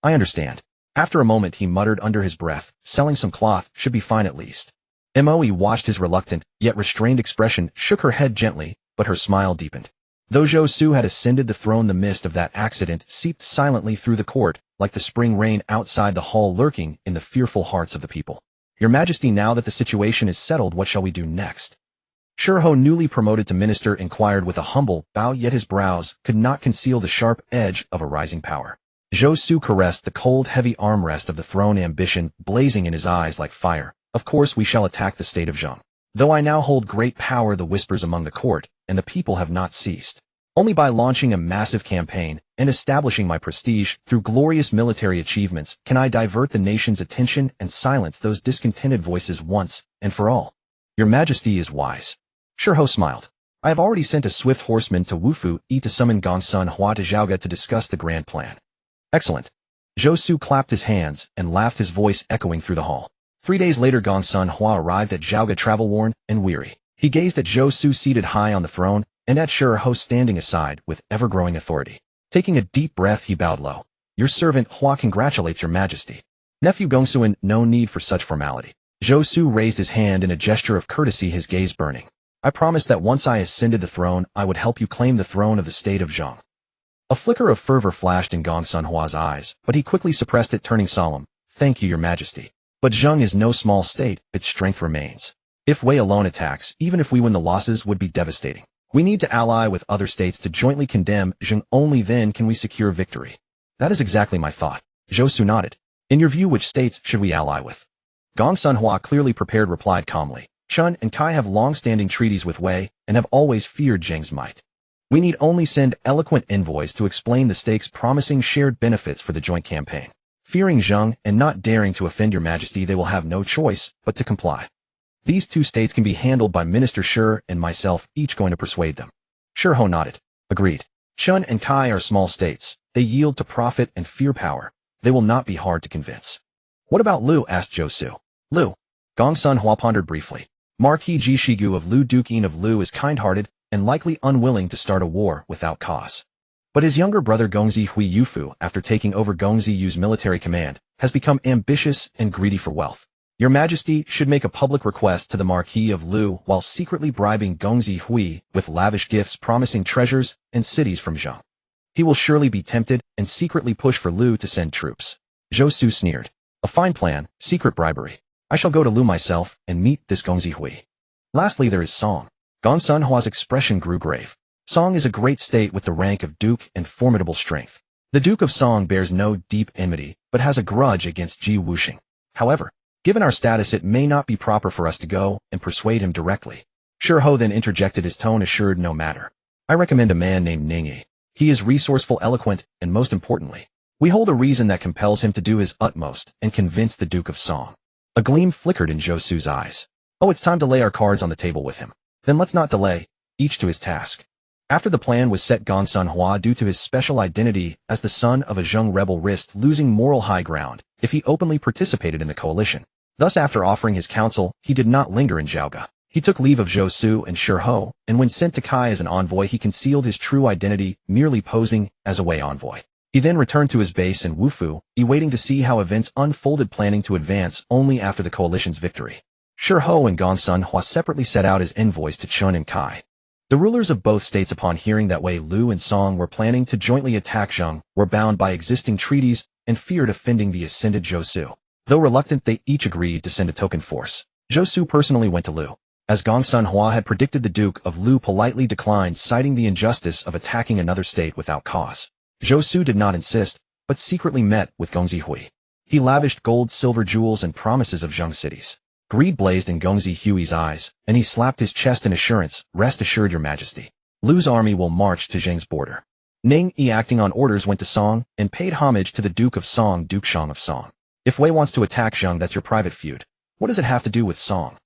I understand. After a moment, he muttered under his breath, selling some cloth should be fine at least. Moe watched his reluctant, yet restrained expression, shook her head gently, but her smile deepened. Though Zhou Su had ascended the throne, the mist of that accident seeped silently through the court, like the spring rain outside the hall, lurking in the fearful hearts of the people. Your Majesty, now that the situation is settled, what shall we do next? Shi Ho, newly promoted to minister, inquired with a humble bow, yet his brows could not conceal the sharp edge of a rising power. Zhou Su caressed the cold, heavy armrest of the throne, ambition blazing in his eyes like fire. Of course we shall attack the state of Zheng. Though I now hold great power, the whispers among the court and the people have not ceased. Only by launching a massive campaign and establishing my prestige through glorious military achievements can I divert the nation's attention and silence those discontented voices once and for all. Your Majesty is wise. Shi Ho smiled. I have already sent a swift horseman to Wufu to summon Gongsun Hua to Zhaoga to discuss the grand plan. Excellent. Zhou Su clapped his hands and laughed, his voice echoing through the hall. 3 days later, Gongsun Hua arrived at Zhaoga, travel-worn and weary. He gazed at Zhou Su seated high on the throne, and at Shi Ho standing aside with ever-growing authority. Taking a deep breath, he bowed low. Your servant Hua congratulates your Majesty. Nephew Gongsun, no need for such formality. Zhou Su raised his hand in a gesture of courtesy, his gaze burning. I promised that once I ascended the throne, I would help you claim the throne of the state of Zheng. A flicker of fervor flashed in Gongsun Hua's eyes, but he quickly suppressed it, turning solemn. Thank you, your Majesty. But Zheng is no small state, its strength remains. If Wei alone attacks, even if we win, the losses would be devastating. We need to ally with other states to jointly condemn Zheng. Only then can we secure victory. That is exactly my thought. Zhou Su nodded. In your view, which states should we ally with? Gong Sunhua, clearly prepared, replied calmly. Chun and Kai have long-standing treaties with Wei and have always feared Zheng's might. We need only send eloquent envoys to explain the stakes, promising shared benefits for the joint campaign. Fearing Zheng and not daring to offend your majesty, they will have no choice but to comply. These two states can be handled by Minister Shi and myself, each going to persuade them. Shi nodded. Agreed. Chun and Kai are small states. They yield to profit and fear power. They will not be hard to convince. What about Lu? Asked Zhou Su. Lu. Gong Sunhua pondered briefly. Marquis Ji Shigu of Lu, Duke of Lu, is kind-hearted and likely unwilling to start a war without cause. But his younger brother Gongzi Hui Yufu, after taking over Gongzi Yu's military command, has become ambitious and greedy for wealth. Your Majesty should make a public request to the Marquis of Lu while secretly bribing Gongzi Hui with lavish gifts promising treasures and cities from Zheng. He will surely be tempted and secretly push for Lu to send troops. Zhou Su sneered. A fine plan, secret bribery. I shall go to Lu myself and meet this Gongzi Hui. Lastly, there is Song. Gong Sunhua's expression grew grave. Song is a great state with the rank of duke and formidable strength. The Duke of Song bears no deep enmity, but has a grudge against Ji Wuxing. However, given our status, it may not be proper for us to go and persuade him directly. Shi then interjected, his tone assured. No matter. I recommend a man named Ning Yi. He is resourceful, eloquent, and most importantly, we hold a reason that compels him to do his utmost and convince the Duke of Song. A gleam flickered in Zhou Su's eyes. Oh, it's time to lay our cards on the table with him. Then let's not delay, each to his task. After the plan was set, Gong Sunhua, due to his special identity as the son of a Zheng rebel, risked losing moral high ground if he openly participated in the coalition. Thus, after offering his counsel, he did not linger in Zhaoga. He took leave of Zhou Su and Shi, and when sent to Kai as an envoy, he concealed his true identity, merely posing as a Wei envoy. He then returned to his base in Wufu, waiting to see how events unfolded, planning to advance only after the coalition's victory. Shi and Gong Sunhua separately set out as envoys to Chun and Kai. The rulers of both states, upon hearing that Wei, Lu, and Song were planning to jointly attack Zheng, were bound by existing treaties and feared offending the ascended Zhou Su. Though reluctant, they each agreed to send a token force. Zhou Su personally went to Lu. As Gong Sunhua had predicted, the Duke of Lu politely declined, citing the injustice of attacking another state without cause. Zhou Su did not insist, but secretly met with Gongzi Hui. He lavished gold, silver, jewels, and promises of Zheng cities. Greed blazed in Gongzi Hui's eyes, and he slapped his chest in assurance. Rest assured, your majesty. Lu's army will march to Zheng's border. Ning Yi, acting on orders, went to Song and paid homage to the Duke of Song, Duke Shang of Song. If Wei wants to attack Zheng, that's your private feud. What does it have to do with Song?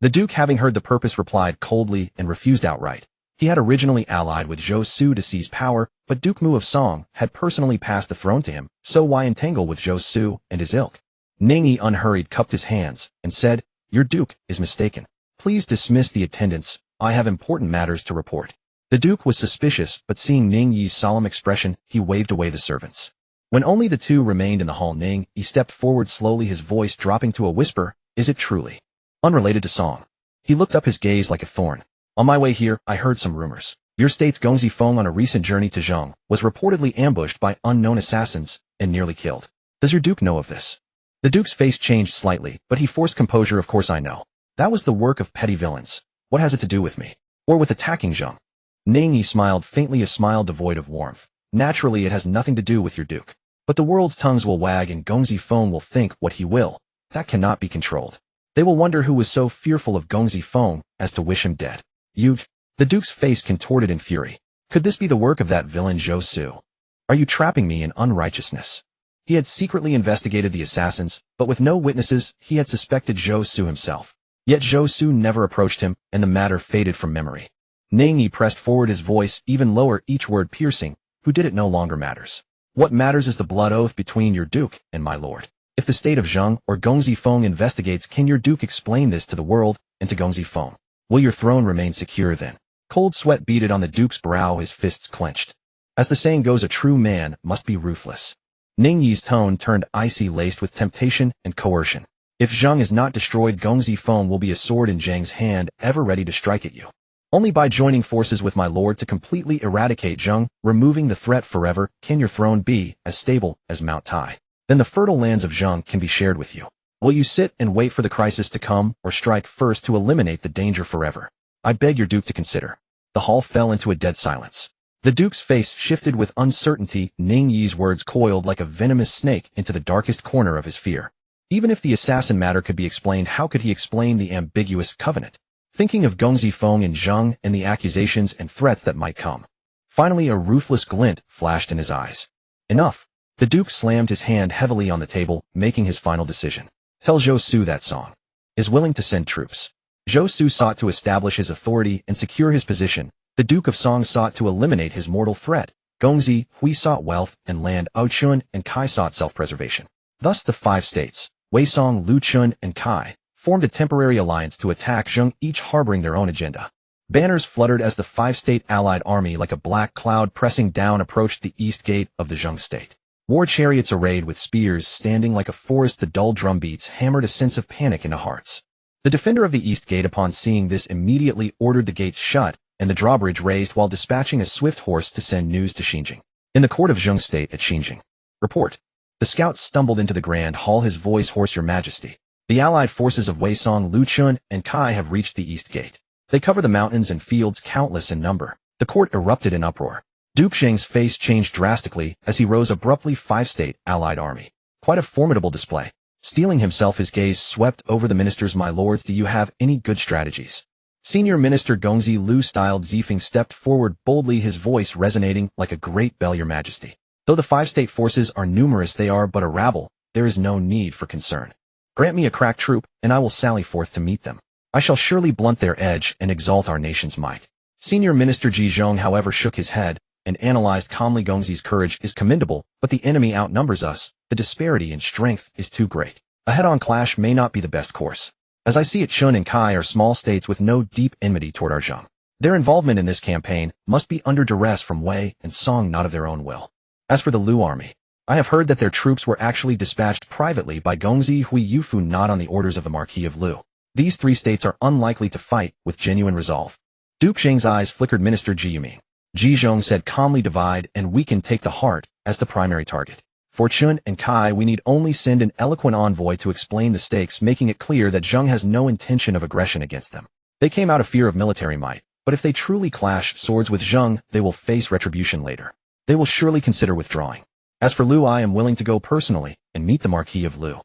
The Duke, having heard the purpose, replied coldly and refused outright. He had originally allied with Zhou Su to seize power, but Duke Mu of Song had personally passed the throne to him, so why entangle with Zhou Su and his ilk? Ning Yi unhurried cupped his hands and said, Your Duke is mistaken. Please dismiss the attendants. I have important matters to report. The Duke was suspicious, but seeing Ning Yi's solemn expression, he waved away the servants. When only the two remained in the hall, Ning Yi stepped forward slowly, his voice dropping to a whisper. Is it truly unrelated to Song? He looked up, his gaze like a thorn. On my way here, I heard some rumors. Your state's Gongzi Feng, on a recent journey to Zheng, was reportedly ambushed by unknown assassins and nearly killed. Does your Duke know of this? The Duke's face changed slightly, but he forced composure. Of course I know. That was the work of petty villains. What has it to do with me? Or with attacking Zheng? Ning Yi smiled faintly, a smile devoid of warmth. Naturally, it has nothing to do with your Duke. But the world's tongues will wag and Gongzi Feng will think what he will. That cannot be controlled. They will wonder who was so fearful of Gongzi Feng as to wish him dead. You... The Duke's face contorted in fury. Could this be the work of that villain Zhou Su? Are you trapping me in unrighteousness? He had secretly investigated the assassins, but with no witnesses, he had suspected Zhou Su himself. Yet Zhou Su never approached him, and the matter faded from memory. Ning Yi pressed forward, his voice even lower, each word piercing. Who did it no longer matters. What matters is the blood oath between your Duke and my lord. If the state of Zheng or Gongzi Feng investigates, can your Duke explain this to the world and to Gongzi Feng? Will your throne remain secure then? Cold sweat beaded on the Duke's brow, his fists clenched. As the saying goes, a true man must be ruthless. Ning Yi's tone turned icy, laced with temptation and coercion. If Zheng is not destroyed, Gongzi Feng will be a sword in Zheng's hand, ever ready to strike at you. Only by joining forces with my lord to completely eradicate Zheng, removing the threat forever, can your throne be as stable as Mount Tai. Then the fertile lands of Zheng can be shared with you. Will you sit and wait for the crisis to come, or strike first to eliminate the danger forever? I beg your Duke to consider. The hall fell into a dead silence. The duke's face shifted with uncertainty. Ning Yi's words coiled like a venomous snake into the darkest corner of his fear. Even if the assassin matter could be explained, how could he explain the ambiguous covenant? Thinking of Gong Zifeng and Zheng and the accusations and threats that might come. Finally, a ruthless glint flashed in his eyes. Enough. The duke slammed his hand heavily on the table, making his final decision. Tell Zhou Su that Song is willing to send troops. Zhou Su sought to establish his authority and secure his position. The Duke of Song sought to eliminate his mortal threat. Gongzi, Hui sought wealth and land. Chun and Kai sought self-preservation. Thus the 5 states, Wei Song, Lu Chun, and Kai, formed a temporary alliance to attack Zheng, each harboring their own agenda. Banners fluttered as the 5-state allied army like a black cloud pressing down approached the east gate of the Zheng state. War chariots arrayed with spears standing like a forest. The dull drum beats hammered a sense of panic into hearts. The defender of the east gate, upon seeing this, immediately ordered the gates shut and the drawbridge raised while dispatching a swift horse to send news to Xinjiang. In the court of Zheng state at Xinjiang. Report. The scout stumbled into the grand hall, his voice hoarse. Your Majesty. The allied forces of Wei Song, Lu Chun, and Kai have reached the east gate. They cover the mountains and fields, countless in number. The court erupted in uproar. Duke Zheng's face changed drastically as he rose abruptly. 5-state allied army. Quite a formidable display. Steeling himself, his gaze swept over the ministers. My lords, do you have any good strategies? Senior Minister Gongzi Lu-styled Zifeng stepped forward boldly, his voice resonating like a great bell. Your Majesty. Though the 5-state forces are numerous, they are but a rabble. There is no need for concern. Grant me a crack troop, and I will sally forth to meet them. I shall surely blunt their edge and exalt our nation's might. Senior Minister Ji Zhong, however, shook his head and analyzed calmly. Gongzi's courage is commendable, but the enemy outnumbers us. The disparity in strength is too great. A head-on clash may not be the best course. As I see it, Chun and Kai are small states with no deep enmity toward our Zheng. Their involvement in this campaign must be under duress from Wei and Song, not of their own will. As for the Lu army, I have heard that their troops were actually dispatched privately by Gongzi Hui Yufu, not on the orders of the Marquis of Lu. These 3 states are unlikely to fight with genuine resolve. Duke Zheng's eyes flickered. Minister Ji Yuming. Ji Zhong said calmly, divide and we can take the heart as the primary target. For Chun and Kai, we need only send an eloquent envoy to explain the stakes, making it clear that Zheng has no intention of aggression against them. They came out of fear of military might, but if they truly clash swords with Zheng, they will face retribution later. They will surely consider withdrawing. As for Lu, I am willing to go personally and meet the Marquis of Lu.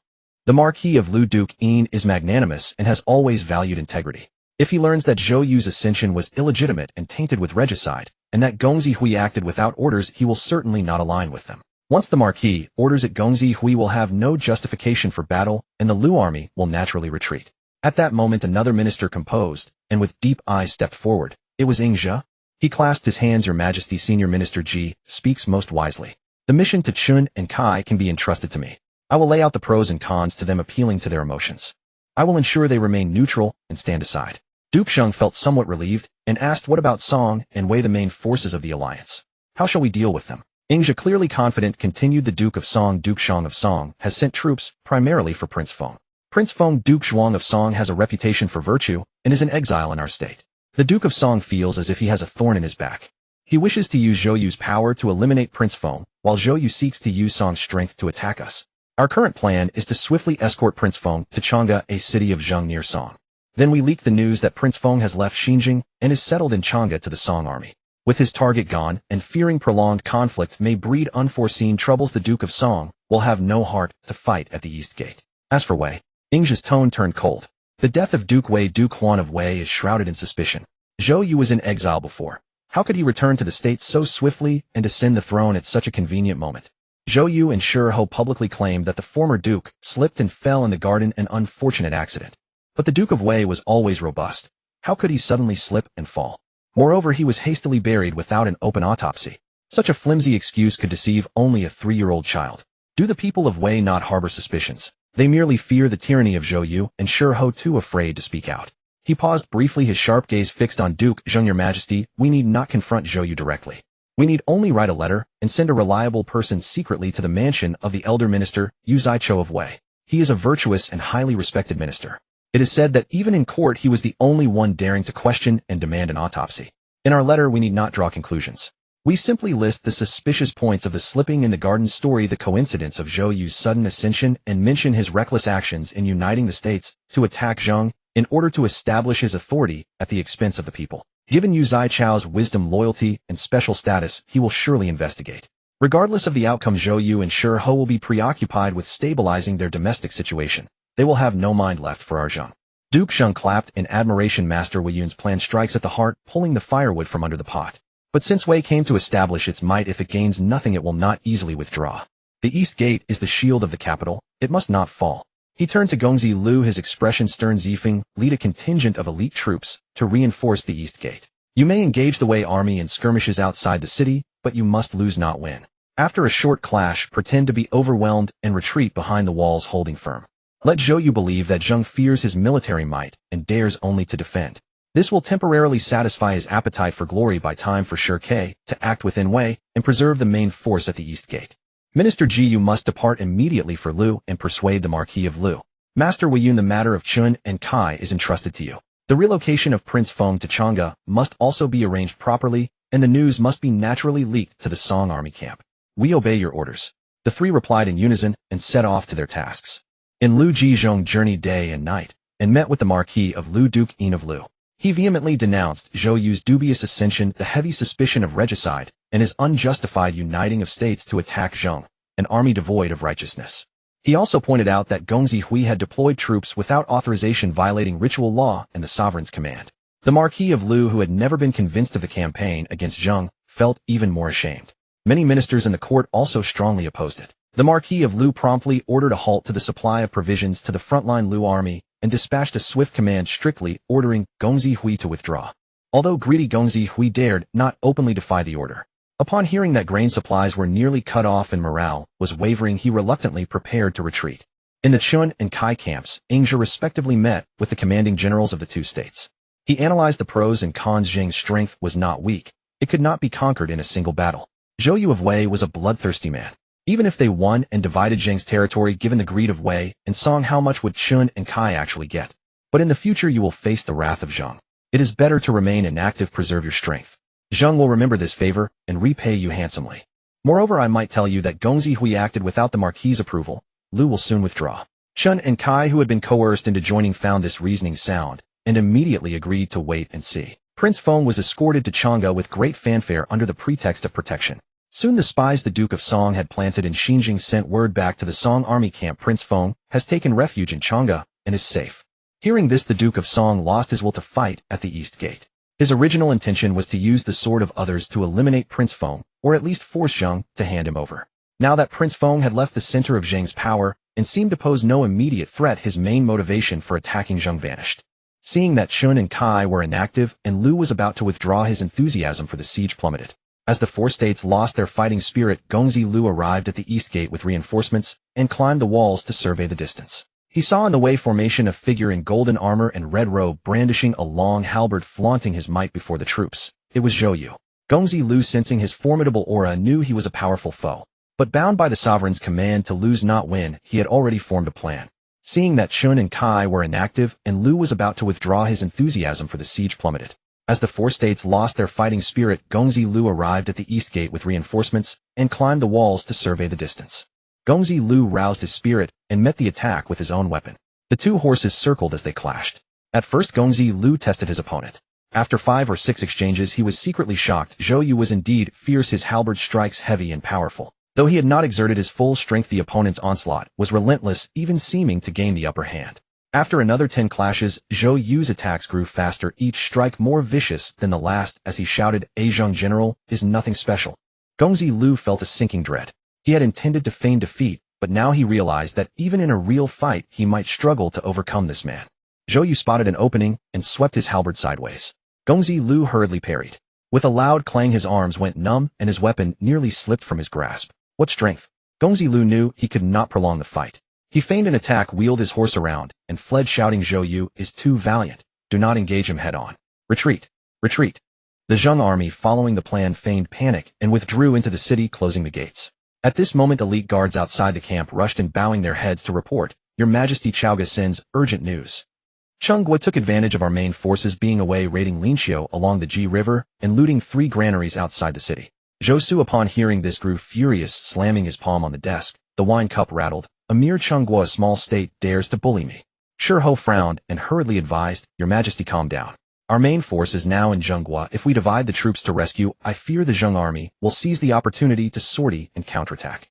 The Marquis of Lu, Duke Yin, is magnanimous and has always valued integrity. If he learns that Zhou Yu's ascension was illegitimate and tainted with regicide, and that Gongzi Hui acted without orders, he will certainly not align with them. Once the Marquis orders it, Gongzi Hui will have no justification for battle, and the Lu army will naturally retreat. At that moment, another minister composed, and with deep eyes stepped forward. It was Ing Zhe. He clasped his hands. Your Majesty, Senior Minister Ji speaks most wisely. The mission to Chun and Kai can be entrusted to me. I will lay out the pros and cons to them, appealing to their emotions. I will ensure they remain neutral and stand aside. Duke Zheng felt somewhat relieved and asked, what about Song and Wei, the main forces of the alliance? How shall we deal with them? Ing Zhe, clearly confident, continued. The Duke of Song, Duke Zhuang of Song, has sent troops primarily for Prince Feng. Prince Feng, Duke Zhuang of Song, has a reputation for virtue and is in exile in our state. The Duke of Song feels as if he has a thorn in his back. He wishes to use Zhou Yu's power to eliminate Prince Feng, while Zhou Yu seeks to use Song's strength to attack us. Our current plan is to swiftly escort Prince Feng to Chang'e, a city of Zheng near Song. Then we leak the news that Prince Feng has left Xinjiang and is settled in Chang'e to the Song army. With his target gone, and fearing prolonged conflict may breed unforeseen troubles, the Duke of Song will have no heart to fight at the East Gate. As for Wei, Ing Zhe's tone turned cold. The death of Duke Wei, Duke Huan of Wei, is shrouded in suspicion. Zhou Yu was in exile before. How could he return to the state so swiftly and ascend the throne at such a convenient moment? Zhou Yu and Shi Ho publicly claimed that the former duke slipped and fell in the garden, an unfortunate accident. But the Duke of Wei was always robust. How could he suddenly slip and fall? Moreover, he was hastily buried without an open autopsy. Such a flimsy excuse could deceive only a 3-year-old child. Do the people of Wei not harbor suspicions? They merely fear the tyranny of Zhou Yu, and Shi Ho too afraid to speak out. He paused briefly, his sharp gaze fixed on Duke Zheng. Your Majesty, we need not confront Zhou Yu directly. We need only write a letter and send a reliable person secretly to the mansion of the elder minister, Yu Zaichou of Wei. He is a virtuous and highly respected minister. It is said that even in court he was the only one daring to question and demand an autopsy. In our letter we need not draw conclusions. We simply list the suspicious points of the slipping in the garden story, the coincidence of Zhou Yu's sudden ascension, and mention his reckless actions in uniting the states to attack Zheng in order to establish his authority at the expense of the people. Given Yu Zaichao's wisdom, loyalty, and special status, he will surely investigate. Regardless of the outcome, Zhou Yu and Shi He will be preoccupied with stabilizing their domestic situation. They will have no mind left for our Zheng. Duke Zheng clapped in admiration. Master Wei Yun's plan strikes at the heart, pulling the firewood from under the pot. But since Wei came to establish its might, if it gains nothing it will not easily withdraw. The East Gate is the shield of the capital, it must not fall. He turned to Gongzi Lu, his expression stern. Zifeng, lead a contingent of elite troops to reinforce the East Gate. You may engage the Wei army in skirmishes outside the city, but you must lose not win. After a short clash, pretend to be overwhelmed and retreat behind the walls holding firm. Let Zhou Yu believe that Zheng fears his military might and dares only to defend. This will temporarily satisfy his appetite for glory. By time for Shi He to act within Wei and preserve the main force at the East Gate. Minister Ji Yu must depart immediately for Lu and persuade the Marquis of Lu. Master Wei Yun, the matter of Qin and Kai is entrusted to you. The relocation of Prince Feng to Chang'e must also be arranged properly, and the news must be naturally leaked to the Song army camp. We obey your orders. The three replied in unison and set off to their tasks. In Lu Jizhong journeyed day and night, and met with the Marquis of Lu, Duke Yin of Lu. He vehemently denounced Zhou Yu's dubious ascension, the heavy suspicion of regicide, and his unjustified uniting of states to attack Zheng, an army devoid of righteousness. He also pointed out that Gongzi Hui had deployed troops without authorization, violating ritual law and the sovereign's command. The Marquis of Lu, who had never been convinced of the campaign against Zheng, felt even more ashamed. Many ministers in the court also strongly opposed it. The Marquis of Lu promptly ordered a halt to the supply of provisions to the frontline Lu army and dispatched a swift command strictly ordering Gongzi Hui to withdraw. Although greedy, Gongzi Hui dared not openly defy the order. Upon hearing that grain supplies were nearly cut off and morale was wavering, he reluctantly prepared to retreat. In the Qin and Kai camps, Ingzhi respectively met with the commanding generals of the two states. He analyzed the pros and cons. Zheng's strength was not weak. It could not be conquered in a single battle. Zhou Yu of Wei was a bloodthirsty man. Even if they won and divided Zheng's territory, given the greed of Wei and Song, how much would Qin and Kai actually get? But in the future you will face the wrath of Zheng. It is better to remain inactive. Preserve your strength. Zheng will remember this favor and repay you handsomely. Moreover, I might tell you that Gongzi Hui acted without the Marquis' approval. Lu will soon withdraw. Qin and Kai, who had been coerced into joining, found this reasoning sound and immediately agreed to wait and see. Prince Feng was escorted to Chang'e with great fanfare under the pretext of protection. Soon the spies the Duke of Song had planted in Xinjiang sent word back to the Song army camp. Prince Feng has taken refuge in Chang'e and is safe. Hearing this, the Duke of Song lost his will to fight at the East Gate. His original intention was to use the sword of others to eliminate Prince Feng, or at least force Zheng to hand him over. Now that Prince Feng had left the center of Zheng's power and seemed to pose no immediate threat, his main motivation for attacking Zheng vanished. Seeing that Qin and Kai were inactive and Lu was about to withdraw, his enthusiasm for the siege plummeted. As the four states lost their fighting spirit, Gongzi Lu arrived at the East Gate with reinforcements and climbed the walls to survey the distance. He saw in the Wei formation a figure in golden armor and red robe brandishing a long halberd, flaunting his might before the troops. It was Zhou Yu. Gongzi Lu, sensing his formidable aura, knew he was a powerful foe. But bound by the sovereign's command to lose not win, he had already formed a plan. Seeing that Qin and Kai were inactive and Lu was about to withdraw, his enthusiasm for the siege plummeted. As the four states lost their fighting spirit, Gongzi Lu arrived at the East Gate with reinforcements and climbed the walls to survey the distance. Gongzi Lu roused his spirit and met the attack with his own weapon. The two horses circled as they clashed. At first, Gongzi Lu tested his opponent. After 5 or 6 exchanges, he was secretly shocked. Zhou Yu was indeed fierce, his halberd strikes heavy and powerful. Though he had not exerted his full strength, the opponent's onslaught was relentless, even seeming to gain the upper hand. After another 10 clashes, Zhou Yu's attacks grew faster, each strike more vicious than the last, as he shouted, "A Zheng general is nothing special." Gongzi Lu felt a sinking dread. He had intended to feign defeat, but now he realized that even in a real fight, he might struggle to overcome this man. Zhou Yu spotted an opening and swept his halberd sideways. Gongzi Lu hurriedly parried. With a loud clang, his arms went numb and his weapon nearly slipped from his grasp. What strength! Gongzi Lu knew he could not prolong the fight. He feigned an attack, wheeled his horse around, and fled, shouting, "Zhou Yu is too valiant. Do not engage him head-on. Retreat! Retreat!" The Zheng army, following the plan, feigned panic and withdrew into the city, closing the gates. At this moment, elite guards outside the camp rushed in, bowing their heads to report, "Your Majesty, Chang'e sends urgent news." Cheng Guo took advantage of our main forces being away raiding Linxiu along the Ji River and looting 3 granaries outside the city. Zhou Su, upon hearing this, grew furious, slamming his palm on the desk. The wine cup rattled. "A mere Cheng Guo, a small state, dares to bully me." Shi He frowned and hurriedly advised, "Your Majesty, calm down. Our main force is now in Zhenghua. If we divide the troops to rescue, I fear the Zheng army will seize the opportunity to sortie and counterattack.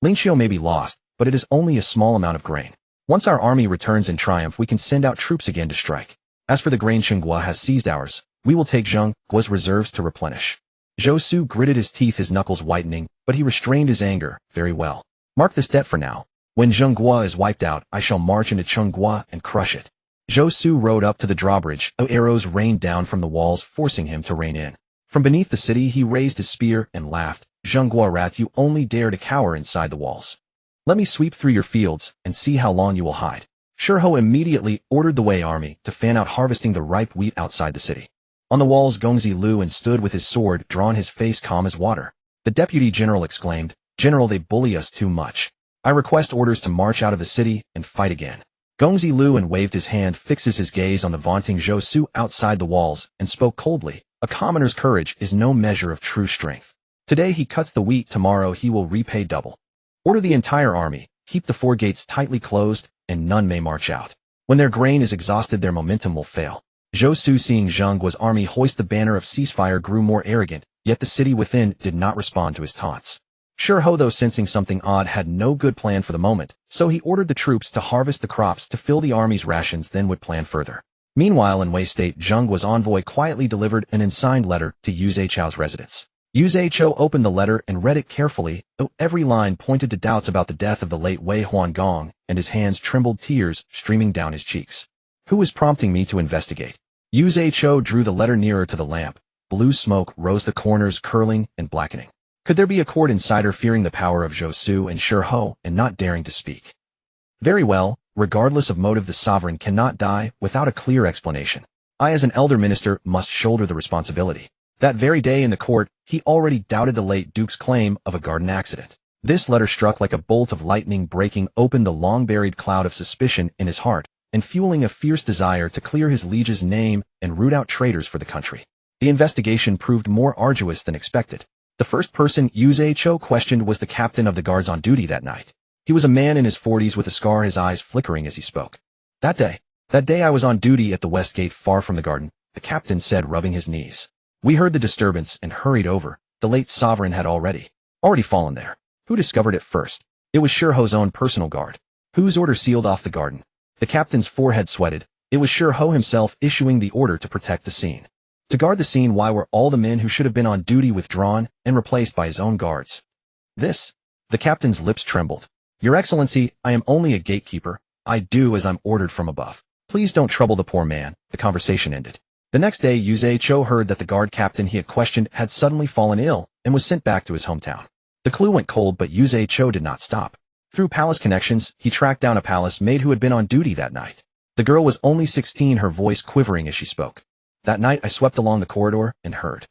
Lingqiu may be lost, but it is only a small amount of grain. Once our army returns in triumph, we can send out troops again to strike. As for the grain Zhenghua has seized ours, we will take Zhenghua's reserves to replenish. Zhou Su gritted his teeth, his knuckles whitening, but he restrained his anger. Very well. Mark this debt for now. When Zhenghua is wiped out, I shall march into Zhenghua and crush it. Zhou Su rode up to the drawbridge. Arrows rained down from the walls, forcing him to rein in. From beneath the city, he raised his spear and laughed. Zhenghua rats, you only dare to cower inside the walls. Let me sweep through your fields and see how long you will hide. Shirho immediately ordered the Wei army to fan out, harvesting the ripe wheat outside the city. On the walls, Gongzi Lu stood with his sword drawn, his face calm as water. The deputy general exclaimed, "General, they bully us too much. I request orders to march out of the city and fight again." Gongzi Lu waved his hand, fixes his gaze on the vaunting Zhou Su outside the walls, and spoke coldly, "A commoner's courage is no measure of true strength. Today he cuts the wheat, tomorrow he will repay double. Order the entire army, keep the 4 gates tightly closed, and none may march out. When their grain is exhausted, their momentum will fail." Zhou Su, seeing Zhenghua's army hoist the banner of ceasefire, grew more arrogant, yet the city within did not respond to his taunts. Shirho, though sensing something odd, had no good plan for the moment, so he ordered the troops to harvest the crops to fill the army's rations, then would plan further. Meanwhile, in Wei State, Zhenghua's envoy quietly delivered an unsigned letter to Yu Zhou's residence. Yu Zhou opened the letter and read it carefully, though every line pointed to doubts about the death of the late Wei Huangong, and his hands trembled, tears streaming down his cheeks. Who is prompting me to investigate? Yu Zhou drew the letter nearer to the lamp. Blue smoke rose, the corners curling and blackening. Could there be a court insider fearing the power of Zhou Su and Shirho and not daring to speak? Very well, regardless of motive, the sovereign cannot die without a clear explanation. I, as an elder minister, must shoulder the responsibility. That very day in the court, he already doubted the late Duke's claim of a garden accident. This letter struck like a bolt of lightning, breaking open the long-buried cloud of suspicion in his heart and fueling a fierce desire to clear his liege's name and root out traitors for the country. The investigation proved more arduous than expected. The first person Yu Zhou questioned was the captain of the guards on duty that night. He was a man in his 40s with a scar, his eyes flickering as he spoke. That day I was on duty at the west gate far from the garden," the captain said, rubbing his knees. "We heard the disturbance and hurried over. The late sovereign had already fallen there. Who discovered it first? It was Shirho's own personal guard. Whose order sealed off the garden?" The captain's forehead sweated. It was Shirho himself issuing the order to protect the scene. To guard the scene, why were all the men who should have been on duty withdrawn and replaced by his own guards? The captain's lips trembled. "Your Excellency, I am only a gatekeeper. I do as I'm ordered from above. Please don't trouble the poor man." The conversation ended. The next day, Yu Zhou heard that the guard captain he had questioned had suddenly fallen ill and was sent back to his hometown. The clue went cold, but Yu Zhou did not stop. Through palace connections, he tracked down a palace maid who had been on duty that night. The girl was only 16, her voice quivering as she spoke. "That night I swept along the corridor and heard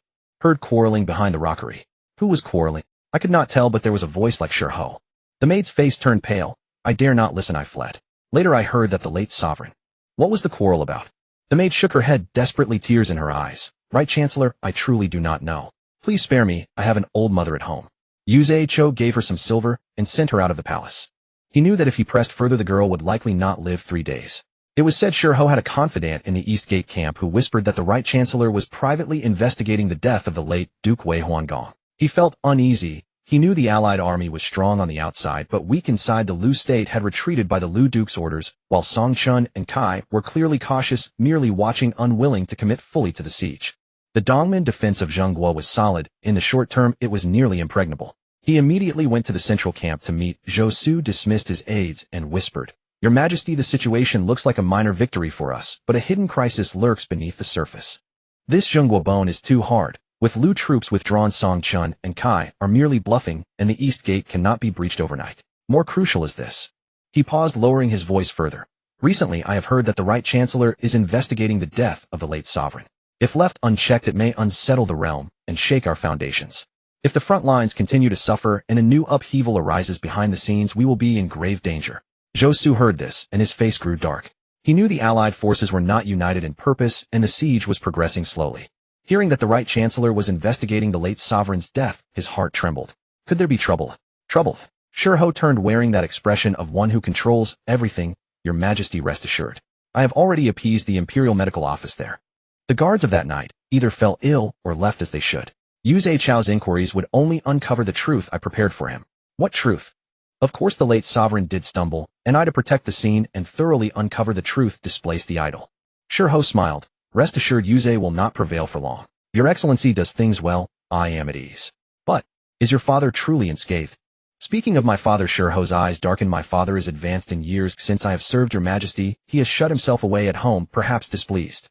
quarreling behind the rockery." Who was quarreling? I could not tell, but there was a voice like Shirho. The maid's face turned pale. "I dare not listen, I fled. Later I heard that the late sovereign." What was the quarrel about? The maid shook her head, desperately, tears in her eyes. "Right, Chancellor, I truly do not know. Please spare me, I have an old mother at home." Yu Zhou gave her some silver and sent her out of the palace. He knew that if he pressed further, the girl would likely not live 3 days. It was said Shirho had a confidant in the East Gate camp who whispered that the Right Chancellor was privately investigating the death of the late Duke Wei Huangong. He felt uneasy. He knew the Allied army was strong on the outside, but weak inside. The Lu state had retreated by the Lu Duke's orders, while Song Chun and Kai were clearly cautious, merely watching, unwilling to commit fully to the siege. The Dongmen defense of Zhenghua was solid. In the short term, it was nearly impregnable. He immediately went to the central camp to meet. Zhou Su dismissed his aides and whispered, "Your Majesty, the situation looks like a minor victory for us, but a hidden crisis lurks beneath the surface. This Zhenghua bone is too hard. With Lu troops withdrawn, Song Chun and Kai are merely bluffing, and the East Gate cannot be breached overnight. More crucial is this." He paused, lowering his voice further. "Recently, I have heard that the Right Chancellor is investigating the death of the late sovereign. If left unchecked, it may unsettle the realm and shake our foundations. If the front lines continue to suffer and a new upheaval arises behind the scenes, we will be in grave danger." Zhou Su heard this, and his face grew dark. He knew the Allied forces were not united in purpose, and the siege was progressing slowly. Hearing that the Right Chancellor was investigating the late sovereign's death, his heart trembled. Could there be trouble? Trouble? Shirho turned, wearing that expression of one who controls everything. "Your Majesty, rest assured. I have already appeased the Imperial Medical Office there. The guards of that night either fell ill or left as they should. Yu Zhaiqiao's inquiries would only uncover the truth I prepared for him. What truth? Of course the late sovereign did stumble, and I to protect the scene and thoroughly uncover the truth displaced the idol. Shirho smiled. Rest assured Yu Zai will not prevail for long. Your Excellency does things well, I am at ease. But, is your father truly unscathed? Speaking of my father, Shirho's eyes darkened. My father is advanced in years. Since I have served your majesty, he has shut himself away at home, perhaps displeased.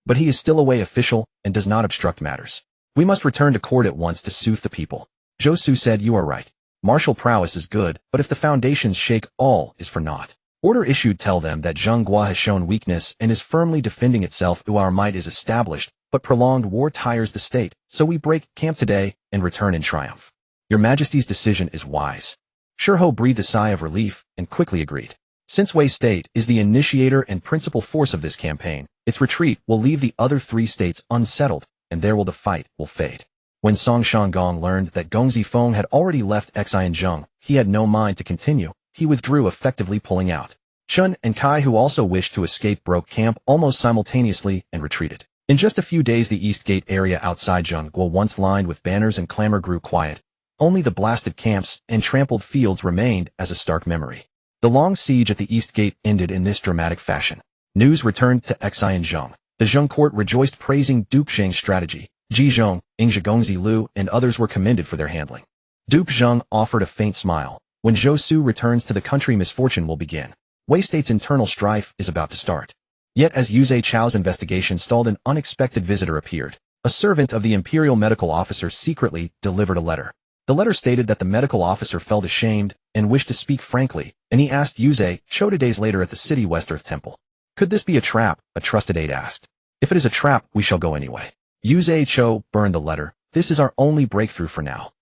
But he is still away official and does not obstruct matters. We must return to court at once to soothe the people. Zhou Su said, you are right. Martial prowess is good, but if the foundations shake, all is for naught. Order issued. Tell them that Zhenghua has shown weakness and is firmly defending itself. Our might is established, but prolonged war tires the state, so we break camp today and return in triumph. Your Majesty's decision is wise. Shirho breathed a sigh of relief and quickly agreed. Since Wei State is the initiator and principal force of this campaign, its retreat will leave the other three states unsettled, and there will the fight will fade. When Song Shanggong learned that Gong Zifeng had already left Xianzheng, he had no mind to continue. He withdrew, effectively pulling out. Chun and Kai, who also wished to escape, broke camp almost simultaneously and retreated. In just a few days the East Gate area outside Zhenghua, once lined with banners and clamor, grew quiet. Only the blasted camps and trampled fields remained as a stark memory. The long siege at the East Gate ended in this dramatic fashion. News returned to Xianzheng. The Zheng court rejoiced, praising Duke Zheng's strategy. Ji Zheng, Gongzi Lu, and others were commended for their handling. Duke Zheng offered a faint smile. When Zhou Su returns to the country, misfortune will begin. Wei State's internal strife is about to start. Yet as Yu Zaiqiao's investigation stalled, an unexpected visitor appeared. A servant of the imperial medical officer secretly delivered a letter. The letter stated that the medical officer felt ashamed and wished to speak frankly, and he asked Yu Zaiqiao 2 days later at the city West Earth Temple. Could this be a trap? A trusted aide asked. If it is a trap, we shall go anyway. Yu Zaiqiao burned the letter. This is our only breakthrough for now.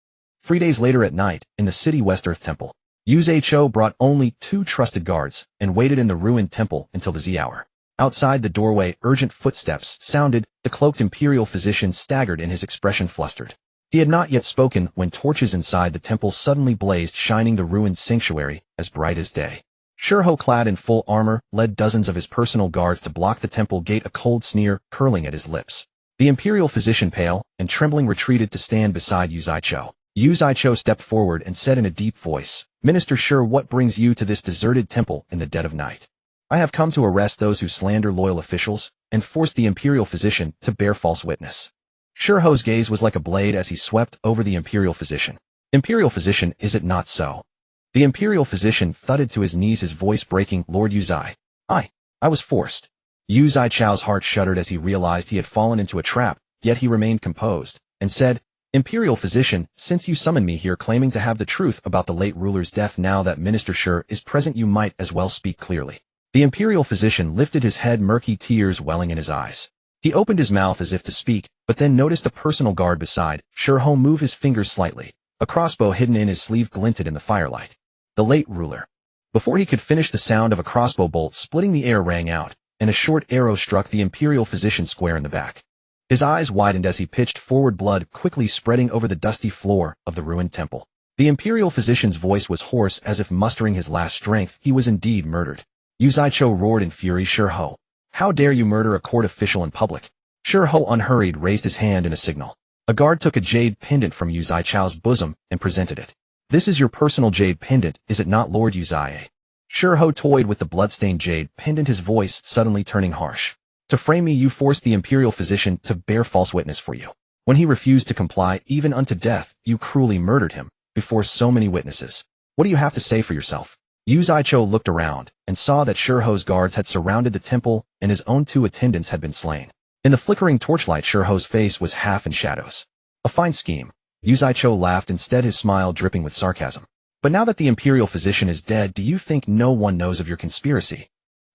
3 days later at night, in the city West Earth Temple, Yu Zaiqiao brought only 2 trusted guards and waited in the ruined temple until the Z hour. Outside the doorway, urgent footsteps sounded. The cloaked imperial physician staggered and his expression flustered. He had not yet spoken when torches inside the temple suddenly blazed, shining the ruined sanctuary as bright as day. Shirho, clad in full armor, led dozens of his personal guards to block the temple gate, a cold sneer curling at his lips. The imperial physician, pale and trembling, retreated to stand beside Yu Zaiqiao. Yu Zaiqiao stepped forward and said in a deep voice, Minister Shi, what brings you to this deserted temple in the dead of night? I have come to arrest those who slander loyal officials and force the imperial physician to bear false witness. Shirho's gaze was like a blade as he swept over the imperial physician. Imperial physician, is it not so? The imperial physician thudded to his knees, his voice breaking. Lord Yu Zai, I was forced. Yu Zaiqiao's heart shuddered as he realized he had fallen into a trap, yet he remained composed, and said, Imperial physician, since you summoned me here claiming to have the truth about the late ruler's death, now that Minister Shi is present, you might as well speak clearly. The imperial physician lifted his head, murky tears welling in his eyes. He opened his mouth as if to speak, but then noticed a personal guard beside Shirho move his fingers slightly. A crossbow hidden in his sleeve glinted in the firelight. The late ruler. Before he could finish, the sound of a crossbow bolt splitting the air rang out, and a short arrow struck the imperial physician square in the back. His eyes widened as he pitched forward, blood quickly spreading over the dusty floor of the ruined temple. The imperial physician's voice was hoarse, as if mustering his last strength. He was indeed murdered. Yu Zaiqiao roared in fury, Shirho, how dare you murder a court official in public? Shirho, unhurried, raised his hand in a signal. A guard took a jade pendant from Yu Zaiqiao's bosom and presented it. This is your personal jade pendant, is it not, Lord Yu Zai? Shirho toyed with the bloodstained jade pendant, his voice suddenly turning harsh. To frame me, you forced the imperial physician to bear false witness for you. When he refused to comply, even unto death, you cruelly murdered him, before so many witnesses. What do you have to say for yourself? Yu Zaiqiao looked around, and saw that Shirho's guards had surrounded the temple, and his own 2 attendants had been slain. In the flickering torchlight, Shirho's face was half in shadows. A fine scheme. Yu Zaiqiao laughed, instead his smile dripping with sarcasm. But now that the imperial physician is dead, do you think no one knows of your conspiracy?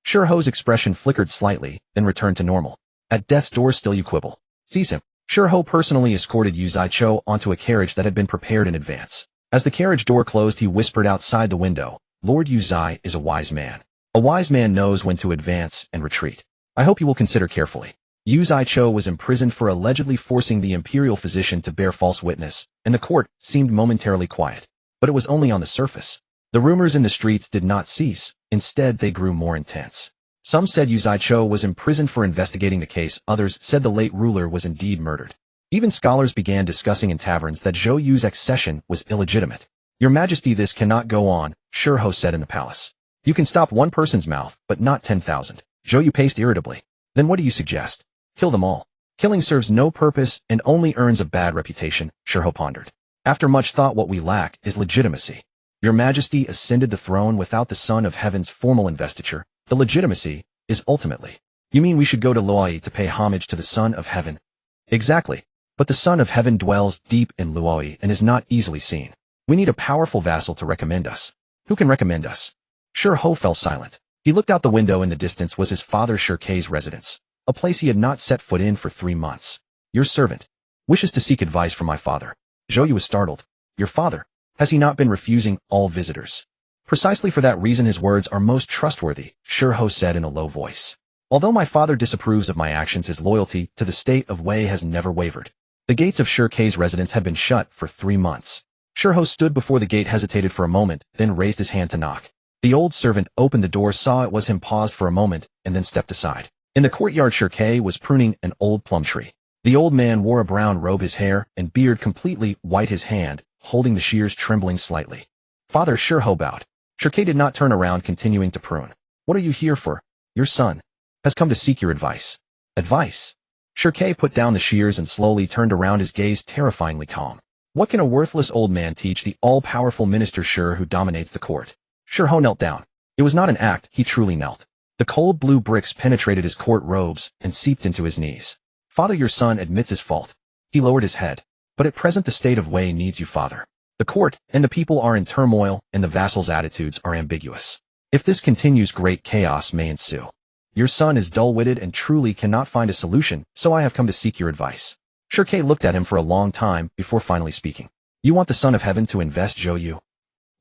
Shirho's expression flickered slightly, then returned to normal. At death's door still you quibble. Seize him. Shirho personally escorted Yu Zaiqiao onto a carriage that had been prepared in advance. As the carriage door closed, he whispered outside the window, Lord Yu Zai is a wise man. A wise man knows when to advance and retreat. I hope you will consider carefully. Yu Zaiqiao was imprisoned for allegedly forcing the imperial physician to bear false witness, and the court seemed momentarily quiet. But it was only on the surface. The rumors in the streets did not cease, instead they grew more intense. Some said Yu Zaichou was imprisoned for investigating the case, others said the late ruler was indeed murdered. Even scholars began discussing in taverns that Zhou Yu's accession was illegitimate. Your Majesty, this cannot go on, Shurho said in the palace. You can stop one person's mouth, but not 10,000. Zhou Yu paced irritably. Then what do you suggest? Kill them all. Killing serves no purpose and only earns a bad reputation, Shurho pondered. After much thought, what we lack is legitimacy. Your Majesty ascended the throne without the Son of Heaven's formal investiture. The legitimacy is ultimately. You mean we should go to Luoyi to pay homage to the Son of Heaven? Exactly. But the Son of Heaven dwells deep in Luoyi and is not easily seen. We need a powerful vassal to recommend us. Who can recommend us? Shurho fell silent. He looked out the window. In the distance was his father Shurkei's residence, a place he had not set foot in for 3 months. Your servant wishes to seek advice from my father. Zhou Yu was startled. Your father? Has he not been refusing all visitors? Precisely for that reason his words are most trustworthy, Shurho said in a low voice. Although my father disapproves of my actions, his loyalty to the state of Wei has never wavered. The gates of Shurkei's residence had been shut for 3 months. Shurho stood before the gate, hesitated for a moment, then raised his hand to knock. The old servant opened the door, saw it was him, paused for a moment, and then stepped aside. In the courtyard, Shurkei was pruning an old plum tree. The old man wore a brown robe, his hair and beard completely white, his hand holding the shears trembling slightly. Father, Shurho bowed. Shurkei did not turn around, continuing to prune. What are you here for? Your son has come to seek your advice. Advice? Shurkei put down the shears and slowly turned around, his gaze terrifyingly calm. What can a worthless old man teach the all-powerful minister Shur who dominates the court? Shurho knelt down. It was not an act, he truly knelt. The cold blue bricks penetrated his court robes and seeped into his knees. Father, your son admits his fault. He lowered his head. But at present the state of Wei needs you, father. The court and the people are in turmoil, and the vassals' attitudes are ambiguous. If this continues, great chaos may ensue. Your son is dull-witted and truly cannot find a solution, so I have come to seek your advice. Shurkei looked at him for a long time before finally speaking. You want the Son of Heaven to invest Zhou Yu?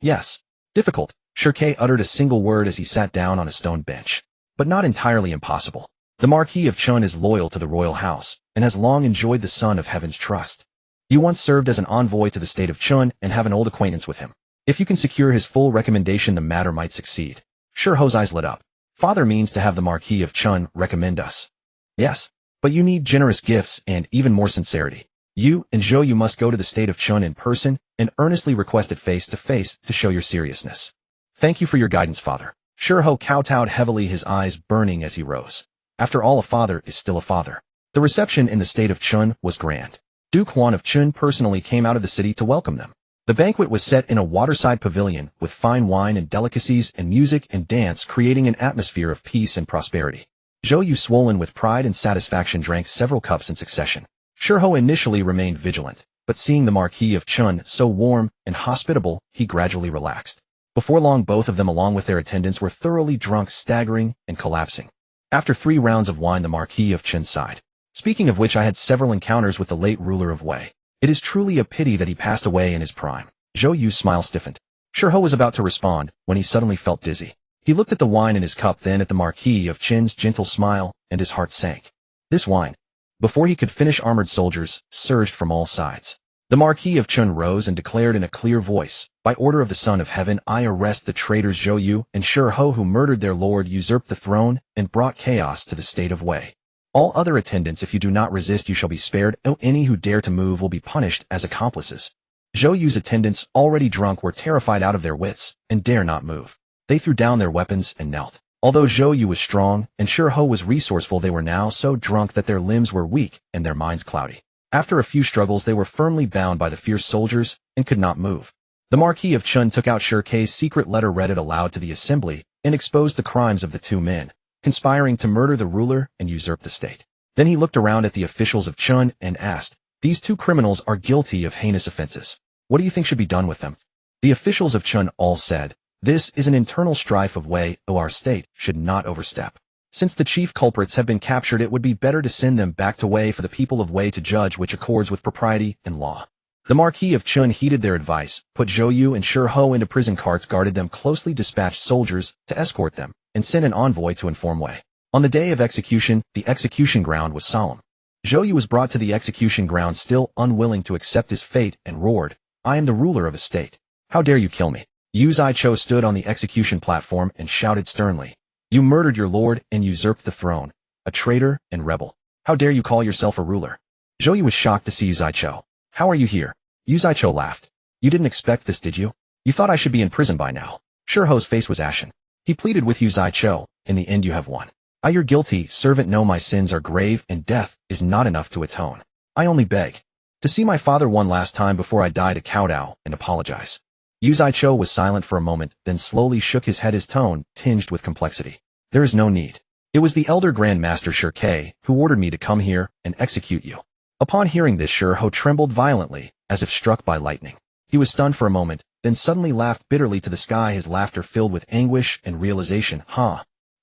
Yes. Difficult. Shurkei uttered a single word as he sat down on a stone bench. But not entirely impossible. The Marquis of Qin is loyal to the royal house, and has long enjoyed the Son of Heaven's trust. You once served as an envoy to the state of Qin and have an old acquaintance with him. If you can secure his full recommendation, the matter might succeed. Shurho's eyes lit up. Father means to have the Marquis of Qin recommend us. Yes, but you need generous gifts and even more sincerity. You and Zhou Yu must go to the state of Qin in person and earnestly request it face to face to show your seriousness. Thank you for your guidance, father. Shurho kowtowed heavily, his eyes burning as he rose. After all, a father is still a father. The reception in the state of Qin was grand. Duke Huan of Qin personally came out of the city to welcome them. The banquet was set in a waterside pavilion with fine wine and delicacies and music and dance, creating an atmosphere of peace and prosperity. Zhou Yu, swollen with pride and satisfaction, drank several cups in succession. Shurho initially remained vigilant, but seeing the Marquis of Qin so warm and hospitable, he gradually relaxed. Before long, both of them along with their attendants were thoroughly drunk, staggering and collapsing. After 3 rounds of wine, the Marquis of Qin sighed. Speaking of which, I had several encounters with the late ruler of Wei. It is truly a pity that he passed away in his prime. Zhou Yu's smile stiffened. Shurho was about to respond when he suddenly felt dizzy. He looked at the wine in his cup, then at the Marquis of Qin's gentle smile, and his heart sank. This wine. Before he could finish, armored soldiers surged from all sides. The Marquis of Qin rose and declared in a clear voice, by order of the Son of Heaven, I arrest the traitors Zhou Yu and Shurho, who murdered their lord, usurped the throne, and brought chaos to the state of Wei. All other attendants, if you do not resist, you shall be spared. Any who dare to move will be punished as accomplices. Zhou Yu's attendants, already drunk, were terrified out of their wits and dare not move. They threw down their weapons and knelt. Although Zhou Yu was strong and Shurho was resourceful, they were now so drunk that their limbs were weak and their minds cloudy. After a few struggles, they were firmly bound by the fierce soldiers and could not move. The Marquis of Qin took out Shurkei's secret letter, read it aloud to the assembly, and exposed the crimes of the 2 men, conspiring to murder the ruler and usurp the state. Then he looked around at the officials of Qin and asked, these 2 criminals are guilty of heinous offenses. What do you think should be done with them? The officials of Qin all said, this is an internal strife of Wei, our state should not overstep. Since the chief culprits have been captured, it would be better to send them back to Wei for the people of Wei to judge which accords with propriety and law. The Marquis of Qin heeded their advice, put Zhou Yu and Shurho into prison carts, guarded them closely, dispatched soldiers to escort them, and sent an envoy to inform Wei. On the day of execution, the execution ground was solemn. Zhou Yu was brought to the execution ground, still unwilling to accept his fate, and roared, I am the ruler of a state. How dare you kill me? Yu Zaichou stood on the execution platform and shouted sternly, You murdered your lord and usurped the throne, a traitor and rebel. How dare you call yourself a ruler? Zhou Yu was shocked to see Yu Zaichou. How are you here? Yu Zaichou laughed. You didn't expect this, did you? You thought I should be in prison by now. Shiho's face was ashen. He pleaded with Yu Zaichou. In the end you have won. I, your guilty servant, know my sins are grave and death is not enough to atone. I only beg to see my father one last time before I die to kowtow and apologize. Yu Zaichou was silent for a moment, then slowly shook his head, his tone tinged with complexity. There is no need. It was the elder Grand Master Shirke who ordered me to come here and execute you. Upon hearing this, Shiho trembled violently, as if struck by lightning. He was stunned for a moment, then suddenly laughed bitterly to the sky, his laughter filled with anguish and realization.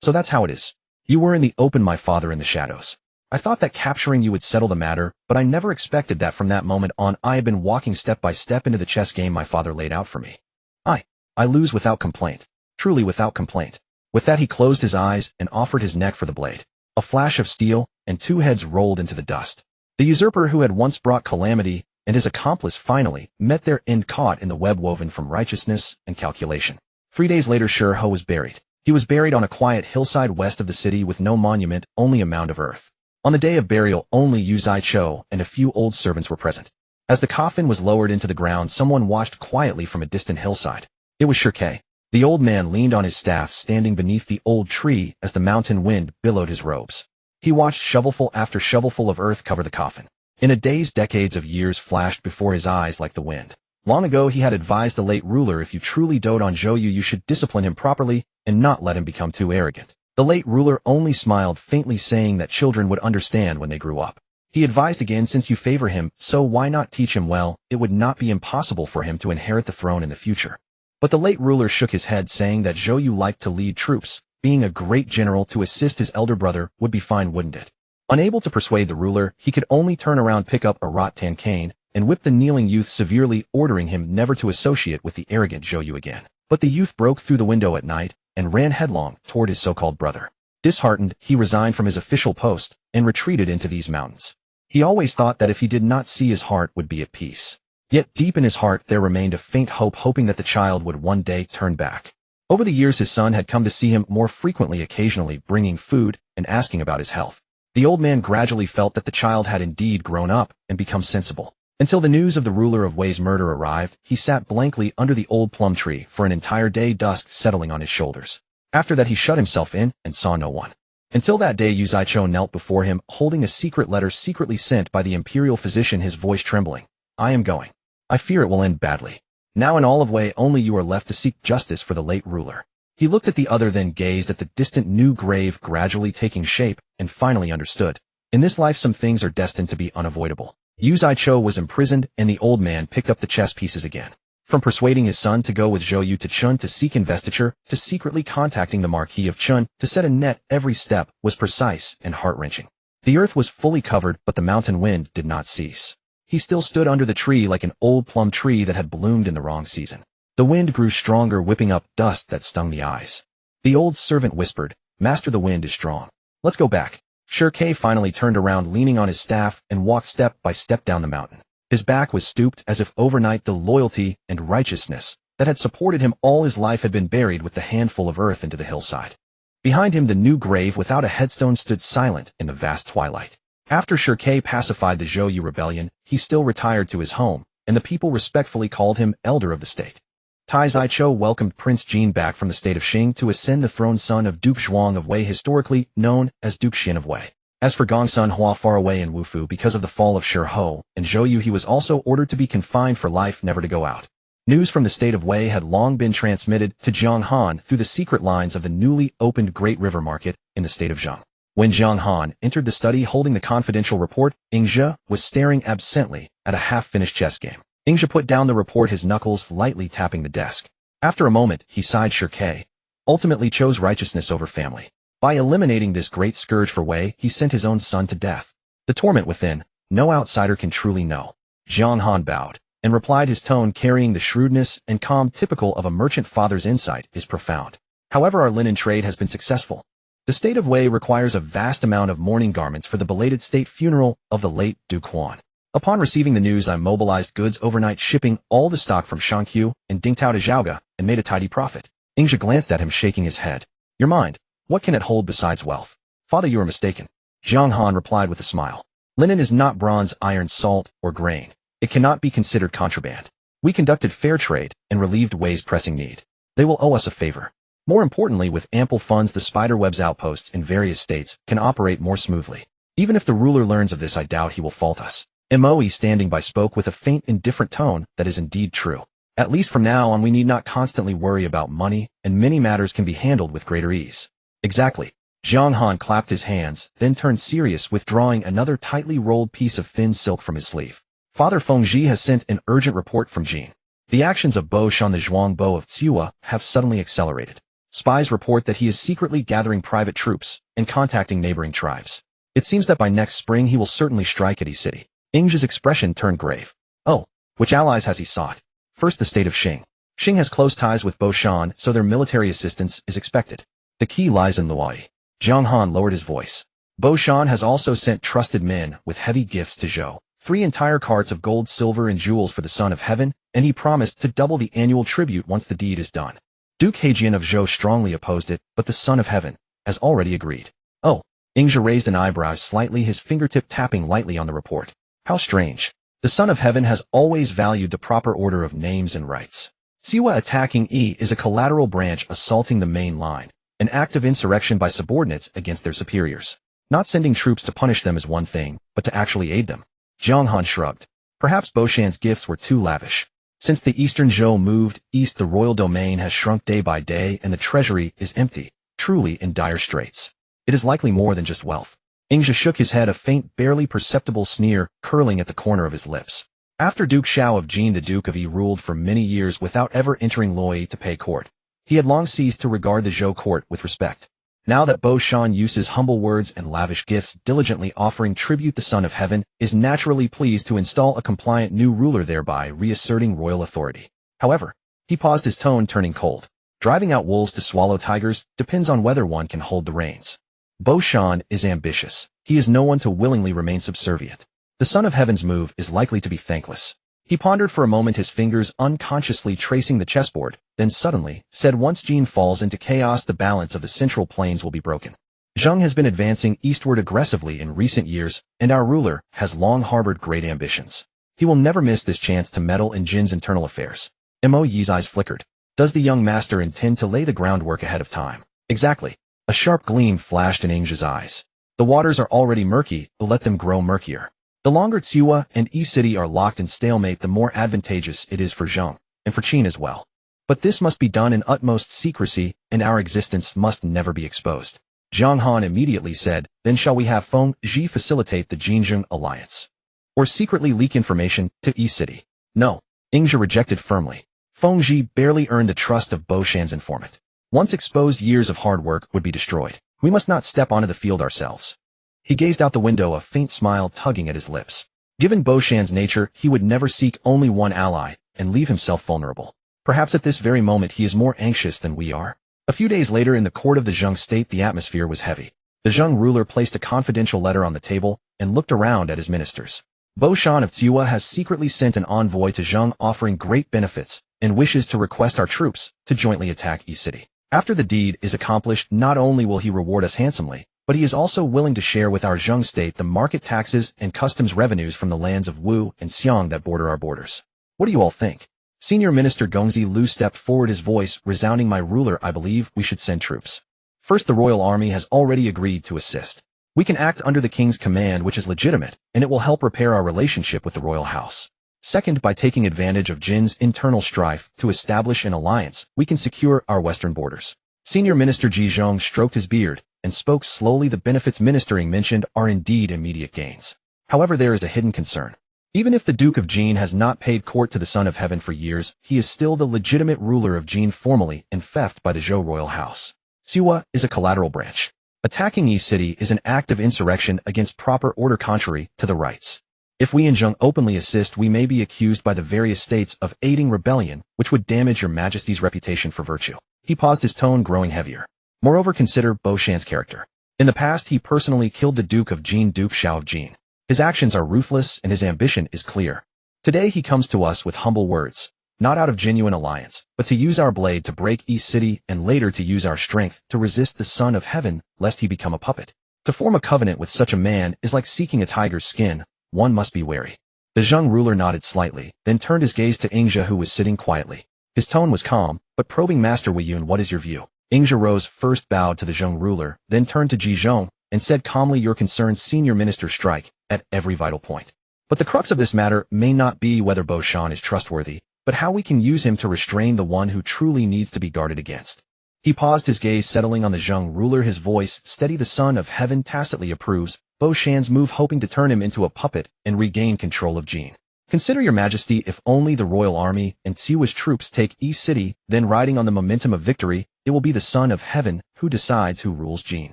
So that's how it is. You were in the open, my father in the shadows. I thought that capturing you would settle the matter, but I never expected that from that moment on I had been walking step by step into the chess game my father laid out for me. I lose without complaint. Truly without complaint. With that he closed his eyes and offered his neck for the blade. A flash of steel, and two heads rolled into the dust. The usurper who had once brought calamity, and his accomplice finally met their end, caught in the web woven from righteousness and calculation. 3 days later Shiho was buried. He was buried on a quiet hillside west of the city with no monument, only a mound of earth. On the day of burial, only Yu Zaichou and a few old servants were present. As the coffin was lowered into the ground, someone watched quietly from a distant hillside. It was Shirke. The old man leaned on his staff, standing beneath the old tree as the mountain wind billowed his robes. He watched shovelful after shovelful of earth cover the coffin. In a daze, decades of years flashed before his eyes like the wind. Long ago he had advised the late ruler, if you truly dote on Zhou Yu, you should discipline him properly and not let him become too arrogant. The late ruler only smiled faintly, saying that children would understand when they grew up. He advised again, since you favor him, so why not teach him well? It would not be impossible for him to inherit the throne in the future. But the late ruler shook his head, saying that Zhou Yu liked to lead troops. Being a great general to assist his elder brother would be fine, wouldn't it? Unable to persuade the ruler, he could only turn around, pick up a rattan cane, and whip the kneeling youth severely, ordering him never to associate with the arrogant Zhou Yu again. But the youth broke through the window at night and ran headlong toward his so-called brother. Disheartened, he resigned from his official post and retreated into these mountains. He always thought that if he did not see, his heart would be at peace. Yet deep in his heart there remained a faint hope, hoping that the child would one day turn back. Over the years his son had come to see him more frequently, occasionally bringing food and asking about his health. The old man gradually felt that the child had indeed grown up and become sensible. Until the news of the ruler of Wei's murder arrived, he sat blankly under the old plum tree for an entire day, dusk settling on his shoulders. After that he shut himself in and saw no one. Until that day Yu Zaichou knelt before him, holding a secret letter secretly sent by the imperial physician, his voice trembling. I am going. I fear it will end badly. Now in all of Wei only you are left to seek justice for the late ruler. He looked at the other, then gazed at the distant new grave gradually taking shape, and finally understood. In this life some things are destined to be unavoidable. Yu Zaichou was imprisoned, and the old man picked up the chess pieces again. From persuading his son to go with Zhou Yu to Chun to seek investiture, to secretly contacting the Marquis of Chun to set a net, every step was precise and heart-wrenching. The earth was fully covered, but the mountain wind did not cease. He still stood under the tree like an old plum tree that had bloomed in the wrong season. The wind grew stronger, whipping up dust that stung the eyes. The old servant whispered, Master, the wind is strong. Let's go back. Shirke finally turned around, leaning on his staff, and walked step by step down the mountain. His back was stooped, as if overnight the loyalty and righteousness that had supported him all his life had been buried with the handful of earth into the hillside. Behind him the new grave without a headstone stood silent in the vast twilight. After Shirke pacified the Zhou Yu rebellion, he still retired to his home, and the people respectfully called him elder of the state. Tai Zaichou welcomed Prince Jin back from the state of Qing to ascend the throne, son of Duke Zhuang of Wei, historically known as Duke Xin of Wei. As for Gongsun Hua, far away in Wufu because of the fall of Shiho and Zhou Yu, he was also ordered to be confined for life, never to go out. News from the state of Wei had long been transmitted to Jiang Han through the secret lines of the newly opened Great River Market in the state of Zhang. When Jiang Han entered the study holding the confidential report, Ingzhe was staring absently at a half-finished chess game. Ingzhe put down the report, his knuckles lightly tapping the desk. After a moment, he sighed. Shirke ultimately chose righteousness over family. By eliminating this great scourge for Wei, he sent his own son to death. The torment within, no outsider can truly know. Jiang Han bowed and replied, his tone carrying the shrewdness and calm typical of a merchant father's insight is profound. However, our linen trade has been successful. The state of Wei requires a vast amount of mourning garments for the belated state funeral of the late Duke Huan. Upon receiving the news, I mobilized goods overnight, shipping all the stock from Shangqiu and Dingtao to Zhaoga, and made a tidy profit. Ingzhe glanced at him, shaking his head. Your mind. What can it hold besides wealth? Father, you are mistaken. Zhang Han replied with a smile. Linen is not bronze, iron, salt, or grain. It cannot be considered contraband. We conducted fair trade and relieved Wei's pressing need. They will owe us a favor. More importantly, with ample funds, the spiderweb's outposts in various states can operate more smoothly. Even if the ruler learns of this, I doubt he will fault us. Moe standing by spoke with a faint, indifferent tone that is indeed true. At least from now on we need not constantly worry about money, and many matters can be handled with greater ease. Exactly. Zhang Han clapped his hands, then turned serious, withdrawing another tightly rolled piece of thin silk from his sleeve. Father Fengji has sent an urgent report from Jin. The actions of Bo Shan, the Zhuangbo of Tsiwa, have suddenly accelerated. Spies report that he is secretly gathering private troops and contacting neighboring tribes. It seems that by next spring he will certainly strike at E-City. Ing's expression turned grave. Oh, which allies has he sought? First, the state of Qing. Qing has close ties with Bo Shan, so their military assistance is expected. The key lies in Luai. Zhang Han lowered his voice. Bo Shan has also sent trusted men with heavy gifts to Zhou. 3 entire carts of gold, silver, and jewels for the Son of Heaven, and he promised to double the annual tribute once the deed is done. Duke Heijian of Zhou strongly opposed it, but the Son of Heaven has already agreed. Oh, Ingzhi raised an eyebrow slightly, his fingertip tapping lightly on the report. How strange. The Son of Heaven has always valued the proper order of names and rights. Siwa attacking E is a collateral branch assaulting the main line, an act of insurrection by subordinates against their superiors. Not sending troops to punish them is one thing, but to actually aid them. Zhang Han shrugged. Perhaps Bo Shan's gifts were too lavish. Since the Eastern Zhou moved east, the royal domain has shrunk day by day and the treasury is empty, truly in dire straits. It is likely more than just wealth. Ingzhi shook his head, a faint, barely perceptible sneer curling at the corner of his lips. After Duke Xiao of Jin, the Duke of Yi ruled for many years without ever entering Luoyi to pay court. He had long ceased to regard the Zhou court with respect. Now that Bo Shan uses humble words and lavish gifts, diligently offering tribute, the Son of Heaven is naturally pleased to install a compliant new ruler, thereby reasserting royal authority. However, he paused, his tone turning cold. Driving out wolves to swallow tigers depends on whether one can hold the reins. Bo Shan is ambitious. He is no one to willingly remain subservient. The Son of Heaven's move is likely to be thankless. He pondered for a moment, his fingers unconsciously tracing the chessboard, then suddenly said, once Jin falls into chaos, the balance of the central plains will be broken. Zheng has been advancing eastward aggressively in recent years, and our ruler has long harbored great ambitions. He will never miss this chance to meddle in Jin's internal affairs. Mo Yi's eyes flickered. Does the young master intend to lay the groundwork ahead of time? Exactly. A sharp gleam flashed in Ingzhi's eyes. The waters are already murky, but let them grow murkier. The longer Tsiwa and E-City are locked in stalemate, the more advantageous it is for Zheng, and for Qin as well. But this must be done in utmost secrecy, and our existence must never be exposed. Zhang Han immediately said, then shall we have Feng Zhi facilitate the Jinzheng alliance? Or secretly leak information to E-City? No. Ingzhi rejected firmly. Feng Zhi barely earned the trust of Bo Shan's informant. Once exposed, years of hard work would be destroyed. We must not step onto the field ourselves. He gazed out the window, a faint smile tugging at his lips. Given Bo Shan's nature, he would never seek only one ally and leave himself vulnerable. Perhaps at this very moment he is more anxious than we are. A few days later, in the court of the Zheng state, the atmosphere was heavy. The Zheng ruler placed a confidential letter on the table and looked around at his ministers. Bo Shan of Tsiwa has secretly sent an envoy to Zheng offering great benefits and wishes to request our troops to jointly attack E-City. After the deed is accomplished, not only will he reward us handsomely, but he is also willing to share with our Zheng state the market taxes and customs revenues from the lands of Wu and Xiang that border our borders. What do you all think? Senior Minister Gongzi Lu stepped forward, his voice resounding. My ruler, I believe we should send troops. First, the royal army has already agreed to assist. We can act under the king's command, which is legitimate, and it will help repair our relationship with the royal house. Second, by taking advantage of Jin's internal strife to establish an alliance, we can secure our western borders. Senior Minister Ji Zhong stroked his beard and spoke slowly. The benefits ministering mentioned are indeed immediate gains. However, there is a hidden concern. Even if the Duke of Jin has not paid court to the Son of Heaven for years, he is still the legitimate ruler of Jin, formally and theft by the Zhou royal house. Siwa is a collateral branch. Attacking E-City is an act of insurrection against proper order, contrary to the rights. If we in Zheng openly assist, we may be accused by the various states of aiding rebellion, which would damage your majesty's reputation for virtue. He paused, his tone growing heavier. Moreover, consider Bo Shan's character. In the past, he personally killed the Duke of Jin, Duke Xiao of Jin. His actions are ruthless and his ambition is clear. Today he comes to us with humble words. not out of genuine alliance, but to use our blade to break East City and later to use our strength to resist the Son of Heaven, lest he become a puppet. To form a covenant with such a man is like seeking a tiger's skin. One must be wary. The Zheng ruler nodded slightly, then turned his gaze to Ingzhi, who was sitting quietly. His tone was calm, but probing. Master Weiyun, what is your view? Ingzhi rose, first bowed to the Zheng ruler, then turned to Ji Zhong, and said calmly, your concerns, senior minister, strike at every vital point. But the crux of this matter may not be whether Bo Shan is trustworthy, but how we can use him to restrain the one who truly needs to be guarded against. He paused, his gaze settling on the Zheng ruler, his voice steady. The Son of Heaven tacitly approves Bo Shan's move, hoping to turn him into a puppet and regain control of Jin. Consider, your majesty, if only the royal army and Tsiwa's troops take East City, then riding on the momentum of victory, it will be the Son of Heaven who decides who rules Jin.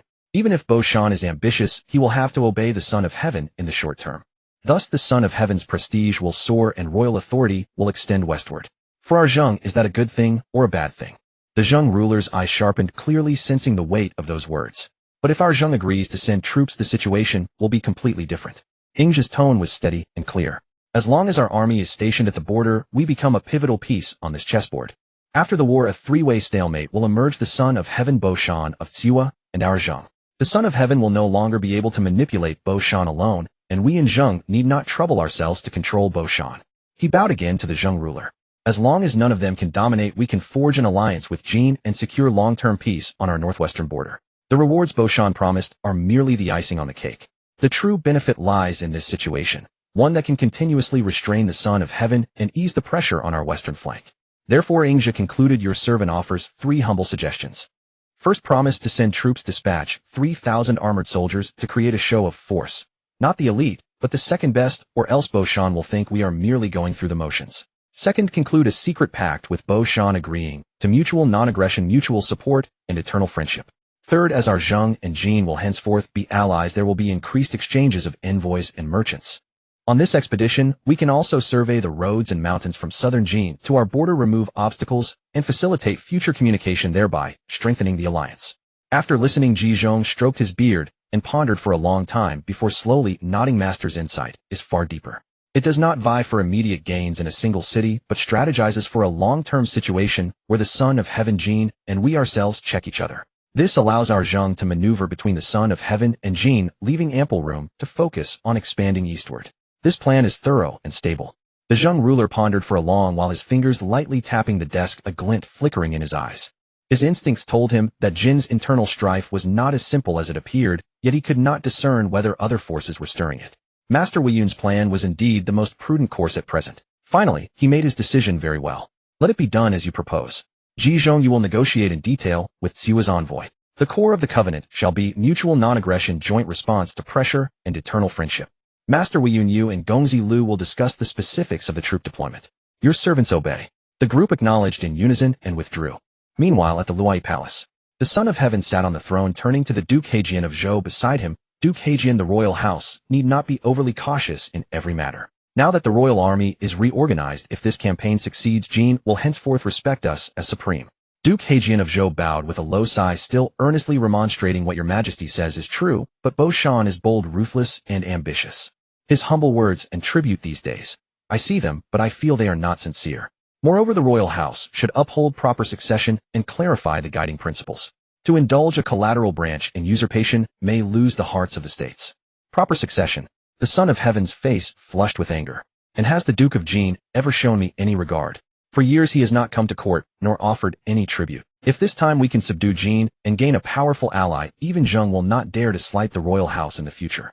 Even if Bo Shan is ambitious, he will have to obey the Son of Heaven in the short term. Thus the Son of Heaven's prestige will soar and royal authority will extend westward. For our Zheng, is that a good thing or a bad thing? The Zheng ruler's eye sharpened, clearly sensing the weight of those words. But if our Zheng agrees to send troops, the situation will be completely different. Ingzhi's tone was steady and clear. As long as our army is stationed at the border, we become a pivotal piece on this chessboard. After the war, a three-way stalemate will emerge: the Son of Heaven, Bo Shan of Tsiwa, and our Zheng. The Son of Heaven will no longer be able to manipulate Bo Shan alone, and we in Zheng need not trouble ourselves to control Bo Shan. He bowed again to the Zheng ruler. As long as none of them can dominate, we can forge an alliance with Jin and secure long-term peace on our northwestern border. The rewards Bo Shan promised are merely the icing on the cake. The true benefit lies in this situation, one that can continuously restrain the Son of Heaven and ease the pressure on our western flank. Therefore, Ingzhi concluded, your servant offers 3 humble suggestions. First, promise to send troops, dispatch 3,000 armored soldiers to create a show of force. Not the elite, but the second best, or else Bo Shan will think we are merely going through the motions. Second, conclude a secret pact with Bo Shan, agreeing to mutual non-aggression, mutual support, and eternal friendship. Third, as our Zheng and Jin will henceforth be allies, there will be increased exchanges of envoys and merchants. On this expedition, we can also survey the roads and mountains from southern Jin to our border, remove obstacles, and facilitate future communication, thereby strengthening the alliance. After listening, Ji Zhong stroked his beard and pondered for a long time before slowly nodding. Master's insight is far deeper. It does not vie for immediate gains in a single city, but strategizes for a long-term situation where the Son of Heaven, Jin, and we ourselves check each other. This allows our Zheng to maneuver between the Son of Heaven and Jin, leaving ample room to focus on expanding eastward. This plan is thorough and stable. The Zheng ruler pondered for a long while, his fingers lightly tapping the desk, a glint flickering in his eyes. His instincts told him that Jin's internal strife was not as simple as it appeared, yet he could not discern whether other forces were stirring it. Master Weiyun's plan was indeed the most prudent course at present. Finally, he made his decision very well. Let it be done as you propose. Ji Zhong, you will negotiate in detail with Tsiwa's envoy. The core of the covenant shall be mutual non-aggression, joint response to pressure, and eternal friendship. Master Weiyun, you and Gongzi Lu will discuss the specifics of the troop deployment. Your servants obey. The group acknowledged in unison and withdrew. Meanwhile, at the Luai Palace, the Son of Heaven sat on the throne, turning to the Duke Hejian of Zhou beside him. Duke Hejian, the royal house need not be overly cautious in every matter. Now that the royal army is reorganized, if this campaign succeeds, Jin will henceforth respect us as supreme. Duke Hejian of Zhou bowed with a low sigh, still earnestly remonstrating. What your majesty says is true, but Bo Shan is bold, ruthless, and ambitious. His humble words and tribute these days. I see them, but I feel they are not sincere. Moreover, the royal house should uphold proper succession and clarify the guiding principles. To indulge a collateral branch in usurpation may lose the hearts of the states. Proper succession. The Son of Heaven's face flushed with anger. And has the Duke of Jin ever shown me any regard? For years he has not come to court, nor offered any tribute. If this time we can subdue Jin and gain a powerful ally, even Zheng will not dare to slight the royal house in the future.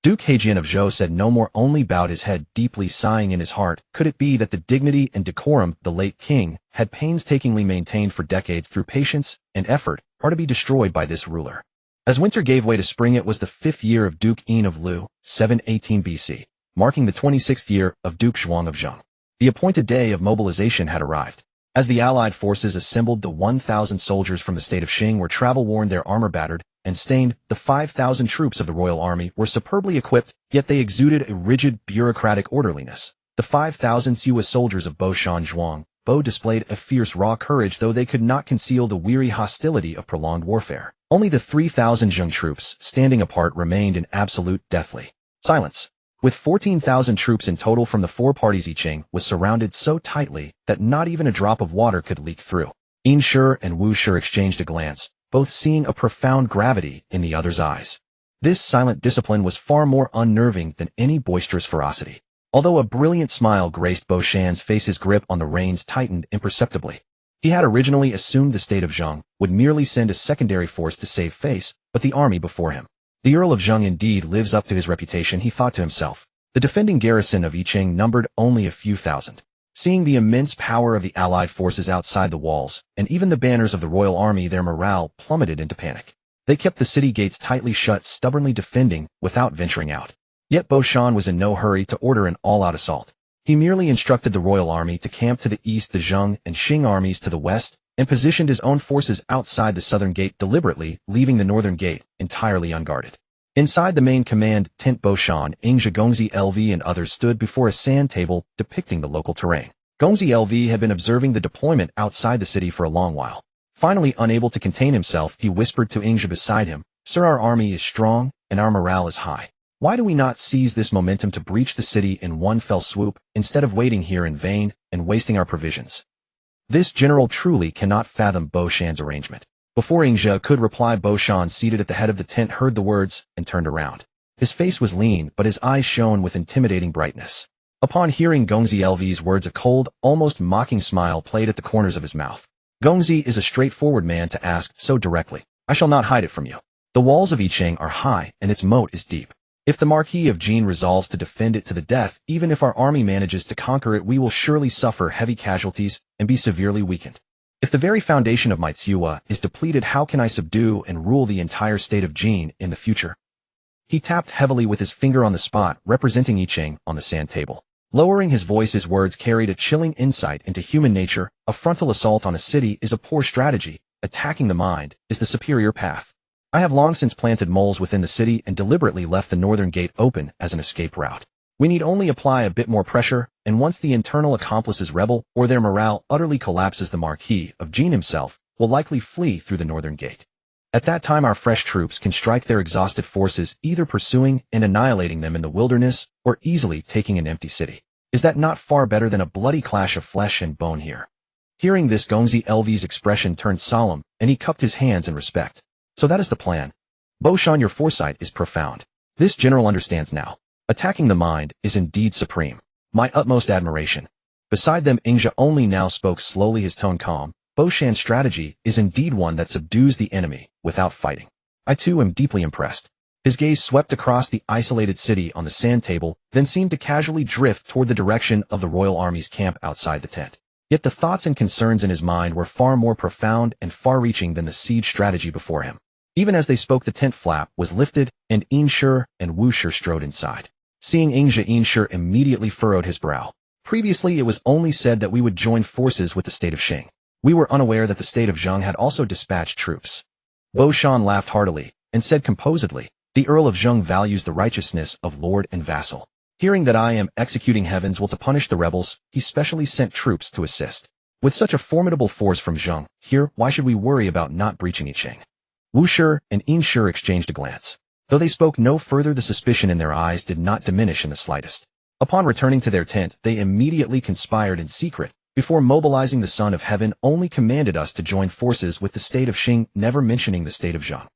Duke Hejian of Zhou said no more, only bowed his head, deeply sighing in his heart. Could it be that the dignity and decorum the late king had painstakingly maintained for decades through patience and effort are to be destroyed by this ruler? As winter gave way to spring, it was the 5th year of Duke Yin of Lu, 718 BC, marking the 26th year of Duke Zhuang of Zheng. The appointed day of mobilization had arrived. As the allied forces assembled, the 1,000 soldiers from the state of Qing were travel-worn, their armor battered and stained. The 5,000 troops of the royal army were superbly equipped, yet they exuded a rigid, bureaucratic orderliness. The 5,000 Tsiwa soldiers of Bo Shan Zhuang Bo displayed a fierce, raw courage, though they could not conceal the weary hostility of prolonged warfare. Only the 3,000 Zheng troops, standing apart, remained in absolute deathly silence. With 14,000 troops in total from the four parties, Yiqing was surrounded so tightly that not even a drop of water could leak through. Yin Shi and Wu Shi exchanged a glance, both seeing a profound gravity in the other's eyes. This silent discipline was far more unnerving than any boisterous ferocity. Although a brilliant smile graced Bo Shan's face, his grip on the reins tightened imperceptibly. He had originally assumed the state of Zhou would merely send a secondary force to save face, but the army before him. The Earl of Zhou indeed lives up to his reputation, he thought to himself. The defending garrison of Yiqing numbered only a few thousand. Seeing the immense power of the allied forces outside the walls, and even the banners of the royal army, their morale plummeted into panic. They kept the city gates tightly shut, stubbornly defending without venturing out. Yet Bo Shan was in no hurry to order an all-out assault. He merely instructed the royal army to camp to the east, the Zhou and Qing armies to the west, and positioned his own forces outside the southern gate, deliberately leaving the northern gate entirely unguarded. Inside the main command tent, Bo Shan, Ingzhi, Gongzi LV and others stood before a sand table depicting the local terrain. Gongzi LV had been observing the deployment outside the city for a long while. Finally, unable to contain himself, he whispered to Ingzhi beside him, "Sir, our army is strong, and our morale is high. Why do we not seize this momentum to breach the city in one fell swoop, instead of waiting here in vain and wasting our provisions?" This general truly cannot fathom Bo Shan's arrangement. Before Ingzhi could reply, Bo Shan, seated at the head of the tent, heard the words and turned around. His face was lean, but his eyes shone with intimidating brightness. Upon hearing Gongzi LV's words, a cold, almost mocking smile played at the corners of his mouth. Gongzi is a straightforward man to ask so directly. "I shall not hide it from you. The walls of Yiqing are high and its moat is deep. If the Marquis of Qin resolves to defend it to the death, even if our army manages to conquer it, we will surely suffer heavy casualties and be severely weakened. If the very foundation of my Tsuwa is depleted, how can I subdue and rule the entire state of Qin in the future?" He tapped heavily with his finger on the spot representing Yiqing on the sand table. Lowering his voice, his words carried a chilling insight into human nature. A frontal assault on a city is a poor strategy. Attacking the mind is the superior path. I have long since planted moles within the city and deliberately left the northern gate open as an escape route. We need only apply a bit more pressure, and once the internal accomplices rebel or their morale utterly collapses, the Marquis of Qin himself will likely flee through the northern gate. At that time, our fresh troops can strike their exhausted forces, either pursuing and annihilating them in the wilderness or easily taking an empty city. Is that not far better than a bloody clash of flesh and bone here? Hearing this, Gongzi LV's expression turned solemn, and he cupped his hands in respect. "So that is the plan. Bo Shan, your foresight is profound. This general understands now. Attacking the mind is indeed supreme. My utmost admiration." Beside them, Ingzhi only now spoke slowly, his tone calm. "Bo Shan's strategy is indeed one that subdues the enemy without fighting. I too am deeply impressed." His gaze swept across the isolated city on the sand table, then seemed to casually drift toward the direction of the royal army's camp outside the tent. Yet the thoughts and concerns in his mind were far more profound and far-reaching than the siege strategy before him. Even as they spoke, the tent flap was lifted, and Yin Shi and Wu Shi strode inside. Seeing Ingzhi, Yin Shi immediately furrowed his brow. Previously, it was only said that we would join forces with the state of Qing. We were unaware that the state of Zhou had also dispatched troops. Bo Shan laughed heartily and said composedly, "The Earl of Zhou values the righteousness of lord and vassal. Hearing that I am executing heaven's will to punish the rebels, he specially sent troops to assist. With such a formidable force from Zhou here, why should we worry about not breaching Yiqing?" Wu Shi and Yin Shi exchanged a glance. Though they spoke no further, the suspicion in their eyes did not diminish in the slightest. Upon returning to their tent, they immediately conspired in secret. Before mobilizing, the Son of Heaven only commanded us to join forces with the state of Qing, never mentioning the state of Zhou.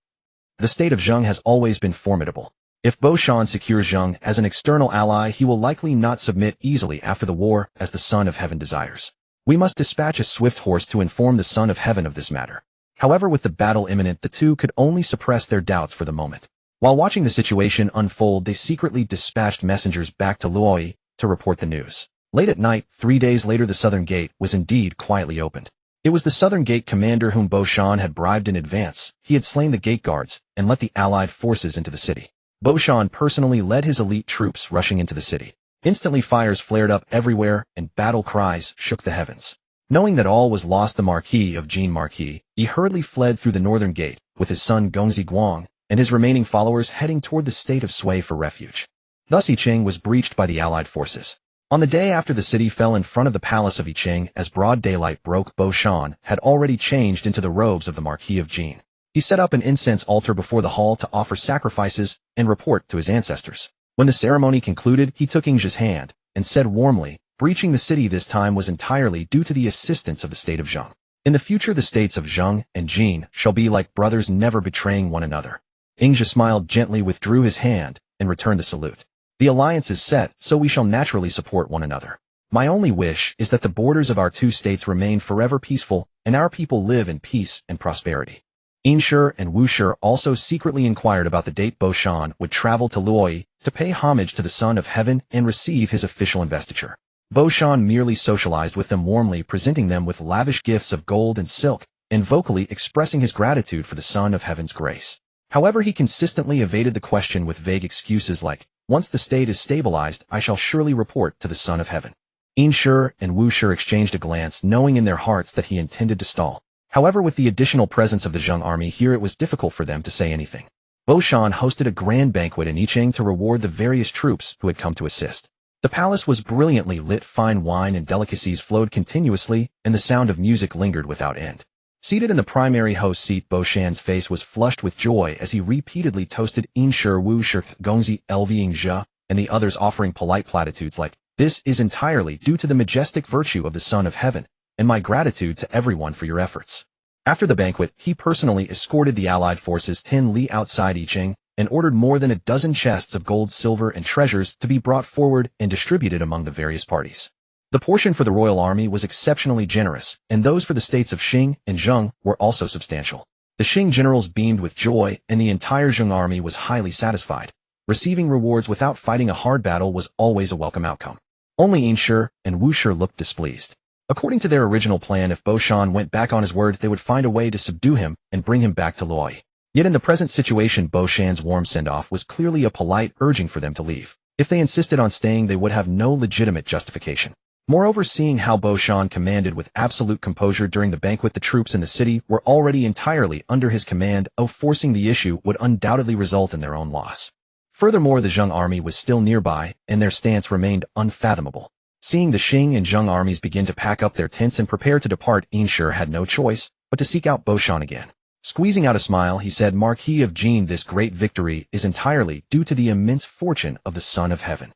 The state of Zhou has always been formidable. If Bo Shan secures Zhou as an external ally, he will likely not submit easily after the war, as the Son of Heaven desires. We must dispatch a swift horse to inform the Son of Heaven of this matter. However, with the battle imminent, the two could only suppress their doubts for the moment. While watching the situation unfold, they secretly dispatched messengers back to Luoyi to report the news. Late at night, 3 days later, the southern gate was indeed quietly opened. It was the southern gate commander whom Bo Shan had bribed in advance. He had slain the gate guards and let the allied forces into the city. Bo Shan personally led his elite troops rushing into the city. Instantly, fires flared up everywhere and battle cries shook the heavens. Knowing that all was lost, the Marquis of Qin, he hurriedly fled through the northern gate with his son Gongzi Guang and his remaining followers, heading toward the state of Sui for refuge. Thus Yiqing was breached by the allied forces. On the day after the city fell in front of the palace of Yiqing, as broad daylight broke, Bo Shan had already changed into the robes of the Marquis of Qin. He set up an incense altar before the hall to offer sacrifices and report to his ancestors. When the ceremony concluded, he took Ing's hand and said warmly, breaching the city this time was entirely due to the assistance of the state of Zheng. In the future the states of Zheng and Jin shall be like brothers, never betraying one another. Ingja smiled gently, withdrew his hand, and returned the salute. The alliance is set, so we shall naturally support one another. My only wish is that the borders of our two states remain forever peaceful, and our people live in peace and prosperity. Inshur and Wushur also secretly inquired about the date Bo Shan would travel to Luoyi to pay homage to the Son of Heaven and receive his official investiture. Bo Shan merely socialized with them warmly, presenting them with lavish gifts of gold and silk, and vocally expressing his gratitude for the Son of Heaven's grace. However, he consistently evaded the question with vague excuses like, once the state is stabilized, I shall surely report to the Son of Heaven. Inshur and Wushur exchanged a glance, knowing in their hearts that he intended to stall. However, with the additional presence of the Zheng army here, it was difficult for them to say anything. Bo Shan hosted a grand banquet in Yicheng to reward the various troops who had come to assist. The palace was brilliantly lit, fine wine and delicacies flowed continuously, and the sound of music lingered without end. Seated in the primary host seat, Bo Shan's face was flushed with joy as he repeatedly toasted Inshur, Wushur, Gongzi, Lving Zhe, and the others, offering polite platitudes like, "This is entirely due to the majestic virtue of the Son of Heaven, and my gratitude to everyone for your efforts." After the banquet, he personally escorted the allied forces 10 li outside Yicheng and ordered more than a dozen chests of gold, silver, and treasures to be brought forward and distributed among the various parties. The portion for the royal army was exceptionally generous, and those for the states of Qing and Zheng were also substantial. The Qing generals beamed with joy, and the entire Zheng army was highly satisfied. Receiving rewards without fighting a hard battle was always a welcome outcome. Only Inshur and Wushur looked displeased. According to their original plan, if Bo Shan went back on his word, they would find a way to subdue him and bring him back to Luoyi. Yet in the present situation, Bo Shan's warm send-off was clearly a polite urging for them to leave. If they insisted on staying, they would have no legitimate justification. Moreover, seeing how Bo Shan commanded with absolute composure during the banquet, the troops in the city were already entirely under his command. Forcing the issue would undoubtedly result in their own loss. Furthermore, the Zheng army was still nearby, and their stance remained unfathomable. Seeing the Qing and Zheng armies begin to pack up their tents and prepare to depart, Inshur had no choice but to seek out Bo Shan again. Squeezing out a smile, he said, "Marquis of Jin, this great victory is entirely due to the immense fortune of the Son of Heaven.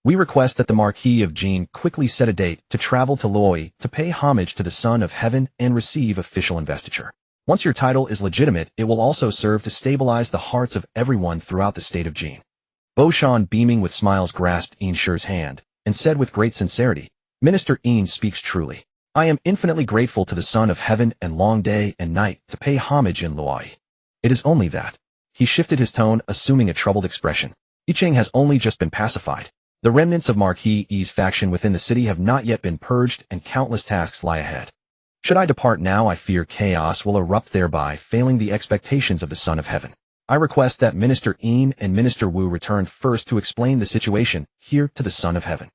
We request that the Marquis of Jin quickly set a date to travel to Luoyi to pay homage to the Son of Heaven and receive official investiture. Once your title is legitimate, it will also serve to stabilize the hearts of everyone throughout the state of Jin." Bo Shan, beaming with smiles, grasped Inshur's hand and said with great sincerity, "Minister In speaks truly. I am infinitely grateful to the Son of Heaven and long day and night to pay homage in Luoyi. It is only that." He shifted his tone, assuming a troubled expression. Yicheng has only just been pacified. The remnants of Marquis Yi's faction within the city have not yet been purged, and countless tasks lie ahead. Should I depart now, I fear chaos will erupt, thereby failing the expectations of the Son of Heaven. I request that Minister In and Minister Wu return first to explain the situation here to the Son of Heaven.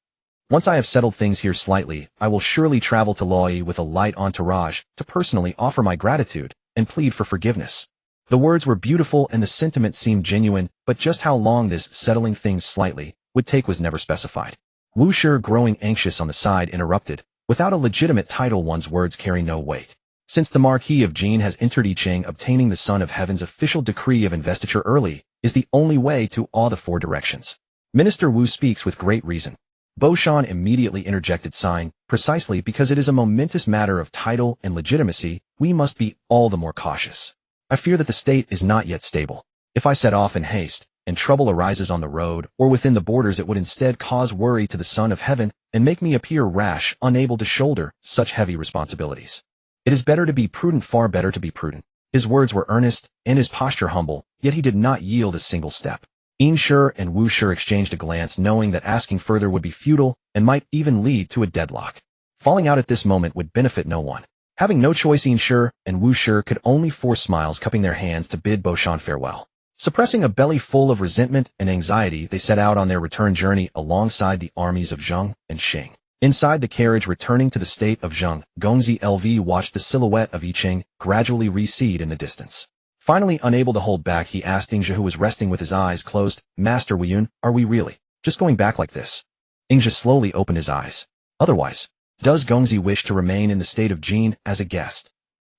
Once I have settled things here slightly, I will surely travel to Luoyi with a light entourage to personally offer my gratitude and plead for forgiveness." The words were beautiful and the sentiment seemed genuine, but just how long this settling things slightly would take was never specified. Wushur, growing anxious on the side, interrupted, "Without a legitimate title, one's words carry no weight. Since the Marquis of Jin has entered Yicheng, obtaining the Son of Heaven's official decree of investiture early is the only way to awe the four directions. Minister Wu speaks with great reason." Bo Shan immediately interjected, sighing, "Precisely because it is a momentous matter of title and legitimacy, we must be all the more cautious. I fear that the state is not yet stable. If I set off in haste, and trouble arises on the road or within the borders, it would instead cause worry to the Son of Heaven and make me appear rash, unable to shoulder such heavy responsibilities. It is better to be prudent, far better to be prudent." His words were earnest, and his posture humble, yet he did not yield a single step. Inshur and Wushur exchanged a glance, knowing that asking further would be futile and might even lead to a deadlock. Falling out at this moment would benefit no one. Having no choice, Inshur and Wushur could only force smiles, cupping their hands to bid Bo Shan farewell. Suppressing a belly full of resentment and anxiety, they set out on their return journey alongside the armies of Zheng and Qing. Inside the carriage returning to the state of Zheng, Gongzi Lv watched the silhouette of Yicheng gradually recede in the distance. Finally, unable to hold back, he asked Ingja, who was resting with his eyes closed, "Master Wuyun, are we really just going back like this?" Ingja slowly opened his eyes. "Otherwise, does Gongzi wish to remain in the state of Jin as a guest?"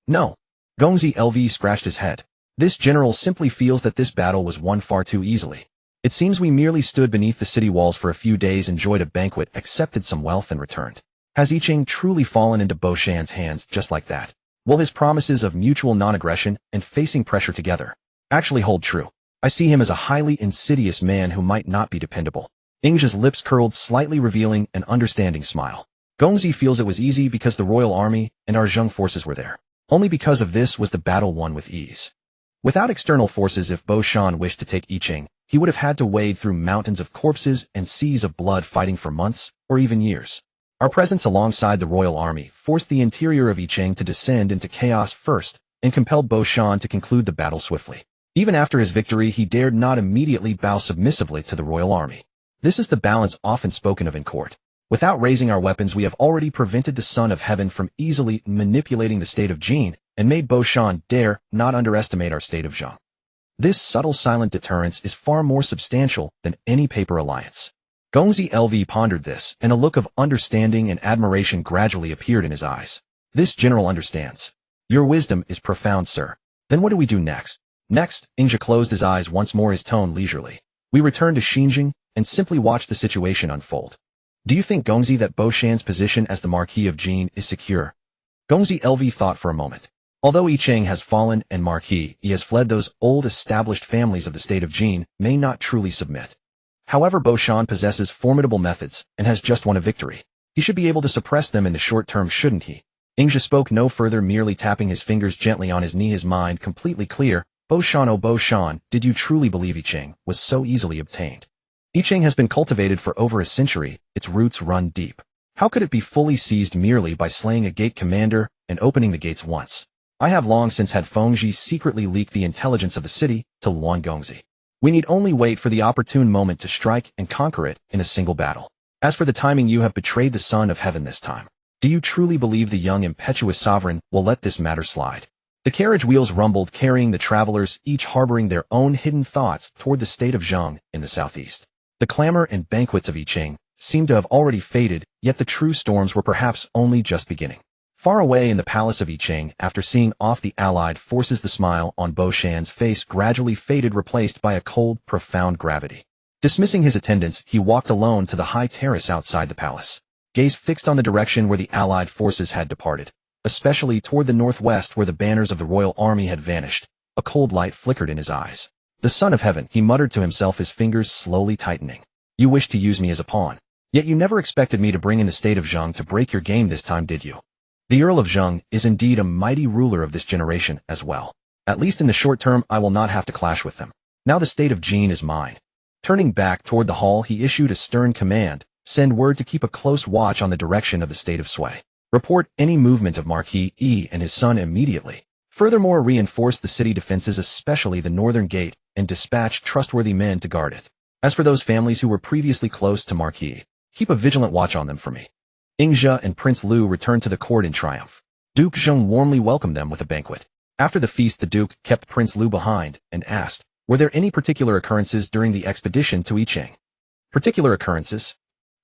"No." Gongzi Lv scratched his head. "This general simply feels that this battle was won far too easily. It seems we merely stood beneath the city walls for a few days, enjoyed a banquet, accepted some wealth, and returned. Has Yicheng truly fallen into Bo Shan's hands just like that? Will his promises of mutual non-aggression and facing pressure together actually hold true? I see him as a highly insidious man who might not be dependable. Ingja's lips curled slightly, revealing an understanding smile. Gongzi feels it was easy because the royal army and our Zheng forces were there. Only because of this was the battle won with ease. Without external forces, if Bo Shan wished to take Yicheng, he would have had to wade through mountains of corpses and seas of blood, fighting for months or even years. Our presence alongside the royal army forced the interior of Yicheng to descend into chaos first and compelled Bo Shan to conclude the battle swiftly. Even after his victory, he dared not immediately bow submissively to the royal army. This is the balance often spoken of in court. Without raising our weapons, we have already prevented the Son of Heaven from easily manipulating the state of Qin and made Bo Shan dare not underestimate our state of Zheng. This subtle silent deterrence is far more substantial than any paper alliance. Gongzi LV pondered this, and a look of understanding and admiration gradually appeared in his eyes. This general understands. Your wisdom is profound, sir. Then what do we do next? Next, Ingja closed his eyes once more, his tone leisurely. We return to Xinjiang and simply watch the situation unfold. Do you think, Gongzi, that Bo Shan's position as the Marquis of Qin is secure? Gongzi LV thought for a moment. Although Yicheng has fallen and Marquis he has fled, those old established families of the state of Qin may not truly submit. However, Bo Shan possesses formidable methods and has just won a victory. He should be able to suppress them in the short term, shouldn't he? Ingja spoke no further, merely tapping his fingers gently on his knee, his mind completely clear. Bo Shan, oh Bo Shan, did you truly believe Yicheng was so easily obtained? Yicheng has been cultivated for over a century, its roots run deep. How could it be fully seized merely by slaying a gate commander and opening the gates once? I have long since had Fengji secretly leak the intelligence of the city to Luan Gongzi. We need only wait for the opportune moment to strike and conquer it in a single battle. As for the timing, you have betrayed the Son of Heaven this time. Do you truly believe the young impetuous sovereign will let this matter slide? The carriage wheels rumbled, carrying the travelers, each harboring their own hidden thoughts toward the state of Zheng in the southeast. The clamor and banquets of Yicheng seemed to have already faded, yet the true storms were perhaps only just beginning. Far away in the palace of Yicheng, after seeing off the allied forces, the smile on Bo Shan's face gradually faded, replaced by a cold, profound gravity. Dismissing his attendants, he walked alone to the high terrace outside the palace, gaze fixed on the direction where the allied forces had departed, especially toward the northwest where the banners of the royal army had vanished. A cold light flickered in his eyes. The Son of Heaven, he muttered to himself, his fingers slowly tightening. You wished to use me as a pawn. Yet you never expected me to bring in the state of Zheng to break your game this time, did you? The Earl of Zheng is indeed a mighty ruler of this generation as well. At least in the short term, I will not have to clash with them. Now the state of Qin is mine. Turning back toward the hall, he issued a stern command. Send word to keep a close watch on the direction of the state of Sui. Report any movement of Marquis Yi and his son immediately. Furthermore, reinforce the city defenses, especially the northern gate, and dispatch trustworthy men to guard it. As for those families who were previously close to Marquis, keep a vigilant watch on them for me. Ingja and Prince Lu returned to the court in triumph. Duke Zheng warmly welcomed them with a banquet. After the feast, the Duke kept Prince Lu behind and asked, were there any particular occurrences during the expedition to Yicheng? Particular occurrences?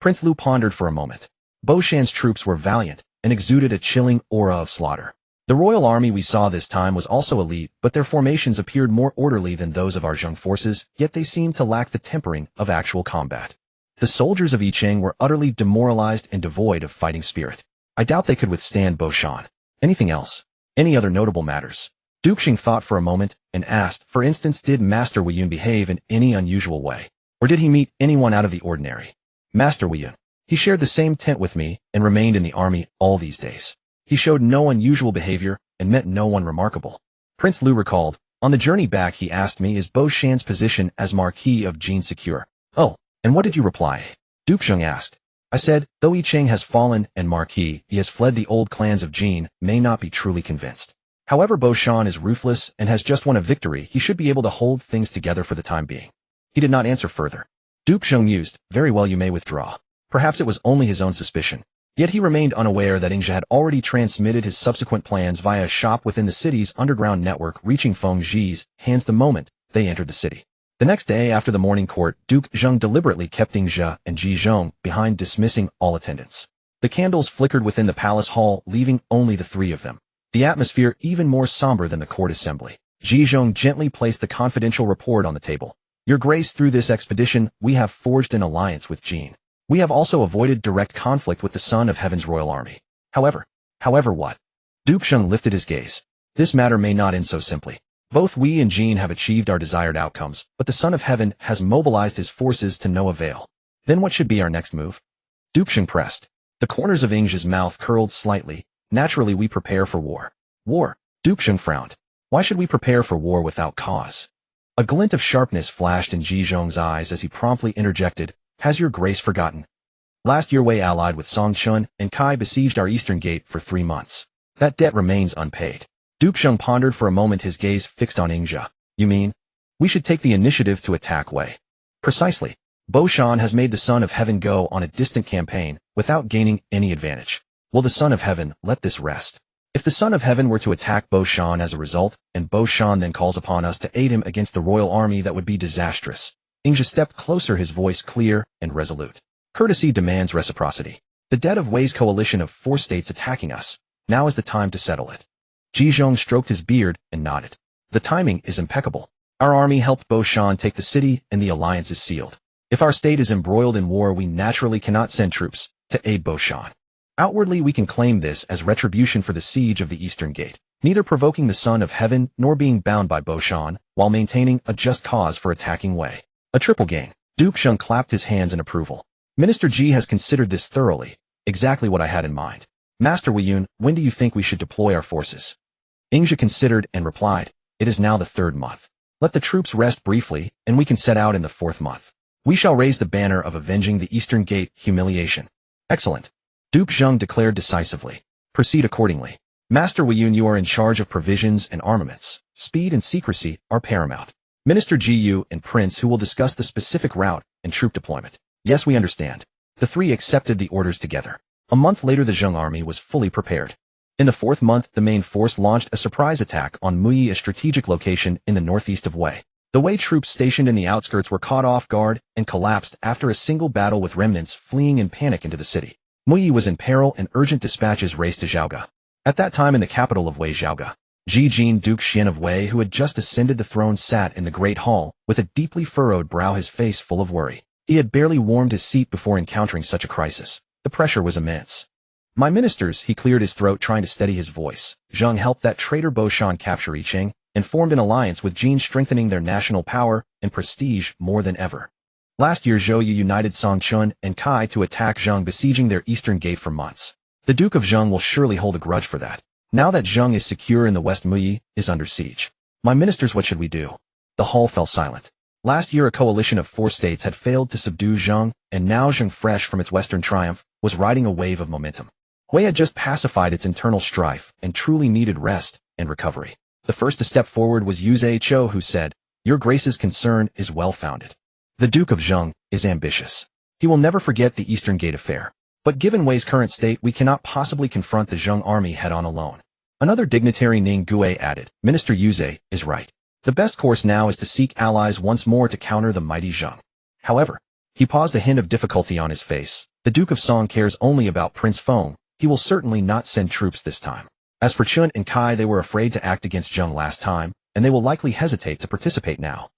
Prince Lu pondered for a moment. Bo Shan's troops were valiant and exuded a chilling aura of slaughter. The royal army we saw this time was also elite, but their formations appeared more orderly than those of our Zheng forces, yet they seemed to lack the tempering of actual combat. The soldiers of Yicheng were utterly demoralized and devoid of fighting spirit. I doubt they could withstand Bo Shan. Anything else? Any other notable matters? Duke Xing thought for a moment and asked, for instance, did Master Weiyun behave in any unusual way? Or did he meet anyone out of the ordinary? Master Weiyun. He shared the same tent with me and remained in the army all these days. He showed no unusual behavior and met no one remarkable. Prince Lu recalled, on the journey back he asked me, is Bo Shan's position as Marquis of Qin secure? Oh, and what did you reply? Duke Zheng asked. I said, though Yicheng has fallen and Marquis he has fled, the old clans of Qin may not be truly convinced. However, Bo Shan is ruthless and has just won a victory. He should be able to hold things together for the time being. He did not answer further. Duke Zheng mused, very well, you may withdraw. Perhaps it was only his own suspicion. Yet he remained unaware that Ingja had already transmitted his subsequent plans via a shop within the city's underground network, reaching Feng Zhi's hands the moment they entered the city. The next day, after the morning court, Duke Zheng deliberately kept Ingja and Ji Zhong behind, dismissing all attendants. The candles flickered within the palace hall, leaving only the three of them. The atmosphere even more somber than the court assembly. Ji Zhong gently placed the confidential report on the table. Your Grace, through this expedition, we have forged an alliance with Qin. We have also avoided direct conflict with the Son of Heaven's royal army. However what? Duke Zheng lifted his gaze. This matter may not end so simply. Both we and Qin have achieved our desired outcomes, but the Son of Heaven has mobilized his forces to no avail. Then what should be our next move? Duke Zheng pressed. The corners of Ing's mouth curled slightly. Naturally, we prepare for war. War? Duke Zheng frowned. Why should we prepare for war without cause? A glint of sharpness flashed in Ji Zhong's eyes as he promptly interjected, Has your Grace forgotten? Last year Wei allied with Song Chun and Kai besieged our eastern gate for 3 months. That debt remains unpaid. Duke Zheng pondered for a moment, his gaze fixed on Ingja. You mean? We should take the initiative to attack Wei. Precisely. Bo Shan has made the Son of Heaven go on a distant campaign without gaining any advantage. Will the Son of Heaven let this rest? If the Son of Heaven were to attack Bo Shan as a result, and Bo Shan then calls upon us to aid him against the royal army, that would be disastrous. Ingja stepped closer, his voice clear and resolute. Courtesy demands reciprocity. The debt of Wei's coalition of 4 states attacking us. Now is the time to settle it. Ji Zhong stroked his beard and nodded. The timing is impeccable. Our army helped Bo Shan take the city, and the alliance is sealed. If our state is embroiled in war, we naturally cannot send troops to aid Bo Shan. Outwardly, we can claim this as retribution for the siege of the Eastern Gate, neither provoking the Son of Heaven nor being bound by Bo Shan, while maintaining a just cause for attacking Wei. A triple gain. Duke Zheng clapped his hands in approval. Minister Ji has considered this thoroughly. Exactly what I had in mind. Master Wei Yun, when do you think we should deploy our forces? Ingja considered and replied, It is now the 3rd month. Let the troops rest briefly, and we can set out in the 4th month. We shall raise the banner of avenging the Eastern Gate humiliation. Excellent. Duke Zheng declared decisively. Proceed accordingly. Master Wei Yun, you are in charge of provisions and armaments. Speed and secrecy are paramount. Minister Ji Yu and Prince, who will discuss the specific route and troop deployment. Yes, we understand. The 3 accepted the orders together. A month later, the Zheng army was fully prepared. In the 4th month, the main force launched a surprise attack on Muyi, a strategic location in the northeast of Wei. The Wei troops stationed in the outskirts were caught off guard and collapsed after a single battle, with remnants fleeing in panic into the city. Muyi was in peril, and urgent dispatches raced to Zhaoga. At that time, in the capital of Wei, Zhaoga, Ji Jin, Duke Xian of Wei, who had just ascended the throne, sat in the great hall with a deeply furrowed brow, his face full of worry. He had barely warmed his seat before encountering such a crisis. The pressure was immense. My ministers, he cleared his throat, trying to steady his voice. Zheng helped that traitor Bo Shan capture Yiqing and formed an alliance with Jin, strengthening their national power and prestige more than ever. Last year, Zhou Yu united Song Chun and Kai to attack Zheng, besieging their eastern gate for months. The Duke of Zheng will surely hold a grudge for that. Now that Zheng is secure in the west, Muyi is under siege. My ministers, what should we do? The hall fell silent. Last year, a coalition of 4 states had failed to subdue Zheng, and now Zheng, fresh from its western triumph, was riding a wave of momentum. Wei had just pacified its internal strife and truly needed rest and recovery. The first to step forward was Yu Zhe-cho, who said, Your Grace's concern is well-founded. The Duke of Zheng is ambitious. He will never forget the Eastern Gate affair. But given Wei's current state, we cannot possibly confront the Zheng army head-on alone. Another dignitary named Gue added, Minister Yuze is right. The best course now is to seek allies once more to counter the mighty Zheng. However, he paused, a hint of difficulty on his face. The Duke of Song cares only about Prince Feng. He will certainly not send troops this time. As for Chun and Kai, they were afraid to act against Zheng last time, and they will likely hesitate to participate now.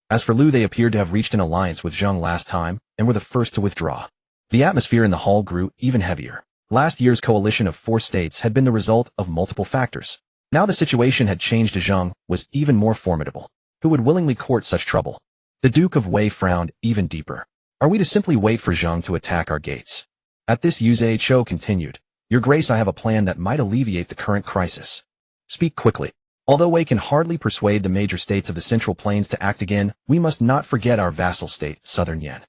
As for Lu, they appeared to have reached an alliance with Zheng last time, and were the first to withdraw. The atmosphere in the hall grew even heavier. Last year's coalition of 4 states had been the result of multiple factors. Now the situation had changed. Zheng was even more formidable. Who would willingly court such trouble? The Duke of Wei frowned even deeper. Are we to simply wait for Zheng to attack our gates? At this, Yu Zhe-cho continued, Your Grace, I have a plan that might alleviate the current crisis. Speak quickly. Although Wei can hardly persuade the major states of the Central Plains to act again, we must not forget our vassal state, Southern Yan.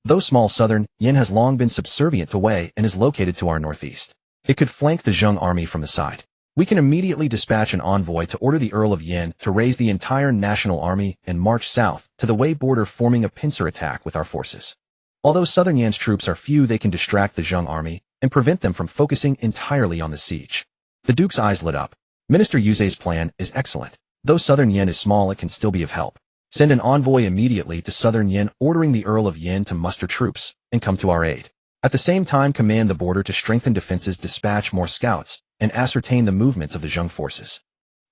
Though small, Southern Yan has long been subservient to Wei and is located to our northeast. It could flank the Zheng army from the side. We can immediately dispatch an envoy to order the Earl of Yan to raise the entire national army and march south to the Wei border, forming a pincer attack with our forces. Although Southern Yan's troops are few, they can distract the Zheng army and prevent them from focusing entirely on the siege. The Duke's eyes lit up. Minister Yuze's plan is excellent. Though Southern Yan is small, it can still be of help. Send an envoy immediately to Southern Yan, ordering the Earl of Yan to muster troops and come to our aid. At the same time, command the border to strengthen defenses, dispatch more scouts, and ascertain the movements of the Zheng forces.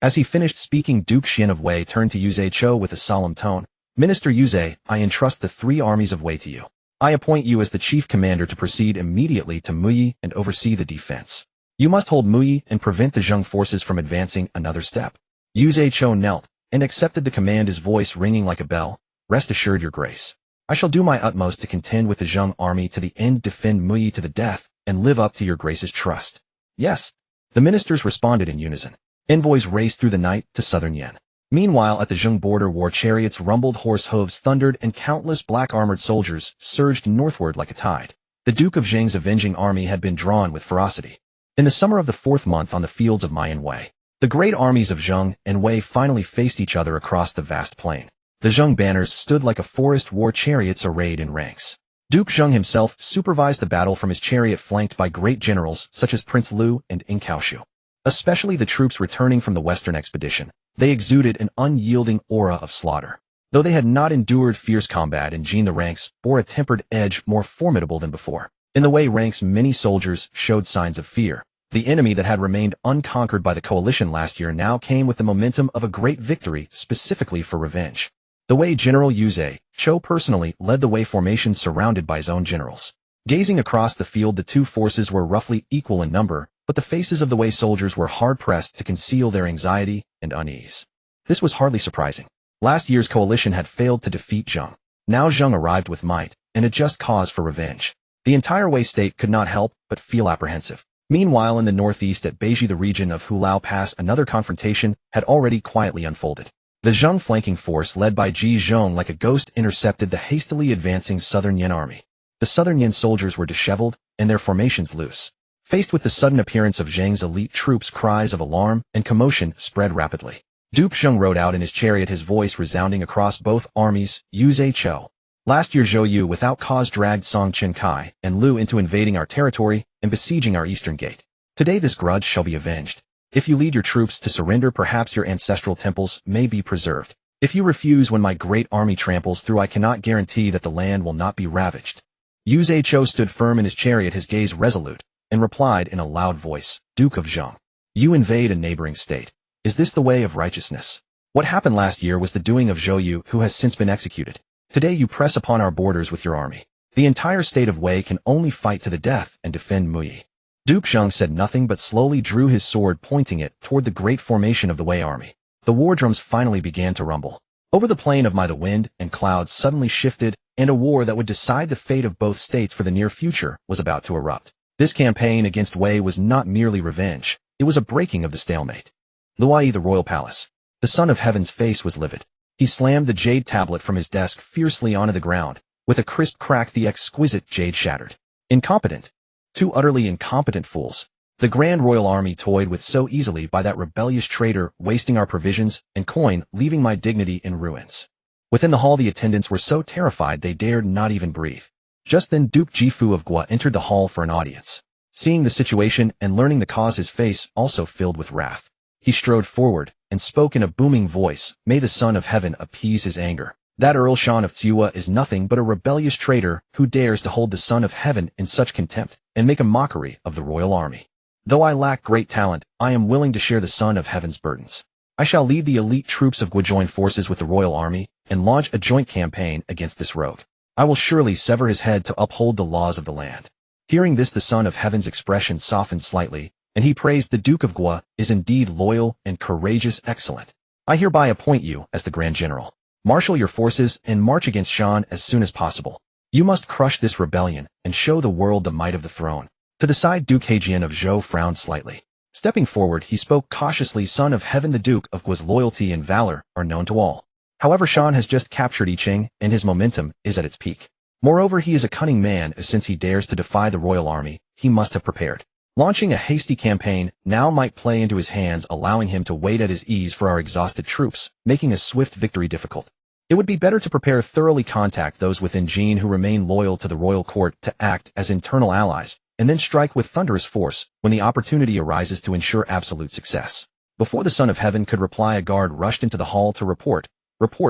As he finished speaking, Duke Xian of Wei turned to Yu Zhe-cho with a solemn tone. Minister Yuze, I entrust the 3 armies of Wei to you. I appoint you as the chief commander to proceed immediately to Muyi and oversee the defense. You must hold Muyi and prevent the Zheng forces from advancing another step. Yuze Cho knelt and accepted the command, his voice ringing like a bell. Rest assured, your grace. I shall do my utmost to contend with the Zheng army to the end, defend Muyi to the death, and live up to your grace's trust. Yes. The ministers responded in unison. Envoys raced through the night to southern Yan. Meanwhile, at the Zheng border, war chariots rumbled, horse hooves thundered, and countless black-armored soldiers surged northward like a tide. The Duke of Zheng's avenging army had been drawn with ferocity. In the summer of the 4th month, on the fields of Mayan Wei, the great armies of Zheng and Wei finally faced each other across the vast plain. The Zheng banners stood like a forest, war chariots arrayed in ranks. Duke Zheng himself supervised the battle from his chariot, flanked by great generals such as Prince Lu and Ing Kaoshu. Especially the troops returning from the Western expedition, they exuded an unyielding aura of slaughter. Though they had not endured fierce combat in Jin, the ranks bore a tempered edge more formidable than before. In the Wei ranks, many soldiers showed signs of fear. The enemy that had remained unconquered by the coalition last year now came with the momentum of a great victory, specifically for revenge. The Wei general Yuze Cho personally led the Wei formation, surrounded by his own generals. Gazing across the field, the 2 forces were roughly equal in number, but the faces of the Wei soldiers were hard-pressed to conceal their anxiety and unease. This was hardly surprising. Last year's coalition had failed to defeat Zheng. Now Zheng arrived with might, and a just cause for revenge. The entire Wei state could not help but feel apprehensive. Meanwhile, in the northeast at Beiji, the region of Hulao Pass, another confrontation had already quietly unfolded. The Zheng flanking force, led by Ji Zhong like a ghost, intercepted the hastily advancing southern Yan army. The southern Yan soldiers were disheveled, and their formations loose. Faced with the sudden appearance of Zheng's elite troops, cries of alarm and commotion spread rapidly. Duke Zheng rode out in his chariot, his voice resounding across both armies. Yuze Cho. Last year Zhou Yu without cause dragged Song Chen Kai and Lu into invading our territory and besieging our eastern gate. Today this grudge shall be avenged. If you lead your troops to surrender, perhaps your ancestral temples may be preserved. If you refuse when my great army tramples through, I cannot guarantee that the land will not be ravaged. Yuze Cho stood firm in his chariot, his gaze resolute, and replied in a loud voice, Duke of Zheng. You invade a neighboring state. Is this the way of righteousness? What happened last year was the doing of Zhou Yu, who has since been executed. Today you press upon our borders with your army. The entire state of Wei can only fight to the death and defend Muyi. Duke Zheng said nothing but slowly drew his sword, pointing it toward the great formation of the Wei army. The war drums finally began to rumble. Over the plain of Mai, the wind and clouds suddenly shifted, and a war that would decide the fate of both states for the near future was about to erupt. This campaign against Wei was not merely revenge, it was a breaking of the stalemate. Luai, the royal palace. The son of heaven's face was livid. He slammed the jade tablet from his desk fiercely onto the ground. With a crisp crack, the exquisite jade shattered. Incompetent. 2 utterly incompetent fools. The grand royal army toyed with so easily by that rebellious traitor, wasting our provisions and coin, leaving my dignity in ruins. Within the hall, the attendants were so terrified they dared not even breathe. Just then Duke Jifu of Gua entered the hall for an audience. Seeing the situation and learning the cause, his face also filled with wrath. He strode forward and spoke in a booming voice, May the Son of Heaven appease his anger. That Earl Shan of Tsiua is nothing but a rebellious traitor who dares to hold the Son of Heaven in such contempt and make a mockery of the royal army. Though I lack great talent, I am willing to share the Son of Heaven's burdens. I shall lead the elite troops of Gua, join forces with the royal army, and launch a joint campaign against this rogue. I will surely sever his head to uphold the laws of the land. Hearing this, the Son of Heaven's expression softened slightly, and he praised the Duke of Gua is indeed loyal and courageous, excellent. I hereby appoint you as the Grand General. Marshal your forces and march against Shan as soon as possible. You must crush this rebellion and show the world the might of the throne. To the side, Duke Heijian of Zhou frowned slightly. Stepping forward, he spoke cautiously, Son of Heaven, the Duke of Gua's loyalty and valor are known to all. However, Shan has just captured Yiqing, and his momentum is at its peak. Moreover, he is a cunning man, as since he dares to defy the royal army, he must have prepared. Launching a hasty campaign now might play into his hands, allowing him to wait at his ease for our exhausted troops, making a swift victory difficult. It would be better to prepare thoroughly, contact those within Jin who remain loyal to the royal court to act as internal allies, and then strike with thunderous force when the opportunity arises to ensure absolute success. Before the Son of Heaven could reply, a guard rushed into the hall to report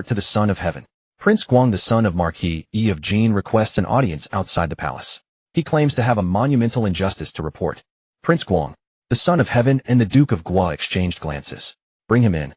to the Son of Heaven. Prince Guang, the son of Marquis Yi of Jin, requests an audience outside the palace. He claims to have a monumental injustice to report. Prince Guang, the Son of Heaven, and the Duke of Gua exchanged glances. Bring him in.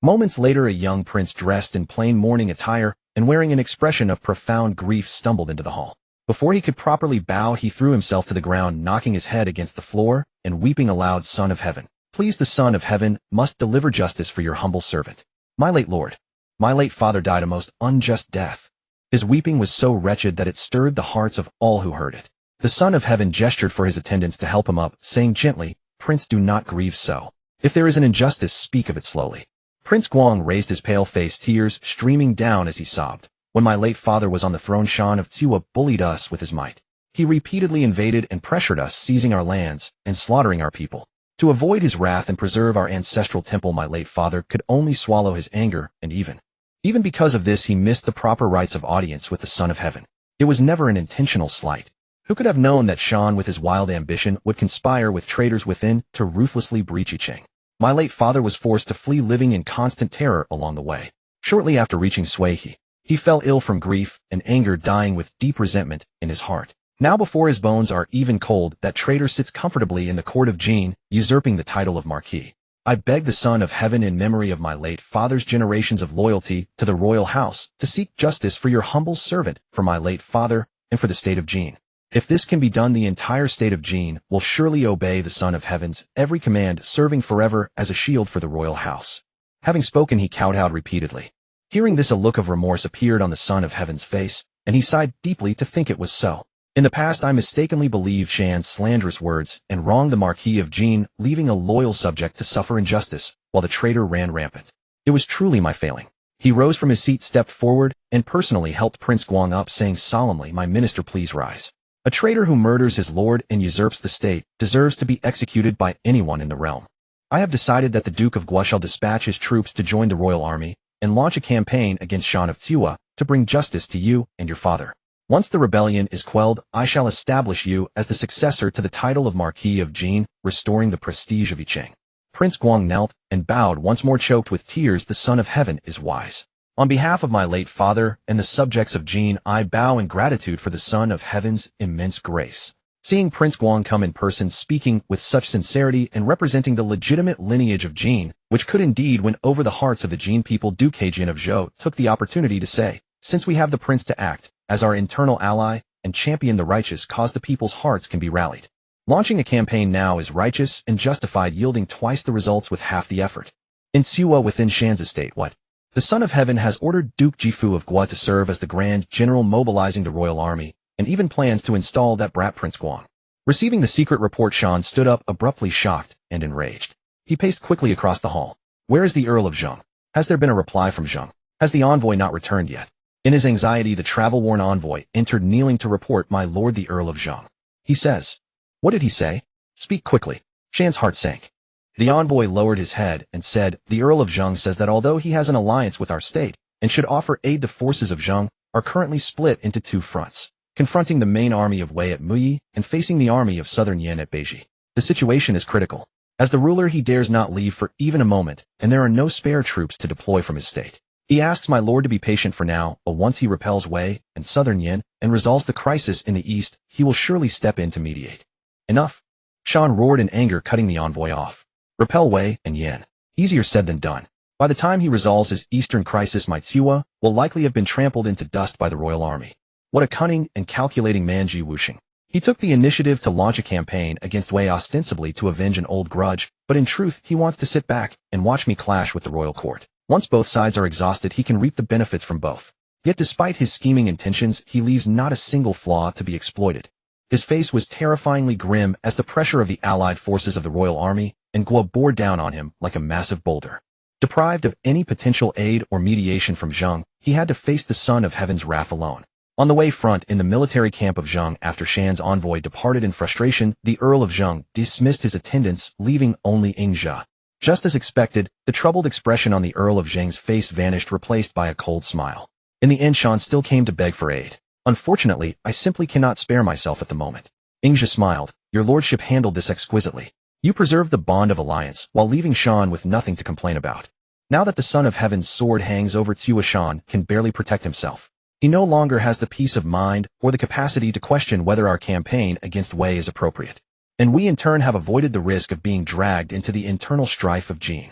Moments later, a young prince dressed in plain mourning attire and wearing an expression of profound grief stumbled into the hall. Before he could properly bow, he threw himself to the ground, knocking his head against the floor and weeping aloud, "Son of Heaven, please, the Son of Heaven must deliver justice for your humble servant. My late lord, my late father died a most unjust death." His weeping was so wretched that it stirred the hearts of all who heard it. The Son of Heaven gestured for his attendants to help him up, saying gently, "Prince, do not grieve so. If there is an injustice, speak of it slowly." Prince Guang raised his pale face, tears streaming down as he sobbed. "When my late father was on the throne, Shan of Tsuwa bullied us with his might. He repeatedly invaded and pressured us, seizing our lands and slaughtering our people. To avoid his wrath and preserve our ancestral temple, my late father could only swallow his anger, and even because of this, he missed the proper rites of audience with the Son of Heaven. It was never an intentional slight. Who could have known that Shan, with his wild ambition, would conspire with traitors within to ruthlessly breach Yicheng? My late father was forced to flee, living in constant terror along the way. Shortly after reaching Sui, he fell ill from grief and anger, dying with deep resentment in his heart. Now before his bones are even cold, that traitor sits comfortably in the court of Qin, usurping the title of Marquis. I beg the Son of Heaven, in memory of my late father's generations of loyalty to the royal house, to seek justice for your humble servant, for my late father, and for the state of Qin. If this can be done, the entire state of Qin will surely obey the Son of Heaven's every command, serving forever as a shield for the royal house." Having spoken, he kowtowed repeatedly. Hearing this, a look of remorse appeared on the Son of Heaven's face, and he sighed deeply to think it was so. "In the past, I mistakenly believed Shan's slanderous words and wronged the Marquis of Qin, leaving a loyal subject to suffer injustice while the traitor ran rampant. It was truly my failing." He rose from his seat, stepped forward, and personally helped Prince Guang up, saying solemnly, "My minister, please rise. A traitor who murders his lord and usurps the state deserves to be executed by anyone in the realm. I have decided that the Duke of Guo shall dispatch his troops to join the royal army and launch a campaign against Shan of Tsuwa to bring justice to you and your father. Once the rebellion is quelled, I shall establish you as the successor to the title of Marquis of Qin, restoring the prestige of Yicheng." Prince Guang knelt and bowed once more, choked with tears. "The Son of Heaven is wise. On behalf of my late father and the subjects of Qin, I bow in gratitude for the Son of Heaven's immense grace." Seeing Prince Guang come in person, speaking with such sincerity and representing the legitimate lineage of Qin, which could indeed win over the hearts of the Qin people, Duke Heijin of Zhou took the opportunity to say, "Since we have the prince to act as our internal ally and champion the righteous cause, the people's hearts can be rallied. Launching a campaign now is righteous and justified, yielding twice the results with half the effort. In Tsuwa, within Shan's estate, what? The Son of Heaven has ordered Duke Jifu of Guo to serve as the Grand General, mobilizing the royal army, and even plans to install that brat Prince Guang." Receiving the secret report, Shan stood up, abruptly, shocked and enraged. He paced quickly across the hall. "Where is the Earl of Zheng? Has there been a reply from Zheng? Has the envoy not returned yet?" In his anxiety, the travel-worn envoy entered, kneeling to report, "My lord, the Earl of Zheng. He says." "What did he say? Speak quickly." Shan's heart sank. The envoy lowered his head and said, "The Earl of Zheng says that although he has an alliance with our state and should offer aid, the forces of Zheng are currently split into two fronts, confronting the main army of Wei at Muyi and facing the army of southern Yan at Beiji. The situation is critical. As the ruler, he dares not leave for even a moment, and there are no spare troops to deploy from his state. He asks my lord to be patient for now, but once he repels Wei and southern Yan and resolves the crisis in the east, he will surely step in to mediate." "Enough!" Shan roared in anger, cutting the envoy off. "Repel Wei and Yan. Easier said than done. By the time he resolves his eastern crisis, my Tsuwa will likely have been trampled into dust by the royal army. What a cunning and calculating man Ji Wuxing. He took the initiative to launch a campaign against Wei, ostensibly to avenge an old grudge, but in truth he wants to sit back and watch me clash with the royal court. Once both sides are exhausted, he can reap the benefits from both. Yet despite his scheming intentions, he leaves not a single flaw to be exploited." His face was terrifyingly grim as the pressure of the allied forces of the royal army and Guo bore down on him like a massive boulder. Deprived of any potential aid or mediation from Zheng, he had to face the Son of Heaven's wrath alone. On the Wei front, in the military camp of Zheng, after Shan's envoy departed in frustration, the Earl of Zheng dismissed his attendants, leaving only Ying Zhe. Just as expected, the troubled expression on the Earl of Zheng's face vanished, replaced by a cold smile. In the end, Shan still came to beg for aid. "Unfortunately, I simply cannot spare myself at the moment." Ying Zhe smiled. "Your lordship handled this exquisitely. You preserved the bond of alliance while leaving Shan with nothing to complain about. Now that the Son of Heaven's sword hangs over Tsuwa, Shan can barely protect himself. He no longer has the peace of mind or the capacity to question whether our campaign against Wei is appropriate. And we in turn have avoided the risk of being dragged into the internal strife of Qin."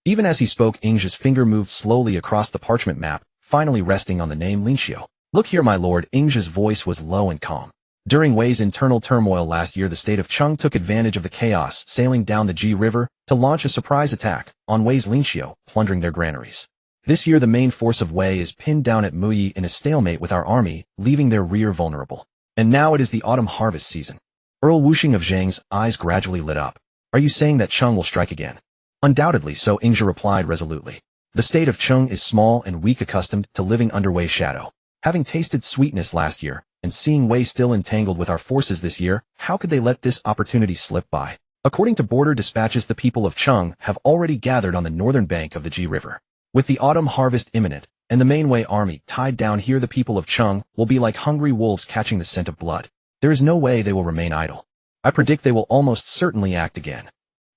Even as he spoke, Ying Zhe's finger moved slowly across the parchment map, finally resting on the name Linxiu. Look here, my lord, Ingzhe's voice was low and calm. During Wei's internal turmoil last year, the state of Qing took advantage of the chaos, sailing down the Ji River to launch a surprise attack on Wei's Linxiu, plundering their granaries. This year, the main force of Wei is pinned down at Muyi in a stalemate with our army, leaving their rear vulnerable. And now it is the autumn harvest season. Earl Wuxing of Zheng's eyes gradually lit up. Are you saying that Qing will strike again? Undoubtedly so, Ingzhe replied resolutely. The state of Qing is small and weak, accustomed to living under Wei's shadow. Having tasted sweetness last year, and seeing Wei still entangled with our forces this year, how could they let this opportunity slip by? According to border dispatches, the people of Qing have already gathered on the northern bank of the Ji River. With the autumn harvest imminent, and the main Wei army tied down here, the people of Qing will be like hungry wolves catching the scent of blood. There is no way they will remain idle. I predict they will almost certainly act again.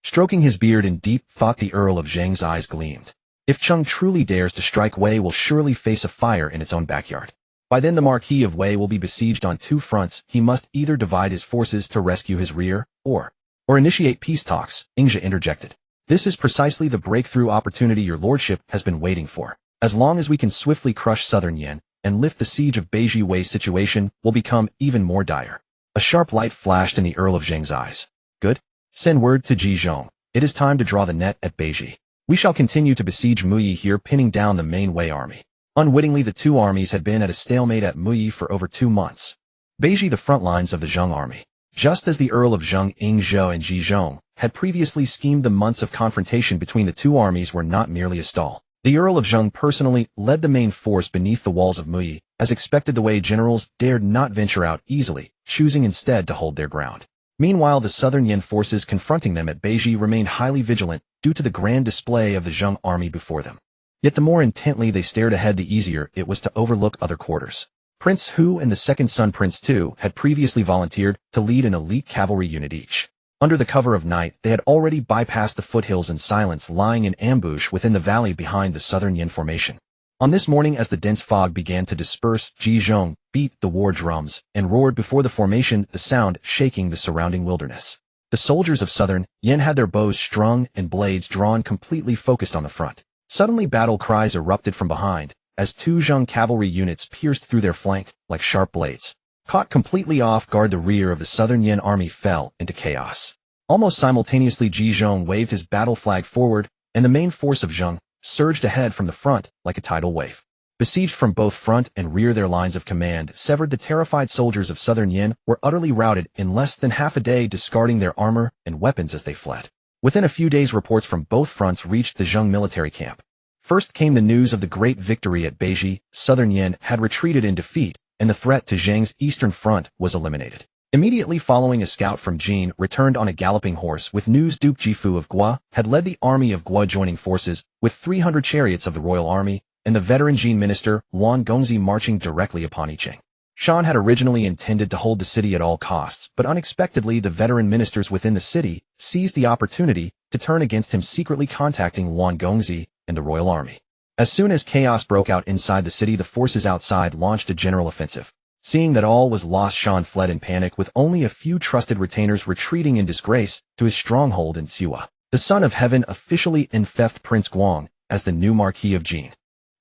Stroking his beard in deep thought, the Earl of Zheng's eyes gleamed. If Qing truly dares to strike, Wei will surely face a fire in its own backyard. By then the Marquis of Wei will be besieged on two fronts. He must either divide his forces to rescue his rear, or initiate peace talks, Ingzhe interjected. This is precisely the breakthrough opportunity your lordship has been waiting for. As long as we can swiftly crush southern Yan and lift the siege of Beiji, Wei's situation will become even more dire. A sharp light flashed in the Earl of Zheng's eyes. Good. Send word to Ji Zhong. It is time to draw the net at Beiji. We shall continue to besiege Muyi here, pinning down the main Wei army. Unwittingly, the two armies had been at a stalemate at Muyi for over 2 months. Beiji, the front lines of the Zheng army. Just as the Earl of Zheng, Ingzhe and Ji Zhong had previously schemed, the months of confrontation between the two armies were not merely a stall. The Earl of Zheng personally led the main force beneath the walls of Muyi. As expected, the Wei generals dared not venture out easily, choosing instead to hold their ground. Meanwhile, the southern Yan forces confronting them at Beiji remained highly vigilant due to the grand display of the Zheng army before them. Yet the more intently they stared ahead, the easier it was to overlook other quarters. Prince Hu and the second son Prince Tu had previously volunteered to lead an elite cavalry unit each. Under the cover of night, they had already bypassed the foothills in silence, lying in ambush within the valley behind the southern Yan formation. On this morning, as the dense fog began to disperse, Ji Zhong beat the war drums and roared before the formation, the sound shaking the surrounding wilderness. The soldiers of southern Yan had their bows strung and blades drawn, completely focused on the front. Suddenly, battle cries erupted from behind, as two Zheng cavalry units pierced through their flank like sharp blades. Caught completely off guard, the rear of the southern Yan army fell into chaos. Almost simultaneously, Ji Zhong waved his battle flag forward, and the main force of Zheng surged ahead from the front like a tidal wave. Besieged from both front and rear, their lines of command severed. The terrified soldiers of southern Yan were utterly routed in less than half a day, discarding their armor and weapons as they fled. Within a few days, reports from both fronts reached the Zheng military camp. First came the news of the great victory at Beiji. Southern Yan had retreated in defeat, and the threat to Zheng's eastern front was eliminated. Immediately following, a scout from Jin returned on a galloping horse with news. Duke Jifu of Gua had led the army of Gua, joining forces with 300 chariots of the royal army, and the veteran Jin minister Wan Gongzi marching directly upon Yicheng. Shan had originally intended to hold the city at all costs, but unexpectedly the veteran ministers within the city seized the opportunity to turn against him, secretly contacting Wan Gongzi and the royal army. As soon as chaos broke out inside the city, the forces outside launched a general offensive. Seeing that all was lost, Shan fled in panic, with only a few trusted retainers retreating in disgrace to his stronghold in Siwa. The Son of Heaven officially enfeoffed Prince Guang as the new Marquis of Jin.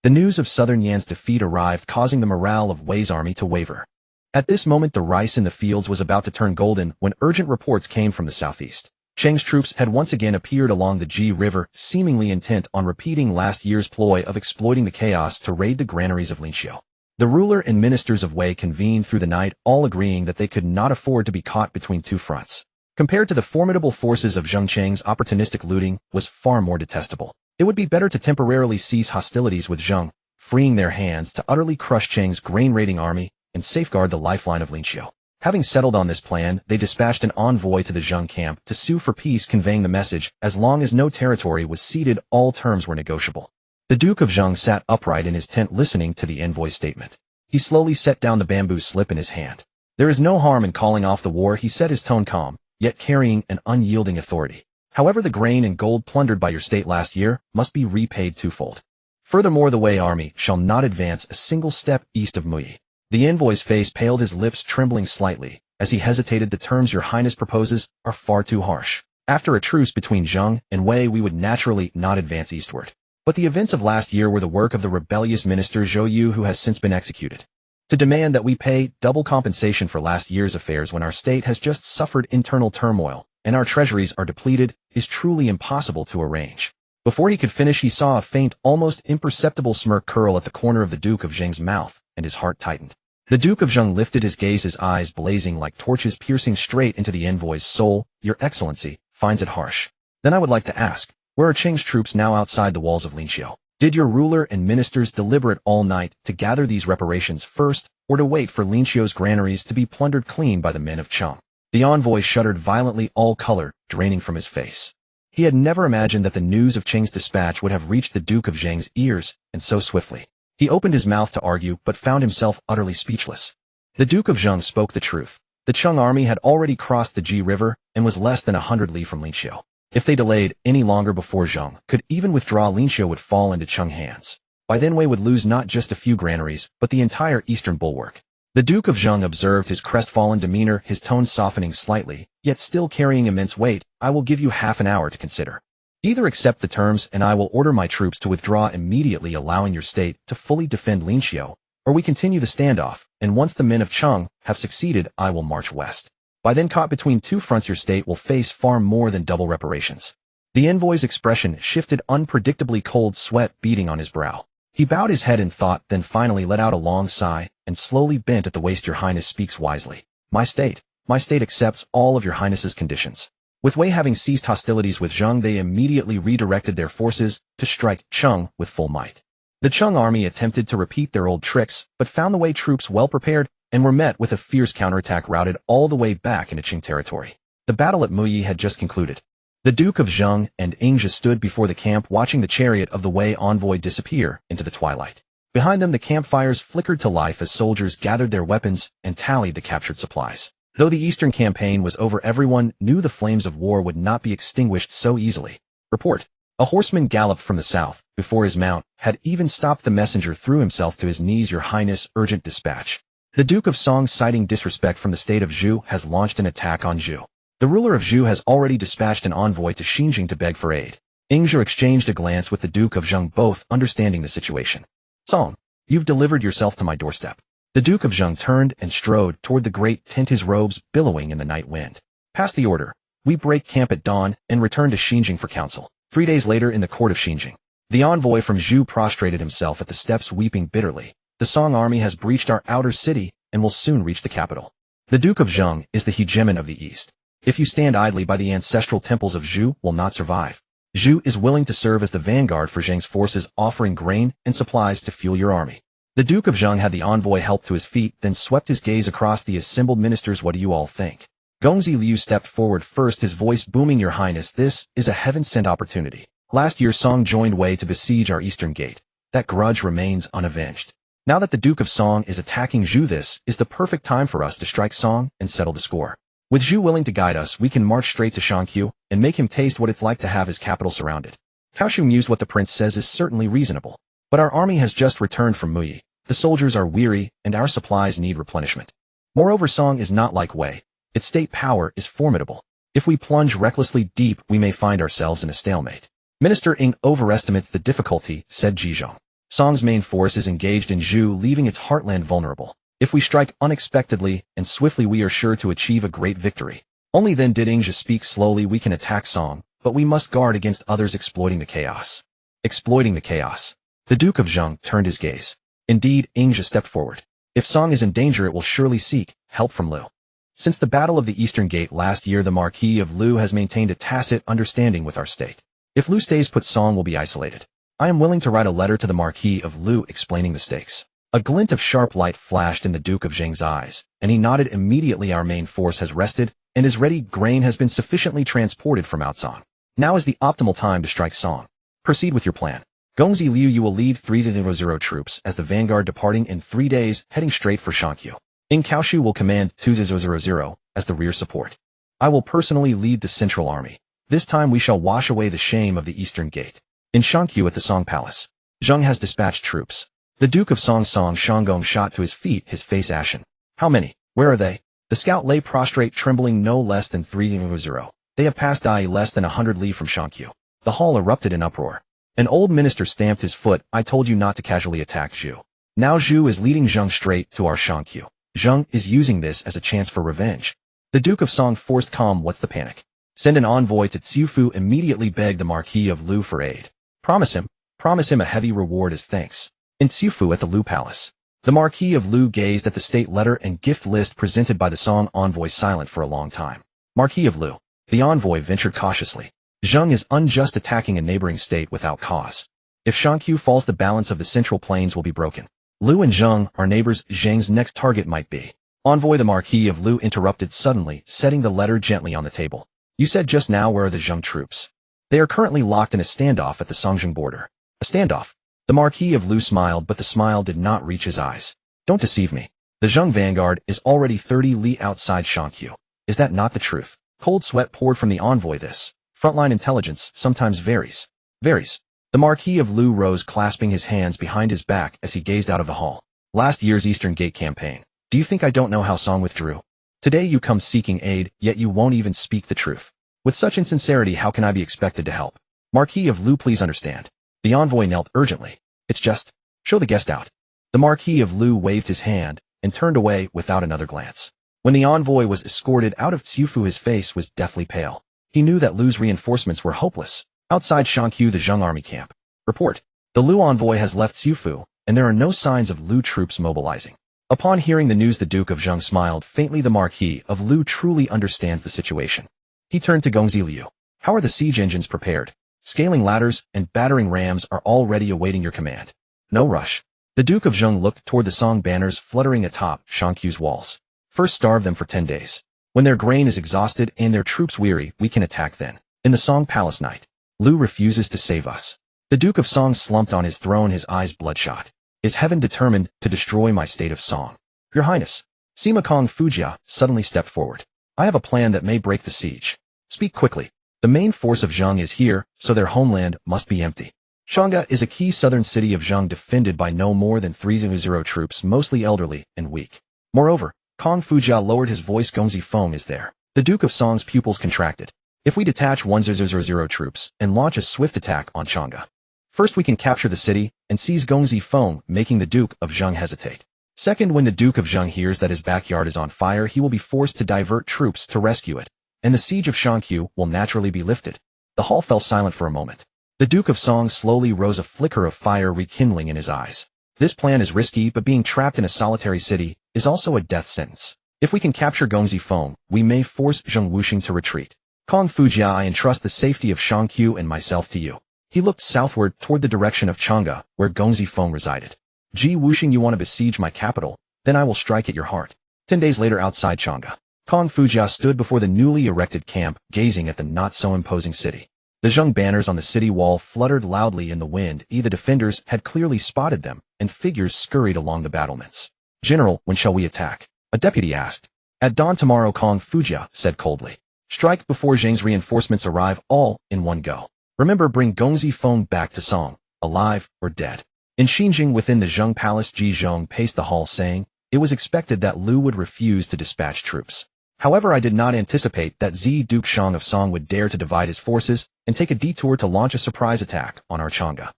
The news of southern Yan's defeat arrived, causing the morale of Wei's army to waver. At this moment, the rice in the fields was about to turn golden when urgent reports came from the southeast. Cheng's troops had once again appeared along the Ji River, seemingly intent on repeating last year's ploy of exploiting the chaos to raid the granaries of Linxiu. The ruler and ministers of Wei convened through the night, all agreeing that they could not afford to be caught between two fronts. Compared to the formidable forces of Zheng, Cheng's opportunistic looting was far more detestable. It would be better to temporarily cease hostilities with Zheng, freeing their hands to utterly crush Cheng's grain-raiding army and safeguard the lifeline of Linxiu. Having settled on this plan, they dispatched an envoy to the Zheng camp to sue for peace, conveying the message: as long as no territory was ceded, all terms were negotiable. The Duke of Zheng sat upright in his tent, listening to the envoy's statement. He slowly set down the bamboo slip in his hand. There is no harm in calling off the war, he said, his tone calm, yet carrying an unyielding authority. However, the grain and gold plundered by your state last year must be repaid twofold. Furthermore, the Wei army shall not advance a single step east of Muyi. The envoy's face paled, his lips trembling slightly, as he hesitated. The terms your highness proposes are far too harsh. After a truce between Zheng and Wei, we would naturally not advance eastward. But the events of last year were the work of the rebellious minister Zhou Yu, who has since been executed. To demand that we pay double compensation for last year's affairs when our state has just suffered internal turmoil and our treasuries are depleted is truly impossible to arrange. Before he could finish, he saw a faint, almost imperceptible smirk curl at the corner of the Duke of Zheng's mouth, and his heart tightened. The Duke of Zheng lifted his gaze, his eyes blazing like torches piercing straight into the envoy's soul. Your Excellency finds it harsh. Then I would like to ask, where are Qing's troops now outside the walls of Linqiu? Did your ruler and ministers deliberate all night to gather these reparations first, or to wait for Linqiu's granaries to be plundered clean by the men of Cheng? The envoy shuddered violently, all color draining from his face. He had never imagined that the news of Qing's dispatch would have reached the Duke of Zheng's ears, and so swiftly. He opened his mouth to argue, but found himself utterly speechless. The Duke of Zheng spoke the truth. The Cheng army had already crossed the Ji River and was less than 100 li from Linqiu. If they delayed any longer before Zheng could even withdraw, Linqiu would fall into Cheng hands. By then Wei would lose not just a few granaries, but the entire eastern bulwark. The Duke of Zheng observed his crestfallen demeanor, his tone softening slightly, yet still carrying immense weight. I will give you half an hour to consider. Either accept the terms and I will order my troops to withdraw immediately, allowing your state to fully defend Linqiu, or we continue the standoff, and once the men of Cheng have succeeded, I will march west. By then, caught between two fronts, your state will face far more than double reparations. The envoy's expression shifted, unpredictably, cold sweat beading on his brow. He bowed his head in thought, then finally let out a long sigh, and slowly bent at the waist. Your Highness speaks wisely. My state accepts all of your Highness's conditions. With Wei having ceased hostilities with Zheng, they immediately redirected their forces to strike Cheng with full might. The Cheng army attempted to repeat their old tricks, but found the Wei troops well prepared and were met with a fierce counterattack, routed all the way back into Qing territory. The battle at Muyi had just concluded. The Duke of Zheng and Ingzhi stood before the camp, watching the chariot of the Wei envoy disappear into the twilight. Behind them, the campfires flickered to life as soldiers gathered their weapons and tallied the captured supplies. Though the eastern campaign was over, everyone knew the flames of war would not be extinguished so easily. Report. A horseman galloped from the south. Before his mount had even stopped, the messenger threw himself to his knees. Your Highness, urgent dispatch. The Duke of Song, citing disrespect from the state of Zhou, has launched an attack on Zhou. The ruler of Zhou has already dispatched an envoy to Xinjiang to beg for aid. Ingzhi exchanged a glance with the Duke of Zheng, both understanding the situation. Song, you've delivered yourself to my doorstep. The Duke of Zheng turned and strode toward the great tent, his robes billowing in the night wind. Pass the order. We break camp at dawn and return to Xinjiang for counsel. 3 days later, in the court of Xinjiang, the envoy from Zhou prostrated himself at the steps, weeping bitterly. The Song army has breached our outer city and will soon reach the capital. The Duke of Zheng is the hegemon of the East. If you stand idly by, the ancestral temples of Zhou will not survive. Zhou is willing to serve as the vanguard for Zheng's forces, offering grain and supplies to fuel your army. The Duke of Zheng had the envoy helped to his feet, then swept his gaze across the assembled ministers. What do you all think? Gongzi Liu stepped forward first, his voice booming. Your Highness, this is a heaven-sent opportunity. Last year, Song joined Wei to besiege our eastern gate. That grudge remains unavenged. Now that the Duke of Song is attacking Zhou, this is the perfect time for us to strike Song and settle the score. With Zhou willing to guide us, we can march straight to Shangqiu and make him taste what it's like to have his capital surrounded. Kaoshu mused. What the prince says is certainly reasonable. But our army has just returned from Muyi. The soldiers are weary, and our supplies need replenishment. Moreover, Song is not like Wei. Its state power is formidable. If we plunge recklessly deep, we may find ourselves in a stalemate. Minister Ing overestimates the difficulty, said Jizhong. Song's main force is engaged in Zhou, leaving its heartland vulnerable. If we strike unexpectedly and swiftly, we are sure to achieve a great victory. Only then did Ingzhi speak slowly. We can attack Song, but we must guard against others exploiting the chaos. Exploiting the chaos. The Duke of Zheng turned his gaze. Indeed, Ingzhi stepped forward. If Song is in danger, it will surely seek help from Liu. Since the Battle of the Eastern Gate last year, the Marquis of Liu has maintained a tacit understanding with our state. If Liu stays put, Song will be isolated. I am willing to write a letter to the Marquis of Liu explaining the stakes. A glint of sharp light flashed in the Duke of Zheng's eyes, and he nodded immediately. Our main force has rested, and is ready. Grain has been sufficiently transported from Outsong. Now is the optimal time to strike Song. Proceed with your plan. Gongzi Liu, you will lead 300 troops as the vanguard, departing in 3 days, heading straight for Shangqiu. Ing Kaoshu will command 2000 as the rear support. I will personally lead the central army. This time we shall wash away the shame of the Eastern Gate. In Shangqiu at the Song Palace, Zheng has dispatched troops. The Duke of Song Shanggong shot to his feet, his face ashen. How many? Where are they? The scout lay prostrate, trembling. No less than 300. They have passed less than 100 li from Shangqiu. The hall erupted in uproar. An old minister stamped his foot. I told you not to casually attack Zhou. Now Zhou is leading Zheng straight to our Shangqiu. Zheng is using this as a chance for revenge. The Duke of Song forced calm. What's the panic? Send an envoy to Xiufu. Immediately beg the Marquis of Lu for aid. Promise him a heavy reward as thanks. In Xiufu at the Lu Palace. The Marquis of Lu gazed at the state letter and gift list presented by the Song envoy, silent for a long time. Marquis of Lu. The envoy ventured cautiously. Zheng is unjust, attacking a neighboring state without cause. If Shangqiu falls, the balance of the Central Plains will be broken. Lu and Zheng are neighbors. Zheng's next target might be. Envoy. The Marquis of Lu interrupted suddenly, setting the letter gently on the table. You said just now, where are the Zheng troops? They are currently locked in a standoff at the Songjing border. A standoff? The Marquis of Lu smiled, but the smile did not reach his eyes. Don't deceive me. The Zheng vanguard is already 30 li outside Shangqiu. Is that not the truth? Cold sweat poured from the envoy. This frontline intelligence sometimes varies. The Marquis of Lu rose, clasping his hands behind his back as he gazed out of the hall. Last year's Eastern Gate campaign. Do you think I don't know how Song withdrew? Today you come seeking aid, yet you won't even speak the truth. With such insincerity, how can I be expected to help? Marquis of Lu, please understand. The envoy knelt urgently. It's just, show the guest out. The Marquis of Lu waved his hand and turned away without another glance. When the envoy was escorted out of Xiufu, his face was deathly pale. He knew that Lu's reinforcements were hopeless. Outside Shangqiu, the Zheng army camp. Report. The Lu envoy has left Xiufu, and there are no signs of Lu troops mobilizing. Upon hearing the news, the Duke of Zheng smiled faintly. The Marquis of Lu truly understands the situation. He turned to Gongzi Liu. How are the siege engines prepared? Scaling ladders and battering rams are already awaiting your command. No rush. The Duke of Zheng looked toward the Song banners fluttering atop Shangqiu's walls. First starve them for 10 days. When their grain is exhausted and their troops weary, we can attack then. In the Song palace night. Lu refuses to save us. The Duke of Song slumped on his throne, his eyes bloodshot. Is heaven determined to destroy my state of Song? Your Highness. Sima Kong Fujia suddenly stepped forward. I have a plan that may break the siege. Speak quickly. The main force of Zheng is here, so their homeland must be empty. Chang'e is a key southern city of Zheng, defended by no more than 300 troops, mostly elderly and weak. Moreover, Kong Fujia lowered his voice. Gongzi Feng is there. The Duke of Song's pupils contracted. If we detach 1000 troops and launch a swift attack on Chang'e, first we can capture the city and seize Gongzi Feng, making the Duke of Zheng hesitate. Second, when the Duke of Zheng hears that his backyard is on fire, he will be forced to divert troops to rescue it, and the siege of Shangqiu will naturally be lifted. The hall fell silent for a moment. The Duke of Song slowly rose, a flicker of fire rekindling in his eyes. This plan is risky, but being trapped in a solitary city is also a death sentence. If we can capture Gongzi Feng, we may force Zheng Wuxing to retreat. Kong Fujia, I entrust the safety of Shangqiu and myself to you. He looked southward toward the direction of Chang'e, where Gongzi Feng resided. Ji Wuxing, you want to besiege my capital? Then I will strike at your heart. 10 days later, outside Chang'e, Kong Fujia stood before the newly erected camp, gazing at the not-so-imposing city. The Zheng banners on the city wall fluttered loudly in the wind. The defenders had clearly spotted them, and figures scurried along the battlements. General, when shall we attack? A deputy asked. At dawn tomorrow, Kong Fujia said coldly. Strike before Zheng's reinforcements arrive, all in one go. Remember, bring Gongzi Feng back to Song, alive or dead. In Xinjing, within the Zheng palace, Ji Zhong paced the hall, saying, it was expected that Lu would refuse to dispatch troops. However, I did not anticipate that Duke Shang of Song would dare to divide his forces and take a detour to launch a surprise attack on our Chang'e.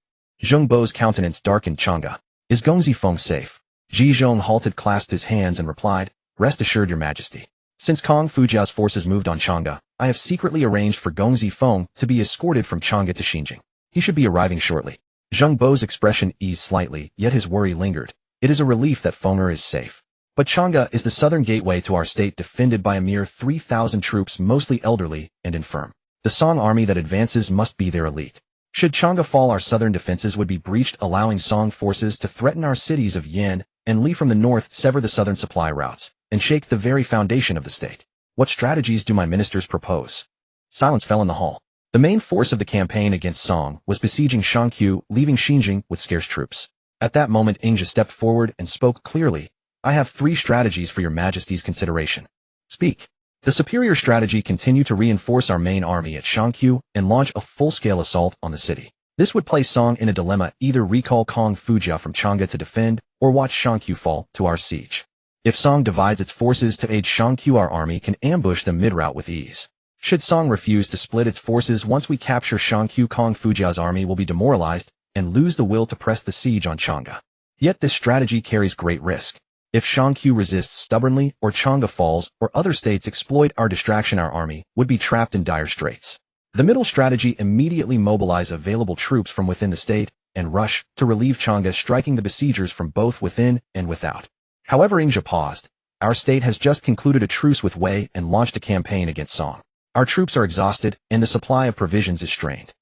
Zheng Bo's countenance darkened. Chang'e. Is Gongzi Feng safe? Ji Zhong halted, clasped his hands, and replied, rest assured, your majesty. Since Kong Fujia's forces moved on Chang'e, I have secretly arranged for Gongzi Feng to be escorted from Chang'e to Xinjing. He should be arriving shortly. Zheng Bo's expression eased slightly, yet his worry lingered. It is a relief that Fenger is safe. But Chang'e is the southern gateway to our state, defended by a mere 3,000 troops, mostly elderly and infirm. The Song army that advances must be their elite. Should Chang'e fall, our southern defenses would be breached, allowing Song forces to threaten our cities of Yan and Li from the north, sever the southern supply routes, and shake the very foundation of the state. What strategies do my ministers propose? Silence fell in the hall. The main force of the campaign against Song was besieging Shangqiu, leaving Xinjing with scarce troops. At that moment, Ingzhi stepped forward and spoke clearly. I have 3 strategies for your majesty's consideration. Speak. The superior strategy: continue to reinforce our main army at Shangqiu and launch a full-scale assault on the city. This would place Song in a dilemma: either recall Kong Fujia from Chang'e to defend, or watch Shangqiu fall to our siege. If Song divides its forces to aid Shangqiu, our army can ambush them mid-route with ease. Should Song refuse to split its forces once we capture Shangqiu, Kong Fujia's army will be demoralized and lose the will to press the siege on Chang'e. Yet this strategy carries great risk. If Shangqiu resists stubbornly or Chang'e falls or other states exploit our distraction, our army would be trapped in dire straits. The middle strategy immediately mobilize available troops from within the state and rush to relieve Chang'e, striking the besiegers from both within and without. However, Ingzhi paused. Our state has just concluded a truce with Wei and launched a campaign against Song. Our troops are exhausted and the supply of provisions is strained.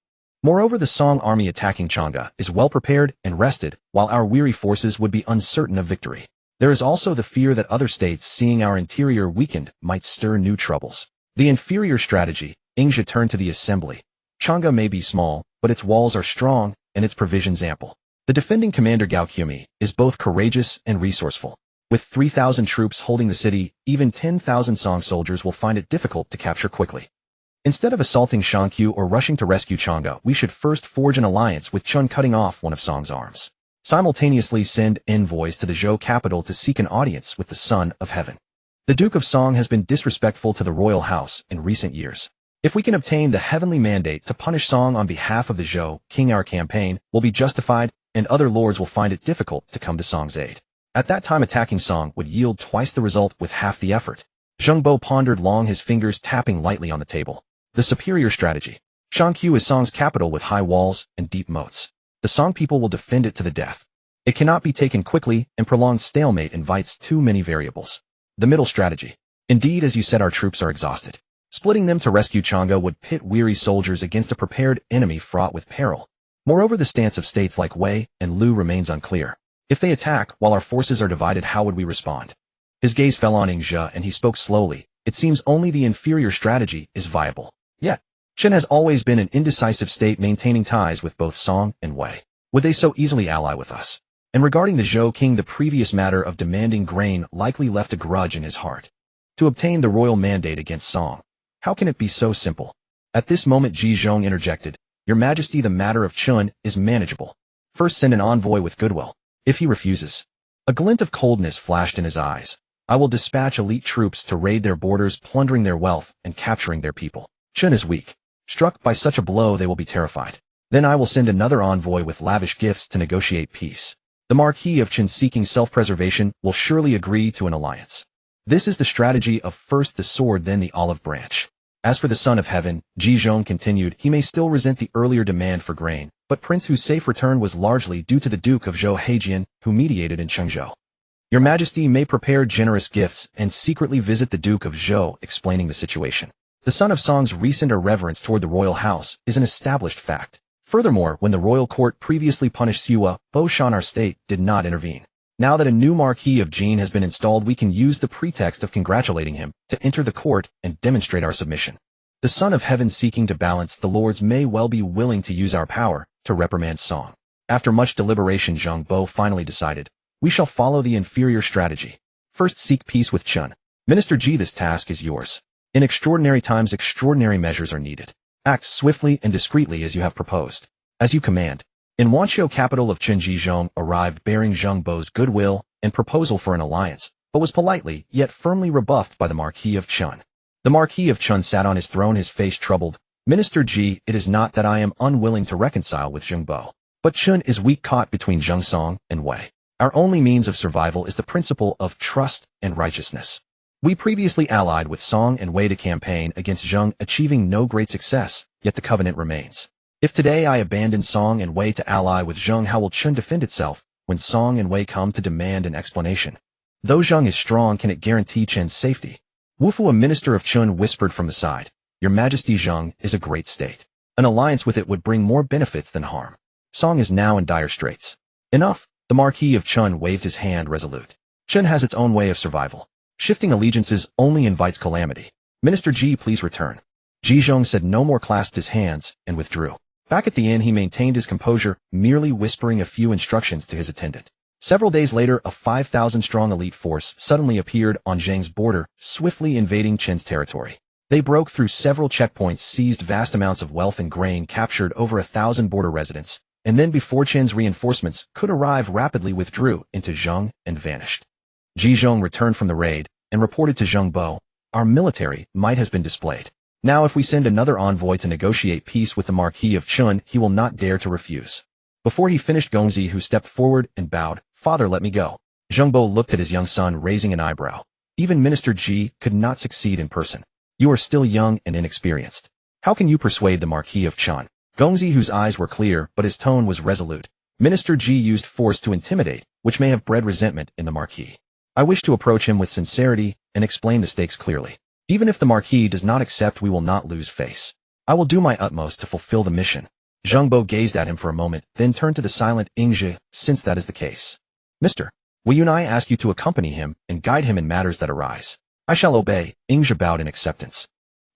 Moreover, the Song army attacking Chang'e is well prepared and rested, while our weary forces would be uncertain of victory. There is also the fear that other states, seeing our interior weakened, might stir new troubles. The inferior strategy, Ingzhi turned to the assembly. Chang'e may be small, but its walls are strong and its provisions ample. The defending commander Gao Qumi is both courageous and resourceful. With 3,000 troops holding the city, even 10,000 Song soldiers will find it difficult to capture quickly. Instead of assaulting Shangqiu or rushing to rescue Chang'e, we should first forge an alliance with Chun, cutting off one of Song's arms. Simultaneously send envoys to the Zhou capital to seek an audience with the Son of Heaven. The Duke of Song has been disrespectful to the royal house in recent years. If we can obtain the heavenly mandate to punish Song on behalf of the Zhou king, our campaign will be justified and other lords will find it difficult to come to Song's aid. At that time, attacking Song would yield twice the result with half the effort. Zheng Bo pondered long, his fingers tapping lightly on the table. The superior strategy. Shangqiu is Song's capital with high walls and deep moats. The Song people will defend it to the death. It cannot be taken quickly, and prolonged stalemate invites too many variables. The middle strategy. Indeed, as you said, our troops are exhausted. Splitting them to rescue Chang'e would pit weary soldiers against a prepared enemy fraught with peril. Moreover, the stance of states like Wei and Lu remains unclear. If they attack while our forces are divided, how would we respond? His gaze fell on Ingzhi and he spoke slowly. It seems only the inferior strategy is viable. Yet, Qin has always been an indecisive state, maintaining ties with both Song and Wei. Would they so easily ally with us? And regarding the Zhou king, the previous matter of demanding grain likely left a grudge in his heart. To obtain the royal mandate against Song, how can it be so simple? At this moment, Ji Zhong interjected. Your Majesty, the matter of Chun is manageable. First send an envoy with goodwill. If he refuses, a glint of coldness flashed in his eyes. I will dispatch elite troops to raid their borders, plundering their wealth and capturing their people. Chun is weak. Struck by such a blow, they will be terrified. Then I will send another envoy with lavish gifts to negotiate peace. The Marquis of Qin, seeking self-preservation, will surely agree to an alliance. This is the strategy of first the sword, then the olive branch. As for the Son of Heaven, Ji Zhong continued, he may still resent the earlier demand for grain, but Prince Hu's safe return was largely due to the Duke of Zhou Heijian, who mediated in Chengzhou. Your Majesty may prepare generous gifts and secretly visit the Duke of Zhou, explaining the situation. The Son of Song's recent irreverence toward the royal house is an established fact. Furthermore, when the royal court previously punished Siwa, Bo Shan, our state did not intervene. Now that a new Marquis of Jin has been installed, we can use the pretext of congratulating him to enter the court and demonstrate our submission. The Son of Heaven, seeking to balance the lords, may well be willing to use our power to reprimand Song. After much deliberation, Zheng Bo finally decided, we shall follow the inferior strategy. First seek peace with Chun. Minister Ji, this task is yours. In extraordinary times, extraordinary measures are needed. Act swiftly and discreetly as you have proposed. As you command. In Wanqiu, capital of Qin, Ji Zhong arrived bearing Zheng Bo's goodwill and proposal for an alliance, but was politely yet firmly rebuffed by the Marquis of Chun. The Marquis of Chun sat on his throne, his face troubled. Minister Ji, it is not that I am unwilling to reconcile with Zheng Bo, but Chun is weak, caught between Zheng Song and Wei. Our only means of survival is the principle of trust and righteousness. We previously allied with Song and Wei to campaign against Zheng, achieving no great success, yet the covenant remains. If today I abandon Song and Wei to ally with Zheng, how will Chun defend itself when Song and Wei come to demand an explanation? Though Zheng is strong, can it guarantee Chen's safety? Wufu, a minister of Chun, whispered from the side. Your Majesty, Zheng is a great state. An alliance with it would bring more benefits than harm. Song is now in dire straits. Enough. The Marquis of Chun waved his hand resolute. Chun has its own way of survival. Shifting allegiances only invites calamity. Minister Ji, please return. Ji Zhong said no more, clasped his hands, and withdrew. Back at the inn, he maintained his composure, merely whispering a few instructions to his attendant. Several days later, a 5,000-strong elite force suddenly appeared on Zheng's border, swiftly invading Qin's territory. They broke through several checkpoints, seized vast amounts of wealth and grain, captured over 1,000 border residents, and then, before Qin's reinforcements could arrive, rapidly withdrew into Zheng and vanished. Ji Zhong returned from the raid and reported to Zheng Bo, our military might has been displayed. Now if we send another envoy to negotiate peace with the Marquis of Qin, he will not dare to refuse. Before he finished, Gongzi, who stepped forward and bowed, "Father, let me go." Zheng Bo looked at his young son, raising an eyebrow. Even Minister Ji could not succeed in person. You are still young and inexperienced. How can you persuade the Marquis of Qin? Gongzi, whose eyes were clear, but his tone was resolute. Minister Ji used force to intimidate, which may have bred resentment in the Marquis. I wish to approach him with sincerity and explain the stakes clearly. Even if the Marquis does not accept, we will not lose face. I will do my utmost to fulfill the mission. Zheng Bo gazed at him for a moment, then turned to the silent Ingzhi. Since that is the case, Mr. Wu Yunai ask you to accompany him and guide him in matters that arise. I shall obey. Ingzhi bowed in acceptance.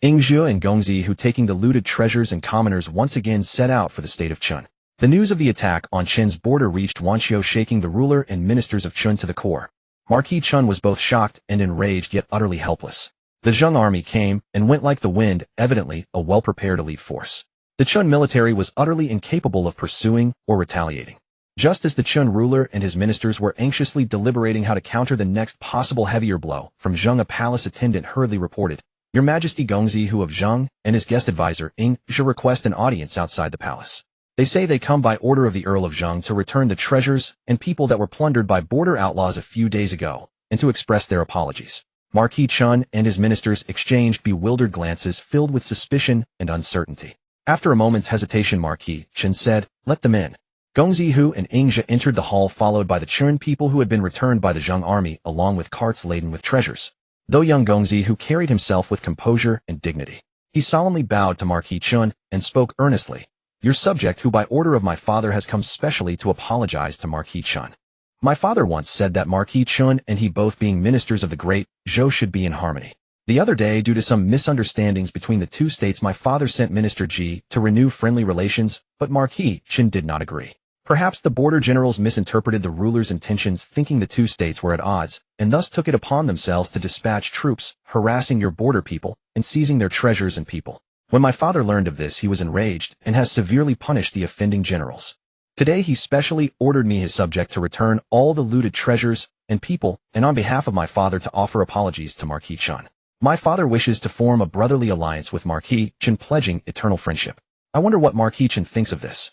Ingzhi and Gongzi, who taking the looted treasures and commoners, once again set out for the state of Qin. The news of the attack on Qin's border reached Wanqiu, shaking the ruler and ministers of Qin to the core. Marquis Qin was both shocked and enraged, yet utterly helpless. The Zheng army came and went like the wind, evidently a well-prepared elite force. The Qin military was utterly incapable of pursuing or retaliating. Just as the Qin ruler and his ministers were anxiously deliberating how to counter the next possible heavier blow, from Zheng a palace attendant hurriedly reported, "Your Majesty, Gongzi Hu of Zheng and his guest advisor Ingzhi request an audience outside the palace. They say they come by order of the Earl of Zheng to return the treasures and people that were plundered by border outlaws a few days ago, and to express their apologies." Marquis Qin and his ministers exchanged bewildered glances filled with suspicion and uncertainty. After a moment's hesitation, Marquis Qin said, "Let them in." Gongzi Hu and Ingzhi entered the hall, followed by the Qin people who had been returned by the Zheng army, along with carts laden with treasures. Though young Gongzi Hu carried himself with composure and dignity, he solemnly bowed to Marquis Qin and spoke earnestly. "Your subject, who by order of my father has come specially to apologize to Marquis Qin. My father once said that Marquis Qin and he, both being ministers of the great Zhou, should be in harmony. The other day, due to some misunderstandings between the two states, my father sent Minister Ji to renew friendly relations, but Marquis Qin did not agree. Perhaps the border generals misinterpreted the ruler's intentions, thinking the two states were at odds, and thus took it upon themselves to dispatch troops, harassing your border people and seizing their treasures and people. When my father learned of this, he was enraged and has severely punished the offending generals. Today he specially ordered me, his subject, to return all the looted treasures and people, and on behalf of my father to offer apologies to Marquis Qin. My father wishes to form a brotherly alliance with Marquis Qin, pledging eternal friendship. I wonder what Marquis Qin thinks of this."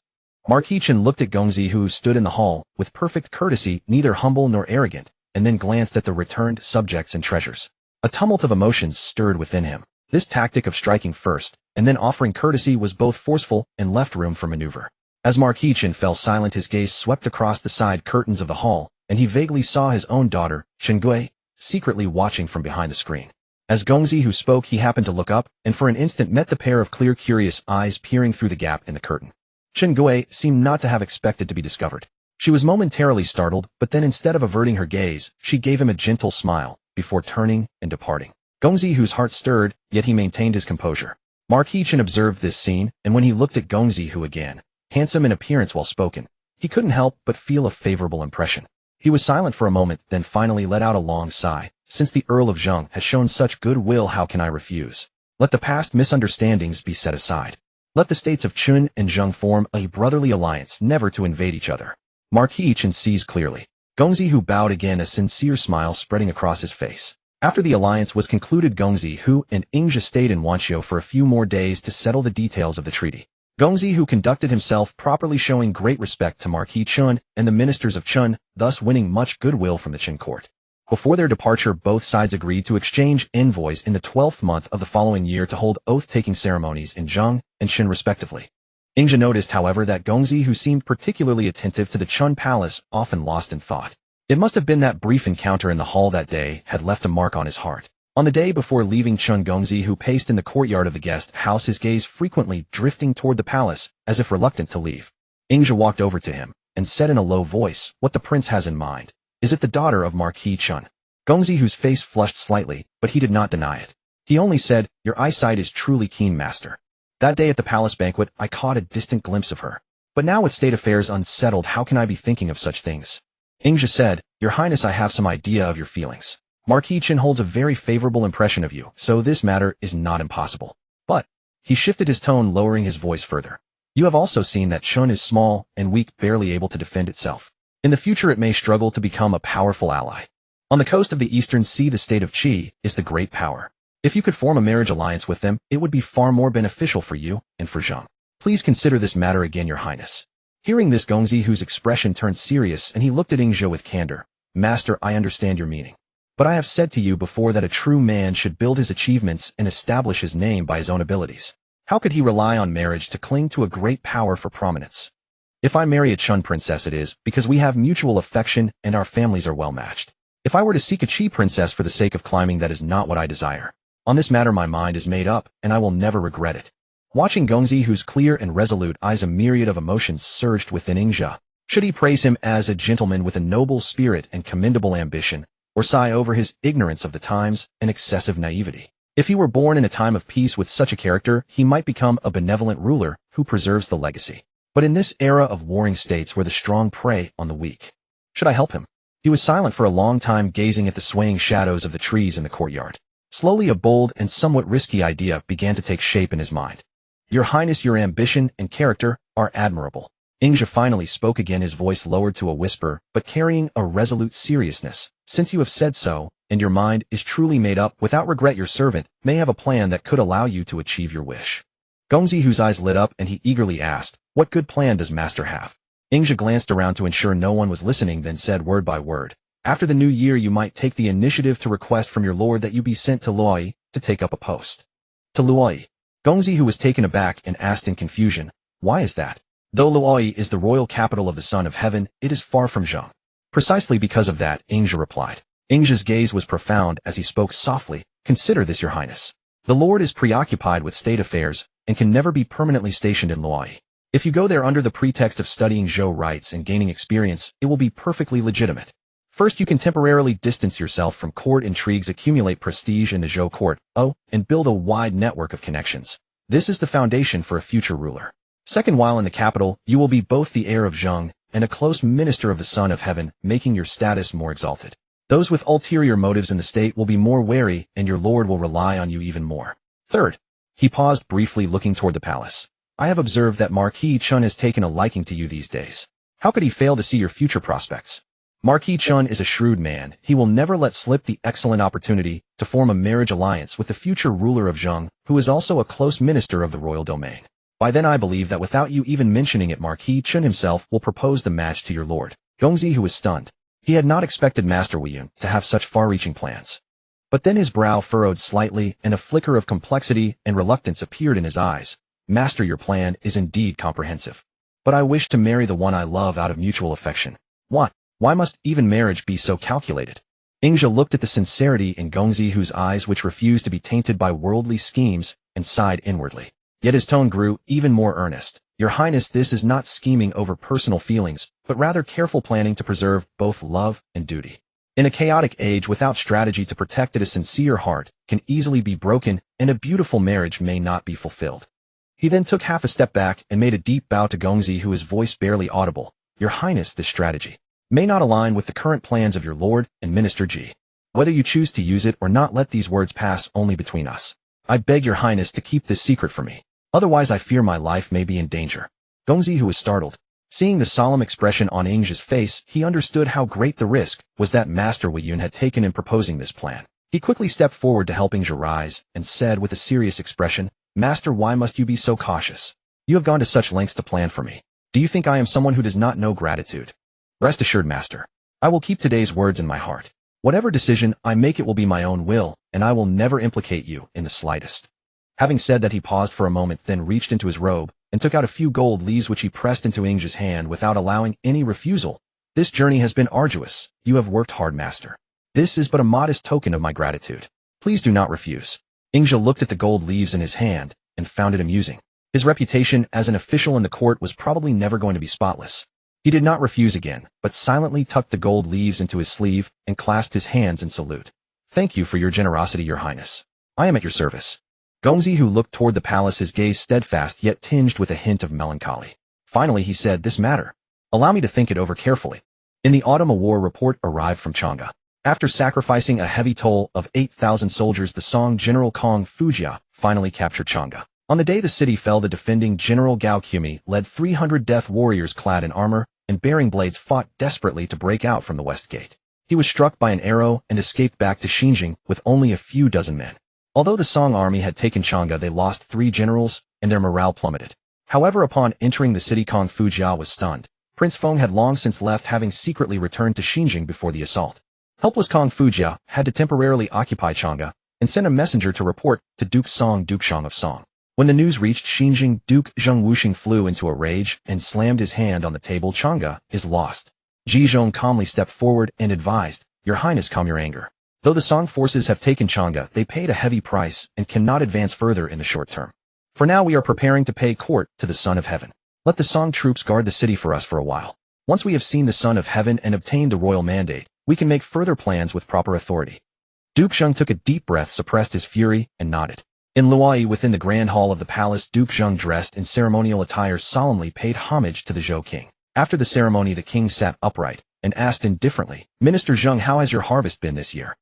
Marquis Qin looked at Gongzi, who stood in the hall, with perfect courtesy, neither humble nor arrogant, and then glanced at the returned subjects and treasures. A tumult of emotions stirred within him. This tactic of striking first, and then offering courtesy, was both forceful and left room for maneuver. As Marquis Qin fell silent, his gaze swept across the side curtains of the hall, and he vaguely saw his own daughter, Qin secretly watching from behind the screen. As Gongzi Hu spoke, he happened to look up, and for an instant met the pair of clear, curious eyes peering through the gap in the curtain. Qin seemed not to have expected to be discovered. She was momentarily startled, but then instead of averting her gaze, she gave him a gentle smile, before turning and departing. Gongzi Hu's heart stirred, yet he maintained his composure. Marquis Qin observed this scene, and when he looked at Gongzi Hu again, handsome in appearance while spoken, he couldn't help but feel a favorable impression. He was silent for a moment, then finally let out a long sigh. "Since the Earl of Zheng has shown such goodwill, how can I refuse? Let the past misunderstandings be set aside. Let the states of Qin and Zheng form a brotherly alliance, never to invade each other." Marquis Qin sees clearly. Gongzi Hu bowed again, a sincere smile spreading across his face. After the alliance was concluded, Gongzi Hu and Ingzhi stayed in Wanqiu for a few more days to settle the details of the treaty. Gongzi Hu conducted himself properly, showing great respect to Marquis Qin and the ministers of Qin, thus winning much goodwill from the Qin court. Before their departure, both sides agreed to exchange envoys in the 12th month of the following year to hold oath-taking ceremonies in Zheng and Qin respectively. Ingzhi noticed, however, that Gongzi, who seemed particularly attentive to the Qin palace, often lost in thought. It must have been that brief encounter in the hall that day had left a mark on his heart. On the day before leaving Qin, Gongzi, who paced in the courtyard of the guest house, his gaze frequently drifting toward the palace, as if reluctant to leave. Ingzhi walked over to him and said in a low voice, "What the prince has in mind. Is it the daughter of Marquis Qin?" Gongzi, whose face flushed slightly, but he did not deny it. He only said, "Your eyesight is truly keen, master. That day at the palace banquet, I caught a distant glimpse of her. But now with state affairs unsettled, how can I be thinking of such things?" Ingzhi said, "Your Highness, I have some idea of your feelings. Marquis Qin holds a very favorable impression of you, so this matter is not impossible. But," he shifted his tone, lowering his voice further, "you have also seen that Qin is small and weak, barely able to defend itself. In the future it may struggle to become a powerful ally. On the coast of the Eastern Sea, the state of Qi is the great power. If you could form a marriage alliance with them, it would be far more beneficial for you and for Zheng. Please consider this matter again, Your Highness. Hearing this, Gongzi, whose expression turned serious, and he looked at Ingzhe with candor. Master, I understand your meaning. But I have said to you before that a true man should build his achievements and establish his name by his own abilities. How could he rely on marriage to cling to a great power for prominence? If I marry a Chun princess, it is because we have mutual affection and our families are well matched. If I were to seek a Qi princess for the sake of climbing, that is not what I desire. On this matter my mind is made up, and I will never regret it. Watching Gongzi, whose clear and resolute eyes, a myriad of emotions surged within Ingzhe. Should he praise him as a gentleman with a noble spirit and commendable ambition, or sigh over his ignorance of the times and excessive naivety? If he were born in a time of peace with such a character, he might become a benevolent ruler who preserves the legacy. But in this era of warring states where the strong prey on the weak, should I help him? He was silent for a long time, gazing at the swaying shadows of the trees in the courtyard. Slowly a bold and somewhat risky idea began to take shape in his mind. Your Highness, your ambition and character are admirable. Ingzhe finally spoke again, his voice lowered to a whisper, but carrying a resolute seriousness. Since you have said so, and your mind is truly made up, without regret your servant may have a plan that could allow you to achieve your wish. Gongzi, whose eyes lit up, and he eagerly asked, what good plan does Master have? Ingzhe glanced around to ensure no one was listening, then said word by word. After the new year you might take the initiative to request from your lord that you be sent to Luoyi to take up a post. To Luoyi? Gongzi, who was taken aback and asked in confusion, why is that? Though Luoyi is the royal capital of the Son of Heaven, it is far from Zheng. Precisely because of that, Ingzhe replied. Ingzhe's gaze was profound as he spoke softly. Consider this, Your Highness. The Lord is preoccupied with state affairs and can never be permanently stationed in Luoyi. If you go there under the pretext of studying Zhou rites and gaining experience, it will be perfectly legitimate. First, you can temporarily distance yourself from court intrigues, accumulate prestige in the Zhou court, and build a wide network of connections. This is the foundation for a future ruler. Second, while in the capital, you will be both the heir of Zheng and a close minister of the Son of Heaven, making your status more exalted. Those with ulterior motives in the state will be more wary, and your lord will rely on you even more. Third, he paused briefly, looking toward the palace. I have observed that Marquis Chun has taken a liking to you these days. How could he fail to see your future prospects? Marquis Chun is a shrewd man. He will never let slip the excellent opportunity to form a marriage alliance with the future ruler of Zheng, who is also a close minister of the royal domain. By then I believe that without you even mentioning it, Marquis Chun himself will propose the match to your lord. Gongzi, who was stunned. He had not expected Master Weiyun to have such far-reaching plans. But then his brow furrowed slightly, and a flicker of complexity and reluctance appeared in his eyes. Master, your plan is indeed comprehensive. But I wish to marry the one I love out of mutual affection. What? Why must even marriage be so calculated? Ingzhe looked at the sincerity in Gongzi, whose eyes which refused to be tainted by worldly schemes, and sighed inwardly. Yet his tone grew even more earnest. Your Highness, this is not scheming over personal feelings, but rather careful planning to preserve both love and duty. In a chaotic age, without strategy to protect it, a sincere heart can easily be broken, and a beautiful marriage may not be fulfilled. He then took half a step back and made a deep bow to Gongzi, who his voice barely audible. Your Highness, this strategy may not align with the current plans of your lord and Minister Ji. Whether you choose to use it or not, let these words pass only between us. I beg your Highness to keep this secret from me. Otherwise I fear my life may be in danger. Gongzi, who was startled, seeing the solemn expression on Ingzhe's face, he understood how great the risk was that Master Weiyun had taken in proposing this plan. He quickly stepped forward to help Ingzhe rise, and said with a serious expression, Master, why must you be so cautious? You have gone to such lengths to plan for me. Do you think I am someone who does not know gratitude? Rest assured, Master. I will keep today's words in my heart. Whatever decision I make, it will be my own will, and I will never implicate you in the slightest. Having said that, he paused for a moment, then reached into his robe, and took out a few gold leaves which he pressed into Ingzhe's hand without allowing any refusal. This journey has been arduous. You have worked hard, Master. This is but a modest token of my gratitude. Please do not refuse. Ingzhe looked at the gold leaves in his hand, and found it amusing. His reputation as an official in the court was probably never going to be spotless. He did not refuse again, but silently tucked the gold leaves into his sleeve, and clasped his hands in salute. Thank you for your generosity, Your Highness. I am at your service. Gongzi, who looked toward the palace, his gaze steadfast yet tinged with a hint of melancholy. Finally he said, this matter. Allow me to think it over carefully. In the autumn, a war report arrived from Chang'e. After sacrificing a heavy toll of 8,000 soldiers, the Song General Kong Fujia finally captured Chang'e. On the day the city fell, the defending General Gao Qumi led 300 death warriors clad in armor and bearing blades fought desperately to break out from the west gate. He was struck by an arrow and escaped back to Xinjiang with only a few dozen men. Although the Song army had taken Chang'e, they lost 3 generals, and their morale plummeted. However, upon entering the city, Kong Fujia was stunned. Prince Feng had long since left, having secretly returned to Xinjiang before the assault. Helpless Kong Fujia had to temporarily occupy Chang'e and sent a messenger to report to Duke Shang of Song. When the news reached Xinjiang, Duke Zheng Wuxing flew into a rage and slammed his hand on the table. Chang'e is lost. Ji Zhong calmly stepped forward and advised, "Your Highness, calm your anger. Though the Song forces have taken Chang'e, they paid a heavy price and cannot advance further in the short term. For now, we are preparing to pay court to the Son of Heaven. Let the Song troops guard the city for us for a while. Once we have seen the Son of Heaven and obtained the royal mandate, we can make further plans with proper authority." Duke Zheng took a deep breath, suppressed his fury, and nodded. In Luai, within the grand hall of the palace, Duke Zheng, dressed in ceremonial attire, solemnly paid homage to the Zhou king. After the ceremony, the king sat upright and asked indifferently, "Minister Zheng, how has your harvest been this year?"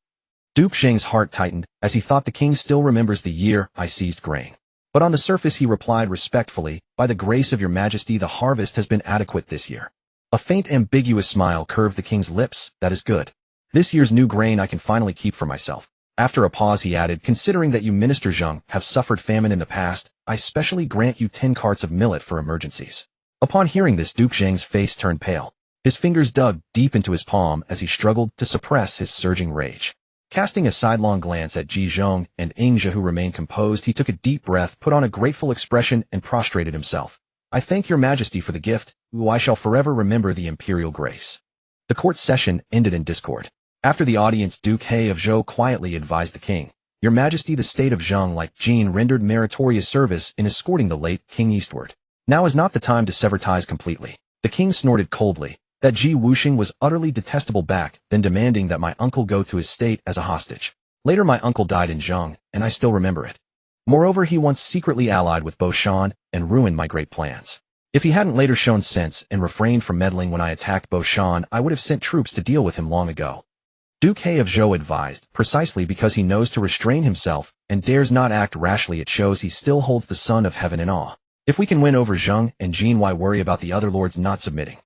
Duke Zheng's heart tightened, as he thought the king still remembers the year I seized grain. But on the surface he replied respectfully, "By the grace of your majesty, the harvest has been adequate this year." A faint ambiguous smile curved the king's lips. "That is good. This year's new grain I can finally keep for myself." After a pause he added, "Considering that you, Minister Zheng, have suffered famine in the past, I specially grant you 10 carts of millet for emergencies." Upon hearing this, Duke Zheng's face turned pale. His fingers dug deep into his palm as he struggled to suppress his surging rage. Casting a sidelong glance at Ji Zhong and Ingzhe, who remained composed, he took a deep breath, put on a grateful expression, and prostrated himself. "I thank your majesty for the gift, who I shall forever remember the imperial grace." The court session ended in discord. After the audience, Duke He of Zhou quietly advised the king, "Your majesty, the state of Zheng, like Jin, rendered meritorious service in escorting the late king eastward. Now is not the time to sever ties completely." The king snorted coldly. "That Ji Wuxing was utterly detestable back then, demanding that my uncle go to his state as a hostage. Later my uncle died in Zheng, and I still remember it. Moreover, he once secretly allied with Bo Shan and ruined my great plans. If he hadn't later shown sense and refrained from meddling when I attacked Bo Shan, I would have sent troops to deal with him long ago." Duke He of Zhou advised, precisely because he knows to restrain himself and dares not act rashly. It shows he still holds the Son of Heaven in awe. If we can win over Zheng and Jin, why worry about the other lords not submitting?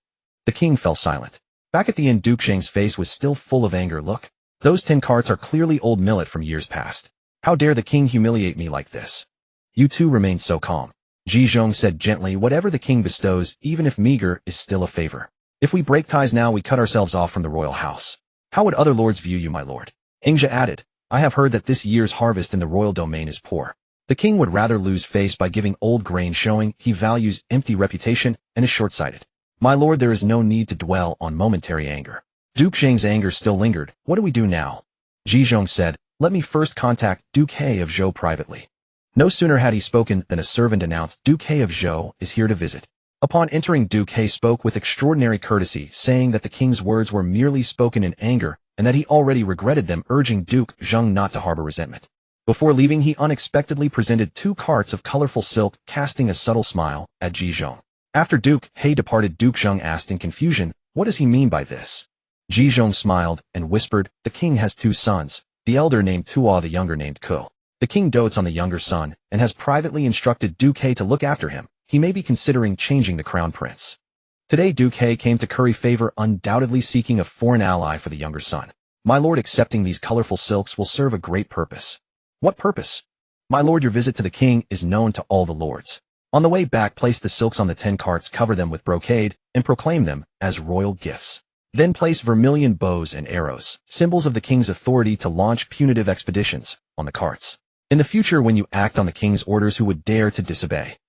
The king fell silent. Back at the inn, Duke Zheng's face was still full of anger. "Look, those 10 carts are clearly old millet from years past. How dare the king humiliate me like this?" "You two remain so calm," Ji Zhong said gently. "Whatever the king bestows, even if meager, is still a favor. If we break ties now, we cut ourselves off from the royal house. How would other lords view you, my lord?" Ingzhe added, "I have heard that this year's harvest in the royal domain is poor. The king would rather lose face by giving old grain, showing he values empty reputation and is short-sighted. My lord, there is no need to dwell on momentary anger." Duke Zheng's anger still lingered. "What do we do now?" Ji Zhong said, "Let me first contact Duke He of Zhou privately." No sooner had he spoken than a servant announced, "Duke He of Zhou is here to visit." Upon entering, Duke He spoke with extraordinary courtesy, saying that the king's words were merely spoken in anger and that he already regretted them, urging Duke Zheng not to harbor resentment. Before leaving, he unexpectedly presented 2 carts of colorful silk, casting a subtle smile at Ji Zhong. After Duke He departed, Duke Zheng asked in confusion, "What does he mean by this?" Ji Zhong smiled and whispered, "The king has 2 sons, the elder named Tuo, the younger named Ko. The king dotes on the younger son and has privately instructed Duke He to look after him. He may be considering changing the crown prince." Today Duke He came to curry favor, undoubtedly seeking a foreign ally for the younger son. "My lord, accepting these colorful silks will serve a great purpose." "What purpose?" "My lord, your visit to the king is known to all the lords. On the way back, place the silks on the 10 carts, cover them with brocade, and proclaim them as royal gifts. Then place vermilion bows and arrows, symbols of the king's authority to launch punitive expeditions, on the carts. In the future, when you act on the king's orders, who would dare to disobey?"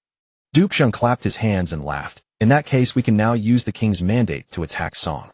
Duke Zheng clapped his hands and laughed. "In that case, we can now use the king's mandate to attack Song."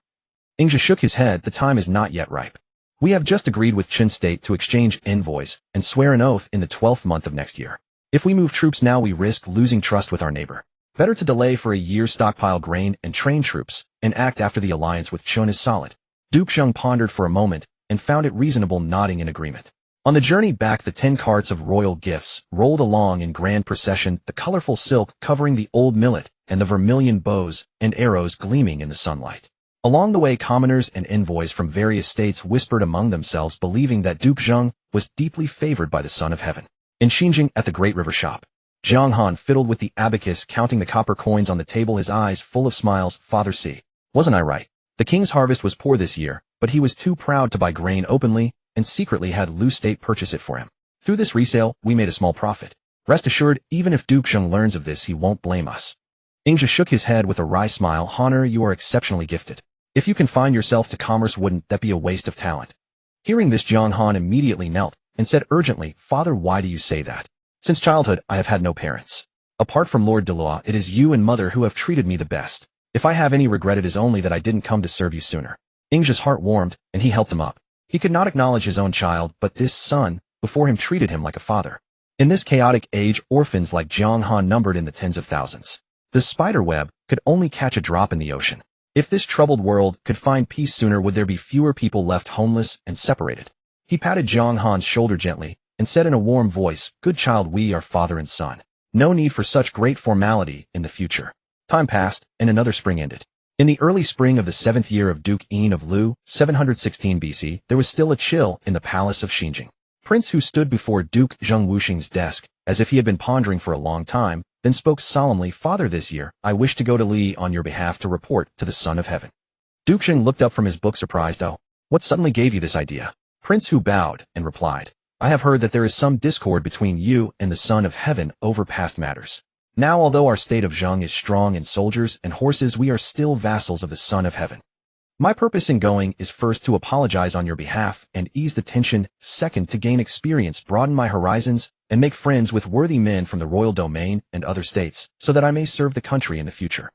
Ingzhe shook his head. "The time is not yet ripe. We have just agreed with Qin state to exchange envoys and swear an oath in the 12th month of next year. If we move troops now, we risk losing trust with our neighbor. Better to delay for a year, stockpile grain and train troops, and act after the alliance with Qin is solid." Duke Zheng pondered for a moment and found it reasonable, nodding in agreement. On the journey back, the 10 carts of royal gifts rolled along in grand procession, the colorful silk covering the old millet and the vermilion bows and arrows gleaming in the sunlight. Along the way, commoners and envoys from various states whispered among themselves, believing that Duke Zheng was deeply favored by the Son of Heaven. In Xinjiang, at the Great River shop, Jiang Han fiddled with the abacus, counting the copper coins on the table, his eyes full of smiles. "Father, see, wasn't I right? The king's harvest was poor this year, but he was too proud to buy grain openly and secretly had Lu State purchase it for him. Through this resale, we made a small profit. Rest assured, even if Duke Zheng learns of this, he won't blame us. Ingja shook his head with a wry smile. Honor, you are exceptionally gifted. If you confine yourself to commerce, wouldn't that be a waste of talent? Hearing this, Jiang Han immediately knelt and said urgently, Father, why do you say that? Since childhood, I have had no parents. Apart from Lord Delua, it is you and Mother who have treated me the best. If I have any regret, it is only that I didn't come to serve you sooner. Ingja's heart warmed, and he helped him up. He could not acknowledge his own child, but this son, before him, treated him like a father. In this chaotic age, orphans like Jiang Han numbered in the tens of thousands. The spider web could only catch a drop in the ocean. If this troubled world could find peace sooner, would there be fewer people left homeless and separated? He patted Jiang Han's shoulder gently and said in a warm voice, Good child, we are father and son. No need for such great formality in the future. Time passed, and another spring ended. In the early spring of the 7th year of Duke Qin of Lu, 716 BC, there was still a chill in the palace of Xinjing. Prince Hu stood before Duke Zheng Wuxing's desk, as if he had been pondering for a long time, then spoke solemnly, Father, this year, I wish to go to Li on your behalf to report to the Son of Heaven. Duke Zheng looked up from his book surprised. Oh, what suddenly gave you this idea? Prince Hu bowed and replied, I have heard that there is some discord between you and the Son of Heaven over past matters. Now, although our state of Zheng is strong in soldiers and horses, we are still vassals of the Son of Heaven. My purpose in going is first to apologize on your behalf and ease the tension, second to gain experience, broaden my horizons, and make friends with worthy men from the royal domain and other states, so that I may serve the country in the future.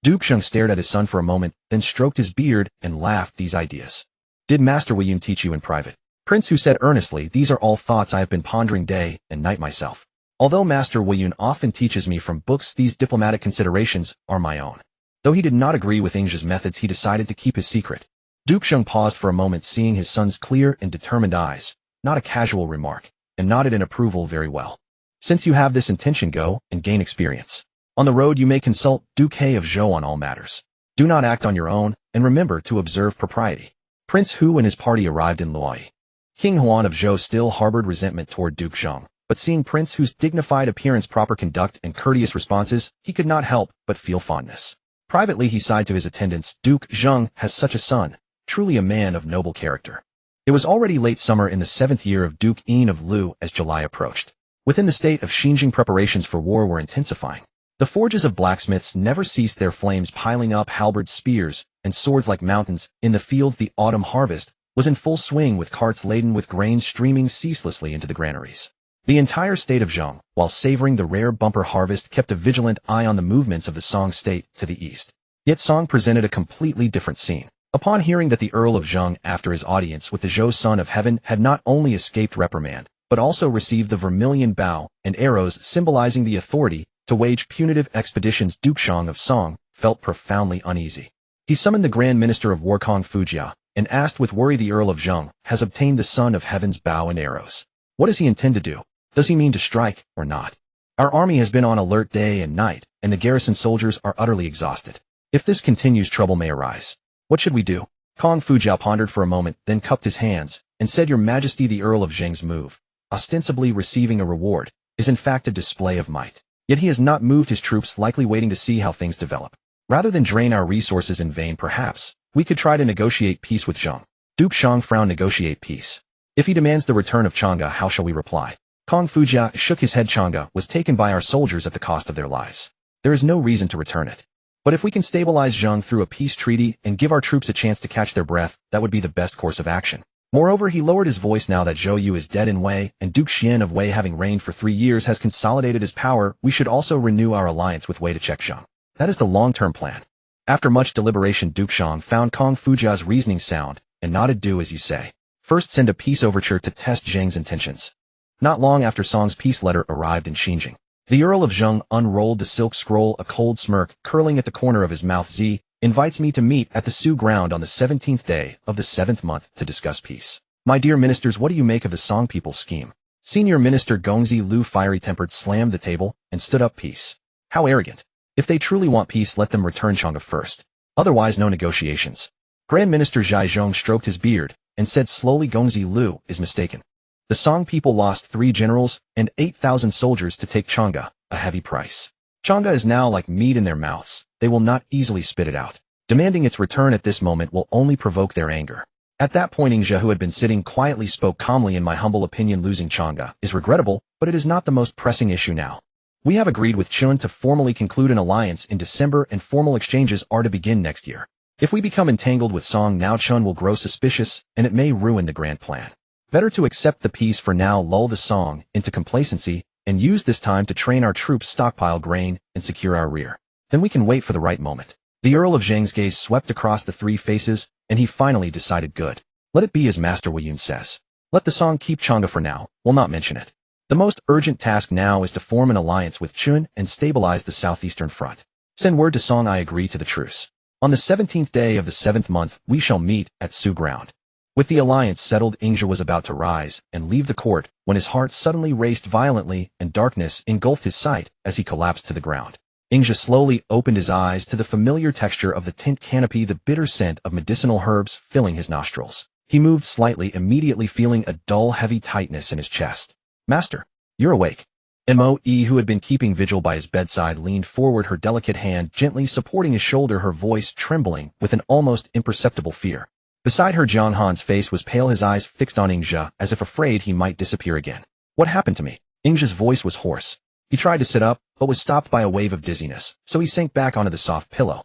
Duke Zheng stared at his son for a moment, then stroked his beard and laughed. These ideas. Did Master Weiyun teach you in private? Prince Hu said earnestly, These are all thoughts I have been pondering day and night myself. Although Master Weiyun often teaches me from books, these diplomatic considerations are my own. Though he did not agree with Ingja's methods, he decided to keep his secret. Duke Zheng paused for a moment, seeing his son's clear and determined eyes, not a casual remark, and nodded in approval. Very well. Since you have this intention, go and gain experience. On the road you may consult Duke He of Zhou on all matters. Do not act on your own, and remember to observe propriety. Prince Hu and his party arrived in Luoyi. King Huan of Zhou still harbored resentment toward Duke Zheng, but seeing Prince Hu's dignified appearance, proper conduct, and courteous responses, he could not help but feel fondness. Privately he sighed to his attendants, Duke Zheng has such a son, truly a man of noble character. It was already late summer in the 7th year of Duke Qin of Lu as July approached. Within the state of Xinjing, preparations for war were intensifying. The forges of blacksmiths never ceased their flames, piling up halberds, spears, and swords like mountains. In the fields the autumn harvest was in full swing, with carts laden with grain streaming ceaselessly into the granaries. The entire state of Zheng, while savoring the rare bumper harvest, kept a vigilant eye on the movements of the Song state to the east. Yet Song presented a completely different scene. Upon hearing that the Earl of Zheng, after his audience with the Zhou Son of Heaven, had not only escaped reprimand, but also received the vermilion bow and arrows symbolizing the authority to wage punitive expeditions, Duke Zheng of Song felt profoundly uneasy. He summoned the Grand Minister of War Kong Fujia and asked with worry, the Earl of Zheng has obtained the Son of Heaven's bow and arrows. What does he intend to do? Does he mean to strike or not? Our army has been on alert day and night, and the garrison soldiers are utterly exhausted. If this continues, trouble may arise. What should we do? Kong Fujia pondered for a moment, then cupped his hands and said, Your Majesty, the Earl of Zheng's move, ostensibly receiving a reward, is in fact a display of might. Yet he has not moved his troops, likely waiting to see how things develop. Rather than drain our resources in vain, perhaps we could try to negotiate peace with Zheng. Duke Zheng frowned. Negotiate peace? If he demands the return of Chang'e, how shall we reply? Kong Fujia shook his head. Chang'e was taken by our soldiers at the cost of their lives. There is no reason to return it. But if we can stabilize Zheng through a peace treaty and give our troops a chance to catch their breath, that would be the best course of action. Moreover, he lowered his voice, now that Zhou Yu is dead in Wei, and Duke Xian of Wei, having reigned for 3 years, has consolidated his power, we should also renew our alliance with Wei to check Zheng. That is the long-term plan. After much deliberation, Duke Zheng found Kong Fujia's reasoning sound and nodded. Do as you say. First send a peace overture to test Zheng's intentions. Not long after Song's peace letter arrived in Xinjing, the Earl of Zheng unrolled the silk scroll, a cold smirk curling at the corner of his mouth. Z invites me to meet at the Su ground on the 17th day of the 7th month to discuss peace. My dear ministers, what do you make of the Song people's scheme? Senior Minister Gongzi Lu, fiery-tempered, slammed the table and stood up. Peace? How arrogant. If they truly want peace, let them return Chang'e first. Otherwise, no negotiations. Grand Minister Zhai Zhong stroked his beard and said slowly, Gongzi Lu is mistaken. The Song people lost 3 generals and 8,000 soldiers to take Chang'e, a heavy price. Chang'e is now like meat in their mouths. They will not easily spit it out. Demanding its return at this moment will only provoke their anger. At that point Ingzhe, who had been sitting quietly, spoke calmly. In my humble opinion, losing Chang'e is regrettable, but it is not the most pressing issue now. We have agreed with Qin to formally conclude an alliance in December, and formal exchanges are to begin next year. If we become entangled with Song now, Qin will grow suspicious, and it may ruin the grand plan. Better to accept the peace for now, lull the Song into complacency, and use this time to train our troops, stockpile grain, and secure our rear. Then we can wait for the right moment. The Earl of Zhang's gaze swept across the three faces, and he finally decided. Good. Let it be as Master Wu Yun says. Let the Song keep Chang'e for now, we'll not mention it. The most urgent task now is to form an alliance with Qin and stabilize the southeastern front. Send word to Song I agree to the truce. On the 17th day of the 7th month, we shall meet at Su ground. With the alliance settled, Ingzhe was about to rise and leave the court when his heart suddenly raced violently, and darkness engulfed his sight as he collapsed to the ground. Ingzhe slowly opened his eyes to the familiar texture of the tent canopy, the bitter scent of medicinal herbs filling his nostrils. He moved slightly, immediately feeling a dull, heavy tightness in his chest. Master, you're awake. Moe, who had been keeping vigil by his bedside, leaned forward, her delicate hand gently supporting his shoulder, her voice trembling with an almost imperceptible fear. Beside her, Jiang Han's face was pale, his eyes fixed on Ingzhe as if afraid he might disappear again. What happened to me? Ingzhe's voice was hoarse. He tried to sit up, but was stopped by a wave of dizziness, so he sank back onto the soft pillow.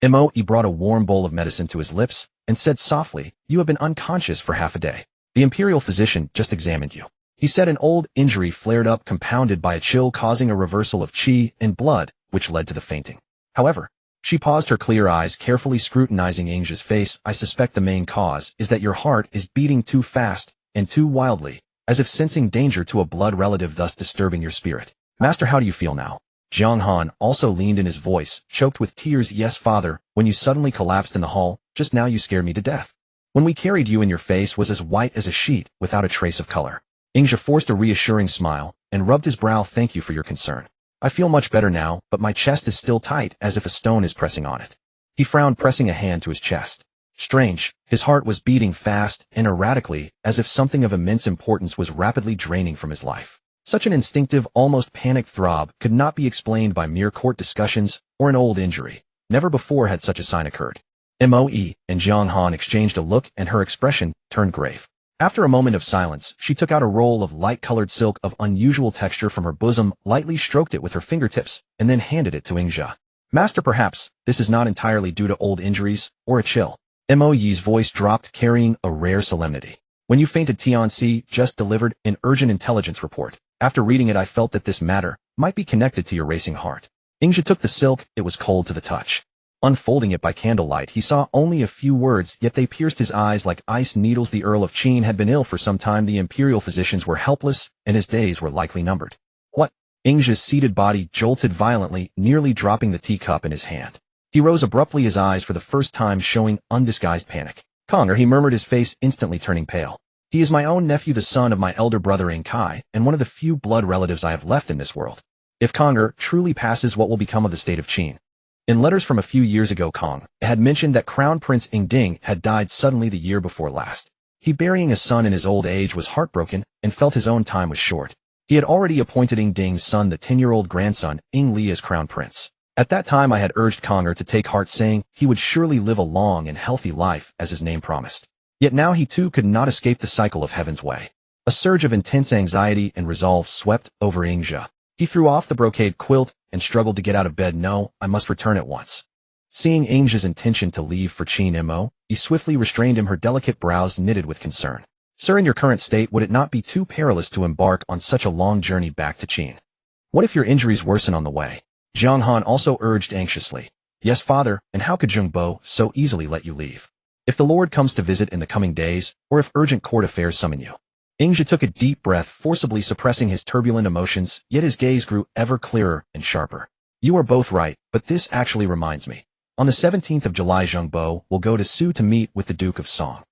Moe brought a warm bowl of medicine to his lips and said softly, "You have been unconscious for half a day. The imperial physician just examined you." He said an old injury flared up, compounded by a chill, causing a reversal of qi and blood, which led to the fainting. However, she paused, her clear eyes carefully scrutinizing Ingzhe's face. "I suspect the main cause is that your heart is beating too fast and too wildly, as if sensing danger to a blood relative, thus disturbing your spirit. Master, how do you feel now?" Jiang Han also leaned in, his voice choked with tears. "Yes, father, when you suddenly collapsed in the hall, just now you scared me to death. When we carried you in, your face was as white as a sheet, without a trace of color." Ingzhe forced a reassuring smile and rubbed his brow. "Thank you for your concern. I feel much better now, but my chest is still tight, as if a stone is pressing on it." He frowned, pressing a hand to his chest. Strange, his heart was beating fast and erratically, as if something of immense importance was rapidly draining from his life. Such an instinctive, almost panicked throb could not be explained by mere court discussions or an old injury. Never before had such a sign occurred. Moe and Jiang Han exchanged a look, and her expression turned grave. After a moment of silence, she took out a roll of light-colored silk of unusual texture from her bosom, lightly stroked it with her fingertips, and then handed it to Ingzhe. "Master, perhaps this is not entirely due to old injuries or a chill." Moe's voice dropped, carrying a rare solemnity. "When you fainted, Tianxi just delivered an urgent intelligence report. After reading it, I felt that this matter might be connected to your racing heart." Ingzhe took the silk. It was cold to the touch. Unfolding it by candlelight, he saw only a few words, yet they pierced his eyes like ice needles. The Earl of Qin had been ill for some time. The imperial physicians were helpless, and his days were likely numbered. "What?" Ingzhe's seated body jolted violently, nearly dropping the teacup in his hand. He rose abruptly, his eyes for the first time showing undisguised panic. "Conger," he murmured, his face instantly turning pale. "He is my own nephew, the son of my elder brother In Kai, and one of the few blood relatives I have left in this world. If Conger truly passes, what will become of the state of Qin?" In letters from a few years ago, Kong had mentioned that Crown Prince Ingding had died suddenly the year before last. He, burying a son in his old age, was heartbroken and felt his own time was short. He had already appointed Ingding's son, the 10-year-old grandson, Ing Li, as Crown Prince. At that time I had urged Conger to take heart, saying he would surely live a long and healthy life as his name promised. Yet now he too could not escape the cycle of Heaven's Way. A surge of intense anxiety and resolve swept over Ingzhe. He threw off the brocade quilt and struggled to get out of bed. "No, I must return at once." Seeing Ingzhe's intention to leave for Qin, Moe swiftly restrained him, her delicate brows knitted with concern. "Sir, in your current state, would it not be too perilous to embark on such a long journey back to Qin? What if your injuries worsen on the way?" Jiang Han also urged anxiously. "Yes, father, and how could Zheng Bo so easily let you leave? If the Lord comes to visit in the coming days, or if urgent court affairs summon you." Ingzhe took a deep breath, forcibly suppressing his turbulent emotions, yet his gaze grew ever clearer and sharper. "You are both right, but this actually reminds me. On the 17th of July, Zheng Bo will go to Su to meet with the Duke of Song.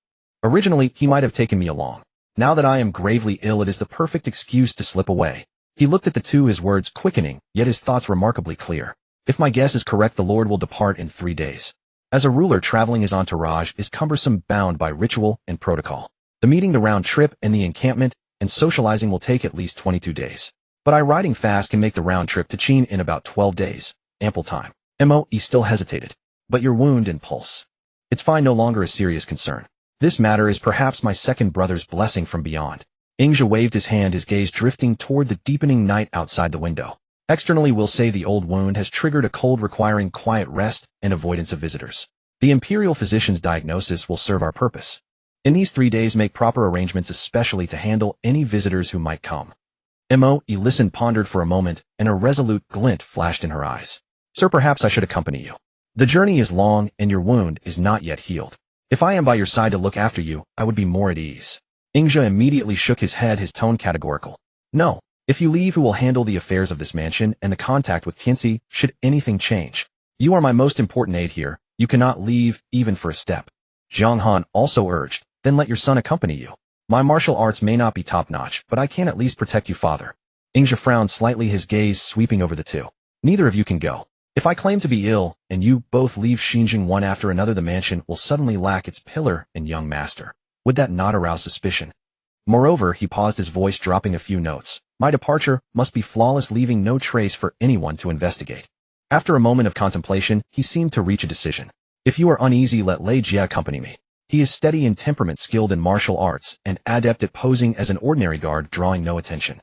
Originally, he might have taken me along. Now that I am gravely ill, it is the perfect excuse to slip away." He looked at the two, his words quickening, yet his thoughts remarkably clear. "If my guess is correct, the Lord will depart in 3 days. As a ruler, traveling his entourage is cumbersome, bound by ritual and protocol. The meeting, the round trip, and the encampment, and socializing will take at least 22 days. But I, riding fast, can make the round trip to Qin in about 12 days. Ample time." Moe still hesitated. "But your wound and pulse. It's fine, no longer a serious concern." This matter is perhaps my second brother's blessing from beyond. Ingzhe waved his hand, his gaze drifting toward the deepening night outside the window. Externally, we'll say the old wound has triggered a cold requiring quiet rest and avoidance of visitors. The imperial physician's diagnosis will serve our purpose. In these 3 days, make proper arrangements especially to handle any visitors who might come. Mo. listened, pondered for a moment, and a resolute glint flashed in her eyes. Sir, perhaps I should accompany you. The journey is long, and your wound is not yet healed. If I am by your side to look after you, I would be more at ease. Ingzhe immediately shook his head, his tone categorical. No. If you leave, who will handle the affairs of this mansion and the contact with Tianxi should anything change? You are my most important aide here. You cannot leave, even for a step. Jiang Han also urged, then let your son accompany you. My martial arts may not be top-notch, but I can at least protect you, father. Ingzhe frowned slightly, his gaze sweeping over the two. Neither of you can go. If I claim to be ill, and you both leave Xinjiang one after another, the mansion will suddenly lack its pillar and young master. Would that not arouse suspicion? Moreover, he paused, his voice dropping a few notes. My departure must be flawless, leaving no trace for anyone to investigate. After a moment of contemplation, he seemed to reach a decision. If you are uneasy, let Lei Jie accompany me. He is steady in temperament, skilled in martial arts, and adept at posing as an ordinary guard, drawing no attention.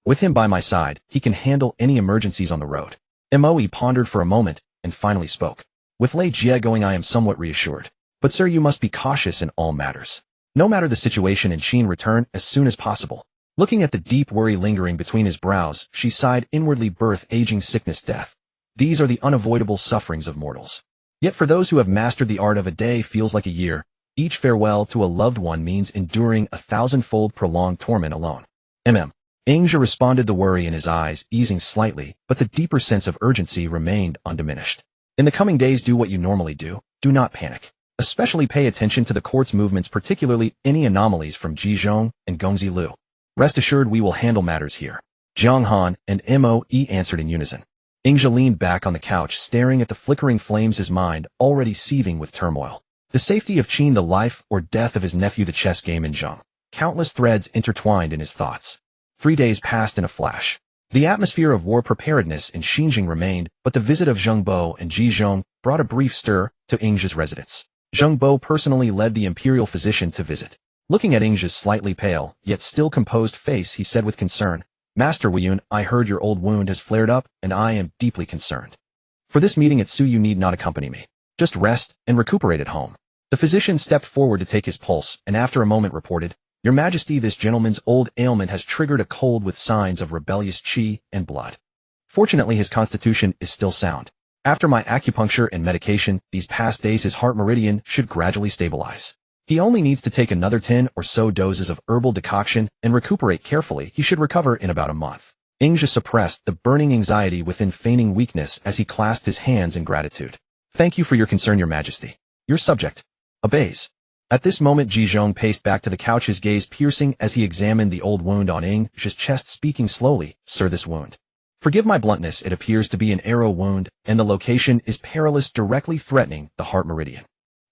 With him by my side, he can handle any emergencies on the road. Moe pondered for a moment, and finally spoke. With Lei Jie going, I am somewhat reassured. But sir, you must be cautious in all matters. No matter the situation, in Qin, return as soon as possible. Looking at the deep worry lingering between his brows, she sighed inwardly. Birth, aging, sickness, death. These are the unavoidable sufferings of mortals. Yet for those who have mastered the art of a day feels like a year. Each farewell to a loved one means enduring 1,000-fold prolonged torment alone. Ingzhe responded, the worry in his eyes easing slightly, but the deeper sense of urgency remained undiminished. In the coming days, do what you normally do. Do not panic. Especially pay attention to the court's movements, particularly any anomalies from Jizhong and Gongzi Lu. Rest assured, we will handle matters here. Jiang Han and Moe answered in unison. Ingzhe leaned back on the couch, staring at the flickering flames, his mind already seething with turmoil. The safety of Qin, the life or death of his nephew, the chess game in Zheng. Countless threads intertwined in his thoughts. 3 days passed in a flash. The atmosphere of war preparedness in Xinjiang remained, but the visit of Zheng Bo and Ji Zhong brought a brief stir to Ingzhe's residence. Zheng Bo personally led the imperial physician to visit. Looking at Ingzhe's slightly pale, yet still composed face, he said with concern, Master Weiyun, I heard your old wound has flared up, and I am deeply concerned. For this meeting at Su, you need not accompany me. Just rest and recuperate at home. The physician stepped forward to take his pulse, and after a moment reported, Your Majesty, this gentleman's old ailment has triggered a cold with signs of rebellious qi and blood. Fortunately, his constitution is still sound. After my acupuncture and medication, these past days his heart meridian should gradually stabilize. He only needs to take another 10 or so doses of herbal decoction and recuperate carefully. He should recover in about a month. Ingzhe suppressed the burning anxiety within, feigning weakness as he clasped his hands in gratitude. Thank you for your concern, Your Majesty. Your subject obeys. At this moment, Ji Zhong paced back to the couch, his gaze piercing as he examined the old wound on Ingzhe's chest, speaking slowly. Sir, this wound. Forgive my bluntness, it appears to be an arrow wound, and the location is perilous, directly threatening the heart meridian.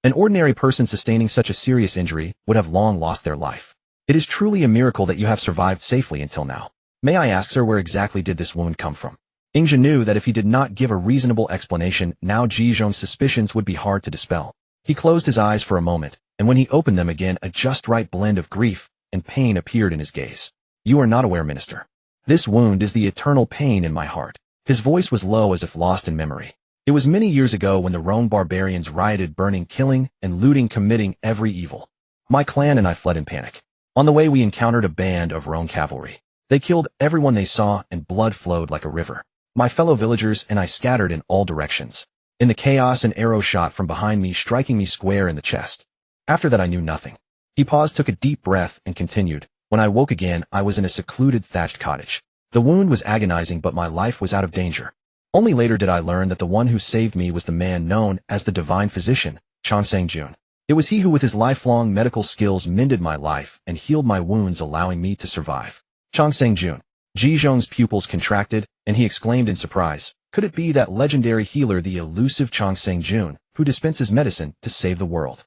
An ordinary person sustaining such a serious injury would have long lost their life. It is truly a miracle that you have survived safely until now. May I ask, sir, where exactly did this wound come from? Ingzhe knew that if he did not give a reasonable explanation, now Ji Zhong's suspicions would be hard to dispel. He closed his eyes for a moment, and when he opened them again, a just right blend of grief and pain appeared in his gaze. You are not aware, Minister. This wound is the eternal pain in my heart. His voice was low, as if lost in memory. It was many years ago when the Rhone barbarians rioted, burning, killing, and looting, committing every evil. My clan and I fled in panic. On the way, we encountered a band of Rhone cavalry. They killed everyone they saw, and blood flowed like a river. My fellow villagers and I scattered in all directions. In the chaos, an arrow shot from behind me, striking me square in the chest. After that, I knew nothing. He paused, took a deep breath, and continued. When I woke again, I was in a secluded thatched cottage. The wound was agonizing, but my life was out of danger. Only later did I learn that the one who saved me was the man known as the Divine Physician, Chansang Jun. It was he who, with his lifelong medical skills, mended my life and healed my wounds, allowing me to survive. Chansang Jun. Ji Zhong's pupils contracted, and he exclaimed in surprise, could it be that legendary healer, the elusive Chansang Jun, who dispenses medicine to save the world?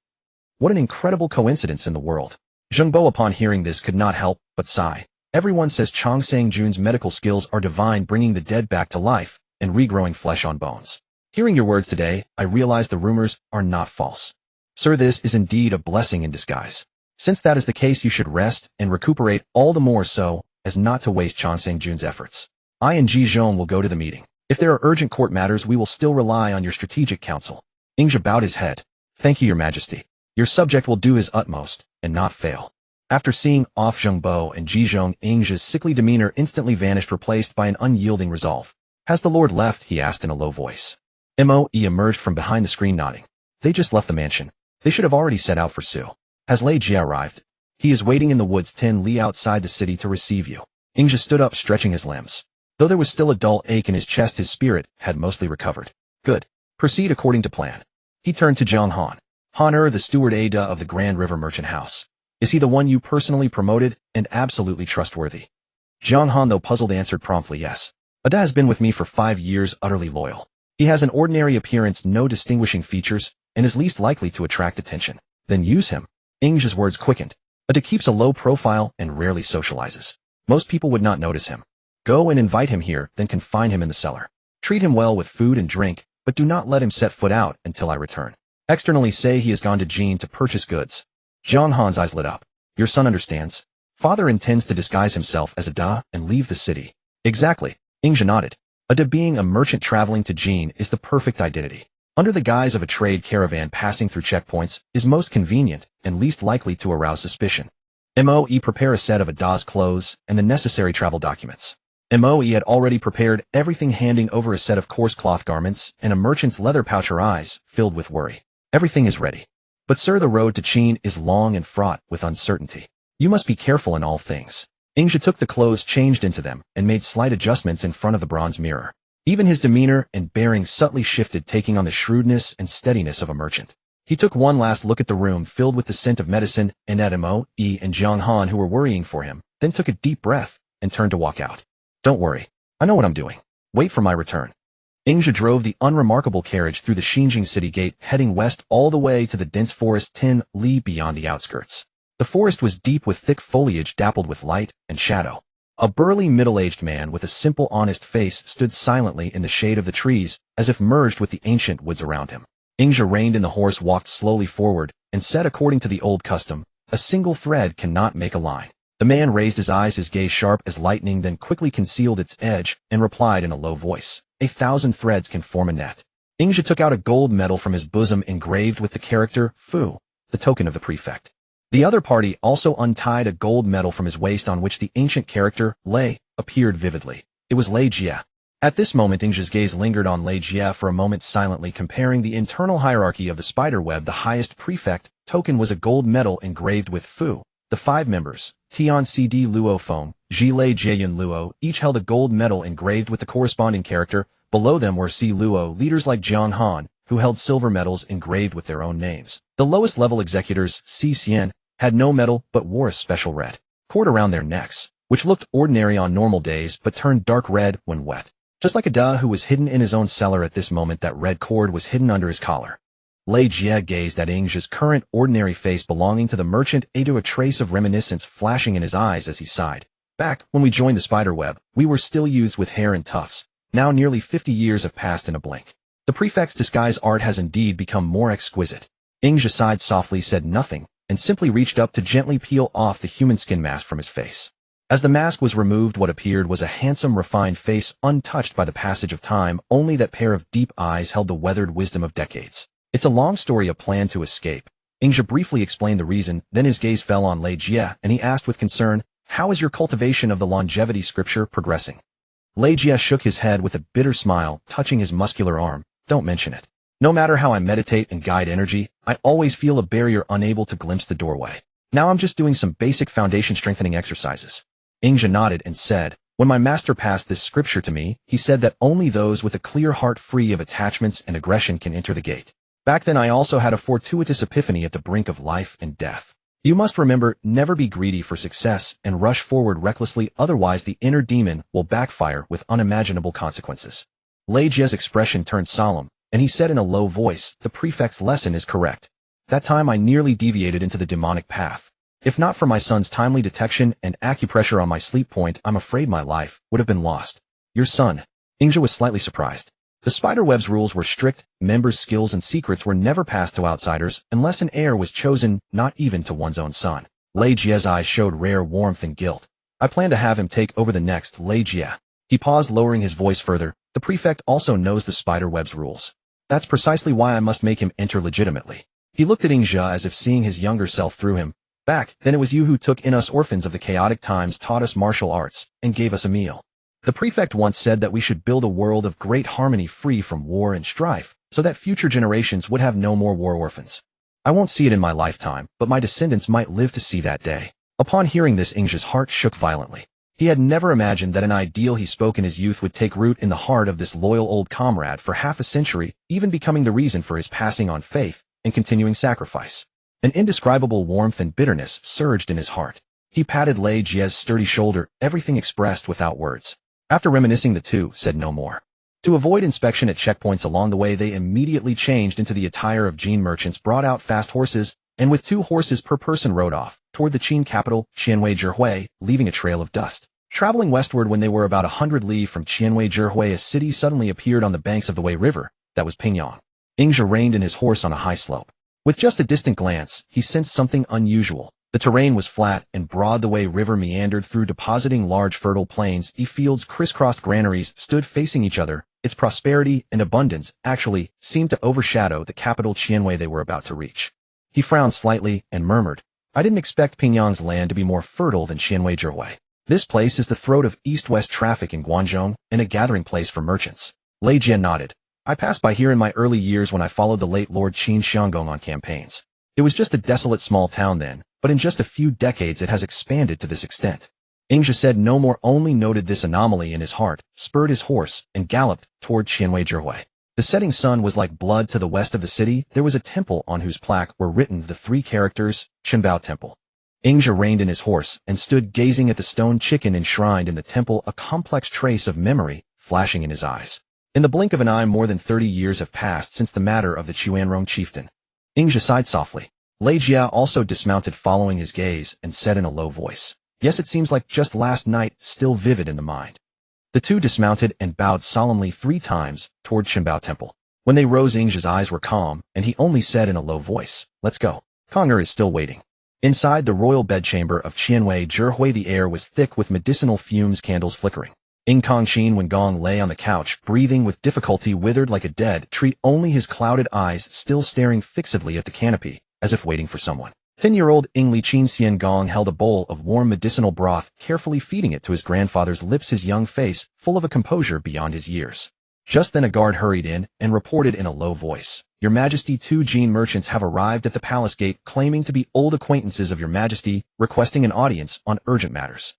What an incredible coincidence in the world. Zheng Bo, upon hearing this, could not help but sigh. Everyone says Chansang Jun's medical skills are divine, bringing the dead back to life and regrowing flesh on bones. Hearing your words today, I realize the rumors are not false. Sir, this is indeed a blessing in disguise. Since that is the case, you should rest and recuperate, all the more so as not to waste Chan Sang-jun's efforts. I and Ji Zhong will go to the meeting. If there are urgent court matters, we will still rely on your strategic counsel. Ingzhi bowed his head. Thank you, Your Majesty. Your subject will do his utmost, and not fail. After seeing off Zhengbo and Ji Zhong, Ingzhi's sickly demeanor instantly vanished, replaced by an unyielding resolve. Has the Lord left? He asked in a low voice. Moe emerged from behind the screen, nodding. They just left the mansion. They should have already set out for Su. Has Lei Jie arrived? He is waiting in the woods 10 li outside the city to receive you. Ingzhi stood up, stretching his limbs. Though there was still a dull ache in his chest, his spirit had mostly recovered. Good. Proceed according to plan. He turned to Zhang Han. Han the steward Ada of the Grand River Merchant House. Is he the one you personally promoted and absolutely trustworthy? Zhang Han, though puzzled, answered promptly, yes. Ada has been with me for 5 years, utterly loyal. He has an ordinary appearance, no distinguishing features, and is least likely to attract attention. Then use him. Ingzhi's words quickened. Ada keeps a low profile and rarely socializes. Most people would not notice him. Go and invite him here, then confine him in the cellar. Treat him well with food and drink, but do not let him set foot out until I return. Externally say he has gone to Jin to purchase goods. Zhang Han's eyes lit up. Your son understands. Father intends to disguise himself as Ada and leave the city. Exactly. Ingzhi nodded. Ada, being a merchant traveling to Jin, is the perfect identity. Under the guise of a trade caravan passing through checkpoints, is most convenient and least likely to arouse suspicion. Moe prepare a set of Ada's clothes and the necessary travel documents. Moe had already prepared everything, handing over a set of coarse cloth garments and a merchant's leather pouch. Her eyes filled with worry. Everything is ready. But sir, the road to Qin is long and fraught with uncertainty. You must be careful in all things. Ingzhi took the clothes, changed into them, and made slight adjustments in front of the bronze mirror. Even his demeanor and bearing subtly shifted, taking on the shrewdness and steadiness of a merchant. He took one last look at the room filled with the scent of medicine and at Moe and Zhang Han, who were worrying for him, then took a deep breath and turned to walk out. Don't worry. I know what I'm doing. Wait for my return. Ingzhi drove the unremarkable carriage through the Xinjing city gate, heading west all the way to the dense forest 10 li beyond the outskirts. The forest was deep with thick foliage dappled with light and shadow. A burly middle-aged man with a simple, honest face stood silently in the shade of the trees, as if merged with the ancient woods around him. Ingzhi reined in the horse, walked slowly forward, and said, according to the old custom, a single thread cannot make a line. The man raised his eyes, his gaze sharp as lightning, then quickly concealed its edge, and replied in a low voice, 1,000 threads can form a net. Ingzhi took out a gold medal from his bosom engraved with the character Fu, the token of the prefect. The other party also untied a gold medal from his waist on which the ancient character, Lei, appeared vividly. It was Lei Jie. At this moment Ingzhi's gaze lingered on Lei Jie for a moment, silently comparing the internal hierarchy of the spiderweb. The highest prefect token was a gold medal engraved with Fu. The 5 members, Tian Cd Luo Feng, Zhilei Jieyun Luo, each held a gold medal engraved with the corresponding character. Below them were Si Luo leaders like Zhang Han, who held silver medals engraved with their own names. The lowest level executors, Si Xian, had no medal but wore a special red cord around their necks, which looked ordinary on normal days but turned dark red when wet. Just like Ada, who was hidden in his own cellar at this moment, that red cord was hidden under his collar. Lei Jie gazed at Ingzhi's current ordinary face belonging to the merchant, a trace of reminiscence flashing in his eyes as he sighed. Back when we joined the spiderweb, we were still youths with hair and tufts. Now nearly 50 years have passed in a blink. The prefect's disguise art has indeed become more exquisite. Ingzhi sighed softly, said nothing, and simply reached up to gently peel off the human skin mask from his face. As the mask was removed, what appeared was a handsome, refined face, untouched by the passage of time. Only that pair of deep eyes held the weathered wisdom of decades. It's a long story, a plan to escape. Ingzhi briefly explained the reason, then his gaze fell on Lei Jie, and he asked with concern, how is your cultivation of the longevity scripture progressing? Lei Jie shook his head with a bitter smile, touching his muscular arm. Don't mention it. No matter how I meditate and guide energy, I always feel a barrier, unable to glimpse the doorway. Now I'm just doing some basic foundation strengthening exercises. Ingzhi nodded and said, when my master passed this scripture to me, he said that only those with a clear heart free of attachments and aggression can enter the gate. Back then I also had a fortuitous epiphany at the brink of life and death. You must remember, never be greedy for success and rush forward recklessly, otherwise the inner demon will backfire with unimaginable consequences. Lei Jie's expression turned solemn, and he said in a low voice, the prefect's lesson is correct. That time I nearly deviated into the demonic path. If not for my son's timely detection and acupressure on my sleep point, I'm afraid my life would have been lost. Your son. Ingzhi was slightly surprised. The spiderweb's rules were strict, members' skills and secrets were never passed to outsiders unless an heir was chosen, not even to one's own son. Lei Jie's eyes showed rare warmth and guilt. I plan to have him take over the next, Lei Jie. He paused, lowering his voice further. The prefect also knows the spiderweb's rules. That's precisely why I must make him enter legitimately. He looked at Ingzhe as if seeing his younger self through him. Back then it was you who took in us orphans of the chaotic times, taught us martial arts, and gave us a meal. The prefect once said that we should build a world of great harmony free from war and strife, so that future generations would have no more war orphans. I won't see it in my lifetime, but my descendants might live to see that day. Upon hearing this, Ingzhe's heart shook violently. He had never imagined that an ideal he spoke in his youth would take root in the heart of this loyal old comrade for half a century, even becoming the reason for his passing on faith and continuing sacrifice. An indescribable warmth and bitterness surged in his heart. He patted Lei Jie's sturdy shoulder, everything expressed without words. After reminiscing, the two said no more. To avoid inspection at checkpoints along the way, they immediately changed into the attire of Jin merchants, brought out fast horses, and with 2 horses per person rode off toward the Qin capital, Qianwei, leaving a trail of dust. Traveling westward, when they were about 100 li from Qianwei, a city suddenly appeared on the banks of the Wei River. That was Pingyang. Ingzhe reined in his horse on a high slope. With just a distant glance, he sensed something unusual. The terrain was flat and broad. The Wei River meandered through, depositing large fertile plains. Fields crisscrossed granaries stood facing each other. Its prosperity and abundance actually seemed to overshadow the capital Qianwei they were about to reach. He frowned slightly and murmured, I didn't expect Pingyang's land to be more fertile than Qianwei. This place is the throat of east-west traffic in Guangzhou and a gathering place for merchants. Lei Jie nodded. I passed by here in my early years when I followed the late Lord Qin Xianggong on campaigns. It was just a desolate small town then, but in just a few decades it has expanded to this extent. Ingzhe said no more, only noted this anomaly in his heart, spurred his horse, and galloped toward Qianwei. The setting sun was like blood. To the west of the city, there was a temple on whose plaque were written the 3 characters, Qinbao Temple. Ingzhe reined in his horse and stood gazing at the stone chicken enshrined in the temple, a complex trace of memory flashing in his eyes. In the blink of an eye, more than 30 years have passed since the matter of the Chuanrong chieftain. Ingzhe sighed softly. Lei Jie also dismounted, following his gaze, and said in a low voice, Yes, it seems like just last night, still vivid in the mind. The two dismounted and bowed solemnly 3 times toward Qinbao Temple. When they rose, Ingzhe's eyes were calm, and he only said in a low voice, Let's go. Konger is still waiting. Inside the royal bedchamber of Qianwei, the air was thick with medicinal fumes, candles flickering. Kong Qin Wengong lay on the couch, breathing with difficulty, withered like a dead tree, only his clouded eyes still staring fixedly at the canopy, as if waiting for someone. 10-year-old Li Qin Xiangong held a bowl of warm medicinal broth, carefully feeding it to his grandfather's lips, his young face full of a composure beyond his years. Just then a guard hurried in and reported in a low voice, Your Majesty, 2 Jin merchants have arrived at the palace gate, claiming to be old acquaintances of Your Majesty, requesting an audience on urgent matters.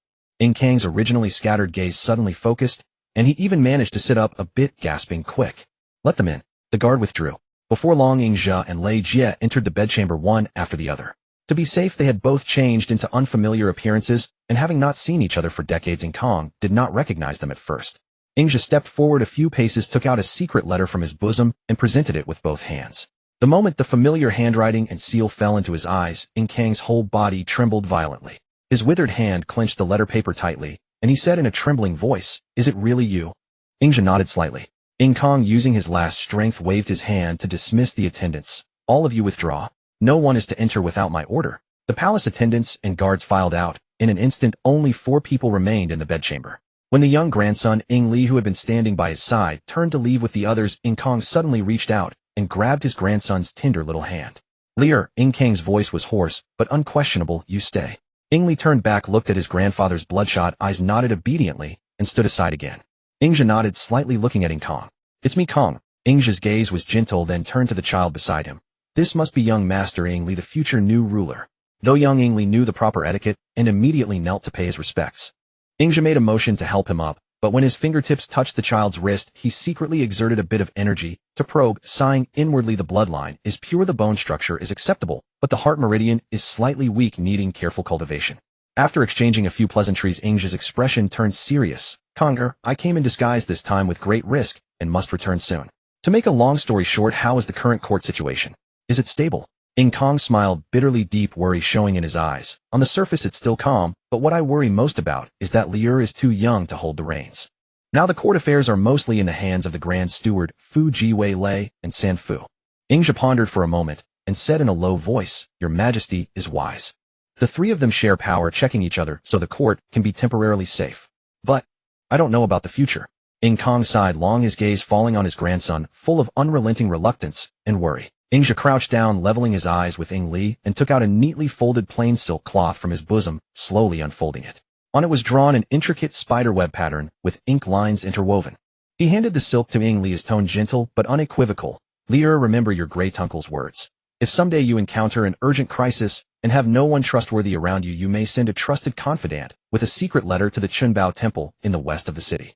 Kang's originally scattered gaze suddenly focused, and he even managed to sit up a bit, gasping, Quick. Let them in. The guard withdrew. Before long, Ingzhe and Lei Jie entered the bedchamber one after the other. To be safe, they had both changed into unfamiliar appearances, and having not seen each other for decades, Kong did not recognize them at first. Ingzhe stepped forward a few paces, took out a secret letter from his bosom, and presented it with both hands. The moment the familiar handwriting and seal fell into his eyes, Kang's whole body trembled violently. His withered hand clenched the letter paper tightly, and he said in a trembling voice, Is it really you? Ingzhe nodded slightly. Kong, using his last strength, waved his hand to dismiss the attendants. All of you withdraw. No one is to enter without my order. The palace attendants and guards filed out. In an instant, only 4 people remained in the bedchamber. When the young grandson, Li, who had been standing by his side, turned to leave with the others, Kong suddenly reached out and grabbed his grandson's tender little hand. Lear, Kang's voice was hoarse, but unquestionable, You stay. Li turned back, looked at his grandfather's bloodshot eyes, nodded obediently, and stood aside again. Ingzhe nodded slightly, looking at Kong. It's me, Kong. Ingzhe's gaze was gentle, then turned to the child beside him. This must be young Master Li, the future new ruler. Though young Li knew the proper etiquette and immediately knelt to pay his respects. Ingzhe made a motion to help him up, but when his fingertips touched the child's wrist, he secretly exerted a bit of energy to probe, sighing inwardly, The bloodline is pure, the bone structure is acceptable, but the heart meridian is slightly weak, needing careful cultivation. After exchanging a few pleasantries, Ingzhe's expression turned serious. Konger, I came in disguise this time with great risk, and must return soon. To make a long story short, how is the current court situation? Is it stable? Kong smiled bitterly, deep worry showing in his eyes. On the surface it's still calm, but what I worry most about is that Liu is too young to hold the reins. Now the court affairs are mostly in the hands of the Grand Steward Fu Jiwei Lei and San Fu. Ingzhi pondered for a moment and said in a low voice, "Your Majesty is wise." The three of them share power, checking each other so the court can be temporarily safe. But I don't know about the future. Ing Kong sighed long, his gaze falling on his grandson, full of unrelenting reluctance and worry. Ingzhi crouched down, leveling his eyes with Ing Li, and took out a neatly folded plain silk cloth from his bosom, slowly unfolding it. On it was drawn an intricate spiderweb pattern with ink lines interwoven. He handed the silk to Ing Li, his tone gentle but unequivocal. "Li'er, remember your great-uncle's words. If someday you encounter an urgent crisis and have no one trustworthy around you, you may send a trusted confidant with a secret letter to the Chunbao Temple in the west of the city."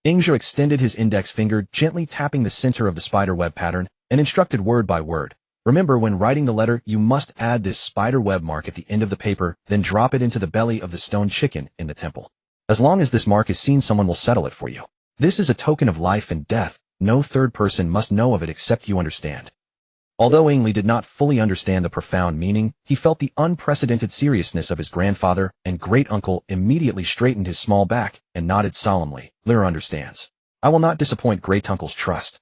Ingzhi extended his index finger, gently tapping the center of the spiderweb pattern, and instructed word by word. "Remember, when writing the letter, you must add this spiderweb mark at the end of the paper, then drop it into the belly of the stone chicken in the temple. As long as this mark is seen, someone will settle it for you. This is a token of life and death. No third person must know of it except you, understand?" Although Ing Li did not fully understand the profound meaning, he felt the unprecedented seriousness of his grandfather, and great-uncle immediately straightened his small back and nodded solemnly. "Li'er understands. I will not disappoint great-uncle's trust."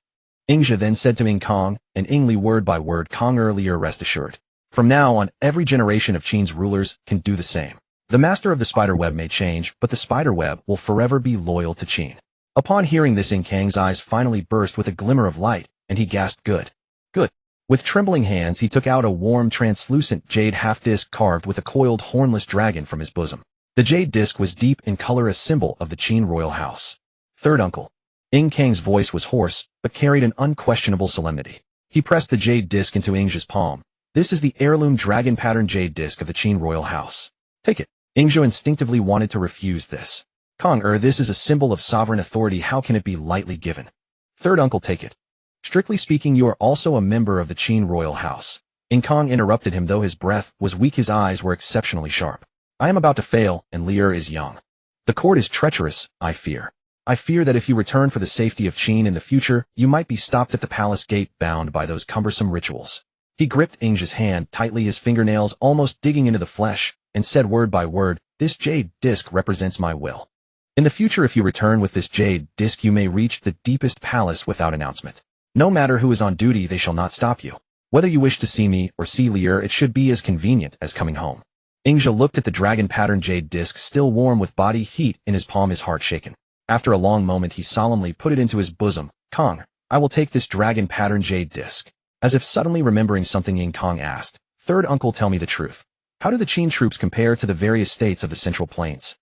Ingzhi then said to Ing Kong, and Ing Li word by word, "Kong earlier, rest assured. From now on, every generation of Qin's rulers can do the same. The master of the spiderweb may change, but the spiderweb will forever be loyal to Qin." Upon hearing this, Ing Kang's eyes finally burst with a glimmer of light, and he gasped, "Good. Good." With trembling hands, he took out a warm, translucent jade half-disc carved with a coiled hornless dragon from his bosom. The jade disc was deep in color, a symbol of the Qin royal house. "Third uncle." Ing Kang's voice was hoarse, but carried an unquestionable solemnity. He pressed the jade disc into Ingzhi's palm. "This is the heirloom dragon pattern jade disc of the Qin royal house. Take it." Ingzhi instinctively wanted to refuse this. "Kong, this is a symbol of sovereign authority. How can it be lightly given?" "Third uncle, take it. Strictly speaking, you are also a member of the Qin royal house." Ing Kong interrupted him, though his breath was weak, his eyes were exceptionally sharp. "I am about to fail, and Li'er is young. The court is treacherous, I fear. I fear that if you return for the safety of Qin in the future, you might be stopped at the palace gate, bound by those cumbersome rituals." He gripped Ingzhi's hand tightly, his fingernails almost digging into the flesh, and said word by word, "This jade disc represents my will. In the future, if you return with this jade disc, you may reach the deepest palace without announcement. No matter who is on duty, they shall not stop you. Whether you wish to see me or see Li'er, it should be as convenient as coming home." Ingzhi looked at the dragon pattern jade disc, still warm with body heat in his palm, his heart shaken. After a long moment, he solemnly put it into his bosom. "Kong, I will take this dragon pattern jade disc." As if suddenly remembering something, Ing Kong asked, "Third uncle, tell me the truth. How do the Qin troops compare to the various states of the Central Plains?"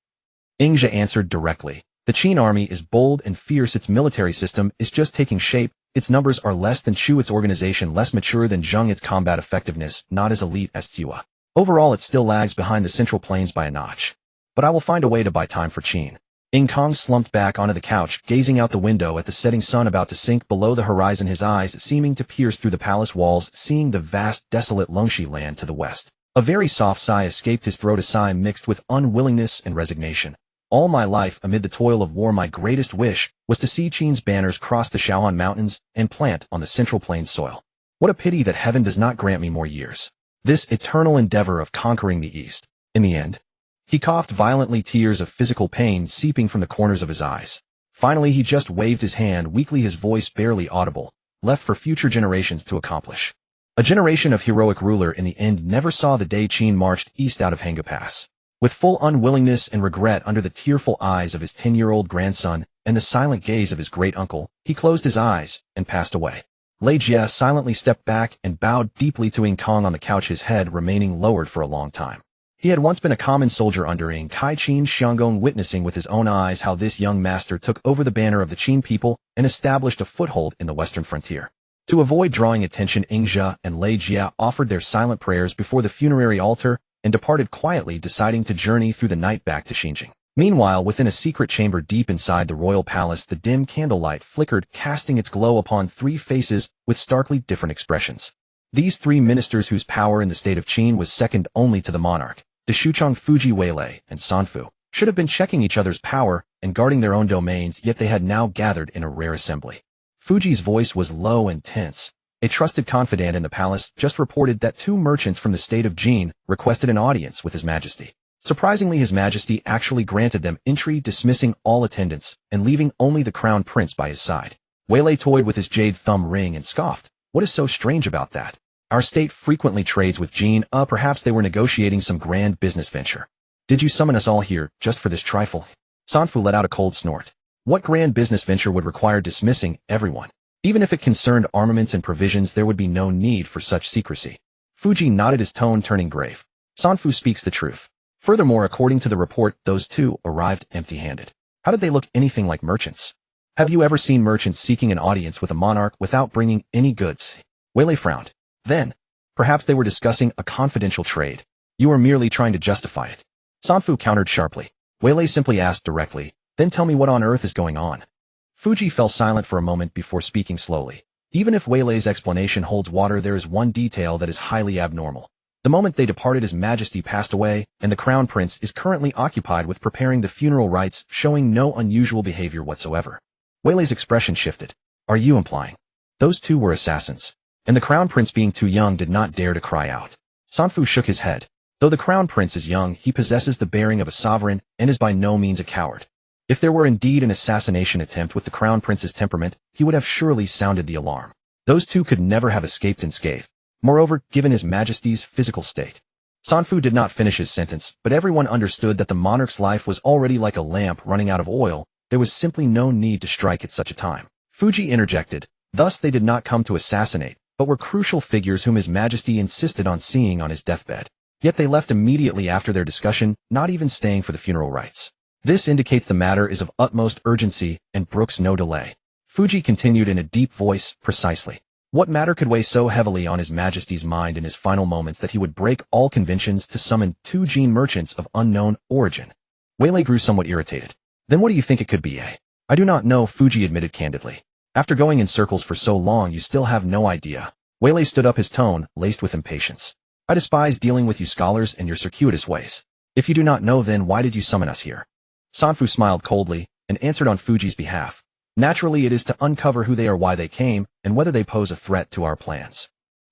Ingzhi answered directly. "The Qin army is bold and fierce. Its military system is just taking shape. Its numbers are less than Chu, its organization less mature than Zheng, its combat effectiveness not as elite as Tua. Overall, it still lags behind the Central Plains by a notch. But I will find a way to buy time for Qin." Ing Kong slumped back onto the couch, gazing out the window at the setting sun about to sink below the horizon, his eyes seeming to pierce through the palace walls, seeing the vast, desolate Longxi land to the west. A very soft sigh escaped his throat, a sigh mixed with unwillingness and resignation. "All my life, amid the toil of war, my greatest wish was to see Qin's banners cross the Shaohan Mountains and plant on the Central Plains soil. What a pity that heaven does not grant me more years. This eternal endeavor of conquering the East." In the end, he coughed violently, tears of physical pain seeping from the corners of his eyes. Finally, he just waved his hand weakly, his voice barely audible, "Left for future generations to accomplish." A generation of heroic ruler in the end never saw the day Qin marched east out of Hanga Pass. With full unwillingness and regret under the tearful eyes of his 10-year-old grandson and the silent gaze of his great-uncle, he closed his eyes and passed away. Lei Jie silently stepped back and bowed deeply to Ing Kong on the couch, his head remaining lowered for a long time. He had once been a common soldier under Ing Kai Qin Xianggong, witnessing with his own eyes how this young master took over the banner of the Qin people and established a foothold in the western frontier. To avoid drawing attention, Ingzhi and Lei Jie offered their silent prayers before the funerary altar and departed quietly, deciding to journey through the night back to Xinjiang. Meanwhile, within a secret chamber deep inside the royal palace, the dim candlelight flickered, casting its glow upon three faces with starkly different expressions. These three ministers, whose power in the state of Qin was second only to the monarch, the Shuchong Fuji Weilei and Sanfu, should have been checking each other's power and guarding their own domains, yet they had now gathered in a rare assembly. Fuji's voice was low and tense. A trusted confidant in the palace just reported that two merchants from the state of Jin requested an audience with His Majesty. Surprisingly, His Majesty actually granted them entry, dismissing all attendants and leaving only the crown prince by his side. Weilei toyed with his jade thumb ring and scoffed. What is so strange about that? Our state frequently trades with Qin. Perhaps they were negotiating some grand business venture. Did you summon us all here just for this trifle? Sanfu let out a cold snort. What grand business venture would require dismissing everyone? Even if it concerned armaments and provisions, there would be no need for such secrecy. Fuji nodded, his tone turning grave. Sanfu speaks the truth. Furthermore, according to the report, those two arrived empty-handed. How did they look anything like merchants? Have you ever seen merchants seeking an audience with a monarch without bringing any goods? Weilei frowned. Then, perhaps they were discussing a confidential trade. You were merely trying to justify it. Sanfu countered sharply. Weilei simply asked directly, then tell me what on earth is going on. Fuji fell silent for a moment before speaking slowly. Even if Weilei's explanation holds water, there is one detail that is highly abnormal. The moment they departed, His Majesty passed away, and the Crown Prince is currently occupied with preparing the funeral rites, showing no unusual behavior whatsoever. Weilei's expression shifted. Are you implying those two were assassins? And the Crown Prince, being too young, did not dare to cry out. Sanfu shook his head. Though the Crown Prince is young, he possesses the bearing of a sovereign and is by no means a coward. If there were indeed an assassination attempt with the Crown Prince's temperament, he would have surely sounded the alarm. Those two could never have escaped unscathed. Moreover, given His Majesty's physical state. Sanfu did not finish his sentence, but everyone understood that the monarch's life was already like a lamp running out of oil. There was simply no need to strike at such a time. Fuji interjected. Thus they did not come to assassinate, but were crucial figures whom His Majesty insisted on seeing on his deathbed. Yet they left immediately after their discussion, not even staying for the funeral rites. This indicates the matter is of utmost urgency and brooks no delay. Fuji continued in a deep voice, precisely. What matter could weigh so heavily on His Majesty's mind in his final moments that he would break all conventions to summon two Qin merchants of unknown origin? Weilei grew somewhat irritated. Then what do you think it could be, eh? I do not know, Fuji admitted candidly. After going in circles for so long, you still have no idea. Weilei stood up, his tone laced with impatience. I despise dealing with you scholars and your circuitous ways. If you do not know, then why did you summon us here? Sanfu smiled coldly and answered on Fuji's behalf. Naturally, it is to uncover who they are, why they came, and whether they pose a threat to our plans.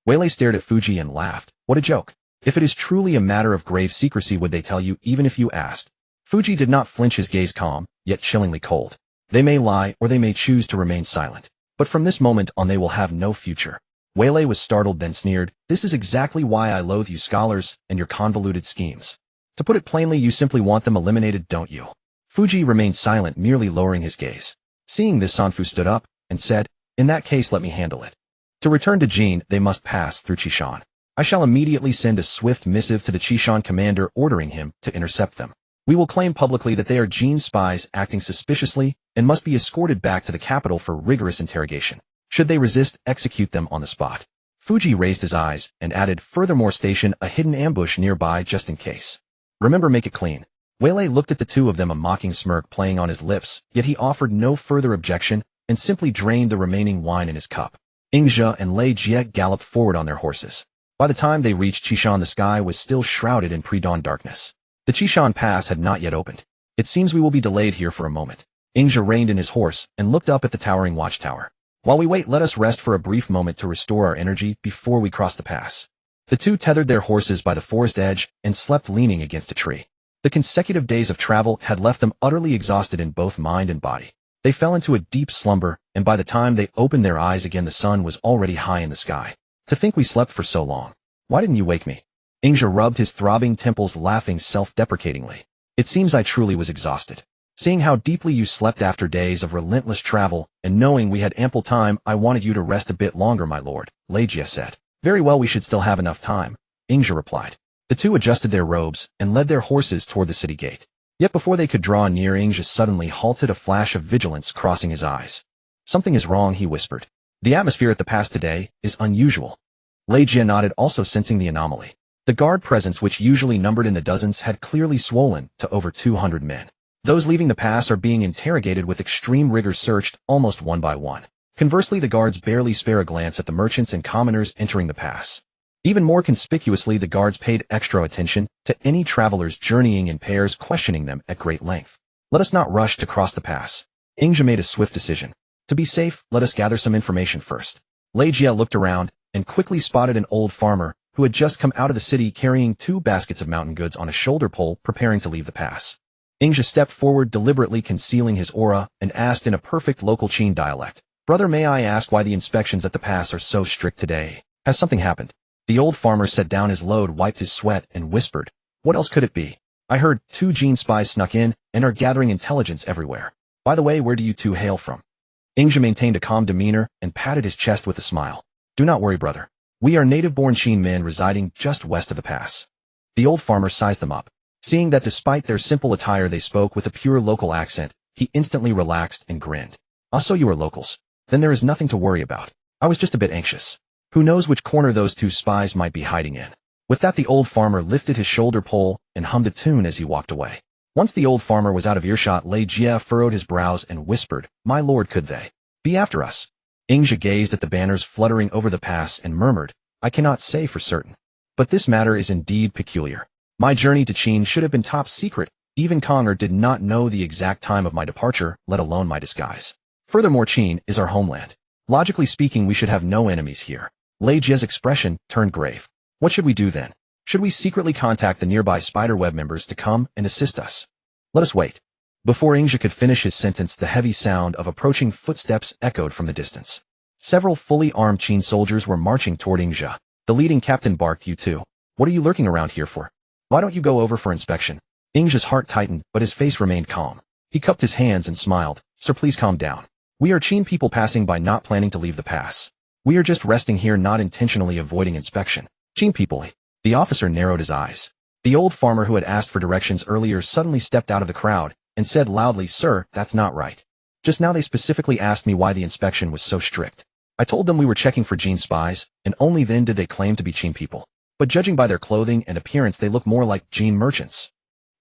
Weilei stared at Fuji and laughed. What a joke. If it is truly a matter of grave secrecy, would they tell you even if you asked? Fuji did not flinch, his gaze calm, yet chillingly cold. They may lie, or they may choose to remain silent. But from this moment on they will have no future. Weilei was startled, then sneered. This is exactly why I loathe you scholars and your convoluted schemes. To put it plainly, you simply want them eliminated, don't you? Fuji remained silent, merely lowering his gaze. Seeing this, Sanfu stood up and said, in that case, let me handle it. To return to Qin, they must pass through Qishan. I shall immediately send a swift missive to the Qishan commander ordering him to intercept them. We will claim publicly that they are Qin spies acting suspiciously and must be escorted back to the capital for rigorous interrogation. Should they resist, execute them on the spot. Fuji raised his eyes and added, furthermore, station a hidden ambush nearby just in case. Remember, make it clean. Weilei looked at the two of them, a mocking smirk playing on his lips, yet he offered no further objection and simply drained the remaining wine in his cup. Ingzhe and Lei Jie galloped forward on their horses. By the time they reached Qishan, the sky was still shrouded in pre-dawn darkness. The Qishan Pass had not yet opened. It seems we will be delayed here for a moment. Ingzhe reined in his horse and looked up at the towering watchtower. While we wait, let us rest for a brief moment to restore our energy before we cross the pass. The two tethered their horses by the forest edge and slept leaning against a tree. The consecutive days of travel had left them utterly exhausted in both mind and body. They fell into a deep slumber, and by the time they opened their eyes again, the sun was already high in the sky. To think we slept for so long. Why didn't you wake me? Ingzhe rubbed his throbbing temples, laughing self-deprecatingly. It seems I truly was exhausted. Seeing how deeply you slept after days of relentless travel, and knowing we had ample time, I wanted you to rest a bit longer, my lord, Lei Jie said. Very well, we should still have enough time, Ingzhe replied. The two adjusted their robes and led their horses toward the city gate. Yet before they could draw near, Ingzhe suddenly halted, a flash of vigilance crossing his eyes. Something is wrong, he whispered. The atmosphere at the pass today is unusual. Lei Jie nodded, also sensing the anomaly. The guard presence, which usually numbered in the dozens, had clearly swollen to over 200 men. Those leaving the pass are being interrogated with extreme rigor, searched almost one by one. Conversely, the guards barely spare a glance at the merchants and commoners entering the pass. Even more conspicuously, the guards paid extra attention to any travelers journeying in pairs, questioning them at great length. Let us not rush to cross the pass. Ingzhe made a swift decision. To be safe, let us gather some information first. Lei Jie looked around and quickly spotted an old farmer who had just come out of the city carrying 2 baskets of mountain goods on a shoulder pole preparing to leave the pass. Ingja stepped forward, deliberately concealing his aura, and asked in a perfect local Qin dialect, "Brother, may I ask why the inspections at the pass are so strict today? Has something happened?" The old farmer set down his load, wiped his sweat, and whispered, "What else could it be? I heard 2 Qin spies snuck in and are gathering intelligence everywhere. By the way, where do you 2 hail from?" Ingja maintained a calm demeanor and patted his chest with a smile. "Do not worry, brother. We are native-born Qin men residing just west of the pass." The old farmer sized them up. Seeing that despite their simple attire they spoke with a pure local accent, he instantly relaxed and grinned. "Ah, so you are locals. Then there is nothing to worry about. I was just a bit anxious. Who knows which corner those 2 spies might be hiding in." With that, the old farmer lifted his shoulder pole and hummed a tune as he walked away. Once the old farmer was out of earshot, Lei Jie furrowed his brows and whispered, "My lord, could they be after us?" Ingja gazed at the banners fluttering over the pass and murmured, "I cannot say for certain. But this matter is indeed peculiar. My journey to Qin should have been top secret. Even Konger did not know the exact time of my departure, let alone my disguise. Furthermore, Qin is our homeland. Logically speaking, we should have no enemies here." Lei Jie's expression turned grave. "What should we do then? Should we secretly contact the nearby spiderweb members to come and assist us? Let us wait." Before Ingja could finish his sentence, the heavy sound of approaching footsteps echoed from the distance. Several fully armed Qin soldiers were marching toward Ingja. The leading captain barked, "You 2. What are you lurking around here for? Why don't you go over for inspection?" Ingja's heart tightened, but his face remained calm. He cupped his hands and smiled. "Sir, please calm down. We are Qin people passing by, not planning to leave the pass. We are just resting here, not intentionally avoiding inspection." "Qin people?" The officer narrowed his eyes. The old farmer who had asked for directions earlier suddenly stepped out of the crowd and said loudly, "Sir, that's not right. Just now they specifically asked me why the inspection was so strict. I told them we were checking for Qin spies, and only then did they claim to be Qin people. But judging by their clothing and appearance, they look more like Qin merchants."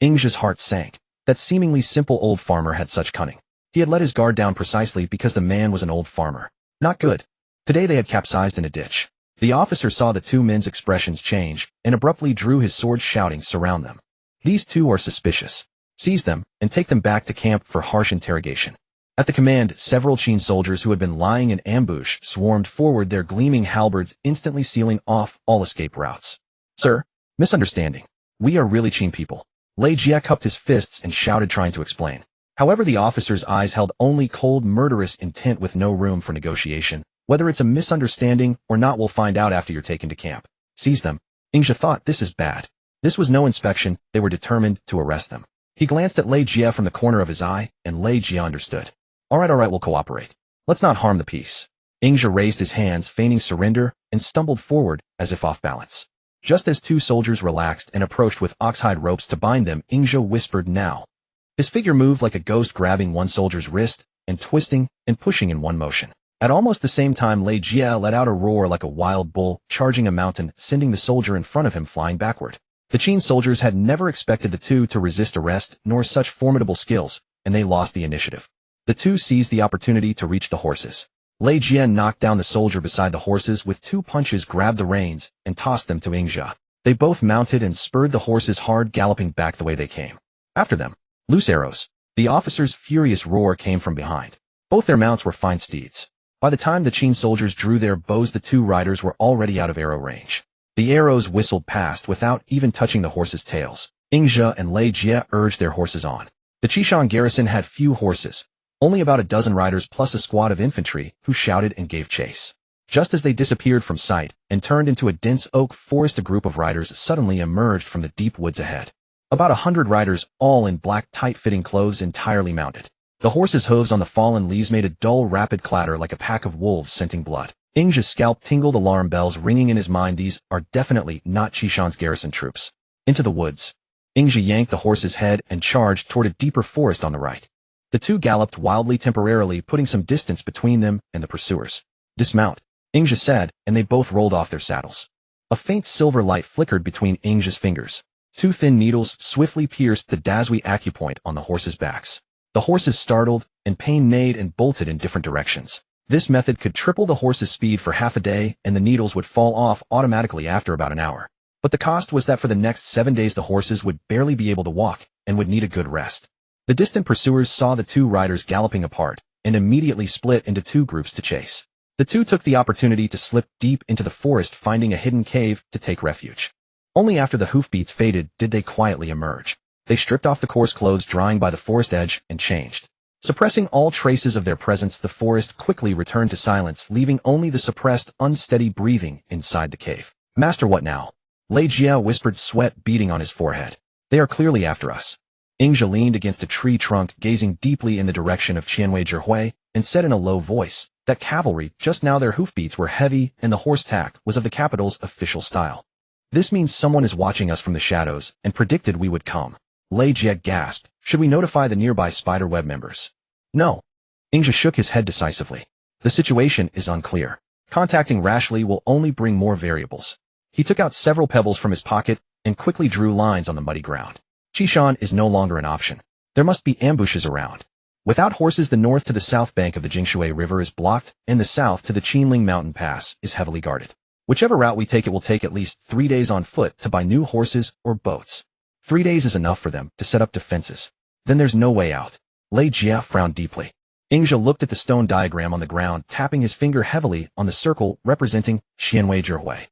Ingja's heart sank. That seemingly simple old farmer had such cunning. He had let his guard down precisely because the man was an old farmer. Not good. Today they had capsized in a ditch. The officer saw the 2 men's expressions change and abruptly drew his sword, shouting, "Surround them. These 2 are suspicious. Seize them and take them back to camp for harsh interrogation." At the command, several Qin soldiers who had been lying in ambush swarmed forward, their gleaming halberds instantly sealing off all escape routes. "Sir, misunderstanding. We are really Qin people." Lei Jie cupped his fists and shouted, trying to explain. However, the officer's eyes held only cold, murderous intent with no room for negotiation. "Whether it's a misunderstanding or not, we'll find out after you're taken to camp. Seize them." Ingja thought, this is bad. This was no inspection. They were determined to arrest them. He glanced at Lei Jie from the corner of his eye, and Lei Jie understood. All right, we'll cooperate. Let's not harm the peace." Ingja raised his hands, feigning surrender, and stumbled forward as if off balance. Just as 2 soldiers relaxed and approached with oxhide ropes to bind them, Ingja whispered, "Now." His figure moved like a ghost, grabbing one soldier's wrist and twisting and pushing in one motion. At almost the same time, Lei Jie let out a roar like a wild bull, charging a mountain, sending the soldier in front of him flying backward. The Qin soldiers had never expected the 2 to resist arrest, nor such formidable skills, and they lost the initiative. The 2 seized the opportunity to reach the horses. Lei Jie knocked down the soldier beside the horses with 2 punches, grabbed the reins, and tossed them to Ingja. They both mounted and spurred the horses hard, galloping back the way they came. After them, loose arrows. The officer's furious roar came from behind. Both their mounts were fine steeds. By the time the Qin soldiers drew their bows, the 2 riders were already out of arrow range. The arrows whistled past without even touching the horses' tails. Ingja and Lei Jie urged their horses on. The Qishan garrison had few horses, only about a dozen riders plus a squad of infantry who shouted and gave chase. Just as they disappeared from sight and turned into a dense oak forest, a group of riders suddenly emerged from the deep woods ahead. About 100 riders, all in black tight-fitting clothes, entirely mounted. The horses' hooves on the fallen leaves made a dull, rapid clatter like a pack of wolves scenting blood. Ingja's scalp tingled, alarm bells ringing in his mind. These are definitely not Qishan's garrison troops. Into the woods. Ingja yanked the horse's head and charged toward a deeper forest on the right. The 2 galloped wildly, temporarily putting some distance between them and the pursuers. "Dismount," Ingja said, and they both rolled off their saddles. A faint silver light flickered between Ingja's fingers. 2 thin needles swiftly pierced the Dazui acupoint on the horses' backs. The horses startled, and pain neighed and bolted in different directions. This method could triple the horse's speed for half a day, and the needles would fall off automatically after about an hour. But the cost was that for the next 7 days the horses would barely be able to walk, and would need a good rest. The distant pursuers saw the 2 riders galloping apart, and immediately split into 2 groups to chase. The two took the opportunity to slip deep into the forest, finding a hidden cave to take refuge. Only after the hoofbeats faded did they quietly emerge. They stripped off the coarse clothes drying by the forest edge and changed. Suppressing all traces of their presence, the forest quickly returned to silence, leaving only the suppressed, unsteady breathing inside the cave. Master, what now? Lei Jia whispered, sweat beading on his forehead. They are clearly after us. Ingzhi leaned against a tree trunk, gazing deeply in the direction of Qianwei Zhihui, and said in a low voice, that cavalry, just now their hoofbeats were heavy and the horse tack was of the capital's official style. This means someone is watching us from the shadows and predicted we would come. Lei Jia gasped. Should we notify the nearby spiderweb members? No. Ingzhi shook his head decisively. The situation is unclear. Contacting rashly will only bring more variables. He took out several pebbles from his pocket and quickly drew lines on the muddy ground. Qishan is no longer an option. There must be ambushes around. Without horses, the north to the south bank of the Jingshui River is blocked, and the south to the Qinling Mountain Pass is heavily guarded. Whichever route we take, it will take at least 3 days on foot to buy new horses or boats. 3 days is enough for them to set up defenses. Then there's no way out. Lei Jia frowned deeply. Ingzhi looked at the stone diagram on the ground, tapping his finger heavily on the circle representing Qianwei Zhihui.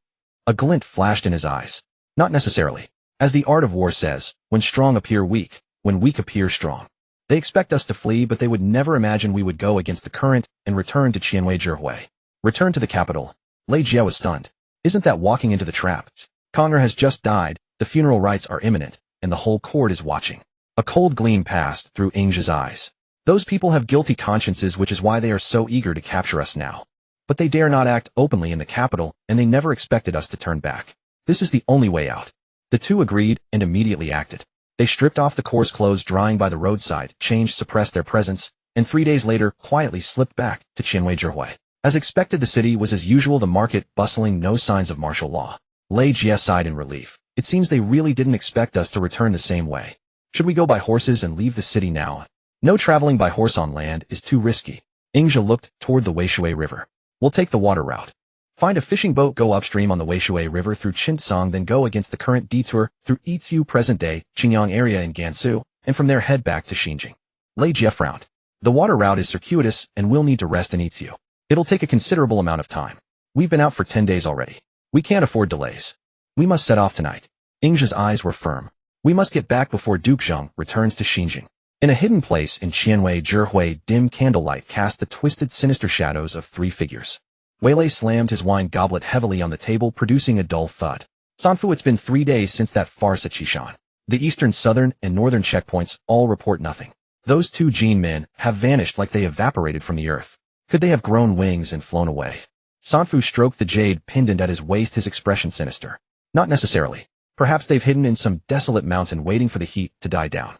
A glint flashed in his eyes. Not necessarily. As the art of war says, when strong appear weak, when weak appear strong. They expect us to flee, but they would never imagine we would go against the current and return to Qianwei Zhihui. Return to the capital. Lei Jia was stunned. Isn't that walking into the trap? Conger has just died, the funeral rites are imminent, and the whole court is watching. A cold gleam passed through Ingzhi's eyes. Those people have guilty consciences, which is why they are so eager to capture us now. But they dare not act openly in the capital, and they never expected us to turn back. This is the only way out. The two agreed and immediately acted. They stripped off the coarse clothes drying by the roadside, changed, suppressed their presence, and 3 days later quietly slipped back to Qianwei Zhihui. As expected, the city was as usual, the market bustling, no signs of martial law. Lei Jia sighed in relief. It seems they really didn't expect us to return the same way. Should we go by horses and leave the city now? No, traveling by horse on land is too risky. Ingzhi looked toward the Weishui River. We'll take the water route. Find a fishing boat, go upstream on the Weishui River through Qintsang, then go against the current detour through Yizu, present-day Qingyang area in Gansu, and from there head back to Xinjiang. Lei Jia frowned. The water route is circuitous and we'll need to rest in Yizu. It'll take a considerable amount of time. We've been out for 10 days already. We can't afford delays. We must set off tonight. Ingzhi's eyes were firm. We must get back before Duke Zheng returns to Xinjiang. In a hidden place in Qianwei Zhihui, dim candlelight cast the twisted, sinister shadows of 3 figures. Weilei slammed his wine goblet heavily on the table, producing a dull thud. Sanfu, it's been 3 days since that farce at Qishan. The eastern, southern, and northern checkpoints all report nothing. Those 2 Jin men have vanished like they evaporated from the earth. Could they have grown wings and flown away? Sanfu stroked the jade pendant at his waist, his expression sinister. Not necessarily. Perhaps they've hidden in some desolate mountain waiting for the heat to die down.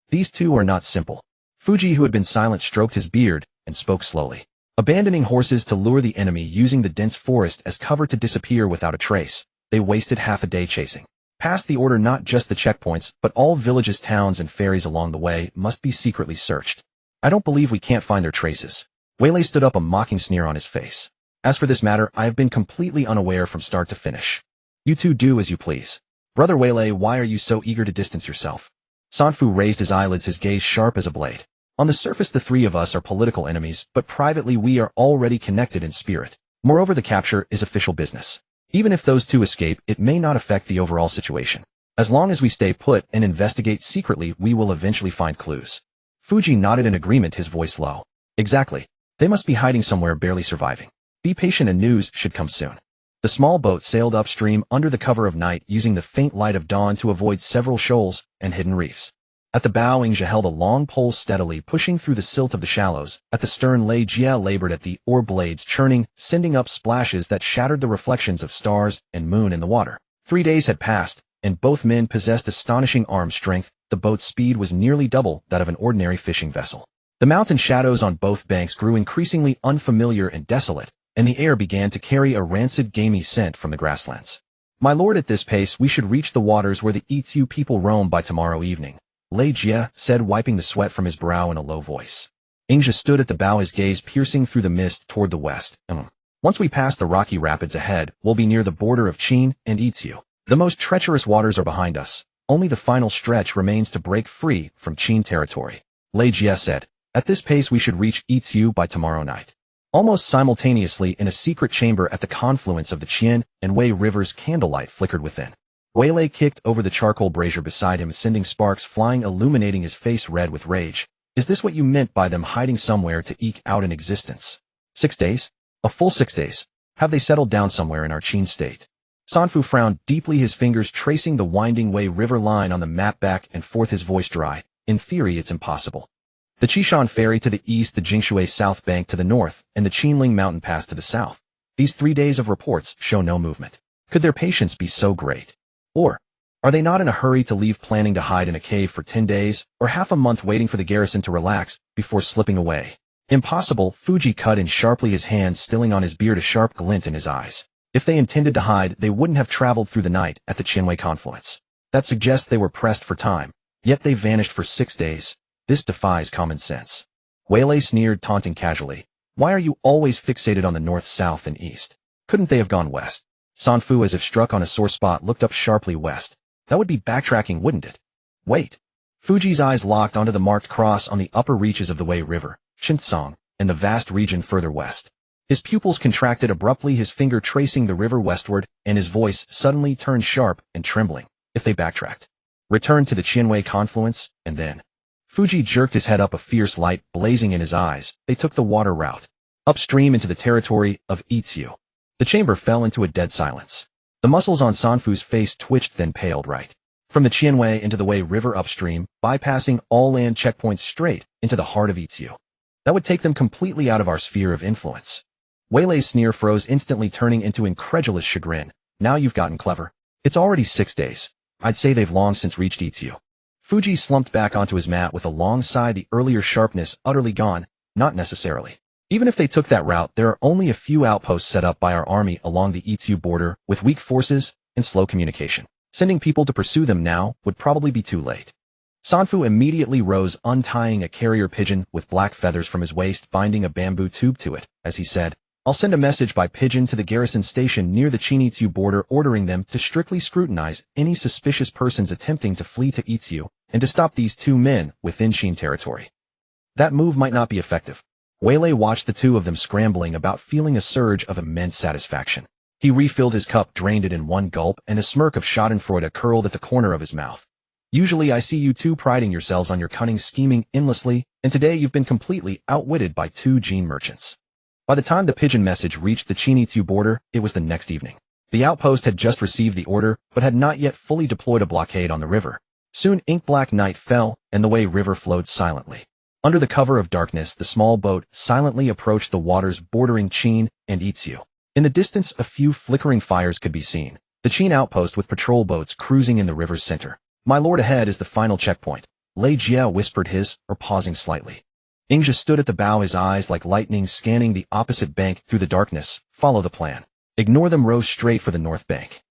These 2 are not simple. Fuji, who had been silent, stroked his beard and spoke slowly. Abandoning horses to lure the enemy, using the dense forest as cover to disappear without a trace, they wasted half a day chasing. Passed the order not just the checkpoints, but all villages, towns, and ferries along the way must be secretly searched. I don't believe we can't find their traces. Weilei stood up, a mocking sneer on his face. As for this matter, I have been completely unaware from start to finish. You 2 do as you please. Brother Weilei, why are you so eager to distance yourself? Sanfu raised his eyelids, his gaze sharp as a blade. On the surface, the 3 of us are political enemies, but privately we are already connected in spirit. Moreover, the capture is official business. Even if those 2 escape, it may not affect the overall situation. As long as we stay put and investigate secretly, we will eventually find clues. Fuji nodded in agreement, his voice low. Exactly. They must be hiding somewhere, barely surviving. Be patient and news should come soon. The small boat sailed upstream under the cover of night, using the faint light of dawn to avoid several shoals and hidden reefs. At the bow, Ingzhi held a long pole, steadily pushing through the silt of the shallows. At the stern, Lei Jia labored at the oar blades, churning, sending up splashes that shattered the reflections of stars and moon in the water. 3 days had passed, and both men possessed astonishing arm strength. The boat's speed was nearly double that of an ordinary fishing vessel. The mountain shadows on both banks grew increasingly unfamiliar and desolate, and the air began to carry a rancid, gamey scent from the grasslands. My lord, at this pace we should reach the waters where the Yizu people roam by tomorrow evening, Lei Jia said, wiping the sweat from his brow in a low voice. Ingzhi stood at the bow, his gaze piercing through the mist toward the west. Once we pass the rocky rapids ahead, we'll be near the border of Qin and Yizu. The most treacherous waters are behind us. Only the final stretch remains to break free from Qin territory. Lei Jia said, at this pace we should reach Yizu by tomorrow night. Almost simultaneously in a secret chamber at the confluence of the Qin and Wei rivers, candlelight flickered within. Wei kicked over the charcoal brazier beside him, sending sparks flying, illuminating his face red with rage. Is this what you meant by them hiding somewhere to eke out an existence? 6 days? A full 6 days. Have they settled down somewhere in our Qin state? Sanfu frowned deeply, his fingers tracing the winding Wei River line on the map, back and forth, his voice dry. In theory, it's impossible. The Qishan Ferry to the east, the Jingshui South Bank to the north, and the Qinling Mountain Pass to the south. These 3 days of reports show no movement. Could their patience be so great? Or are they not in a hurry to leave, planning to hide in a cave for 10 days, or half a month, waiting for the garrison to relax before slipping away? Impossible. Fuji cut in sharply, his hands stilling on his beard, a sharp glint in his eyes. If they intended to hide, they wouldn't have traveled through the night at the Qinwei confluence. That suggests they were pressed for time. Yet they vanished for 6 days. This defies common sense. Wei sneered, taunting casually. Why are you always fixated on the north, south, and east? Couldn't they have gone west? Sanfu, as if struck on a sore spot, looked up sharply. West? That would be backtracking, wouldn't it? Wait. Fuji's eyes locked onto the marked cross on the upper reaches of the Wei River, Shinsong, and the vast region further west. His pupils contracted abruptly, his finger tracing the river westward, and his voice suddenly turned sharp and trembling. If they backtracked, returned to the Qinwei confluence, and then... Fuji jerked his head up, a fierce light blazing in his eyes. They took the water route, upstream into the territory of Itsu. The chamber fell into a dead silence. The muscles on Sanfu's face twitched, then paled. Right from the Qinwei into the Wei River upstream, bypassing all land checkpoints, straight into the heart of Itsu. That would take them completely out of our sphere of influence. Weilei's sneer froze, instantly turning into incredulous chagrin. Now you've gotten clever. It's already 6 days. I'd say they've long since reached Itsu. Fuji slumped back onto his mat with a long sigh, the earlier sharpness utterly gone. Not necessarily. Even if they took that route, there are only a few outposts set up by our army along the Itsu border, with weak forces and slow communication. Sending people to pursue them now would probably be too late. Sanfu immediately rose, untying a carrier pigeon with black feathers from his waist, binding a bamboo tube to it, as he said, I'll send a message by pigeon to the garrison station near the Qin-Itsu border, ordering them to strictly scrutinize any suspicious persons attempting to flee to Itsu, and to stop these 2 men within Qin territory. That move might not be effective. Weilei watched the 2 of them scrambling about, feeling a surge of immense satisfaction. He refilled his cup, drained it in one gulp, and a smirk of schadenfreude curled at the corner of his mouth. Usually I see you 2 priding yourselves on your cunning, scheming endlessly, and today you've been completely outwitted by 2 Jin merchants. By the time the pigeon message reached the Qin-Itsu border, it was the next evening. The outpost had just received the order, but had not yet fully deployed a blockade on the river. Soon ink-black night fell, and the Wei River flowed silently. Under the cover of darkness, the small boat silently approached the waters bordering Qin and Itsu. In the distance, a few flickering fires could be seen. The Qin outpost with patrol boats cruising in the river's center. My lord, ahead is the final checkpoint. Lei Jie whispered, pausing slightly. Ingzha stood at the bow, his eyes like lightning scanning the opposite bank through the darkness. Follow the plan. Ignore them, row straight for the north bank.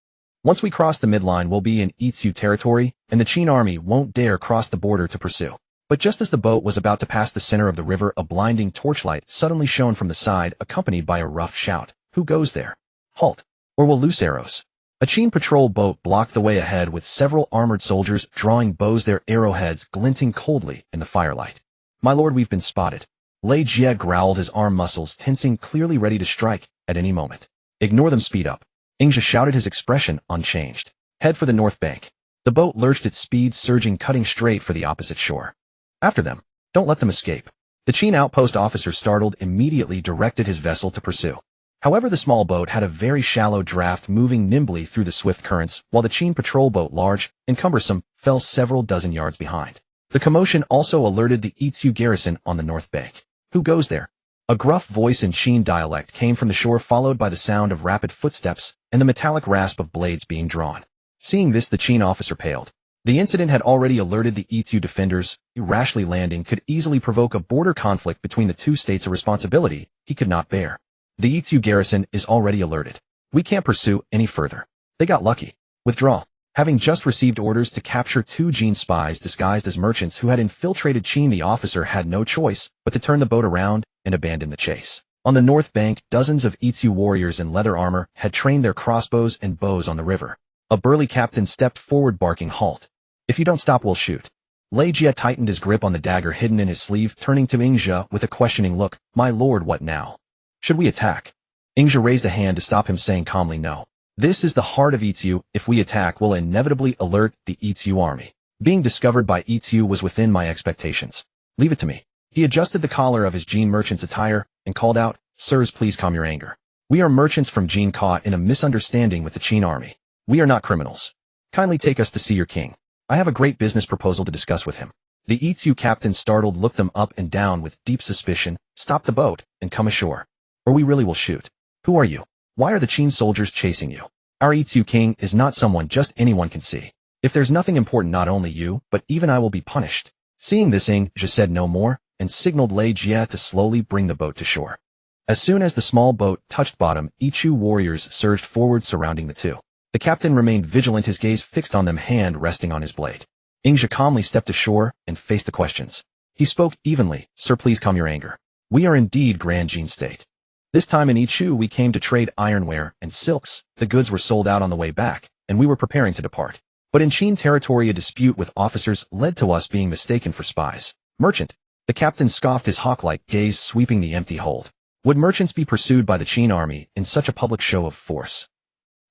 Once we cross the midline, we'll be in Itsu territory, and the Qin army won't dare cross the border to pursue. But just as the boat was about to pass the center of the river, a blinding torchlight suddenly shone from the side, accompanied by a rough shout. Who goes there? Halt, or we'll loose arrows. A Qin patrol boat blocked the way ahead with several armored soldiers drawing bows, their arrowheads glinting coldly in the firelight. My lord, we've been spotted. Lei Jie growled, his arm muscles tensing, clearly ready to strike at any moment. Ignore them, speed up. Ingzha shouted, his expression unchanged. Head for the north bank. The boat lurched its speed, surging, cutting straight for the opposite shore. After them. Don't let them escape. The Qin outpost officer, startled, immediately directed his vessel to pursue. However, the small boat had a very shallow draft, moving nimbly through the swift currents, while the Qin patrol boat, large and cumbersome, fell several dozen yards behind. The commotion also alerted the Itsu garrison on the north bank. Who goes there? A gruff voice in Qin dialect came from the shore, followed by the sound of rapid footsteps and the metallic rasp of blades being drawn. Seeing this, the Qin officer paled. The incident had already alerted the Itsu defenders. Rashly landing could easily provoke a border conflict between the 2 states, a responsibility he could not bear. The Itsu garrison is already alerted. We can't pursue any further. They got lucky. Withdraw. Having just received orders to capture 2 Jin spies disguised as merchants who had infiltrated Qin, the officer had no choice but to turn the boat around and abandon the chase. On the north bank, dozens of Itsu warriors in leather armor had trained their crossbows and bows on the river. A burly captain stepped forward, barking, halt. If you don't stop, we'll shoot. Lei Jie tightened his grip on the dagger hidden in his sleeve, turning to Ingzha with a questioning look. My lord, what now? Should we attack? Ingja raised a hand to stop him, saying calmly no. This is the heart of Yizu. If we attack, we'll inevitably alert the Yizu army. Being discovered by Yizu was within my expectations. Leave it to me. He adjusted the collar of his Jin merchant's attire and called out, Sirs, please calm your anger. We are merchants from Jin caught in a misunderstanding with the Qin army. We are not criminals. Kindly take us to see your king. I have a great business proposal to discuss with him. The Yizu captain, startled, looked them up and down with deep suspicion. Stop the boat and come ashore, or we really will shoot. Who are you? Why are the Qin soldiers chasing you? Our Yizu king is not someone just anyone can see. If there's nothing important, not only you, but even I will be punished. Seeing this, Ingja said no more and signaled Lei Jie to slowly bring the boat to shore. As soon as the small boat touched bottom, Yizu warriors surged forward, surrounding the two. The captain remained vigilant, his gaze fixed on them, hand resting on his blade. Ingja calmly stepped ashore and faced the questions. He spoke evenly. Sir, please calm your anger. We are indeed Grand Jin State. This time in Yizu we came to trade ironware and silks. The goods were sold out on the way back, and we were preparing to depart. But in Qin territory a dispute with officers led to us being mistaken for spies. Merchant. The captain scoffed, his hawk-like gaze sweeping the empty hold. Would merchants be pursued by the Qin army in such a public show of force?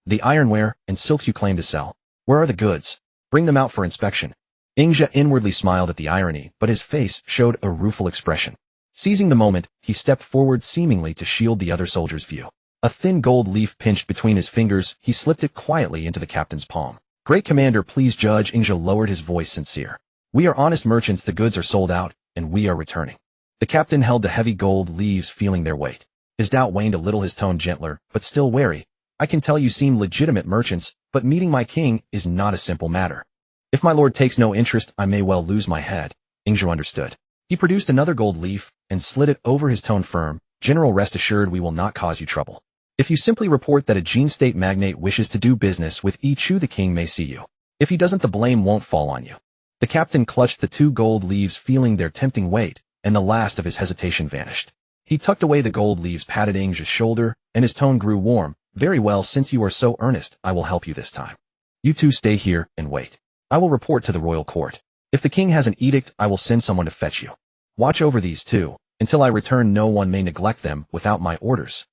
The ironware and silks you claim to sell. Where are the goods? Bring them out for inspection. Ingja inwardly smiled at the irony, but his face showed a rueful expression. Seizing the moment, he stepped forward, seemingly to shield the other soldier's view. A thin gold leaf pinched between his fingers, he slipped it quietly into the captain's palm. Great commander, please judge. Ingja lowered his voice, sincere. We are honest merchants, the goods are sold out, and we are returning. The captain held the heavy gold leaves, feeling their weight. His doubt waned a little, his tone gentler, but still wary. I can tell you seem legitimate merchants, but meeting my king is not a simple matter. If my lord takes no interest, I may well lose my head. Ingja understood. He produced another gold leaf and slid it over, his tone firm. General, rest assured we will not cause you trouble. If you simply report that a Jin state magnate wishes to do business with Yizu, the king may see you. If he doesn't, the blame won't fall on you. The captain clutched the two gold leaves, feeling their tempting weight, and the last of his hesitation vanished. He tucked away the gold leaves, patted Ingja's shoulder, and his tone grew warm. Very well, since you are so earnest, I will help you this time. You two stay here and wait. I will report to the royal court. If the king has an edict, I will send someone to fetch you. Watch over these two. Until I return, no one may neglect them without my orders.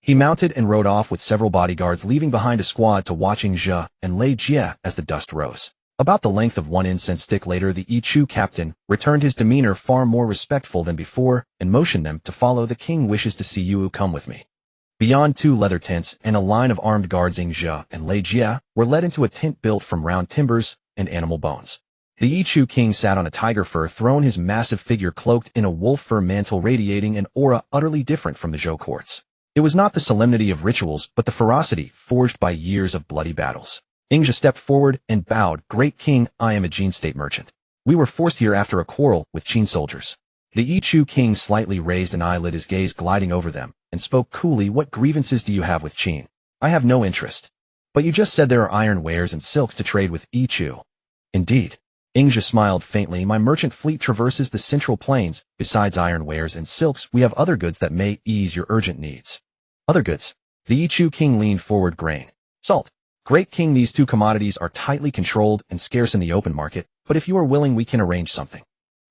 He mounted and rode off with several bodyguards, leaving behind a squad to watch Ingja and Lei Jie as the dust rose. About the length of one incense stick later, the Yizu captain returned, his demeanor far more respectful than before, and motioned them to follow. The king wishes to see you, come with me. Beyond two leather tents and a line of armed guards, Ingja and Lei Jie were led into a tent built from round timbers and animal bones. The Yizu king sat on a tiger fur throne, his massive figure cloaked in a wolf fur mantle, radiating an aura utterly different from the Zhou courts. It was not the solemnity of rituals, but the ferocity forged by years of bloody battles. Ingja stepped forward and bowed. Great king, I am a Jin state merchant. We were forced here after a quarrel with Qin soldiers. The Yizu king slightly raised an eyelid, his gaze gliding over them, and spoke coolly. What grievances do you have with Qin? I have no interest. But you just said there are iron wares and silks to trade with Yizu. Indeed. Ingja smiled faintly. My merchant fleet traverses the central plains. Besides iron wares and silks, we have other goods that may ease your urgent needs. Other goods? The Yizu king leaned forward. Grain. Salt. Great king, these two commodities are tightly controlled and scarce in the open market, but if you are willing, we can arrange something.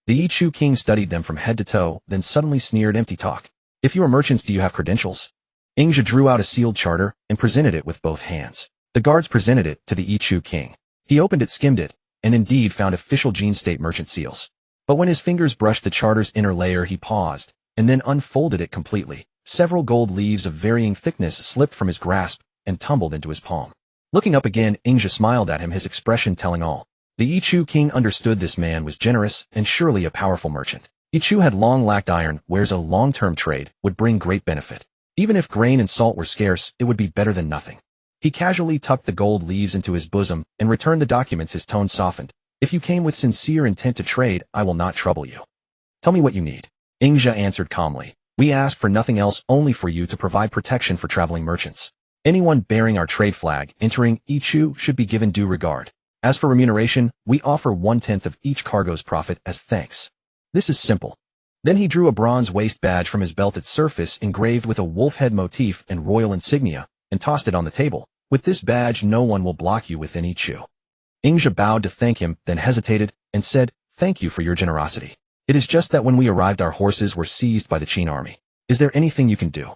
The Yizu king studied them from head to toe, then suddenly sneered. Empty talk. If you are merchants, do you have credentials? Ingja drew out a sealed charter and presented it with both hands. The guards presented it to the Yizu king. He opened it, skimmed it, and indeed found official Jin state merchant seals. But when his fingers brushed the charter's inner layer, he paused, and then unfolded it completely. Several gold leaves of varying thickness slipped from his grasp and tumbled into his palm. Looking up again, Ingja smiled at him, his expression telling all. The Yizu king understood this man was generous and surely a powerful merchant. Yizu had long lacked iron, whereas a long-term trade would bring great benefit. Even if grain and salt were scarce, it would be better than nothing. He casually tucked the gold leaves into his bosom and returned the documents, his tone softened. If you came with sincere intent to trade, I will not trouble you. Tell me what you need. Ingja answered calmly. We ask for nothing else, only for you to provide protection for traveling merchants. Anyone bearing our trade flag entering Yizu should be given due regard. As for remuneration, we offer 1/10 of each cargo's profit as thanks. This is simple. Then he drew a bronze waist badge from his belt, its surface engraved with a wolf head motif and royal insignia, and tossed it on the table. With this badge, no one will block you within Yizu. Ingja bowed to thank him, then hesitated, and said, Thank you for your generosity. It is just that when we arrived, our horses were seized by the Qin army. Is there anything you can do?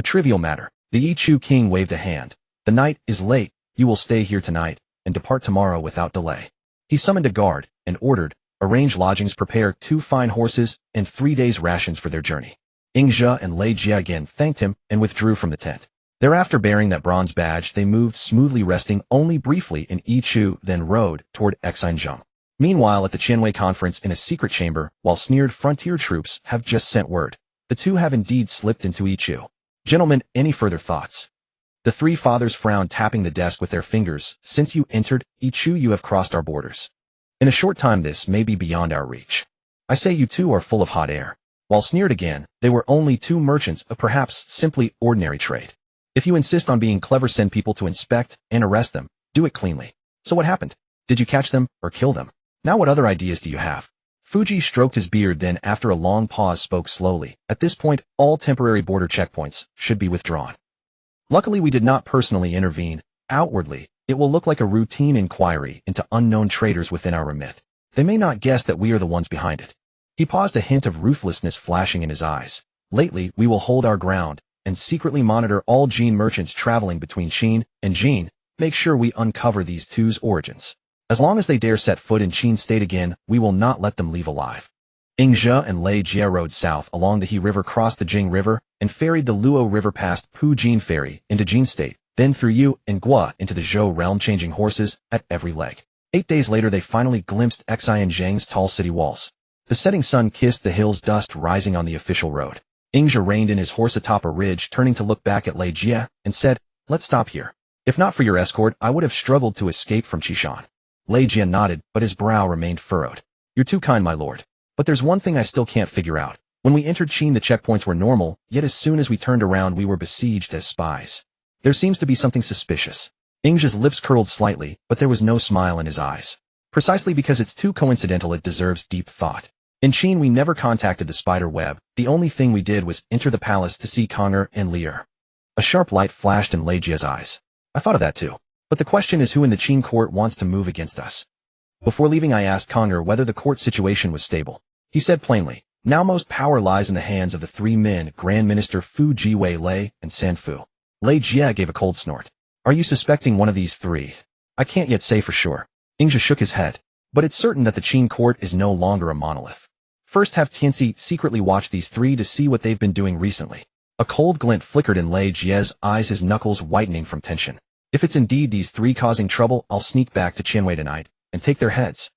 A trivial matter. The Yichu king waved a hand. The night is late. You will stay here tonight and depart tomorrow without delay. He summoned a guard and ordered, arrange lodgings, prepare 2 fine horses, and 3 days' rations for their journey. Ingzhe and Lei Jie again thanked him and withdrew from the tent. Thereafter, bearing that bronze badge, they moved smoothly, resting only briefly in Yichu, then rode toward Qin Dynasty. Meanwhile, at the Qianwei conference in a secret chamber, while sneered frontier troops have just sent word, the two have indeed slipped into Yichu. Gentlemen, any further thoughts? The 3 fathers frowned, tapping the desk with their fingers. Since you entered Yichu, you have crossed our borders. In a short time this may be beyond our reach. I say you two are full of hot air. While sneered again, they were only 2 merchants of perhaps simply ordinary trade. If you insist on being clever, send people to inspect and arrest them. Do it cleanly. So what happened? Did you catch them or kill them? Now what other ideas do you have? Fuji stroked his beard, then after a long pause spoke slowly. At this point, all temporary border checkpoints should be withdrawn. Luckily, we did not personally intervene. Outwardly, it will look like a routine inquiry into unknown traders within our remit. They may not guess that we are the ones behind it. He paused, a hint of ruthlessness flashing in his eyes. Lately, we will hold our ground and secretly monitor all Jin merchants traveling between Qin and Jin. Make sure we uncover these two's origins. As long as they dare set foot in Qin state again, we will not let them leave alive. Ingzhe and Lei Jie rode south along the He River, crossed the Jing River, and ferried the Luo River past Pu Jin Ferry into Jin state, then through Yu and Gua into the Zhou realm, changing horses at every leg. 8 days later, they finally glimpsed Xianzhang's tall city walls. The setting sun kissed the hills, dust rising on the official road. Ingzhe reined in his horse atop a ridge, turning to look back at Lei Jie, and said, "Let's stop here. If not for your escort, I would have struggled to escape from Qishan." Lei Jie nodded, but his brow remained furrowed. "You're too kind, my lord. But there's one thing I still can't figure out. When we entered Qin, the checkpoints were normal, yet as soon as we turned around, we were besieged as spies. There seems to be something suspicious." Ingzhe's lips curled slightly, but there was no smile in his eyes. "Precisely because it's too coincidental, it deserves deep thought. In Qin, we never contacted the spider web. The only thing we did was enter the palace to see Conger and Lier." A sharp light flashed in Lei Jie's eyes. "I thought of that too. But the question is, who in the Qin court wants to move against us? Before leaving, I asked Conger whether the court situation was stable. He said plainly, now most power lies in the hands of the 3 men, Grand Minister Fu Jiwei Lei and San Fu." Lei Jie gave a cold snort. "Are you suspecting one of these 3? "I can't yet say for sure." Ingzhe shook his head. "But it's certain that the Qin court is no longer a monolith. First, have Tianxi secretly watch these 3 to see what they've been doing recently." A cold glint flickered in Lei Jie's eyes, his knuckles whitening from tension. "If it's indeed these 3 causing trouble, I'll sneak back to Qianwei tonight and take their heads."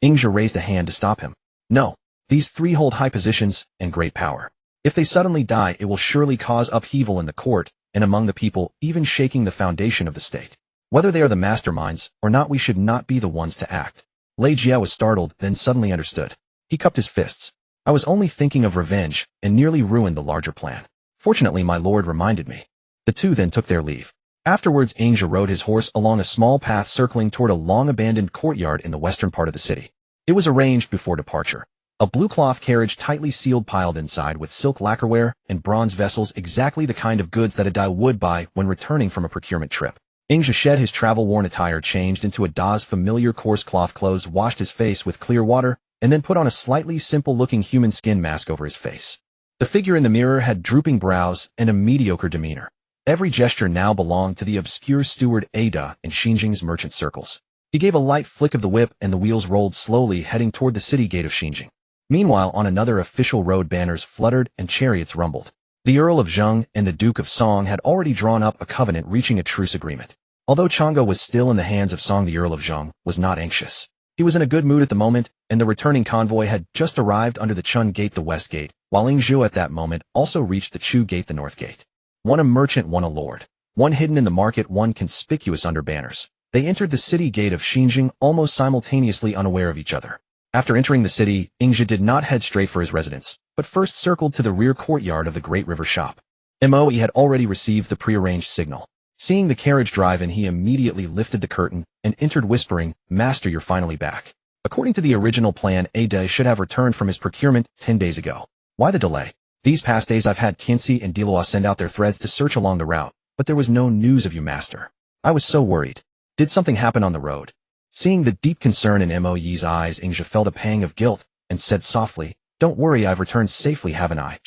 Ingzhe raised a hand to stop him. "No. These 3 hold high positions and great power. If they suddenly die, it will surely cause upheaval in the court and among the people, even shaking the foundation of the state. Whether they are the masterminds or not, we should not be the ones to act." Lei Jie was startled, then suddenly understood. He cupped his fists. "I was only thinking of revenge and nearly ruined the larger plan. Fortunately, my lord reminded me." The 2 then took their leave. Afterwards, Ingzhe rode his horse along a small path circling toward a long-abandoned courtyard in the western part of the city. It was arranged before departure. A blue cloth carriage, tightly sealed, piled inside with silk lacquerware and bronze vessels, exactly the kind of goods that a Dai would buy when returning from a procurement trip. Ingzhe shed his travel-worn attire, changed into a Da's familiar coarse cloth clothes, washed his face with clear water, and then put on a slightly simple-looking human skin mask over his face. The figure in the mirror had drooping brows and a mediocre demeanor. Every gesture now belonged to the obscure steward Ada in Xinjing's merchant circles. He gave a light flick of the whip and the wheels rolled slowly, heading toward the city gate of Xinjing. Meanwhile, on another official road, banners fluttered and chariots rumbled. The Earl of Zheng and the Duke of Song had already drawn up a covenant, reaching a truce agreement. Although Chang'e was still in the hands of Song, the Earl of Zheng was not anxious. He was in a good mood at the moment, and the returning convoy had just arrived under the Chun Gate, the west gate, while Ingzhe at that moment also reached the Chu Gate, the north gate. One a merchant, one a lord. One hidden in the market, one conspicuous under banners. They entered the city gate of Xinjing almost simultaneously, unaware of each other. After entering the city, Ingzhe did not head straight for his residence, but first circled to the rear courtyard of the Great River shop. Moe had already received the prearranged signal. Seeing the carriage drive in, he immediately lifted the curtain and entered, whispering, "Master, you're finally back." According to the original plan, Ada should have returned from his procurement 10 days ago. Why the delay? These past days I've had Tianxi and Diluo send out their threads to search along the route, but there was no news of you, master. I was so worried. Did something happen on the road? Seeing the deep concern in Moe's eyes, Ingzhe felt a pang of guilt and said softly, "Don't worry, I've returned safely, haven't I?"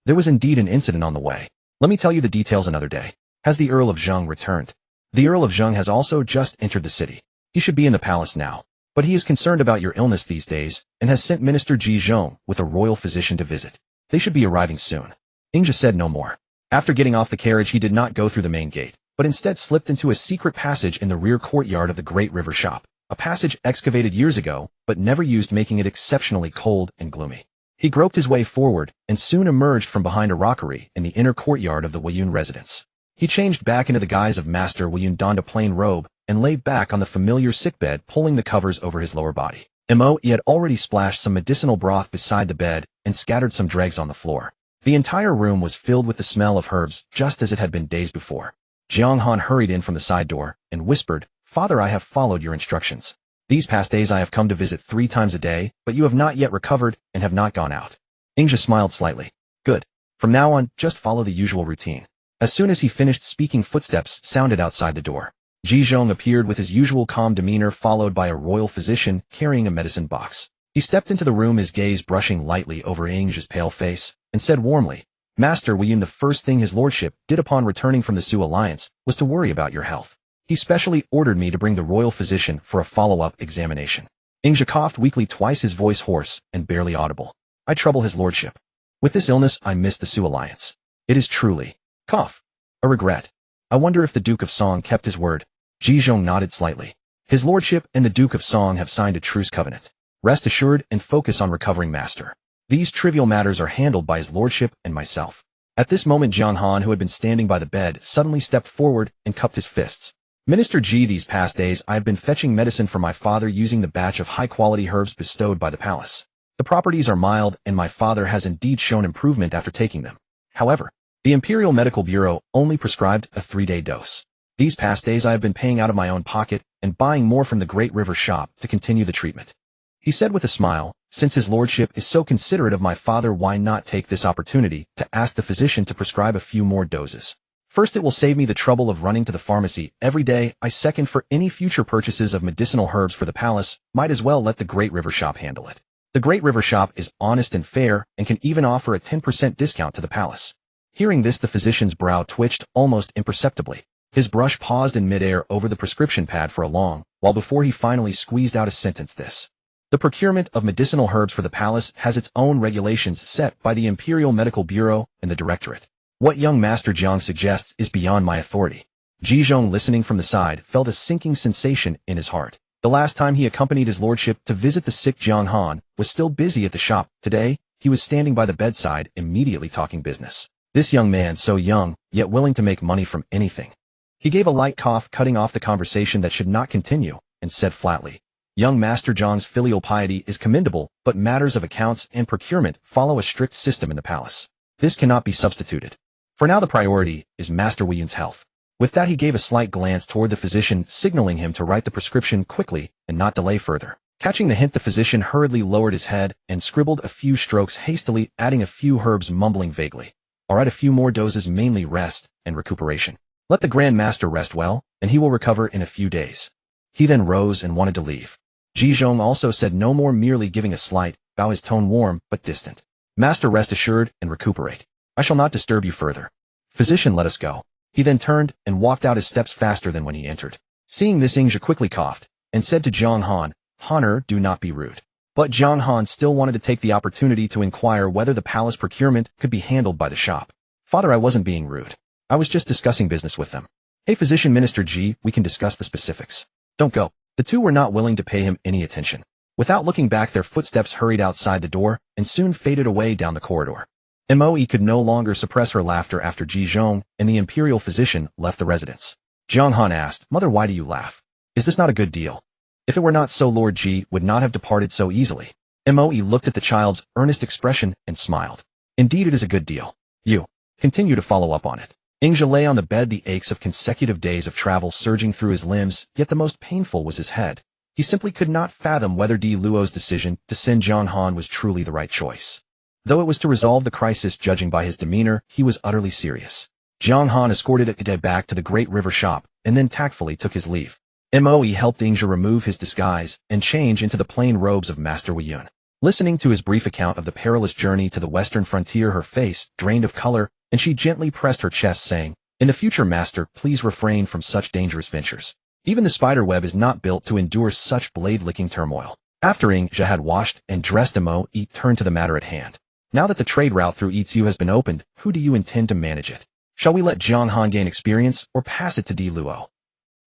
There was indeed an incident on the way. Let me tell you the details another day. Has the Earl of Zheng returned? The Earl of Zheng has also just entered the city. He should be in the palace now. But he is concerned about your illness these days and has sent Minister Ji Zhong with a royal physician to visit. They should be arriving soon. Ingja said no more. After getting off the carriage, he did not go through the main gate, but instead slipped into a secret passage in the rear courtyard of the Great River Shop, a passage excavated years ago, but never used, making it exceptionally cold and gloomy. He groped his way forward and soon emerged from behind a rockery in the inner courtyard of the Weiyun residence. He changed back into the guise of Master Weiyun, donned a plain robe, and lay back on the familiar sickbed, pulling the covers over his lower body. He had already splashed some medicinal broth beside the bed and scattered some dregs on the floor. The entire room was filled with the smell of herbs, just as it had been days before. Jiang Han hurried in from the side door and whispered, "Father, I have followed your instructions. These past days I have come to visit 3 times a day, but you have not yet recovered and have not gone out." Ingja smiled slightly. "Good. From now on, just follow the usual routine." As soon as he finished speaking, footsteps sounded outside the door. Ji Zhong appeared with his usual calm demeanor, followed by a royal physician carrying a medicine box. He stepped into the room, his gaze brushing lightly over Ingja's pale face, and said warmly, "Master Weiyun, the first thing his lordship did upon returning from the Zhou alliance was to worry about your health. He specially ordered me to bring the royal physician for a follow-up examination." Ingja coughed weakly, twice, his voice hoarse and barely audible. "I trouble his lordship. With this illness, I miss the Zhou alliance. It is truly, cough, a regret. I wonder if the Duke of Song kept his word." Ji Zhong nodded slightly. "His lordship and the Duke of Song have signed a truce covenant. Rest assured and focus on recovering, master. These trivial matters are handled by his lordship and myself." At this moment, Jiang Han, who had been standing by the bed, suddenly stepped forward and cupped his fists. "Minister Ji, these past days I have been fetching medicine for my father using the batch of high-quality herbs bestowed by the palace. The properties are mild, and my father has indeed shown improvement after taking them. However, the Imperial Medical Bureau only prescribed a 3-day dose. These past days I have been paying out of my own pocket and buying more from the Great River Shop to continue the treatment." He said with a smile, "Since his lordship is so considerate of my father, why not take this opportunity to ask the physician to prescribe a few more doses? First, it will save me the trouble of running to the pharmacy every day. I second, for any future purchases of medicinal herbs for the palace, might as well let the Great River Shop handle it. The Great River Shop is honest and fair and can even offer a 10% discount to the palace." Hearing this, the physician's brow twitched almost imperceptibly. His brush paused in midair over the prescription pad for a long while before he finally squeezed out a sentence: "This. The procurement of medicinal herbs for the palace has its own regulations set by the Imperial Medical Bureau and the Directorate. What young Master Jiang suggests is beyond my authority." Ji Zhong, listening from the side, felt a sinking sensation in his heart. The last time he accompanied his lordship to visit the sick Jiang Han was still busy at the shop. Today, he was standing by the bedside, immediately talking business. This young man, so young, yet willing to make money from anything. He gave a light cough, cutting off the conversation that should not continue, and said flatly, "Young Master Zhang's filial piety is commendable, but matters of accounts and procurement follow a strict system in the palace. This cannot be substituted. For now the priority is Master Weiyun's health." With that, he gave a slight glance toward the physician, signaling him to write the prescription quickly and not delay further. Catching the hint, the physician hurriedly lowered his head and scribbled a few strokes hastily, adding a few herbs, mumbling vaguely, "All right, a few more doses, mainly rest and recuperation. Let the Grand Master rest well, and he will recover in a few days." He then rose and wanted to leave. Ji Zhong also said no more, merely giving a slight bow, his tone warm but distant. "Master, rest assured and recuperate. I shall not disturb you further. Physician, let us go." He then turned and walked out, his steps faster than when he entered. Seeing this, Ingja quickly coughed and said to Jiang Han, "Honor, do not be rude." But Jiang Han still wanted to take the opportunity to inquire whether the palace procurement could be handled by the shop. "Father, I wasn't being rude. I was just discussing business with them." "Hey, Physician Minister Ji, we can discuss the specifics. Don't go." The two were not willing to pay him any attention. Without looking back, their footsteps hurried outside the door and soon faded away down the corridor. Moe could no longer suppress her laughter after Ji Zhong and the imperial physician left the residence. Jiang Han asked, "Mother, why do you laugh? Is this not a good deal? If it were not so, Lord Ji would not have departed so easily." Moe looked at the child's earnest expression and smiled. "Indeed, it is a good deal. You continue to follow up on it." Ingja lay on the bed, the aches of consecutive days of travel surging through his limbs, yet the most painful was his head. He simply could not fathom whether Di Luo's decision to send Jiang Han was truly the right choice. Though it was to resolve the crisis, judging by his demeanor, he was utterly serious. Jiang Han escorted Ade back to the Great River Shop, and then tactfully took his leave. Moe helped Ingja remove his disguise and change into the plain robes of Master Weiyun. Listening to his brief account of the perilous journey to the western frontier, her face drained of color, and she gently pressed her chest, saying, "In the future, master, please refrain from such dangerous ventures. Even the spider web is not built to endure such blade-licking turmoil." After Ing Zhe had washed and dressed Mo, Yi turned to the matter at hand. "Now that the trade route through Yizu has been opened, who do you intend to manage it? Shall we let Jiang Han gain experience, or pass it to Di Luo?"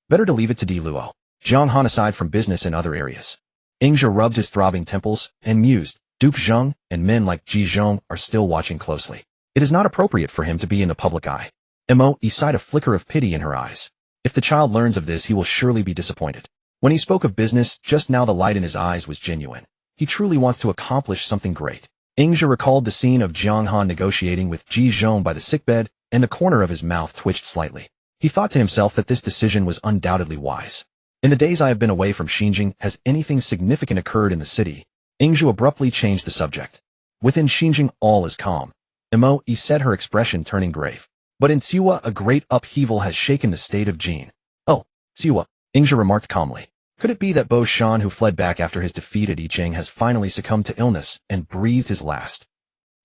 "Better to leave it to Di Luo. Jiang Han aside from business in other areas." Ing Zhe rubbed his throbbing temples and mused, "Duke Zheng and men like Ji Zhong are still watching closely. It is not appropriate for him to be in the public eye." Mo sighed, a flicker of pity in her eyes. If the child learns of this, he will surely be disappointed. When he spoke of business, just now the light in his eyes was genuine. He truly wants to accomplish something great. Ing Zhe recalled the scene of Jiang Han negotiating with Ji Zhong by the sickbed, and the corner of his mouth twitched slightly. He thought to himself that this decision was undoubtedly wise. "In the days I have been away from Xinjiang, has anything significant occurred in the city?" Ing Zhe abruptly changed the subject. "Within Xinjiang, all is calm." Mo said, her expression turning grave. "But in Tsiwa, a great upheaval has shaken the state of Jin." "Oh, Tsiwa," Ing Zhe remarked calmly. Could it be that Bo Shan, who fled back after his defeat at Yicheng, has finally succumbed to illness and breathed his last?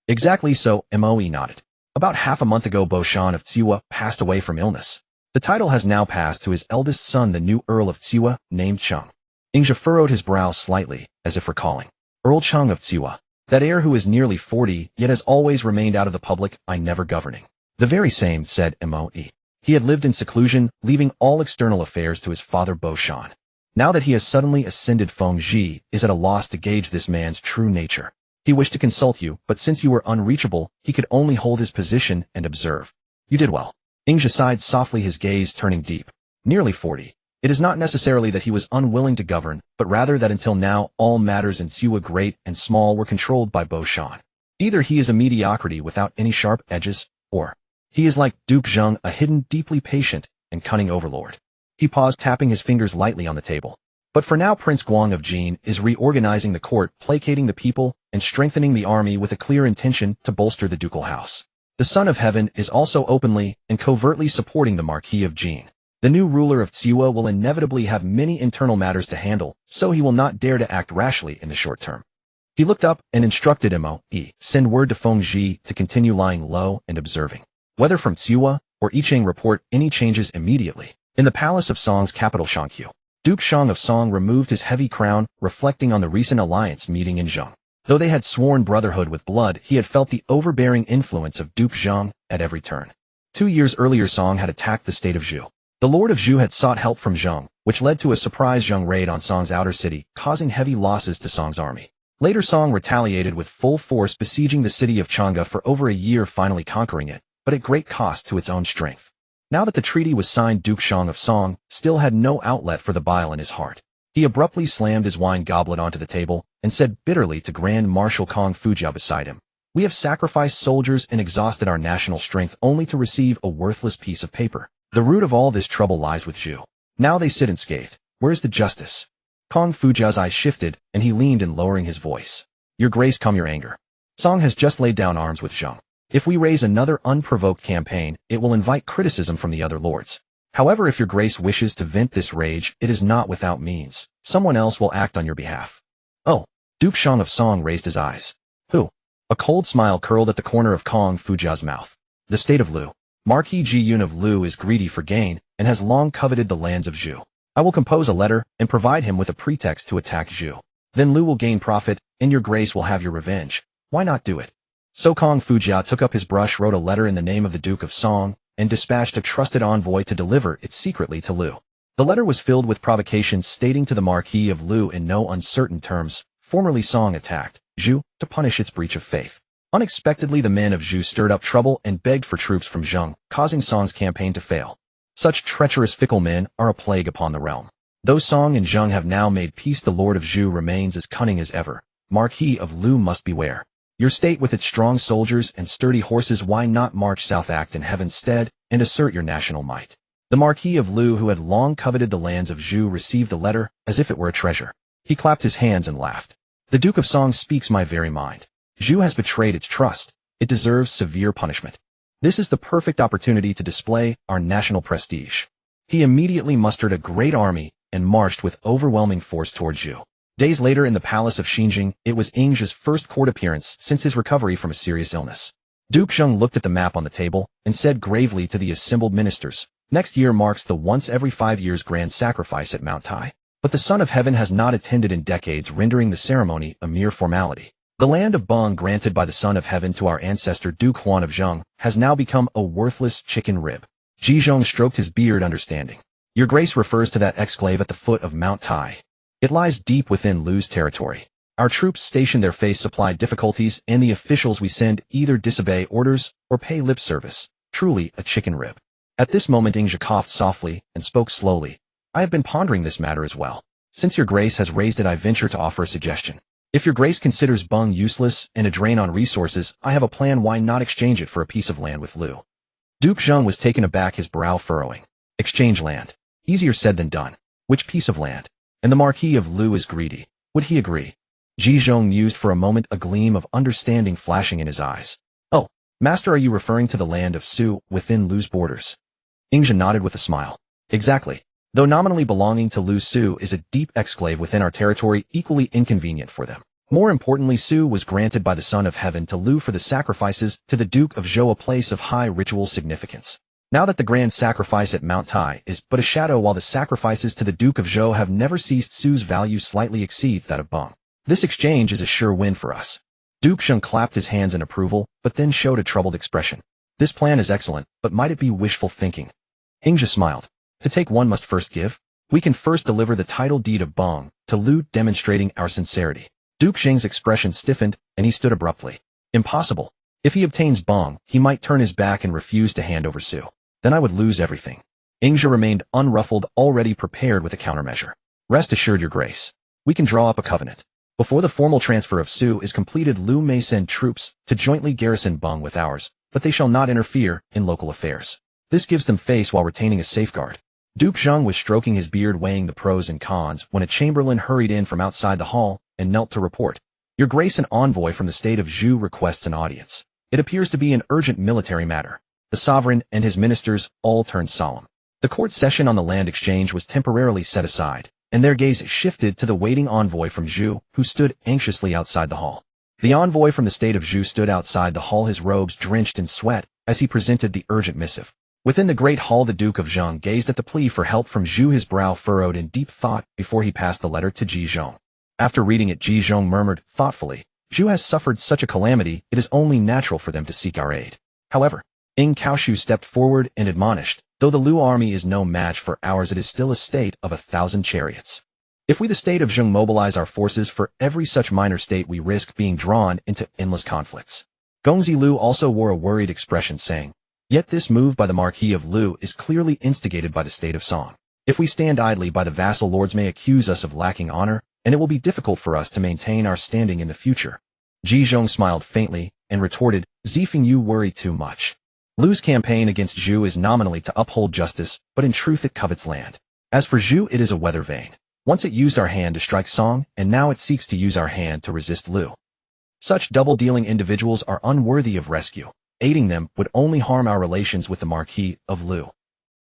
"Exactly so," Mo nodded. "About half a month ago, Bo Shan of Tsiwa passed away from illness. The title has now passed to his eldest son, the new Earl of Tsiwa, named Cheng." Ing Zhe furrowed his brow slightly, as if recalling. Earl Cheng of Tsiwa. That heir who is nearly 40, yet has always remained out of the public eye, never governing. "The very same," said Mo. He had lived in seclusion, leaving all external affairs to his father Bo Shan. Now that he has suddenly ascended, Feng Ji is at a loss to gauge this man's true nature. He wished to consult you, but since you were unreachable, he could only hold his position and observe. "You did well." Ing Zhe sighed softly, his gaze turning deep. "Nearly 40. It is not necessarily that he was unwilling to govern, but rather that until now all matters in Tsiwa, great and small, were controlled by Bo Shan. Either he is a mediocrity without any sharp edges, or he is like Duke Zheng, a hidden, deeply patient, and cunning overlord." He paused, tapping his fingers lightly on the table. "But for now, Prince Guang of Jin is reorganizing the court, placating the people, and strengthening the army with a clear intention to bolster the ducal house. The Son of Heaven is also openly and covertly supporting the Marquis of Jin. The new ruler of Tsiwa will inevitably have many internal matters to handle, so he will not dare to act rashly in the short term." He looked up and instructed Mo, "Send word to Feng Ji to continue lying low and observing. Whether from Tsiwa or Yicheng, report any changes immediately." In the palace of Song's capital, Shangqiu, Duke Shang of Song removed his heavy crown, reflecting on the recent alliance meeting in Zheng. Though they had sworn brotherhood with blood, he had felt the overbearing influence of Duke Zheng at every turn. 2 years earlier, Song had attacked the state of Zhou. The Lord of Zhou had sought help from Zheng, which led to a surprise Zheng raid on Song's outer city, causing heavy losses to Song's army. Later, Song retaliated with full force, besieging the city of Chang'e for over a year, finally conquering it, but at great cost to its own strength. Now that the treaty was signed, Duke Shang of Song still had no outlet for the bile in his heart. He abruptly slammed his wine goblet onto the table and said bitterly to Grand Marshal Kong Fujia beside him, "We have sacrificed soldiers and exhausted our national strength only to receive a worthless piece of paper. The root of all this trouble lies with Zhou. Now they sit unscathed. Where's the justice?" Kong Fujia's eyes shifted, and he leaned in, lowering his voice. "Your grace, calm your anger. Song has just laid down arms with Zheng. If we raise another unprovoked campaign, it will invite criticism from the other lords. However, if your grace wishes to vent this rage, it is not without means. Someone else will act on your behalf." "Oh." Duke Shang of Song raised his eyes. "Who?" A cold smile curled at the corner of Kong Fujia's mouth. "The state of Lu. Marquis Ji Yun of Lu is greedy for gain and has long coveted the lands of Zhou. I will compose a letter and provide him with a pretext to attack Zhou. Then Lu will gain profit, and your grace will have your revenge. Why not do it?" So Kong Fujia took up his brush, wrote a letter in the name of the Duke of Song, and dispatched a trusted envoy to deliver it secretly to Lu. The letter was filled with provocations, stating to the Marquis of Lu in no uncertain terms, "Formerly Song attacked Zhou to punish its breach of faith. Unexpectedly, the men of Zhou stirred up trouble and begged for troops from Zheng, causing Song's campaign to fail. Such treacherous, fickle men are a plague upon the realm. Though Song and Zheng have now made peace, the Lord of Zhou remains as cunning as ever. Marquis of Lu must beware. Your state with its strong soldiers and sturdy horses, why not march south, act in heaven's stead, and assert your national might?" The Marquis of Lu, who had long coveted the lands of Zhou, received the letter as if it were a treasure. He clapped his hands and laughed. "The Duke of Song speaks my very mind. Zhou has betrayed its trust. It deserves severe punishment. This is the perfect opportunity to display our national prestige." He immediately mustered a great army and marched with overwhelming force toward Zhou. Days later in the palace of Xinjing, it was Ingzha's first court appearance since his recovery from a serious illness. Duke Zheng looked at the map on the table and said gravely to the assembled ministers, "Next year marks the once every 5 years grand sacrifice at Mount Tai. But the Son of Heaven has not attended in decades, rendering the ceremony a mere formality. The land of Beng granted by the Son of Heaven to our ancestor Duke Huan of Zheng has now become a worthless chicken rib." Ji Zheng stroked his beard, understanding. "Your Grace refers to that exclave at the foot of Mount Tai. It lies deep within Lu's territory. Our troops stationed there face supply difficulties, and the officials we send either disobey orders or pay lip service. Truly a chicken rib." At this moment Ingzha coughed softly and spoke slowly. "I have been pondering this matter as well. Since your Grace has raised it, I venture to offer a suggestion. If your Grace considers Beng useless and a drain on resources, I have a plan. Why not exchange it for a piece of land with Lu?" Duke Zheng was taken aback, his brow furrowing. "Exchange land? Easier said than done. Which piece of land? And the Marquis of Lu is greedy. Would he agree?" Ji Zheng mused for a moment, a gleam of understanding flashing in his eyes. "Oh, Master, are you referring to the land of Su within Lu's borders?" Ingzha nodded with a smile. "Exactly. Though nominally belonging to Lu, Su is a deep exclave within our territory, equally inconvenient for them. More importantly, Su was granted by the Son of Heaven to Lu for the sacrifices to the Duke of Zhou, a place of high ritual significance. Now that the grand sacrifice at Mount Tai is but a shadow, while the sacrifices to the Duke of Zhou have never ceased, Su's value slightly exceeds that of Beng. This exchange is a sure win for us." Duke Zheng clapped his hands in approval, but then showed a troubled expression. "This plan is excellent, but might it be wishful thinking?" Ingzha smiled. "To take one must first give. We can first deliver the title deed of Beng to Lu, demonstrating our sincerity." Duke Zheng's expression stiffened, and he stood abruptly. "Impossible. If he obtains Beng, he might turn his back and refuse to hand over Su. Then I would lose everything." Ingzha remained unruffled, already prepared with a countermeasure. "Rest assured, your Grace. We can draw up a covenant. Before the formal transfer of Su is completed, Lu may send troops to jointly garrison Beng with ours, but they shall not interfere in local affairs. This gives them face while retaining a safeguard." Duke Zheng was stroking his beard, weighing the pros and cons, when a chamberlain hurried in from outside the hall and knelt to report, "Your Grace, an envoy from the state of Zhou requests an audience. It appears to be an urgent military matter." The sovereign and his ministers all turned solemn. The court session on the land exchange was temporarily set aside, and their gaze shifted to the waiting envoy from Zhou, who stood anxiously outside the hall. The envoy from the state of Zhou stood outside the hall, his robes drenched in sweat, as he presented the urgent missive. Within the great hall, the Duke of Zheng gazed at the plea for help from Zhou, his brow furrowed in deep thought before he passed the letter to Ji Zheng. After reading it, Ji Zheng murmured thoughtfully, "Zhou has suffered such a calamity, it is only natural for them to seek our aid." However, Ing Kaoshu stepped forward and admonished, "Though the Lu army is no match for ours, it is still a state of 1,000 chariots. If we, the state of Zheng, mobilize our forces for every such minor state, we risk being drawn into endless conflicts." Gongzi Lu also wore a worried expression, saying, "Yet this move by the Marquis of Lu is clearly instigated by the state of Song. If we stand idly by, the vassal lords may accuse us of lacking honor, and it will be difficult for us to maintain our standing in the future." Ji Zheng smiled faintly and retorted, "Zifeng, you worry too much. Lu's campaign against Zhou is nominally to uphold justice, but in truth it covets land. As for Zhou, it is a weather vane. Once it used our hand to strike Song, and now it seeks to use our hand to resist Lu. Such double-dealing individuals are unworthy of rescue. Aiding them would only harm our relations with the Marquis of Lu."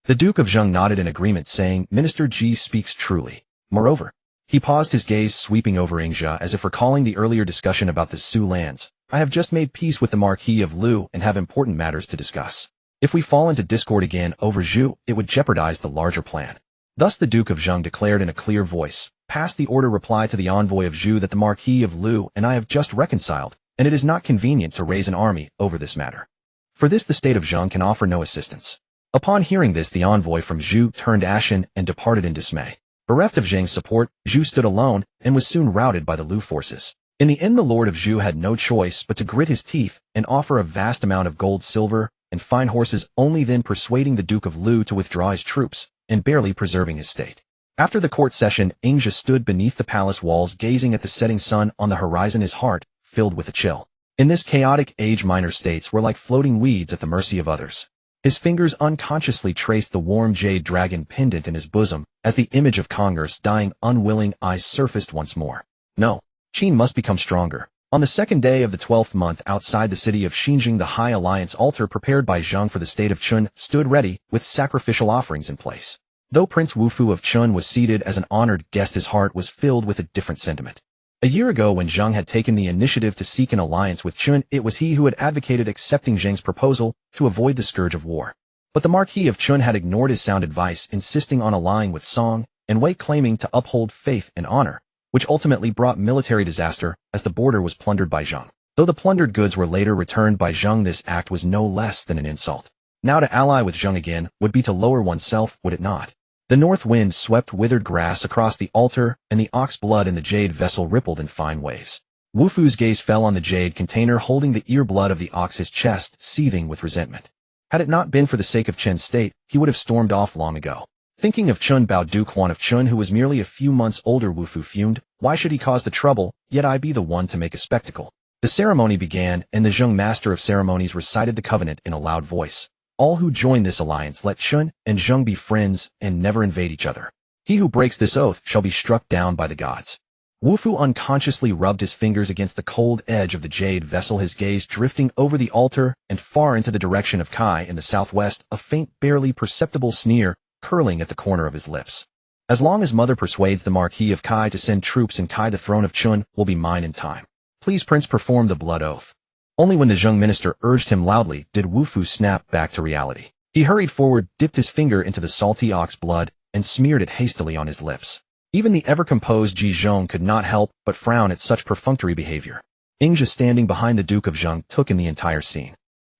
The Duke of Zheng nodded in agreement, saying, "Minister Ji speaks truly." Moreover, he paused, his gaze sweeping over Ingzha as if recalling the earlier discussion about the Su lands. "I have just made peace with the Marquis of Lu and have important matters to discuss. If we fall into discord again over Zhou, it would jeopardize the larger plan." Thus the Duke of Zheng declared in a clear voice, "Pass the order, reply to the envoy of Zhou that the Marquis of Lu and I have just reconciled, and it is not convenient to raise an army over this matter. For this the state of Zheng can offer no assistance." Upon hearing this, the envoy from Zhou turned ashen and departed in dismay. Bereft of Zheng's support, Zhou stood alone and was soon routed by the Lu forces. In the end, the Lord of Zhou had no choice but to grit his teeth and offer a vast amount of gold, silver, and fine horses, only then persuading the Duke of Lu to withdraw his troops and barely preserving his state. After the court session, Ingzha stood beneath the palace walls, gazing at the setting sun on the horizon, his heart filled with a chill. In this chaotic age, minor states were like floating weeds at the mercy of others. His fingers unconsciously traced the warm jade dragon pendant in his bosom as the image of Congress' dying, unwilling eyes surfaced once more. No, Qin must become stronger. On the second day of the 12th month, outside the city of Xinjing, the High Alliance altar prepared by Zheng for the state of Chun stood ready with sacrificial offerings in place. Though Prince Wufu of Qin was seated as an honored guest, his heart was filled with a different sentiment. A year ago, when Zheng had taken the initiative to seek an alliance with Qin, it was he who had advocated accepting Zheng's proposal to avoid the scourge of war. But the Marquis of Qin had ignored his sound advice, insisting on allying with Song and Wei, claiming to uphold faith and honor, which ultimately brought military disaster as the border was plundered by Zheng. Though the plundered goods were later returned by Zheng, this act was no less than an insult. Now to ally with Zheng again would be to lower oneself, would it not? The north wind swept withered grass across the altar, and the ox blood in the jade vessel rippled in fine waves. Wufu's gaze fell on the jade container holding the ear blood of the ox, his chest seething with resentment. Had it not been for the sake of Qin's state, he would have stormed off long ago. Thinking of Qin Bao, Duke Huan of Qin, who was merely a few months older, Wufu fumed. Why should he cause the trouble, yet I be the one to make a spectacle? The ceremony began, and the Zheng master of ceremonies recited the covenant in a loud voice. All who join this alliance, let Qin and Zheng be friends and never invade each other. He who breaks this oath shall be struck down by the gods. Wufu unconsciously rubbed his fingers against the cold edge of the jade vessel, his gaze drifting over the altar and far into the direction of Kai in the southwest, a faint, barely perceptible sneer curling at the corner of his lips. As long as Mother persuades the Marquis of Kai to send troops in Kai, the throne of Qin will be mine in time. Please, Prince, perform the blood oath. Only when the Zheng minister urged him loudly did Wufu snap back to reality. He hurried forward, dipped his finger into the salty ox blood, and smeared it hastily on his lips. Even the ever-composed Ji Zhong could not help but frown at such perfunctory behavior. Ingja, standing behind the Duke of Zheng, took in the entire scene.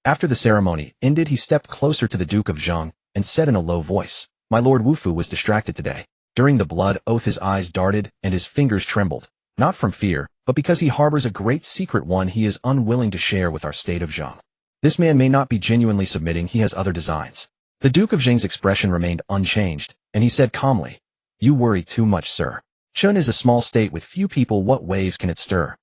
After the ceremony ended, he stepped closer to the Duke of Zheng and said in a low voice, "My Lord Wufu was distracted today. During the blood oath his eyes darted and his fingers trembled, not from fear, but because he harbors a great secret, one he is unwilling to share with our state of Zheng. This man may not be genuinely submitting, he has other designs." The Duke of Zheng's expression remained unchanged, and he said calmly, "You worry too much, sir. Qin is a small state with few people, what waves can it stir?"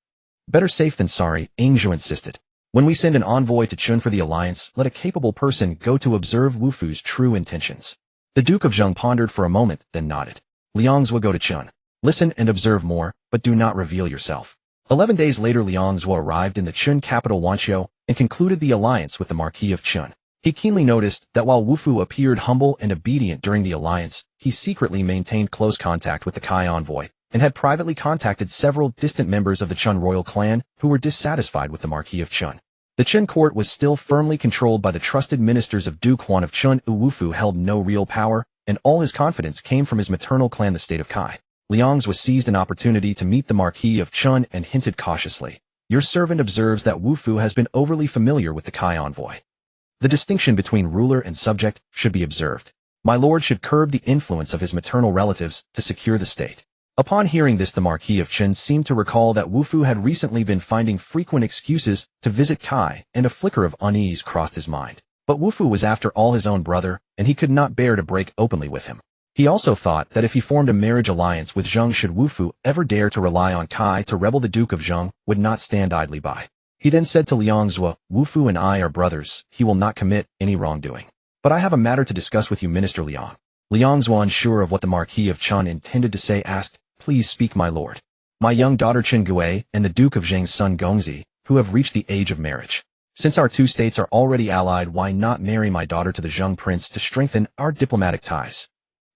"Better safe than sorry," Ingzhu insisted. "When we send an envoy to Qin for the alliance, let a capable person go to observe Wufu's true intentions." The Duke of Zheng pondered for a moment, then nodded. "Liang's will go to Qin. Listen and observe more, but do not reveal yourself." 11 days later, Liang Zhuo arrived in the Qin capital Wanqiu and concluded the alliance with the Marquis of Qin. He keenly noticed that while Wufu appeared humble and obedient during the alliance, he secretly maintained close contact with the Kai envoy and had privately contacted several distant members of the Qin royal clan who were dissatisfied with the Marquis of Qin. The Qin court was still firmly controlled by the trusted ministers of Duke Huan of Qin. Wufu held no real power, and all his confidence came from his maternal clan, the state of Kai. Liang Zhuo seized an opportunity to meet the Marquis of Qin and hinted cautiously, "Your servant observes that Wufu has been overly familiar with the Kai envoy. The distinction between ruler and subject should be observed. My lord should curb the influence of his maternal relatives to secure the state." Upon hearing this, the Marquis of Qin seemed to recall that Wufu had recently been finding frequent excuses to visit Kai, and a flicker of unease crossed his mind. But Wufu was after all his own brother, and he could not bear to break openly with him. He also thought that if he formed a marriage alliance with Zheng, should Wufu ever dare to rely on Kai to rebel, the Duke of Zheng would not stand idly by. He then said to Liang Zhuo, "Wufu and I are brothers, he will not commit any wrongdoing. But I have a matter to discuss with you, Minister Liang." Liang Zhuo, unsure of what the Marquis of Qin intended to say, asked, "Please speak, my lord." "My young daughter Qin Gui and the Duke of Zheng's son Gongzi, who have reached the age of marriage. Since our two states are already allied, why not marry my daughter to the Zheng prince to strengthen our diplomatic ties?"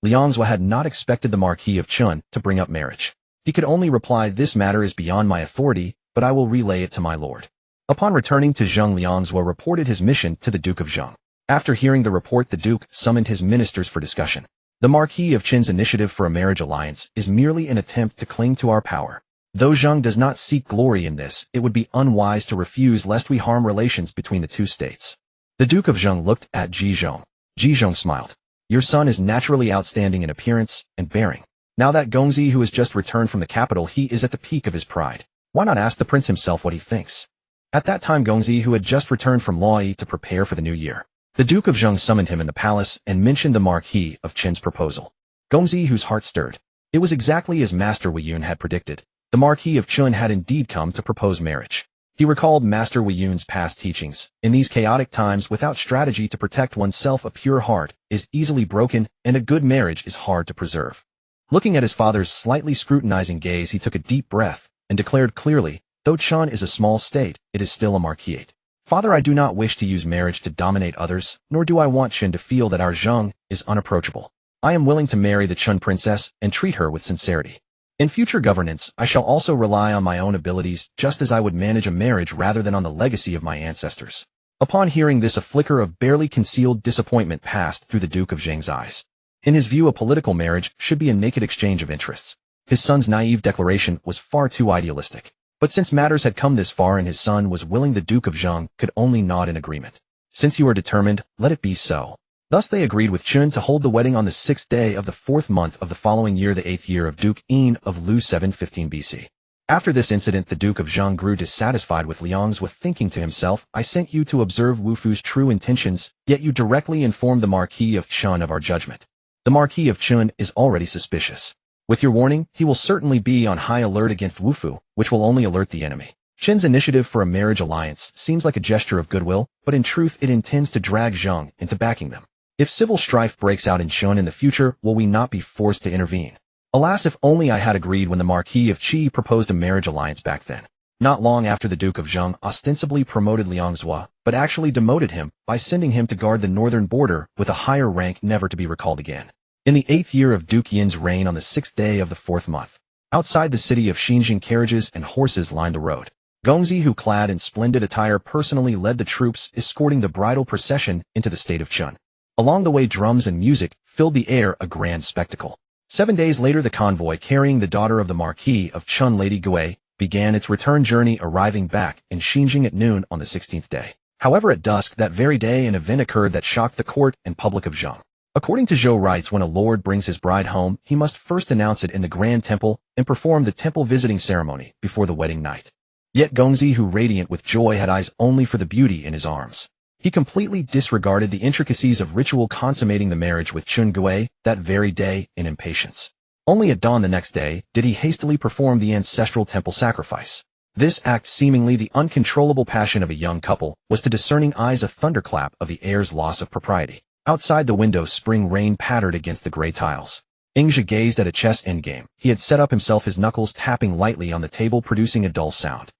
Liang Zhuo had not expected the Marquis of Qin to bring up marriage. He could only reply, "This matter is beyond my authority, but I will relay it to my lord." Upon returning to Zheng, Liang Zhuo reported his mission to the Duke of Zheng. After hearing the report, the Duke summoned his ministers for discussion. "The Marquis of Qin's initiative for a marriage alliance is merely an attempt to cling to our power. Though Zheng does not seek glory in this, it would be unwise to refuse lest we harm relations between the two states." The Duke of Zheng looked at Ji Zhong. Ji Zhong smiled. "Your son is naturally outstanding in appearance and bearing. Now that Gongzi, who has just returned from the capital, he is at the peak of his pride. Why not ask the prince himself what he thinks?" At that time, Gongzi, who had just returned from Luoyi to prepare for the new year. The Duke of Zheng summoned him in the palace and mentioned the Marquis of Qin's proposal. Gongzi, whose heart stirred. It was exactly as Master Wei Yun had predicted. The Marquis of Qin had indeed come to propose marriage. He recalled Master Wei Yun's past teachings. In these chaotic times, without strategy to protect oneself, a pure heart is easily broken, and a good marriage is hard to preserve. Looking at his father's slightly scrutinizing gaze, he took a deep breath and declared clearly, "Though Qin is a small state, it is still a marquisate. Father, I do not wish to use marriage to dominate others, nor do I want Qin to feel that our Zheng is unapproachable. I am willing to marry the Qin princess and treat her with sincerity. In future governance, I shall also rely on my own abilities just as I would manage a marriage rather than on the legacy of my ancestors. Upon hearing this, a flicker of barely concealed disappointment passed through the Duke of Zheng's eyes. In his view, a political marriage should be a naked exchange of interests. His son's naive declaration was far too idealistic. But since matters had come this far and his son was willing, the Duke of Zheng could only nod in agreement. Since you are determined, let it be so. Thus they agreed with Qin to hold the wedding on the 6th day of the 4th month of the following year, the 8th year of Duke Yin of Lu 715 BC. After this incident, the Duke of Zheng grew dissatisfied with Liang Zhou, thinking to himself, I sent you to observe Wu Fu's true intentions, yet you directly informed the Marquis of Qin of our judgment. The Marquis of Qin is already suspicious. With your warning, he will certainly be on high alert against Wu Fu, which will only alert the enemy. Qin's initiative for a marriage alliance seems like a gesture of goodwill, but in truth it intends to drag Zheng into backing them. If civil strife breaks out in Qin in the future, will we not be forced to intervene? Alas, if only I had agreed when the Marquis of Qi proposed a marriage alliance back then. Not long after, the Duke of Zheng ostensibly promoted Liang Zhou, but actually demoted him by sending him to guard the northern border with a higher rank never to be recalled again. In the 8th year of Duke Yin's reign, on the 6th day of the 4th month, outside the city of Xinjiang, carriages and horses lined the road. Gongzi, who clad in splendid attire, personally led the troops escorting the bridal procession into the state of Qin. Along the way, drums and music filled the air, a grand spectacle. 7 days later, the convoy carrying the daughter of the Marquis of Qin, Lady Gui, began its return journey, arriving back in Xinjiang at noon on the 16th day. However, at dusk that very day, an event occurred that shocked the court and public of Zheng. According to Zhou rites, when a lord brings his bride home, he must first announce it in the grand temple and perform the temple visiting ceremony before the wedding night. Yet Gongzi, who radiant with joy, had eyes only for the beauty in his arms. He completely disregarded the intricacies of ritual consummating the marriage with Qin Gui that very day in impatience. Only at dawn the next day did he hastily perform the ancestral temple sacrifice. This act, seemingly the uncontrollable passion of a young couple, was to discerning eyes a thunderclap of the heir's loss of propriety. Outside the window, spring rain pattered against the gray tiles. Ingzhi gazed at a chess endgame. He had set up himself, his knuckles tapping lightly on the table, producing a dull sound.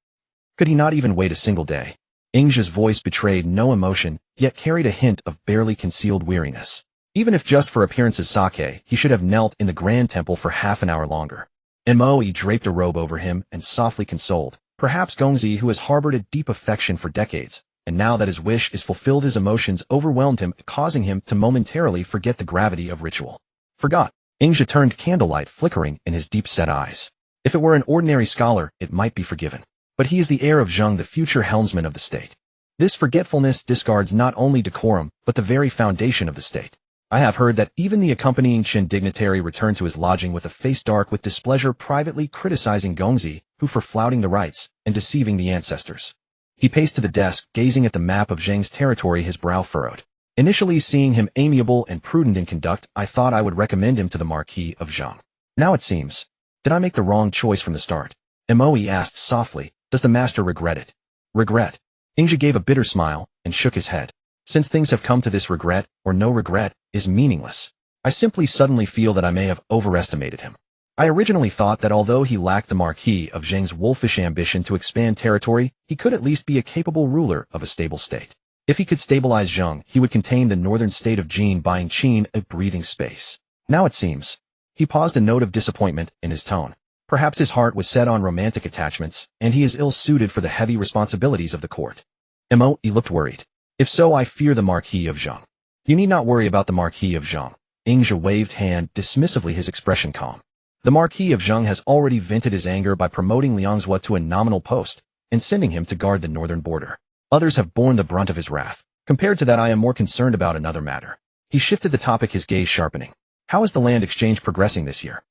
Could he not even wait a single day? Ingzhi's voice betrayed no emotion, yet carried a hint of barely concealed weariness. Even if just for appearance's sake, he should have knelt in the grand temple for half an hour longer. Moe draped a robe over him and softly consoled. Perhaps Gongzi, who has harbored a deep affection for decades, and now that his wish is fulfilled, his emotions overwhelmed him, causing him to momentarily forget the gravity of ritual. Forgot. Ingzhi turned, candlelight flickering in his deep-set eyes. If it were an ordinary scholar, it might be forgiven. But he is the heir of Zheng, the future helmsman of the state. This forgetfulness discards not only decorum, but the very foundation of the state. I have heard that even the accompanying Qin dignitary returned to his lodging with a face dark with displeasure, privately criticizing Gongzi, who for flouting the rites and deceiving the ancestors. He paced to the desk, gazing at the map of Zheng's territory, his brow furrowed. Initially, seeing him amiable and prudent in conduct, I thought I would recommend him to the Marquis of Zheng. Now it seems, did I make the wrong choice from the start? Moe asked softly. Does the master regret it? Regret? Ingzhi gave a bitter smile and shook his head. Since things have come to this, regret, or no regret, is meaningless. I simply suddenly feel that I may have overestimated him. I originally thought that although he lacked the Marquis of Zheng's wolfish ambition to expand territory, he could at least be a capable ruler of a stable state. If he could stabilize Zheng, he would contain the northern state of Jin, buying Qin a breathing space. Now it seems. He paused, a note of disappointment in his tone. Perhaps his heart was set on romantic attachments, and he is ill-suited for the heavy responsibilities of the court. Moe looked worried. If so, I fear the Marquis of Zheng. You need not worry about the Marquis of Zheng. Ingzhi waved hand dismissively, his expression calm. The Marquis of Zheng has already vented his anger by promoting Liang Zhou to a nominal post and sending him to guard the northern border. Others have borne the brunt of his wrath. Compared to that, I am more concerned about another matter. He shifted the topic, his gaze sharpening. How is the land exchange progressing this year?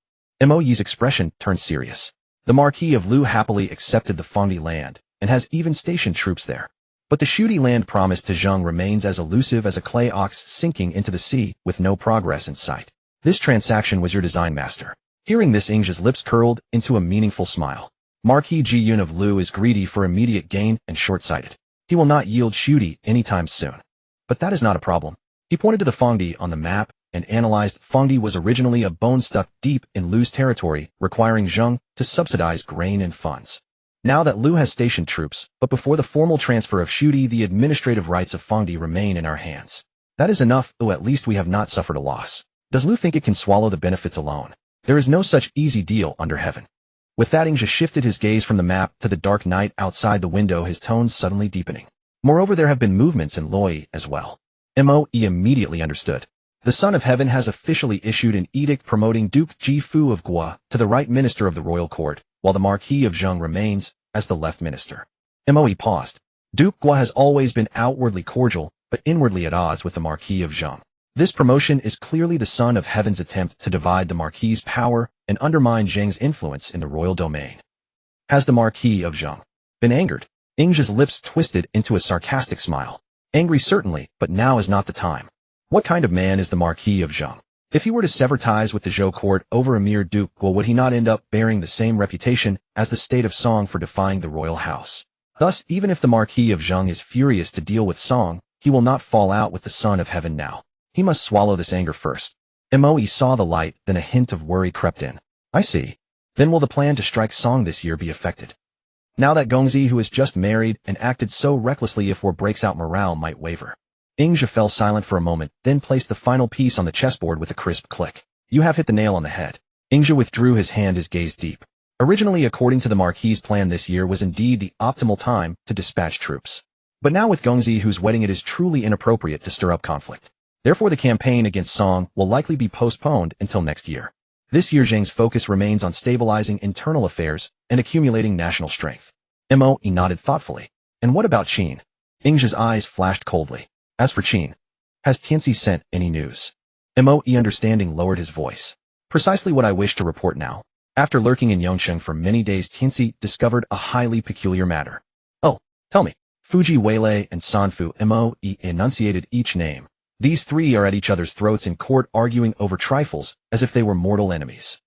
Moe's expression turned serious. The Marquis of Lu happily accepted the Fangdi land and has even stationed troops there. But the Shudi land promised to Zheng remains as elusive as a clay ox sinking into the sea with no progress in sight. This transaction was your design, master. Hearing this, Ingzhi's lips curled into a meaningful smile. Marquis Ji-Yun of Lu is greedy for immediate gain and short-sighted. He will not yield Shudi anytime soon. But that is not a problem. He pointed to the Fangdi on the map and analyzed. Fangdi was originally a bone stuck deep in Lu's territory, requiring Zheng to subsidize grain and funds. Now that Lu has stationed troops, but before the formal transfer of Shudi, the administrative rights of Fangdi remain in our hands. That is enough, though at least we have not suffered a loss. Does Lu think it can swallow the benefits alone? There is no such easy deal under heaven. With that, Ingja shifted his gaze from the map to the dark night outside the window, his tones suddenly deepening. Moreover, there have been movements in Loi as well. Moe immediately understood. The Son of Heaven has officially issued an edict promoting Duke Jifu of Gua to the right minister of the royal court, while the Marquis of Zheng remains as the left minister. Moe paused. Duke Gua has always been outwardly cordial, but inwardly at odds with the Marquis of Zheng. This promotion is clearly the Son of Heaven's attempt to divide the Marquis's power and undermine Zheng's influence in the royal domain. Has the Marquis of Zheng been angered? Ingja's lips twisted into a sarcastic smile. Angry certainly, but now is not the time. What kind of man is the Marquis of Zheng? If he were to sever ties with the Zhou court over a mere Duke Gua, would he not end up bearing the same reputation as the state of Song for defying the royal house? Thus, even if the Marquis of Zheng is furious to deal with Song, he will not fall out with the Son of Heaven now. He must swallow this anger first. Moe saw the light, then a hint of worry crept in. I see. Then will the plan to strike Song this year be affected? Now that Gongzi, who is just married and acted so recklessly, if war breaks out, morale might waver. Ingja fell silent for a moment, then placed the final piece on the chessboard with a crisp click. You have hit the nail on the head. Ingja withdrew his hand, his gaze deep. Originally, according to the Marquis's plan, this year was indeed the optimal time to dispatch troops. But now with Gongzi, whose wedding, it is truly inappropriate to stir up conflict. Therefore, the campaign against Song will likely be postponed until next year. This year, Zheng's focus remains on stabilizing internal affairs and accumulating national strength. Moe nodded thoughtfully. And what about Qin? Ingja's eyes flashed coldly. As for Qin, has Tianxi sent any news? Moe, understanding, lowered his voice. Precisely what I wish to report now. After lurking in Yongsheng for many days, Tianxi discovered a highly peculiar matter. Oh, tell me. Fuji Weilei and Sanfu. Moe enunciated each name. These three are at each other's throats in court, arguing over trifles, as if they were mortal enemies.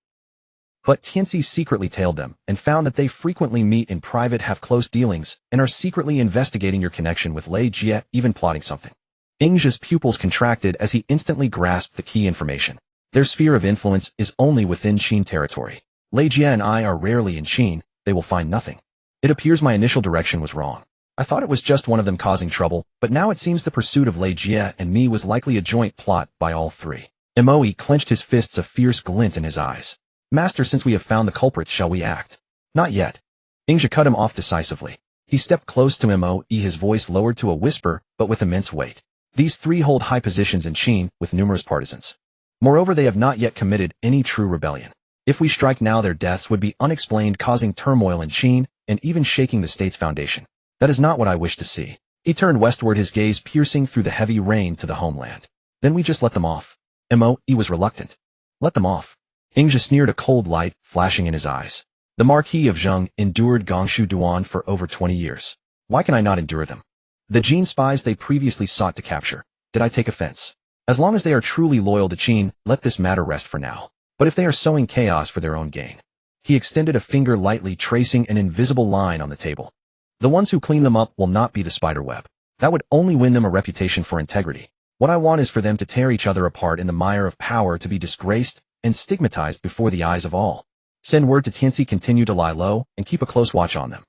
But Tianxi secretly tailed them, and found that they frequently meet in private, have close dealings, and are secretly investigating your connection with Lei Jie, even plotting something. Ingja's pupils contracted as he instantly grasped the key information. Their sphere of influence is only within Qin territory. Lei Jie and I are rarely in Qin, they will find nothing. It appears my initial direction was wrong. I thought it was just one of them causing trouble, but now it seems the pursuit of Lei Jie and me was likely a joint plot by all three. Moe clenched his fists, a fierce glint in his eyes. Master, since we have found the culprits, shall we act? Not yet. Ingja cut him off decisively. He stepped close to Moe, his voice lowered to a whisper, but with immense weight. These three hold high positions in Qin, with numerous partisans. Moreover, they have not yet committed any true rebellion. If we strike now, their deaths would be unexplained, causing turmoil in Qin, and even shaking the state's foundation. That is not what I wish to see. He turned westward, his gaze piercing through the heavy rain to the homeland. Then we just let them off. Moe was reluctant. Let them off. Ingja sneered, a cold light flashing in his eyes. The Marquis of Zheng endured Gongshu Duan for over 20 years. Why can I not endure them? The Jin spies they previously sought to capture. Did I take offense? As long as they are truly loyal to Qin, let this matter rest for now. But if they are sowing chaos for their own gain. He extended a finger, lightly tracing an invisible line on the table. The ones who clean them up will not be the spider web. That would only win them a reputation for integrity. What I want is for them to tear each other apart in the mire of power, to be disgraced and stigmatized before the eyes of all. Send word to Tianxi, continue to lie low, and keep a close watch on them.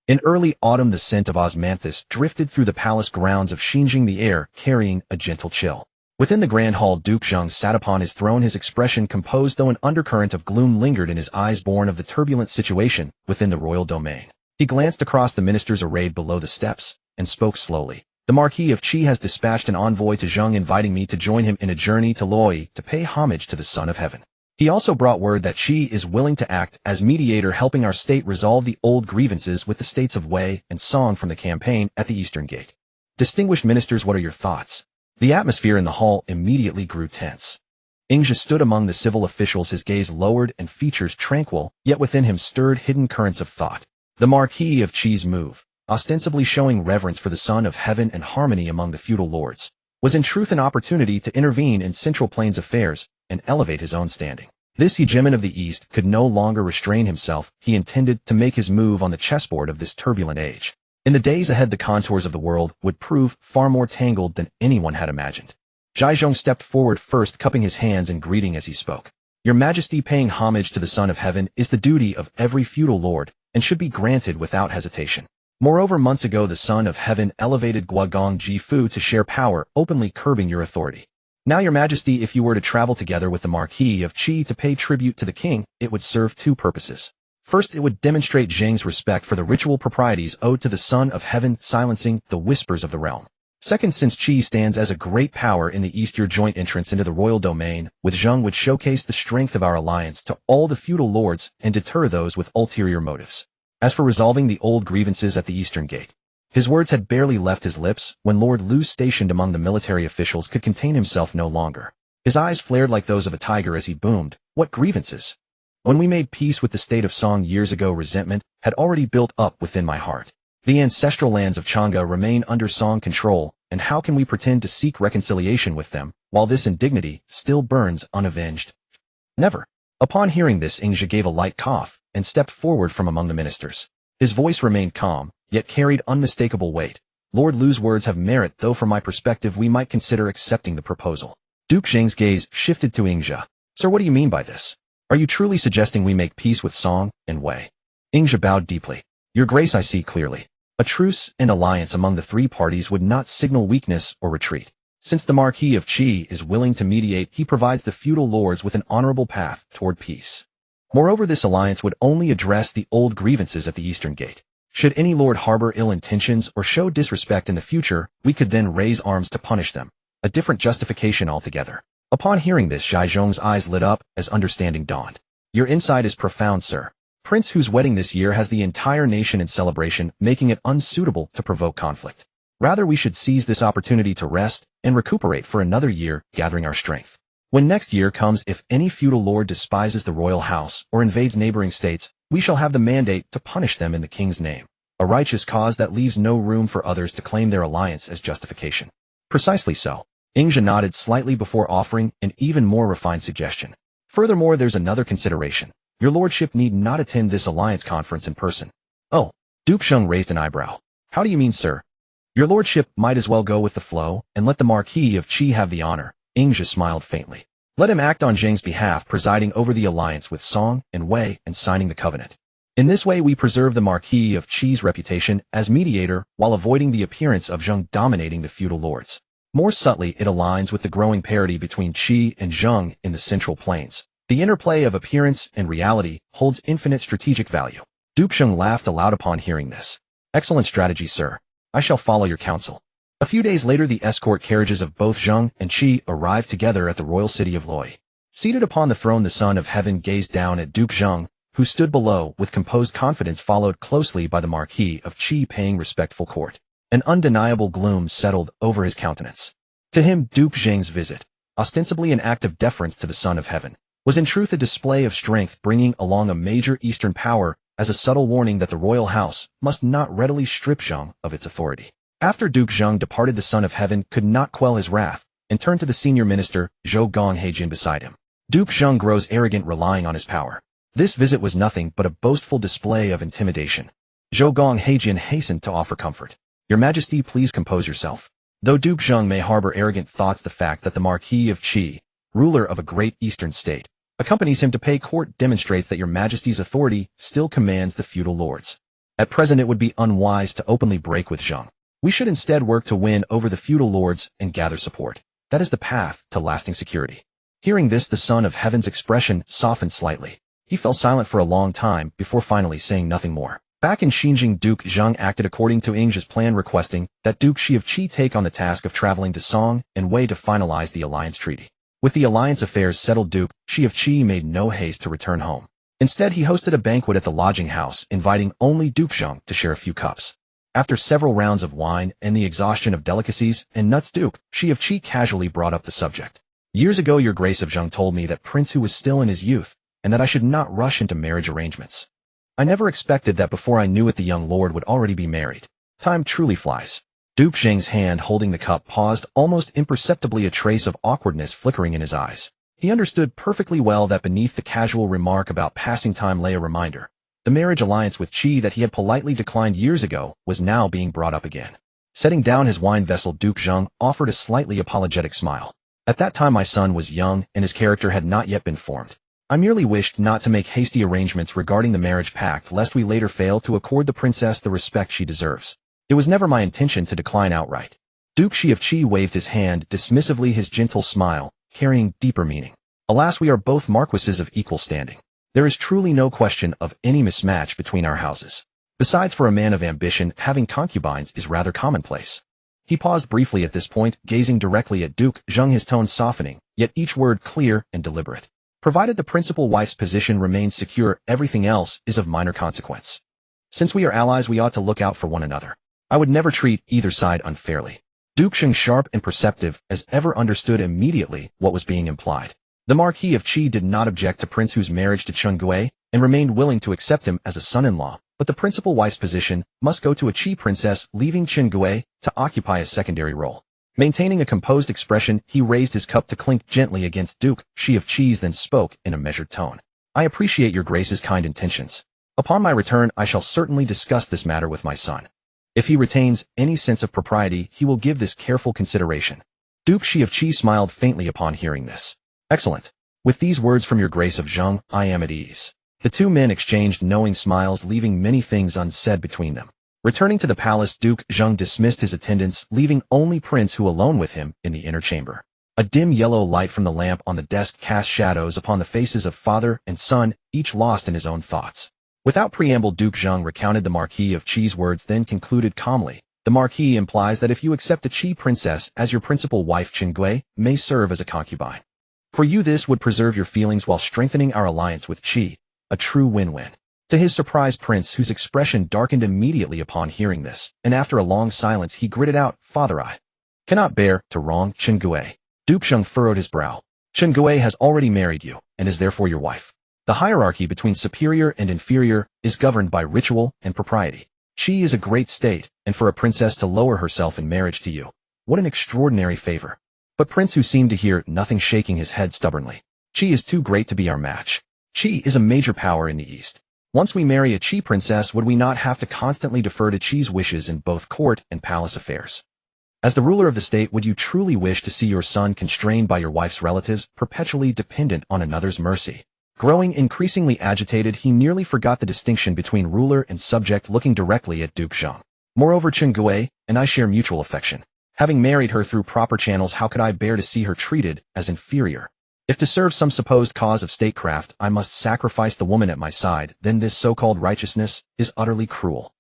In early autumn, the scent of osmanthus drifted through the palace grounds of Xinjing, the air carrying a gentle chill. Within the grand hall, Duke Zheng sat upon his throne, his expression composed, though an undercurrent of gloom lingered in his eyes, born of the turbulent situation within the royal domain. He glanced across the ministers arrayed below the steps, and spoke slowly. The Marquis of Qi has dispatched an envoy to Zheng, inviting me to join him in a journey to Loi to pay homage to the Son of Heaven. He also brought word that Qi is willing to act as mediator, helping our state resolve the old grievances with the states of Wei and Song from the campaign at the Eastern Gate. Distinguished ministers, what are your thoughts? The atmosphere in the hall immediately grew tense. Ingja stood among the civil officials, his gaze lowered and features tranquil, yet within him stirred hidden currents of thought. The Marquis of Qi's move, ostensibly showing reverence for the Son of Heaven and harmony among the feudal lords, was in truth an opportunity to intervene in Central Plains affairs and elevate his own standing. This hegemon of the East could no longer restrain himself. He intended to make his move on the chessboard of this turbulent age. In the days ahead, the contours of the world would prove far more tangled than anyone had imagined. Zhaizhong stepped forward first, cupping his hands in greeting as he spoke. Your Majesty, paying homage to the Son of Heaven is the duty of every feudal lord, and should be granted without hesitation. Moreover, months ago the Son of Heaven elevated Guagong Jifu to share power, openly curbing your authority. Now, Your Majesty, if you were to travel together with the Marquis of Qi to pay tribute to the king, it would serve two purposes. First, it would demonstrate Zheng's respect for the ritual proprieties owed to the Son of Heaven, silencing the whispers of the realm. Second, since Qi stands as a great power in the east, your joint entrance into the royal domain with Zheng would showcase the strength of our alliance to all the feudal lords and deter those with ulterior motives. As for resolving the old grievances at the eastern gate, his words had barely left his lips when Lord Lu, stationed among the military officials, could contain himself no longer. His eyes flared like those of a tiger as he boomed, "What grievances? When we made peace with the state of Song years ago, resentment had already built up within my heart. The ancestral lands of Chang'e remain under Song control, and how can we pretend to seek reconciliation with them while this indignity still burns unavenged? Never." Upon hearing this, Ingzhi gave a light cough and stepped forward from among the ministers. His voice remained calm, yet carried unmistakable weight. "Lord Lu's words have merit, though from my perspective we might consider accepting the proposal." Duke Zheng's gaze shifted to Ingzhi. "Sir, what do you mean by this? Are you truly suggesting we make peace with Song and Wei?" Ingzhi bowed deeply. "Your Grace, I see clearly. A truce and alliance among the three parties would not signal weakness or retreat. Since the Marquis of Qi is willing to mediate, he provides the feudal lords with an honorable path toward peace. Moreover, this alliance would only address the old grievances at the eastern gate. Should any lord harbor ill intentions or show disrespect in the future, we could then raise arms to punish them. A different justification altogether." Upon hearing this, Zhai Zhong's eyes lit up as understanding dawned. "Your insight is profound, sir. Prince whose wedding this year has the entire nation in celebration, making it unsuitable to provoke conflict. Rather, we should seize this opportunity to rest and recuperate for another year, gathering our strength. When next year comes, if any feudal lord despises the royal house or invades neighboring states, we shall have the mandate to punish them in the king's name. A righteous cause that leaves no room for others to claim their alliance as justification." "Precisely so." Ingzhi nodded slightly before offering an even more refined suggestion. "Furthermore, there's another consideration. Your lordship need not attend this alliance conference in person." "Oh." Duke Zheng raised an eyebrow. "How do you mean, sir?" "Your lordship might as well go with the flow and let the Marquis of Qi have the honor." Ingzhi smiled faintly. "Let him act on Zheng's behalf, presiding over the alliance with Song and Wei and signing the covenant. In this way, we preserve the Marquis of Qi's reputation as mediator while avoiding the appearance of Zheng dominating the feudal lords. More subtly, it aligns with the growing parity between Qi and Zheng in the Central Plains. The interplay of appearance and reality holds infinite strategic value." Duke Zheng laughed aloud upon hearing this. "Excellent strategy, sir. I shall follow your counsel." A few days later, the escort carriages of both Zheng and Qi arrived together at the royal city of Loi. Seated upon the throne, the Son of Heaven gazed down at Duke Zheng, who stood below with composed confidence, followed closely by the Marquis of Qi paying respectful court. An undeniable gloom settled over his countenance. To him, Duke Zheng's visit, ostensibly an act of deference to the Son of Heaven, was in truth a display of strength, bringing along a major Eastern power as a subtle warning that the royal house must not readily strip Zheng of its authority. After Duke Zheng departed, the Son of Heaven could not quell his wrath and turned to the senior minister, Zhou Gonghejin, beside him. Duke Zheng grows arrogant, relying on his power. This visit was nothing but a boastful display of intimidation. Zhou Gonghejin hastened to offer comfort. "Your Majesty, please compose yourself. Though Duke Zheng may harbor arrogant thoughts, the fact that the Marquis of Qi, ruler of a great eastern state, accompanies him to pay court demonstrates that your Majesty's authority still commands the feudal lords. At present, it would be unwise to openly break with Zheng. We should instead work to win over the feudal lords and gather support. That is the path to lasting security." Hearing this, the Son of Heaven's expression softened slightly. He fell silent for a long time before finally saying nothing more. Back in Xinjiang, Duke Zheng acted according to Ingzhi's plan, requesting that Duke Xi of Qi take on the task of traveling to Song and Wei to finalize the alliance treaty. With the alliance affairs settled, Duke Xi of Qi made no haste to return home. Instead, he hosted a banquet at the lodging house, inviting only Duke Zheng to share a few cups. After several rounds of wine and the exhaustion of delicacies and nuts, Duke Xi of Qi casually brought up the subject. "Years ago, your Grace of Zheng told me that Prince Hu was still in his youth, and that I should not rush into marriage arrangements. I never expected that before I knew it the young lord would already be married. Time truly flies." Duke Zheng's hand holding the cup paused, almost imperceptibly, a trace of awkwardness flickering in his eyes. He understood perfectly well that beneath the casual remark about passing time lay a reminder. The marriage alliance with Qi that he had politely declined years ago was now being brought up again. Setting down his wine vessel, Duke Zheng offered a slightly apologetic smile. "At that time my son was young and his character had not yet been formed. I merely wished not to make hasty arrangements regarding the marriage pact, lest we later fail to accord the princess the respect she deserves. It was never my intention to decline outright." Duke Shi of Qi waved his hand dismissively, his gentle smile, carrying deeper meaning. Alas, we are both marquises of equal standing. There is truly no question of any mismatch between our houses. Besides, for a man of ambition, having concubines is rather commonplace. He paused briefly at this point, gazing directly at Duke Zheng, his tone softening, yet each word clear and deliberate. Provided the principal wife's position remains secure, everything else is of minor consequence. Since we are allies, we ought to look out for one another. I would never treat either side unfairly. Duke Zheng, sharp and perceptive as ever, understood immediately what was being implied. The Marquis of Qi did not object to Prince Hu's marriage to Chen Gui and remained willing to accept him as a son-in-law, but the principal wife's position must go to a Qi princess, leaving Chen Gui to occupy a secondary role. Maintaining a composed expression, he raised his cup to clink gently against Duke Shi of Qi's, then spoke in a measured tone. I appreciate your Grace's kind intentions. Upon my return, I shall certainly discuss this matter with my son. If he retains any sense of propriety, he will give this careful consideration. Duke Shi of Qi smiled faintly upon hearing this. Excellent. With these words from your Grace of Zheng, I am at ease. The two men exchanged knowing smiles, leaving many things unsaid between them. Returning to the palace, Duke Zheng dismissed his attendants, leaving only Prince Hu alone with him in the inner chamber. A dim yellow light from the lamp on the desk cast shadows upon the faces of father and son, each lost in his own thoughts. Without preamble, Duke Zheng recounted the Marquis of Qi's words, then concluded calmly. The Marquis implies that if you accept a Qi princess as your principal wife, Chen Gui may serve as a concubine. For you, this would preserve your feelings while strengthening our alliance with Qi, a true win-win. To his surprise, Prince Hu's expression darkened immediately upon hearing this, and after a long silence he gritted out, Father, I cannot bear to wrong Chen Gui. Duke Zheng furrowed his brow. Chen Gui has already married you, and is therefore your wife. The hierarchy between superior and inferior is governed by ritual and propriety. Qi is a great state, and for a princess to lower herself in marriage to you, what an extraordinary favor. But Prince Hu seemed to hear nothing, shaking his head stubbornly. Qi is too great to be our match. Qi is a major power in the East. Once we marry a Qi princess, would we not have to constantly defer to Qi's wishes in both court and palace affairs? As the ruler of the state, would you truly wish to see your son constrained by your wife's relatives, perpetually dependent on another's mercy? Growing increasingly agitated, he nearly forgot the distinction between ruler and subject, looking directly at Duke Zheng. Moreover, Chen Gui and I share mutual affection. Having married her through proper channels, how could I bear to see her treated as inferior? If to serve some supposed cause of statecraft I must sacrifice the woman at my side, then this so-called righteousness is utterly cruel.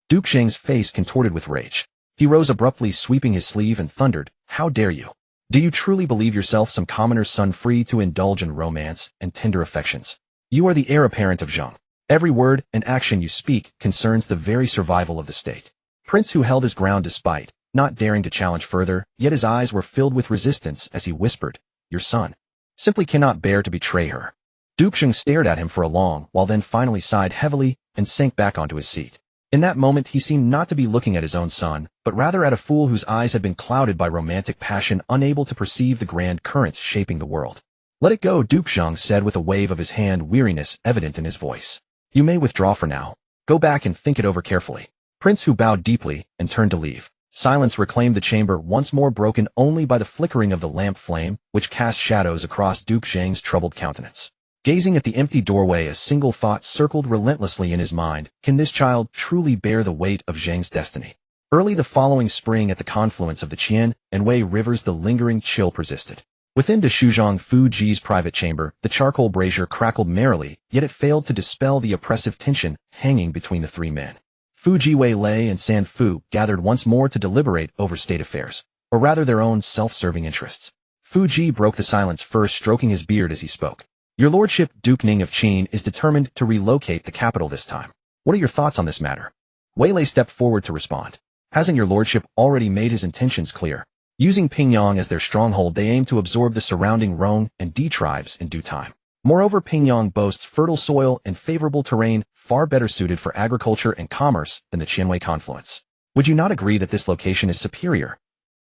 Duke Zheng's face contorted with rage. He rose abruptly, sweeping his sleeve, and thundered, How dare you? Do you truly believe yourself some commoner's son, free to indulge in romance and tender affections? You are the heir apparent of Zheng. Every word and action you speak concerns the very survival of the state. Prince Hu held his ground despite not daring to challenge further, yet his eyes were filled with resistance as he whispered, Your son simply cannot bear to betray her. Duke Zheng stared at him for a long while, then finally sighed heavily and sank back onto his seat. In that moment he seemed not to be looking at his own son, but rather at a fool whose eyes had been clouded by romantic passion, unable to perceive the grand currents shaping the world. Let it go, Duke Zheng said with a wave of his hand, weariness evident in his voice. You may withdraw for now. Go back and think it over carefully. Prince Hu bowed deeply and turned to leave. Silence reclaimed the chamber, once more broken only by the flickering of the lamp flame, which cast shadows across Duke Zheng's troubled countenance. Gazing at the empty doorway, a single thought circled relentlessly in his mind. Can this child truly bear the weight of Zheng's destiny? Early the following spring, at the confluence of the Qin and Wei rivers, the lingering chill persisted. Within de Shuzhong Fuji's private chamber, the charcoal brazier crackled merrily, yet it failed to dispel the oppressive tension hanging between the three men. Fuji, Wei Lei, and San Fu gathered once more to deliberate over state affairs, or rather their own self-serving interests. Fuji broke the silence first, stroking his beard as he spoke. Your lordship, Duke Ning of Qin, is determined to relocate the capital this time. What are your thoughts on this matter? Wei Lei stepped forward to respond. Hasn't your lordship already made his intentions clear? Using Pingyang as their stronghold, they aim to absorb the surrounding Rong and Di tribes in due time. Moreover, Pingyang boasts fertile soil and favorable terrain, far better suited for agriculture and commerce than the Qianwei confluence. Would you not agree that this location is superior?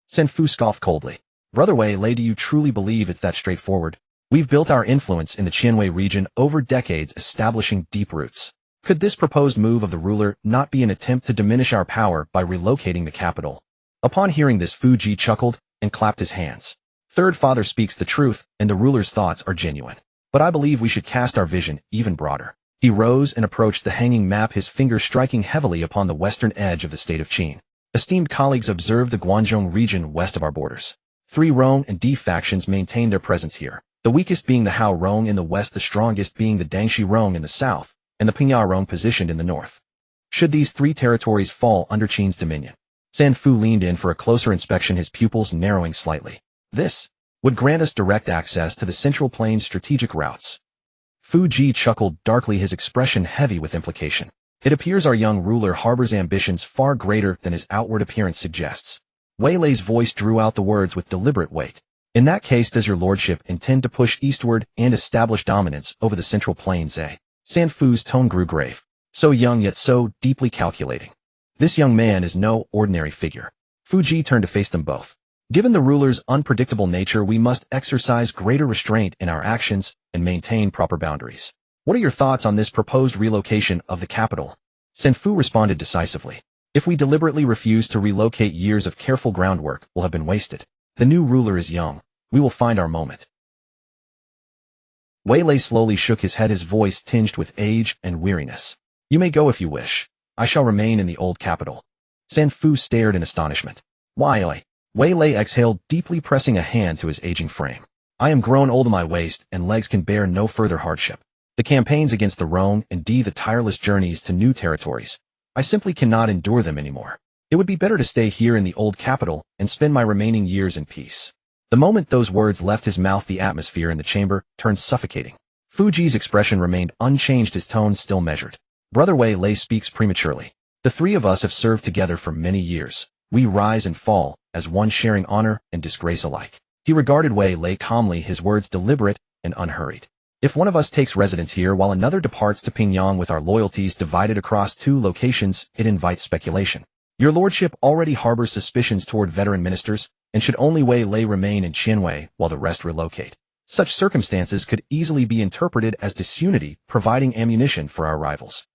San Fu scoffed coldly. Brother Wei Lei, do you truly believe it's that straightforward? We've built our influence in the Qianwei region over decades, establishing deep roots. Could this proposed move of the ruler not be an attempt to diminish our power by relocating the capital? Upon hearing this, Fuji chuckled and clapped his hands. Third Father speaks the truth, and the ruler's thoughts are genuine. But I believe we should cast our vision even broader. He rose and approached the hanging map, his fingers striking heavily upon the western edge of the state of Qin. Esteemed colleagues, observe the Guangzhou region west of our borders. 3 Rong and Di factions maintain their presence here, the weakest being the Hao Rong in the west, the strongest being the Dangxi Rong in the south, and the Pingyao Rong positioned in the north. Should these 3 territories fall under Qin's dominion? San Fu leaned in for a closer inspection, his pupils narrowing slightly. This would grant us direct access to the Central Plains strategic routes. Fu Ji chuckled darkly, his expression heavy with implication. It appears our young ruler harbors ambitions far greater than his outward appearance suggests. Wei Lei's voice drew out the words with deliberate weight. In that case, does your lordship intend to push eastward and establish dominance over the Central Plains, eh? San Fu's tone grew grave. So young yet so deeply calculating. This young man is no ordinary figure. Fu Ji turned to face them both. Given the ruler's unpredictable nature, we must exercise greater restraint in our actions and maintain proper boundaries. What are your thoughts on this proposed relocation of the capital? San Fu responded decisively. If we deliberately refuse to relocate, years of careful groundwork will have been wasted. The new ruler is young. We will find our moment. Wei Lei slowly shook his head, his voice tinged with age and weariness. You may go if you wish. I shall remain in the old capital. San Fu stared in astonishment. Why? Wei Lei exhaled deeply, pressing a hand to his aging frame. I am grown old, my waist and legs can bear no further hardship. The campaigns against the Rhone and Di, the tireless journeys to new territories. I simply cannot endure them anymore. It would be better to stay here in the old capital and spend my remaining years in peace. The moment those words left his mouth, the atmosphere in the chamber turned suffocating. Fu Ji's expression remained unchanged, his tone still measured. Brother Wei Lei speaks prematurely. The 3 of us have served together for many years. We rise and fall as one, sharing honor and disgrace alike. He regarded Wei Lei calmly, his words deliberate and unhurried. If one of us takes residence here while another departs to Pingyang with our loyalties divided across 2 locations, it invites speculation. Your lordship already harbors suspicions toward veteran ministers, and should only Wei Lei remain in Qianwei while the rest relocate. Such circumstances could easily be interpreted as disunity, providing ammunition for our rivals.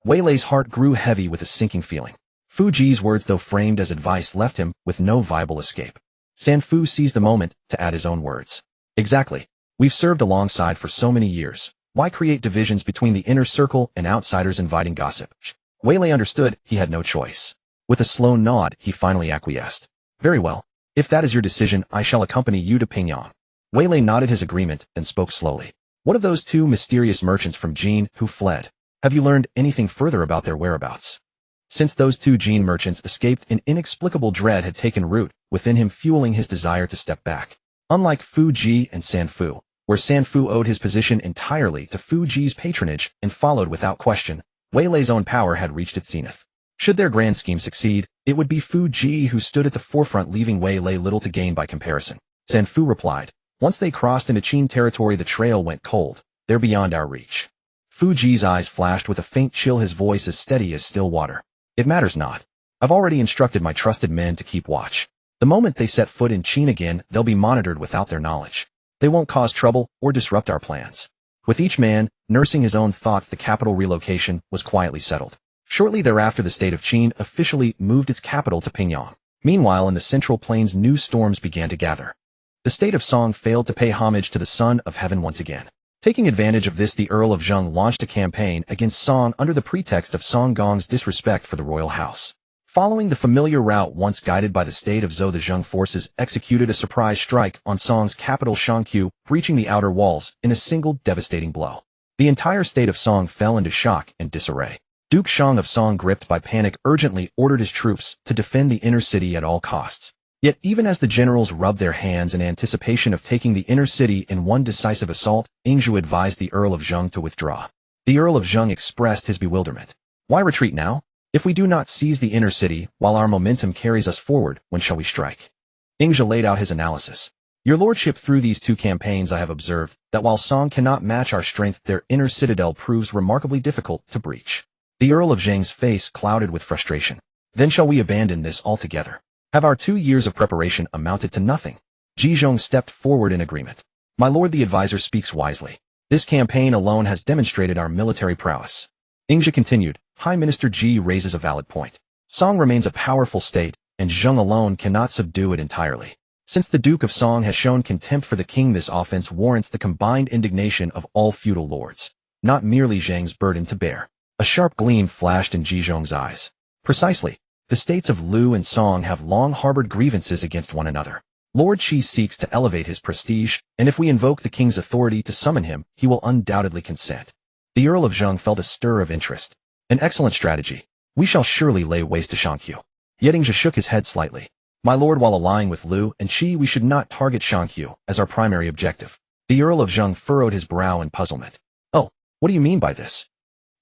Wei Lei's heart grew heavy with a sinking feeling. Fu Ji's words, though framed as advice, left him with no viable escape. San Fu seized the moment to add his own words. Exactly. We've served alongside for so many years. Why create divisions between the inner circle and outsiders inviting gossip? Wei Lei understood he had no choice. With a slow nod, he finally acquiesced. Very well. If that is your decision, I shall accompany you to Pingyang. Wei Lei nodded his agreement, then spoke slowly. What of those 2 mysterious merchants from Jin who fled? Have you learned anything further about their whereabouts? Since those 2 Jin merchants escaped, an inexplicable dread had taken root within him, fueling his desire to step back. Unlike Fu Ji and San Fu, where San Fu owed his position entirely to Fu Ji's patronage and followed without question, Wei Lei's own power had reached its zenith. Should their grand scheme succeed, it would be Fu Ji who stood at the forefront, leaving Wei Lei little to gain by comparison. San Fu replied. Once they crossed into Qin territory, the trail went cold. They're beyond our reach. Fu Ji's eyes flashed with a faint chill, his voice as steady as still water. It matters not. I've already instructed my trusted men to keep watch. The moment they set foot in Qin again, they'll be monitored without their knowledge. They won't cause trouble or disrupt our plans. With each man nursing his own thoughts, the capital relocation was quietly settled. Shortly thereafter, the state of Qin officially moved its capital to Pingyang. Meanwhile, in the Central Plains, new storms began to gather. The state of Song failed to pay homage to the Son of Heaven once again. Taking advantage of this, the Earl of Zheng launched a campaign against Song under the pretext of Song Gong's disrespect for the royal house. Following the familiar route once guided by the state of Zhou, the Zheng forces executed a surprise strike on Song's capital Shangqiu, breaching the outer walls in a single devastating blow. The entire state of Song fell into shock and disarray. Duke Shang of Song, gripped by panic, urgently ordered his troops to defend the inner city at all costs. Yet even as the generals rubbed their hands in anticipation of taking the inner city in one decisive assault, Yingzhu advised the Earl of Zheng to withdraw. The Earl of Zheng expressed his bewilderment. Why retreat now? If we do not seize the inner city while our momentum carries us forward, when shall we strike? Yingzhu laid out his analysis. Your lordship, through these 2 campaigns I have observed that while Song cannot match our strength, their inner citadel proves remarkably difficult to breach. The Earl of Zheng's face clouded with frustration. Then shall we abandon this altogether? Have our 2 years of preparation amounted to nothing? Zhizhong stepped forward in agreement. My lord, the advisor speaks wisely. This campaign alone has demonstrated our military prowess. Yingzhu continued. High Minister Ji raises a valid point. Song remains a powerful state, and Zheng alone cannot subdue it entirely. Since the Duke of Song has shown contempt for the king, this offense warrants the combined indignation of all feudal lords, not merely Zheng's burden to bear. A sharp gleam flashed in Zhizhong's eyes. Precisely. The states of Lu and Song have long harbored grievances against one another. Lord Qi seeks to elevate his prestige, and if we invoke the king's authority to summon him, he will undoubtedly consent. The Earl of Zheng felt a stir of interest. An excellent strategy. We shall surely lay waste to Shangqiu. Yettingzhe shook his head slightly. My lord, while allying with Lu and Qi, we should not target Shangqiu as our primary objective. The Earl of Zheng furrowed his brow in puzzlement. Oh, what do you mean by this?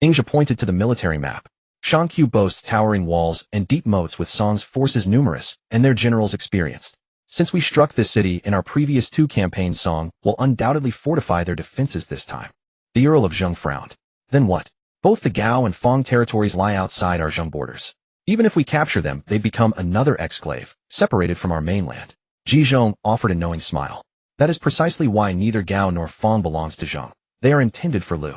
Yingzhe pointed to the military map. Shangqiu boasts towering walls and deep moats with Song's forces numerous and their generals experienced. Since we struck this city in our previous 2 campaigns, Song will undoubtedly fortify their defenses this time. The Earl of Zheng frowned. Then what? Both the Gao and Fong territories lie outside our Zheng borders. Even if we capture them, they'd become another exclave, separated from our mainland. Ji Zhong offered a knowing smile. That is precisely why neither Gao nor Fong belongs to Zheng. They are intended for Lu.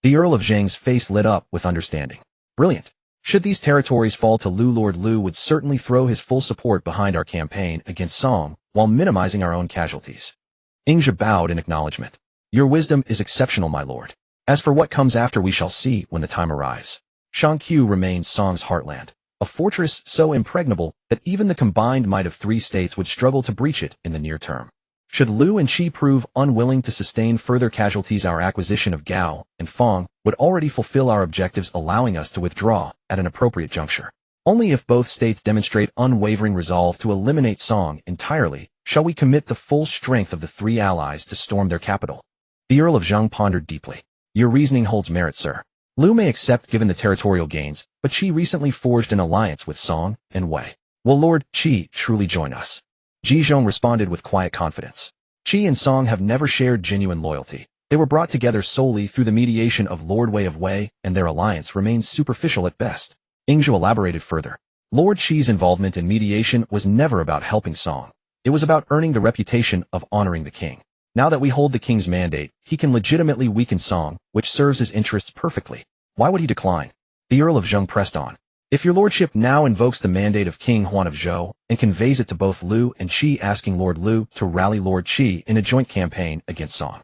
The Earl of Zheng's face lit up with understanding. Brilliant. Should these territories fall to Lu, Lord Lu would certainly throw his full support behind our campaign against Song while minimizing our own casualties. Yingzhe bowed in acknowledgement. Your wisdom is exceptional, my lord. As for what comes after, we shall see when the time arrives. Shangqiu remains Song's heartland, a fortress so impregnable that even the combined might of 3 states would struggle to breach it in the near term. Should Lu and Qi prove unwilling to sustain further casualties, our acquisition of Gao and Fong would already fulfill our objectives, allowing us to withdraw at an appropriate juncture. Only if both states demonstrate unwavering resolve to eliminate Song entirely shall we commit the full strength of the 3 allies to storm their capital. The Earl of Zheng pondered deeply. Your reasoning holds merit, sir. Lu may accept given the territorial gains, but Qi recently forged an alliance with Song and Wei. Will Lord Qi truly join us? Ji Zhong responded with quiet confidence. Qi and Song have never shared genuine loyalty. They were brought together solely through the mediation of Lord Wei of Wei, and their alliance remains superficial at best. Yingzhe elaborated further. Lord Qi's involvement in mediation was never about helping Song. It was about earning the reputation of honoring the king. Now that we hold the king's mandate, he can legitimately weaken Song, which serves his interests perfectly. Why would he decline? The Earl of Zheng pressed on. If your lordship now invokes the mandate of King Huan of Zhou and conveys it to both Lu and Qi, asking Lord Lu to rally Lord Qi in a joint campaign against Song.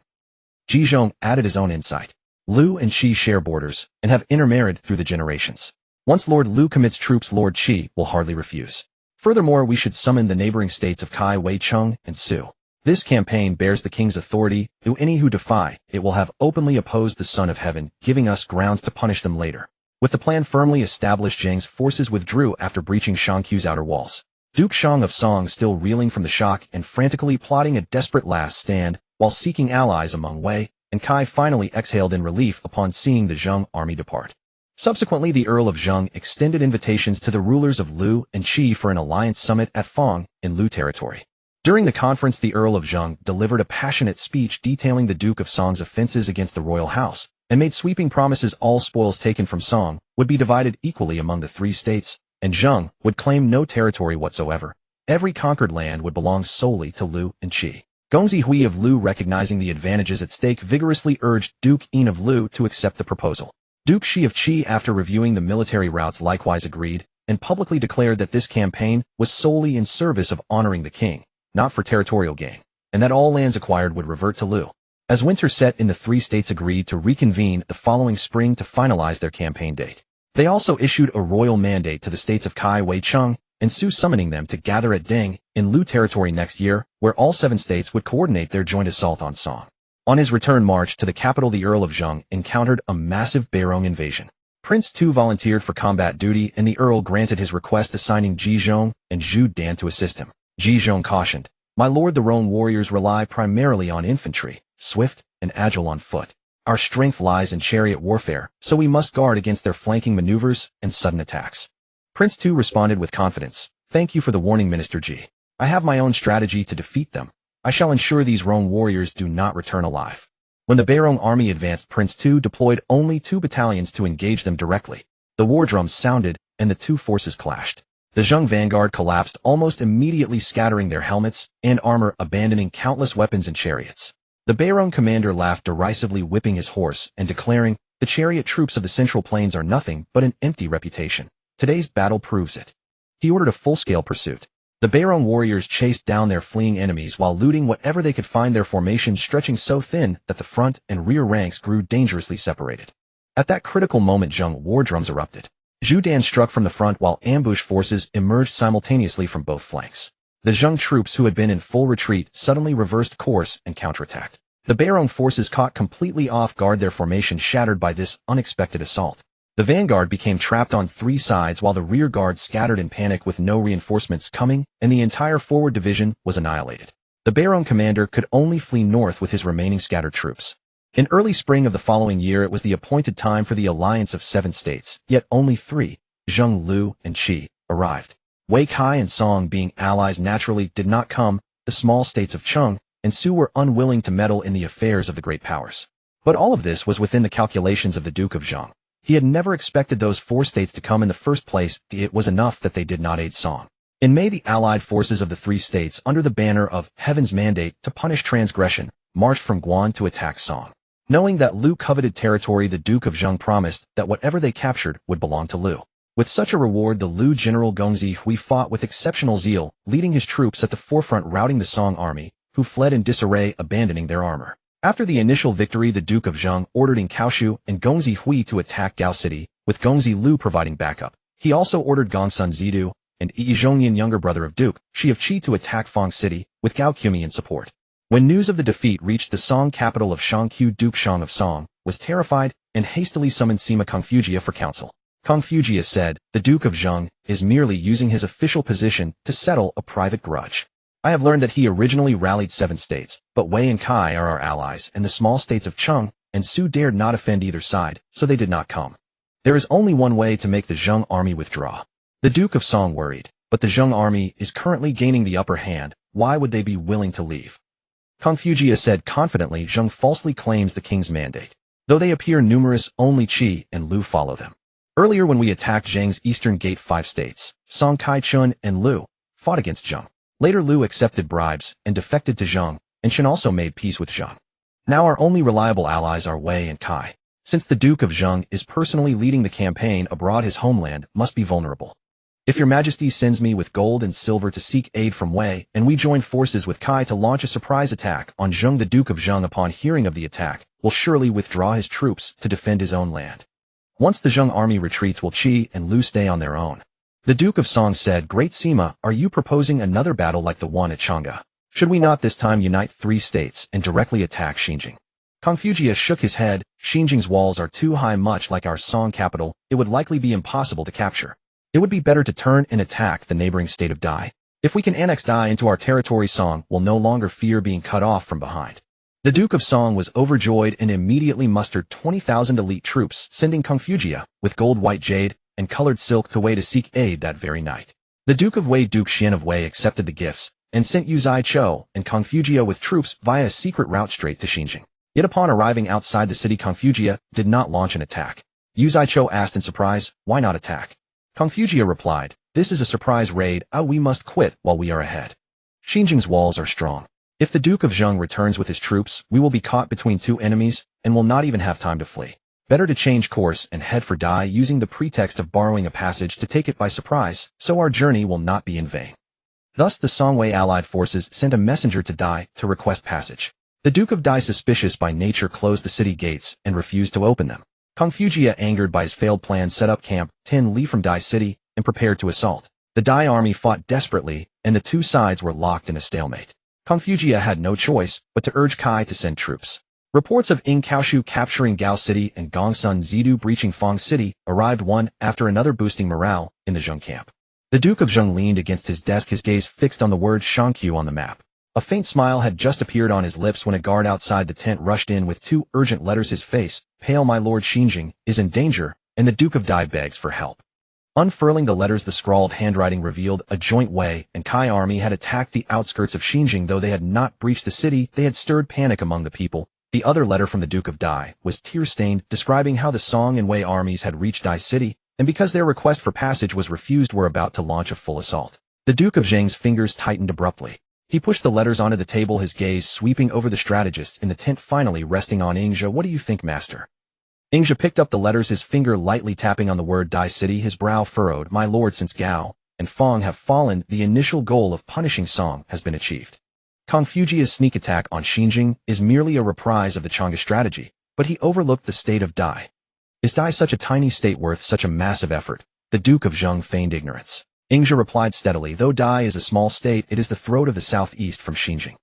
Ji Zhong added his own insight. Lu and Qi share borders and have intermarried through the generations. Once Lord Lu commits troops, Lord Qi will hardly refuse. Furthermore, we should summon the neighboring states of Kai, Wei, Cheng, and Su. This campaign bears the king's authority. To any who defy, it will have openly opposed the Son of Heaven, giving us grounds to punish them later. With the plan firmly established, Zheng's forces withdrew after breaching Shangqiu's outer walls. Duke Shang of Song, still reeling from the shock and frantically plotting a desperate last stand, while seeking allies among Wei and Kai, finally exhaled in relief upon seeing the Zheng army depart. Subsequently, the Earl of Zheng extended invitations to the rulers of Lu and Qi for an alliance summit at Fong in Lu territory. During the conference, the Earl of Zheng delivered a passionate speech detailing the Duke of Song's offenses against the royal house, and made sweeping promises all spoils taken from Song would be divided equally among the 3 states, and Zheng would claim no territory whatsoever. Every conquered land would belong solely to Lu and Qi. Gongzi Hui of Lu, recognizing the advantages at stake, vigorously urged Duke Yin of Lu to accept the proposal. Duke Shi of Qi, after reviewing the military routes, likewise agreed, and publicly declared that this campaign was solely in service of honoring the king, not for territorial gain, and that all lands acquired would revert to Lu. As winter set in, the 3 states agreed to reconvene the following spring to finalize their campaign date. They also issued a royal mandate to the states of Kai, Wei, Cheng, and Su, summoning them to gather at Ding in Lu territory next year, where all 7 states would coordinate their joint assault on Song. On his return march to the capital, the Earl of Zheng encountered a massive Beirong invasion. Prince Tu volunteered for combat duty, and the Earl granted his request, assigning Ji Zhong and Zhu Dan to assist him. Ji Zhong cautioned, "My lord, the Rhone warriors rely primarily on infantry, swift and agile on foot. Our strength lies in chariot warfare, so we must guard against their flanking maneuvers and sudden attacks." Prince Tu responded with confidence, "Thank you for the warning, Minister Ji. I have my own strategy to defeat them. I shall ensure these Rhone warriors do not return alive." When the Beirong army advanced, Prince Tu deployed only 2 battalions to engage them directly. The war drums sounded, and the 2 forces clashed. The Zheng vanguard collapsed almost immediately, scattering their helmets and armor, abandoning countless weapons and chariots. The Beirong commander laughed derisively, whipping his horse and declaring, "The chariot troops of the Central Plains are nothing but an empty reputation. Today's battle proves it." He ordered a full-scale pursuit. The Beirong warriors chased down their fleeing enemies while looting whatever they could find, their formation stretching so thin that the front and rear ranks grew dangerously separated. At that critical moment, Zheng war drums erupted. Zhu Dan struck from the front while ambush forces emerged simultaneously from both flanks. The Zheng troops who had been in full retreat suddenly reversed course and counterattacked. The Beirong forces caught completely off guard, their formation shattered by this unexpected assault. The vanguard became trapped on three sides while the rear guard scattered in panic with no reinforcements coming, and the entire forward division was annihilated. The Beirong commander could only flee north with his remaining scattered troops. In early spring of the following year, it was the appointed time for the alliance of 7 states, yet only 3, Zheng, Lu, and Qi, arrived. Wei Kai and Song, being allies, naturally did not come. The small states of Cheng and Su were unwilling to meddle in the affairs of the great powers. But all of this was within the calculations of the Duke of Zheng. He had never expected those 4 states to come in the first place. It was enough that they did not aid Song. In May, the allied forces of the 3 states, under the banner of Heaven's Mandate to punish transgression, marched from Guan to attack Song. Knowing that Lu coveted territory, the Duke of Zheng promised that whatever they captured would belong to Lu. With such a reward, the Lu general Gongzi Hui fought with exceptional zeal, leading his troops at the forefront, routing the Song army, who fled in disarray, abandoning their armor. After the initial victory, the Duke of Zheng ordered in Kaoshu and Gongzi Hui to attack Gao City, with Gongzi Lu providing backup. He also ordered Gongsun Zidu and Yi Zhongyan, younger brother of Duke Shi of Qi, to attack Fang City, with Gao Qumi in support. When news of the defeat reached the Song capital of Shangqiu, Duke Shang of Song was terrified and hastily summoned Sima Kongfugia for counsel. Kongfugia said, "The Duke of Zheng is merely using his official position to settle a private grudge. I have learned that he originally rallied 7 states, but Wei and Kai are our allies, and the small states of Cheng and Su dared not offend either side, so they did not come. There is only one way to make the Zheng army withdraw." The Duke of Song worried, "But the Zheng army is currently gaining the upper hand. Why would they be willing to leave?" Kongfugia said confidently, "Zheng falsely claims the king's mandate. Though they appear numerous, only Qi and Lu follow them. Earlier, when we attacked Zheng's eastern gate, 5 states, Song, Kai, Chun, and Lu, fought against Zheng. Later, Lu accepted bribes and defected to Zheng, and Chen also made peace with Zheng. Now our only reliable allies are Wei and Kai. Since the Duke of Zheng is personally leading the campaign abroad, his homeland must be vulnerable. If your majesty sends me with gold and silver to seek aid from Wei, and we join forces with Kai to launch a surprise attack on Zheng, the Duke of Zheng, upon hearing of the attack, will surely withdraw his troops to defend his own land. Once the Zheng army retreats, will Qi and Lu stay on their own?" The Duke of Song said, "Great Sima, are you proposing another battle like the one at Chang'e? Should we not this time unite 3 states and directly attack Xinjiang?" Kongfugia shook his head. "Xinjiang's walls are too high, much like our Song capital. It would likely be impossible to capture. It would be better to turn and attack the neighboring state of Dai. If we can annex Dai into our territory, Song will no longer fear being cut off from behind." The Duke of Song was overjoyed and immediately mustered 20,000 elite troops, sending Kongfugia with gold, white jade, and colored silk to Wei to seek aid that very night. The Duke of Wei, Duke Xian of Wei, accepted the gifts and sent Yu Zaichou and Kongfugia with troops via a secret route straight to Xinjiang. Yet upon arriving outside the city, Kongfugia did not launch an attack. Yu Zaichou asked in surprise, "Why not attack?" Kongfugia replied, "This is a surprise raid. We must quit while we are ahead. Xinjiang's walls are strong. If the Duke of Zheng returns with his troops, we will be caught between 2 enemies and will not even have time to flee. Better to change course and head for Dai, using the pretext of borrowing a passage to take it by surprise, so our journey will not be in vain." Thus the Songwei allied forces sent a messenger to Dai to request passage. The Duke of Dai, suspicious by nature, closed the city gates and refused to open them. Kongfugia, angered by his failed plan, set up Camp 10 Li from Dai City and prepared to assault. The Dai army fought desperately, and the 2 sides were locked in a stalemate. Kongfugia had no choice but to urge Kai to send troops. Reports of Ing Kaoshu capturing Gao City and Gongsun Zidu breaching Fang City arrived one after another, boosting morale in the Zheng camp. The Duke of Zheng leaned against his desk, his gaze fixed on the word Shangqiu on the map. A faint smile had just appeared on his lips when a guard outside the tent rushed in with 2 urgent letters. His face pale. "My lord, Xinjiang is in danger, and the Duke of Dai begs for help." Unfurling the letters, the scrawled handwriting revealed a joint Wei and Kai army had attacked the outskirts of Xinjiang. Though they had not breached the city, they had stirred panic among the people. The other letter from the Duke of Dai was tear-stained, describing how the Song and Wei armies had reached Dai City, and because their request for passage was refused, were about to launch a full assault. The Duke of Zheng's fingers tightened abruptly. He pushed the letters onto the table, his gaze sweeping over the strategists in the tent, finally resting on Ingzha. "What do you think, master?" Ingzha picked up the letters, his finger lightly tapping on the word Dai City, his brow furrowed. "My lord, since Gao and Fang have fallen, the initial goal of punishing Song has been achieved. Kongfugia's sneak attack on Xinjiang is merely a reprise of the Chang'e strategy, but he overlooked the state of Dai. Is Dai such a tiny state worth such a massive effort? The Duke of Zheng feigned ignorance. Ingzhi replied steadily, though Dai is a small state, it is the throat of the southeast from Xinjiang.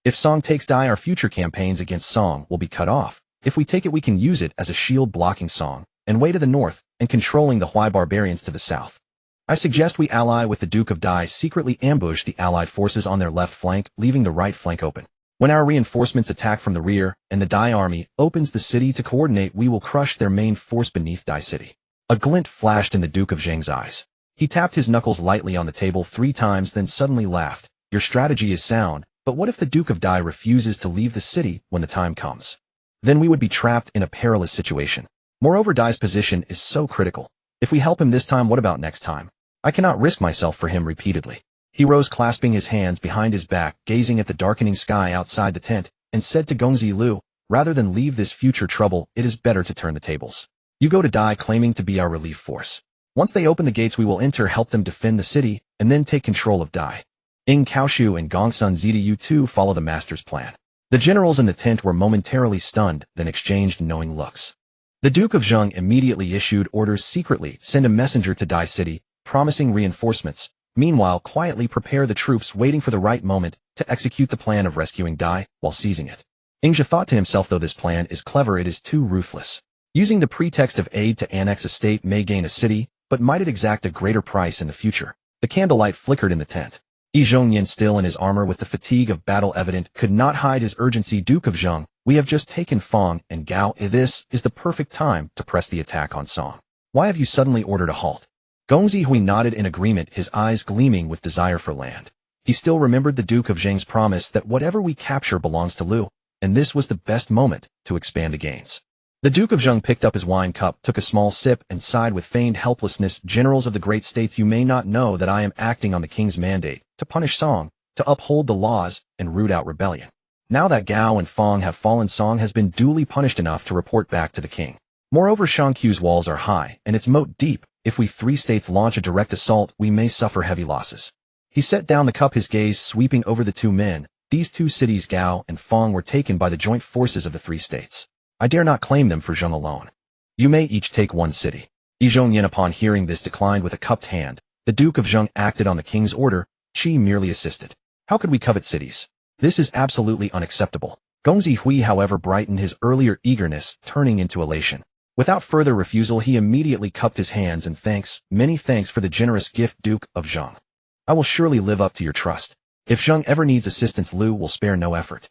If Song takes Dai, our future campaigns against Song will be cut off. If we take it, we can use it as a shield blocking Song, and Wei to the north, and controlling the Hui barbarians to the south. I suggest we ally with the Duke of Dai, secretly ambush the allied forces on their left flank, leaving the right flank open. When our reinforcements attack from the rear, and the Dai army opens the city to coordinate, we will crush their main force beneath Dai City. A glint flashed in the Duke of Zheng's eyes. He tapped his knuckles lightly on the table 3 times, then suddenly laughed. Your strategy is sound, but what if the Duke of Dai refuses to leave the city when the time comes? Then we would be trapped in a perilous situation. Moreover, Dai's position is so critical. If we help him this time, what about next time? I cannot risk myself for him repeatedly. He rose, clasping his hands behind his back, gazing at the darkening sky outside the tent, and said to Gongzi Lu, rather than leave this future trouble, it is better to turn the tables. You go to Dai claiming to be our relief force. Once they open the gates, we will enter, help them defend the city, and then take control of Dai. Ing Kaoshu and Gongsun Zita, you two follow the master's plan. The generals in the tent were momentarily stunned, then exchanged knowing looks. The Duke of Zheng immediately issued orders secretly, send a messenger to Dai City, promising reinforcements. Meanwhile, quietly prepare the troops, waiting for the right moment to execute the plan of rescuing Dai while seizing it. Ingzhi thought to himself, though this plan is clever, it is too ruthless. Using the pretext of aid to annex a state may gain a city, but might it exact a greater price in the future? The candlelight flickered in the tent. Yi Zhongyan, still in his armor with the fatigue of battle evident, could not hide his urgency. Duke of Zheng, we have just taken Fang and Gao. This is the perfect time to press the attack on Song. Why have you suddenly ordered a halt? Gongzi Hui nodded in agreement, his eyes gleaming with desire for land. He still remembered the Duke of Zheng's promise that whatever we capture belongs to Lu, and this was the best moment to expand the gains. The Duke of Zheng picked up his wine cup, took a small sip, and sighed with feigned helplessness. Generals of the great states, you may not know that I am acting on the king's mandate, to punish Song, to uphold the laws, and root out rebellion. Now that Gao and Fang have fallen, Song has been duly punished enough to report back to the king. Moreover, Shangqiu's walls are high, and its moat deep. If we 3 states launch a direct assault, we may suffer heavy losses. He set down the cup, his gaze sweeping over the 2 men. These 2 cities, Gao and Fang, were taken by the joint forces of the 3 states. I dare not claim them for Zheng alone. You may each take 1 city. Yi Zhongyan, upon hearing this, declined with a cupped hand. The Duke of Zheng acted on the king's order. Qi merely assisted. How could we covet cities? This is absolutely unacceptable. Gongzi Hui, however, brightened his earlier eagerness, turning into elation. Without further refusal, he immediately cupped his hands and thanks, many thanks for the generous gift, Duke of Zheng. I will surely live up to your trust. If Zheng ever needs assistance, Lu will spare no effort.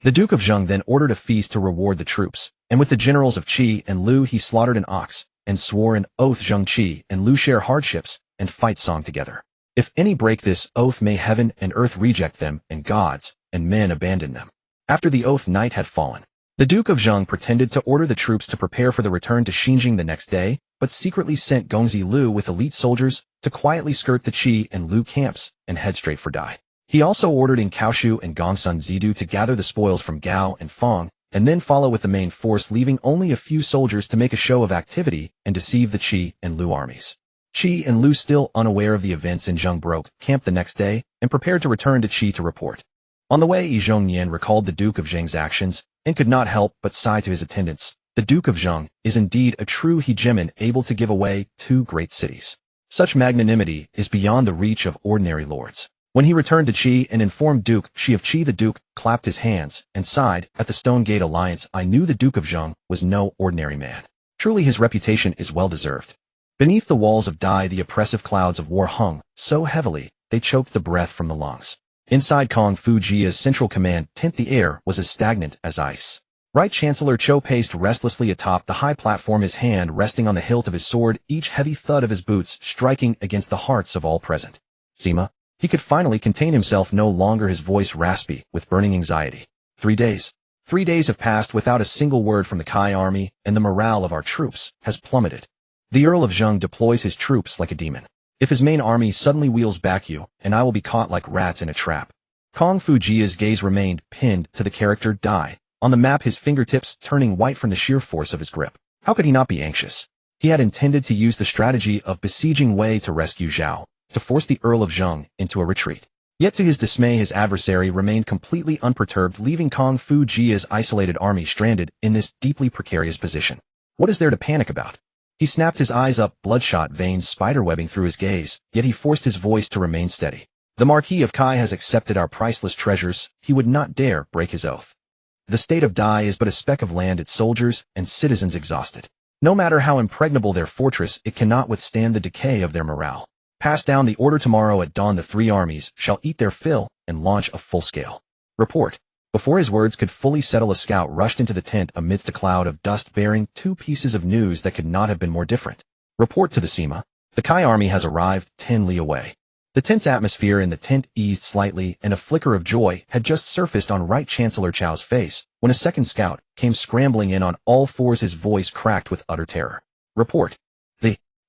The Duke of Zheng then ordered a feast to reward the troops, and with the generals of Qi and Lu he slaughtered an ox, and swore an oath Zheng Qi and Lu share hardships, and fight Song together. If any break this oath, may heaven and earth reject them, and gods and men abandon them. After the oath, night had fallen. The Duke of Zheng pretended to order the troops to prepare for the return to Xinjiang the next day, but secretly sent Gongzi Lu with elite soldiers to quietly skirt the Qi and Lu camps and head straight for Dai. He also ordered in Kaoshu and Gongsun Zidu to gather the spoils from Gao and Fang, and then follow with the main force, leaving only a few soldiers to make a show of activity and deceive the Qi and Lu armies. Qi and Lu, still unaware of the events in Zheng, broke camp the next day and prepared to return to Qi to report. On the way, Yi Zhongyan recalled the Duke of Zheng's actions and could not help but sigh to his attendants. The Duke of Zheng is indeed a true hegemon, able to give away 2 great cities. Such magnanimity is beyond the reach of ordinary lords. When he returned to Qi and informed Duke Shi of Qi, the Duke clapped his hands and sighed. At the Stone Gate Alliance, I knew the Duke of Zheng was no ordinary man. Truly his reputation is well deserved. Beneath the walls of Dai, the oppressive clouds of war hung so heavily they choked the breath from the lungs. Inside Kong Fu Jia's central command tent, the air was as stagnant as ice. Right Chancellor Cho paced restlessly atop the high platform, his hand resting on the hilt of his sword, each heavy thud of his boots striking against the hearts of all present. Sima. He could finally contain himself no longer, his voice raspy with burning anxiety. 3 days. 3 days have passed without a single word from the Kai army, and the morale of our troops has plummeted. The Earl of Zheng deploys his troops like a demon. If his main army suddenly wheels back, you and I will be caught like rats in a trap. Kong Fu Jia's gaze remained pinned to the character Dai on the map, his fingertips turning white from the sheer force of his grip. How could he not be anxious? He had intended to use the strategy of besieging Wei to rescue Zhao, to force the Earl of Zheng into a retreat. Yet to his dismay, his adversary remained completely unperturbed, leaving Kong Fu Jia's isolated army stranded in this deeply precarious position. What is there to panic about? He snapped his eyes up, bloodshot veins spiderwebbing through his gaze, yet he forced his voice to remain steady. The Marquis of Qi has accepted our priceless treasures. He would not dare break his oath. The state of Dai is but a speck of land, its soldiers and citizens exhausted. No matter how impregnable their fortress, it cannot withstand the decay of their morale. Pass down the order tomorrow at dawn. The 3 armies shall eat their fill and launch a full-scale report. Before his words could fully settle, a scout rushed into the tent amidst a cloud of dust bearing 2 pieces of news that could not have been more different. Report to the Sima. The Qi army has arrived 10 li away. The tense atmosphere in the tent eased slightly, and a flicker of joy had just surfaced on Right Chancellor Chao's face when a second scout came scrambling in on all fours, his voice cracked with utter terror. Report.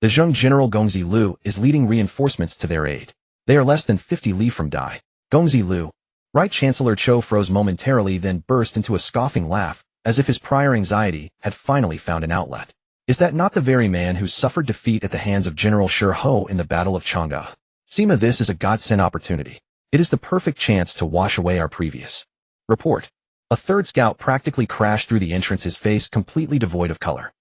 The Zheng General Gongzi Lu is leading reinforcements to their aid. They are less than 50 li from Dai. Gongzi Lu. Right Chancellor Chou froze momentarily, then burst into a scoffing laugh, as if his prior anxiety had finally found an outlet. Is that not the very man who suffered defeat at the hands of General Shi Ho in the Battle of Chang'e? Sima, this is a godsend opportunity. It is the perfect chance to wash away our previous report. A third scout practically crashed through the entrance, his face completely devoid of color.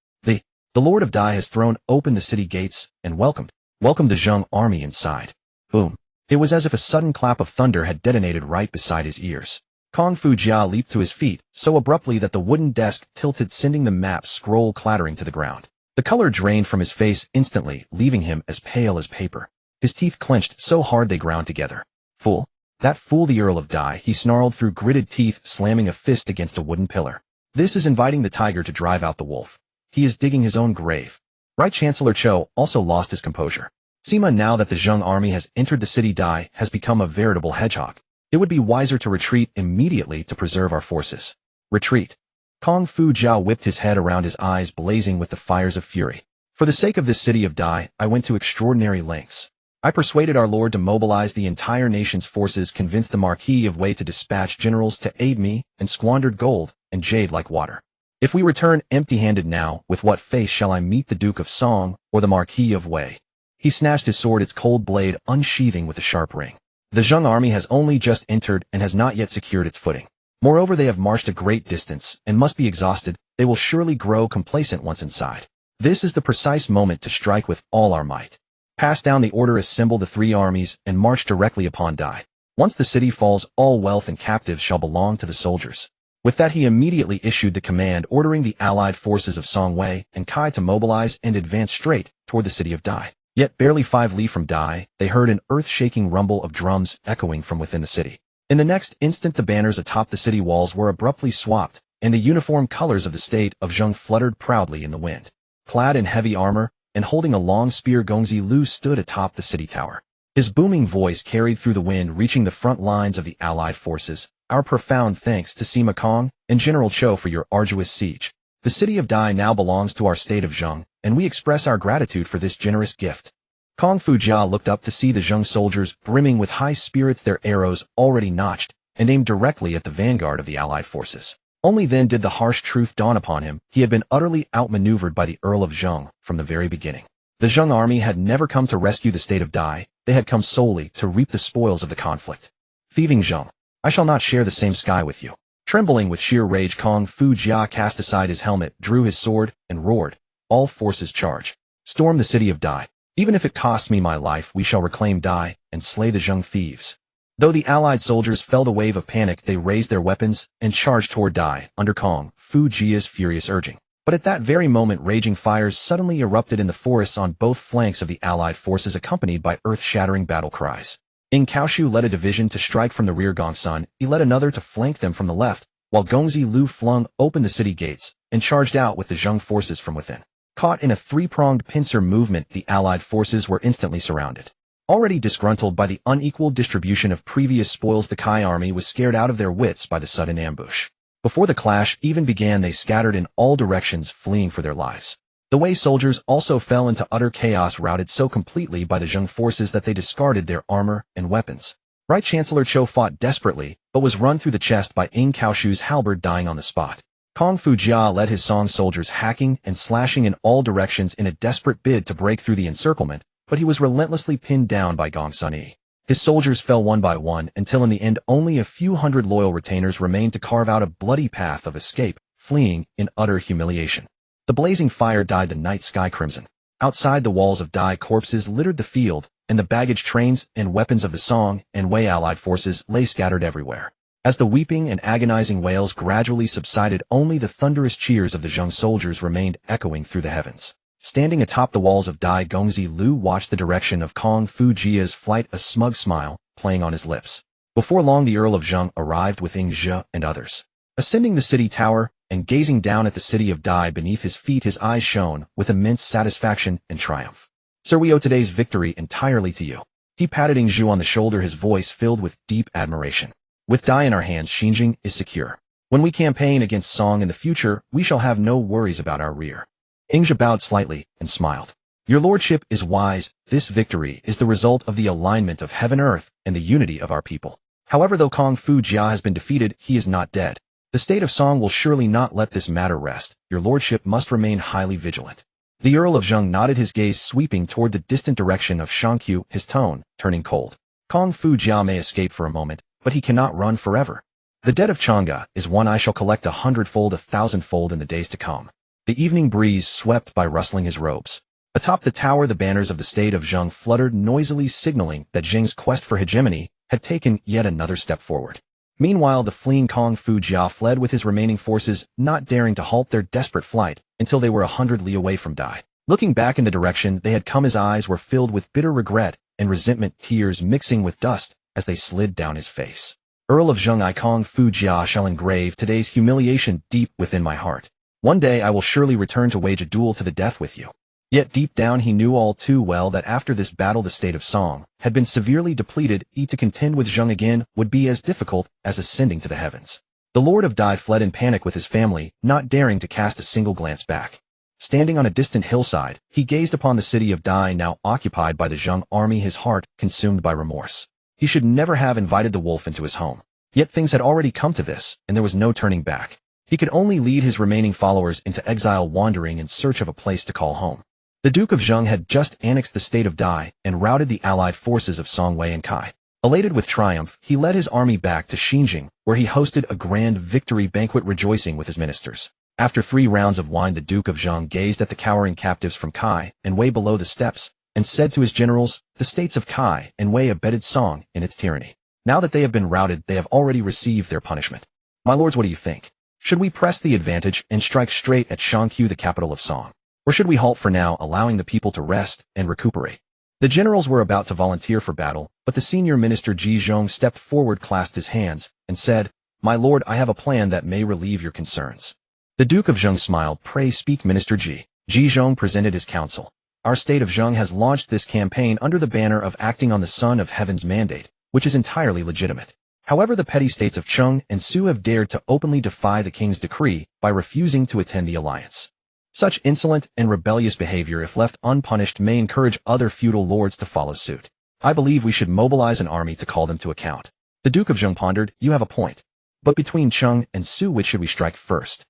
The Lord of Dai has thrown open the city gates and welcomed the Zheng army inside. Boom. It was as if a sudden clap of thunder had detonated right beside his ears. Kung Fu Jia leaped to his feet so abruptly that the wooden desk tilted, sending the map scroll clattering to the ground. The color drained from his face instantly, leaving him as pale as paper. His teeth clenched so hard they ground together. Fool. That fool, the Earl of Dai, he snarled through gritted teeth, slamming a fist against a wooden pillar. This is inviting the tiger to drive out the wolf. He is digging his own grave. Right Chancellor Chou also lost his composure. Sima, now that the Zheng army has entered the city, Dai has become a veritable hedgehog. It would be wiser to retreat immediately to preserve our forces. Retreat. Kung Fu Jiao whipped his head around, his eyes blazing with the fires of fury. For the sake of this city of Dai, I went to extraordinary lengths. I persuaded our lord to mobilize the entire nation's forces, convinced the Marquis of Wei to dispatch generals to aid me, and squandered gold and jade like water. If we return empty-handed now, with what face shall I meet the Duke of Song or the Marquis of Wei? He snatched his sword, its cold blade unsheathing with a sharp ring. The Zheng army has only just entered and has not yet secured its footing. Moreover, they have marched a great distance and must be exhausted. They will surely grow complacent once inside. This is the precise moment to strike with all our might. Pass down the order, assemble the 3 armies, and march directly upon Dai. Once the city falls, all wealth and captives shall belong to the soldiers. With that, he immediately issued the command ordering the allied forces of Song Wei and Kai to mobilize and advance straight toward the city of Dai. Yet barely 5 li from Dai, they heard an earth-shaking rumble of drums echoing from within the city. In the next instant, the banners atop the city walls were abruptly swapped, and the uniform colors of the state of Zheng fluttered proudly in the wind. Clad in heavy armor and holding a long spear, Gongzi Lu stood atop the city tower. His booming voice carried through the wind, reaching the front lines of the allied forces. Our profound thanks to Sima Kong and General Chou for your arduous siege. The city of Dai now belongs to our state of Zheng, and we express our gratitude for this generous gift. Kung Fu Jia looked up to see the Zheng soldiers brimming with high spirits, their arrows already notched, and aimed directly at the vanguard of the allied forces. Only then did the harsh truth dawn upon him. He had been utterly outmaneuvered by the Earl of Zheng from the very beginning. The Zheng army had never come to rescue the state of Dai. They had come solely to reap the spoils of the conflict. Thieving Zheng, I shall not share the same sky with you. Trembling with sheer rage, Kung Fu Jia cast aside his helmet, drew his sword, and roared, "All forces charge. Storm the city of Dai. Even if it costs me my life, we shall reclaim Dai and slay the Zheng thieves." Though the allied soldiers felt a wave of panic, they raised their weapons and charged toward Dai under Kung Fu Jia's furious urging. But at that very moment, raging fires suddenly erupted in the forests on both flanks of the allied forces, accompanied by earth-shattering battle cries. Ing Kaoshu led a division to strike from the rear. Gongsun, he led another to flank them from the left, while Gongzi Lu flung open the city gates and charged out with the Zheng forces from within. Caught in a 3-pronged pincer movement, the allied forces were instantly surrounded. Already disgruntled by the unequal distribution of previous spoils, the Qi army was scared out of their wits by the sudden ambush. Before the clash even began, they scattered in all directions, fleeing for their lives. The Wei soldiers also fell into utter chaos, routed so completely by the Zheng forces that they discarded their armor and weapons. Right Chancellor Chou fought desperately, but was run through the chest by Ing Kaoshu's halberd, dying on the spot. Kung Fu Jia led his Song soldiers, hacking and slashing in all directions in a desperate bid to break through the encirclement, but he was relentlessly pinned down by Gongsun Yi. His soldiers fell one by one, until in the end only a few hundred loyal retainers remained to carve out a bloody path of escape, fleeing in utter humiliation. The blazing fire dyed the night sky crimson. Outside the walls of Dai corpses littered the field, and the baggage trains and weapons of the Song and Wei allied forces lay scattered everywhere. As the weeping and agonizing wails gradually subsided, only the thunderous cheers of the Zheng soldiers remained echoing through the heavens. Standing atop the walls of Dai Gongzi, Lu watched the direction of Kong Fu Jia's flight, a smug smile playing on his lips. Before long, the Earl of Zheng arrived with Ying Zhe and others. Ascending the city tower and gazing down at the city of Dai beneath his feet, his eyes shone with immense satisfaction and triumph. "Sir, we owe today's victory entirely to you." He patted Ying Zhe on the shoulder, his voice filled with deep admiration. "With Dai in our hands, Xinjiang is secure. When we campaign against Song in the future, we shall have no worries about our rear." Ying Zhe bowed slightly and smiled. "Your lordship is wise. This victory is the result of the alignment of heaven and earth and the unity of our people. However, though Kong Fu Jia has been defeated, he is not dead. The state of Song will surely not let this matter rest. Your lordship must remain highly vigilant." The Earl of Zheng nodded, his gaze sweeping toward the distant direction of Shangqiu, his tone turning cold. "Kong Fu Jia may escape for a moment, but he cannot run forever. The debt of Chang'e is one I shall collect 100-fold, 1,000-fold in the days to come." The evening breeze swept by, rustling his robes. Atop the tower, the banners of the state of Zheng fluttered noisily, signaling that Jing's quest for hegemony had taken yet another step forward. Meanwhile, the fleeing Kong Fu Jia fled with his remaining forces, not daring to halt their desperate flight until they were 100 li away from Dai. Looking back in the direction they had come, his eyes were filled with bitter regret and resentment, tears mixing with dust as they slid down his face. "Earl of Zheng, I Kong Fu Jia shall engrave today's humiliation deep within my heart. One day I will surely return to wage a duel to the death with you." Yet deep down he knew all too well that after this battle the state of Song had been severely depleted. To contend with Zheng again would be as difficult as ascending to the heavens. The Lord of Dai fled in panic with his family, not daring to cast a single glance back. Standing on a distant hillside, he gazed upon the city of Dai now occupied by the Zheng army, his heart consumed by remorse. He should never have invited the wolf into his home. Yet things had already come to this, and there was no turning back. He could only lead his remaining followers into exile, wandering in search of a place to call home. The Duke of Zheng had just annexed the state of Dai and routed the allied forces of Song Wei and Kai. Elated with triumph, he led his army back to Xinjiang, where he hosted a grand victory banquet, rejoicing with his ministers. After 3 rounds of wine, the Duke of Zheng gazed at the cowering captives from Kai and Wei below the steps and said to his generals, "The states of Kai and Wei abetted Song in its tyranny. Now that they have been routed, they have already received their punishment. My lords, what do you think? Should we press the advantage and strike straight at Shangqiu, the capital of Song? Or should we halt for now, allowing the people to rest and recuperate?" The generals were about to volunteer for battle, but the senior minister Ji Zhong stepped forward, clasped his hands, and said, "My lord, I have a plan that may relieve your concerns." The Duke of Zheng smiled. "Pray speak, Minister Ji." Ji Zhong presented his counsel. "Our state of Zheng has launched this campaign under the banner of acting on the Son of Heaven's mandate, which is entirely legitimate. However, the petty states of Cheng and Su have dared to openly defy the king's decree by refusing to attend the alliance. Such insolent and rebellious behavior, if left unpunished, may encourage other feudal lords to follow suit. I believe we should mobilize an army to call them to account." The Duke of Zheng pondered. "You have a point. But between Cheng and Su, which should we strike first?"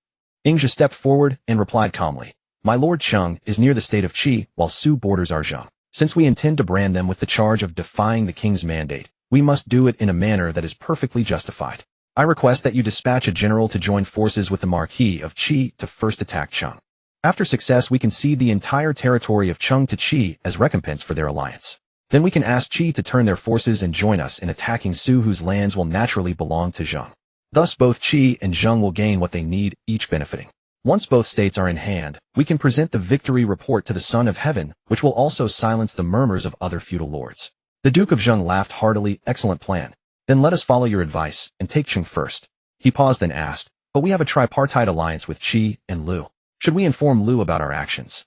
Ying Zhe stepped forward and replied calmly, "My lord, Cheng is near the state of Qi, while Su borders our Zheng. Since we intend to brand them with the charge of defying the king's mandate, we must do it in a manner that is perfectly justified. I request that you dispatch a general to join forces with the Marquis of Qi to first attack Cheng. After success, we can cede the entire territory of Cheng to Qi as recompense for their alliance. Then we can ask Qi to turn their forces and join us in attacking Su, whose lands will naturally belong to Zheng. Thus both Qi and Zheng will gain what they need, each benefiting. Once both states are in hand, we can present the victory report to the Son of Heaven, which will also silence the murmurs of other feudal lords." The Duke of Zheng laughed heartily. "Excellent plan. Then let us follow your advice and take Cheng first." He paused and asked, "But we have a tripartite alliance with Qi and Lu. Should we inform Lu about our actions?"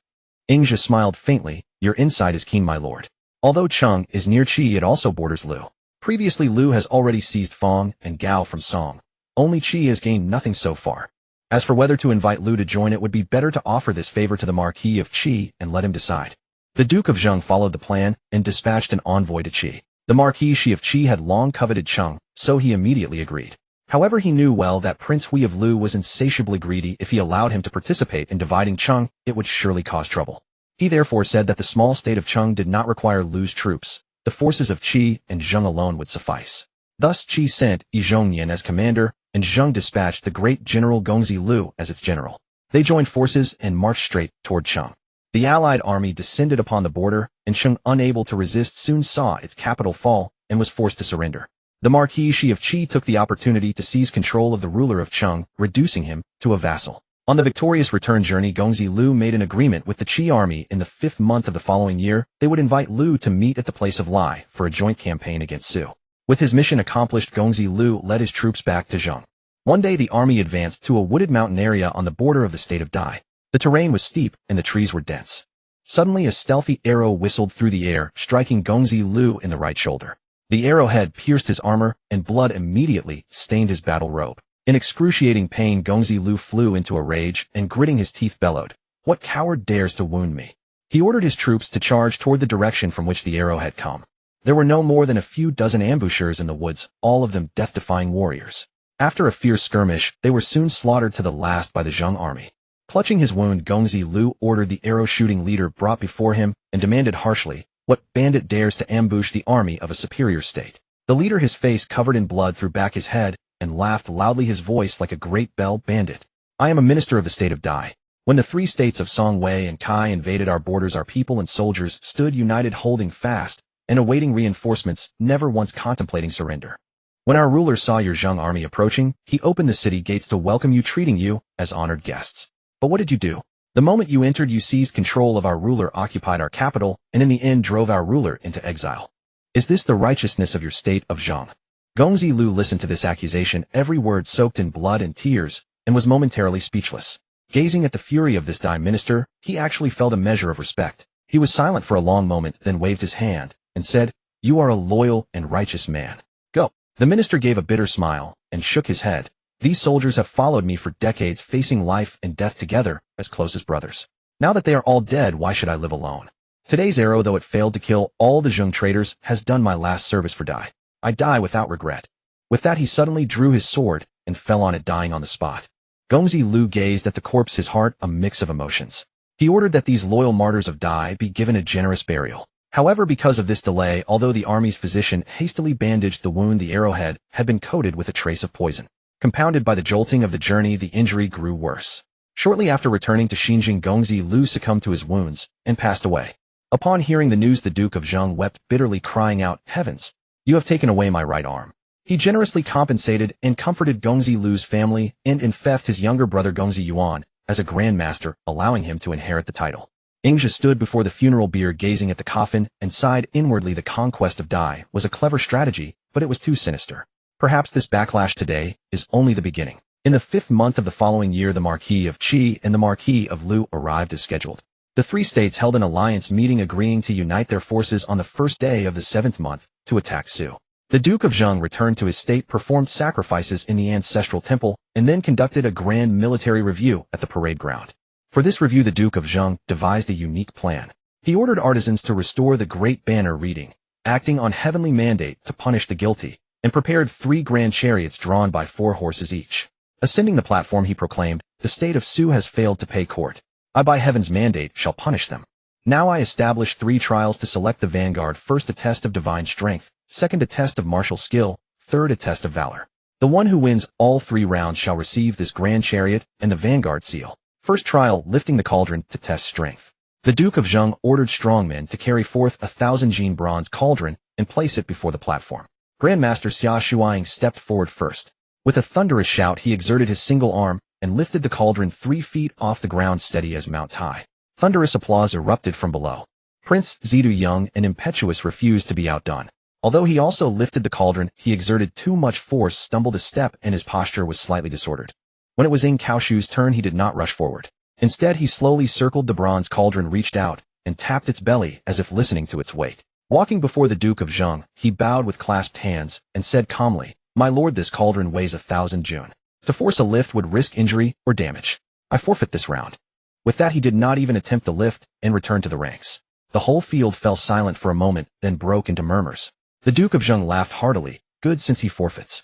Ying Zhe smiled faintly. "Your insight is keen, my lord. Although Cheng is near Qi, it also borders Lu. Previously, Lu has already seized Fong and Gao from Song. Only Qi has gained nothing so far. As for whether to invite Lu to join, it would be better to offer this favor to the Marquis of Qi and let him decide." The Duke of Zheng followed the plan and dispatched an envoy to Qi. The Marquis of Qi had long coveted Cheng, so he immediately agreed. However, he knew well that Prince Hui of Lu was insatiably greedy. If he allowed him to participate in dividing Cheng, it would surely cause trouble. He therefore said that the small state of Cheng did not require Lu's troops. The forces of Qi and Zheng alone would suffice. Thus Qi sent Yi Zhongnian as commander, and Zheng dispatched the great general Gongzi Lu as its general. They joined forces and marched straight toward Qin. The allied army descended upon the border, and Qin, unable to resist, soon saw its capital fall and was forced to surrender. The Marquis Shi of Qi took the opportunity to seize control of the ruler of Qin, reducing him to a vassal. On the victorious return journey, Gongzi Lu made an agreement with the Qi army. In the 5th month of the following year, they would invite Lu to meet at the place of Lai for a joint campaign against Su. With his mission accomplished, Gongzi Lu led his troops back to Zhang. One day the army advanced to a wooded mountain area on the border of the state of Dai. The terrain was steep and the trees were dense. Suddenly a stealthy arrow whistled through the air, striking Gongzi Lu in the right shoulder. The arrowhead pierced his armor, and blood immediately stained his battle robe. In excruciating pain, Gongzi Lu flew into a rage and, gritting his teeth, bellowed, "What coward dares to wound me?" He ordered his troops to charge toward the direction from which the arrow had come. There were no more than a few dozen ambushers in the woods, all of them death-defying warriors. After a fierce skirmish, they were soon slaughtered to the last by the Zhang army. Clutching his wound, Gongzi Lu ordered the arrow-shooting leader brought before him and demanded harshly, "What bandit dares to ambush the army of a superior state?" The leader, his face covered in blood, threw back his head and laughed loudly, his voice like a great bell. "Bandit, I am a minister of the state of Dai. When the 3 states of Song, Wei, and Kai invaded our borders, our people and soldiers stood united, holding fast and awaiting reinforcements, never once contemplating surrender. When our ruler saw your Zhang army approaching, he opened the city gates to welcome you, treating you as honored guests. But what did you do? The moment you entered, you seized control of our ruler, occupied our capital, and in the end drove our ruler into exile. Is this the righteousness of your state of Zhang?" Gongzi Lu listened to this accusation, every word soaked in blood and tears, and was momentarily speechless. Gazing at the fury of this Dai minister, he actually felt a measure of respect. He was silent for a long moment, then waved his hand and said, "You are a loyal and righteous man. Go." The minister gave a bitter smile and shook his head. "These soldiers have followed me for decades, facing life and death together as close as brothers. Now that they are all dead, why should I live alone? Today's arrow, though it failed to kill all the Zheng traitors, has done my last service for Dai. I die without regret." With that, he suddenly drew his sword and fell on it, dying on the spot. Gongzi Lu gazed at the corpse, his heart a mix of emotions. He ordered that these loyal martyrs of Dai be given a generous burial. However, because of this delay, although the army's physician hastily bandaged the wound, the arrowhead had been coated with a trace of poison. Compounded by the jolting of the journey, the injury grew worse. Shortly after returning to Xinjiang, Gongzi Lu succumbed to his wounds and passed away. Upon hearing the news, the Duke of Zheng wept bitterly, crying out, "Heavens! You have taken away my right arm." He generously compensated and comforted Gongzi Lu's family and enfeoffed his younger brother Gongzi Yuan as a Grand Master, allowing him to inherit the title. Ingzhi stood before the funeral bier, gazing at the coffin, and sighed inwardly. The conquest of Dai was a clever strategy, but it was too sinister. Perhaps this backlash today is only the beginning. In the 5th month of the following year, the Marquis of Qi and the Marquis of Lu arrived as scheduled. The 3 states held an alliance meeting, agreeing to unite their forces on the 1st day of the 7th month to attack Su. The Duke of Zheng returned to his state, performed sacrifices in the ancestral temple, and then conducted a grand military review at the parade ground. For this review, the Duke of Zheng devised a unique plan. He ordered artisans to restore the great banner, reading, "Acting on heavenly mandate to punish the guilty," and prepared 3 grand chariots drawn by 4 horses each. Ascending the platform, he proclaimed, "The state of Su has failed to pay court. I by heaven's mandate shall punish them. Now I establish 3 trials to select the vanguard. First, a test of divine strength. Second, a test of martial skill. Third, a test of valor. The one who wins all 3 rounds shall receive this grand chariot and the vanguard seal." First trial, lifting the cauldron to test strength. The Duke of Zheng ordered strongmen to carry forth 1,000 Jin bronze cauldron and place it before the platform. Grandmaster Xia Shuang stepped forward first. With a thunderous shout, he exerted his single arm and lifted the cauldron 3 feet off the ground, steady as Mount Tai. Thunderous applause erupted from below. Prince Zidu, young and impetuous, refused to be outdone. Although he also lifted the cauldron, he exerted too much force, stumbled a step, and his posture was slightly disordered. When it was Ing Kaoshu's turn, he did not rush forward. Instead, he slowly circled the bronze cauldron, reached out, and tapped its belly as if listening to its weight. Walking before the Duke of Zheng, he bowed with clasped hands and said calmly, "My lord, this cauldron weighs 1,000 jun. To force a lift would risk injury or damage. I forfeit this round." With that, he did not even attempt the lift and returned to the ranks. The whole field fell silent for a moment, then broke into murmurs. The Duke of Zheng laughed heartily. "Good, since he forfeits.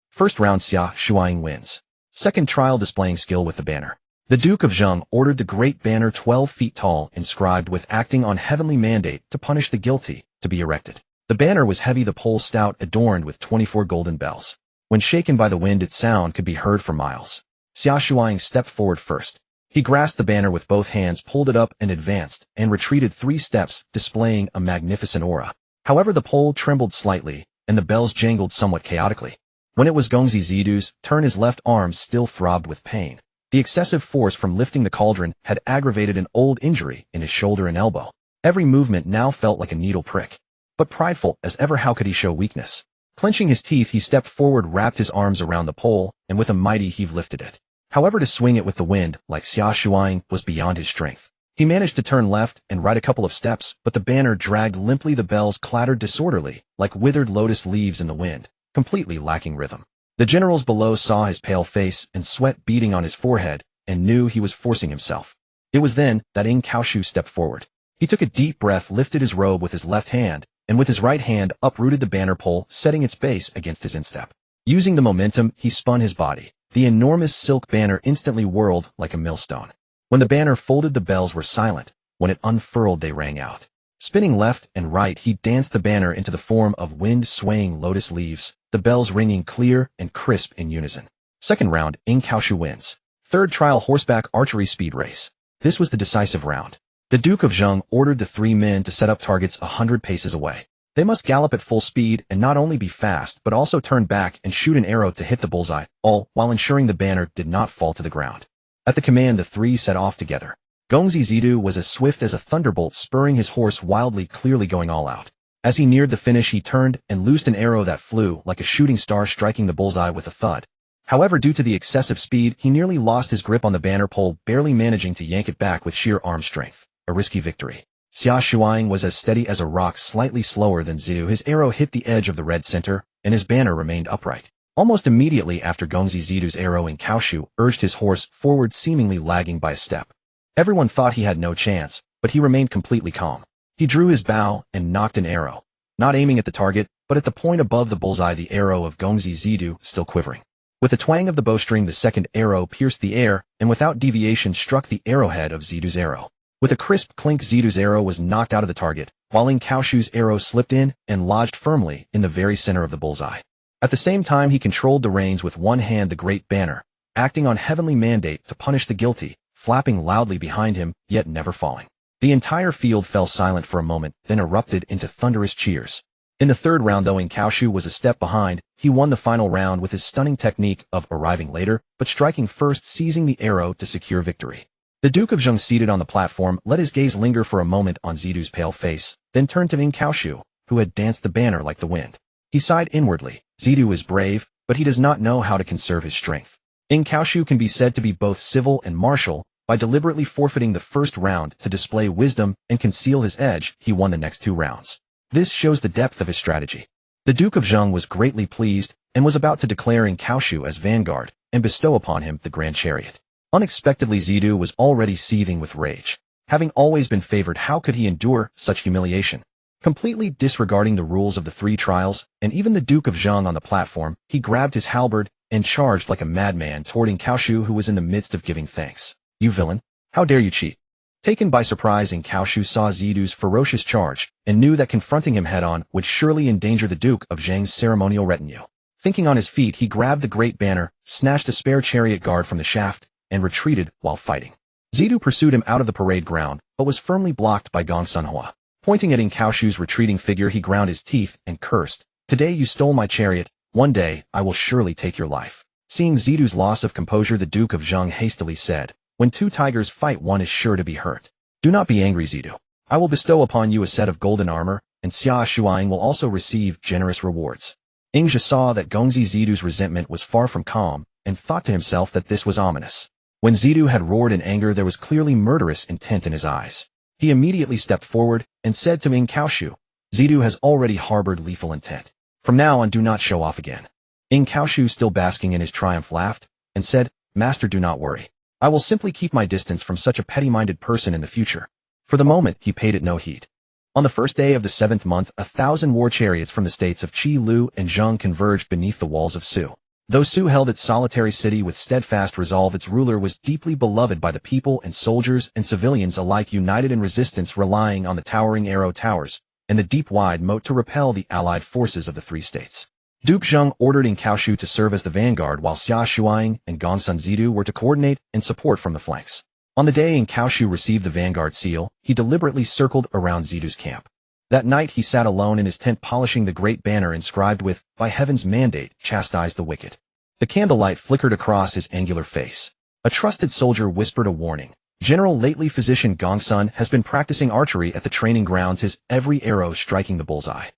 First round, Xia Shuang wins. Second trial, displaying skill with the banner." The Duke of Zheng ordered the great banner 12 feet tall, inscribed with "Acting on heavenly mandate to punish the guilty," to be erected. The banner was heavy, the pole stout, adorned with 24 golden bells. When shaken by the wind, its sound could be heard for miles. Xia Shuang stepped forward first. He He grasped the banner with both hands, pulled it up and advanced, and retreated 3 steps, displaying a magnificent aura. However, the pole trembled slightly, and the bells jangled somewhat chaotically. When it was Gongzi Zidu's turn, his left arm still throbbed with pain. The excessive force from lifting the cauldron had aggravated an old injury in his shoulder and elbow. Every movement now felt like a needle prick. But prideful as ever, how could he show weakness? Clenching his teeth, he stepped forward, wrapped his arms around the pole, and with a mighty heave lifted it. However, to swing it with the wind, like Xia Shuang, was beyond his strength. He managed to turn left and right a couple of steps, but the banner dragged limply. The bells clattered disorderly, like withered lotus leaves in the wind, completely lacking rhythm. The generals below saw his pale face and sweat beading on his forehead, and knew he was forcing himself. It was then that Ing Kaoshu stepped forward. He took a deep breath, lifted his robe with his left hand, and with his right hand uprooted the banner pole, setting its base against his instep. Using the momentum, he spun his body. The enormous silk banner instantly whirled like a millstone. When the banner folded, the bells were silent. When it unfurled, they rang out. Spinning left and right, he danced the banner into the form of wind-swaying lotus leaves, the bells ringing clear and crisp in unison. Second round, Ing Kaoshu wins. Third trial, horseback archery speed race. This was the decisive round. The Duke of Zhou ordered the 3 men to set up targets 100 paces away. They must gallop at full speed and not only be fast but also turn back and shoot an arrow to hit the bullseye, all while ensuring the banner did not fall to the ground. At the command, the 3 set off together. Gongzi Zidu was as swift as a thunderbolt, spurring his horse wildly, clearly going all out. As he neared the finish, he turned and loosed an arrow that flew like a shooting star, striking the bullseye with a thud. However, due to the excessive speed, he nearly lost his grip on the banner pole, barely managing to yank it back with sheer arm strength. A risky victory. Xia Shuang was as steady as a rock, slightly slower than Zidu. His arrow hit the edge of the red center, and his banner remained upright. Almost immediately after Gongzi Zidu's arrow, Ing Kaoshu urged his horse forward, seemingly lagging by a step. Everyone thought he had no chance, but he remained completely calm. He drew his bow and nocked an arrow, not aiming at the target, but at the point above the bullseye, the arrow of Gongzi Zidu still quivering. With the twang of the bowstring, the second arrow pierced the air, and without deviation struck the arrowhead of Zidu's arrow. With a crisp clink, Zidu's arrow was knocked out of the target, while Ing Kaoshu's arrow slipped in and lodged firmly in the very center of the bullseye. At the same time, he controlled the reins with one hand, the great banner, acting on heavenly mandate to punish the guilty, flapping loudly behind him, yet never falling. The entire field fell silent for a moment, then erupted into thunderous cheers. In the third round, though Ing Kaoshu was a step behind, he won the final round with his stunning technique of arriving later, but striking first, seizing the arrow to secure victory. The Duke of Zhou, seated on the platform, let his gaze linger for a moment on Zidu's pale face, then turned to Ing Kaoshu, who had danced the banner like the wind. He sighed inwardly. Zidu is brave, but he does not know how to conserve his strength. Ing Kaoshu can be said to be both civil and martial. By deliberately forfeiting the first round to display wisdom and conceal his edge, he won the next 2 rounds. This shows the depth of his strategy. The Duke of Zhou was greatly pleased and was about to declare Ing Kaoshu as vanguard and bestow upon him the grand chariot. Unexpectedly, Zidu was already seething with rage. Having always been favored, how could he endure such humiliation? Completely disregarding the rules of the 3 trials, and even the Duke of Zhou on the platform, he grabbed his halberd and charged like a madman toward Ing Kaoshu, who was in the midst of giving thanks. You villain! How dare you cheat? Taken by surprise, Ing Kaoshu saw Zidu's ferocious charge, and knew that confronting him head-on would surely endanger the Duke of Zhou's ceremonial retinue. Thinking on his feet, he grabbed the great banner, snatched a spare chariot guard from the shaft, and retreated while fighting. Zidu pursued him out of the parade ground, but was firmly blocked by Gong Sunhua. Pointing at Ing Kaoshu's retreating figure, he ground his teeth and cursed. Today you stole my chariot, one day I will surely take your life. Seeing Zidu's loss of composure, the Duke of Zhou hastily said, when 2 tigers fight, one is sure to be hurt. Do not be angry, Zidu. I will bestow upon you a set of golden armor, and Xia Shuang will also receive generous rewards. Ing Zhou saw that Gongzi Zidu's resentment was far from calm, and thought to himself that this was ominous. When Zidu had roared in anger, there was clearly murderous intent in his eyes. He immediately stepped forward and said to Ing Kaoshu, Zidu has already harbored lethal intent. From now on, do not show off again. Ing Kaoshu, still basking in his triumph, laughed and said, Master, do not worry. I will simply keep my distance from such a petty-minded person in the future. For the moment, he paid it no heed. On the first day of the 7th month, 1,000 war chariots from the states of Qi, Lu, and Zhang converged beneath the walls of Su. Though Su held its solitary city with steadfast resolve, its ruler was deeply beloved by the people, and soldiers and civilians alike united in resistance, relying on the towering arrow towers and the deep wide moat to repel the allied forces of the 3 states. Duke Zheng ordered Ing Kaoshu to serve as the vanguard, while Xia Shuang and Gongsun Zidu were to coordinate and support from the flanks. On the day Kaoshu received the vanguard seal, he deliberately circled around Zidu's camp. That night he sat alone in his tent polishing the great banner inscribed with, "By heaven's mandate, chastise the wicked." The candlelight flickered across his angular face. A trusted soldier whispered a warning. General lately physician Gongsun has been practicing archery at the training grounds, his every arrow striking the bullseye.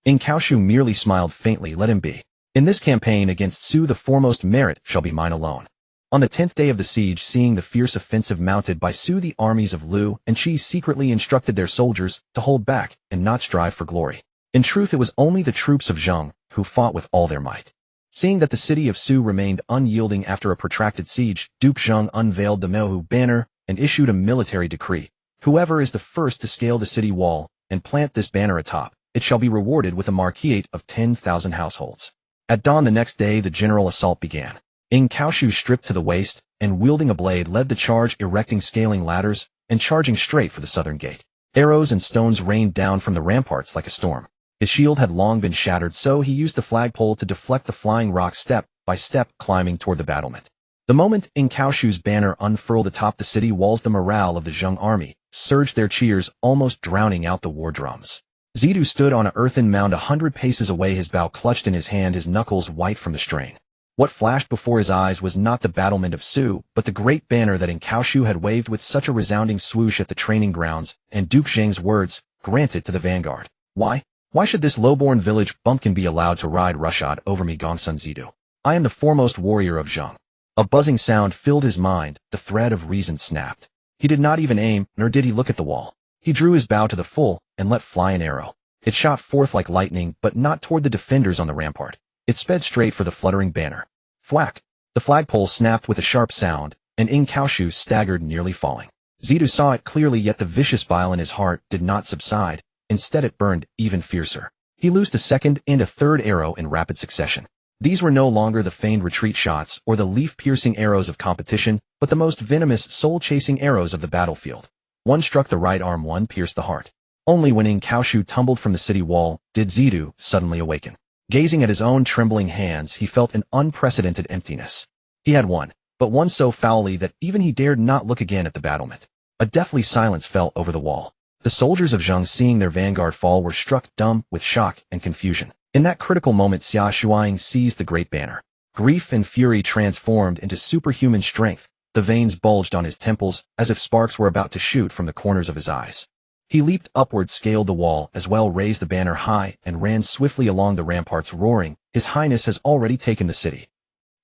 Kaoshu merely smiled faintly. Let him be. In this campaign against Su, the foremost merit shall be mine alone. On the 10th day of the siege, seeing the fierce offensive mounted by Su, the armies of Lu and Qi secretly instructed their soldiers to hold back and not strive for glory. In truth, it was only the troops of Zheng who fought with all their might. Seeing that the city of Su remained unyielding after a protracted siege, Duke Zheng unveiled the Mehu banner and issued a military decree. Whoever is the first to scale the city wall and plant this banner atop, it shall be rewarded with a marquiate of 10,000 households. At dawn the next day, the general assault began. Kaoshu, stripped to the waist and wielding a blade, led the charge, erecting scaling ladders and charging straight for the southern gate. Arrows and stones rained down from the ramparts like a storm. His shield had long been shattered, so he used the flagpole to deflect the flying rocks, step by step climbing toward the battlement. The moment Kaoshu's banner unfurled atop the city walls, the morale of the Zheng army surged, their cheers almost drowning out the war drums. Zidu stood on an earthen mound 100 paces away, his bow clutched in his hand, his knuckles white from the strain. What flashed before his eyes was not the battlement of Su, but the great banner that Kaoshu had waved with such a resounding swoosh at the training grounds, and Duke Zheng's words, "Granted to the vanguard." Why should this lowborn village bumpkin be allowed to ride roughshod over me, Gongsun Zidu? I am the foremost warrior of Zheng. A buzzing sound filled his mind, the thread of reason snapped. He did not even aim, nor did he look at the wall. He drew his bow to the full and let fly an arrow. It shot forth like lightning, but not toward the defenders on the rampart. It sped straight for the fluttering banner. Thwack! The flagpole snapped with a sharp sound, and Kaoshu staggered, nearly falling. Zidu saw it clearly, yet the vicious bile in his heart did not subside. Instead, it burned even fiercer. He loosed a second and a third arrow in rapid succession. These were no longer the feigned retreat shots or the leaf-piercing arrows of competition, but the most venomous, soul-chasing arrows of the battlefield. One struck the right arm, one pierced the heart. Only when Kaoshu tumbled from the city wall did Zidu suddenly awaken. Gazing at his own trembling hands, he felt an unprecedented emptiness. He had won, but won so foully that even he dared not look again at the battlement. A deathly silence fell over the wall. The soldiers of Zheng, seeing their vanguard fall, were struck dumb with shock and confusion. In that critical moment, Xia Shuang seized the great banner. Grief and fury transformed into superhuman strength. The veins bulged on his temples as if sparks were about to shoot from the corners of his eyes. He leaped upward, scaled the wall as well, raised the banner high, and ran swiftly along the ramparts, roaring, "His Highness has already taken the city."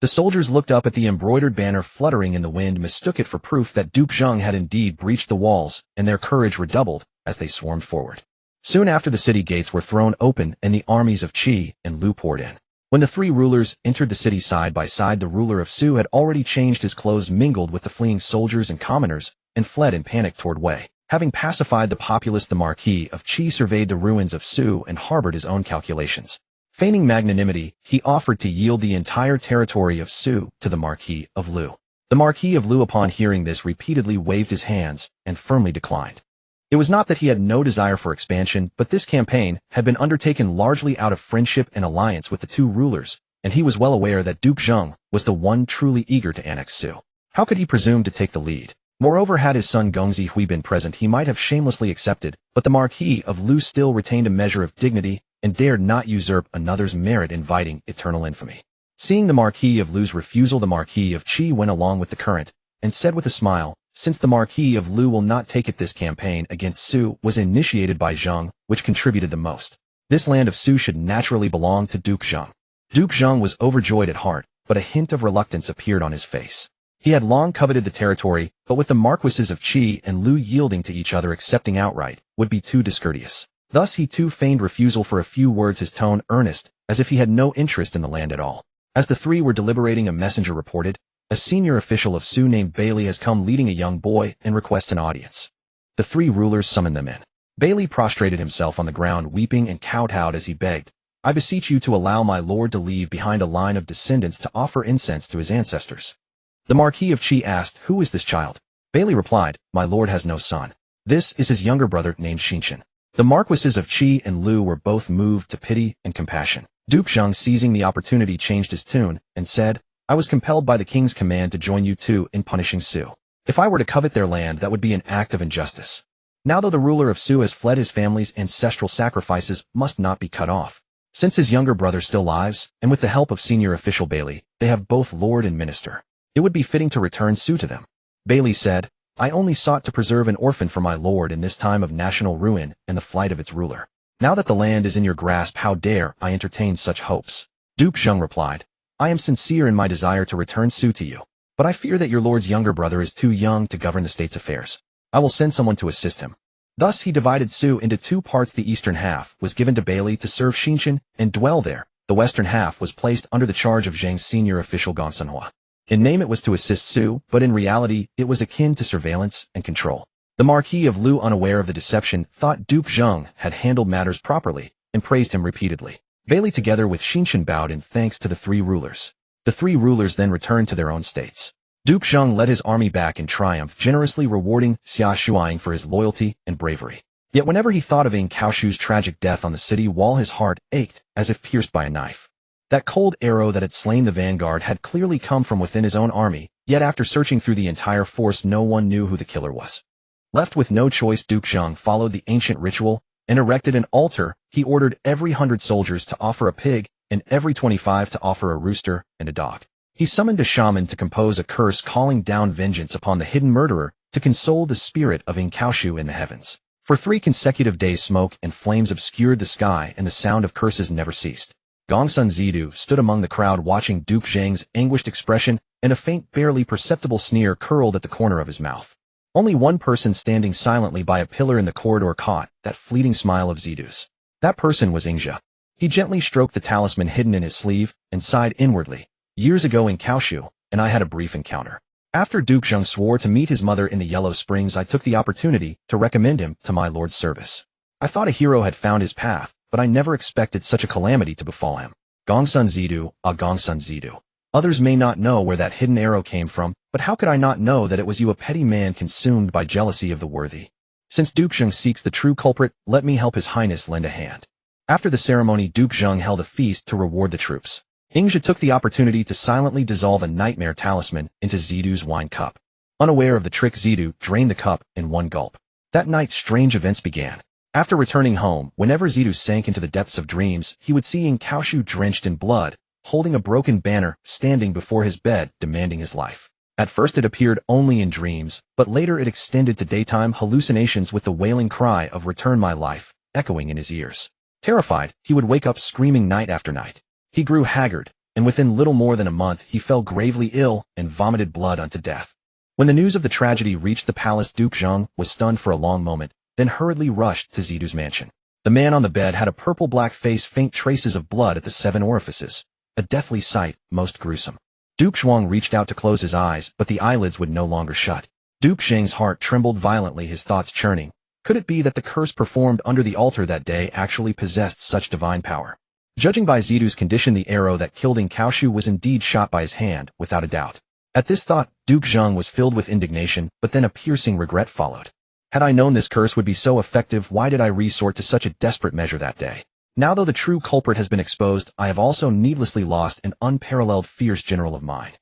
The soldiers looked up at the embroidered banner fluttering in the wind, mistook it for proof that Duke Zheng had indeed breached the walls, and their courage redoubled as they swarmed forward. Soon after, the city gates were thrown open and the armies of Qi and Lu poured in. When the three rulers entered the city side by side, the ruler of Su had already changed his clothes, mingled with the fleeing soldiers and commoners, and fled in panic toward Wei. Having pacified the populace, the Marquis of Qi surveyed the ruins of Su and harbored his own calculations. Feigning magnanimity, he offered to yield the entire territory of Su to the Marquis of Lu. The Marquis of Lu, upon hearing this, repeatedly waved his hands and firmly declined. It was not that he had no desire for expansion, but this campaign had been undertaken largely out of friendship and alliance with the two rulers, and he was well aware that Duke Zheng was the one truly eager to annex Su. How could he presume to take the lead? Moreover, had his son Gongzi Hui been present, he might have shamelessly accepted, but the Marquis of Lu still retained a measure of dignity and dared not usurp another's merit, inviting eternal infamy. Seeing the Marquis of Lu's refusal, the Marquis of Qi went along with the current, and said with a smile, "Since the Marquis of Lu will not take it, this campaign against Su was initiated by Zheng, which contributed the most. This land of Su should naturally belong to Duke Zheng." Duke Zheng was overjoyed at heart, but a hint of reluctance appeared on his face. He had long coveted the territory, but with the Marquises of Qi and Lu yielding to each other, accepting outright would be too discourteous. Thus he too feigned refusal for a few words, his tone earnest, as if he had no interest in the land at all. As the three were deliberating, a messenger reported, "A senior official of Su named Bailey has come leading a young boy and requests an audience." The three rulers summoned them in. Bailey prostrated himself on the ground, weeping and kowtowed as he begged, "I beseech you to allow my lord to leave behind a line of descendants to offer incense to his ancestors." The Marquis of Qi asked, "Who is this child?" Bailey replied, "My lord has no son. This is his younger brother named Xinshan." The Marquises of Qi and Lu were both moved to pity and compassion. Duke Zheng, seizing the opportunity, changed his tune and said, "I was compelled by the king's command to join you two in punishing Su. If I were to covet their land, that would be an act of injustice. Now though the ruler of Su has fled, his family's ancestral sacrifices must not be cut off. Since his younger brother still lives, and with the help of senior official Bailey, they have both lord and minister. It would be fitting to return Su to them. Bailey said, I only sought to preserve an orphan for my lord in this time of national ruin and the flight of its ruler. Now that the land is in your grasp, how dare I entertain such hopes? Duke Zheng replied, I am sincere in my desire to return Su to you, but I fear that your lord's younger brother is too young to govern the state's affairs. I will send someone to assist him. Thus he divided Su into two parts. The eastern half was given to Bailey to serve Xinshan and dwell there. The western half was placed under the charge of Zheng's senior official Gong Sunhua. In name it was to assist Su, but in reality it was akin to surveillance and control. The Marquis of Lu, unaware of the deception, thought Duke Zheng had handled matters properly and praised him repeatedly. Bailey together with Xinshan bowed in thanks to the three rulers. The three rulers then returned to their own states. Duke Zheng led his army back in triumph, generously rewarding Xia Shuang for his loyalty and bravery. Yet whenever he thought of Ing Kaoshu's tragic death on the city wall, his heart ached as if pierced by a knife. That cold arrow that had slain the vanguard had clearly come from within his own army, yet after searching through the entire force no one knew who the killer was. Left with no choice, Duke Zheng followed the ancient ritual and erected an altar. He ordered every 100 soldiers to offer a pig and every 25 to offer a rooster and a dog. He summoned a shaman to compose a curse calling down vengeance upon the hidden murderer to console the spirit of Ing Kaoshu in the heavens. For 3 consecutive days smoke and flames obscured the sky and the sound of curses never ceased. Gongsun Zidu stood among the crowd watching Duke Zheng's anguished expression, and a faint, barely perceptible sneer curled at the corner of his mouth. Only one person standing silently by a pillar in the corridor caught that fleeting smile of Zidu's. That person was Ingzhe. He gently stroked the talisman hidden in his sleeve and sighed inwardly. Years ago in Kaoshu, and I had a brief encounter. After Duke Zheng swore to meet his mother in the Yellow Springs, I took the opportunity to recommend him to my lord's service. I thought a hero had found his path, but I never expected such a calamity to befall him. Gongsun Zidu, Gongsun Zidu. Others may not know where that hidden arrow came from, but how could I not know that it was you, a petty man consumed by jealousy of the worthy? Since Duke Zheng seeks the true culprit, let me help his highness lend a hand. After the ceremony, Duke Zheng held a feast to reward the troops. Ingzhe took the opportunity to silently dissolve a nightmare talisman into Zidu's wine cup. Unaware of the trick, Zidu drained the cup in one gulp. That night, strange events began. After returning home, whenever Zidu sank into the depths of dreams, he would see Ing Kaoshu drenched in blood, holding a broken banner, standing before his bed, demanding his life. At first it appeared only in dreams, but later it extended to daytime hallucinations with the wailing cry of "Return my life," echoing in his ears. Terrified, he would wake up screaming night after night. He grew haggard, and within little more than a month he fell gravely ill and vomited blood unto death. When the news of the tragedy reached the palace, Duke Zheng was stunned for a long moment, then hurriedly rushed to Zidu's mansion. The man on the bed had a purple-black face, faint traces of blood at the 7 orifices. A deathly sight, most gruesome. Duke Zhuang reached out to close his eyes, but the eyelids would no longer shut. Duke Zheng's heart trembled violently, his thoughts churning. Could it be that the curse performed under the altar that day actually possessed such divine power? Judging by Zidu's condition, the arrow that killed Ing Kaoshu was indeed shot by his hand, without a doubt. At this thought, Duke Zheng was filled with indignation, but then a piercing regret followed. Had I known this curse would be so effective, why did I resort to such a desperate measure that day? Now though the true culprit has been exposed, I have also needlessly lost an unparalleled fierce general of mine.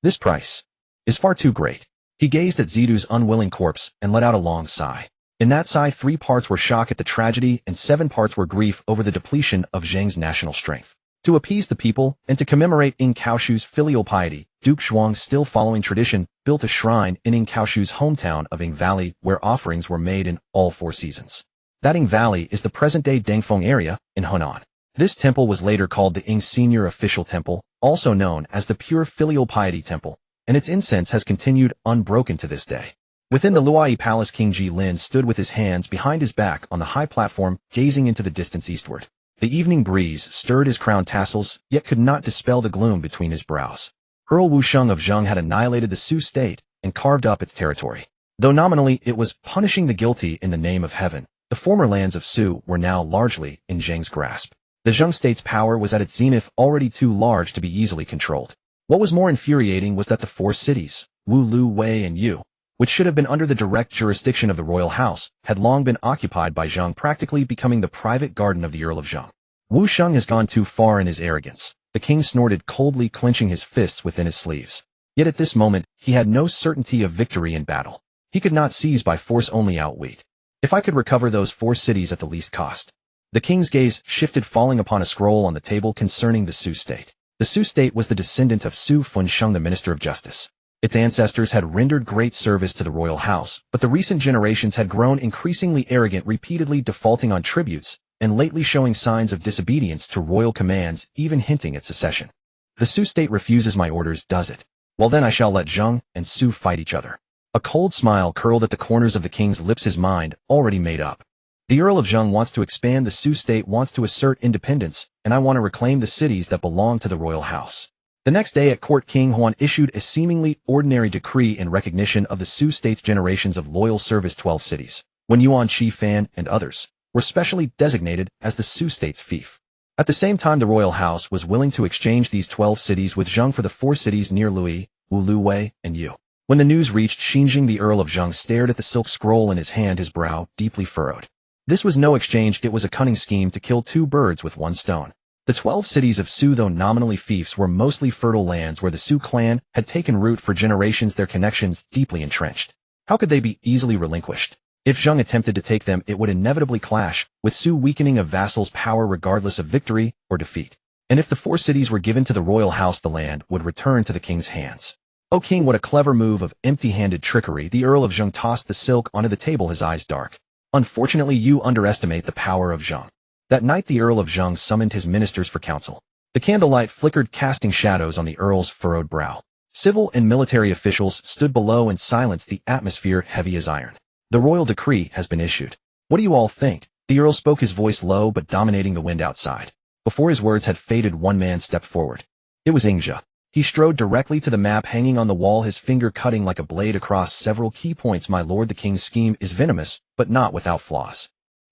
This price is far too great. He gazed at Zidu's unwilling corpse and let out a long sigh. In that sigh, 3 parts were shock at the tragedy and 7 parts were grief over the depletion of Zheng's national strength. To appease the people and to commemorate Ing Kaoshu's filial piety, Duke Zhuang, still following tradition, built a shrine in Ing Kaoshu's hometown of Ing Valley, where offerings were made in all 4 seasons. That Ing Valley is the present-day Dangfeng area in Hunan. This temple was later called the Ing Senior Official Temple, also known as the Pure Filial Piety Temple, and its incense has continued unbroken to this day. Within the Luai Palace, King Jilin stood with his hands behind his back on the high platform, gazing into the distance eastward. The evening breeze stirred his crown tassels, yet could not dispel the gloom between his brows. Earl Wusheng of Zheng had annihilated the Su state and carved up its territory. Though nominally it was punishing the guilty in the name of heaven, the former lands of Su were now largely in Zheng's grasp. The Zheng state's power was at its zenith, already too large to be easily controlled. What was more infuriating was that the 4 cities, Wu, Lu, Wei, and Yu, which should have been under the direct jurisdiction of the royal house, had long been occupied by Zheng, practically becoming the private garden of the Earl of Zheng. Wu Sheng has gone too far in his arrogance. The king snorted coldly, clenching his fists within his sleeves. Yet at this moment, he had no certainty of victory in battle. He could not seize by force only outwit. If I could recover those 4 cities at the least cost. The king's gaze shifted, falling upon a scroll on the table concerning the Su state. The Su state was the descendant of Su Funsheng, the Minister of Justice. Its ancestors had rendered great service to the royal house, but the recent generations had grown increasingly arrogant, repeatedly defaulting on tributes, and lately showing signs of disobedience to royal commands, even hinting at secession. The Su state refuses my orders, does it? Well then I shall let Zheng and Su fight each other. A cold smile curled at the corners of the king's lips, his mind already made up. The Earl of Zheng wants to expand, the Su state wants to assert independence, and I want to reclaim the cities that belong to the royal house. The next day at court, King Huan issued a seemingly ordinary decree in recognition of the Su state's generations of loyal service. 12 cities, Wen Yuan, Shi Fan, and others, were specially designated as the Su state's fief. At the same time, the royal house was willing to exchange these 12 cities with Zheng for the 4 cities near Lui, Wuluwei, and Yu. When the news reached Xinjing, the Earl of Zheng stared at the silk scroll in his hand, his brow deeply furrowed. This was no exchange, it was a cunning scheme to kill 2 birds with 1 stone. The 12 cities of Su, though nominally fiefs, were mostly fertile lands where the Su clan had taken root for generations, their connections deeply entrenched. How could they be easily relinquished? If Zheng attempted to take them, it would inevitably clash with Su, weakening a vassal's power regardless of victory or defeat. And if the 4 cities were given to the royal house, the land would return to the king's hands. O king, what a clever move of empty-handed trickery! The Earl of Zheng tossed the silk onto the table, his eyes dark. Unfortunately, you underestimate the power of Zheng. That night the Earl of Zheng summoned his ministers for council. The candlelight flickered, casting shadows on the earl's furrowed brow. Civil and military officials stood below in silence, the atmosphere heavy as iron. The royal decree has been issued. What do you all think? The earl spoke, his voice low but dominating the wind outside. Before his words had faded, one man stepped forward. It was Ingzhe. He strode directly to the map hanging on the wall, his finger cutting like a blade across several key points. My lord, the king's scheme is venomous, but not without flaws.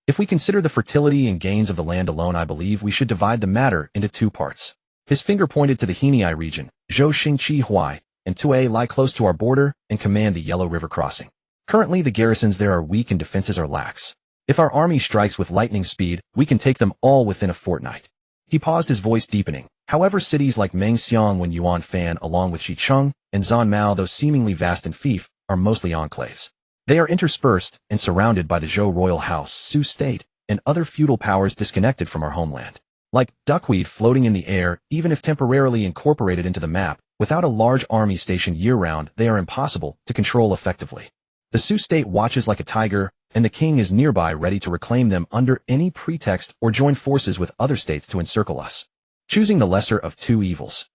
If we consider the fertility and gains of the land alone, I believe we should divide the matter into 2 parts. His finger pointed to the Henei region. Zhou, Xingqi, Huai, and Tue lie close to our border and command the Yellow River crossing. Currently, the garrisons there are weak and defenses are lax. If our army strikes with lightning speed, we can take them all within a fortnight. He paused, his voice deepening. However, cities like Mengxiang, Wen Yuan, Fan, along with Xicheng and Zanmao, though seemingly vast and fief, are mostly enclaves. They are interspersed and surrounded by the Zhou royal house, Su state, and other feudal powers disconnected from our homeland. Like duckweed floating in the air, even if temporarily incorporated into the map, without a large army stationed year-round, they are impossible to control effectively. The Su state watches like a tiger, and the king is nearby, ready to reclaim them under any pretext or join forces with other states to encircle us. Choosing the lesser of 2 evils.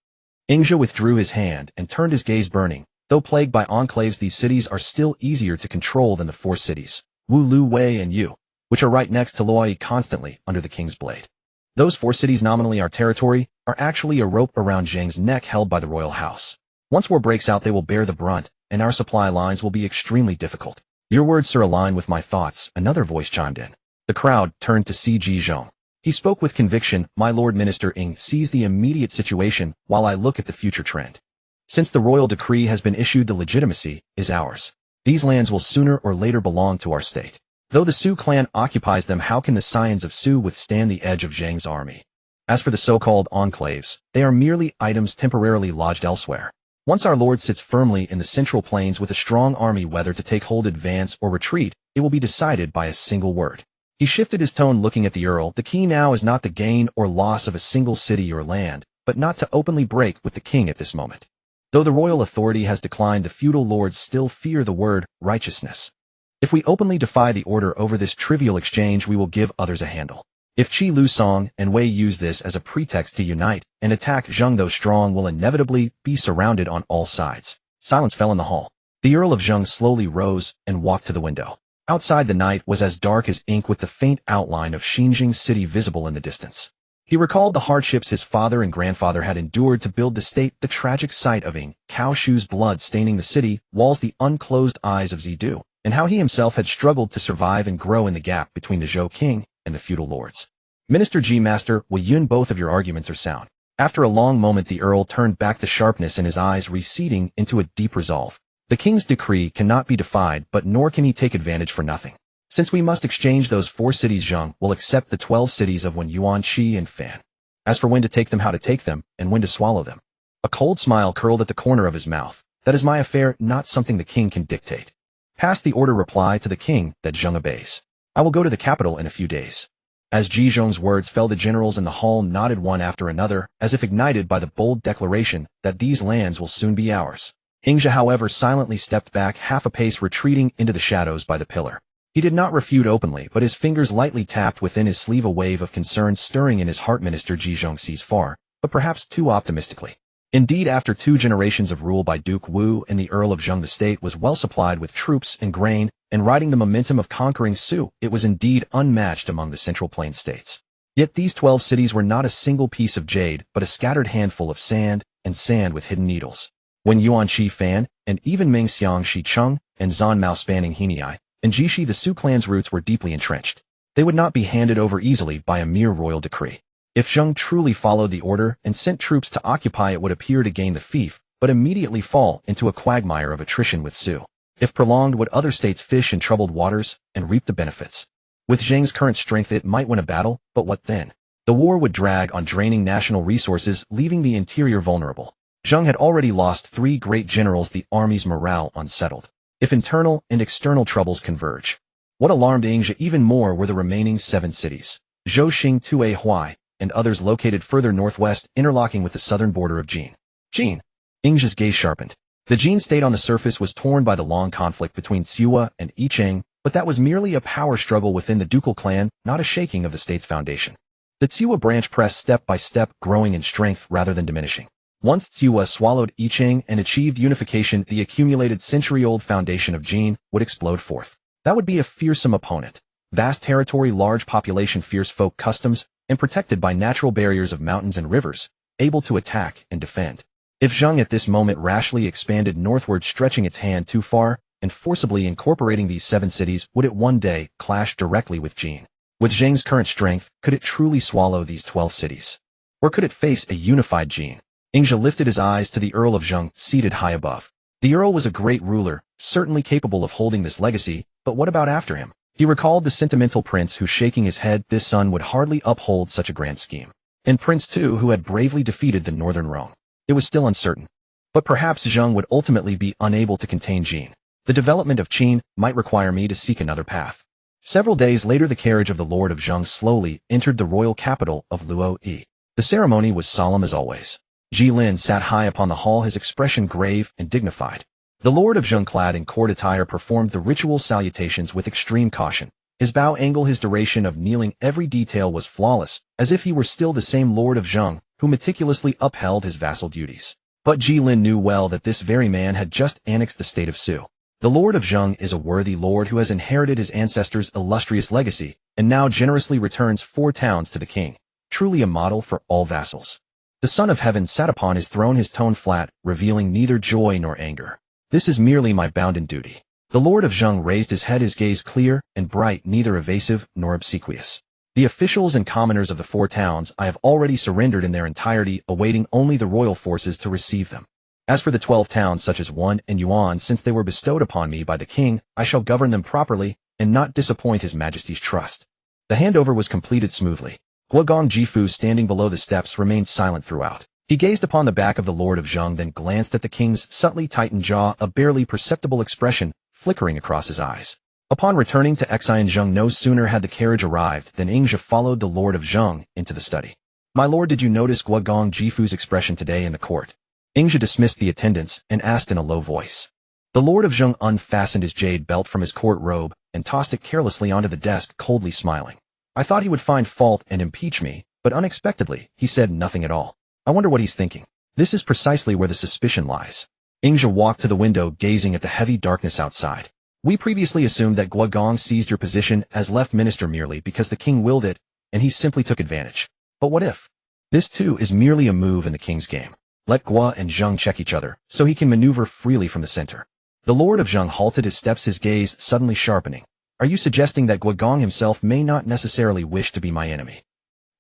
Ingzhe withdrew his hand and turned his gaze burning. Though plagued by enclaves, these cities are still easier to control than the 4 cities, Wu, Lu, Wei, and Yu, which are right next to Luoyi, constantly under the king's blade. Those 4 cities, nominally our territory, are actually a rope around Zheng's neck held by the royal house. Once war breaks out, they will bear the brunt, and our supply lines will be extremely difficult. Your words, sir, align with my thoughts, another voice chimed in. The crowd turned to see Ji Zhong. He spoke with conviction. My lord, Minister Ing sees the immediate situation while I look at the future trend. Since the royal decree has been issued, the legitimacy is ours. These lands will sooner or later belong to our state. Though the Su clan occupies them, how can the scions of Su withstand the edge of Zheng's army? As for the so-called enclaves, they are merely items temporarily lodged elsewhere. Once our lord sits firmly in the central plains with a strong army, whether to take hold, advance, or retreat, it will be decided by a single word. He shifted his tone, looking at the earl. The key now is not the gain or loss of a single city or land, but not to openly break with the king at this moment. Though the royal authority has declined, the feudal lords still fear the word righteousness. If we openly defy the order over this trivial exchange, we will give others a handle. If Qi Lusong and Wei use this as a pretext to unite and attack Zheng, though strong, will inevitably be surrounded on all sides. Silence fell in the hall. The Earl of Zheng slowly rose and walked to the window. Outside, the night was as dark as ink, with the faint outline of Xinjing city visible in the distance. He recalled the hardships his father and grandfather had endured to build the state, the tragic sight of Ing Kaoshu's blood staining the city walls, the unclosed eyes of Zidu, and how he himself had struggled to survive and grow in the gap between the Zhou king and the feudal lords. Minister Ji, Master Wei Yun, both of your arguments are sound. After a long moment, the earl turned back, the sharpness in his eyes receding into a deep resolve. The king's decree cannot be defied, but nor can he take advantage for nothing. Since we must exchange those 4 cities, Zheng will accept the 12 cities of Wen Yuan, Qi, and Fan. As for when to take them, how to take them, and when to swallow them, A cold smile curled at the corner of his mouth. That is my affair, not something the king can dictate. Pass the order, reply to the king that Zheng obeys. I will go to the capital in a few days. As Ji Zhong's words fell, the generals in the hall nodded one after another, as if ignited by the bold declaration that these lands will soon be ours. Ingzhi, however, silently stepped back half a pace, retreating into the shadows by the pillar. He did not refute openly, but his fingers lightly tapped within his sleeve, a wave of concern stirring in his heart. Minister Ji Zhong sees far, but perhaps too optimistically. Indeed, after 2 generations of rule by Duke Wu and the Earl of Zheng, the state was well supplied with troops and grain, and riding the momentum of conquering Su, it was indeed unmatched among the Central Plains states. Yet these 12 cities were not a single piece of jade, but a scattered handful of sand, and sand with hidden needles. When Yuan Shi Fan, and even Ming Xiang Shi Chung, and Zan Mao spanning Henei, and Jishi, the Su clan's roots were deeply entrenched. They would not be handed over easily by a mere royal decree. If Zheng truly followed the order and sent troops to occupy, it would appear to gain the fief, but immediately fall into a quagmire of attrition with Su. If prolonged, would other states fish in troubled waters and reap the benefits? With Zheng's current strength, it might win a battle, but what then? The war would drag on, draining national resources, leaving the interior vulnerable. Zheng had already lost 3 great generals, the army's morale unsettled. If internal and external troubles converge. What alarmed Ingzhi even more were the remaining 7 cities. Zhou, Tue, Huai, and others located further northwest, interlocking with the southern border of Jin. Ingzhi's gaze sharpened. The Jin state on the surface was torn by the long conflict between Tsiwa and Yicheng, but that was merely a power struggle within the ducal clan, not a shaking of the state's foundation. The Tsiwa branch pressed step by step, growing in strength rather than diminishing. Once Tsiwa swallowed Yicheng and achieved unification, the accumulated century-old foundation of Jin would explode forth. That would be a fearsome opponent. Vast territory, large population, fierce folk customs, and protected by natural barriers of mountains and rivers, able to attack and defend. If Zheng at this moment rashly expanded northward, stretching its hand too far, and forcibly incorporating these 7 cities, would it one day clash directly with Jin? With Zheng's current strength, could it truly swallow these 12 cities? Or could it face a unified Jin? Ingzhi lifted his eyes to the Earl of Zheng, seated high above. The Earl was a great ruler, certainly capable of holding this legacy, but what about after him? He recalled the sentimental prince who, shaking his head, this son would hardly uphold such a grand scheme. And Prince Tu, who had bravely defeated the Northern Rong. It was still uncertain. But perhaps Zheng would ultimately be unable to contain Jin. The development of Qin might require me to seek another path. Several days later, the carriage of the Lord of Zheng slowly entered the royal capital of Luoyi. The ceremony was solemn as always. Ji Lin sat high upon the hall, his expression grave and dignified. The Lord of Zheng, clad in court attire, performed the ritual salutations with extreme caution. His bow angle, his duration of kneeling, every detail was flawless, as if he were still the same Lord of Zheng, who meticulously upheld his vassal duties. But Ji Lin knew well that this very man had just annexed the state of Su. The Lord of Zheng is a worthy lord who has inherited his ancestors' illustrious legacy, and now generously returns 4 towns to the king, truly a model for all vassals. The Son of Heaven sat upon his throne, his tone flat, revealing neither joy nor anger. This is merely my bounden duty. The Lord of Zheng raised his head, his gaze clear and bright, neither evasive nor obsequious. The officials and commoners of the 4 towns I have already surrendered in their entirety, awaiting only the royal forces to receive them. As for the 12 towns such as Wan and Yuan, since they were bestowed upon me by the king, I shall govern them properly and not disappoint his majesty's trust. The handover was completed smoothly. Guogong Jifu, standing below the steps, remained silent throughout. He gazed upon the back of the Lord of Zheng, then glanced at the king's subtly tightened jaw, a barely perceptible expression flickering across his eyes. Upon returning to Xian Zheng, no sooner had the carriage arrived than Ingzhi followed the Lord of Zheng into the study. My lord, did you notice Guogong Jifu's expression today in the court? Ingzhi dismissed the attendants and asked in a low voice. The Lord of Zheng unfastened his jade belt from his court robe and tossed it carelessly onto the desk, coldly smiling. I thought he would find fault and impeach me, but unexpectedly, he said nothing at all. I wonder what he's thinking. This is precisely where the suspicion lies. Ingzhi walked to the window, gazing at the heavy darkness outside. We previously assumed that Guogong seized your position as left minister merely because the king willed it, and he simply took advantage. But what if? This too is merely a move in the king's game. Let Guo and Zheng check each other, so he can maneuver freely from the center. The Lord of Zheng halted his steps, his gaze suddenly sharpening. Are you suggesting that Guogong himself may not necessarily wish to be my enemy?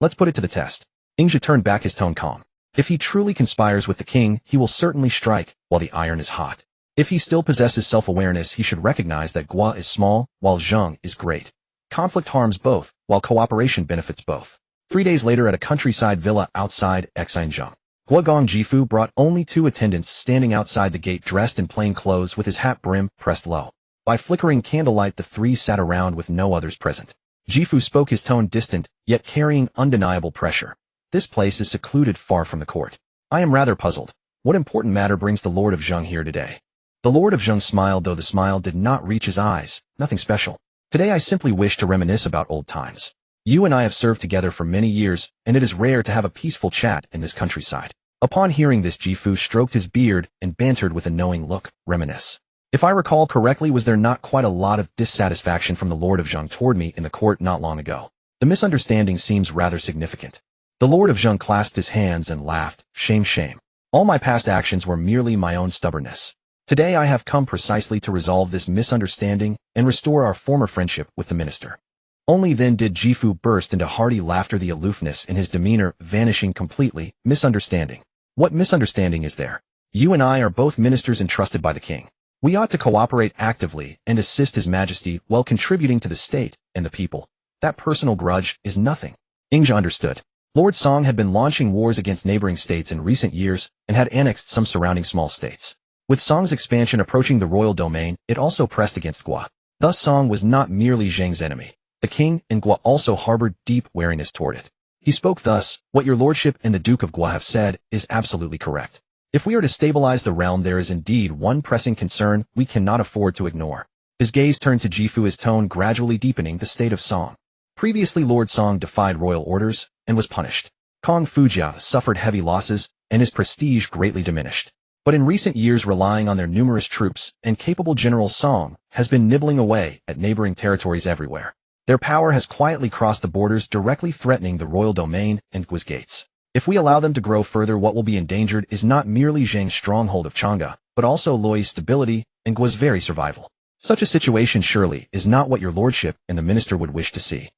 Let's put it to the test. Ingzhi turned back, his tone calm. If he truly conspires with the king, he will certainly strike while the iron is hot. If he still possesses self-awareness, he should recognize that Guo is small, while Zheng is great. Conflict harms both, while cooperation benefits both. 3 days later, at a countryside villa outside Xian Zheng, Guogong Jifu brought only 2 attendants standing outside the gate dressed in plain clothes with his hat brim pressed low. By flickering candlelight the 3 sat around with no others present. Jifu spoke, his tone distant, yet carrying undeniable pressure. This place is secluded far from the court. I am rather puzzled. What important matter brings the Lord of Zhou here today? The Lord of Zhou smiled, though the smile did not reach his eyes. Nothing special. Today I simply wish to reminisce about old times. You and I have served together for many years, and it is rare to have a peaceful chat in this countryside. Upon hearing this, Jifu stroked his beard and bantered with a knowing look. Reminisce. If I recall correctly, was there not quite a lot of dissatisfaction from the Lord of Zhou toward me in the court not long ago? The misunderstanding seems rather significant. The Lord of Zhou clasped his hands and laughed. Shame, shame. All my past actions were merely my own stubbornness. Today I have come precisely to resolve this misunderstanding and restore our former friendship with the minister. Only then did Jifu burst into hearty laughter, the aloofness in his demeanor vanishing completely. Misunderstanding. What misunderstanding is there? You and I are both ministers entrusted by the king. We ought to cooperate actively and assist His Majesty while contributing to the state and the people. That personal grudge is nothing. Ingzhi understood. Lord Song had been launching wars against neighboring states in recent years and had annexed some surrounding small states. With Song's expansion approaching the royal domain, it also pressed against Gua. Thus Song was not merely Zheng's enemy. The king and Gua also harbored deep wariness toward it. He spoke thus: what your lordship and the Duke of Gua have said is absolutely correct. If we are to stabilize the realm, there is indeed one pressing concern we cannot afford to ignore. His gaze turned to Jifu, his tone gradually deepening. The state of Song. Previously Lord Song defied royal orders and was punished. Kong Fujia suffered heavy losses and his prestige greatly diminished. But in recent years, relying on their numerous troops and capable General Song has been nibbling away at neighboring territories everywhere. Their power has quietly crossed the borders, directly threatening the royal domain and Gua's gates. If we allow them to grow further, what will be endangered is not merely Zheng's stronghold of Chang'e, but also Luoyi's stability and Gua's very survival. Such a situation surely is not what your lordship and the minister would wish to see.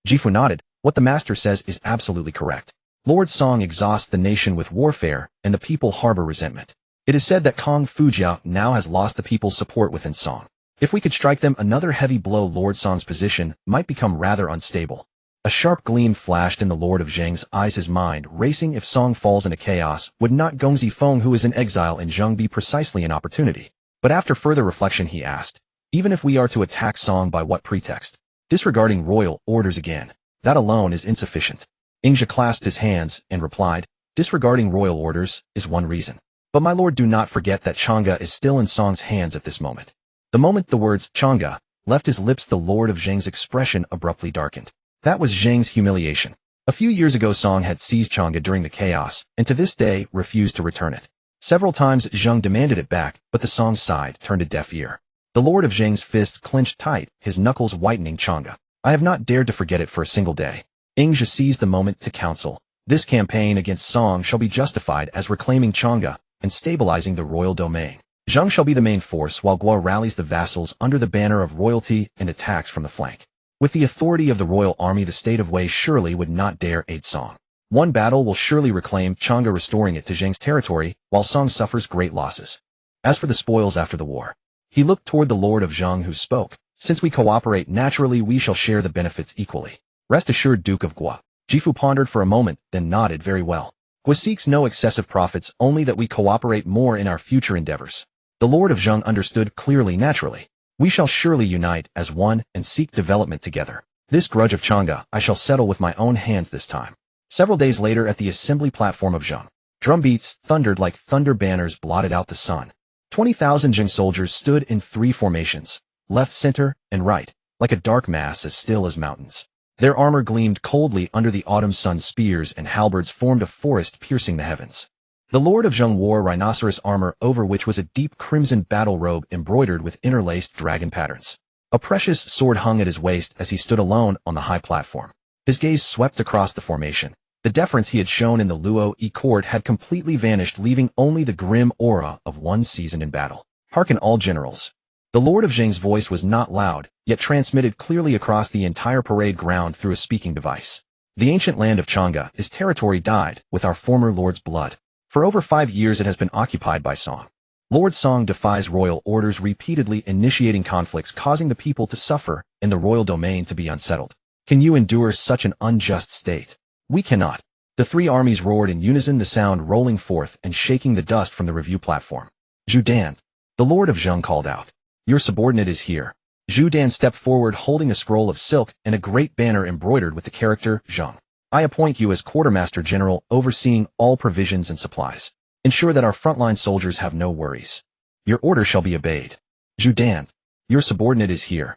Jifu nodded. What the master says is absolutely correct. Lord Song exhausts the nation with warfare, and the people harbor resentment. It is said that Kong Fujia now has lost the people's support within Song. If we could strike them another heavy blow, Lord Song's position might become rather unstable. A sharp gleam flashed in the Lord of Zheng's eyes, his mind racing. If Song falls into chaos, would not Gongzi Feng, who is in exile in Zheng, be precisely an opportunity? But after further reflection he asked, even if we are to attack Song, by what pretext? Disregarding royal orders again. That alone is insufficient. Ingzhi clasped his hands and replied, disregarding royal orders is one reason. But my lord, do not forget that Chang'e is still in Song's hands at this moment. The moment the words Chang'e left his lips, the Lord of Zheng's expression abruptly darkened. That was Zheng's humiliation. A few years ago Song had seized Chang'e during the chaos, and to this day refused to return it. Several times Zheng demanded it back, but the Song side turned a deaf ear. The Lord of Zheng's fists clenched tight, his knuckles whitening. Chang'e. I have not dared to forget it for a single day. Ingzhi seized the moment to counsel. This campaign against Song shall be justified as reclaiming Chang'e and stabilizing the royal domain. Zheng shall be the main force, while Gua rallies the vassals under the banner of royalty and attacks from the flank. With the authority of the royal army, the state of Wei surely would not dare aid Song. One battle will surely reclaim Chang'e, restoring it to Zheng's territory, while Song suffers great losses. As for the spoils after the war, he looked toward the Lord of Zheng, who spoke, since we cooperate, naturally we shall share the benefits equally. Rest assured, Duke of Gua. Jifu pondered for a moment, then nodded. Very well. Gua seeks no excessive profits, only that we cooperate more in our future endeavors. The Lord of Zheng understood clearly. Naturally, we shall surely unite as one and seek development together. This grudge of Chang'e I shall settle with my own hands this time. Several days later, at the assembly platform of Zheng, drumbeats thundered like thunder, banners blotted out the sun. 20,000 Zheng soldiers stood in 3 formations, left, center, and right, like a dark mass as still as mountains. Their armor gleamed coldly under the autumn sun. Spears and halberds formed a forest piercing the heavens. The Lord of Zheng wore rhinoceros armor, over which was a deep crimson battle robe embroidered with interlaced dragon patterns. A precious sword hung at his waist as he stood alone on the high platform. His gaze swept across the formation. The deference he had shown in the Luoyi court had completely vanished, leaving only the grim aura of one seasoned in battle. Hearken, all generals. The Lord of Zheng's voice was not loud, yet transmitted clearly across the entire parade ground through a speaking device. The ancient land of Chang'e, his territory dyed with our former lord's blood. For over 5 years it has been occupied by Song. Lord Song defies royal orders, repeatedly initiating conflicts, causing the people to suffer and the royal domain to be unsettled. Can you endure such an unjust state? We cannot. The three armies roared in unison, the sound rolling forth and shaking the dust from the review platform. Zhu Dan, the Lord of Zheng, called out. Your subordinate is here. Zhu Dan stepped forward holding a scroll of silk and a great banner embroidered with the character Zheng. I appoint you as Quartermaster General, overseeing all provisions and supplies. Ensure that our frontline soldiers have no worries. Your order shall be obeyed. Zhu Dan, your subordinate is here.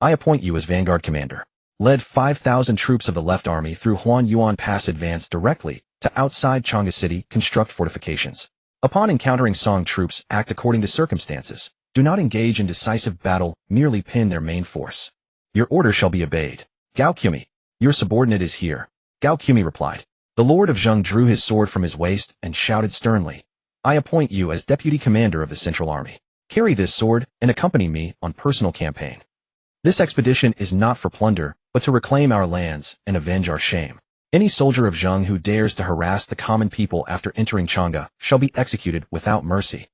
I appoint you as Vanguard Commander. Led 5,000 troops of the left army through Huanyuan Pass, advance directly to outside Chang'e City, construct fortifications. Upon encountering Song troops, act according to circumstances. Do not engage in decisive battle, merely pin their main force. Your order shall be obeyed. Gao Qumi, your subordinate is here. Gao Qumi replied. The Lord of Zheng drew his sword from his waist and shouted sternly. I appoint you as Deputy Commander of the Central Army. Carry this sword and accompany me on personal campaign. This expedition is not for plunder, but to reclaim our lands and avenge our shame. Any soldier of Zheng who dares to harass the common people after entering Chang'e shall be executed without mercy.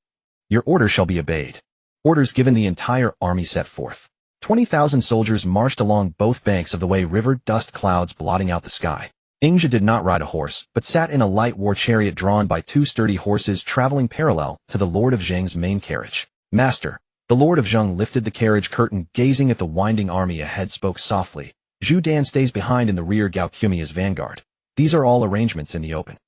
Your order shall be obeyed. Orders given, the entire army set forth. 20,000 soldiers marched along both banks of the Wei River, dust clouds blotting out the sky. Ingzhi did not ride a horse, but sat in a light war chariot drawn by two sturdy horses traveling parallel to the Lord of Zheng's main carriage. Master, the Lord of Zheng lifted the carriage curtain, gazing at the winding army ahead, spoke softly. Zhu Dan stays behind in the rear, Gao Qumi is vanguard. These are all arrangements in the open.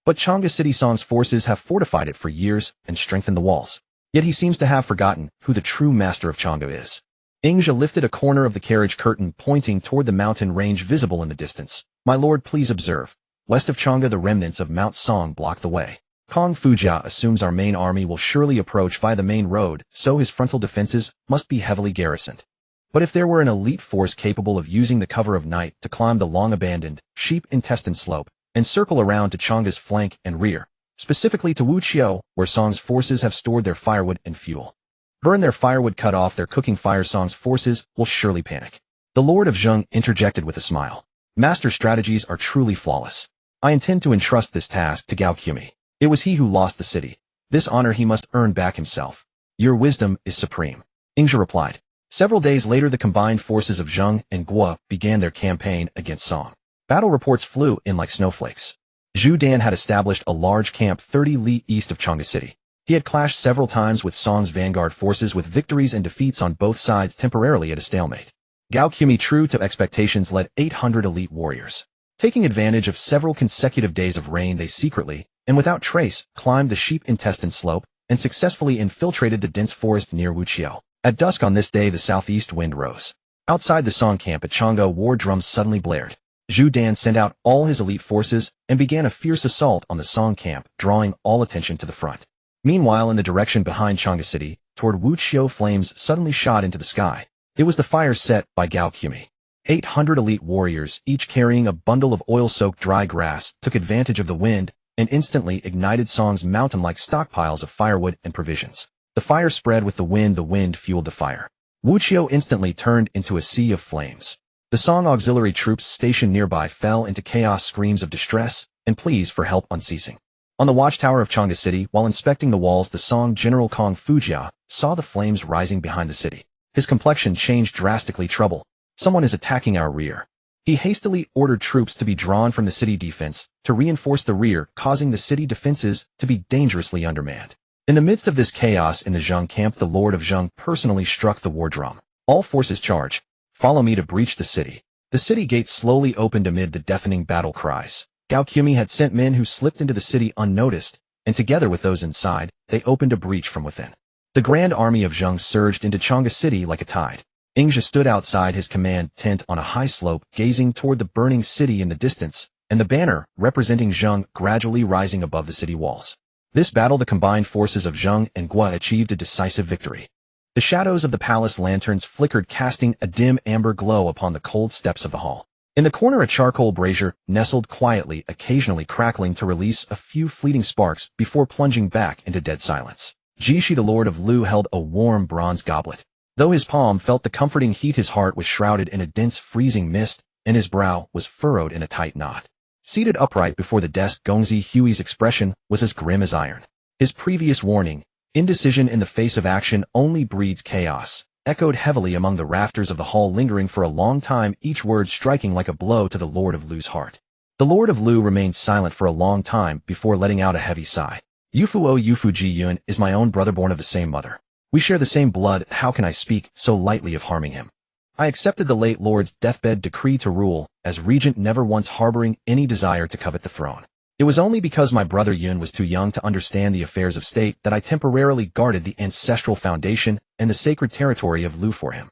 But Chang'e City Song's forces have fortified it for years and strengthened the walls. Yet he seems to have forgotten who the true master of Chang'e is. Ingzhi lifted a corner of the carriage curtain, pointing toward the mountain range visible in the distance. My lord, please observe. West of Chang'e, the remnants of Mount Song block the way. Kong Fujia assumes our main army will surely approach via the main road, so his frontal defenses must be heavily garrisoned. But if there were an elite force capable of using the cover of night to climb the long-abandoned, sheep-intestine slope and circle around to Chang'e's flank and rear, specifically to Wuqiu, where Song's forces have stored their firewood and fuel. Burn their firewood, cut off their cooking fire, Song's forces will surely panic. The Lord of Zheng interjected with a smile. Master strategies are truly flawless. I intend to entrust this task to Gao Qumi. It was he who lost the city. This honor he must earn back himself. Your wisdom is supreme. Ingzhi replied. Several days later, the combined forces of Zheng and Guo began their campaign against Song. Battle reports flew in like snowflakes. Zhu Dan had established a large camp 30 li east of Chang'e City. He had clashed several times with Song's vanguard forces, with victories and defeats on both sides temporarily at a stalemate. Gao Qumi, true to expectations, led 800 elite warriors. Taking advantage of several consecutive days of rain, they secretly, and without trace, climbed the sheep-intestine slope and successfully infiltrated the dense forest near Wuqiu. At dusk on this day, the southeast wind rose. Outside the Song camp at Chang'e, war drums suddenly blared. Zhu Dan sent out all his elite forces and began a fierce assault on the Song camp, drawing all attention to the front. Meanwhile, in the direction behind Chang'e City, toward Wuqiu, flames suddenly shot into the sky. It was the fire set by Gao Qumi. 800 elite warriors, each carrying a bundle of oil-soaked dry grass, took advantage of the wind and instantly ignited Song's mountain-like stockpiles of firewood and provisions. The fire spread with the wind fueled the fire. Wuqiu instantly turned into a sea of flames. The Song auxiliary troops stationed nearby fell into chaos, screams of distress and pleas for help unceasing. On the watchtower of Chang'e City, while inspecting the walls, the Song general Kong Fujia saw the flames rising behind the city. His complexion changed drastically. Trouble. Someone is attacking our rear. He hastily ordered troops to be drawn from the city defense to reinforce the rear, causing the city defenses to be dangerously undermanned. In the midst of this chaos in the Zheng camp, the Lord of Zheng personally struck the war drum. All forces charge. Follow me to breach the city. The city gates slowly opened amid the deafening battle cries. Gao Qumi had sent men who slipped into the city unnoticed, and together with those inside, they opened a breach from within. The grand army of Zheng surged into Chang'e City like a tide. Ingzhi stood outside his command tent on a high slope, gazing toward the burning city in the distance, and the banner representing Zheng gradually rising above the city walls. This battle, the combined forces of Zheng and Guo achieved a decisive victory. The shadows of the palace lanterns flickered, casting a dim amber glow upon the cold steps of the hall. In the corner, a charcoal brazier nestled quietly, occasionally crackling to release a few fleeting sparks before plunging back into dead silence. Jishi, the Lord of Lu, held a warm bronze goblet. Though his palm felt the comforting heat, his heart was shrouded in a dense freezing mist, and his brow was furrowed in a tight knot. Seated upright before the desk, Gongzi Hui's expression was as grim as iron. His previous warning, indecision in the face of action only breeds chaos, echoed heavily among the rafters of the hall, lingering for a long time, each word striking like a blow to the Lord of Lu's heart. The Lord of Lu remained silent for a long time before letting out a heavy sigh. Yufuo Yufuji Yun is my own brother born of the same mother. We share the same blood, how can I speak so lightly of harming him? I accepted the late Lord's deathbed decree to rule, as regent never once harboring any desire to covet the throne. It was only because my brother Yun was too young to understand the affairs of state that I temporarily guarded the ancestral foundation and the sacred territory of Lu for him.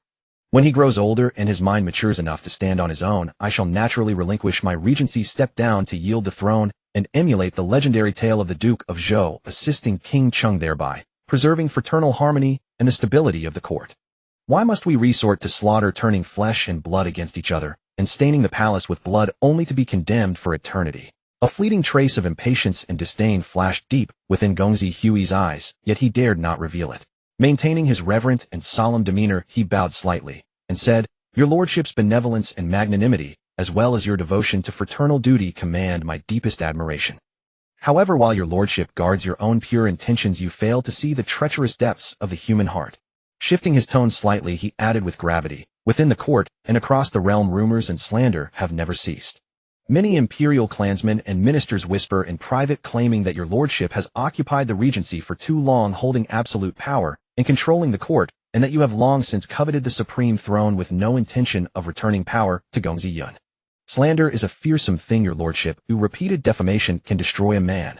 When he grows older and his mind matures enough to stand on his own, I shall naturally relinquish my regency, step down to yield the throne, and emulate the legendary tale of the Duke of Zhou, assisting King Cheng thereby, preserving fraternal harmony and the stability of the court. Why must we resort to slaughter, turning flesh and blood against each other, and staining the palace with blood only to be condemned for eternity? A fleeting trace of impatience and disdain flashed deep within Gongzi Hui's eyes, yet he dared not reveal it. Maintaining his reverent and solemn demeanor, he bowed slightly, and said, "Your lordship's benevolence and magnanimity, as well as your devotion to fraternal duty, command my deepest admiration. However, while your lordship guards your own pure intentions, you fail to see the treacherous depths of the human heart." Shifting his tone slightly, he added with gravity, "Within the court and across the realm, rumors and slander have never ceased. Many imperial clansmen and ministers whisper in private, claiming that your lordship has occupied the regency for too long, holding absolute power and controlling the court, and that you have long since coveted the supreme throne with no intention of returning power to Gongzi Yun. Slander is a fearsome thing, your lordship, who repeated defamation can destroy a man."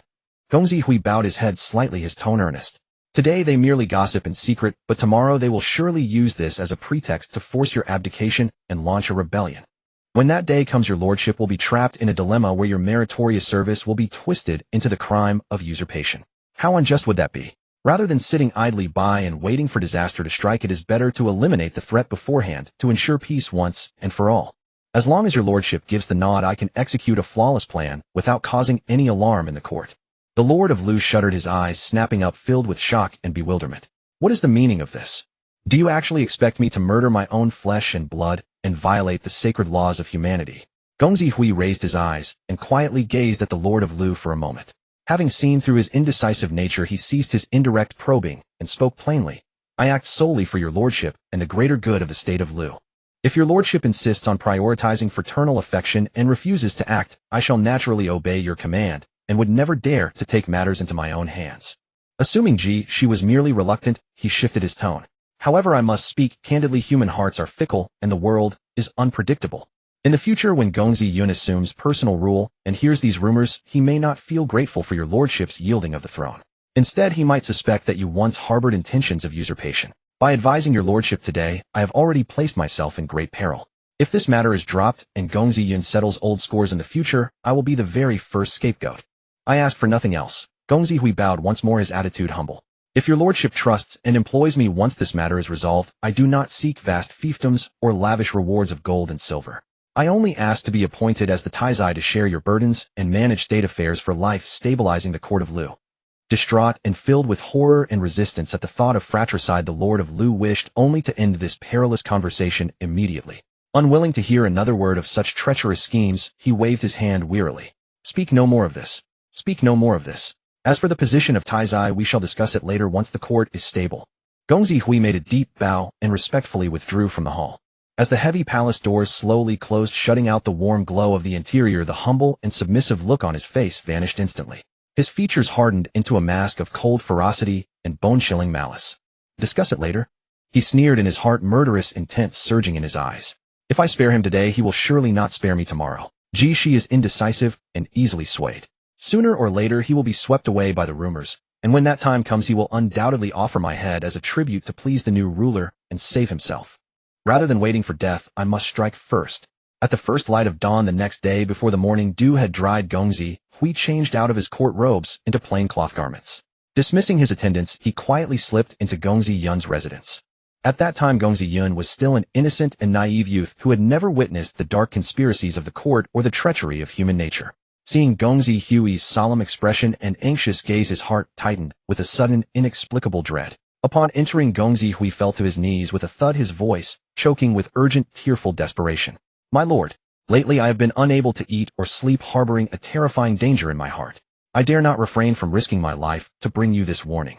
Gongzi Hui bowed his head slightly, his tone earnest. "Today they merely gossip in secret, but tomorrow they will surely use this as a pretext to force your abdication and launch a rebellion. When that day comes, your lordship will be trapped in a dilemma where your meritorious service will be twisted into the crime of usurpation. How unjust would that be? Rather than sitting idly by and waiting for disaster to strike, it is better to eliminate the threat beforehand to ensure peace once and for all. As long as your lordship gives the nod, I can execute a flawless plan without causing any alarm in the court." The Lord of Lu shuddered, his eyes snapping up, filled with shock and bewilderment. "What is the meaning of this? Do you actually expect me to murder my own flesh and blood and violate the sacred laws of humanity?" Gongzi Hui raised his eyes and quietly gazed at the Lord of Lu for a moment. Having seen through his indecisive nature, he ceased his indirect probing and spoke plainly. "I act solely for your lordship and the greater good of the state of Lu. If your lordship insists on prioritizing fraternal affection and refuses to act, I shall naturally obey your command and would never dare to take matters into my own hands." Assuming she was merely reluctant, he shifted his tone. "However, I must speak candidly, human hearts are fickle and the world is unpredictable. In the future, when Gongzi Yun assumes personal rule and hears these rumors, he may not feel grateful for your lordship's yielding of the throne. Instead, he might suspect that you once harbored intentions of usurpation. By advising your lordship today, I have already placed myself in great peril. If this matter is dropped and Gongzi Yun settles old scores in the future, I will be the very first scapegoat. I ask for nothing else." Gongzi Hui bowed once more, his attitude humble. "If your lordship trusts and employs me once this matter is resolved, I do not seek vast fiefdoms or lavish rewards of gold and silver. I only ask to be appointed as the Taizai to share your burdens and manage state affairs for life, stabilizing the court of Lu." Distraught and filled with horror and resistance at the thought of fratricide, the Lord of Lu wished only to end this perilous conversation immediately. Unwilling to hear another word of such treacherous schemes, he waved his hand wearily. "Speak no more of this. Speak no more of this. As for the position of Taizai, we shall discuss it later once the court is stable." Gongzi Hui made a deep bow and respectfully withdrew from the hall. As the heavy palace doors slowly closed, shutting out the warm glow of the interior, the humble and submissive look on his face vanished instantly. His features hardened into a mask of cold ferocity and bone-chilling malice. "Discuss it later?" He sneered, in his heart murderous intent surging in his eyes. "If I spare him today, he will surely not spare me tomorrow. She is indecisive and easily swayed. Sooner or later he will be swept away by the rumors, and when that time comes he will undoubtedly offer my head as a tribute to please the new ruler and save himself. Rather than waiting for death, I must strike first." At the first light of dawn the next day, before the morning dew had dried, Gongzi Hui changed out of his court robes into plain cloth garments. Dismissing his attendants, he quietly slipped into Gongzi Yun's residence. At that time, Gongzi Yun was still an innocent and naive youth who had never witnessed the dark conspiracies of the court or the treachery of human nature. Seeing Gongzi Hui's solemn expression and anxious gaze, his heart tightened with a sudden, inexplicable dread. Upon entering, Gongzi Hui fell to his knees with a thud, his voice choking with urgent, tearful desperation. "My lord, lately I have been unable to eat or sleep, harboring a terrifying danger in my heart. I dare not refrain from risking my life to bring you this warning.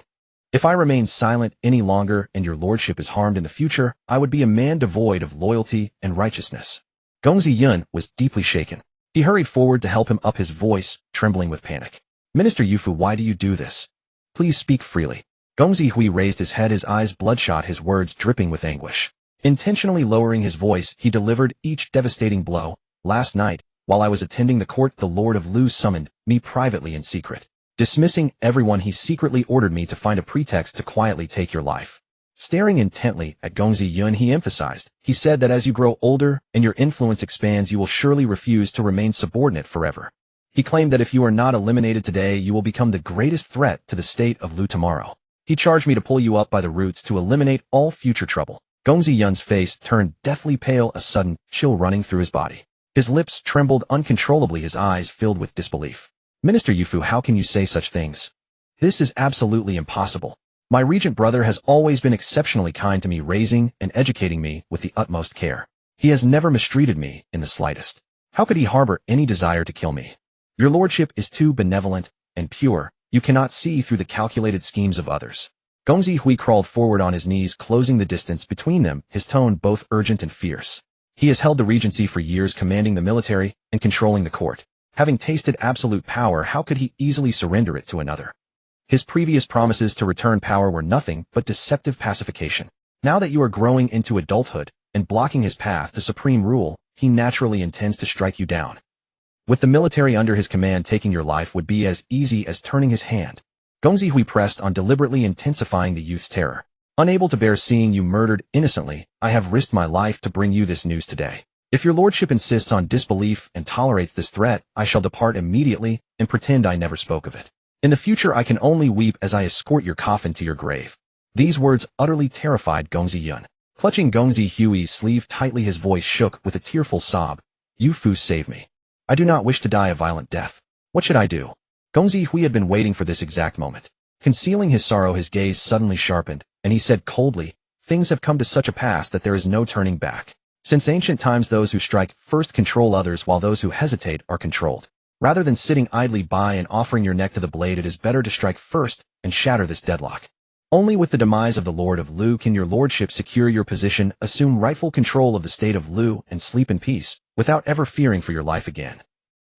If I remain silent any longer and your lordship is harmed in the future, I would be a man devoid of loyalty and righteousness." Gongzi Yun was deeply shaken. He hurried forward to help him up, his voice trembling with panic. Minister Yufu, why do you do this? Please speak freely. Gong Zihui raised his head, his eyes bloodshot, his words dripping with anguish. Intentionally lowering his voice, he delivered each devastating blow. Last night, while I was attending the court, the Lord of Lu summoned me privately in secret. Dismissing everyone, he secretly ordered me to find a pretext to quietly take your life. Staring intently at Gong Ziyun, he emphasized. He said that as you grow older and your influence expands, you will surely refuse to remain subordinate forever. He claimed that if you are not eliminated today, you will become the greatest threat to the state of Lu tomorrow. He charged me to pull you up by the roots to eliminate all future trouble. Gong Ziyun's face turned deathly pale, a sudden chill running through his body. His lips trembled uncontrollably, his eyes filled with disbelief. Minister Yufu, how can you say such things? This is absolutely impossible. My regent brother has always been exceptionally kind to me, raising and educating me with the utmost care. He has never mistreated me in the slightest. How could he harbor any desire to kill me? Your lordship is too benevolent and pure. You cannot see through the calculated schemes of others. Gong Zihui crawled forward on his knees, closing the distance between them, his tone both urgent and fierce. He has held the regency for years, commanding the military and controlling the court. Having tasted absolute power, how could he easily surrender it to another? His previous promises to return power were nothing but deceptive pacification. Now that you are growing into adulthood and blocking his path to supreme rule, he naturally intends to strike you down. With the military under his command, taking your life would be as easy as turning his hand. Gong Zihui pressed on, deliberately intensifying the youth's terror. Unable to bear seeing you murdered innocently, I have risked my life to bring you this news today. If your lordship insists on disbelief and tolerates this threat, I shall depart immediately and pretend I never spoke of it. In the future, I can only weep as I escort your coffin to your grave. These words utterly terrified Gong Ziyun. Clutching Gong Zihui's sleeve tightly, his voice shook with a tearful sob. Yufu, save me. I do not wish to die a violent death. What should I do? Gong Zihui had been waiting for this exact moment. Concealing his sorrow, his gaze suddenly sharpened, and he said coldly, things have come to such a pass that there is no turning back. Since ancient times, those who strike first control others, while those who hesitate are controlled. Rather than sitting idly by and offering your neck to the blade, it is better to strike first and shatter this deadlock. Only with the demise of the Lord of Lu can your lordship secure your position, assume rightful control of the state of Lu, and sleep in peace, without ever fearing for your life again.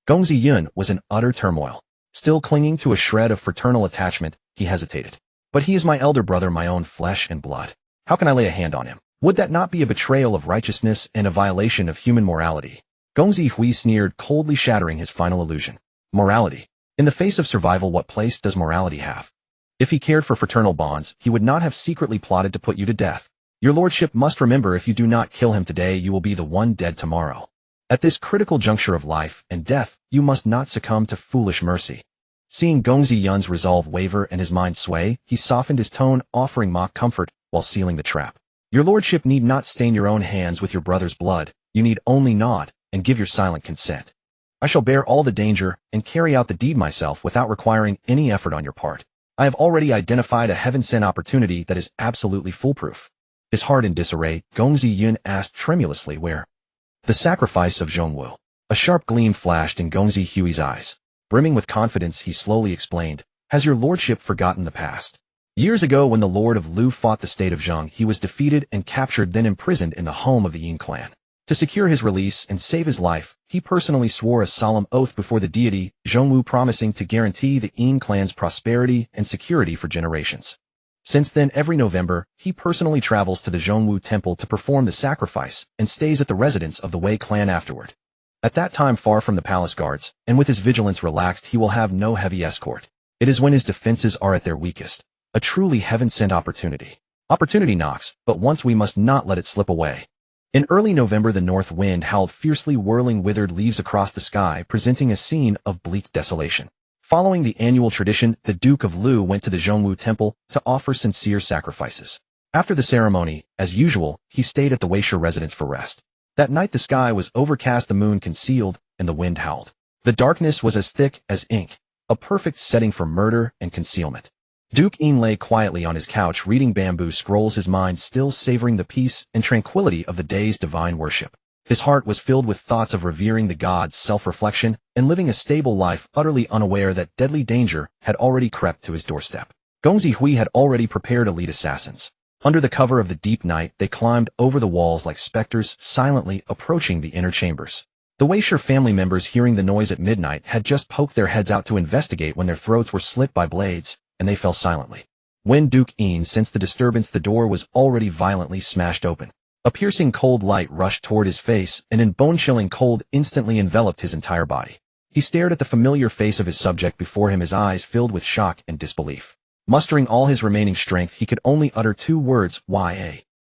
Gong Ziyun was in utter turmoil. Still clinging to a shred of fraternal attachment, he hesitated. But he is my elder brother, my own flesh and blood. How can I lay a hand on him? Would that not be a betrayal of righteousness and a violation of human morality? Gong Zihui sneered, coldly shattering his final illusion. Morality. In the face of survival, what place does morality have? If he cared for fraternal bonds, he would not have secretly plotted to put you to death. Your lordship must remember, if you do not kill him today, you will be the one dead tomorrow. At this critical juncture of life and death, you must not succumb to foolish mercy. Seeing Gong Ziyun's resolve waver and his mind sway, he softened his tone, offering mock comfort while sealing the trap. Your lordship need not stain your own hands with your brother's blood. You need only nod and give your silent consent. I shall bear all the danger and carry out the deed myself without requiring any effort on your part. I have already identified a heaven-sent opportunity that is absolutely foolproof. His heart in disarray, Gong Ziyun asked tremulously, where? The sacrifice of Zhongwu. A sharp gleam flashed in Gong Zihui's eyes. Brimming with confidence, he slowly explained, has your lordship forgotten the past? Years ago, when the Lord of Lu fought the state of Zhang, he was defeated and captured, then imprisoned in the home of the Yin clan. To secure his release and save his life, he personally swore a solemn oath before the deity, Zhongwu, promising to guarantee the Yin clan's prosperity and security for generations. Since then, every November, he personally travels to the Zhongwu temple to perform the sacrifice and stays at the residence of the Wei clan afterward. At that time, far from the palace guards, and with his vigilance relaxed, he will have no heavy escort. It is when his defenses are at their weakest. A truly heaven-sent opportunity. Opportunity knocks, but once we must not let it slip away. In early November, the north wind howled fiercely, whirling withered leaves across the sky, presenting a scene of bleak desolation. Following the annual tradition, the Duke of Lu went to the Zhongwu temple to offer sincere sacrifices. After the ceremony, as usual, he stayed at the Weisha residence for rest. That night the sky was overcast, the moon concealed, and the wind howled. The darkness was as thick as ink, a perfect setting for murder and concealment. Duke Yin lay quietly on his couch, reading bamboo scrolls, his mind still savoring the peace and tranquility of the day's divine worship. His heart was filled with thoughts of revering the gods, self-reflection, and living a stable life, utterly unaware that deadly danger had already crept to his doorstep. Gong Zihui had already prepared elite assassins. Under the cover of the deep night, they climbed over the walls like specters, silently approaching the inner chambers. The Weishur family members hearing the noise at midnight had just poked their heads out to investigate when their throats were slit by blades, and they fell silently. When Duke Yin sensed the disturbance, the door was already violently smashed open. A piercing cold light rushed toward his face, and in bone-chilling cold instantly enveloped his entire body. He stared at the familiar face of his subject before him, his eyes filled with shock and disbelief. Mustering all his remaining strength, he could only utter two words, "Ya."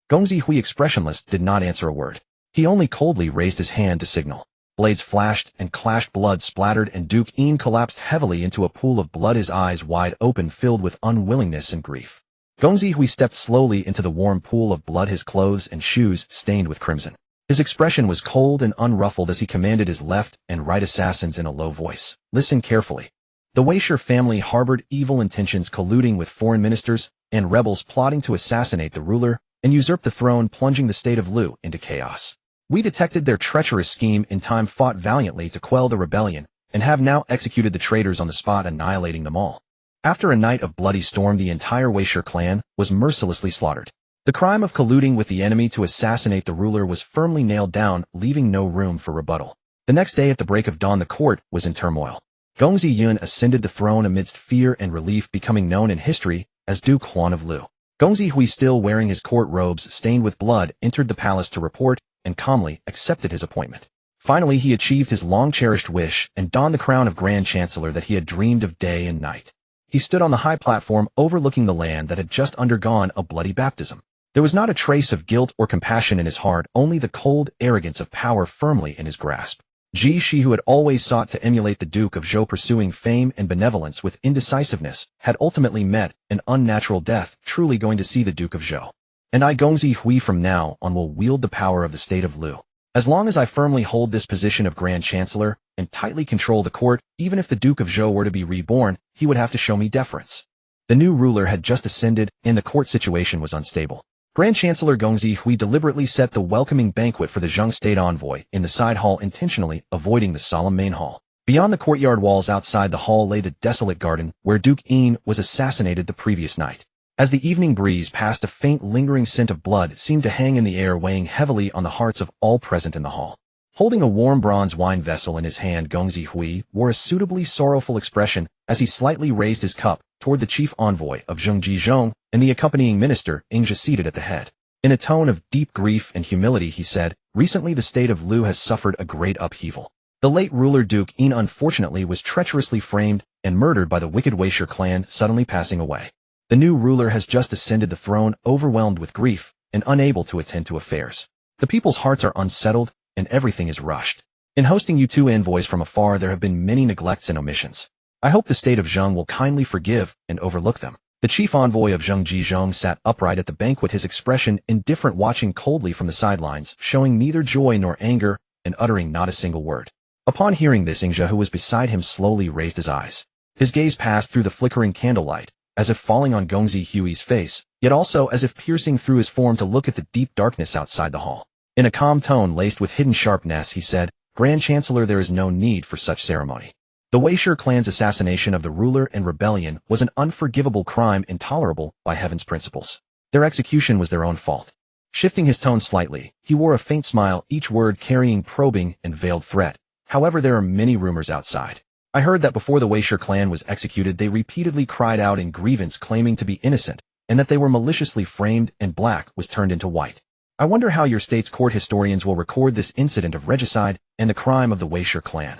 Gongzi Hui, expressionless, did not answer a word. He only coldly raised his hand to signal. Blades flashed and clashed, blood splattered, and Duke Yin collapsed heavily into a pool of blood, his eyes wide open, filled with unwillingness and grief. Gongzi Hui stepped slowly into the warm pool of blood, his clothes and shoes stained with crimson. His expression was cold and unruffled as he commanded his left and right assassins in a low voice, "Listen carefully. The Weishur family harbored evil intentions, colluding with foreign ministers and rebels, plotting to assassinate the ruler and usurp the throne, plunging the state of Lu into chaos. We detected their treacherous scheme in time, fought valiantly to quell the rebellion, and have now executed the traitors on the spot, annihilating them all." After a night of bloody storm, the entire Weishur clan was mercilessly slaughtered. The crime of colluding with the enemy to assassinate the ruler was firmly nailed down, leaving no room for rebuttal. The next day at the break of dawn, the court was in turmoil. Gongzi Yun ascended the throne amidst fear and relief, becoming known in history as Duke Huan of Lu. Gongzi Hui, still wearing his court robes stained with blood, entered the palace to report and calmly accepted his appointment. Finally, he achieved his long-cherished wish and donned the crown of Grand Chancellor that he had dreamed of day and night. He stood on the high platform overlooking the land that had just undergone a bloody baptism. There was not a trace of guilt or compassion in his heart, only the cold arrogance of power firmly in his grasp. Ji Shi, who had always sought to emulate the Duke of Zhou, pursuing fame and benevolence with indecisiveness, had ultimately met an unnatural death, truly going to see the Duke of Zhou. And I, Gongzi Hui, from now on will wield the power of the state of Lu. As long as I firmly hold this position of Grand Chancellor and tightly control the court, even if the Duke of Zhou were to be reborn, he would have to show me deference. The new ruler had just ascended, and the court situation was unstable. Grand Chancellor Gongzi Hui deliberately set the welcoming banquet for the Zheng state envoy in the side hall, intentionally avoiding the solemn main hall. Beyond the courtyard walls outside the hall lay the desolate garden where Duke Yin was assassinated the previous night. As the evening breeze passed, a faint lingering scent of blood seemed to hang in the air, weighing heavily on the hearts of all present in the hall. Holding a warm bronze wine vessel in his hand, Gongzi Hui wore a suitably sorrowful expression as he slightly raised his cup toward the chief envoy of Zheng Jizhong and the accompanying minister Ingja seated at the head. In a tone of deep grief and humility, he said, "Recently the state of Lu has suffered a great upheaval. The late ruler Duke Yin unfortunately was treacherously framed and murdered by the wicked Weishur clan, suddenly passing away. The new ruler has just ascended the throne, overwhelmed with grief and unable to attend to affairs. The people's hearts are unsettled and everything is rushed. In hosting you two envoys from afar, there have been many neglects and omissions. I hope the state of Zheng will kindly forgive and overlook them." The chief envoy of Zheng Jizhong sat upright at the banquet, his expression indifferent, watching coldly from the sidelines, showing neither joy nor anger and uttering not a single word. Upon hearing this, Ingja, who was beside him, slowly raised his eyes. His gaze passed through the flickering candlelight, as if falling on Gongzi Hui's face, yet also as if piercing through his form to look at the deep darkness outside the hall. In a calm tone laced with hidden sharpness, he said, "Grand Chancellor, there is no need for such ceremony. The Weishur clan's assassination of the ruler and rebellion was an unforgivable crime, intolerable by heaven's principles. Their execution was their own fault." Shifting his tone slightly, he wore a faint smile, each word carrying probing and veiled threat. "However, there are many rumors outside. I heard that before the Weishur clan was executed, they repeatedly cried out in grievance, claiming to be innocent, and that they were maliciously framed and black was turned into white. I wonder how your state's court historians will record this incident of regicide and the crime of the Weishur clan."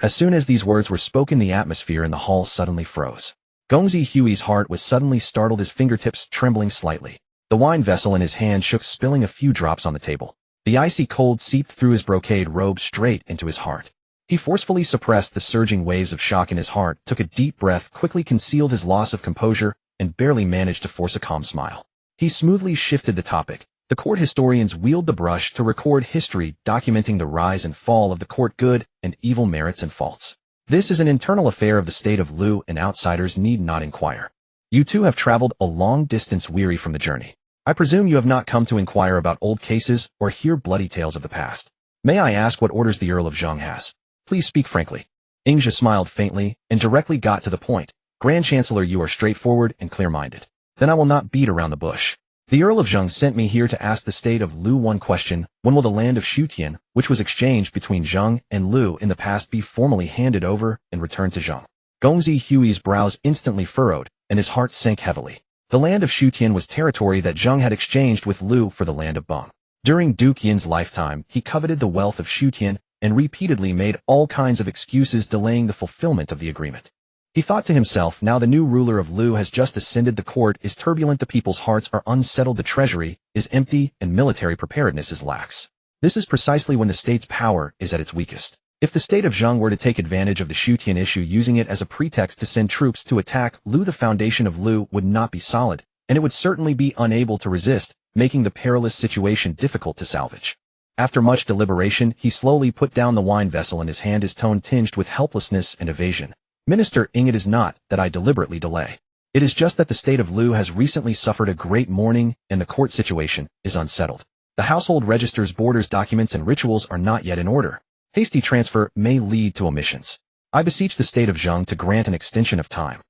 As soon as these words were spoken, the atmosphere in the hall suddenly froze. Gongzi Hui's heart was suddenly startled, his fingertips trembling slightly. The wine vessel in his hand shook, spilling a few drops on the table. The icy cold seeped through his brocade robe straight into his heart. He forcefully suppressed the surging waves of shock in his heart, took a deep breath, quickly concealed his loss of composure, and barely managed to force a calm smile. He smoothly shifted the topic. The court historians wield the brush to record history, documenting the rise and fall of the court, good and evil, merits and faults. This is an internal affair of the state of Lu, and outsiders need not inquire. You two have traveled a long distance, weary from the journey. I presume you have not come to inquire about old cases or hear bloody tales of the past. May I ask what orders the Earl of Zheng has? Please speak frankly." Ingja smiled faintly and directly got to the point. "Grand Chancellor, you are straightforward and clear-minded. Then I will not beat around the bush. The Earl of Zheng sent me here to ask the state of Lu one question: when will the land of Shutian, which was exchanged between Zheng and Lu in the past, be formally handed over and returned to Zheng? Gongzi Hui's brows instantly furrowed, and his heart sank heavily. The land of Shutian was territory that Zheng had exchanged with Lu for the land of Bong. During Duke Yin's lifetime, he coveted the wealth of Shutian and repeatedly made all kinds of excuses delaying the fulfillment of the agreement. He thought to himself, now the new ruler of Lu has just ascended, the court is turbulent, the people's hearts are unsettled, the treasury is empty, and military preparedness is lax. This is precisely when the state's power is at its weakest. If the state of Zheng were to take advantage of the Shutian issue, using it as a pretext to send troops to attack Lu, the foundation of Lu would not be solid, and it would certainly be unable to resist, making the perilous situation difficult to salvage. After much deliberation, he slowly put down the wine vessel in his hand, his tone tinged with helplessness and evasion. Minister Ing, it is not that I deliberately delay. It is just that the state of Lu has recently suffered a great mourning, and the court situation is unsettled. The household registers, borders, documents, and rituals are not yet in order. Hasty transfer may lead to omissions. I beseech the state of Zheng to grant an extension of time.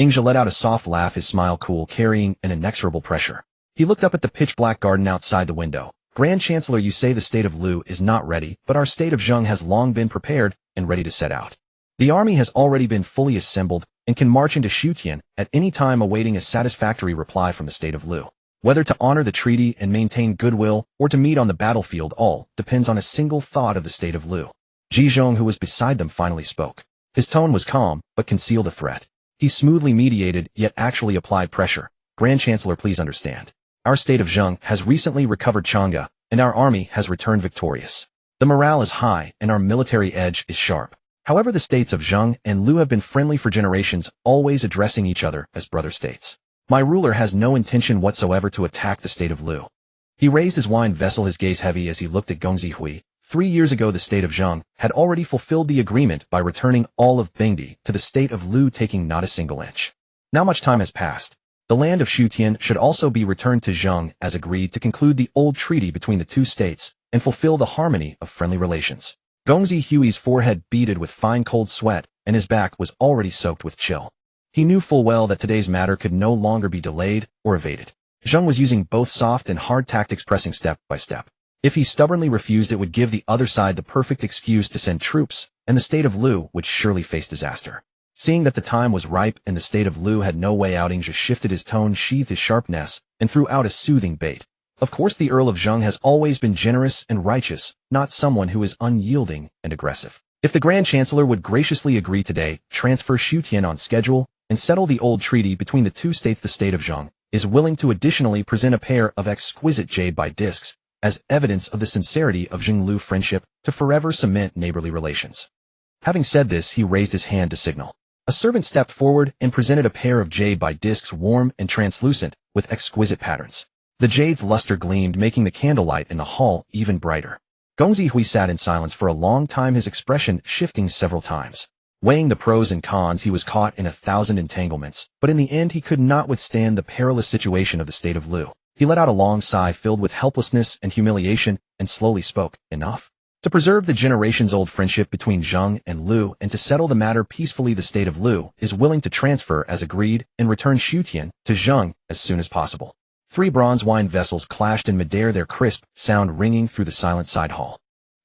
Ingja let out a soft laugh, his smile cool, carrying an inexorable pressure. He looked up at the pitch-black garden outside the window. Grand Chancellor, you say the state of Lu is not ready, but our state of Zheng has long been prepared and ready to set out. The army has already been fully assembled and can march into Shutian at any time, awaiting a satisfactory reply from the state of Lu. Whether to honor the treaty and maintain goodwill or to meet on the battlefield, all depends on a single thought of the state of Lu. Ji Zhong, who was beside them, finally spoke. His tone was calm, but concealed a threat. He smoothly mediated, yet actually applied pressure. Grand Chancellor, please understand. Our state of Zheng has recently recovered Chang'e, and our army has returned victorious. The morale is high, and our military edge is sharp. However, the states of Zheng and Lu have been friendly for generations, always addressing each other as brother states. My ruler has no intention whatsoever to attack the state of Lu. He raised his wine vessel, his gaze heavy as he looked at Gongzi Hui. 3 years ago, the state of Zheng had already fulfilled the agreement by returning all of Bingdi to the state of Lu, taking not a single inch. Now much time has passed. The land of Shutian should also be returned to Zheng as agreed, to conclude the old treaty between the two states and fulfill the harmony of friendly relations. Gongzi Hui's forehead beaded with fine cold sweat, and his back was already soaked with chill. He knew full well that today's matter could no longer be delayed or evaded. Zheng was using both soft and hard tactics, pressing step by step. If he stubbornly refused, it would give the other side the perfect excuse to send troops, and the state of Lu would surely face disaster. Seeing that the time was ripe and the state of Lu had no way out, Ingja shifted his tone, sheathed his sharpness, and threw out a soothing bait. Of course, the Earl of Zheng has always been generous and righteous, not someone who is unyielding and aggressive. If the Grand Chancellor would graciously agree today, transfer Shutian on schedule, and settle the old treaty between the two states, the state of Zheng is willing to additionally present a pair of exquisite jade by discs as evidence of the sincerity of Zheng-Lu friendship to forever cement neighborly relations. Having said this, he raised his hand to signal. A servant stepped forward and presented a pair of jade by discs, warm and translucent, with exquisite patterns. The jade's luster gleamed, making the candlelight in the hall even brighter. Gongzi Hui sat in silence for a long time, his expression shifting several times. Weighing the pros and cons, he was caught in 1,000 entanglements, but in the end he could not withstand the perilous situation of the state of Lu. He let out a long sigh filled with helplessness and humiliation, and slowly spoke, enough. To preserve the generations-old friendship between Zheng and Lu and to settle the matter peacefully, the state of Lu is willing to transfer as agreed and return Shutian to Zheng as soon as possible. 3 bronze wine vessels clashed in midair, their crisp sound ringing through the silent side hall.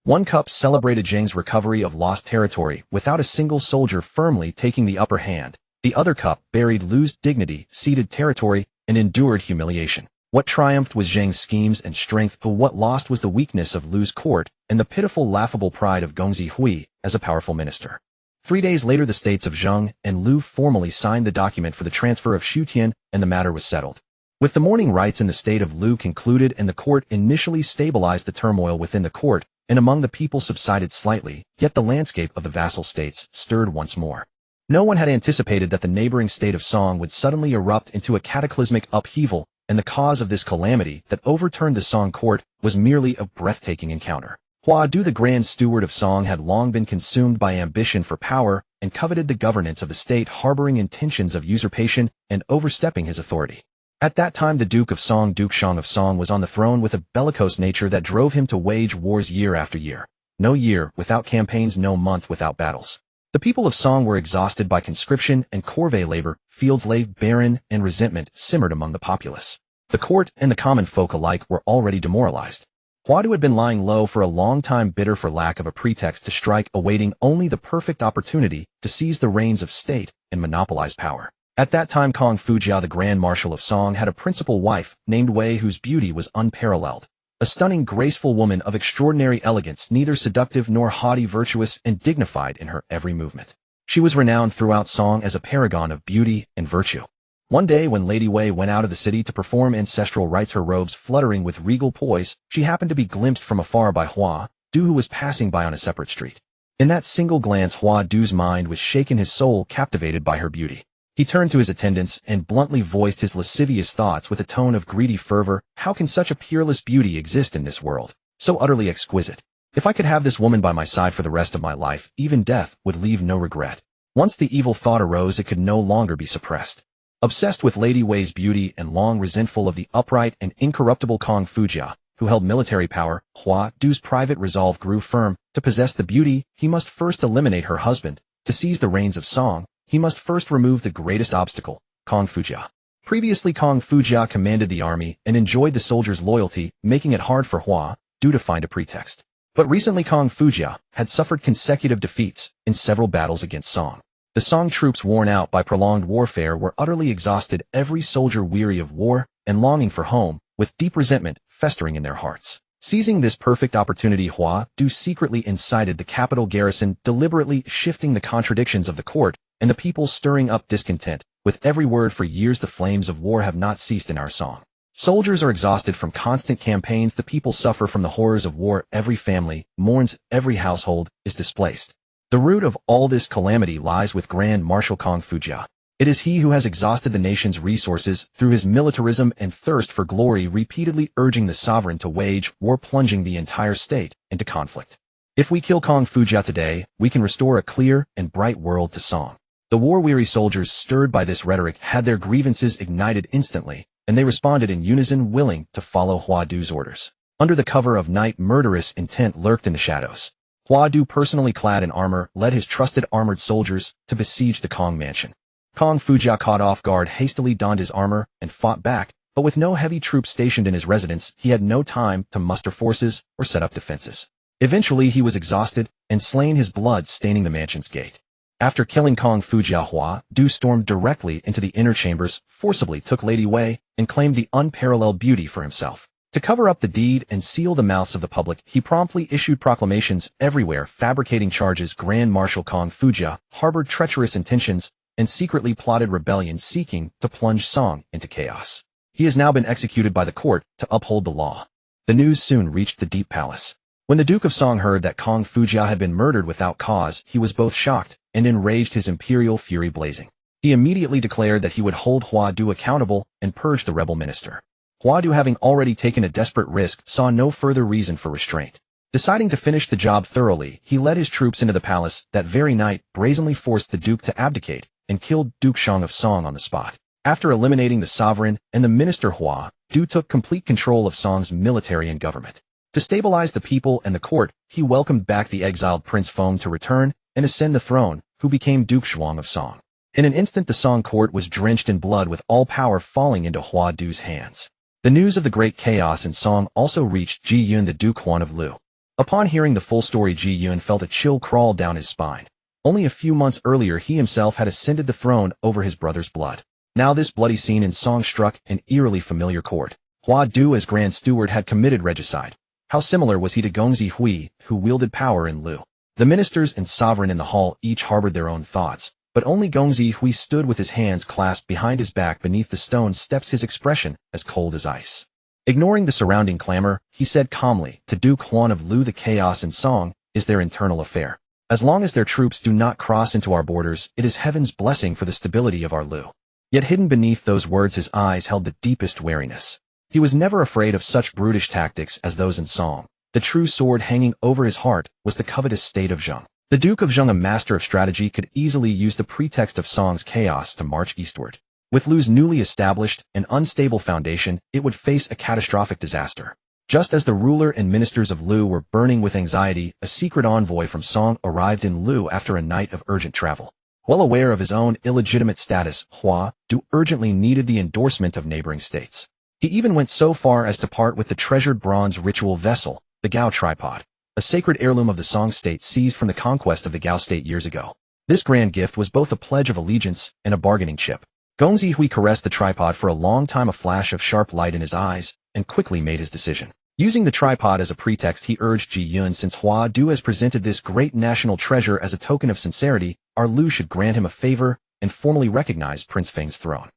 One cup celebrated Zheng's recovery of lost territory without a single soldier firmly taking the upper hand. The other cup buried Lu's dignity, ceded territory, and endured humiliation. What triumphed was Zheng's schemes and strength, but what lost was the weakness of Lu's court and the pitiful, laughable pride of Gongzi Hui as a powerful minister. 3 days later, the states of Zheng and Lu formally signed the document for the transfer of Shutian, and the matter was settled. With the mourning rites in the state of Lu concluded and the court initially stabilized, the turmoil within the court and among the people subsided slightly, yet the landscape of the vassal states stirred once more. No one had anticipated that the neighboring state of Song would suddenly erupt into a cataclysmic upheaval, and the cause of this calamity that overturned the Song court was merely a breathtaking encounter. Hua Du, the grand steward of Song, had long been consumed by ambition for power and coveted the governance of the state, harboring intentions of usurpation and overstepping his authority. At that time, the Duke of Song, Duke Shang of Song, was on the throne with a bellicose nature that drove him to wage wars year after year. No year without campaigns, no month without battles. The people of Song were exhausted by conscription and corvée labor, fields lay barren, and resentment simmered among the populace. The court and the common folk alike were already demoralized. Huadu had been lying low for a long time, bitter for lack of a pretext to strike, awaiting only the perfect opportunity to seize the reins of state and monopolize power. At that time, Kong Fujia, the Grand Marshal of Song, had a principal wife named Wei whose beauty was unparalleled. A stunning, graceful woman of extraordinary elegance, neither seductive nor haughty, virtuous and dignified in her every movement. She was renowned throughout Song as a paragon of beauty and virtue. One day, when Lady Wei went out of the city to perform ancestral rites, her robes fluttering with regal poise, she happened to be glimpsed from afar by Huadu, who was passing by on a separate street. In that single glance, Huadu's mind was shaken, his soul captivated by her beauty. He turned to his attendants and bluntly voiced his lascivious thoughts with a tone of greedy fervor. How can such a peerless beauty exist in this world, so utterly exquisite? If I could have this woman by my side for the rest of my life, even death would leave no regret. Once the evil thought arose, it could no longer be suppressed. Obsessed with Lady Wei's beauty and long resentful of the upright and incorruptible Kong Fujia, who held military power, Huadu's private resolve grew firm. To possess the beauty, he must first eliminate her husband. To seize the reins of Song, he must first remove the greatest obstacle, Kong Fujia. Previously, Kong Fujia commanded the army and enjoyed the soldiers' loyalty, making it hard for Huadu to find a pretext. But recently, Kong Fujia had suffered consecutive defeats in several battles against Song. The Song troops, worn out by prolonged warfare, were utterly exhausted, every soldier weary of war and longing for home, with deep resentment festering in their hearts. Seizing this perfect opportunity, Huadu secretly incited the capital garrison, deliberately shifting the contradictions of the court and the people, stirring up discontent with every word. For years the flames of war have not ceased in our Song. Soldiers are exhausted from constant campaigns, the people suffer from the horrors of war, every family mourns, every household is displaced. The root of all this calamity lies with Grand Marshal Kong Fujia. It is he who has exhausted the nation's resources through his militarism and thirst for glory, repeatedly urging the sovereign to wage war, plunging the entire state into conflict. If we kill Kong Fujia today, we can restore a clear and bright world to Song. The war-weary soldiers, stirred by this rhetoric, had their grievances ignited instantly, and they responded in unison, willing to follow Huadu's orders. Under the cover of night, murderous intent lurked in the shadows. Huadu, personally clad in armor, led his trusted armored soldiers to besiege the Kong mansion. Kong Fujia, caught off guard, hastily donned his armor and fought back, but with no heavy troops stationed in his residence, he had no time to muster forces or set up defenses. Eventually, he was exhausted and slain, his blood staining the mansion's gate. After killing Kong Fujia, Huadu stormed directly into the inner chambers, forcibly took Lady Wei, and claimed the unparalleled beauty for himself. To cover up the deed and seal the mouths of the public, he promptly issued proclamations everywhere fabricating charges. Grand Marshal Kong Fujia harbored treacherous intentions and secretly plotted rebellion, seeking to plunge Song into chaos. He has now been executed by the court to uphold the law. The news soon reached the Deep Palace. When the Duke of Song heard that Kong Fujia had been murdered without cause, he was both shocked and enraged, his imperial fury blazing. He immediately declared that he would hold Huadu accountable and purge the rebel minister. Huadu, having already taken a desperate risk, saw no further reason for restraint. Deciding to finish the job thoroughly, he led his troops into the palace that very night, brazenly forced the Duke to abdicate, and killed Duke Shang of Song on the spot. After eliminating the sovereign and the minister, Huadu took complete control of Song's military and government. To stabilize the people and the court, he welcomed back the exiled Prince Feng to return and ascend the throne, who became Duke Shuang of Song. In an instant, the Song court was drenched in blood, with all power falling into Huadu's hands. The news of the great chaos in Song also reached Ji Yun, the Duke Huan of Lu. Upon hearing the full story, Ji Yun felt a chill crawl down his spine. Only a few months earlier, he himself had ascended the throne over his brother's blood. Now this bloody scene in Song struck an eerily familiar chord. Huadu, as Grand Steward, had committed regicide. How similar was he to Gongzi Hui, who wielded power in Lu? The ministers and sovereign in the hall each harbored their own thoughts, but only Gongzi Hui stood with his hands clasped behind his back beneath the stone steps, his expression as cold as ice. Ignoring the surrounding clamor, he said calmly to Duke Huan of Lu, "The chaos in Song is their internal affair. As long as their troops do not cross into our borders, it is heaven's blessing for the stability of our Lu." Yet hidden beneath those words, his eyes held the deepest wariness. He was never afraid of such brutish tactics as those in Song. The true sword hanging over his heart was the covetous state of Zheng. The Duke of Zheng, a master of strategy, could easily use the pretext of Song's chaos to march eastward. With Lu's newly established and unstable foundation, it would face a catastrophic disaster. Just as the ruler and ministers of Lu were burning with anxiety, a secret envoy from Song arrived in Lu after a night of urgent travel. Well aware of his own illegitimate status, Huadu urgently needed the endorsement of neighboring states. He even went so far as to part with the treasured bronze ritual vessel, the Gao tripod, a sacred heirloom of the Song state seized from the conquest of the Gao state years ago. This grand gift was both a pledge of allegiance and a bargaining chip. Gong Zihui caressed the tripod for a long time, a flash of sharp light in his eyes, and quickly made his decision. Using the tripod as a pretext, he urged Ji Yun, since Hua Du has presented this great national treasure as a token of sincerity, our Lu should grant him a favor and formally recognize Prince Feng's throne.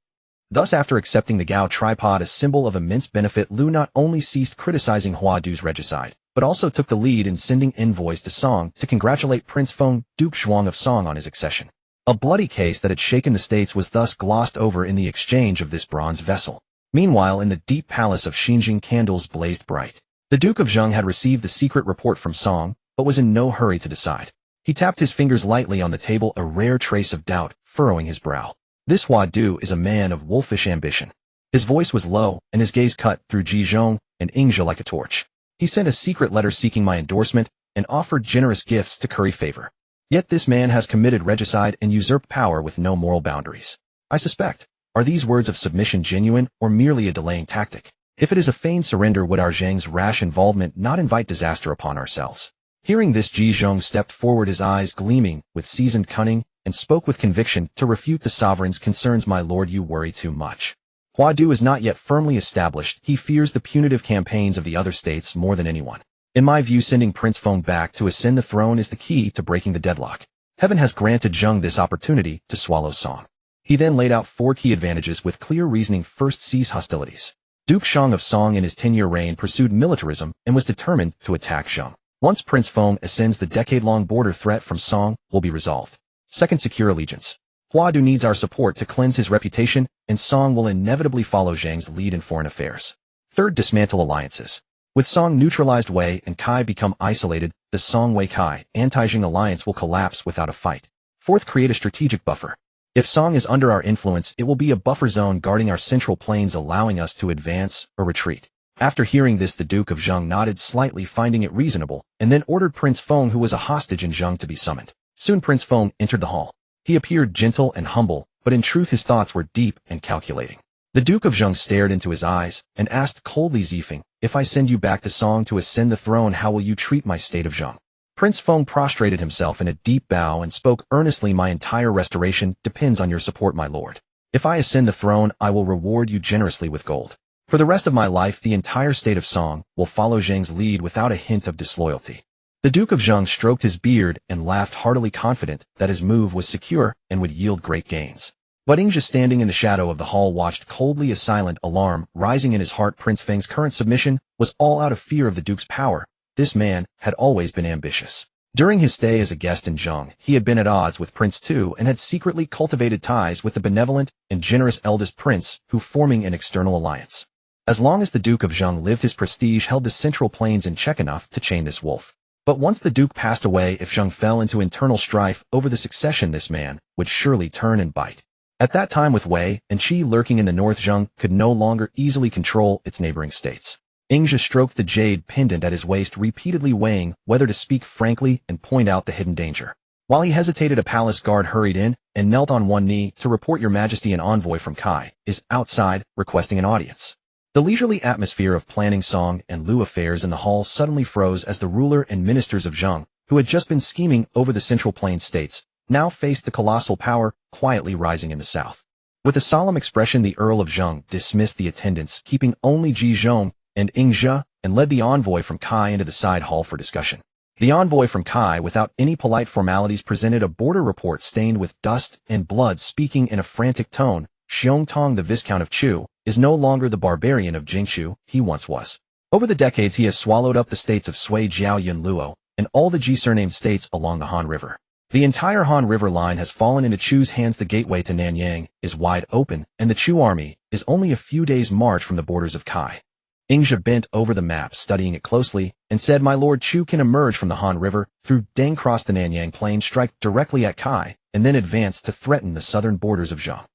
Thus, after accepting the Gao tripod as symbol of immense benefit, Lu not only ceased criticizing Hua Du's regicide, but also took the lead in sending envoys to Song to congratulate Prince Feng, Duke Zhuang of Song, on his accession. A bloody case that had shaken the states was thus glossed over in the exchange of this bronze vessel. Meanwhile, in the deep palace of Xinjing, candles blazed bright. The Duke of Zheng had received the secret report from Song, but was in no hurry to decide. He tapped his fingers lightly on the table, a rare trace of doubt furrowing his brow. This Hua Du is a man of wolfish ambition. His voice was low, and his gaze cut through Ji Zhong and Ingzhe like a torch. He sent a secret letter seeking my endorsement and offered generous gifts to curry favor. Yet this man has committed regicide and usurped power with no moral boundaries. I suspect, are these words of submission genuine or merely a delaying tactic? If it is a feigned surrender, would our Zhang's rash involvement not invite disaster upon ourselves? Hearing this, Ji Zhong stepped forward, his eyes gleaming with seasoned cunning, and spoke with conviction. To refute the sovereign's concerns, my lord, you worry too much. Hua Du is not yet firmly established. He fears the punitive campaigns of the other states more than anyone. In my view, sending Prince Feng back to ascend the throne is the key to breaking the deadlock. Heaven has granted Zheng this opportunity to swallow Song. He then laid out 4 key advantages with clear reasoning. First, cease hostilities. Duke Shang of Song in his 10-year reign pursued militarism and was determined to attack Zheng. Once Prince Feng ascends, the decade-long border threat from Song will be resolved. Second, secure allegiance. Hua Du needs our support to cleanse his reputation, and Song will inevitably follow Zhang's lead in foreign affairs. Third, dismantle alliances. With Song neutralized, Wei and Kai become isolated, the Song-Wei-Kai anti-Zheng alliance will collapse without a fight. Fourth, create a strategic buffer. If Song is under our influence, it will be a buffer zone guarding our central plains, allowing us to advance or retreat. After hearing this, the Duke of Zheng nodded slightly, finding it reasonable, and then ordered Prince Feng, who was a hostage in Zheng, to be summoned. Soon Prince Feng entered the hall. He appeared gentle and humble, but in truth his thoughts were deep and calculating. The Duke of Zheng stared into his eyes and asked coldly, Zifeng, if I send you back to Song to ascend the throne, how will you treat my state of Zheng? Prince Feng prostrated himself in a deep bow and spoke earnestly, my entire restoration depends on your support, my lord. If I ascend the throne, I will reward you generously with gold. For the rest of my life, the entire state of Song will follow Zhang's lead without a hint of disloyalty. The Duke of Zheng stroked his beard and laughed heartily, confident that his move was secure and would yield great gains. But Ingzhe, standing in the shadow of the hall, watched coldly, a silent alarm rising in his heart. Prince Feng's current submission was all out of fear of the Duke's power. This man had always been ambitious. During his stay as a guest in Zheng, he had been at odds with Prince Tu and had secretly cultivated ties with the benevolent and generous eldest prince, who forming an external alliance. As long as the Duke of Zheng lived, his prestige held the central plains in check enough to chain this wolf. But once the Duke passed away, if Zheng fell into internal strife over the succession, this man would surely turn and bite. At that time, with Wei and Qi lurking in the north, Zheng could no longer easily control its neighboring states. Ingzhe stroked the jade pendant at his waist, repeatedly weighing whether to speak frankly and point out the hidden danger. While he hesitated, a palace guard hurried in and knelt on one knee. To report, your majesty, an envoy from Kai is outside requesting an audience. The leisurely atmosphere of planning Song and Lu affairs in the hall suddenly froze as the ruler and ministers of Zheng, who had just been scheming over the Central Plains states, now faced the colossal power quietly rising in the south. With a solemn expression, the Earl of Zheng dismissed the attendants, keeping only Ji Zhong and Ingzhe, and led the envoy from Kai into the side hall for discussion. The envoy from Kai, without any polite formalities, presented a border report stained with dust and blood, speaking in a frantic tone. Xiong Tong, the Viscount of Chu, is no longer the barbarian of Jingshu he once was. Over the decades, he has swallowed up the states of Sui, Jiao, Yun, Luo, and all the Ji surnamed states along the Han River. The entire Han River line has fallen into Chu's hands. The gateway to Nanyang is wide open, and the Chu army is only a few days' march from the borders of Kai. Ingzhe bent over the map, studying it closely, and said, my lord, Chu can emerge from the Han River through Deng, cross the Nanyang Plain, strike directly at Kai, and then advance to threaten the southern borders of Zheng.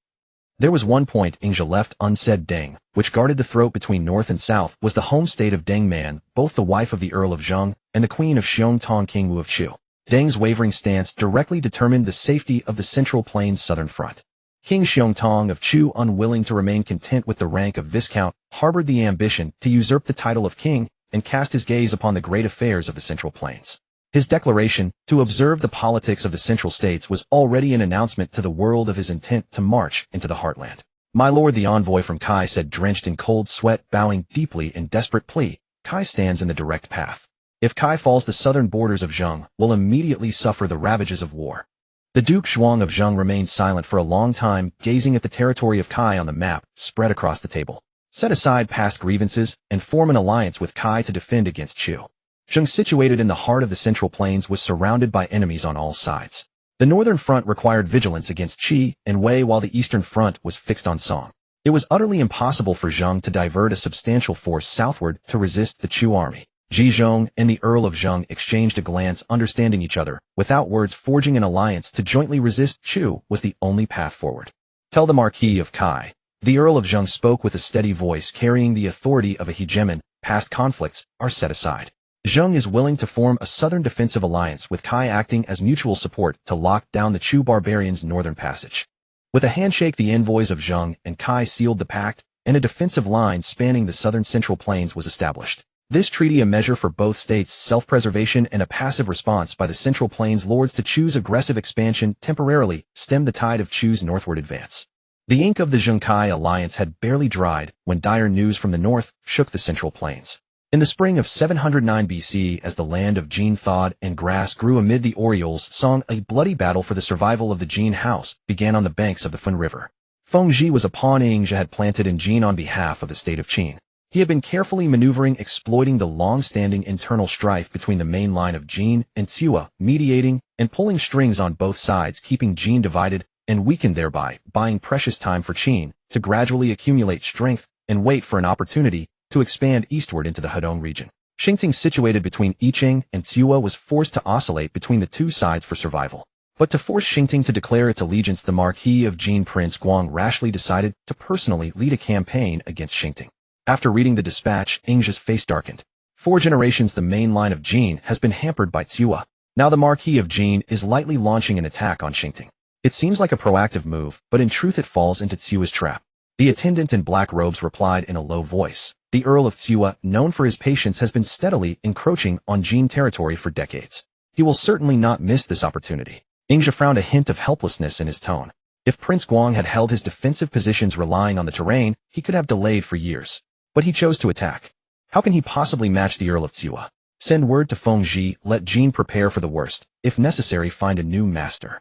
There was one point Ingzhe left unsaid. Deng, which guarded the throat between north and south, was the home state of Deng Man, both the wife of the Earl of Zheng and the queen of Xiong Tong, King Wu of Chu. Deng's wavering stance directly determined the safety of the Central Plains southern front. King Xiong Tong of Chu, unwilling to remain content with the rank of Viscount, harbored the ambition to usurp the title of king and cast his gaze upon the great affairs of the Central Plains. His declaration to observe the politics of the Central States was already an announcement to the world of his intent to march into the heartland. "My lord," the envoy from Qi said, drenched in cold sweat, bowing deeply in desperate plea, "Qi stands in the direct path. If Qi falls, the southern borders of Zheng will immediately suffer the ravages of war." The Duke Zhuang of Zheng remained silent for a long time, gazing at the territory of Qi on the map spread across the table. Set aside past grievances and form an alliance with Qi to defend against Chu. Zheng, situated in the heart of the Central Plains, was surrounded by enemies on all sides. The northern front required vigilance against Qi and Wei, while the eastern front was fixed on Song. It was utterly impossible for Zheng to divert a substantial force southward to resist the Chu army. Ji Zhong and the Earl of Zheng exchanged a glance, understanding each other. Without words, forging an alliance to jointly resist Chu was the only path forward. "Tell the Marquis of Qi." The Earl of Zheng spoke with a steady voice, carrying the authority of a hegemon. "Past conflicts are set aside. Zheng is willing to form a southern defensive alliance with Qi, acting as mutual support to lock down the Chu barbarians' northern passage." With a handshake, the envoys of Zheng and Qi sealed the pact, and a defensive line spanning the southern Central Plains was established. This treaty, a measure for both states' self-preservation and a passive response by the Central Plains lords to Chu's aggressive expansion, temporarily stemmed the tide of Chu's northward advance. The ink of the Zheng-Qi alliance had barely dried when dire news from the north shook the Central Plains. In the spring of 709 BC, as the land of Jin thawed and grass grew amid the Orioles' song, a bloody battle for the survival of the Jin house began on the banks of the Fun River. Feng Zhi was a pawn Yingzhi had planted in Jin on behalf of the state of Qin. He had been carefully maneuvering, exploiting the long-standing internal strife between the main line of Jin and Cua, mediating and pulling strings on both sides, keeping Jin divided and weakened, thereby buying precious time for Qin to gradually accumulate strength and wait for an opportunity to expand eastward into the Hedong region. Xingting, situated between Yiqing and Cua, was forced to oscillate between the two sides for survival. But to force Xingting to declare its allegiance, the Marquis of Jin, Prince Guang, rashly decided to personally lead a campaign against Xingting. After reading the dispatch, Yingzhi's face darkened. For generations, the main line of Jin has been hampered by Cua. Now the Marquis of Jin is lightly launching an attack on Xingting. It seems like a proactive move, but in truth it falls into Cua's trap. The attendant in black robes replied in a low voice. The Earl of Cua, known for his patience, has been steadily encroaching on Jin territory for decades. He will certainly not miss this opportunity. Yingzhi frowned, a hint of helplessness in his tone. If Prince Guang had held his defensive positions relying on the terrain, he could have delayed for years. But he chose to attack. How can he possibly match the Earl of Cua? Send word to Feng Zhi, let Jin prepare for the worst. If necessary, find a new master.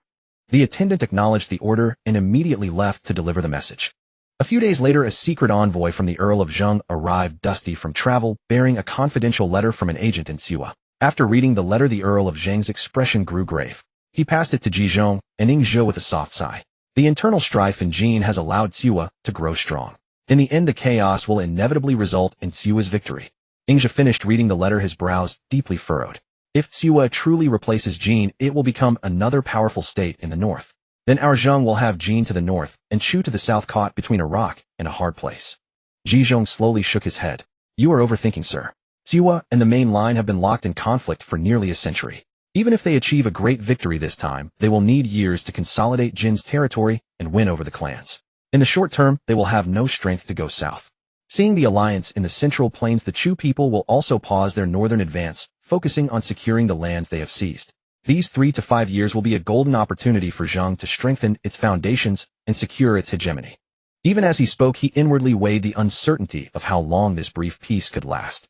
The attendant acknowledged the order and immediately left to deliver the message. A few days later, a secret envoy from the Earl of Zheng arrived, dusty from travel, bearing a confidential letter from an agent in Cua. After reading the letter, the Earl of Zheng's expression grew grave. He passed it to Ji Zhong and Yingzhi with a soft sigh. The internal strife in Jin has allowed Cua to grow strong. In the end, the chaos will inevitably result in Cua's victory. Yingzhi finished reading the letter, his brows deeply furrowed. If Cua truly replaces Jin, it will become another powerful state in the north. Then our Zheng will have Jin to the north and Chu to the south, caught between a rock and a hard place. Ji Zhong slowly shook his head. You are overthinking, sir. Cua and the main line have been locked in conflict for nearly a century. Even if they achieve a great victory this time, they will need years to consolidate Jin's territory and win over the clans. In the short term, they will have no strength to go south. Seeing the alliance in the Central Plains, the Chu people will also pause their northern advance, focusing on securing the lands they have seized. These 3 to 5 years will be a golden opportunity for Zheng to strengthen its foundations and secure its hegemony. Even as he spoke, he inwardly weighed the uncertainty of how long this brief peace could last.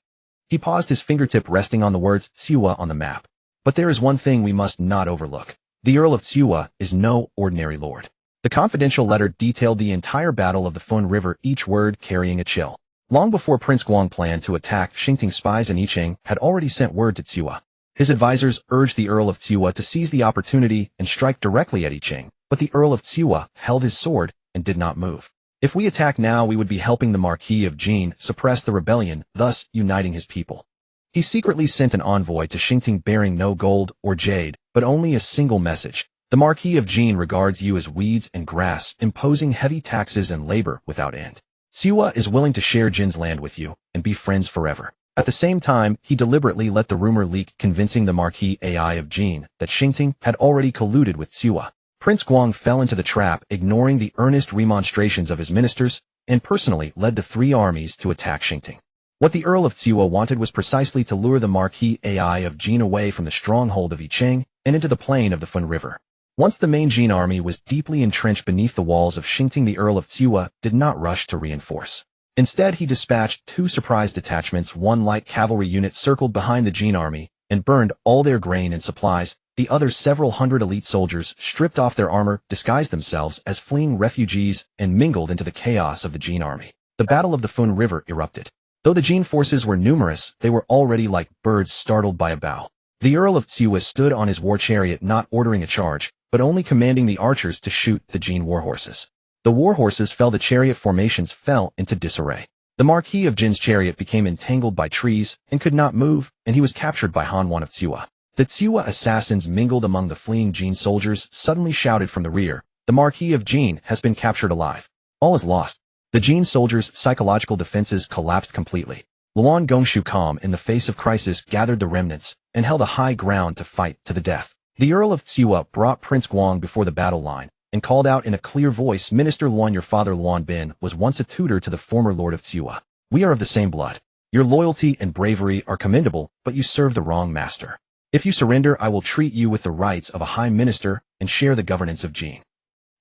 He paused, his fingertip resting on the words Cua on the map. But there is one thing we must not overlook. The Earl of Cua is no ordinary lord. The confidential letter detailed the entire battle of the Fun River, each word carrying a chill. Long before Prince Guang planned to attack, Xingting spies in Yiqing had already sent word to Cua. His advisors urged the Earl of Cua to seize the opportunity and strike directly at Yiqing, but the Earl of Cua held his sword and did not move. If we attack now, we would be helping the Marquis of Jin suppress the rebellion, thus uniting his people. He secretly sent an envoy to Xingting bearing no gold or jade, but only a single message. The Marquis of Jin regards you as weeds and grass, imposing heavy taxes and labor without end. Cua is willing to share Jin's land with you and be friends forever. At the same time, he deliberately let the rumor leak, convincing the Marquis AI of Jin that Xingting had already colluded with Cua. Prince Guang fell into the trap, ignoring the earnest remonstrations of his ministers. and personally led the 3 armies to attack Xingting. What the Earl of Tsiwa wanted was precisely to lure the Marquis Ai of Jin away from the stronghold of Yiqing and into the plain of the Fun River. Once the main Jin army was deeply entrenched beneath the walls of Xingting, the Earl of Tsiwa did not rush to reinforce. Instead, he dispatched 2 surprise detachments. One light cavalry unit circled behind the Jin army and burned all their grain and supplies. The other several hundred elite soldiers stripped off their armor, disguised themselves as fleeing refugees, and mingled into the chaos of the Jin army. The Battle of the Fun River erupted. Though the Jin forces were numerous, they were already like birds startled by a bow. The Earl of Tsiwa stood on his war chariot, not ordering a charge, but only commanding the archers to shoot the Jin warhorses. The warhorses fell, the chariot formations fell into disarray. The Marquis of Jin's chariot became entangled by trees and could not move, and he was captured by Hanwan of Tsiwa. The Tsiwa assassins mingled among the fleeing Jin soldiers, suddenly shouted from the rear, "The Marquis of Jin has been captured alive. All is lost." The Jin soldiers' psychological defenses collapsed completely. Luan Gongshu, calm in the face of crisis, gathered the remnants and held a high ground to fight to the death. The Earl of Tsiwa brought Prince Guang before the battle line and called out in a clear voice, "Minister Luan, your father Luan Bin was once a tutor to the former Lord of Tsiwa. We are of the same blood. Your loyalty and bravery are commendable, but you serve the wrong master. If you surrender, I will treat you with the rights of a high minister and share the governance of Jin."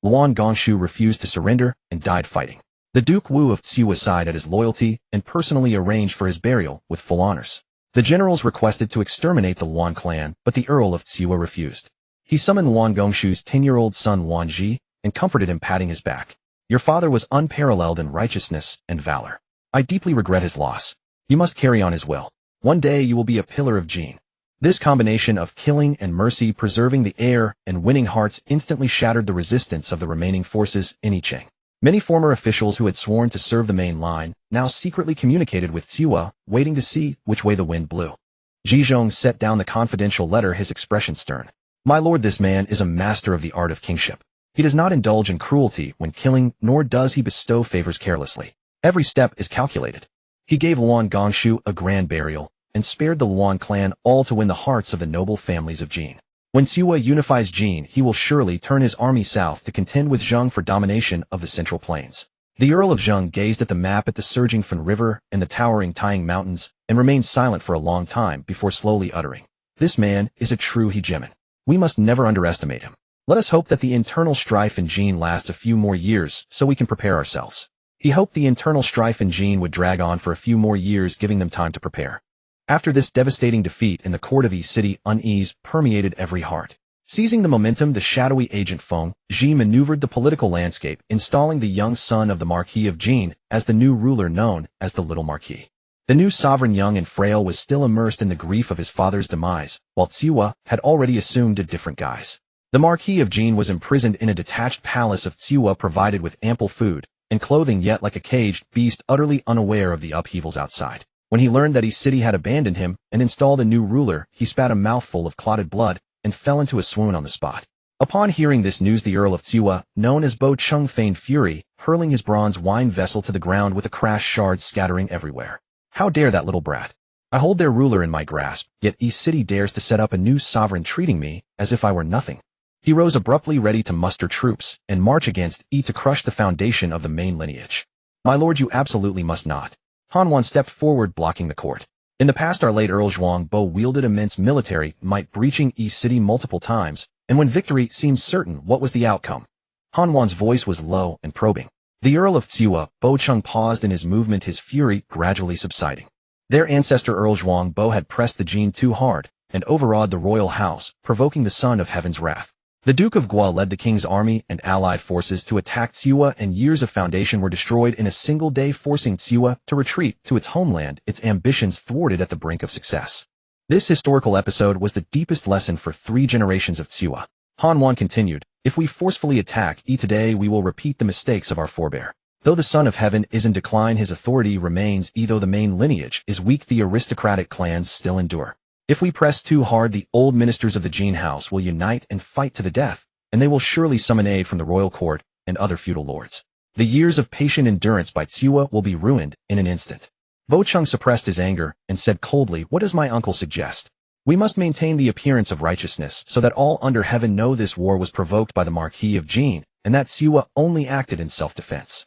Luan Gongshu refused to surrender and died fighting. The Duke Wu of Tsiwa sighed at his loyalty and personally arranged for his burial with full honors. The generals requested to exterminate the Luan clan, but the Earl of Tsiwa refused. He summoned Luan Gongshu's 10-year-old son Luan Ji and comforted him, patting his back. "Your father was unparalleled in righteousness and valor. I deeply regret his loss. You must carry on his will. One day you will be a pillar of Jin." This combination of killing and mercy, preserving the heir and winning hearts, instantly shattered the resistance of the remaining forces in Yiqing. Many former officials who had sworn to serve the main line now secretly communicated with Tsiwa, waiting to see which way the wind blew. Zhizhong set down the confidential letter, his expression stern. "My lord, this man is a master of the art of kingship. He does not indulge in cruelty when killing, nor does he bestow favors carelessly. Every step is calculated." He gave Luan Gongshu a grand burial and spared the Luan clan, all to win the hearts of the noble families of Jin. When Tsiwa unifies Jin, he will surely turn his army south to contend with Zheng for domination of the Central Plains. The Earl of Zheng gazed at the map, at the surging Fun River and the towering Taiying Mountains, and remained silent for a long time before slowly uttering, "This man is a true hegemon. We must never underestimate him. Let us hope that the internal strife in Jin lasts a few more years so we can prepare ourselves." He hoped the internal strife in Jin would drag on for a few more years, giving them time to prepare. After this devastating defeat in the court of Yi City, unease permeated every heart. Seizing the momentum, the shadowy agent Feng Ji maneuvered the political landscape, installing the young son of the Marquis of Jin as the new ruler, known as the Little Marquis. The new sovereign, young and frail, was still immersed in the grief of his father's demise, while Tsiwa had already assumed a different guise. The Marquis of Jin was imprisoned in a detached palace of Tsiwa, provided with ample food and clothing, yet like a caged beast, utterly unaware of the upheavals outside. When he learned that Yi City had abandoned him and installed a new ruler, he spat a mouthful of clotted blood and fell into a swoon on the spot. Upon hearing this news, the Earl of Tsiwa, known as Bo Chung, feigned fury, hurling his bronze wine vessel to the ground with a crash, shards scattering everywhere. "How dare that little brat! I hold their ruler in my grasp, yet Yi City dares to set up a new sovereign, treating me as if I were nothing." He rose abruptly, ready to muster troops and march against Yi to crush the foundation of the main lineage. "My lord, you absolutely must not." Hanwan stepped forward, blocking the court. In the past, our late Earl Zhuang Bo wielded immense military might, breaching Yi City multiple times, and when victory seemed certain, what was the outcome? Hanwan's voice was low and probing. The Earl of Tsiwa, Bo Chung, paused in his movement, his fury gradually subsiding. Their ancestor Earl Zhuang Bo had pressed the Jin too hard and overawed the royal house, provoking the Son of Heaven's wrath. The Duke of Gua led the king's army and allied forces to attack Tsiwa, and years of foundation were destroyed in a single day, forcing Tsiwa to retreat to its homeland, its ambitions thwarted at the brink of success. This historical episode was the deepest lesson for 3 generations of Tsiwa. Hanwan continued, "If we forcefully attack Yi today, we will repeat the mistakes of our forebear. Though the Son of Heaven is in decline, his authority remains. Though the main lineage is weak, the aristocratic clans still endure. If we press too hard, the old ministers of the Jin house will unite and fight to the death, and they will surely summon aid from the royal court and other feudal lords. The years of patient endurance by Tsiwa will be ruined in an instant." Bo Chung suppressed his anger and said coldly, "What does my uncle suggest? We must maintain the appearance of righteousness so that all under heaven know this war was provoked by the Marquis of Jin, and that Tsiwa only acted in self-defense."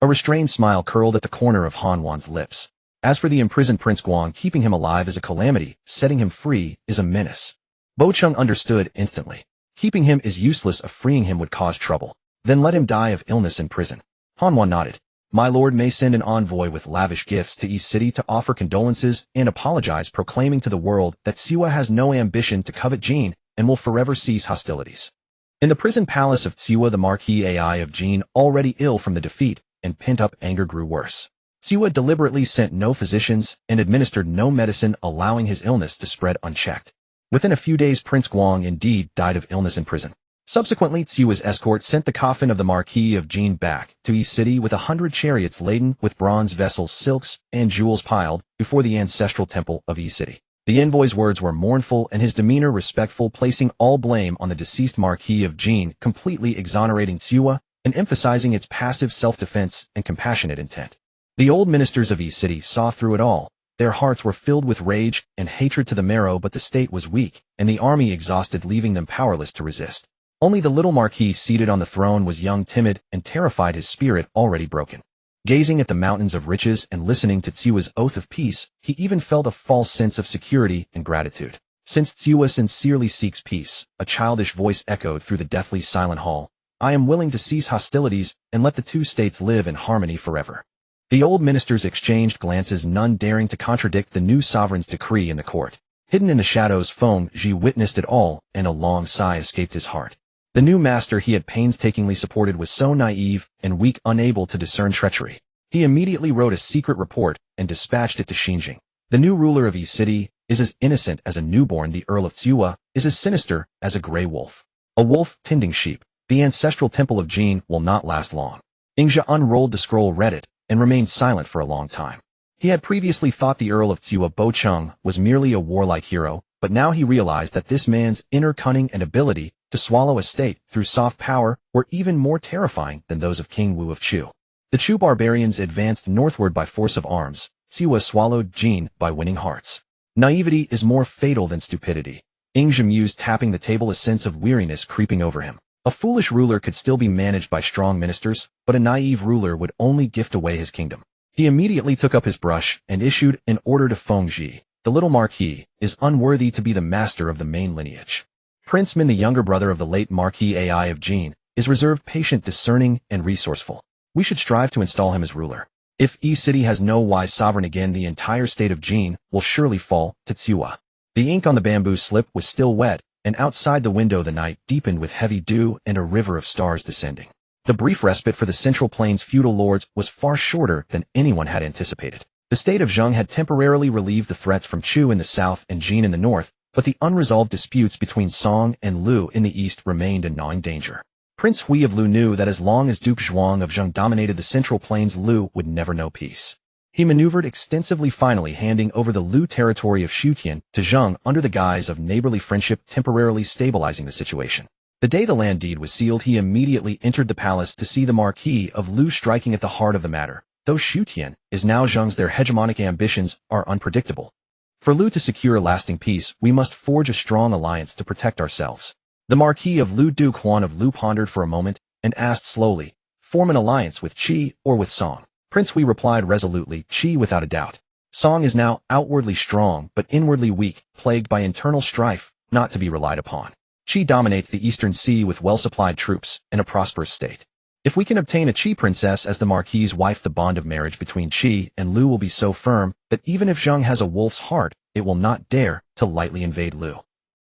A restrained smile curled at the corner of Han Wan's lips. As for the imprisoned Prince Guang, keeping him alive is a calamity, setting him free is a menace. Bo Chung understood instantly. Keeping him is useless, freeing him would cause trouble. Then let him die of illness in prison. Han Wan nodded. My lord may send an envoy with lavish gifts to East City to offer condolences and apologize, proclaiming to the world that Tsiwa has no ambition to covet Jin and will forever cease hostilities. In the prison palace of Tsiwa, the Marquis Ai of Jin, already ill from the defeat and pent-up anger, grew worse. Tsiwa deliberately sent no physicians and administered no medicine, allowing his illness to spread unchecked. Within a few days, Prince Guang indeed died of illness in prison. Subsequently, Tsiwa's escort sent the coffin of the Marquis of Jin back to East City with 100 chariots laden with bronze vessels, silks, and jewels piled before the ancestral temple of East City. The envoy's words were mournful and his demeanor respectful, placing all blame on the deceased Marquis of Jin, completely exonerating Tsiwa and emphasizing its passive self-defense and compassionate intent. The old ministers of East City saw through it all. Their hearts were filled with rage and hatred to the marrow, but the state was weak and the army exhausted, leaving them powerless to resist. Only the little Marquis seated on the throne was young, timid, and terrified, his spirit already broken. Gazing at the mountains of riches and listening to Tsiwa's oath of peace, he even felt a false sense of security and gratitude. Since Tsiwa sincerely seeks peace, a childish voice echoed through the deathly silent hall. I am willing to cease hostilities and let the two states live in harmony forever. The old ministers exchanged glances, none daring to contradict the new sovereign's decree in the court. Hidden in the shadows, Feng Zhi witnessed it all, and a long sigh escaped his heart. The new master he had painstakingly supported was so naive and weak, unable to discern treachery. He immediately wrote a secret report and dispatched it to Xinjing. The new ruler of East City is as innocent as a newborn. The Earl of Tsiwa is as sinister as a gray wolf. A wolf tending sheep. The ancestral temple of Jin will not last long. Ingzha unrolled the scroll, read it, and remained silent for a long time. He had previously thought the Earl of Tsiwa, Bo Chung, was merely a warlike hero, but now he realized that this man's inner cunning and ability to swallow a state through soft power were even more terrifying than those of King Wu of Chu. The Chu barbarians advanced northward by force of arms. Tsiwa swallowed Jin by winning hearts. Naivety is more fatal than stupidity. Ingzha mused, tapping the table, a sense of weariness creeping over him. A foolish ruler could still be managed by strong ministers, but a naive ruler would only gift away his kingdom. He immediately took up his brush and issued an order to Feng Zhi. The little Marquis is unworthy to be the master of the main lineage. Prince Min, the younger brother of the late Marquis Ai of Jin, is reserved, patient, discerning, and resourceful. We should strive to install him as ruler. If East City has no wise sovereign again, the entire state of Jin will surely fall to Tsiwa. The ink on the bamboo slip was still wet, and outside the window the night deepened with heavy dew and a river of stars descending. The brief respite for the Central Plains feudal lords was far shorter than anyone had anticipated. The state of Zheng had temporarily relieved the threats from Chu in the south and Jin in the north, but the unresolved disputes between Song and Lu in the east remained a gnawing danger. Prince Hui of Lu knew that as long as Duke Zhuang of Zheng dominated the Central Plains, Lu would never know peace. He maneuvered extensively, finally handing over the Lu territory of Shutian to Zheng under the guise of neighborly friendship, temporarily stabilizing the situation. The day the land deed was sealed, he immediately entered the palace to see the Marquis of Lu, striking at the heart of the matter. Though Shutian is now Zheng's, their hegemonic ambitions are unpredictable. For Lu to secure lasting peace, we must forge a strong alliance to protect ourselves. The Marquis of Lu, Duke Huan of Lu, pondered for a moment and asked slowly, form an alliance with Qi or with Song? Prince Hui replied resolutely, Qi without a doubt. Song is now outwardly strong but inwardly weak, plagued by internal strife, not to be relied upon. Qi dominates the Eastern Sea with well-supplied troops and a prosperous state. If we can obtain a Qi princess as the Marquis's wife, the bond of marriage between Qi and Lu will be so firm that even if Zheng has a wolf's heart, it will not dare to lightly invade Lu.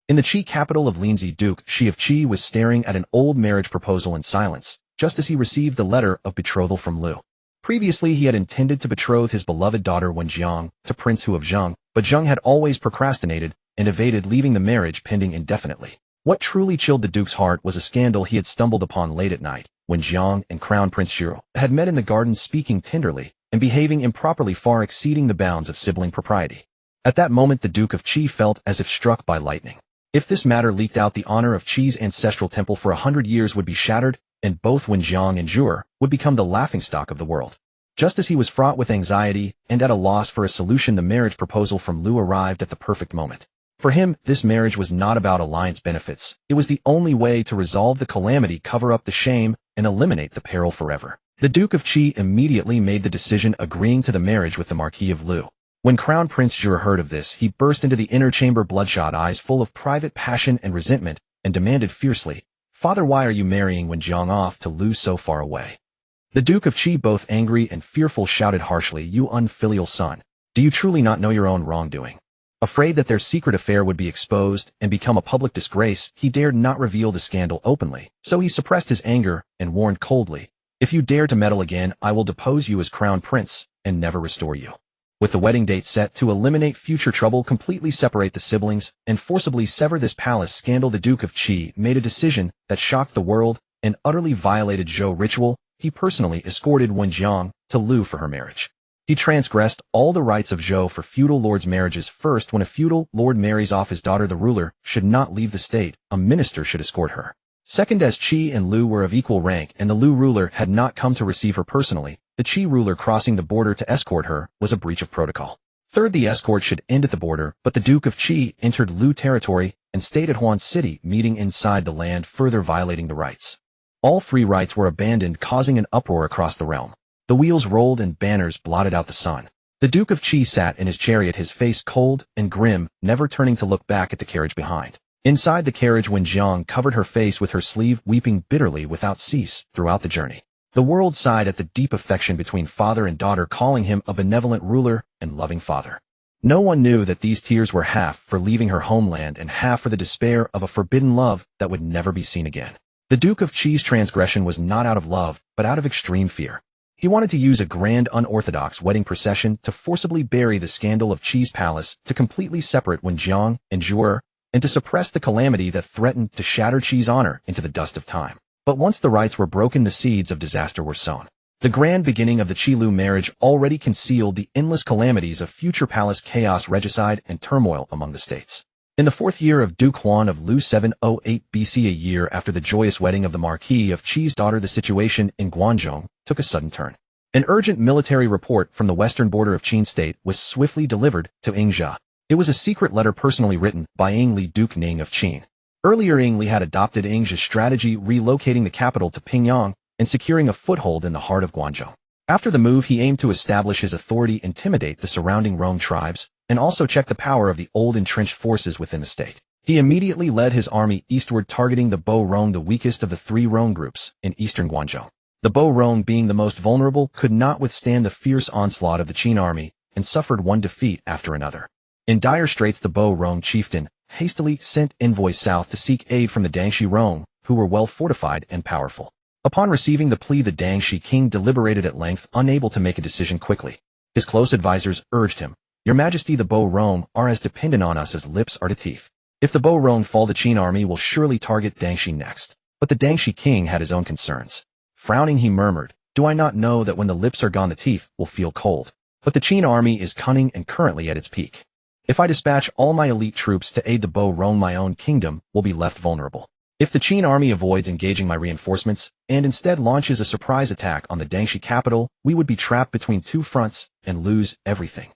In the Qi capital of Linzi, Duke Shi of Qi was staring at an old marriage proposal in silence, just as he received the letter of betrothal from Lu. Previously, he had intended to betroth his beloved daughter Wenjiang to Prince Hu of Zheng, but Zheng had always procrastinated and evaded, leaving the marriage pending indefinitely. What truly chilled the Duke's heart was a scandal he had stumbled upon late at night, when Jiang and Crown Prince Shiro had met in the garden, speaking tenderly and behaving improperly, far exceeding the bounds of sibling propriety. At that moment, the Duke of Qi felt as if struck by lightning. If this matter leaked out, the honor of Qi's ancestral temple for 100 years would be shattered, and both Wenjiang and Zhuer would become the laughingstock of the world. Just as he was fraught with anxiety and at a loss for a solution, the marriage proposal from Lu arrived at the perfect moment. For him, this marriage was not about alliance benefits. It was the only way to resolve the calamity, cover up the shame, and eliminate the peril forever. The Duke of Qi immediately made the decision, agreeing to the marriage with the Marquis of Lu. When Crown Prince Zhou heard of this, he burst into the inner chamber, bloodshot eyes full of private passion and resentment, and demanded fiercely, "Father, why are you marrying Wen Jiang off to Lu so far away?" The Duke of Qi, both angry and fearful, shouted harshly, "You unfilial son! Do you truly not know your own wrongdoing?" Afraid that their secret affair would be exposed and become a public disgrace, he dared not reveal the scandal openly, so he suppressed his anger and warned coldly, "If you dare to meddle again, I will depose you as crown prince and never restore you." With the wedding date set to eliminate future trouble, completely separate the siblings, and forcibly sever this palace scandal, the Duke of Qi made a decision that shocked the world and utterly violated Zhou ritual. He personally escorted Wen Jiang to Lu for her marriage. He transgressed all the rights of Zhou for feudal lords' marriages. First, when a feudal lord marries off his daughter, the ruler should not leave the state, a minister should escort her. Second, as Qi and Lu were of equal rank and the Lu ruler had not come to receive her personally, the Qi ruler crossing the border to escort her was a breach of protocol. Third, the escort should end at the border, but the Duke of Qi entered Lu territory and stayed at Huan City, meeting inside the land, further violating the rights. All three rights were abandoned, causing an uproar across the realm. The wheels rolled and banners blotted out the sun. The Duke of Qi sat in his chariot, his face cold and grim, never turning to look back at the carriage behind. Inside the carriage, Wen Jiang covered her face with her sleeve, weeping bitterly without cease throughout the journey. The world sighed at the deep affection between father and daughter, calling him a benevolent ruler and loving father. No one knew that these tears were half for leaving her homeland and half for the despair of a forbidden love that would never be seen again. The Duke of Qi's transgression was not out of love, but out of extreme fear. He wanted to use a grand unorthodox wedding procession to forcibly bury the scandal of Qi's palace, to completely separate Wen Jiang and Zhou, and to suppress the calamity that threatened to shatter Qi's honor into the dust of time. But once the rights were broken, the seeds of disaster were sown. The grand beginning of the Qi-Lu marriage already concealed the endless calamities of future palace chaos, regicide, and turmoil among the states. In the fourth year of Duke Huan of Lu 708 BC, a year after the joyous wedding of the Marquis of Qi's daughter, the situation in Guangzhou took a sudden turn. An urgent military report from the western border of Qin state was swiftly delivered to Ying Jia. It was a secret letter personally written by Ying Li, Duke Ning of Qin. Earlier, Ying Li had adopted Ying Jia's strategy, relocating the capital to Pingyang and securing a foothold in the heart of Guangzhou. After the move, he aimed to establish his authority, intimidate the surrounding Rong tribes, and also check the power of the old entrenched forces within the state. He immediately led his army eastward, targeting the Bo Rong, the weakest of the three Rong groups in eastern Guangzhou. The Bo Rong, being the most vulnerable, could not withstand the fierce onslaught of the Qin army and suffered one defeat after another. In dire straits, the Bo Rong chieftain hastily sent envoys south to seek aid from the Dangxi Rong, who were well fortified and powerful. Upon receiving the plea, the Dangxi king deliberated at length, unable to make a decision quickly. His close advisors urged him, "Your Majesty, the Bo Rong are as dependent on us as lips are to teeth. If the Bo Rong fall, the Qin army will surely target Dangxi next." But the Dangxi king had his own concerns. Frowning, he murmured, "Do I not know that when the lips are gone, the teeth will feel cold? But the Qin army is cunning and currently at its peak. If I dispatch all my elite troops to aid the Bo Rong, my own kingdom will be left vulnerable. If the Qin army avoids engaging my reinforcements and instead launches a surprise attack on the Dangxi capital, we would be trapped between two fronts and lose everything."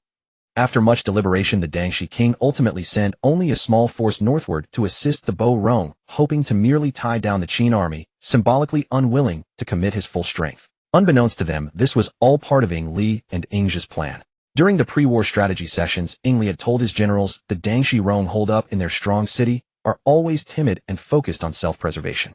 After much deliberation, the Dangxi king ultimately sent only a small force northward to assist the Bo Rong, hoping to merely tie down the Qin army, symbolically unwilling to commit his full strength. Unbeknownst to them, this was all part of Ying Li and Ying Jia's plan. During the pre-war strategy sessions, Ying Li had told his generals the Dangxi Rong holed up in their strong city are always timid and focused on self-preservation.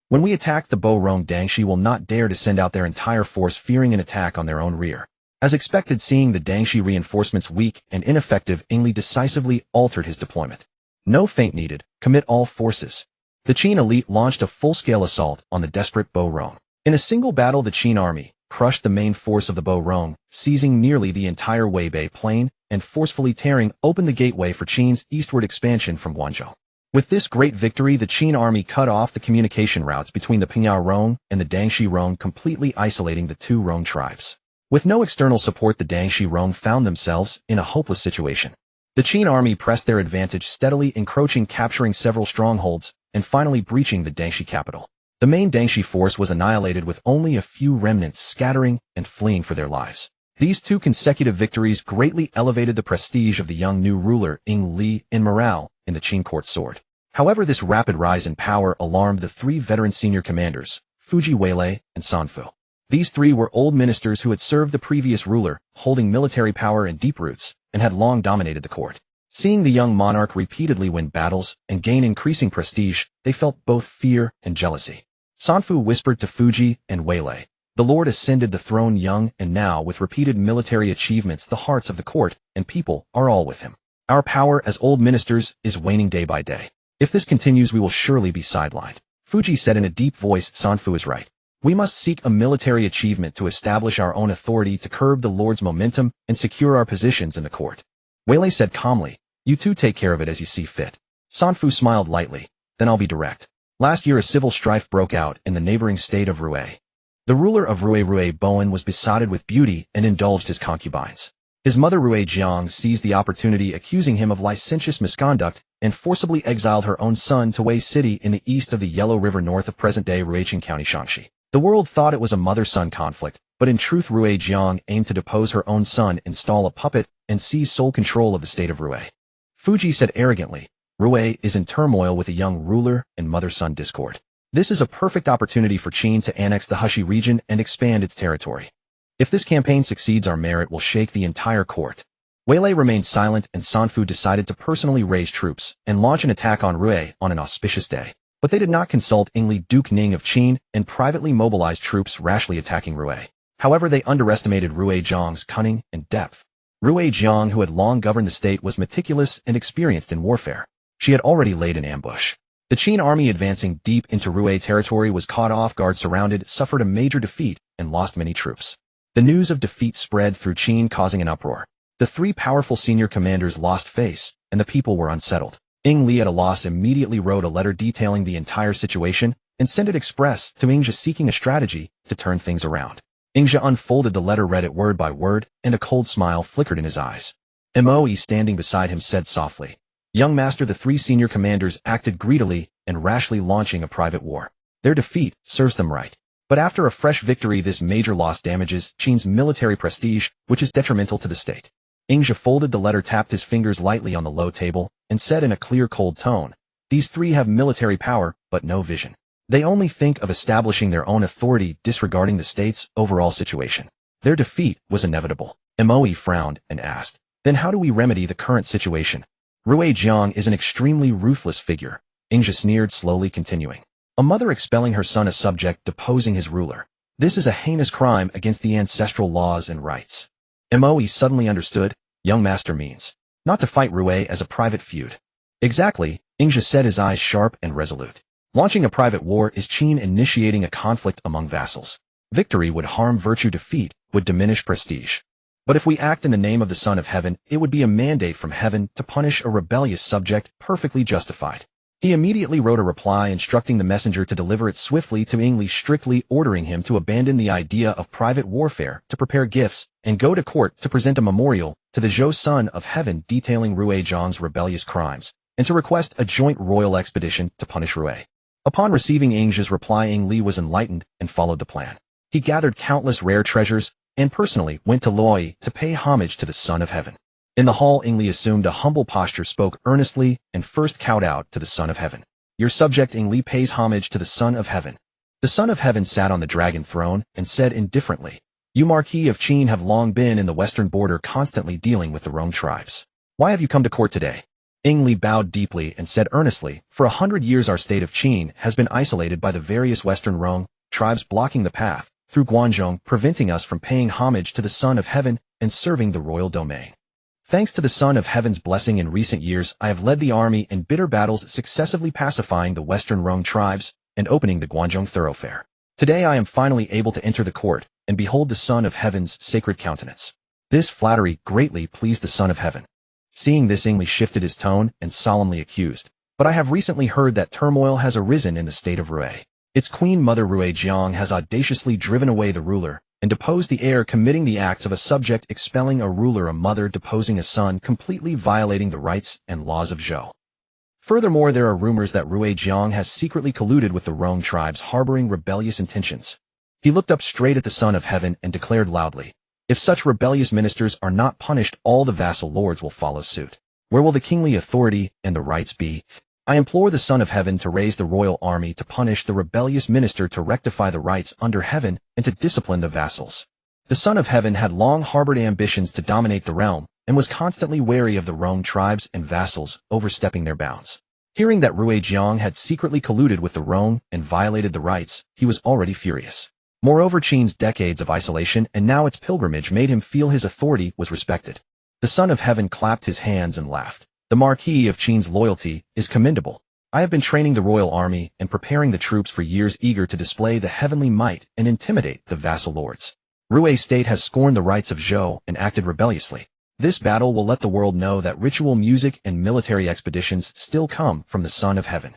When we attack the Bo Rong, Dangxi will not dare to send out their entire force, fearing an attack on their own rear. As expected, seeing the Dangxi reinforcements weak and ineffective, Ying Li decisively altered his deployment. No feint needed, commit all forces. The Qin elite launched a full-scale assault on the desperate Bo Rong. In a single battle, the Qin army crushed the main force of the Bo Rong, seizing nearly the entire Weibei plain and forcefully tearing open the gateway for Qin's eastward expansion from Guangzhou. With this great victory, the Qin army cut off the communication routes between the Pingyao Rong and the Dangxi Rong, completely isolating the two Rong tribes. With no external support, the Dangxi Rong found themselves in a hopeless situation. The Qin army pressed their advantage, steadily encroaching, capturing several strongholds, and finally breaching the Dangxi capital. The main Dangxi force was annihilated, with only a few remnants scattering and fleeing for their lives. These two consecutive victories greatly elevated the prestige of the young new ruler Ying Li in morale in the Qin court sword. However, this rapid rise in power alarmed the three veteran senior commanders, Fuji Weilei and Sanfu. These three were old ministers who had served the previous ruler, holding military power and deep roots, and had long dominated the court. Seeing the young monarch repeatedly win battles and gain increasing prestige, they felt both fear and jealousy. Sanfu whispered to Fuji and Weilei, "The Lord ascended the throne young, and now, with repeated military achievements, the hearts of the court and people are all with him. Our power as old ministers is waning day by day. If this continues, we will surely be sidelined." Fuji said in a deep voice, "Sanfu is right. We must seek a military achievement to establish our own authority to curb the Lord's momentum and secure our positions in the court." Weilei said calmly, "You two take care of it as you see fit." Sanfu smiled lightly, "Then I'll be direct. Last year a civil strife broke out in the neighboring state of Rui. The ruler of Rui Bowen was besotted with beauty and indulged his concubines. His mother Rui Jiang seized the opportunity, accusing him of licentious misconduct, and forcibly exiled her own son to Wei City in the east of the Yellow River north of present-day Ruiqing County, Shaanxi. The world thought it was a mother-son conflict, but in truth Rui Jiang aimed to depose her own son, install a puppet, and seize sole control of the state of Rui. Fuji said arrogantly, "Rui is in turmoil with a young ruler and mother-son discord. This is a perfect opportunity for Qin to annex the Hushi region and expand its territory. If this campaign succeeds, our merit will shake the entire court." Weilei remained silent, and Sanfu decided to personally raise troops and launch an attack on Rui on an auspicious day. But they did not consult Ingli Duke Ning of Qin and privately mobilized troops rashly attacking Rui. However, they underestimated Rui Jiang's cunning and depth. Rui Jiang, who had long governed the state, was meticulous and experienced in warfare. She had already laid an ambush. The Qin army, advancing deep into Rui territory, was caught off guard, surrounded, suffered a major defeat, and lost many troops. The news of defeat spread through Qin, causing an uproar. The three powerful senior commanders lost face, and the people were unsettled. Ing Li, at a loss, immediately wrote a letter detailing the entire situation and sent it express to Ingja, seeking a strategy to turn things around. Ingja unfolded the letter, read it word by word, and a cold smile flickered in his eyes. Moe, standing beside him, said softly, "Young master, the three senior commanders acted greedily and rashly, launching a private war. Their defeat serves them right. But after a fresh victory, this major loss damages Qin's military prestige, which is detrimental to the state." Ingja folded the letter, tapped his fingers lightly on the low table, and said in a clear, cold tone, "These three have military power, but no vision. They only think of establishing their own authority, disregarding the state's overall situation. Their defeat was inevitable." Moe frowned and asked, "Then how do we remedy the current situation?" "Rui Jiang is an extremely ruthless figure," Ingja sneered, slowly continuing. "A mother expelling her son, a subject deposing his ruler. This is a heinous crime against the ancestral laws and rights." Moe suddenly understood. "Young master means not to fight Rui as a private feud." "Exactly," Ingja said, his eyes sharp and resolute. "Launching a private war is Qin initiating a conflict among vassals. Victory would harm virtue, defeat would diminish prestige. But if we act in the name of the Son of Heaven, it would be a mandate from heaven to punish a rebellious subject, perfectly justified." He immediately wrote a reply instructing the messenger to deliver it swiftly to Ingli, strictly ordering him to abandon the idea of private warfare, to prepare gifts, and go to court to present a memorial to the Zhou Son of Heaven detailing Rui Jiang's rebellious crimes, and to request a joint royal expedition to punish Rui. Upon receiving Ingja's reply, Ing Li was enlightened and followed the plan. He gathered countless rare treasures and personally went to Loi to pay homage to the Son of Heaven. In the hall, Ing Li assumed a humble posture, spoke earnestly, and first kowed out to the Son of Heaven. "Your subject Ing Li pays homage to the Son of Heaven." The Son of Heaven sat on the dragon throne and said indifferently, "You Marquis of Qin have long been in the western border, constantly dealing with the Rong tribes. Why have you come to court today?" Ing Li bowed deeply and said earnestly, "For 100 years our state of Qin has been isolated by the various western Rong tribes, blocking the path through Guanzhong, preventing us from paying homage to the Son of Heaven and serving the royal domain. Thanks to the Son of Heaven's blessing, in recent years I have led the army in bitter battles, successively pacifying the western Rong tribes and opening the Guanzhong thoroughfare. Today I am finally able to enter the court and behold the Son of Heaven's sacred countenance." This flattery greatly pleased the Son of Heaven. Seeing this, Ingli shifted his tone and solemnly accused, "But I have recently heard that turmoil has arisen in the state of Rui. Its queen mother Rui Jiang has audaciously driven away the ruler and deposed the heir, committing the acts of a subject, expelling a ruler, a mother deposing a son, completely violating the rights and laws of Zhou. Furthermore, there are rumors that Rui Jiang has secretly colluded with the Rong tribes, harboring rebellious intentions." He looked up straight at the Son of Heaven and declared loudly, "If such rebellious ministers are not punished, all the vassal lords will follow suit. Where will the kingly authority and the rights be?" I implore the Son of Heaven to raise the royal army to punish the rebellious minister, to rectify the rights under heaven, and to discipline the vassals. The Son of Heaven had long harbored ambitions to dominate the realm, and was constantly wary of the Rong tribes and vassals overstepping their bounds. Hearing that Rui Jiang had secretly colluded with the Rong and violated the rights, he was already furious. Moreover, Qin's decades of isolation and now its pilgrimage made him feel his authority was respected. The Son of Heaven clapped his hands and laughed. The marquis of Qin's loyalty is commendable. I have been training the royal army and preparing the troops for years, eager to display the heavenly might and intimidate the vassal lords. Rui's state has scorned the rights of Zhou and acted rebelliously. This battle will let the world know that ritual music and military expeditions still come from the Son of Heaven.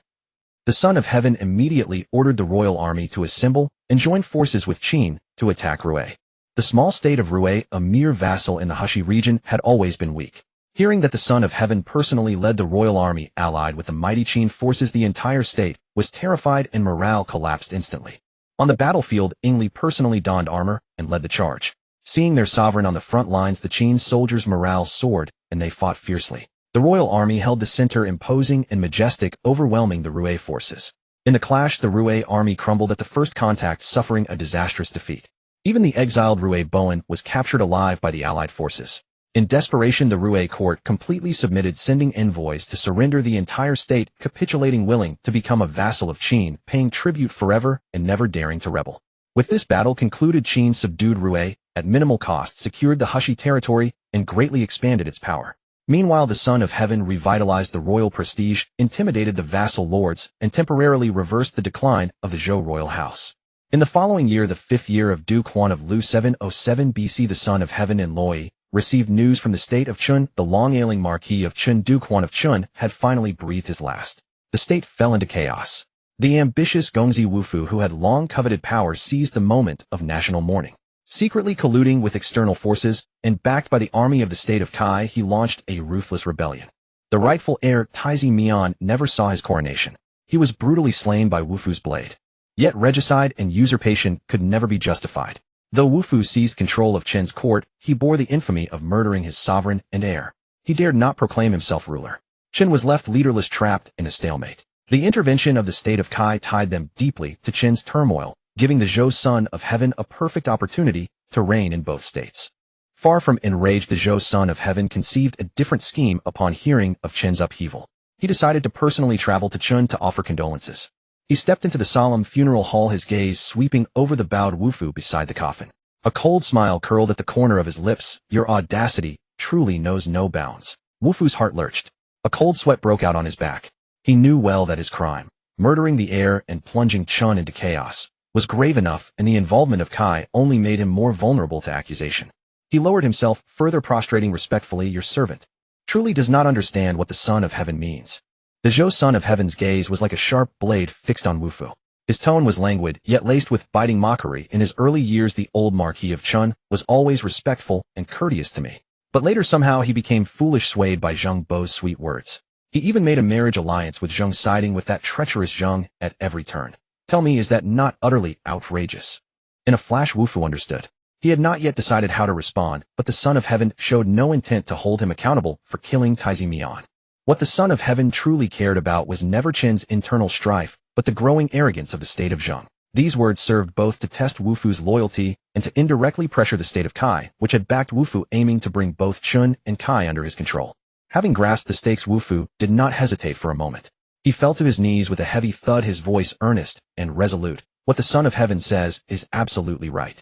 The Son of Heaven immediately ordered the royal army to assemble and join forces with Qin to attack Rui. The small state of Rui, a mere vassal in the Hushi region, had always been weak. Hearing that the Son of Heaven personally led the royal army allied with the mighty Qin forces, the entire state was terrified and morale collapsed instantly. On the battlefield, Ingli personally donned armor and led the charge. Seeing their sovereign on the front lines, the Qin soldiers' morale soared, and they fought fiercely. The royal army held the center, imposing and majestic, overwhelming the Rui forces. In the clash, the Rui army crumbled at the first contact, suffering a disastrous defeat. Even the exiled Rui Bowen was captured alive by the allied forces. In desperation, the Rui court completely submitted, sending envoys to surrender the entire state, capitulating, willing to become a vassal of Qin, paying tribute forever and never daring to rebel. With this battle concluded, Qin subdued Rui at minimal cost, secured the Hushi territory, and greatly expanded its power. Meanwhile, the Son of Heaven revitalized the royal prestige, intimidated the vassal lords, and temporarily reversed the decline of the Zhou royal house. In the following year, the 5th year of Duke Huan of Lu 707 BC, the Son of Heaven in Loi received news from the state of Chun. The long-ailing Marquis of Chun, Duke Huan of Chun, had finally breathed his last. The state fell into chaos. The ambitious Gongzi Wufu, who had long coveted power, seized the moment of national mourning. Secretly colluding with external forces and backed by the army of the state of Kai, he launched a ruthless rebellion. The rightful heir, Taizi Mian, never saw his coronation. He was brutally slain by Wufu's blade. Yet regicide and usurpation could never be justified. Though Wufu seized control of Qin's court, he bore the infamy of murdering his sovereign and heir. He dared not proclaim himself ruler. Qin was left leaderless, trapped in a stalemate. The intervention of the state of Kai tied them deeply to Qin's turmoil, giving the Zhou Son of Heaven a perfect opportunity to reign in both states. Far from enraged, the Zhou Son of Heaven conceived a different scheme upon hearing of Qin's upheaval. He decided to personally travel to Chun to offer condolences. He stepped into the solemn funeral hall, his gaze sweeping over the bowed Wufu beside the coffin. A cold smile curled at the corner of his lips. Your audacity truly knows no bounds. Wufu's heart lurched. A cold sweat broke out on his back. He knew well that his crime, murdering the heir and plunging Chun into chaos, was grave enough, and the involvement of Kai only made him more vulnerable to accusation. He lowered himself, further prostrating respectfully. Your servant truly does not understand what the Son of Heaven means. The Zhou Son of Heaven's gaze was like a sharp blade fixed on Wufu. His tone was languid, yet laced with biting mockery. In his early years, the old Marquis of Chun was always respectful and courteous to me. But later somehow he became foolish, swayed by Zheng Bo's sweet words. He even made a marriage alliance with Zheng, siding with that treacherous Zheng at every turn. Tell me, is that not utterly outrageous? In a flash, Wufu understood. He had not yet decided how to respond, but the Son of Heaven showed no intent to hold him accountable for killing Taizi Mian. What the Son of Heaven truly cared about was never Qin's internal strife, but the growing arrogance of the state of Zheng. These words served both to test Wufu's loyalty and to indirectly pressure the state of Kai, which had backed Wufu, aiming to bring both Chun and Kai under his control. Having grasped the stakes, Wufu did not hesitate for a moment. He fell to his knees with a heavy thud, his voice earnest and resolute. What the Son of Heaven says is absolutely right.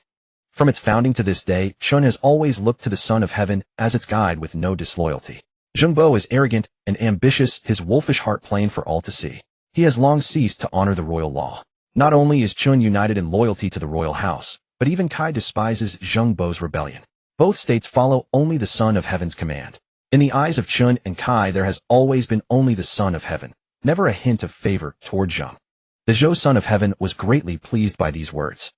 From its founding to this day, Chun has always looked to the Son of Heaven as its guide with no disloyalty. Zheng Bo is arrogant and ambitious, his wolfish heart plain for all to see. He has long ceased to honor the royal law. Not only is Chun united in loyalty to the royal house, but even Kai despises Zheng Bo's rebellion. Both states follow only the Son of Heaven's command. In the eyes of Chun and Kai, there has always been only the Son of Heaven, never a hint of favor toward Zheng. The Zhou Son of Heaven was greatly pleased by these words.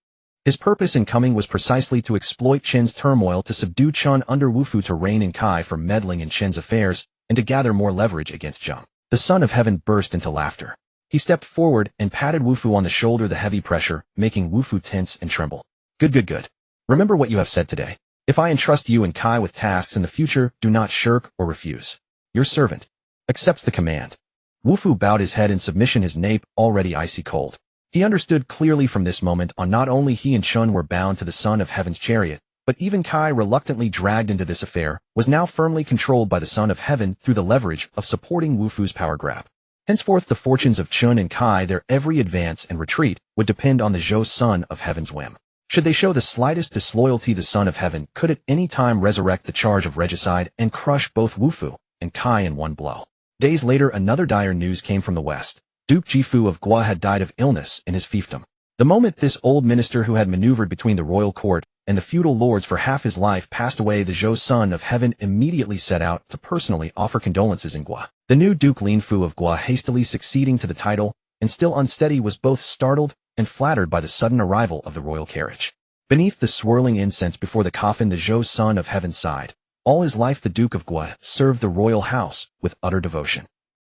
His purpose in coming was precisely to exploit Qin's turmoil, to subdue Chun under Wufu, to rein in Kai for meddling in Qin's affairs, and to gather more leverage against Zheng. The Son of Heaven burst into laughter. He stepped forward and patted Wufu on the shoulder, the heavy pressure making Wufu tense and tremble. Good. Remember what you have said today. If I entrust you and Kai with tasks in the future, do not shirk or refuse. Your servant accepts the command. Wu Fu bowed his head in submission, his nape already icy cold. He understood clearly from this moment on not only he and Chun were bound to the Son of Heaven's chariot, but even Kai, reluctantly dragged into this affair, was now firmly controlled by the Son of Heaven through the leverage of supporting Wu Fu's power grab. Henceforth the fortunes of Chun and Kai, their every advance and retreat, would depend on the Zhou Son of Heaven's whim. Should they show the slightest disloyalty, the Son of Heaven could at any time resurrect the charge of regicide and crush both Wu Fu and Kai in one blow. Days later, another dire news came from the west. Duke Jifu of Gua had died of illness in his fiefdom. The moment this old minister who had maneuvered between the royal court and the feudal lords for half his life passed away, the Zhou Son of Heaven immediately set out to personally offer condolences in Gua. The new Duke Linfu of Gua, hastily succeeding to the title and still unsteady, was both startled and flattered by the sudden arrival of the royal carriage. Beneath the swirling incense before the coffin, the Zhou Son of Heaven sighed. All his life the Duke of Gua served the royal house with utter devotion.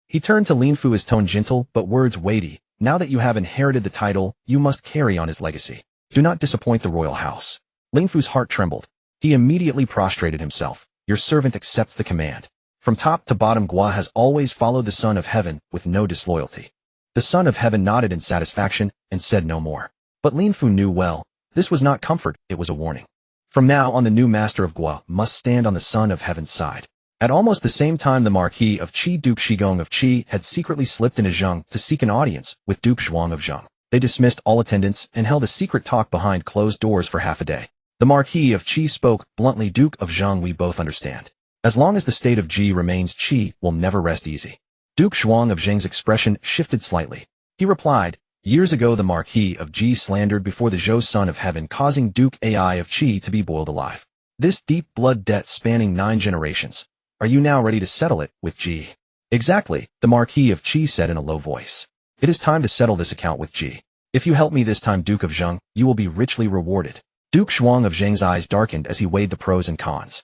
He turned to Linfu, his tone gentle but words weighty. Now that you have inherited the title, you must carry on his legacy. Do not disappoint the royal house. Linfu's heart trembled. He immediately prostrated himself. Your servant accepts the command. From top to bottom, Gua has always followed the Son of Heaven with no disloyalty. The Son of Heaven nodded in satisfaction and said no more. But Linfu knew well, this was not comfort, it was a warning. From now on, the new master of Gua must stand on the Son of Heaven's side. At almost the same time, the Marquis of Qi, Duke Shigong of Qi, had secretly slipped into Zheng to seek an audience with Duke Zhuang of Zheng. They dismissed all attendants and held a secret talk behind closed doors for half a day. The Marquis of Qi spoke bluntly. Duke of Zheng, we both understand. As long as the state of Qi remains, Qi will never rest easy. Duke Zhuang of Zheng's expression shifted slightly. He replied, years ago the Marquis of Qi slandered before the Zhou Son of Heaven, causing Duke Ai of Qi to be boiled alive. This deep blood debt spanning 9 generations. Are you now ready to settle it with Qi? Exactly, the Marquis of Qi said in a low voice. It is time to settle this account with Qi. If you help me this time, Duke of Zheng, you will be richly rewarded. Duke Zhuang of Zheng's eyes darkened as he weighed the pros and cons.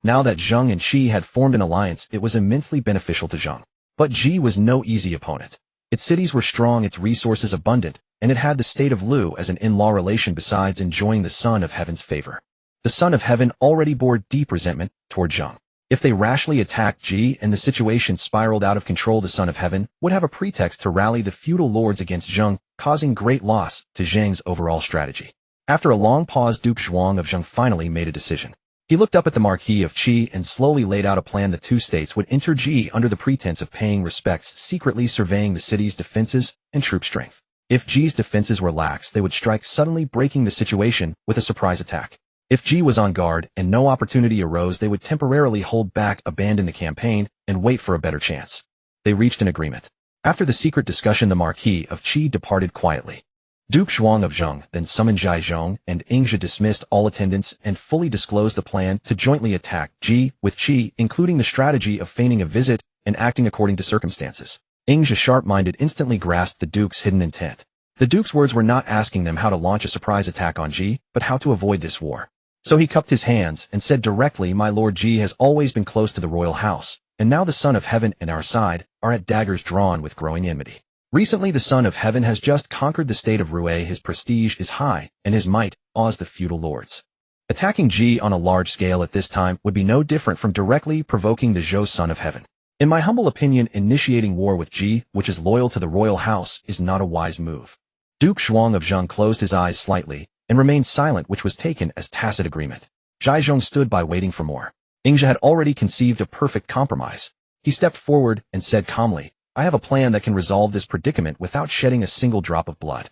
Now that Zheng and Qi had formed an alliance, it was immensely beneficial to Zheng. But Qi was no easy opponent. Its cities were strong, its resources abundant, and it had the state of Lu as an in-law relation besides enjoying the Son of Heaven's favor. The Son of Heaven already bore deep resentment toward Zheng. If they rashly attacked Qi and the situation spiraled out of control, the Son of Heaven would have a pretext to rally the feudal lords against Zheng, causing great loss to Zheng's overall strategy. After a long pause, Duke Zhuang of Zheng finally made a decision. He looked up at the Marquis of Qi and slowly laid out a plan. The two states would enter Qi under the pretense of paying respects, secretly surveying the city's defenses and troop strength. If Qi's defenses were lax, they would strike suddenly, breaking the situation with a surprise attack. If Qi was on guard and no opportunity arose, they would temporarily hold back, abandon the campaign, and wait for a better chance. They reached an agreement. After the secret discussion, the Marquis of Qi departed quietly. Duke Zhuang of Zheng then summoned Zhai Zhong and Ingzhi, dismissed all attendants, and fully disclosed the plan to jointly attack Qi with Qi, including the strategy of feigning a visit and acting according to circumstances. Ingzhi, sharp-minded, instantly grasped the Duke's hidden intent. The Duke's words were not asking them how to launch a surprise attack on Qi, but how to avoid this war. So he cupped his hands and said directly, my lord, Qi has always been close to the royal house, and now the Son of Heaven and our side are at daggers drawn with growing enmity. Recently the Son of Heaven has just conquered the state of Rui. His prestige is high, and his might awes the feudal lords. Attacking Qi on a large scale at this time would be no different from directly provoking the Zhou Son of Heaven. In my humble opinion, initiating war with Qi, which is loyal to the royal house, is not a wise move. Duke Zhuang of Zheng closed his eyes slightly and remained silent, which was taken as tacit agreement. Zhai Zhong stood by waiting for more. Ingzhi had already conceived a perfect compromise. He stepped forward and said calmly, I have a plan that can resolve this predicament without shedding a single drop of blood.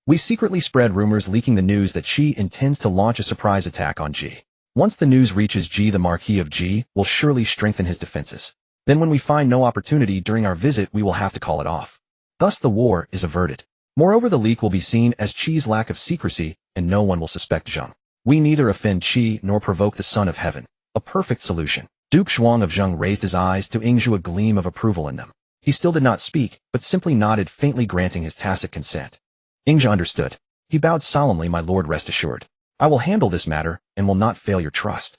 We secretly spread rumors leaking the news that Qi intends to launch a surprise attack on Qi. Once the news reaches Qi, the Marquis of Qi will surely strengthen his defenses. Then when we find no opportunity during our visit, we will have to call it off. Thus the war is averted. Moreover, the leak will be seen as Qi's lack of secrecy, and no one will suspect Zheng. We neither offend Qi nor provoke the Son of Heaven. A perfect solution. Duke Zhuang of Zheng raised his eyes to Ingzhi, a gleam of approval in them. He still did not speak, but simply nodded, faintly granting his tacit consent. Ingzhi understood. He bowed solemnly, my lord, rest assured. I will handle this matter, and will not fail your trust.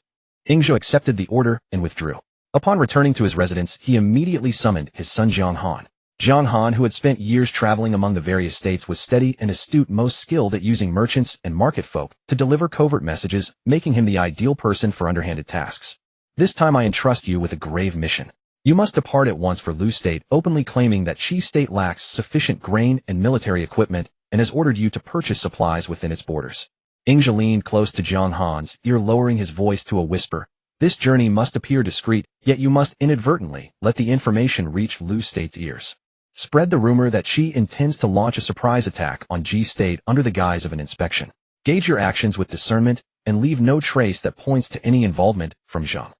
Ingzhi accepted the order and withdrew. Upon returning to his residence, he immediately summoned his son Jiang Han. Jiang Han, who had spent years traveling among the various states, was steady and astute, most skilled at using merchants and market folk to deliver covert messages, making him the ideal person for underhanded tasks. This time I entrust you with a grave mission. You must depart at once for Lu State, openly claiming that Qi State lacks sufficient grain and military equipment and has ordered you to purchase supplies within its borders. Ingzhi leaned close to Jiang Han's ear, lowering his voice to a whisper. This journey must appear discreet, yet you must inadvertently let the information reach Lu State's ears. Spread the rumor that Qi intends to launch a surprise attack on Ji State under the guise of an inspection. Gauge your actions with discernment and leave no trace that points to any involvement from Zhang.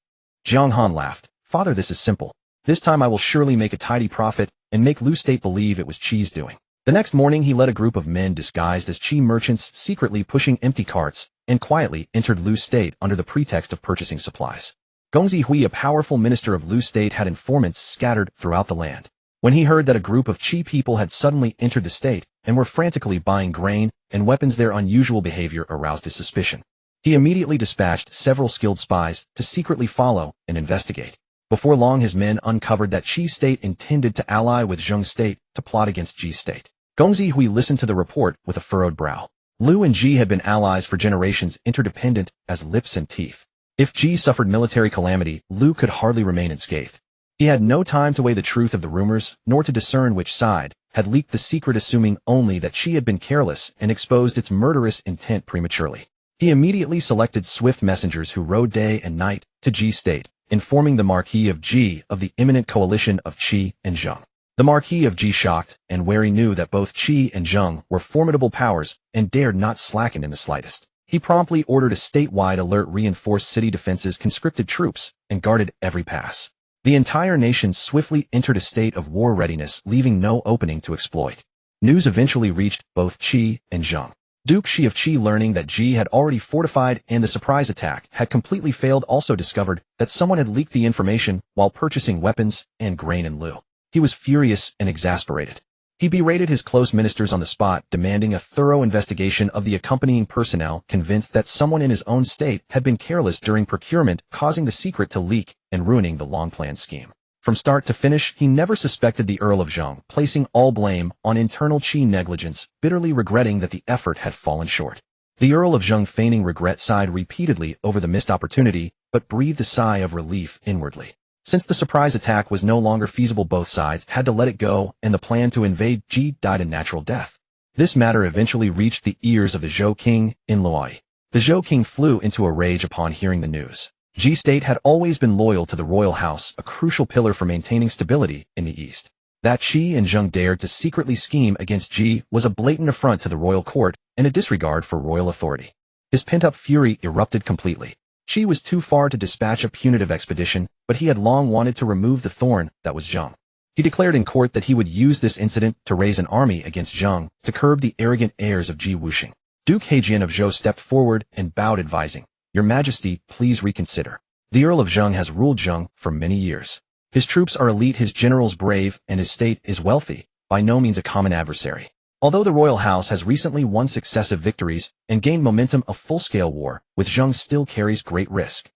Jiang Han laughed. Father, this is simple. This time I will surely make a tidy profit and make Lu State believe it was Qi's doing. The next morning he led a group of men disguised as Qi merchants, secretly pushing empty carts, and quietly entered Lu State under the pretext of purchasing supplies. Gongzi Hui, a powerful minister of Lu State, had informants scattered throughout the land. When he heard that a group of Qi people had suddenly entered the state and were frantically buying grain and weapons, their unusual behavior aroused his suspicion. He immediately dispatched several skilled spies to secretly follow and investigate. Before long his men uncovered that Qi State intended to ally with Zheng State to plot against Ji State. Gongzi Hui listened to the report with a furrowed brow. Lu and Ji had been allies for generations, interdependent as lips and teeth. If Ji suffered military calamity, Lu could hardly remain unscathed. He had no time to weigh the truth of the rumors, nor to discern which side had leaked the secret, assuming only that Qi had been careless and exposed its murderous intent prematurely. He immediately selected swift messengers who rode day and night to Ji State, informing the Marquis of Ji of the imminent coalition of Qi and Zheng. The Marquis of Ji, shocked and wary, knew that both Qi and Zheng were formidable powers and dared not slacken in the slightest. He promptly ordered a statewide alert, reinforced city defenses, conscripted troops, and guarded every pass. The entire nation swiftly entered a state of war readiness, leaving no opening to exploit. News eventually reached both Qi and Zheng. Duke Shi of Qi, learning that Ji had already fortified and the surprise attack had completely failed, also discovered that someone had leaked the information while purchasing weapons and grain in Lu. He was furious and exasperated. He berated his close ministers on the spot, demanding a thorough investigation of the accompanying personnel, convinced that someone in his own state had been careless during procurement, causing the secret to leak and ruining the long-planned scheme. From start to finish, he never suspected the Earl of Zheng, placing all blame on internal Qi negligence, bitterly regretting that the effort had fallen short. The Earl of Zheng, feigning regret, sighed repeatedly over the missed opportunity, but breathed a sigh of relief inwardly. Since the surprise attack was no longer feasible, both sides had to let it go, and the plan to invade Ji died a natural death. This matter eventually reached the ears of the Zhou king in Luoyi. The Zhou king flew into a rage upon hearing the news. Ji State had always been loyal to the royal house, a crucial pillar for maintaining stability in the east. That Qi and Zheng dared to secretly scheme against Ji was a blatant affront to the royal court and a disregard for royal authority. His pent-up fury erupted completely. Qi was too far to dispatch a punitive expedition, but he had long wanted to remove the thorn that was Zheng. He declared in court that he would use this incident to raise an army against Zheng to curb the arrogant heirs of Ji Wuxing. Duke Hejian of Zhou stepped forward and bowed, advising, "Your Majesty, please reconsider. The Earl of Zheng has ruled Zheng for many years. His troops are elite, his generals brave, and his state is wealthy, by no means a common adversary. Although the royal house has recently won successive victories and gained momentum, a full-scale war with Zheng still carries great risk.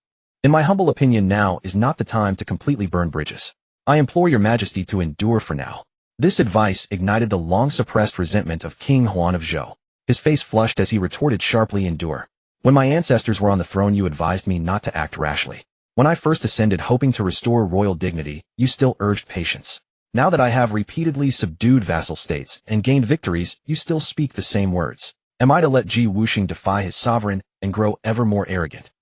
In my humble opinion, now is not the time to completely burn bridges. I implore your Majesty to endure for now." This advice ignited the long-suppressed resentment of King Huan of Zhou. His face flushed as he retorted sharply, "Endure. When my ancestors were on the throne, you advised me not to act rashly. When I first ascended, hoping to restore royal dignity, you still urged patience. Now that I have repeatedly subdued vassal states and gained victories, you still speak the same words. Am I to let Ji Wuxing defy his sovereign and grow ever more arrogant?"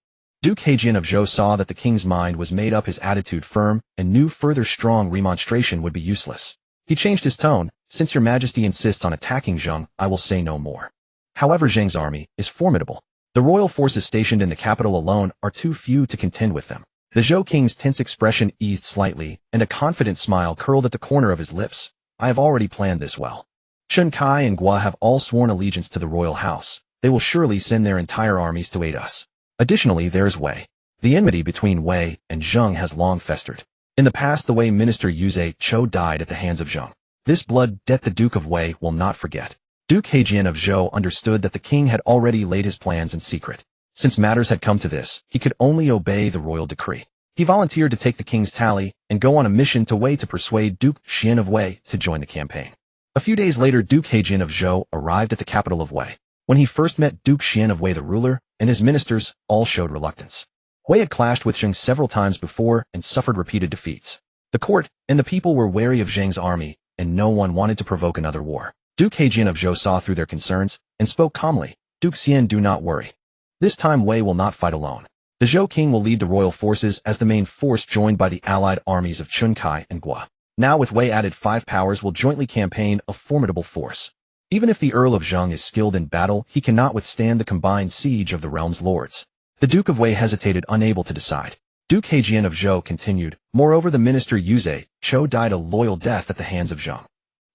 Duke Hejian of Zhou saw that the king's mind was made up, his attitude firm, and knew further strong remonstration would be useless. He changed his tone. "Since your Majesty insists on attacking Zheng, I will say no more. However, Zheng's army is formidable. The royal forces stationed in the capital alone are too few to contend with them." The Zhou king's tense expression eased slightly, and a confident smile curled at the corner of his lips. "I have already planned this well. Chen Kai and Gua have all sworn allegiance to the royal house. They will surely send their entire armies to aid us. Additionally, there is Wei. The enmity between Wei and Zheng has long festered. In the past, the Wei minister Yuze Chou died at the hands of Zheng. This blood debt the Duke of Wei will not forget." Duke Hejian of Zhou understood that the king had already laid his plans in secret. Since matters had come to this, he could only obey the royal decree. He volunteered to take the king's tally and go on a mission to Wei to persuade Duke Xian of Wei to join the campaign. A few days later, Duke Hejian of Zhou arrived at the capital of Wei. When he first met Duke Xian of Wei, the ruler and his ministers all showed reluctance. Wei had clashed with Zheng several times before and suffered repeated defeats. The court and the people were wary of Zheng's army, and no one wanted to provoke another war. Duke Hejian of Zhou saw through their concerns and spoke calmly. Duke Xian, do not worry. This time Wei will not fight alone. The Zhou king will lead the royal forces as the main force, joined by the allied armies of Qin Kai and Gua. Now with Wei added, 5 powers will jointly campaign a formidable force. Even if the Earl of Zheng is skilled in battle, he cannot withstand the combined siege of the realm's lords. The Duke of Wei hesitated, unable to decide. Duke Hejian of Zhou continued, moreover the minister Yuze Chou died a loyal death at the hands of Zheng.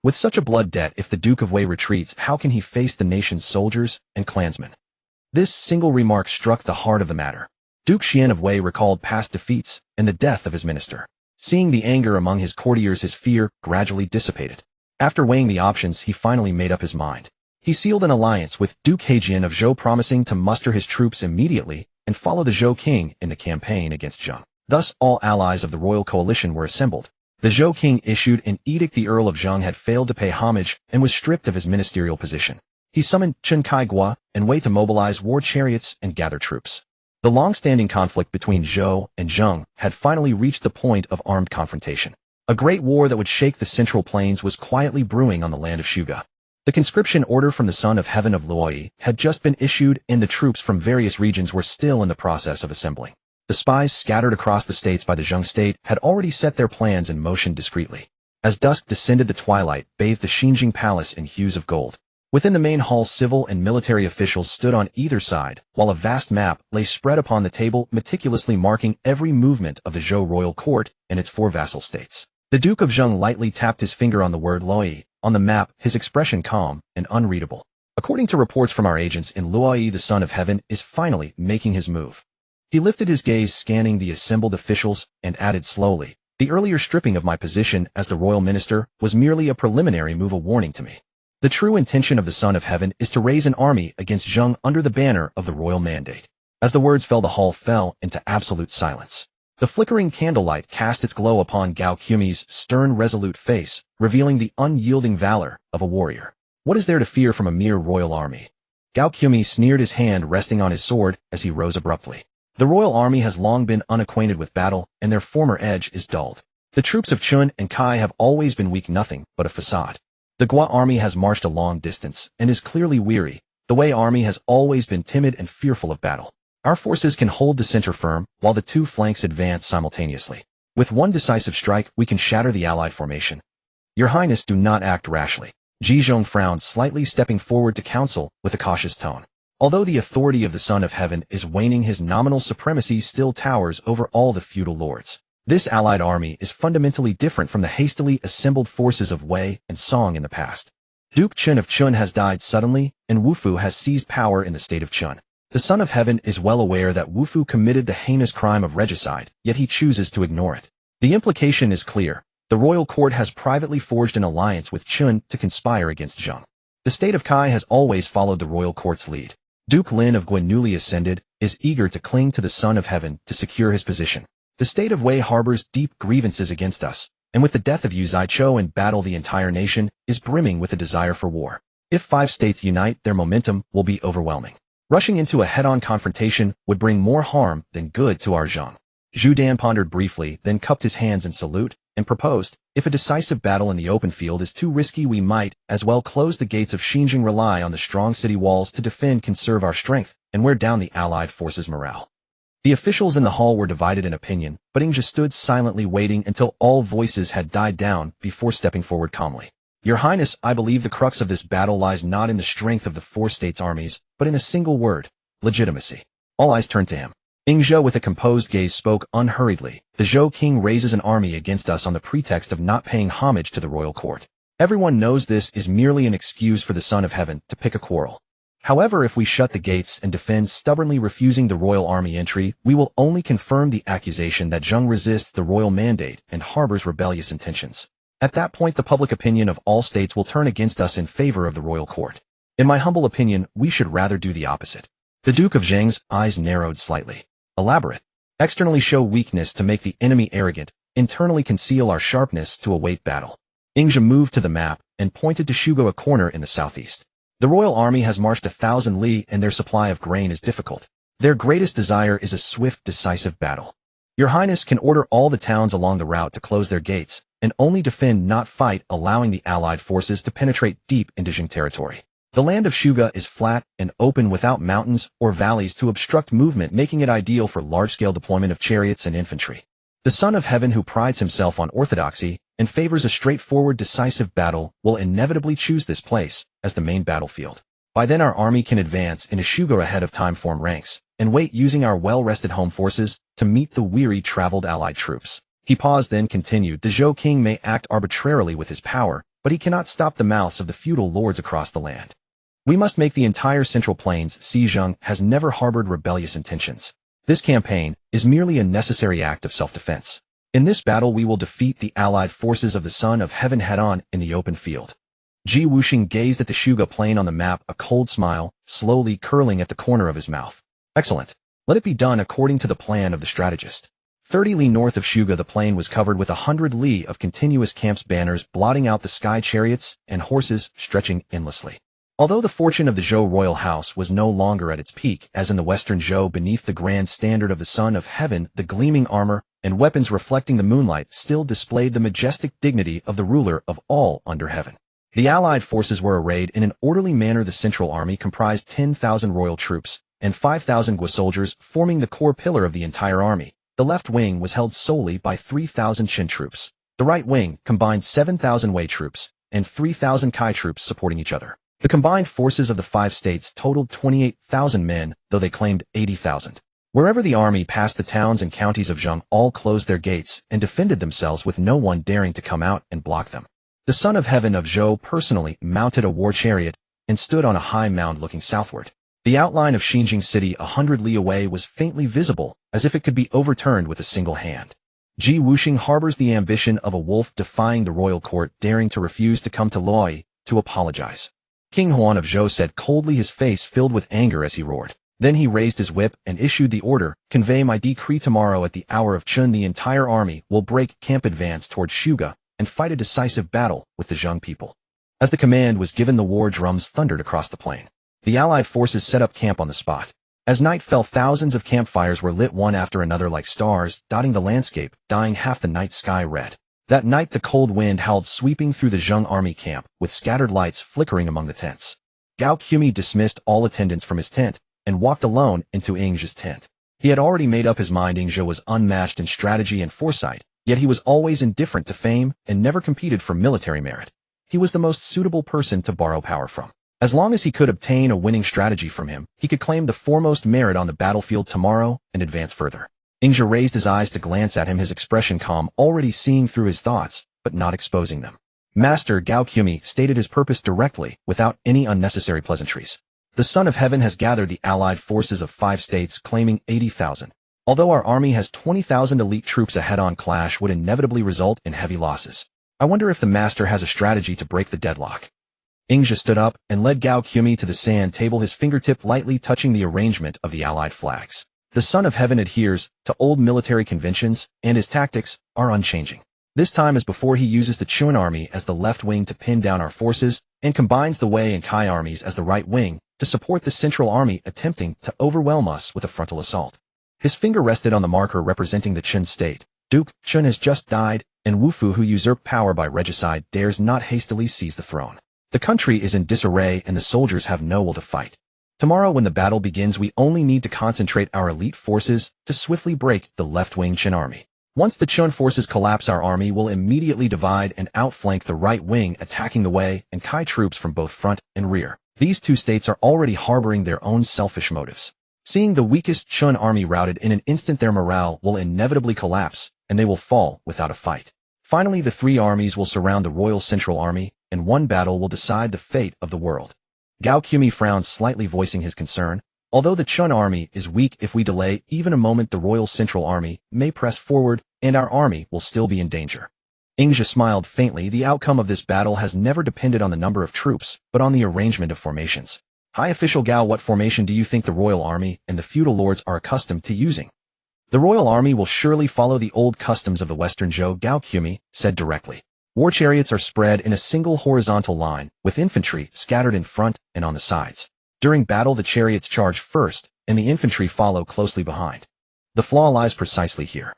With such a blood debt, if the Duke of Wei retreats, how can he face the nation's soldiers and clansmen? This single remark struck the heart of the matter. Duke Xian of Wei recalled past defeats and the death of his minister. Seeing the anger among his courtiers, his fear gradually dissipated. After weighing the options, he finally made up his mind. He sealed an alliance with Duke Hejian of Zhou, promising to muster his troops immediately and follow the Zhou king in the campaign against Zheng. Thus, all allies of the royal coalition were assembled. The Zhou king issued an edict. The Earl of Zheng had failed to pay homage and was stripped of his ministerial position. He summoned Qin Kai Gua and Wei to mobilize war chariots and gather troops. The long-standing conflict between Zhou and Zheng had finally reached the point of armed confrontation. A great war that would shake the Central Plains was quietly brewing on the land of Shuga. The conscription order from the Son of Heaven of Luoyi had just been issued, and the troops from various regions were still in the process of assembling. The spies scattered across the states by the Zheng state had already set their plans in motion discreetly. As dusk descended, the twilight bathed the Xinjing palace in hues of gold. Within the main hall, civil and military officials stood on either side, while a vast map lay spread upon the table, meticulously marking every movement of the Zhou royal court and its 4 vassal states. The Duke of Zheng lightly tapped his finger on the word Luoyi on the map, his expression calm and unreadable. According to reports from our agents in Luoyi, the Son of Heaven is finally making his move. He lifted his gaze, scanning the assembled officials, and added slowly, the earlier stripping of my position as the royal minister was merely a preliminary move, a warning to me. The true intention of the Son of Heaven is to raise an army against Zheng under the banner of the royal mandate. As the words fell, the hall fell into absolute silence. The flickering candlelight cast its glow upon Gao Qumei's stern, resolute face, revealing the unyielding valor of a warrior. What is there to fear from a mere royal army? Gao Qumei sneered, his hand resting on his sword as he rose abruptly. The royal army has long been unacquainted with battle, and their former edge is dulled. The troops of Qin and Kai have always been weak, nothing but a facade. The Gua army has marched a long distance and is clearly weary. The Wei army has always been timid and fearful of battle. Our forces can hold the center firm, while the 2 flanks advance simultaneously. With one decisive strike, we can shatter the allied formation. Your Highness, do not act rashly. Ji Zhong frowned slightly, stepping forward to counsel with a cautious tone. Although the authority of the Son of Heaven is waning, his nominal supremacy still towers over all the feudal lords. This allied army is fundamentally different from the hastily assembled forces of Wei and Song in the past. Duke Qin of Qin has died suddenly, and Wufu has seized power in the state of Qin. The Son of Heaven is well aware that Wufu committed the heinous crime of regicide, yet he chooses to ignore it. The implication is clear. The royal court has privately forged an alliance with Qin to conspire against Zheng. The state of Kai has always followed the royal court's lead. Duke Lin of Guan, newly ascended, is eager to cling to the Son of Heaven to secure his position. The state of Wei harbors deep grievances against us, and with the death of Yu Zaichou in battle, the entire nation is brimming with a desire for war. If 5 states unite, their momentum will be overwhelming. Rushing into a head-on confrontation would bring more harm than good to our Zheng. Zhu Dan pondered briefly, then cupped his hands in salute, and proposed, if a decisive battle in the open field is too risky, we might as well close the gates of Xinjing, rely on the strong city walls to defend, conserve our strength, and wear down the allied forces' morale. The officials in the hall were divided in opinion, but Ingja stood silently, waiting until all voices had died down before stepping forward calmly. Your Highness, I believe the crux of this battle lies not in the strength of the 4 states' armies, but in a single word: legitimacy. All eyes turned to him. Ingja, with a composed gaze, spoke unhurriedly. The Zhou king raises an army against us on the pretext of not paying homage to the royal court. Everyone knows this is merely an excuse for the Son of Heaven to pick a quarrel. However, if we shut the gates and defend, stubbornly refusing the royal army entry, we will only confirm the accusation that Zheng resists the royal mandate and harbors rebellious intentions. At that point, the public opinion of all states will turn against us in favor of the royal court. In my humble opinion, we should rather do the opposite. The Duke of Zheng's eyes narrowed slightly. Elaborate. Externally show weakness to make the enemy arrogant, internally conceal our sharpness to await battle. Ingja moved to the map and pointed to Shugo, a corner in the southeast. The royal army has marched 1,000 li, and their supply of grain is difficult. Their greatest desire is a swift, decisive battle. Your Highness can order all the towns along the route to close their gates, and only defend not fight, allowing the allied forces to penetrate deep into Jing territory. The land of Shuga is flat and open without mountains or valleys to obstruct movement, making it ideal for large-scale deployment of chariots and infantry. The Son of Heaven, who prides himself on orthodoxy and favors a straightforward, decisive battle, will inevitably choose this place as the main battlefield. By then our army can advance into Shuga ahead of time, form ranks, and wait using our well-rested home forces to meet the weary traveled allied troops. He paused, then continued, the Zhou king may act arbitrarily with his power, but he cannot stop the mouths of the feudal lords across the land. We must make the entire Central Plains. Zhang has never harbored rebellious intentions. This campaign is merely a necessary act of self-defense. In this battle we will defeat the allied forces of the Son of Heaven head-on in the open field. Ji Wuxing gazed at the Shuga plain on the map, a cold smile slowly curling at the corner of his mouth. Excellent. Let it be done according to the plan of the strategist. 30 li north of Shuga the plain was covered with 100 li of continuous camps, banners blotting out the sky, chariots and horses stretching endlessly. Although the fortune of the Zhou royal house was no longer at its peak, as in the Western Zhou, beneath the grand standard of the Son of Heaven, the gleaming armor and weapons reflecting the moonlight still displayed the majestic dignity of the ruler of all under heaven. The allied forces were arrayed in an orderly manner. The central army comprised 10,000 royal troops and 5,000 Gua soldiers, forming the core pillar of the entire army. The left wing was held solely by 3,000 Qin troops. The right wing combined 7,000 Wei troops and 3,000 Kai troops supporting each other. The combined forces of the 5 states totaled 28,000 men, though they claimed 80,000. Wherever the army passed, the towns and counties of Zhang all closed their gates and defended themselves, with no one daring to come out and block them. The Son of Heaven of Zhou personally mounted a war chariot and stood on a high mound looking southward. The outline of Xinjing city 100 li away was faintly visible, as if it could be overturned with a single hand. Ji Wuxing harbors the ambition of a wolf, defying the royal court, daring to refuse to come to Luoyi to apologize. King Huan of Zhou said coldly, his face filled with anger as he roared. Then he raised his whip and issued the order, convey my decree. Tomorrow at the hour of Chun, the entire army will break camp, advance towards Shuga, and fight a decisive battle with the Zhang people. As the command was given, the war drums thundered across the plain. The allied forces set up camp on the spot. As night fell, thousands of campfires were lit one after another like stars, dotting the landscape, dyeing half the night sky red. That night the cold wind howled, sweeping through the Zhang army camp, with scattered lights flickering among the tents. Gao Qumi dismissed all attendants from his tent and walked alone into Ingzhe's tent. He had already made up his mind. Ingzhe was unmatched in strategy and foresight, yet he was always indifferent to fame and never competed for military merit. He was the most suitable person to borrow power from. As long as he could obtain a winning strategy from him, he could claim the foremost merit on the battlefield tomorrow and advance further. Ingzhe raised his eyes to glance at him, his expression calm, already seeing through his thoughts, but not exposing them. Master, Gao Qumi stated his purpose directly, without any unnecessary pleasantries. The Son of Heaven has gathered the allied forces of 5 states, claiming 80,000. Although our army has 20,000 elite troops, a head-on clash would inevitably result in heavy losses. I wonder if the master has a strategy to break the deadlock. Ingzhe stood up and led Gao Qumi to the sand table, his fingertip lightly touching the arrangement of the allied flags. The Son of Heaven adheres to old military conventions, and his tactics are unchanging. This time, as before, he uses the Chun army as the left wing to pin down our forces, and combines the Wei and Kai armies as the right wing to support the central army attempting to overwhelm us with a frontal assault. His finger rested on the marker representing the Chun state. Duke Chun has just died, and Wu Fu, who usurped power by regicide, dares not hastily seize the throne. The country is in disarray and the soldiers have no will to fight. Tomorrow when the battle begins, we only need to concentrate our elite forces to swiftly break the left-wing Qin army. Once the Chun forces collapse, our army will immediately divide and outflank the right wing, attacking the Wei and Kai troops from both front and rear. These 2 states are already harboring their own selfish motives. Seeing the weakest Chun army routed in an instant, their morale will inevitably collapse, and they will fall without a fight. Finally, the 3 armies will surround the Royal Central Army, and one battle will decide the fate of the world. Gao Qumi frowned slightly, voicing his concern. Although the Chun army is weak, if we delay even a moment, the Royal Central Army may press forward, and our army will still be in danger. Ingzhe smiled faintly. The outcome of this battle has never depended on the number of troops, but on the arrangement of formations. High official Gao, what formation do you think the Royal Army and the feudal lords are accustomed to using? The Royal Army will surely follow the old customs of the Western Zhou, Gao Qumi said directly. War chariots are spread in a single horizontal line, with infantry scattered in front and on the sides. During battle, the chariots charge first, and the infantry follow closely behind. The flaw lies precisely here.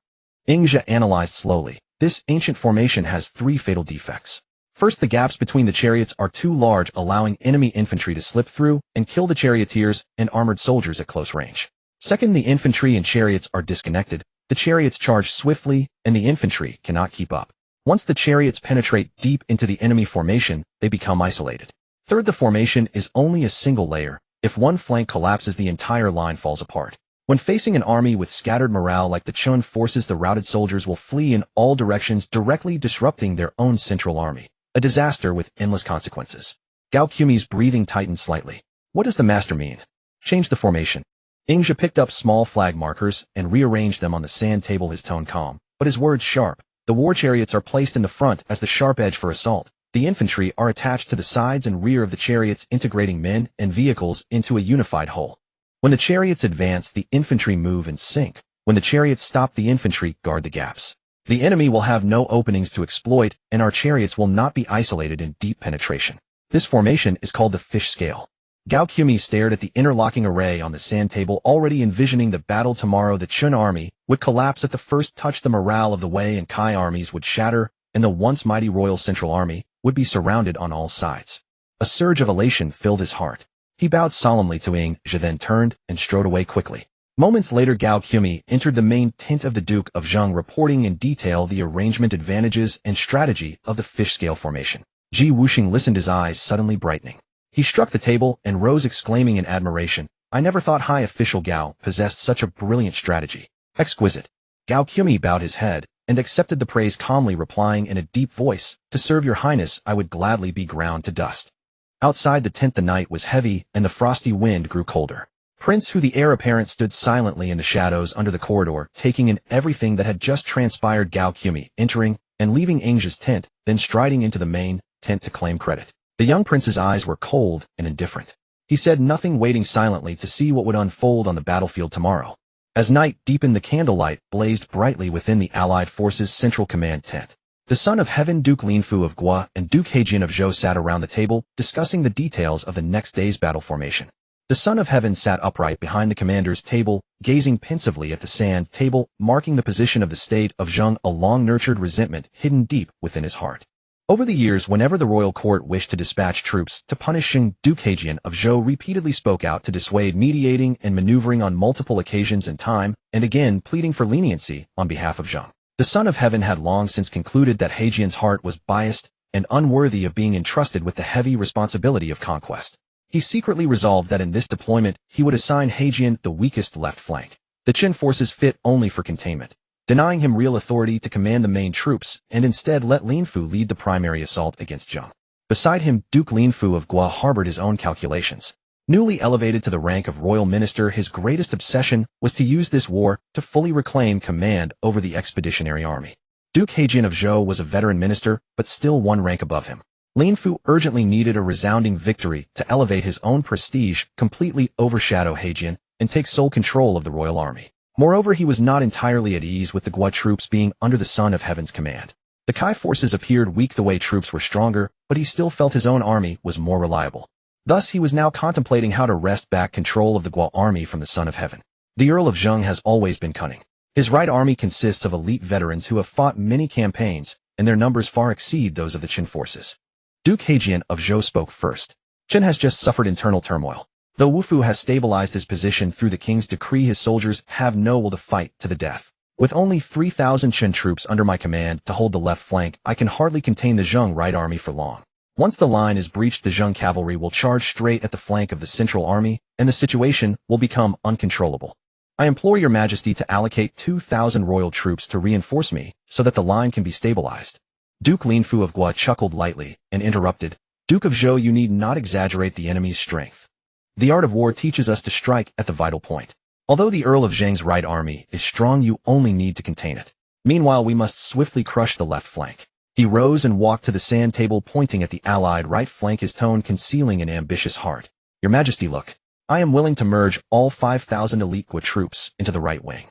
Ingzhi analyzed slowly. This ancient formation has 3 fatal defects. First, the gaps between the chariots are too large, allowing enemy infantry to slip through and kill the charioteers and armored soldiers at close range. Second, the infantry and chariots are disconnected. The chariots charge swiftly, and the infantry cannot keep up. Once the chariots penetrate deep into the enemy formation, they become isolated. Third, the formation is only a single layer. If one flank collapses, the entire line falls apart. When facing an army with scattered morale like the Qin forces, the routed soldiers will flee in all directions, directly disrupting their own central army. A disaster with endless consequences. Gao Qumi's breathing tightened slightly. What does the master mean? Change the formation. Ingzhi picked up small flag markers and rearranged them on the sand table, his tone calm, but his words sharp. The war chariots are placed in the front as the sharp edge for assault. The infantry are attached to the sides and rear of the chariots, integrating men and vehicles into a unified whole. When the chariots advance, the infantry move in sync. When the chariots stop, the infantry guard the gaps. The enemy will have no openings to exploit, and our chariots will not be isolated in deep penetration. This formation is called the fish scale. Gao Qumi stared at the interlocking array on the sand table, already envisioning the battle tomorrow. The Qin army would collapse at the first touch. The morale of the Wei and Kai armies would shatter, and the once mighty Royal Central Army would be surrounded on all sides. A surge of elation filled his heart. He bowed solemnly to Ingzhi, then turned and strode away quickly. Moments later, Gao Qumi entered the main tent of the Duke of Zhou, reporting in detail the arrangement, advantages, and strategy of the fish scale formation. Ji Wuxing listened, his eyes suddenly brightening. He struck the table and rose, exclaiming in admiration, "I never thought High Official Gao possessed such a brilliant strategy. Exquisite." Gao Qumi bowed his head and accepted the praise calmly, replying in a deep voice, "To serve your highness, I would gladly be ground to dust." Outside the tent, the night was heavy and the frosty wind grew colder. Prince Hu, the heir apparent, stood silently in the shadows under the corridor, taking in everything that had just transpired. Gao Qumi entering and leaving Ingzhi's tent, then striding into the main tent to claim credit. The young prince's eyes were cold and indifferent. He said nothing, waiting silently to see what would unfold on the battlefield tomorrow. As night deepened, the candlelight blazed brightly within the Allied forces' central command tent. The son of heaven, Duke Linfu of Gua, and Duke Hejian of Zhou sat around the table, discussing the details of the next day's battle formation. The son of heaven sat upright behind the commander's table, gazing pensively at the sand table, marking the position of the state of Zhou, a long-nurtured resentment hidden deep within his heart. Over the years, whenever the royal court wished to dispatch troops to punish Qin, Duke Hejian of Zhou repeatedly spoke out to dissuade, mediating and maneuvering on multiple occasions, and time and again pleading for leniency on behalf of Zhou. The son of heaven had long since concluded that Hejian's heart was biased and unworthy of being entrusted with the heavy responsibility of conquest. He secretly resolved that in this deployment he would assign Hejian the weakest left flank, the Qin forces fit only for containment, denying him real authority to command the main troops, and instead let Linfu lead the primary assault against Zhou. Beside him, Duke Linfu of Gua harbored his own calculations. Newly elevated to the rank of royal minister, his greatest obsession was to use this war to fully reclaim command over the expeditionary army. Duke Hejian of Zhou was a veteran minister, but still one rank above him. Linfu urgently needed a resounding victory to elevate his own prestige, completely overshadow Hejian, and take sole control of the royal army. Moreover, he was not entirely at ease with the Gua troops being under the Son of Heaven's command. The Kai forces appeared weak, the Wei troops were stronger, but he still felt his own army was more reliable. Thus, he was now contemplating how to wrest back control of the Gua army from the Son of Heaven. The Earl of Zhou has always been cunning. His right army consists of elite veterans who have fought many campaigns, and their numbers far exceed those of the Qin forces. Duke Hejian of Zhou spoke first. Qin has just suffered internal turmoil. Though Wufu has stabilized his position through the king's decree, his soldiers have no will to fight to the death. With only 3,000 Qin troops under my command to hold the left flank, I can hardly contain the Zhou right army for long. Once the line is breached, the Zhou cavalry will charge straight at the flank of the central army, and the situation will become uncontrollable. I implore your majesty to allocate 2,000 royal troops to reinforce me, so that the line can be stabilized. Duke Linfu of Gua chuckled lightly and interrupted, Duke of Zhou, you need not exaggerate the enemy's strength. The art of war teaches us to strike at the vital point. Although the Earl of Zheng's right army is strong, you only need to contain it. Meanwhile, we must swiftly crush the left flank. He rose and walked to the sand table, pointing at the allied right flank, his tone concealing an ambitious heart. Your Majesty, look. I am willing to merge all 5,000 elite Gua troops into the right wing.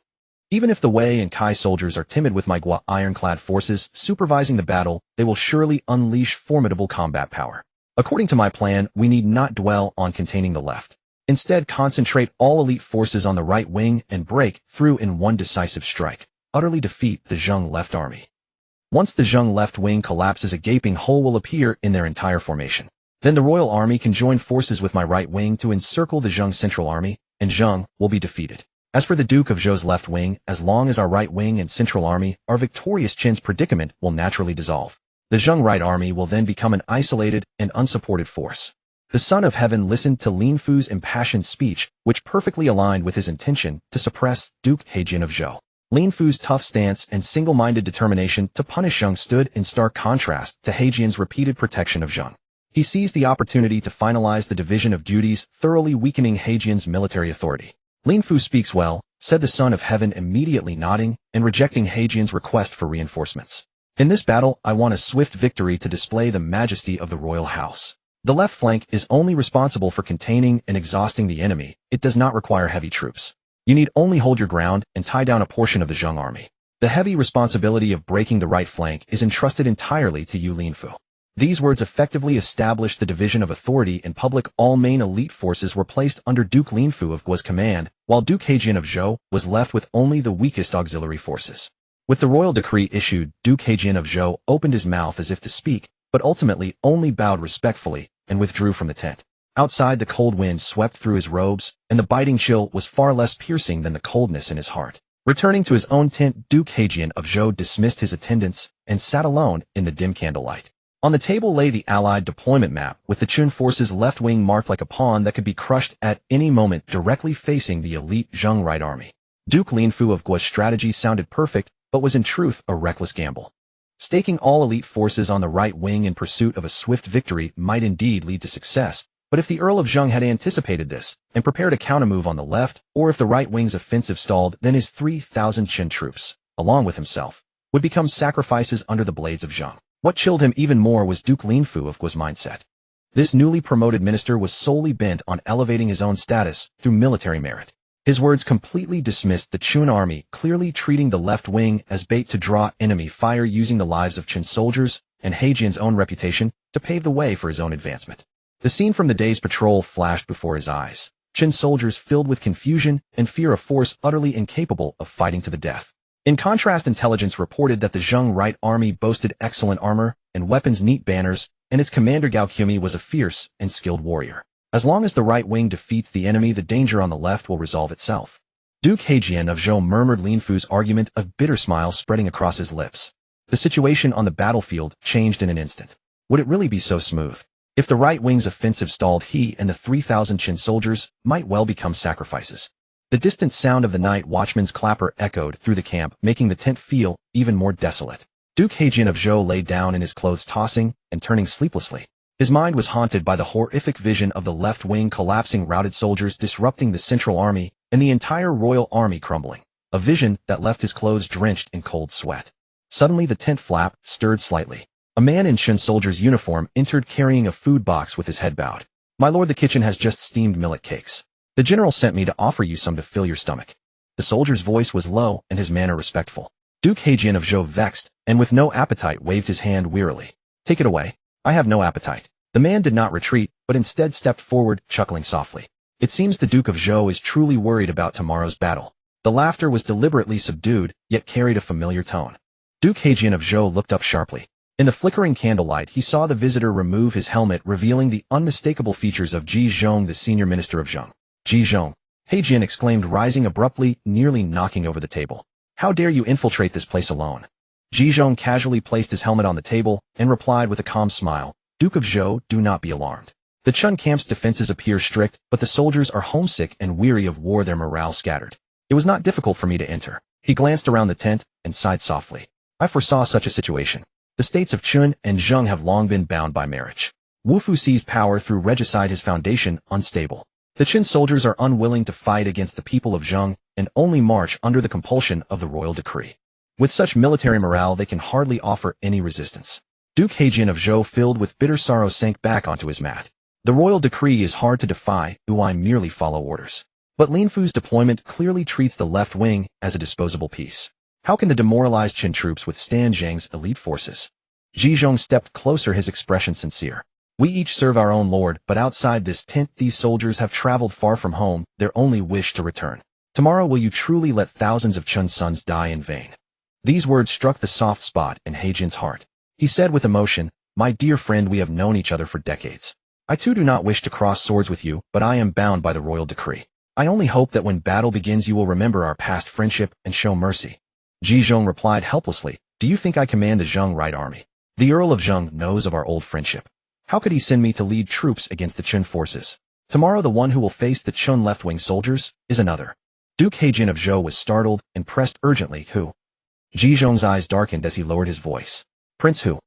Even if the Wei and Kai soldiers are timid, with my Gua ironclad forces supervising the battle, they will surely unleash formidable combat power. According to my plan, we need not dwell on containing the left. Instead, concentrate all elite forces on the right wing and break through in one decisive strike. utterly defeat the Zheng left army. Once the Zheng left wing collapses, a gaping hole will appear in their entire formation. Then the royal army can join forces with my right wing to encircle the Zheng central army, and Zheng will be defeated. As for the Duke of Zhou's left wing, as long as our right wing and central army are victorious, Qin's predicament will naturally dissolve. The Zheng right army will then become an isolated and unsupported force. The Son of Heaven listened to Lin Fu's impassioned speech, which perfectly aligned with his intention to suppress Duke Hejian of Zhou. Lin Fu's tough stance and single-minded determination to punish Zheng stood in stark contrast to Hejian's repeated protection of Zheng. He seized the opportunity to finalize the division of duties, thoroughly weakening Hejian's military authority. Lin Fu speaks well, said the Son of Heaven, immediately nodding and rejecting Hejian's request for reinforcements. In this battle, I want a swift victory to display the majesty of the royal house. The left flank is only responsible for containing and exhausting the enemy. It does not require heavy troops. You need only hold your ground and tie down a portion of the Zheng army. The heavy responsibility of breaking the right flank is entrusted entirely to you, Lin Fu. These words effectively established the division of authority in public. All main elite forces were placed under Duke Lin Fu of Guo's command, while Duke Hejian of Zhou was left with only the weakest auxiliary forces. With the royal decree issued, Duke Hejian of Zhou opened his mouth as if to speak, but ultimately only bowed respectfully and withdrew from the tent. Outside, the cold wind swept through his robes, and the biting chill was far less piercing than the coldness in his heart. Returning to his own tent, Duke Hejian of Zhou dismissed his attendants and sat alone in the dim candlelight. On the table lay the Allied deployment map, with the Qin forces' left wing marked like a pawn that could be crushed at any moment, directly facing the elite Zheng right army. Duke Lin Fu of Guo's strategy sounded perfect, but was in truth a reckless gamble. Staking all elite forces on the right wing in pursuit of a swift victory might indeed lead to success, but if the Earl of Zheng had anticipated this and prepared a countermove on the left, or if the right wing's offensive stalled, then his 3,000 Qin troops, along with himself, would become sacrifices under the blades of Zheng. What chilled him even more was Duke Lin Fu of Guo's mindset. This newly promoted minister was solely bent on elevating his own status through military merit. His words completely dismissed the Qin army, clearly treating the left wing as bait to draw enemy fire, using the lives of Qin soldiers and Hejian's own reputation to pave the way for his own advancement. The scene from the day's patrol flashed before his eyes. Qin soldiers filled with confusion and fear, a force utterly incapable of fighting to the death. In contrast, intelligence reported that the Zheng right army boasted excellent armor and weapons, neat banners, and its commander Gao Qumi was a fierce and skilled warrior. As long as the right wing defeats the enemy, the danger on the left will resolve itself. Duke Hejian of Zhou murmured Lin Fu's argument, a bitter smile spreading across his lips. The situation on the battlefield changed in an instant. Would it really be so smooth? If the right wing's offensive stalled, he and the 3,000 Qin soldiers might well become sacrifices. The distant sound of the night watchman's clapper echoed through the camp, making the tent feel even more desolate. Duke Hejian of Zhou lay down in his clothes, tossing and turning sleeplessly. His mind was haunted by the horrific vision of the left wing collapsing, routed soldiers disrupting the central army, and the entire royal army crumbling. A vision that left his clothes drenched in cold sweat. Suddenly the tent flap stirred slightly. A man in Qin soldier's uniform entered, carrying a food box with his head bowed. "My lord, the kitchen has just steamed millet cakes. The general sent me to offer you some to fill your stomach." The soldier's voice was low and his manner respectful. Duke Hejian of Zhou, vexed and with no appetite, waved his hand wearily. "Take it away. I have no appetite." The man did not retreat, but instead stepped forward, chuckling softly. It seems the Duke of Zhou is truly worried about tomorrow's battle. The laughter was deliberately subdued, yet carried a familiar tone. Duke Hejian of Zhou looked up sharply. In the flickering candlelight, he saw the visitor remove his helmet, revealing the unmistakable features of Ji Zhong, the senior minister of Zheng. "Ji Zhong," Hejian exclaimed, rising abruptly, nearly knocking over the table. "How dare you infiltrate this place alone?" Ji Zhong casually placed his helmet on the table and replied with a calm smile, "Duke of Zhou, do not be alarmed. The Qin camp's defenses appear strict, but the soldiers are homesick and weary of war, their morale scattered. It was not difficult for me to enter." He glanced around the tent and sighed softly. "I foresaw such a situation. The states of Qin and Zheng have long been bound by marriage. Wu Fu seized power through regicide, his foundation unstable. The Qin soldiers are unwilling to fight against the people of Zheng and only march under the compulsion of the royal decree. With such military morale, they can hardly offer any resistance." Duke Hejian of Zhou, filled with bitter sorrow, sank back onto his mat. "The royal decree is hard to defy, I merely follow orders. But Lin Fu's deployment clearly treats the left wing as a disposable piece. How can the demoralized Qin troops withstand Zheng's elite forces?" Ji Zhong stepped closer, his expression sincere. "We each serve our own lord, but outside this tent these soldiers have traveled far from home, their only wish to return. Tomorrow will you truly let thousands of Qin sons die in vain?" These words struck the soft spot in Heijin's heart. He said with emotion, "My dear friend, we have known each other for decades. I too do not wish to cross swords with you, but I am bound by the royal decree. I only hope that when battle begins you will remember our past friendship and show mercy." Ji Zhong replied helplessly, "Do you think I command the Zheng Right Army? The Earl of Zheng knows of our old friendship. How could he send me to lead troops against the Qin forces? Tomorrow the one who will face the Qin left-wing soldiers is another." Duke Heijin of Zhou was startled and pressed urgently, "Who?" Ji Zhong's eyes darkened as he lowered his voice. "Prince who?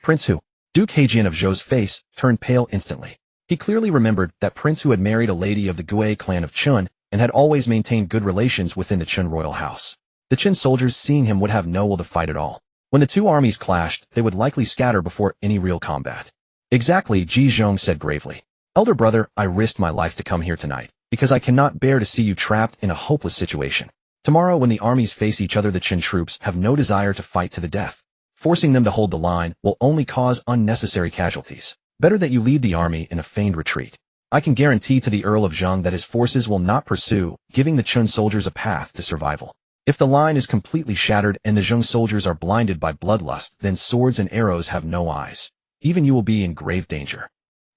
Prince who?" Duke Heijin of Zhou's face turned pale instantly. He clearly remembered that prince who had married a lady of the Gui clan of Qin and had always maintained good relations within the Qin royal house. The Qin soldiers seeing him would have no will to fight at all. When the two armies clashed, they would likely scatter before any real combat. "Exactly," Ji Zhong said gravely. "Elder brother, I risked my life to come here tonight, because I cannot bear to see you trapped in a hopeless situation. Tomorrow when the armies face each other the Qin troops have no desire to fight to the death. Forcing them to hold the line will only cause unnecessary casualties. Better that you lead the army in a feigned retreat. I can guarantee to the Earl of Zheng that his forces will not pursue, giving the Qin soldiers a path to survival. If the line is completely shattered and the Zheng soldiers are blinded by bloodlust, then swords and arrows have no eyes. Even you will be in grave danger."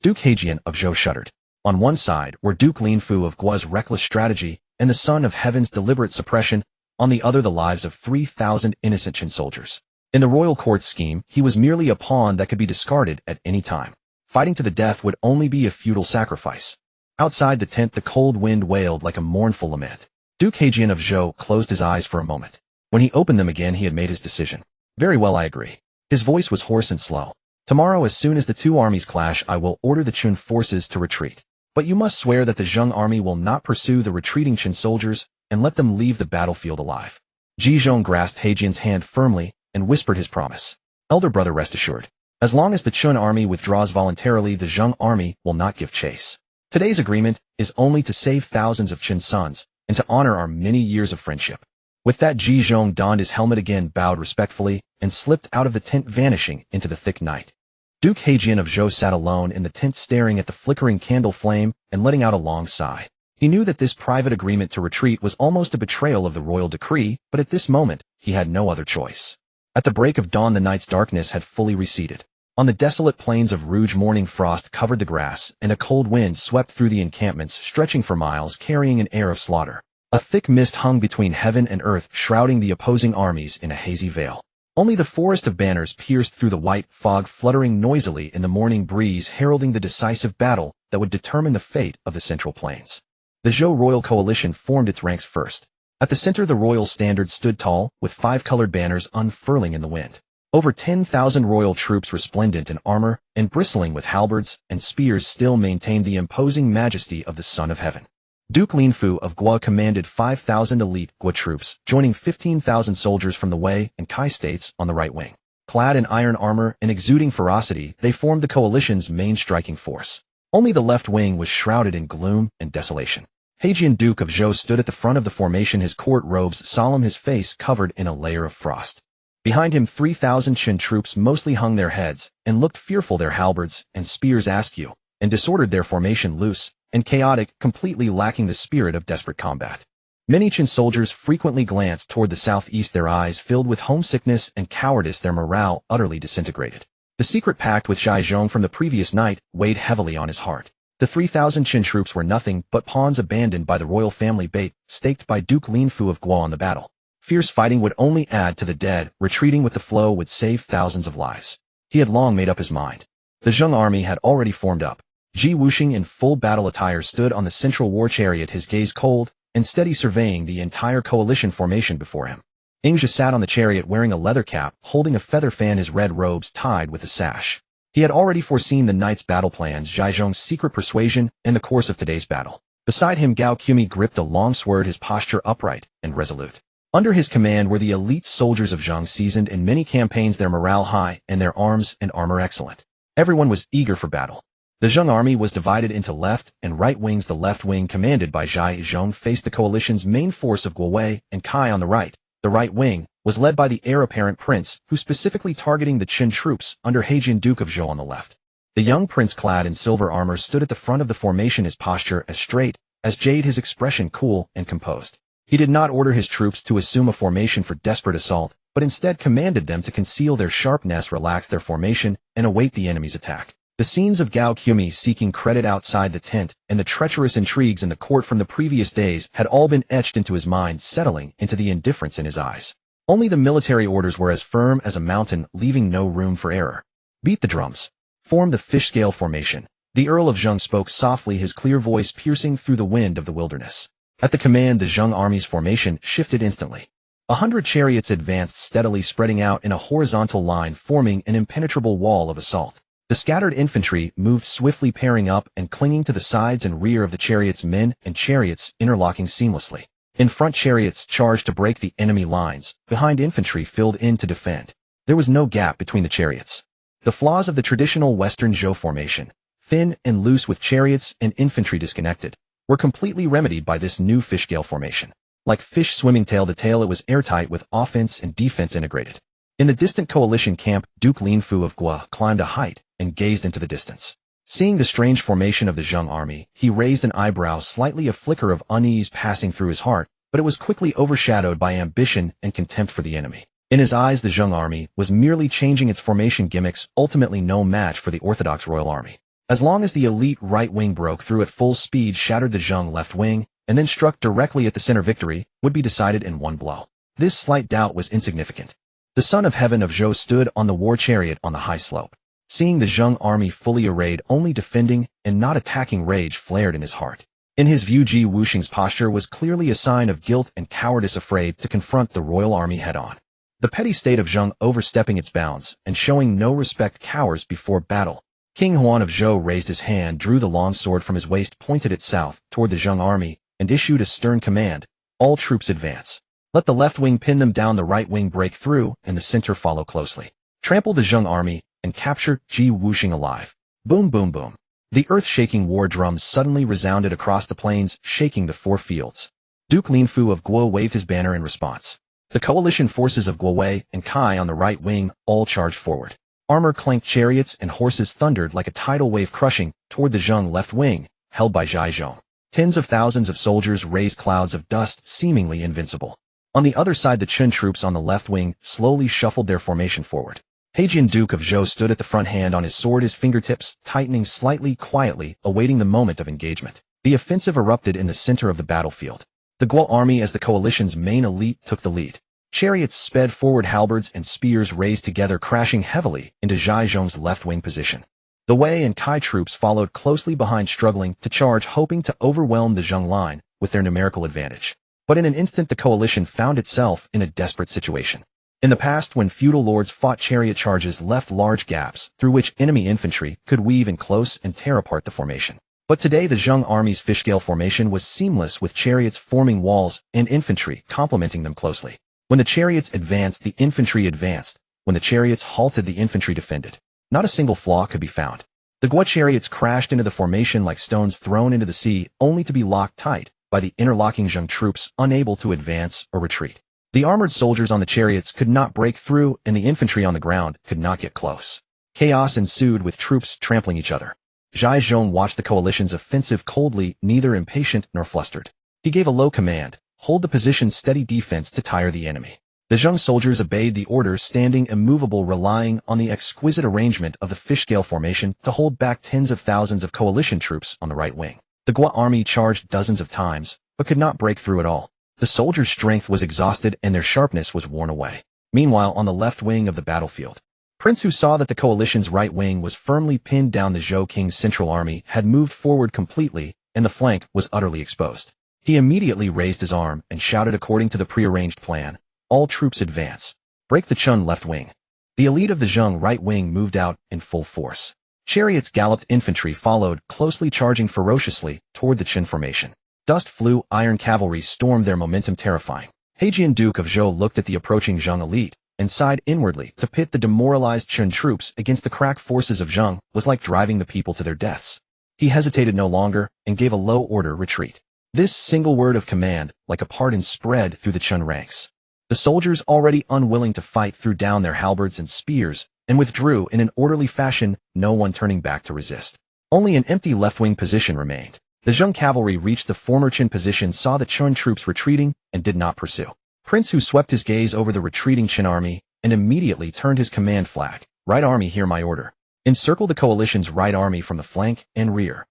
Duke Heijin of Zhou shuddered. On one side were Duke Linfu of Guo's reckless strategy and the Son of Heaven's deliberate suppression, on the other the lives of 3,000 innocent Qin soldiers. In the royal court's scheme, he was merely a pawn that could be discarded at any time. Fighting to the death would only be a futile sacrifice. Outside the tent the cold wind wailed like a mournful lament. Duke Heijin of Zhou closed his eyes for a moment. When he opened them again he had made his decision. "Very well, I agree." His voice was hoarse and slow. "Tomorrow as soon as the two armies clash I will order the Qin forces to retreat. But you must swear that the Zheng army will not pursue the retreating Qin soldiers and let them leave the battlefield alive." Ji Zhong grasped Heijin's hand firmly and whispered his promise. "Elder brother, rest assured. As long as the Qin army withdraws voluntarily the Zheng army will not give chase. Today's agreement is only to save thousands of Qin sons and to honor our many years of friendship." With that Ji Zhong donned his helmet again, bowed respectfully, and slipped out of the tent, vanishing into the thick night. Duke Heijin of Zhou sat alone in the tent staring at the flickering candle flame and letting out a long sigh. He knew that this private agreement to retreat was almost a betrayal of the royal decree, but at this moment he had no other choice. At the break of dawn the night's darkness had fully receded. On the desolate plains of Rouge morning frost covered the grass, and a cold wind swept through the encampments stretching for miles carrying an air of slaughter. A thick mist hung between heaven and earth, shrouding the opposing armies in a hazy veil. Only the forest of banners pierced through the white fog, fluttering noisily in the morning breeze, heralding the decisive battle that would determine the fate of the Central Plains. The Zhou royal coalition formed its ranks first. At the center the royal standard stood tall, with 5-colored banners unfurling in the wind. Over 10,000 royal troops resplendent in armor and bristling with halberds and spears still maintained the imposing majesty of the Son of Heaven. Duke Linfu of Guo commanded 5,000 elite Guo troops, joining 15,000 soldiers from the Wei and Kai states on the right wing. Clad in iron armor and exuding ferocity, they formed the coalition's main striking force. Only the left wing was shrouded in gloom and desolation. Heijin Duke of Zhou stood at the front of the formation, his court robes solemn, his face covered in a layer of frost. Behind him 3,000 Qin troops mostly hung their heads and looked fearful, their halberds and spears askew, and disordered, their formation loose and chaotic, completely lacking the spirit of desperate combat. Many Qin soldiers frequently glanced toward the southeast, their eyes filled with homesickness and cowardice, their morale utterly disintegrated. The secret pact with Zhai Zhong from the previous night weighed heavily on his heart. The 3,000 Qin troops were nothing but pawns abandoned by the royal family, bait staked by Duke Linfu of Guo on the battle. Fierce fighting would only add to the dead, retreating with the flow would save thousands of lives. He had long made up his mind. The Zheng army had already formed up. Ji Wuxing in full battle attire stood on the central war chariot, his gaze cold and steady, surveying the entire coalition formation before him. Ingzhi sat on the chariot wearing a leather cap, holding a feather fan, his red robes tied with a sash. He had already foreseen the night's battle plans, Zhai Zhong's secret persuasion, and the course of today's battle. Beside him Gao Qumi gripped a long sword, his posture upright and resolute. Under his command were the elite soldiers of Zheng, seasoned in many campaigns, their morale high and their arms and armor excellent. Everyone was eager for battle. The Zheng army was divided into left and right wings. The left wing, commanded by Zhai Zhong, faced the coalition's main force of Guo Wei and Kai on the right. The right wing was led by the heir-apparent prince, who specifically targeting the Qin troops under Heijin Duke of Zhou on the left. The young prince, clad in silver armor, stood at the front of the formation, his posture as straight as jade, his expression cool and composed. He did not order his troops to assume a formation for desperate assault, but instead commanded them to conceal their sharpness, relax their formation, and await the enemy's attack. The scenes of Gao Qumi seeking credit outside the tent and the treacherous intrigues in the court from the previous days had all been etched into his mind, settling into the indifference in his eyes. Only the military orders were as firm as a mountain, leaving no room for error. Beat the drums. Form the fish-scale formation. The Earl of Zheng spoke softly, his clear voice piercing through the wind of the wilderness. At the command, the Zheng army's formation shifted instantly. 100 chariots advanced steadily, spreading out in a horizontal line, forming an impenetrable wall of assault. The scattered infantry moved swiftly, pairing up and clinging to the sides and rear of the chariots, men and chariots interlocking seamlessly. In front, chariots charged to break the enemy lines. Behind, infantry filled in to defend. There was no gap between the chariots. The flaws of the traditional Western Zhou formation, thin and loose with chariots and infantry disconnected, were completely remedied by this new fish-scale formation. Like fish swimming tail to tail, it was airtight with offense and defense integrated. In the distant coalition camp, Duke Linfu of Guo climbed a height and gazed into the distance. Seeing the strange formation of the Zheng army, he raised an eyebrow, slightly a flicker of unease passing through his heart, but it was quickly overshadowed by ambition and contempt for the enemy. In his eyes, the Zheng army was merely changing its formation gimmicks, ultimately no match for the orthodox royal army. As long as the elite right wing broke through at full speed, shattered the Zheng left wing, and then struck directly at the center, victory would be decided in one blow. This slight doubt was insignificant. The Son of Heaven of Zhou stood on the war chariot on the high slope. Seeing the Zheng army fully arrayed, only defending and not attacking, rage flared in his heart. In his view, Ji Wuxing's posture was clearly a sign of guilt and cowardice, afraid to confront the royal army head-on. The petty state of Zheng overstepping its bounds and showing no respect cowers before battle. King Huan of Zhou raised his hand, drew the long sword from his waist, pointed it south toward the Zheng army, and issued a stern command: all troops advance. Let the left wing pin them down, the right wing break through, and the center follow closely. Trample the Zheng army and capture Ji Wuxing alive. Boom, boom, boom. The earth-shaking war drums suddenly resounded across the plains, shaking the 4 fields. Duke Linfu of Guo waved his banner in response. The coalition forces of Guo Wei and Kai on the right wing all charged forward. Armor-clanked chariots and horses thundered like a tidal wave, crushing toward the Zheng left wing, held by Zhai Zhong. Tens of thousands of soldiers raised clouds of dust, seemingly invincible. On the other side, the Qin troops on the left wing slowly shuffled their formation forward. Hejian Duke of Zhou stood at the front, hand on his sword, his fingertips tightening slightly, quietly awaiting the moment of engagement. The offensive erupted in the center of the battlefield. The Guo army, as the coalition's main elite, took the lead. Chariots sped forward, halberds and spears raised together, crashing heavily into Zhai Zhong's left-wing position. The Wei and Kai troops followed closely behind, struggling to charge, hoping to overwhelm the Zheng line with their numerical advantage. But in an instant, the coalition found itself in a desperate situation. In the past, when feudal lords fought, chariot charges left large gaps through which enemy infantry could weave in close and tear apart the formation. But today, the Zheng army's fish-scale formation was seamless, with chariots forming walls and infantry complementing them closely. When the chariots advanced, the infantry advanced. When the chariots halted, the infantry defended. Not a single flaw could be found. The Guo chariots crashed into the formation like stones thrown into the sea, only to be locked tight by the interlocking Zheng troops, unable to advance or retreat. The armored soldiers on the chariots could not break through, and the infantry on the ground could not get close. Chaos ensued, with troops trampling each other. Zhai Zhong watched the coalition's offensive coldly, neither impatient nor flustered. He gave a low command: hold the position, steady defense to tire the enemy. The Zheng soldiers obeyed the order, standing immovable, relying on the exquisite arrangement of the fish-scale formation to hold back tens of thousands of coalition troops on the right wing. The Guo army charged dozens of times, but could not break through at all. The soldiers' strength was exhausted and their sharpness was worn away. Meanwhile, on the left wing of the battlefield, Prince Hu saw that the coalition's right wing was firmly pinned down. The Zhou King's central army had moved forward completely, and the flank was utterly exposed. He immediately raised his arm and shouted, according to the prearranged plan: all troops advance. Break the Qin left wing. The elite of the Zheng right wing moved out in full force. Chariots galloped, infantry followed, closely charging ferociously toward the Qin formation. Dust flew, iron cavalry stormed, their momentum terrifying. Hejian Duke of Zhou looked at the approaching Zheng elite and sighed inwardly. To pit the demoralized Qin troops against the crack forces of Zheng was like driving the people to their deaths. He hesitated no longer and gave a low order: retreat. This single word of command, like a pardon, spread through the Qin ranks. The soldiers, already unwilling to fight, threw down their halberds and spears and withdrew in an orderly fashion, no one turning back to resist. Only an empty left-wing position remained. The Zheng cavalry reached the former Qin position, saw the Qin troops retreating, and did not pursue. Prince Hu swept his gaze over the retreating Qin army and immediately turned his command flag. Right army, hear my order. Encircle the coalition's right army from the flank and rear.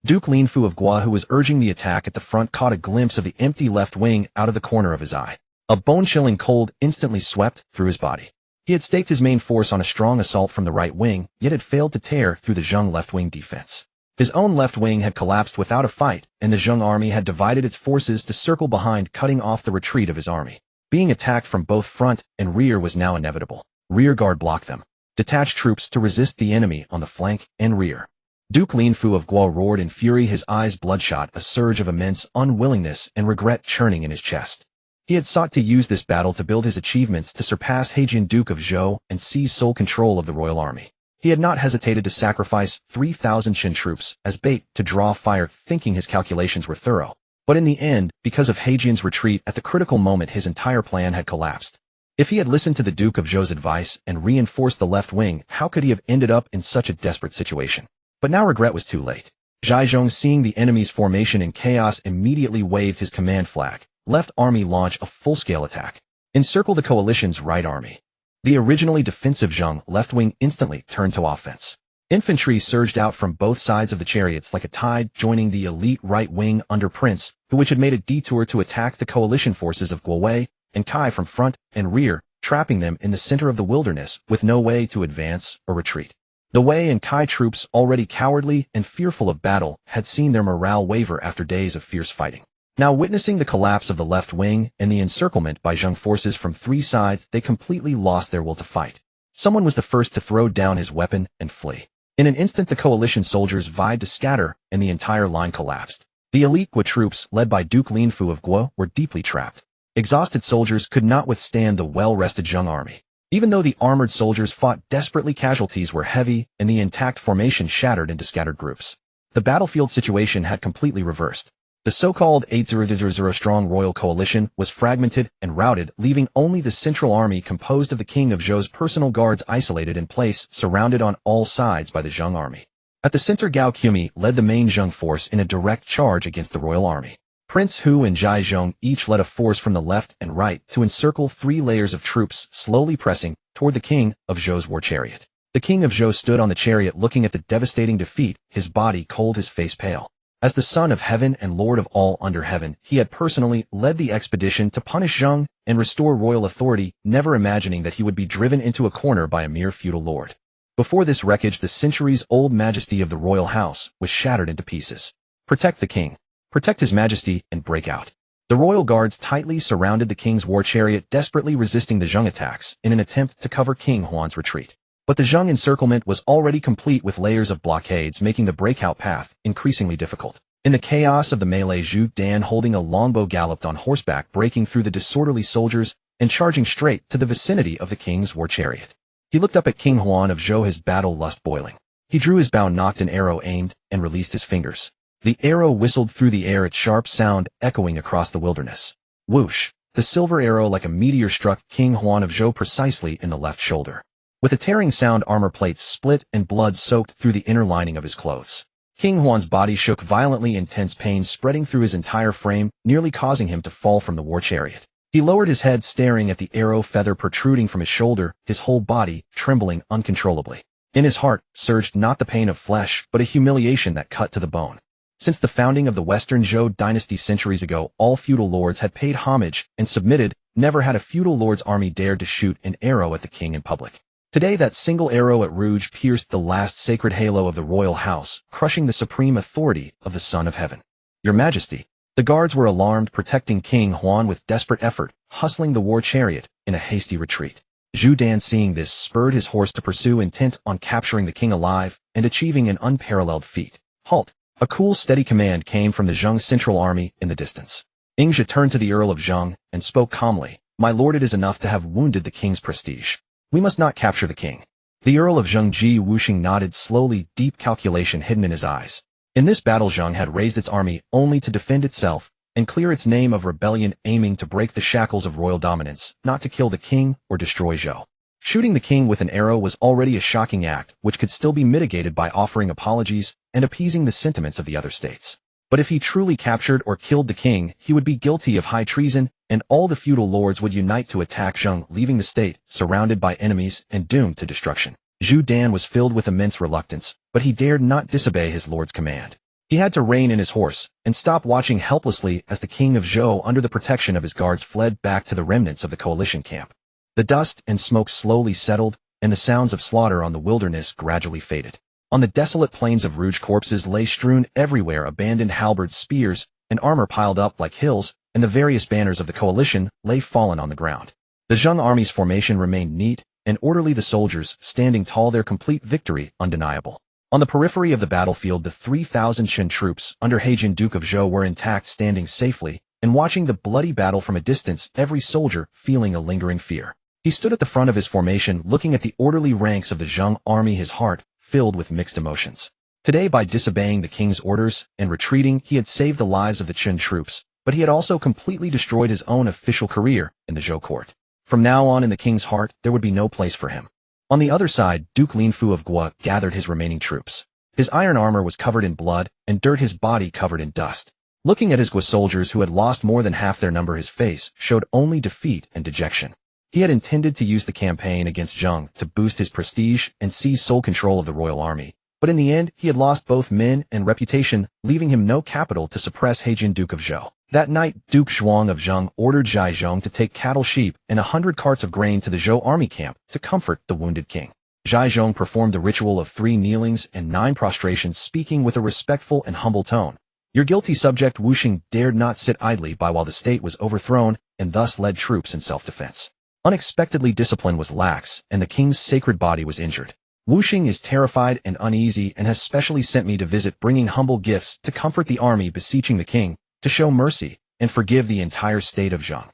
Duke Linfu of Gua, who was urging the attack at the front, caught a glimpse of the empty left wing out of the corner of his eye. A bone-chilling cold instantly swept through his body. He had staked his main force on a strong assault from the right wing, yet had failed to tear through the Zheng left-wing defense. His own left wing had collapsed without a fight, and the Zheng army had divided its forces to circle behind, cutting off the retreat of his army. Being attacked from both front and rear was now inevitable. Rear guard blocked them. Detach troops to resist the enemy on the flank and rear. Duke Linfu of Guo roared in fury, his eyes bloodshot, a surge of immense unwillingness and regret churning in his chest. He had sought to use this battle to build his achievements, to surpass Heijin Duke of Zhou and seize sole control of the royal army. He had not hesitated to sacrifice 3,000 Qin troops as bait to draw fire, thinking his calculations were thorough. But in the end, because of Heijin's retreat at the critical moment, his entire plan had collapsed. If he had listened to the Duke of Zhou's advice and reinforced the left wing, how could he have ended up in such a desperate situation? But now regret was too late. Zhai Zhong, seeing the enemy's formation in chaos, immediately waved his command flag. Left army, launch a full-scale attack. Encircle the coalition's right army. The originally defensive Zheng left wing instantly turned to offense. Infantry surged out from both sides of the chariots like a tide, joining the elite right wing under Prince Hu, which had made a detour to attack the coalition forces of Guowei and Kai from front and rear, trapping them in the center of the wilderness with no way to advance or retreat. The Wei and Kai troops, already cowardly and fearful of battle, had seen their morale waver after days of fierce fighting. Now, witnessing the collapse of the left wing and the encirclement by Zheng forces from three sides, they completely lost their will to fight. Someone was the first to throw down his weapon and flee. In an instant, the coalition soldiers vied to scatter, and the entire line collapsed. The elite Gua troops, led by Duke Linfu of Guo, were deeply trapped. Exhausted soldiers could not withstand the well-rested Zheng army. Even though the armored soldiers fought desperately, casualties were heavy, and the intact formation shattered into scattered groups. The battlefield situation had completely reversed. The so-called 800-strong royal coalition was fragmented and routed, leaving only the central army composed of the King of Zhou's personal guards isolated in place, surrounded on all sides by the Zheng army. At the center, Gao Qumi led the main Zheng force in a direct charge against the royal army. Prince Hu and Zhai Zhong each led a force from the left and right to encircle 3 layers of troops, slowly pressing toward the King of Zhou's war chariot. The King of Zhou stood on the chariot looking at the devastating defeat, his body cold, his face pale. As the Son of Heaven and Lord of all under heaven, he had personally led the expedition to punish Zheng and restore royal authority, never imagining that he would be driven into a corner by a mere feudal lord. Before this wreckage, the centuries-old majesty of the royal house was shattered into pieces. Protect the king. Protect his majesty and break out. The royal guards tightly surrounded the king's war chariot, desperately resisting the Zheng attacks in an attempt to cover King Huan's retreat. But the Zheng encirclement was already complete, with layers of blockades making the breakout path increasingly difficult. In the chaos of the melee, Zhu Dan, holding a longbow, galloped on horseback, breaking through the disorderly soldiers and charging straight to the vicinity of the king's war chariot. He looked up at King Huan of Zhou, his battle lust boiling. He drew his bow, nocked an arrow, aimed, and released his fingers. The arrow whistled through the air, its sharp sound echoing across the wilderness. Whoosh! The silver arrow like a meteor struck King Huan of Zhou precisely in the left shoulder. With a tearing sound, armor plates split and blood soaked through the inner lining of his clothes. King Huan's body shook violently, intense pain spreading through his entire frame, nearly causing him to fall from the war chariot. He lowered his head, staring at the arrow feather protruding from his shoulder, his whole body trembling uncontrollably. In his heart surged not the pain of flesh, but a humiliation that cut to the bone. Since the founding of the Western Zhou dynasty centuries ago, all feudal lords had paid homage and submitted. Never had a feudal lord's army dared to shoot an arrow at the king in public. Today, that single arrow at Rouge pierced the last sacred halo of the royal house, crushing the supreme authority of the Son of Heaven. Your Majesty. The guards were alarmed, protecting King Huan with desperate effort, hustling the war chariot in a hasty retreat. Zhu Dan, seeing this, spurred his horse to pursue, intent on capturing the king alive and achieving an unparalleled feat. Halt! A cool, steady command came from the Zheng central army in the distance. Ingzhi turned to the Earl of Zheng and spoke calmly. My lord, it is enough to have wounded the king's prestige. We must not capture the king. The Earl of Zheng Ji Wuxing nodded slowly, deep calculation hidden in his eyes. In this battle, Zheng had raised its army only to defend itself and clear its name of rebellion, aiming to break the shackles of royal dominance, not to kill the king or destroy Zhou. Shooting the king with an arrow was already a shocking act, which could still be mitigated by offering apologies and appeasing the sentiments of the other states. But if he truly captured or killed the king, he would be guilty of high treason, and all the feudal lords would unite to attack Zheng, leaving the state surrounded by enemies and doomed to destruction. Zhu Dan was filled with immense reluctance, but he dared not disobey his lord's command. He had to rein in his horse and stop watching helplessly as the king of Zhou, under the protection of his guards, fled back to the remnants of the coalition camp. The dust and smoke slowly settled, and the sounds of slaughter on the wilderness gradually faded. On the desolate plains of Rouge, corpses lay strewn everywhere, abandoned halberds, spears, and armor piled up like hills, and the various banners of the coalition lay fallen on the ground. The Zheng army's formation remained neat and orderly, the soldiers standing tall, their complete victory undeniable. On the periphery of the battlefield, the 3,000 Qin troops under Heijin, Duke of Zhou, were intact, standing safely and watching the bloody battle from a distance, every soldier feeling a lingering fear. He stood at the front of his formation, looking at the orderly ranks of the Zheng army, his heart filled with mixed emotions. Today, by disobeying the king's orders and retreating, he had saved the lives of the Qin troops, but he had also completely destroyed his own official career in the Zhou court. From now on, in the king's heart, there would be no place for him. On the other side, Duke Linfu of Guo gathered his remaining troops. His iron armor was covered in blood and dirt, his body covered in dust. Looking at his Guo soldiers, who had lost more than half their number, his face showed only defeat and dejection. He had intended to use the campaign against Zheng to boost his prestige and seize sole control of the royal army, but in the end, he had lost both men and reputation, leaving him no capital to suppress Heijin, Duke of Zhou. That night, Duke Zhuang of Zheng ordered Zhai Zhong to take cattle, sheep, and 100 carts of grain to the Zhou army camp to comfort the wounded king. Zhai Zhong performed the ritual of 3 kneelings and 9 prostrations, speaking with a respectful and humble tone. Your guilty subject Wu Xing dared not sit idly by while the state was overthrown, and thus led troops in self-defense. Unexpectedly, discipline was lax, and the king's sacred body was injured. Wu Xing is terrified and uneasy and has specially sent me to visit, bringing humble gifts to comfort the army, beseeching the king to show mercy and forgive the entire state of Zheng.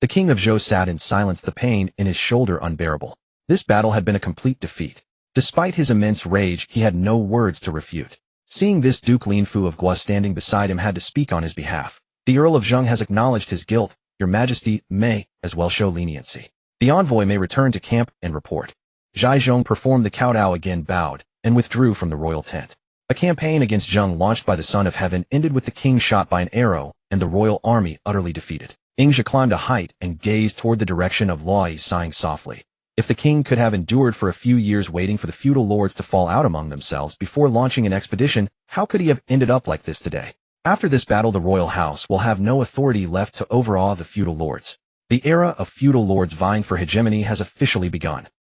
The king of Zhou sat in silence, the pain in his shoulder unbearable. This battle had been a complete defeat. Despite his immense rage, he had no words to refute. Seeing this, Duke Linfu of Guo standing beside him had to speak on his behalf. The Earl of Zheng has acknowledged his guilt. Your Majesty may as well show leniency. The envoy may return to camp and report. Zhai Zhong performed the kowtow again, bowed, and withdrew from the royal tent. A campaign against Zheng launched by the Son of Heaven ended with the king shot by an arrow and the royal army utterly defeated. Ingzhi climbed a height and gazed toward the direction of Luoyi, sighing softly. If the king could have endured for a few years waiting for the feudal lords to fall out among themselves before launching an expedition, how could he have ended up like this today? After this battle, the royal house will have no authority left to overawe the feudal lords. The era of feudal lords vying for hegemony has officially begun.